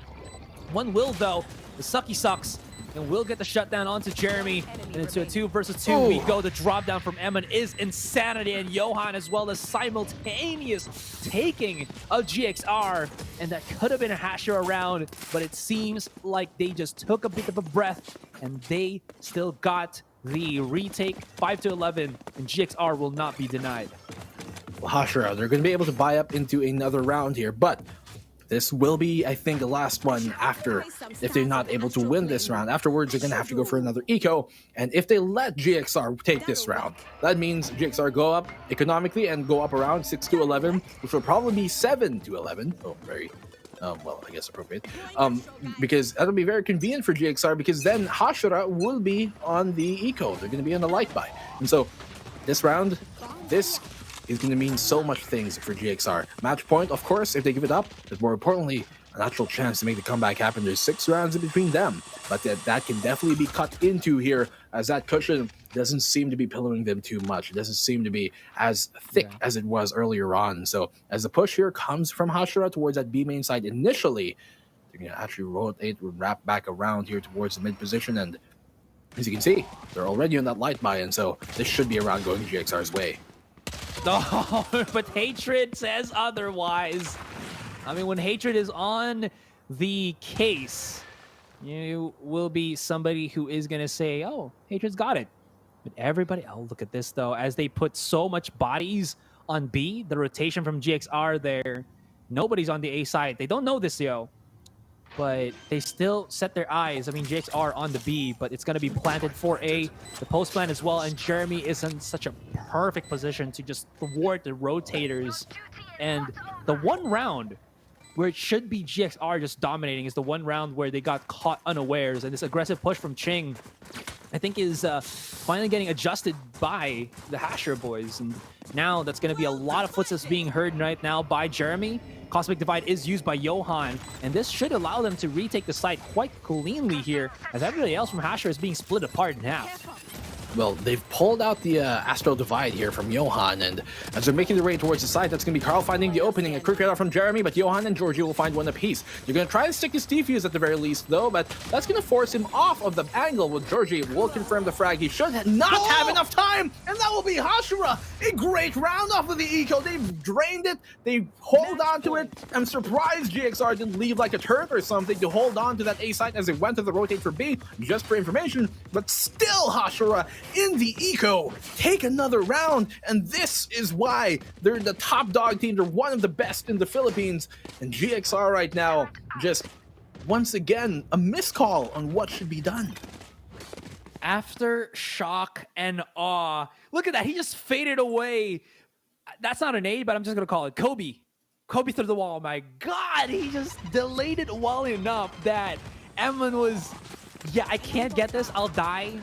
One will though, the Sucky sucks, and will get the shutdown onto Jeremy. And into a 2 versus 2 we go. The drop down from Emin is insanity, and Johan as well as simultaneous taking of GXR. And that could have been a Hashira round, but it seems like they just took a bit of a breath, and they still got the retake 5-11, and GXR will not be denied. Well, Hashira, they're going to be able to buy up into another round here, but this will be, I think, the last one after, if they're not able to win this round. Afterwards, they're going to have to go for another eco, and if they let GXR take this round, that means GXR go up economically and go up around 6-11, which will probably be 7-11. Oh, very, well, I guess appropriate. Because that'll be very convenient for GXR, because then Hashira will be on the eco. They're going to be on the light buy. And so, this round, this is going to mean so much things for GXR. Match point, of course, if they give it up, but more importantly, a natural chance to make the comeback happen. There's 6 rounds in between them, but that can definitely be cut into here, as that cushion doesn't seem to be pillowing them too much. It doesn't seem to be as thick as it was earlier on. So as the push here comes from Hashira towards that B main side initially, they're going to actually rotate, wrap back around here towards the mid position, and as you can see, they're already on that light buy, and so this should be a round going GXR's way. Oh, but Hatred says otherwise. I mean, when Hatred is on the case, you will be somebody who is going to say, oh, Hatred's got it. But everybody, oh, look at this, though. As they put so much bodies on B, the rotation from GXR there, nobody's on the A side. They don't know this, yo. But they still set their eyes. I mean, GXR on the B, but it's going to be planted for A, the post plant as well. And Jeremy is in such a perfect position to just thwart the rotators. And the one round where it should be GXR just dominating is the one round where they got caught unawares. And this aggressive push from Ching, I think, is finally getting adjusted by the Hashira boys. And now that's going to be a lot of footsteps being heard right now by Jeremy. Cosmic Divide is used by Johan, and this should allow them to retake the site quite cleanly here, as everybody else from Hashira is being split apart in half. Well, they've pulled out the Astral Divide here from Johan, and as they're making their way towards the side, that's going to be Carl finding the opening. A quick radar from Jeremy, but Johan and Georgie will find one apiece. They're going to try and stick his defuse at the very least, though, but that's going to force him off of the angle with Georgie. Will confirm the frag. He should not have enough time, and that will be Hashira. A great round off of the eco. They've drained it. They hold on to it. I'm surprised GXR didn't leave like a turret or something to hold on to that A site as they went to the rotate for B, just for information, but still Hashira in the eco take another round, and this is why they're the top dog team. They're one of the best in the Philippines, and GXR right now just once again a miscall on what should be done. After shock and awe, look at that, he just faded away. That's not an aid, but I'm just gonna call it Kobe. Kobe through the wall. My God, he just delayed it well enough that Evan was, yeah, I can't get this. I'll die.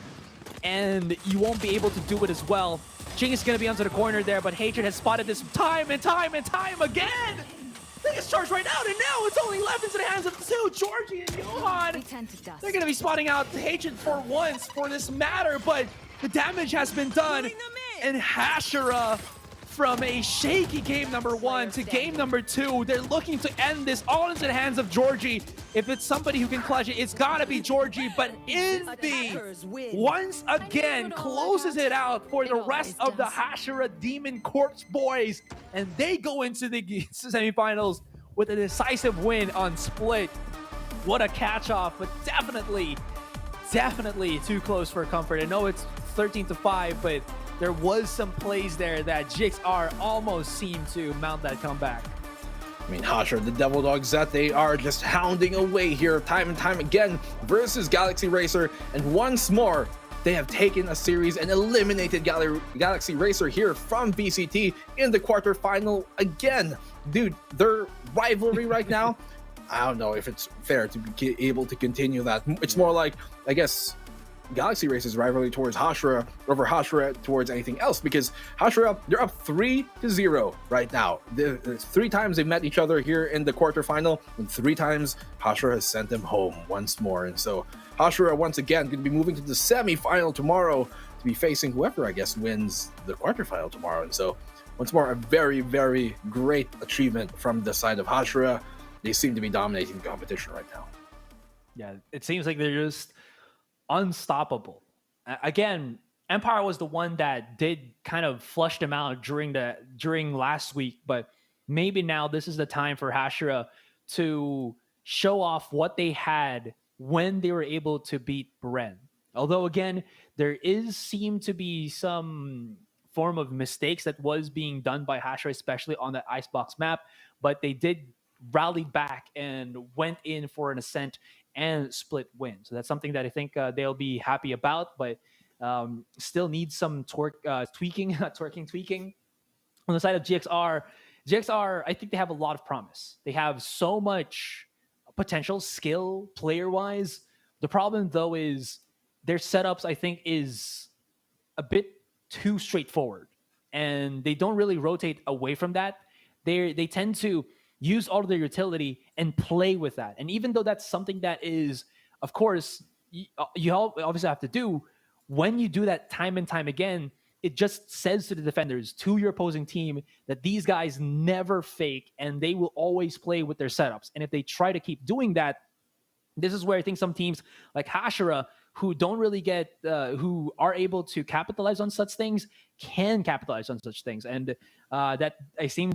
And you won't be able to do it as well. Jing is going to be onto the corner there, but Hatred has spotted this time and time and time again. They get charged right out, and now it's only left into the hands of two, Georgie and Johan. They're going to be spotting out Hatred for once for this matter, but the damage has been done. And Hashira, from a shaky game number 1 to game number 2, they're looking to end this all into the hands of Georgie. If it's somebody who can clutch it, it's gotta be Georgie, but Indy once again closes it out for the rest of the Hashira Demon Corpse boys, and they go into the semifinals with a decisive win on Split. What a catch-off, but definitely too close for comfort. I know it's 13-5, but there was some plays there that GXR almost seemed to mount that comeback. I mean, Hashira, the Devil Dogs that they are, just hounding away here time and time again versus Galaxy Racer. And once more, they have taken a series and eliminated Galaxy Racer here from VCT in the quarterfinal again. Dude, their rivalry right now, I don't know if it's fair to be able to continue that. It's more like, I guess, Galaxy Race's rivalry towards Hashira over Hashira towards anything else, because Hashira, they're up 3-0 right now. 3 times they met each other here in the quarterfinal, and 3 times Hashira has sent them home once more. And so Hashira once again going to be moving to the semi-final tomorrow to be facing whoever, I guess, wins the quarterfinal tomorrow. And so once more, a very, very great achievement from the side of Hashira. They seem to be dominating the competition right now. Yeah, it seems like they're just unstoppable. Again, Empire was the one that did kind of flush them out during last week, but maybe now this is the time for Hashira to show off what they had when they were able to beat Bren. Although again, there seemed to be some form of mistakes that was being done by Hashira, especially on the Icebox map, but they did rally back and went in for an ascent and split win. So that's something that I think they'll be happy about, but still needs some tweaking on the side of GXR. GXR, I think they have a lot of promise. They have so much potential skill player-wise. The problem, though, is their setups, I think, is a bit too straightforward, and they don't really rotate away from that. They tend to use all of their utility and play with that. And even though that's something that is, of course, you obviously have to do, when you do that time and time again, it just says to the defenders, to your opposing team, that these guys never fake and they will always play with their setups. And if they try to keep doing that, this is where I think some teams like Hashira, who don't really who are able to capitalize on such things, can capitalize on such things. And that I seem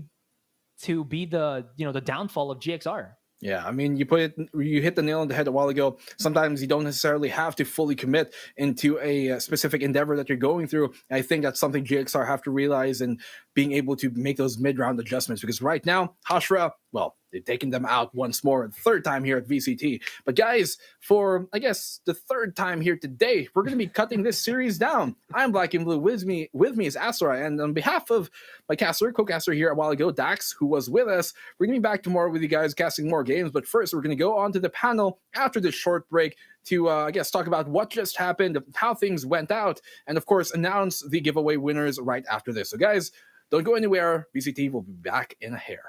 to be the downfall of GXR. Yeah, I mean, you hit the nail on the head a while ago. Sometimes you don't necessarily have to fully commit into a specific endeavor that you're going through. And I think that's something GXR have to realize and being able to make those mid-round adjustments, because right now, Hashira, well, they've taken them out once more, the 3rd time here at VCT. But guys, for, I guess, the 3rd time here today, we're going to be cutting this series down. I'm Black and Blue. With me is Asura. And on behalf of my co-caster here a while ago, Dax, who was with us, we're going to be back tomorrow with you guys casting more games. But first, we're going to go on to the panel after this short break to, I guess, talk about what just happened, how things went out, and, of course, announce the giveaway winners right after this. So, guys, don't go anywhere. VCT will be back in a hair.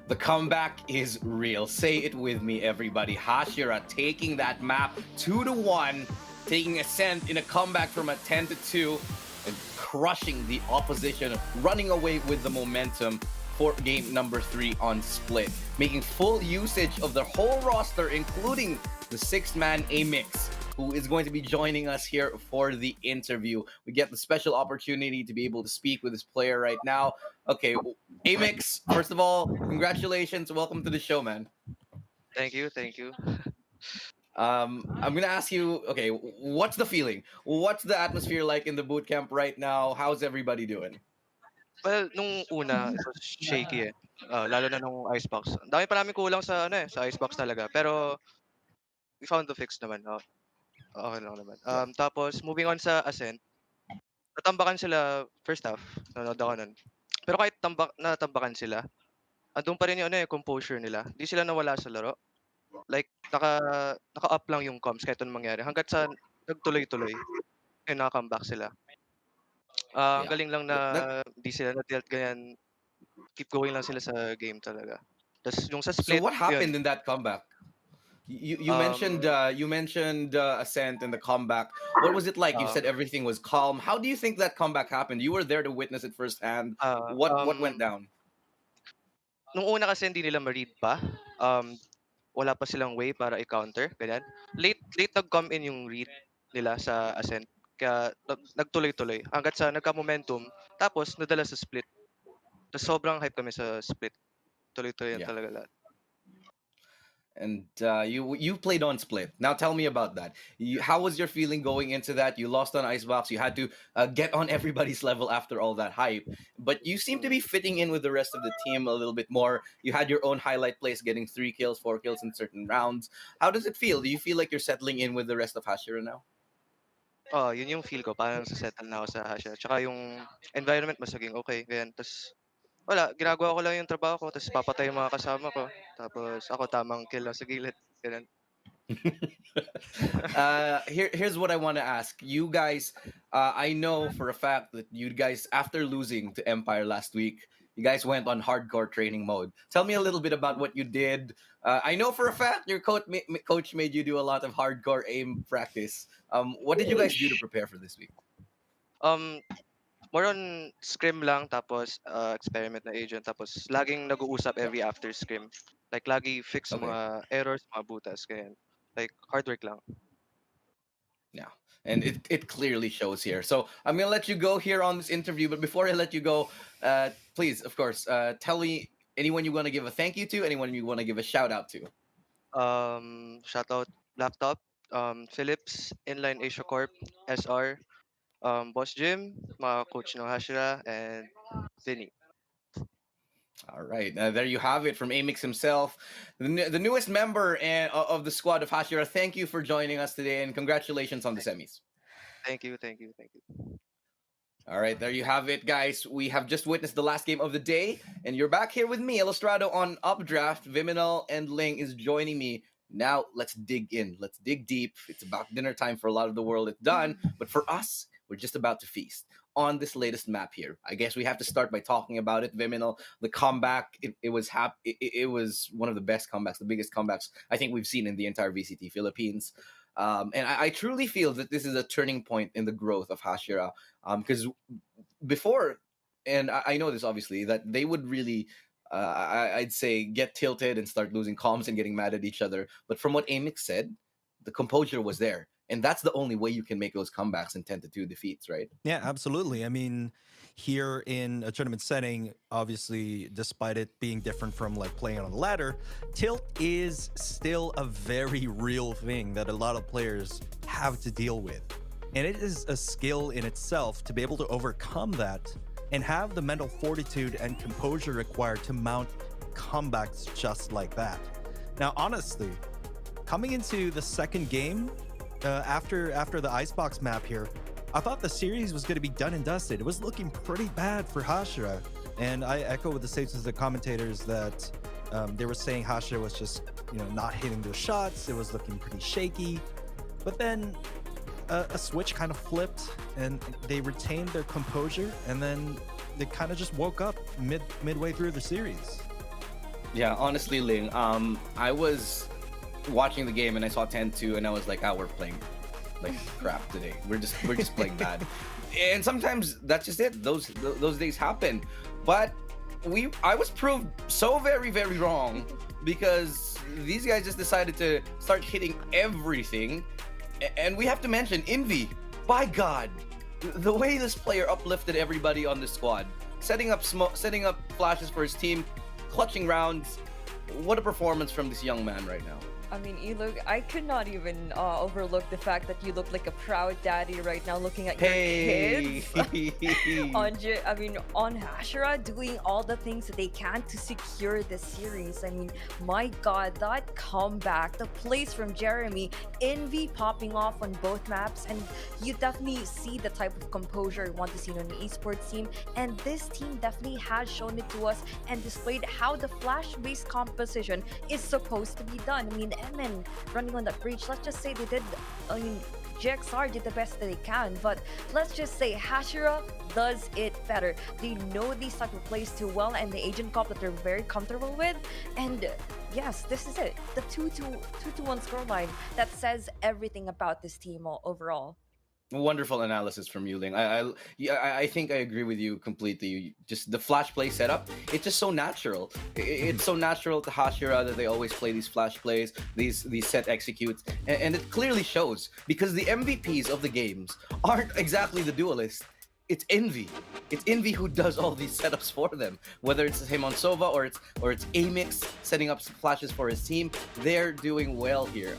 The comeback is real. Say it with me, everybody. Hashira taking that map 2-1, taking Ascent in a comeback from a 10-2, and crushing the opposition, running away with the momentum for game number 3 on Split, making full usage of the whole roster, including the 6-man A-Mix, who is going to be joining us here for the interview. We get the special opportunity to be able to speak with this player right now. Okay, A-Mix, first of all, congratulations. Welcome to the show, man. Thank you, thank you. I'm gonna ask you. Okay, what's the feeling? What's the atmosphere like in the boot camp right now? How's everybody doing? Well, nung una, it was shaky eh. Lalo na nung icebox. Ang dami pa namin kulang sa ano eh, sa icebox talaga. Pero we found the fix naman. Okay lang naman. Yeah. Tapos moving on sa Ascent, natambakan sila first half. Nanonood ako nun. Pero kahit natambakan sila, andun pa rin yung ano eh, composure nila. Di sila nawala sa laro. Like, naka-up lang yung comms kahit anong mangyari. Hanggat sa nagtuloy-tuloy, yun, naka-comeback sila. Ang Yeah. galing lang na di sila na-dealt ganyan. Keep going lang sila sa game talaga. Tapos yung sa So split, what happened yun. in that comeback? You Um, mentioned Ascent and the comeback. What was it like? You uh, said everything was calm. How do you think that comeback happened? You were there to witness it firsthand. uh, What um, went down? nung una kasi hindi nila ma-read pa. Wala pa silang way para i-counter, ganyan. Late nag-come in yung read nila sa Ascent. Kaya nagtuloy-tuloy hanggat sa nagka-momentum. Tapos nadala sa split. Tapos sobrang hype kami sa split. Tuloy-tuloy yan Yeah. talaga lahat. And you played on split. Now tell me about that. How was your feeling going into that? You lost on Icebox. You had to get on everybody's level after all that hype. But you seem to be fitting in with the rest of the team a little bit more. You had your own highlight plays, getting 3 kills, 4 kills in certain rounds. How does it feel? Do you feel like you're settling in with the rest of Hashira now? Yun yung feel ko. Parang settle na ako sa Hashira. Tsaka yung environment mas naging okay. Ganyan. Tapos wala, ginagawa ko lang yung trabaho ko. Tapos papatay yung mga kasama ko. Tapos ako tamang kill lang sa gilid. Ganyan. Here's what I want to ask you guys. I know for a fact that you guys, after losing to Empire last week, you guys went on hardcore training mode. Tell me a little bit about what you did. I know for a fact your coach made you do a lot of hardcore aim practice. What did you guys do to prepare for this week? More on scrim lang, tapos experiment na agent, tapos laging nag-uusap every after scrim. Like lagi fix Okay. mga errors, mga butas, ganyan. Like hard work lang. Yeah, and it clearly shows here. So I'm gonna let you go here on this interview, but before I let you go, please, of course, tell me anyone you want to give a thank you to, anyone you want to give a shout out to. Shout out Laptop, Philips, Inline Asia Corp, SR, Boss Jim, mga coach ng Hashira, and Vinny. All right, there you have it from Amix himself, the newest member of the squad of Hashira. Thank you for joining us today, and congratulations on the semis. Thank you. All right, there you have it, guys. We have just witnessed the last game of the day, and you're back here with me, Illustrado, on Updraft. Viminal and Ling is joining me. Now, let's dig in. Let's dig deep. It's about dinner time for a lot of the world. It's done. But for us, we're just about to feast on this latest map here. I guess we have to start by talking about it. Viminal, the comeback, it was one of the best comebacks, the biggest comebacks I think we've seen in the entire VCT Philippines. And I truly feel that this is a turning point in the growth of Hashira. Because before, and I know this obviously, that they would really, I'd say, get tilted and start losing comms and getting mad at each other. But from what Amix said, the composure was there. And that's the only way you can make those comebacks in 10-2 defeats, right? Yeah, absolutely. I mean, here in a tournament setting, obviously, despite it being different from like playing on a ladder, tilt is still a very real thing that a lot of players have to deal with. And it is a skill in itself to be able to overcome that and have the mental fortitude and composure required to mount comebacks just like that. Now, honestly, coming into the second game, after the Icebox map here, I thought the series was going to be done and dusted. It was looking pretty bad for Hashira. And I echo with the statements of the commentators that they were saying Hashira was just, not hitting their shots. It was looking pretty shaky. But then a switch kind of flipped and they retained their composure, and then they kind of just woke up midway through the series. Yeah, honestly, Ling, I was watching the game and I saw 10-2 and I was like, we're playing like crap today. We're just playing bad. And sometimes that's just it. Those days happen. But I was proved so very, very wrong, because these guys just decided to start hitting everything. And we have to mention Envy. By God, the way this player uplifted everybody on the squad, setting up flashes for his team, clutching rounds. What a performance from this young man right now. I mean, you look. I could not even overlook the fact that you look like a proud daddy right now, looking at your Hey. kids on Hashira, doing all the things that they can to secure the series. I mean, my God, that comeback, the plays from Jeremy, Envy popping off on both maps, and you definitely see the type of composure you want to see on an esports team. And this team definitely has shown it to us and displayed how the flash-based composition is supposed to be done. I mean, MN running on that breach, let's just say they did, I mean, GXR did the best that they can, but let's just say Hashira does it better. They know these type of plays too well, and the agent comp that they're very comfortable with. And yes, this is it. The 2-1 scoreline that says everything about this team overall. Wonderful analysis from you, Ling. I think I agree with you completely. Just the flash play setup, it's just so natural. It's so natural to Hashira that they always play these flash plays, these set executes, and it clearly shows because the MVPs of the games aren't exactly the duelists. It's Envy. It's Envy who does all these setups for them. Whether it's him on Sova or it's Amix setting up flashes for his team, they're doing well here.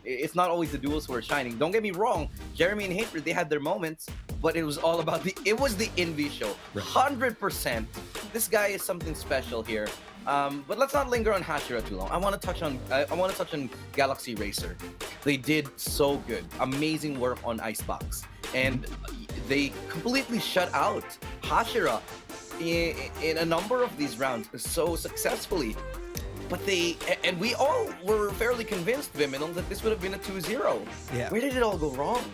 It's not always the duels who are shining. Don't get me wrong, Jeremy and Hatred, they had their moments, but it was all about the Envy show. 100%. This guy is something special here. But let's not linger on Hashira too long. I want to touch on Galaxy Racer. They did so good. Amazing work on Icebox. And they completely shut out Hashira in a number of these rounds so successfully. But we all were fairly convinced, Viminal, that this would have been a 2-0. Yeah. Where did it all go wrong?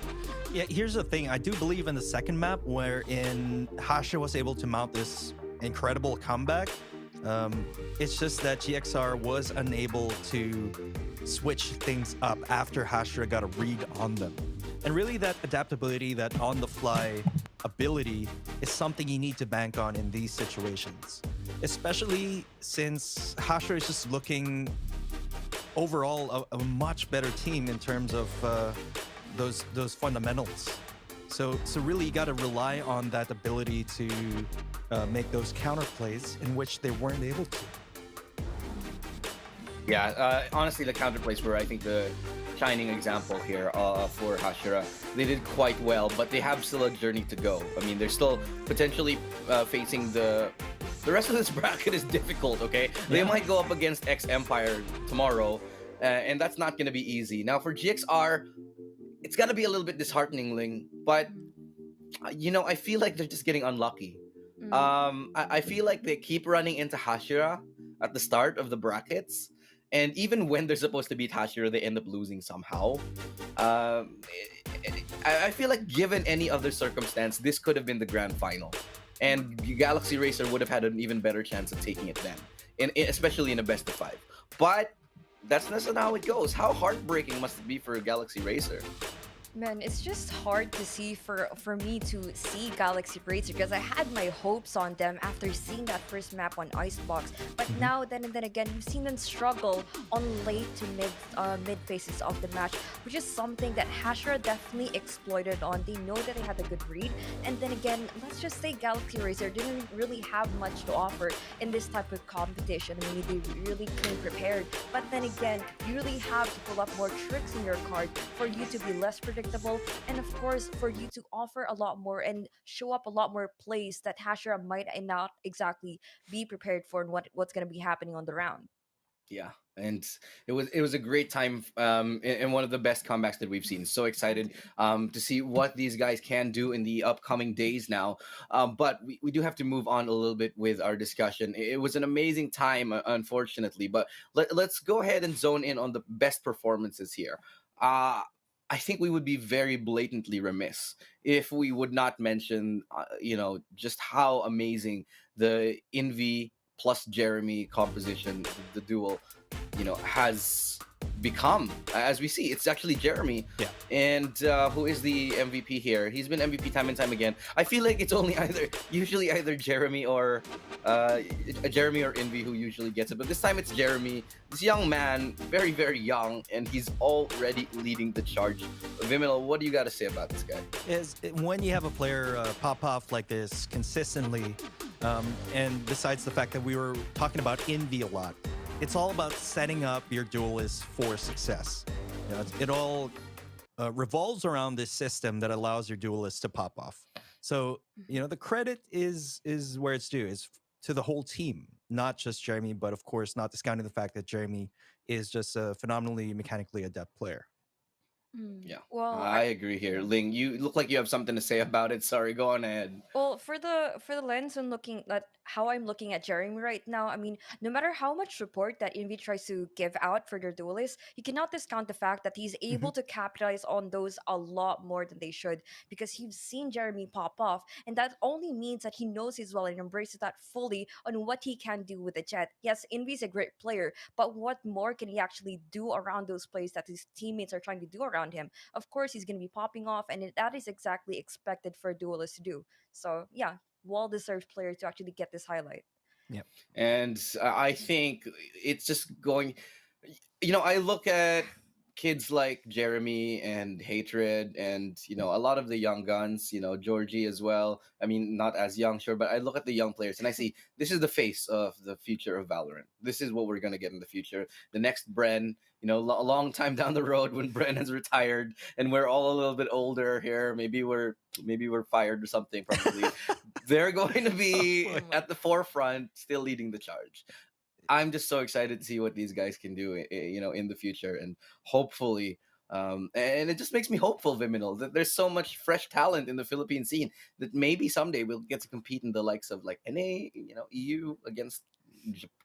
Yeah, here's the thing. I do believe in the second map wherein Hashira was able to mount this incredible comeback. It's just that GXR was unable to switch things up after Hashira got a read on them. And really that adaptability, that on-the-fly ability is something you need to bank on in these situations. Especially since Hashira is just looking overall a much better team in terms of those fundamentals. So really you got to rely on that ability to make those counter plays in which they weren't able to. Yeah, honestly, the counterplays were, I think, the shining example here for Hashira. They did quite well, but they have still a journey to go. I mean, they're still potentially facing the rest of this bracket is difficult, okay? They might go up against X Empire tomorrow, and that's not going to be easy. Now, for GXR, it's got to be a little bit disheartening, Ling, but, you know, I feel like they're just getting unlucky. I feel like they keep running into Hashira at the start of the brackets, and even when they're supposed to beat Hashira, they end up losing somehow. I feel like given any other circumstance, this could have been the grand final, and Galaxy Racer would have had an even better chance of taking it then, especially in a best of 5. But that's not how it goes. How heartbreaking must it be for Galaxy Racer? Man, it's just hard to see for me to see Galaxy Racer because I had my hopes on them after seeing that first map on Icebox. But now, then and then again, we've seen them struggle on late to mid phases of the match, which is something that Hashira definitely exploited on. They know that they had a good read, and then again, let's just say Galaxy Racer didn't really have much to offer in this type of competition. I mean, they really came prepared, but then again, you really have to pull up more tricks in your card for you to be less predictable, and of course for you to offer a lot more and show up a lot more plays that Hashira might not exactly be prepared for and what's going to be happening on the round. Yeah, and it was a great time and one of the best comebacks that we've seen. So excited to see what these guys can do in the upcoming days now. But we do have to move on a little bit with our discussion. It was an amazing time, unfortunately, but let's go ahead and zone in on the best performances here. I think we would be very blatantly remiss if we would not mention, just how amazing the Envy plus Jeremy composition, the duel, has become. As we see, it's actually Jeremy, and who is the MVP here. He's been MVP time and time again. I feel like it's usually either Jeremy or Envy who usually gets it, but this time it's Jeremy. This young man, very, very young, and he's already leading the charge. Viminal, what do you got to say about this guy? Is when you have a player pop off like this consistently, and besides the fact that we were talking about Envy a lot, it's all about setting up your duelists for success. You know, it all revolves around this system that allows your duelists to pop off. So you know the credit is where it's due. Is to the whole team, not just Jeremy, but of course not discounting the fact that Jeremy is just a phenomenally mechanically adept player. Yeah, Well, I agree here. Ling, you look like you have something to say about it. Sorry, go on ahead. Well, for the lens on looking at how I'm looking at Jeremy right now, I mean, no matter how much support that Envy tries to give out for their duelists, you cannot discount the fact that he's able to capitalize on those a lot more than they should because you've seen Jeremy pop off, and that only means that he knows his well and embraces that fully on what he can do with the Jet. Yes, Envy's a great player, but what more can he actually do around those plays that his teammates are trying to do around him? Of course, he's going to be popping off, and that is exactly expected for a duelist to do. So yeah, well-deserved player to actually get this highlight. Yep. And I think it's just going. I look at kids like Jeremy and Hatred, and a lot of the young guns. Georgie as well. I mean, not as young, sure, but I look at the young players and I see this is the face of the future of Valorant. This is what we're gonna get in the future. The next Bren. A long time down the road when Bren has retired and we're all a little bit older here. Maybe we're fired or something. Probably they're going to be at the forefront, still leading the charge. I'm just so excited to see what these guys can do, in the future, and hopefully, and it just makes me hopeful, Viminal, that there's so much fresh talent in the Philippine scene that maybe someday we'll get to compete in the likes of like NA, EU against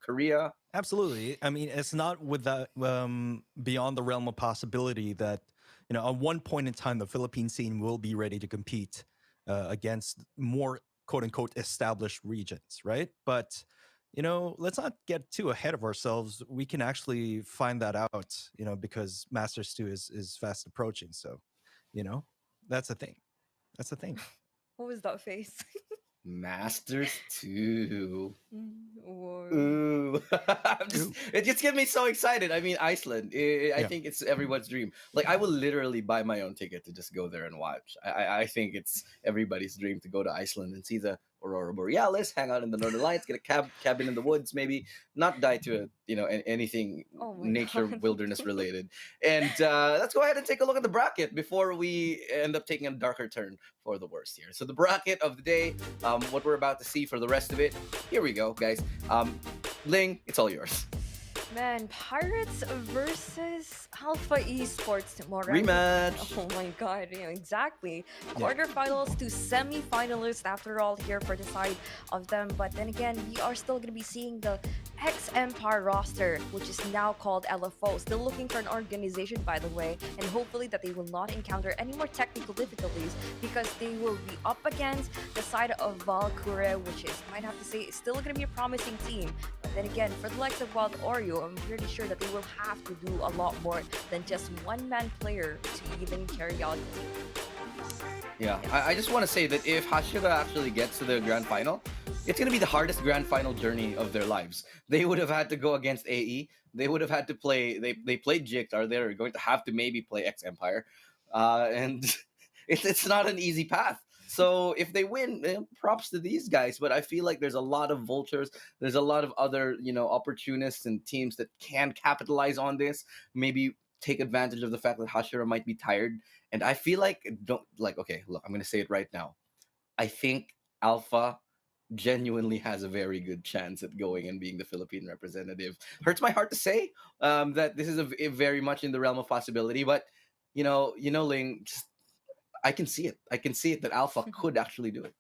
Korea. Absolutely. I mean, it's not without beyond the realm of possibility that at one point in time the Philippine scene will be ready to compete against more quote unquote established regions, right? But let's not get too ahead of ourselves. We can actually find that out, because Masters 2 is fast approaching. So, that's a thing. That's a thing. What was that face? Masters 2. Or Ooh. It just gets me so excited. I mean, Iceland. I Yeah. think it's everyone's dream. Like, I will literally buy my own ticket to just go there and watch. I think it's everybody's dream to go to Iceland and see the Aurora Borealis, hang out in the Northern Lights, get a cabin in the woods, maybe not die to anything oh my nature god. wilderness related. And let's go ahead and take a look at the bracket before we end up taking a darker turn for the worst here. So the bracket of the day, what we're about to see for the rest of it. Here we go, guys. Ling, it's all yours. Man, Pirates versus Alpha Esports tomorrow. Rematch. Oh my god, exactly. Quarterfinals to semi-finalists after all here for the side of them. But then again, we are still going to be seeing the ex-Empire roster, which is now called LFO. Still looking for an organization, by the way, and hopefully that they will not encounter any more technical difficulties because they will be up against the side of Valkyrie, which is, might have to say, is still going to be a promising team. But then again, for the likes of Wild Oreo, I'm pretty sure that they will have to do a lot more than just one-man player to even carry out the team. Yeah, I just want to say that if Hashira actually gets to the grand final, it's going to be the hardest grand final journey of their lives. They would have had to go against AE. They would have had to play. They played Jikt. Are they going to have to maybe play X Empire, and it's not an easy path. So if they win, props to these guys. But I feel like there's a lot of vultures. There's a lot of other opportunists and teams that can capitalize on this. Maybe take advantage of the fact that Hashira might be tired. And I feel like okay, look, I'm gonna say it right now. I think Alpha genuinely has a very good chance at going and being the Philippine representative. Hurts my heart to say that this is a very much in the realm of possibility, but Ling, just, I can see it. I can see it that Alpha could actually do it.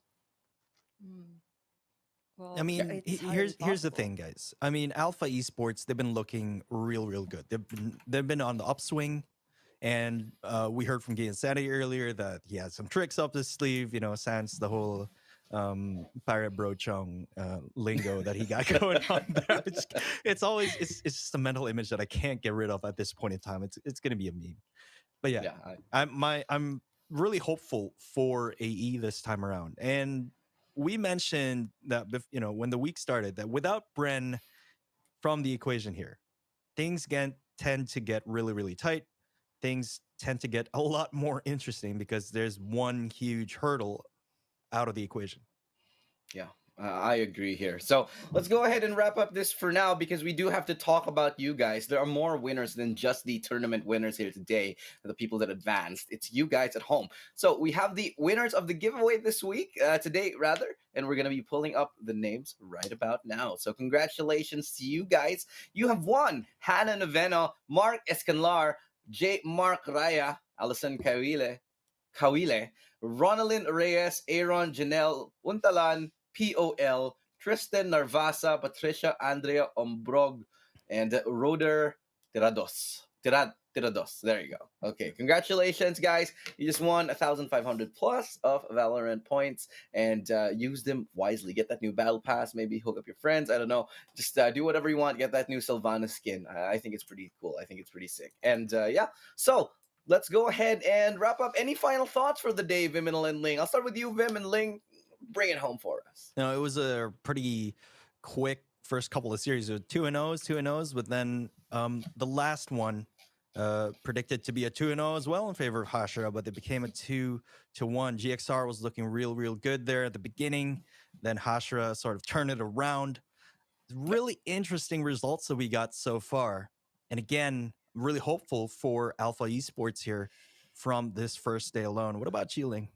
Well, I mean, it's highly here's the possible. thing, guys. I mean, Alpha Esports, they've been looking real good. They've been on the upswing, and we heard from Gian Sandy earlier that he had some tricks up his sleeve. Sans the whole pirate brochong lingo that he got going on there. It's just a mental image that I can't get rid of at this point in time. It's gonna be a meme. But yeah, I'm really hopeful for AE this time around. And we mentioned that when the week started that without Bren from the equation here, things tend to get really tight. Things tend to get a lot more interesting because there's one huge hurdle out of the equation. Yeah, I agree here. So let's go ahead and wrap up this for now because we do have to talk about you guys. There are more winners than just the tournament winners here today, the people that advanced. It's you guys at home. So we have the winners of the giveaway this week, today rather, and we're going to be pulling up the names right about now. So congratulations to you guys. You have won Hannah Noveno, Mark Escanlar, J. Mark Raya, Alison Kawile, Ronaldin Reyes, Aaron Janelle Untalan, POL, Tristan Narvasa, Patricia Andrea Ombrog, and Roder Tirados. There you go. Okay, congratulations, guys. You just won 1,500 plus of Valorant points, and use them wisely. Get that new battle pass. Maybe hook up your friends. I don't know. Just do whatever you want. Get that new Sylvana skin. I think it's pretty cool. I think it's pretty sick. And yeah, so let's go ahead and wrap up. Any final thoughts for the day, Viminal and Ling? I'll start with you, Vim, and Ling, bring it home for us. No, it was a pretty quick first couple of series with 2-0s, but then the last one predicted to be a 2-0 as well in favor of Hashira, but it became a 2-1. GXR was looking real good there at the beginning. Then Hashira sort of turned it around. Really interesting results that we got so far. And again, really hopeful for Alpha Esports here from this first day alone. What about you, Ling?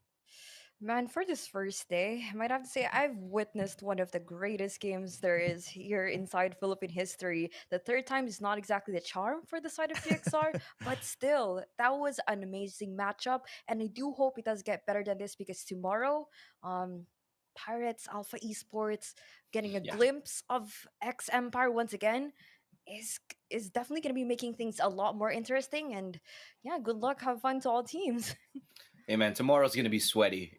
Man, for this first day, I might have to say I've witnessed one of the greatest games there is here inside Philippine history. The third time is not exactly the charm for the side of GXR, but still, that was an amazing matchup, and I do hope it does get better than this because tomorrow, um, Pirates Alpha Esports getting a Yeah. glimpse of X Empire once again is definitely going to be making things a lot more interesting. And yeah, good luck, have fun to all teams. Hey man, tomorrow's gonna be sweaty.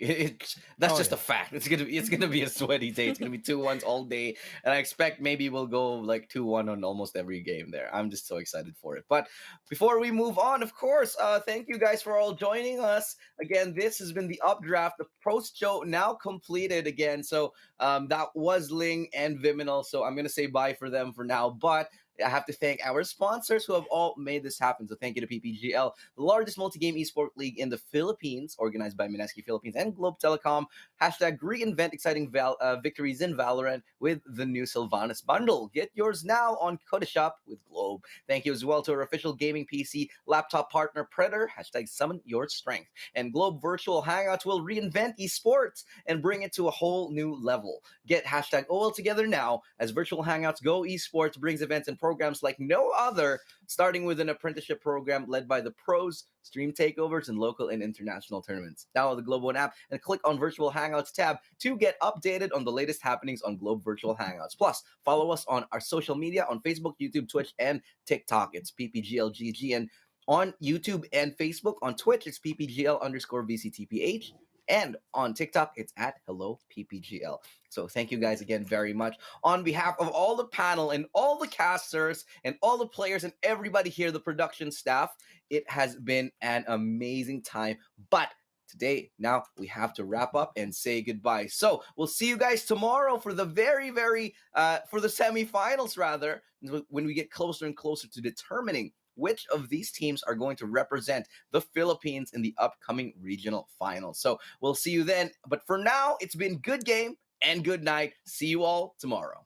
That's Oh, just yeah. a fact. It's gonna be a sweaty day. It's gonna be 2-1s all day, and I expect maybe we'll go like 2-1 on almost every game there. I'm just so excited for it. But before we move on, of course, thank you guys for all joining us again. This has been the updraft, the post show now completed again. So that was Ling and Viminal. So I'm gonna say bye for them for now, but I have to thank our sponsors who have all made this happen. So thank you to PPGL, the largest multi-game esports league in the Philippines, organized by Mineski Philippines and Globe Telecom. Hashtag reinvent exciting victories in Valorant with the new Sylvanas bundle. Get yours now on Kodashop with Globe. Thank you as well to our official gaming PC laptop partner Predator. Hashtag summon your strength. And Globe Virtual Hangouts will reinvent esports and bring it to a whole new level. Get hashtag OL together now as Virtual Hangouts Go Esports brings events and programs like no other, starting with an apprenticeship program led by the pros, stream takeovers, and local and international tournaments. Download the Globe One app and click on Virtual Hangouts tab to get updated on the latest happenings on Globe Virtual Hangouts. Plus, follow us on our social media on Facebook, YouTube, Twitch, and TikTok. It's PPGLGG. And on YouTube and Facebook, on Twitch, it's PPGL_VCTPH. And on TikTok, it's at Hello PPGL. So thank you guys again very much. On behalf of all the panel and all the casters and all the players and everybody here, the production staff, it has been an amazing time. But today, now we have to wrap up and say goodbye. So we'll see you guys tomorrow for the for the semifinals rather, when we get closer and closer to determining which of these teams are going to represent the Philippines in the upcoming regional finals. So we'll see you then. But for now, it's been good game and good night. See you all tomorrow.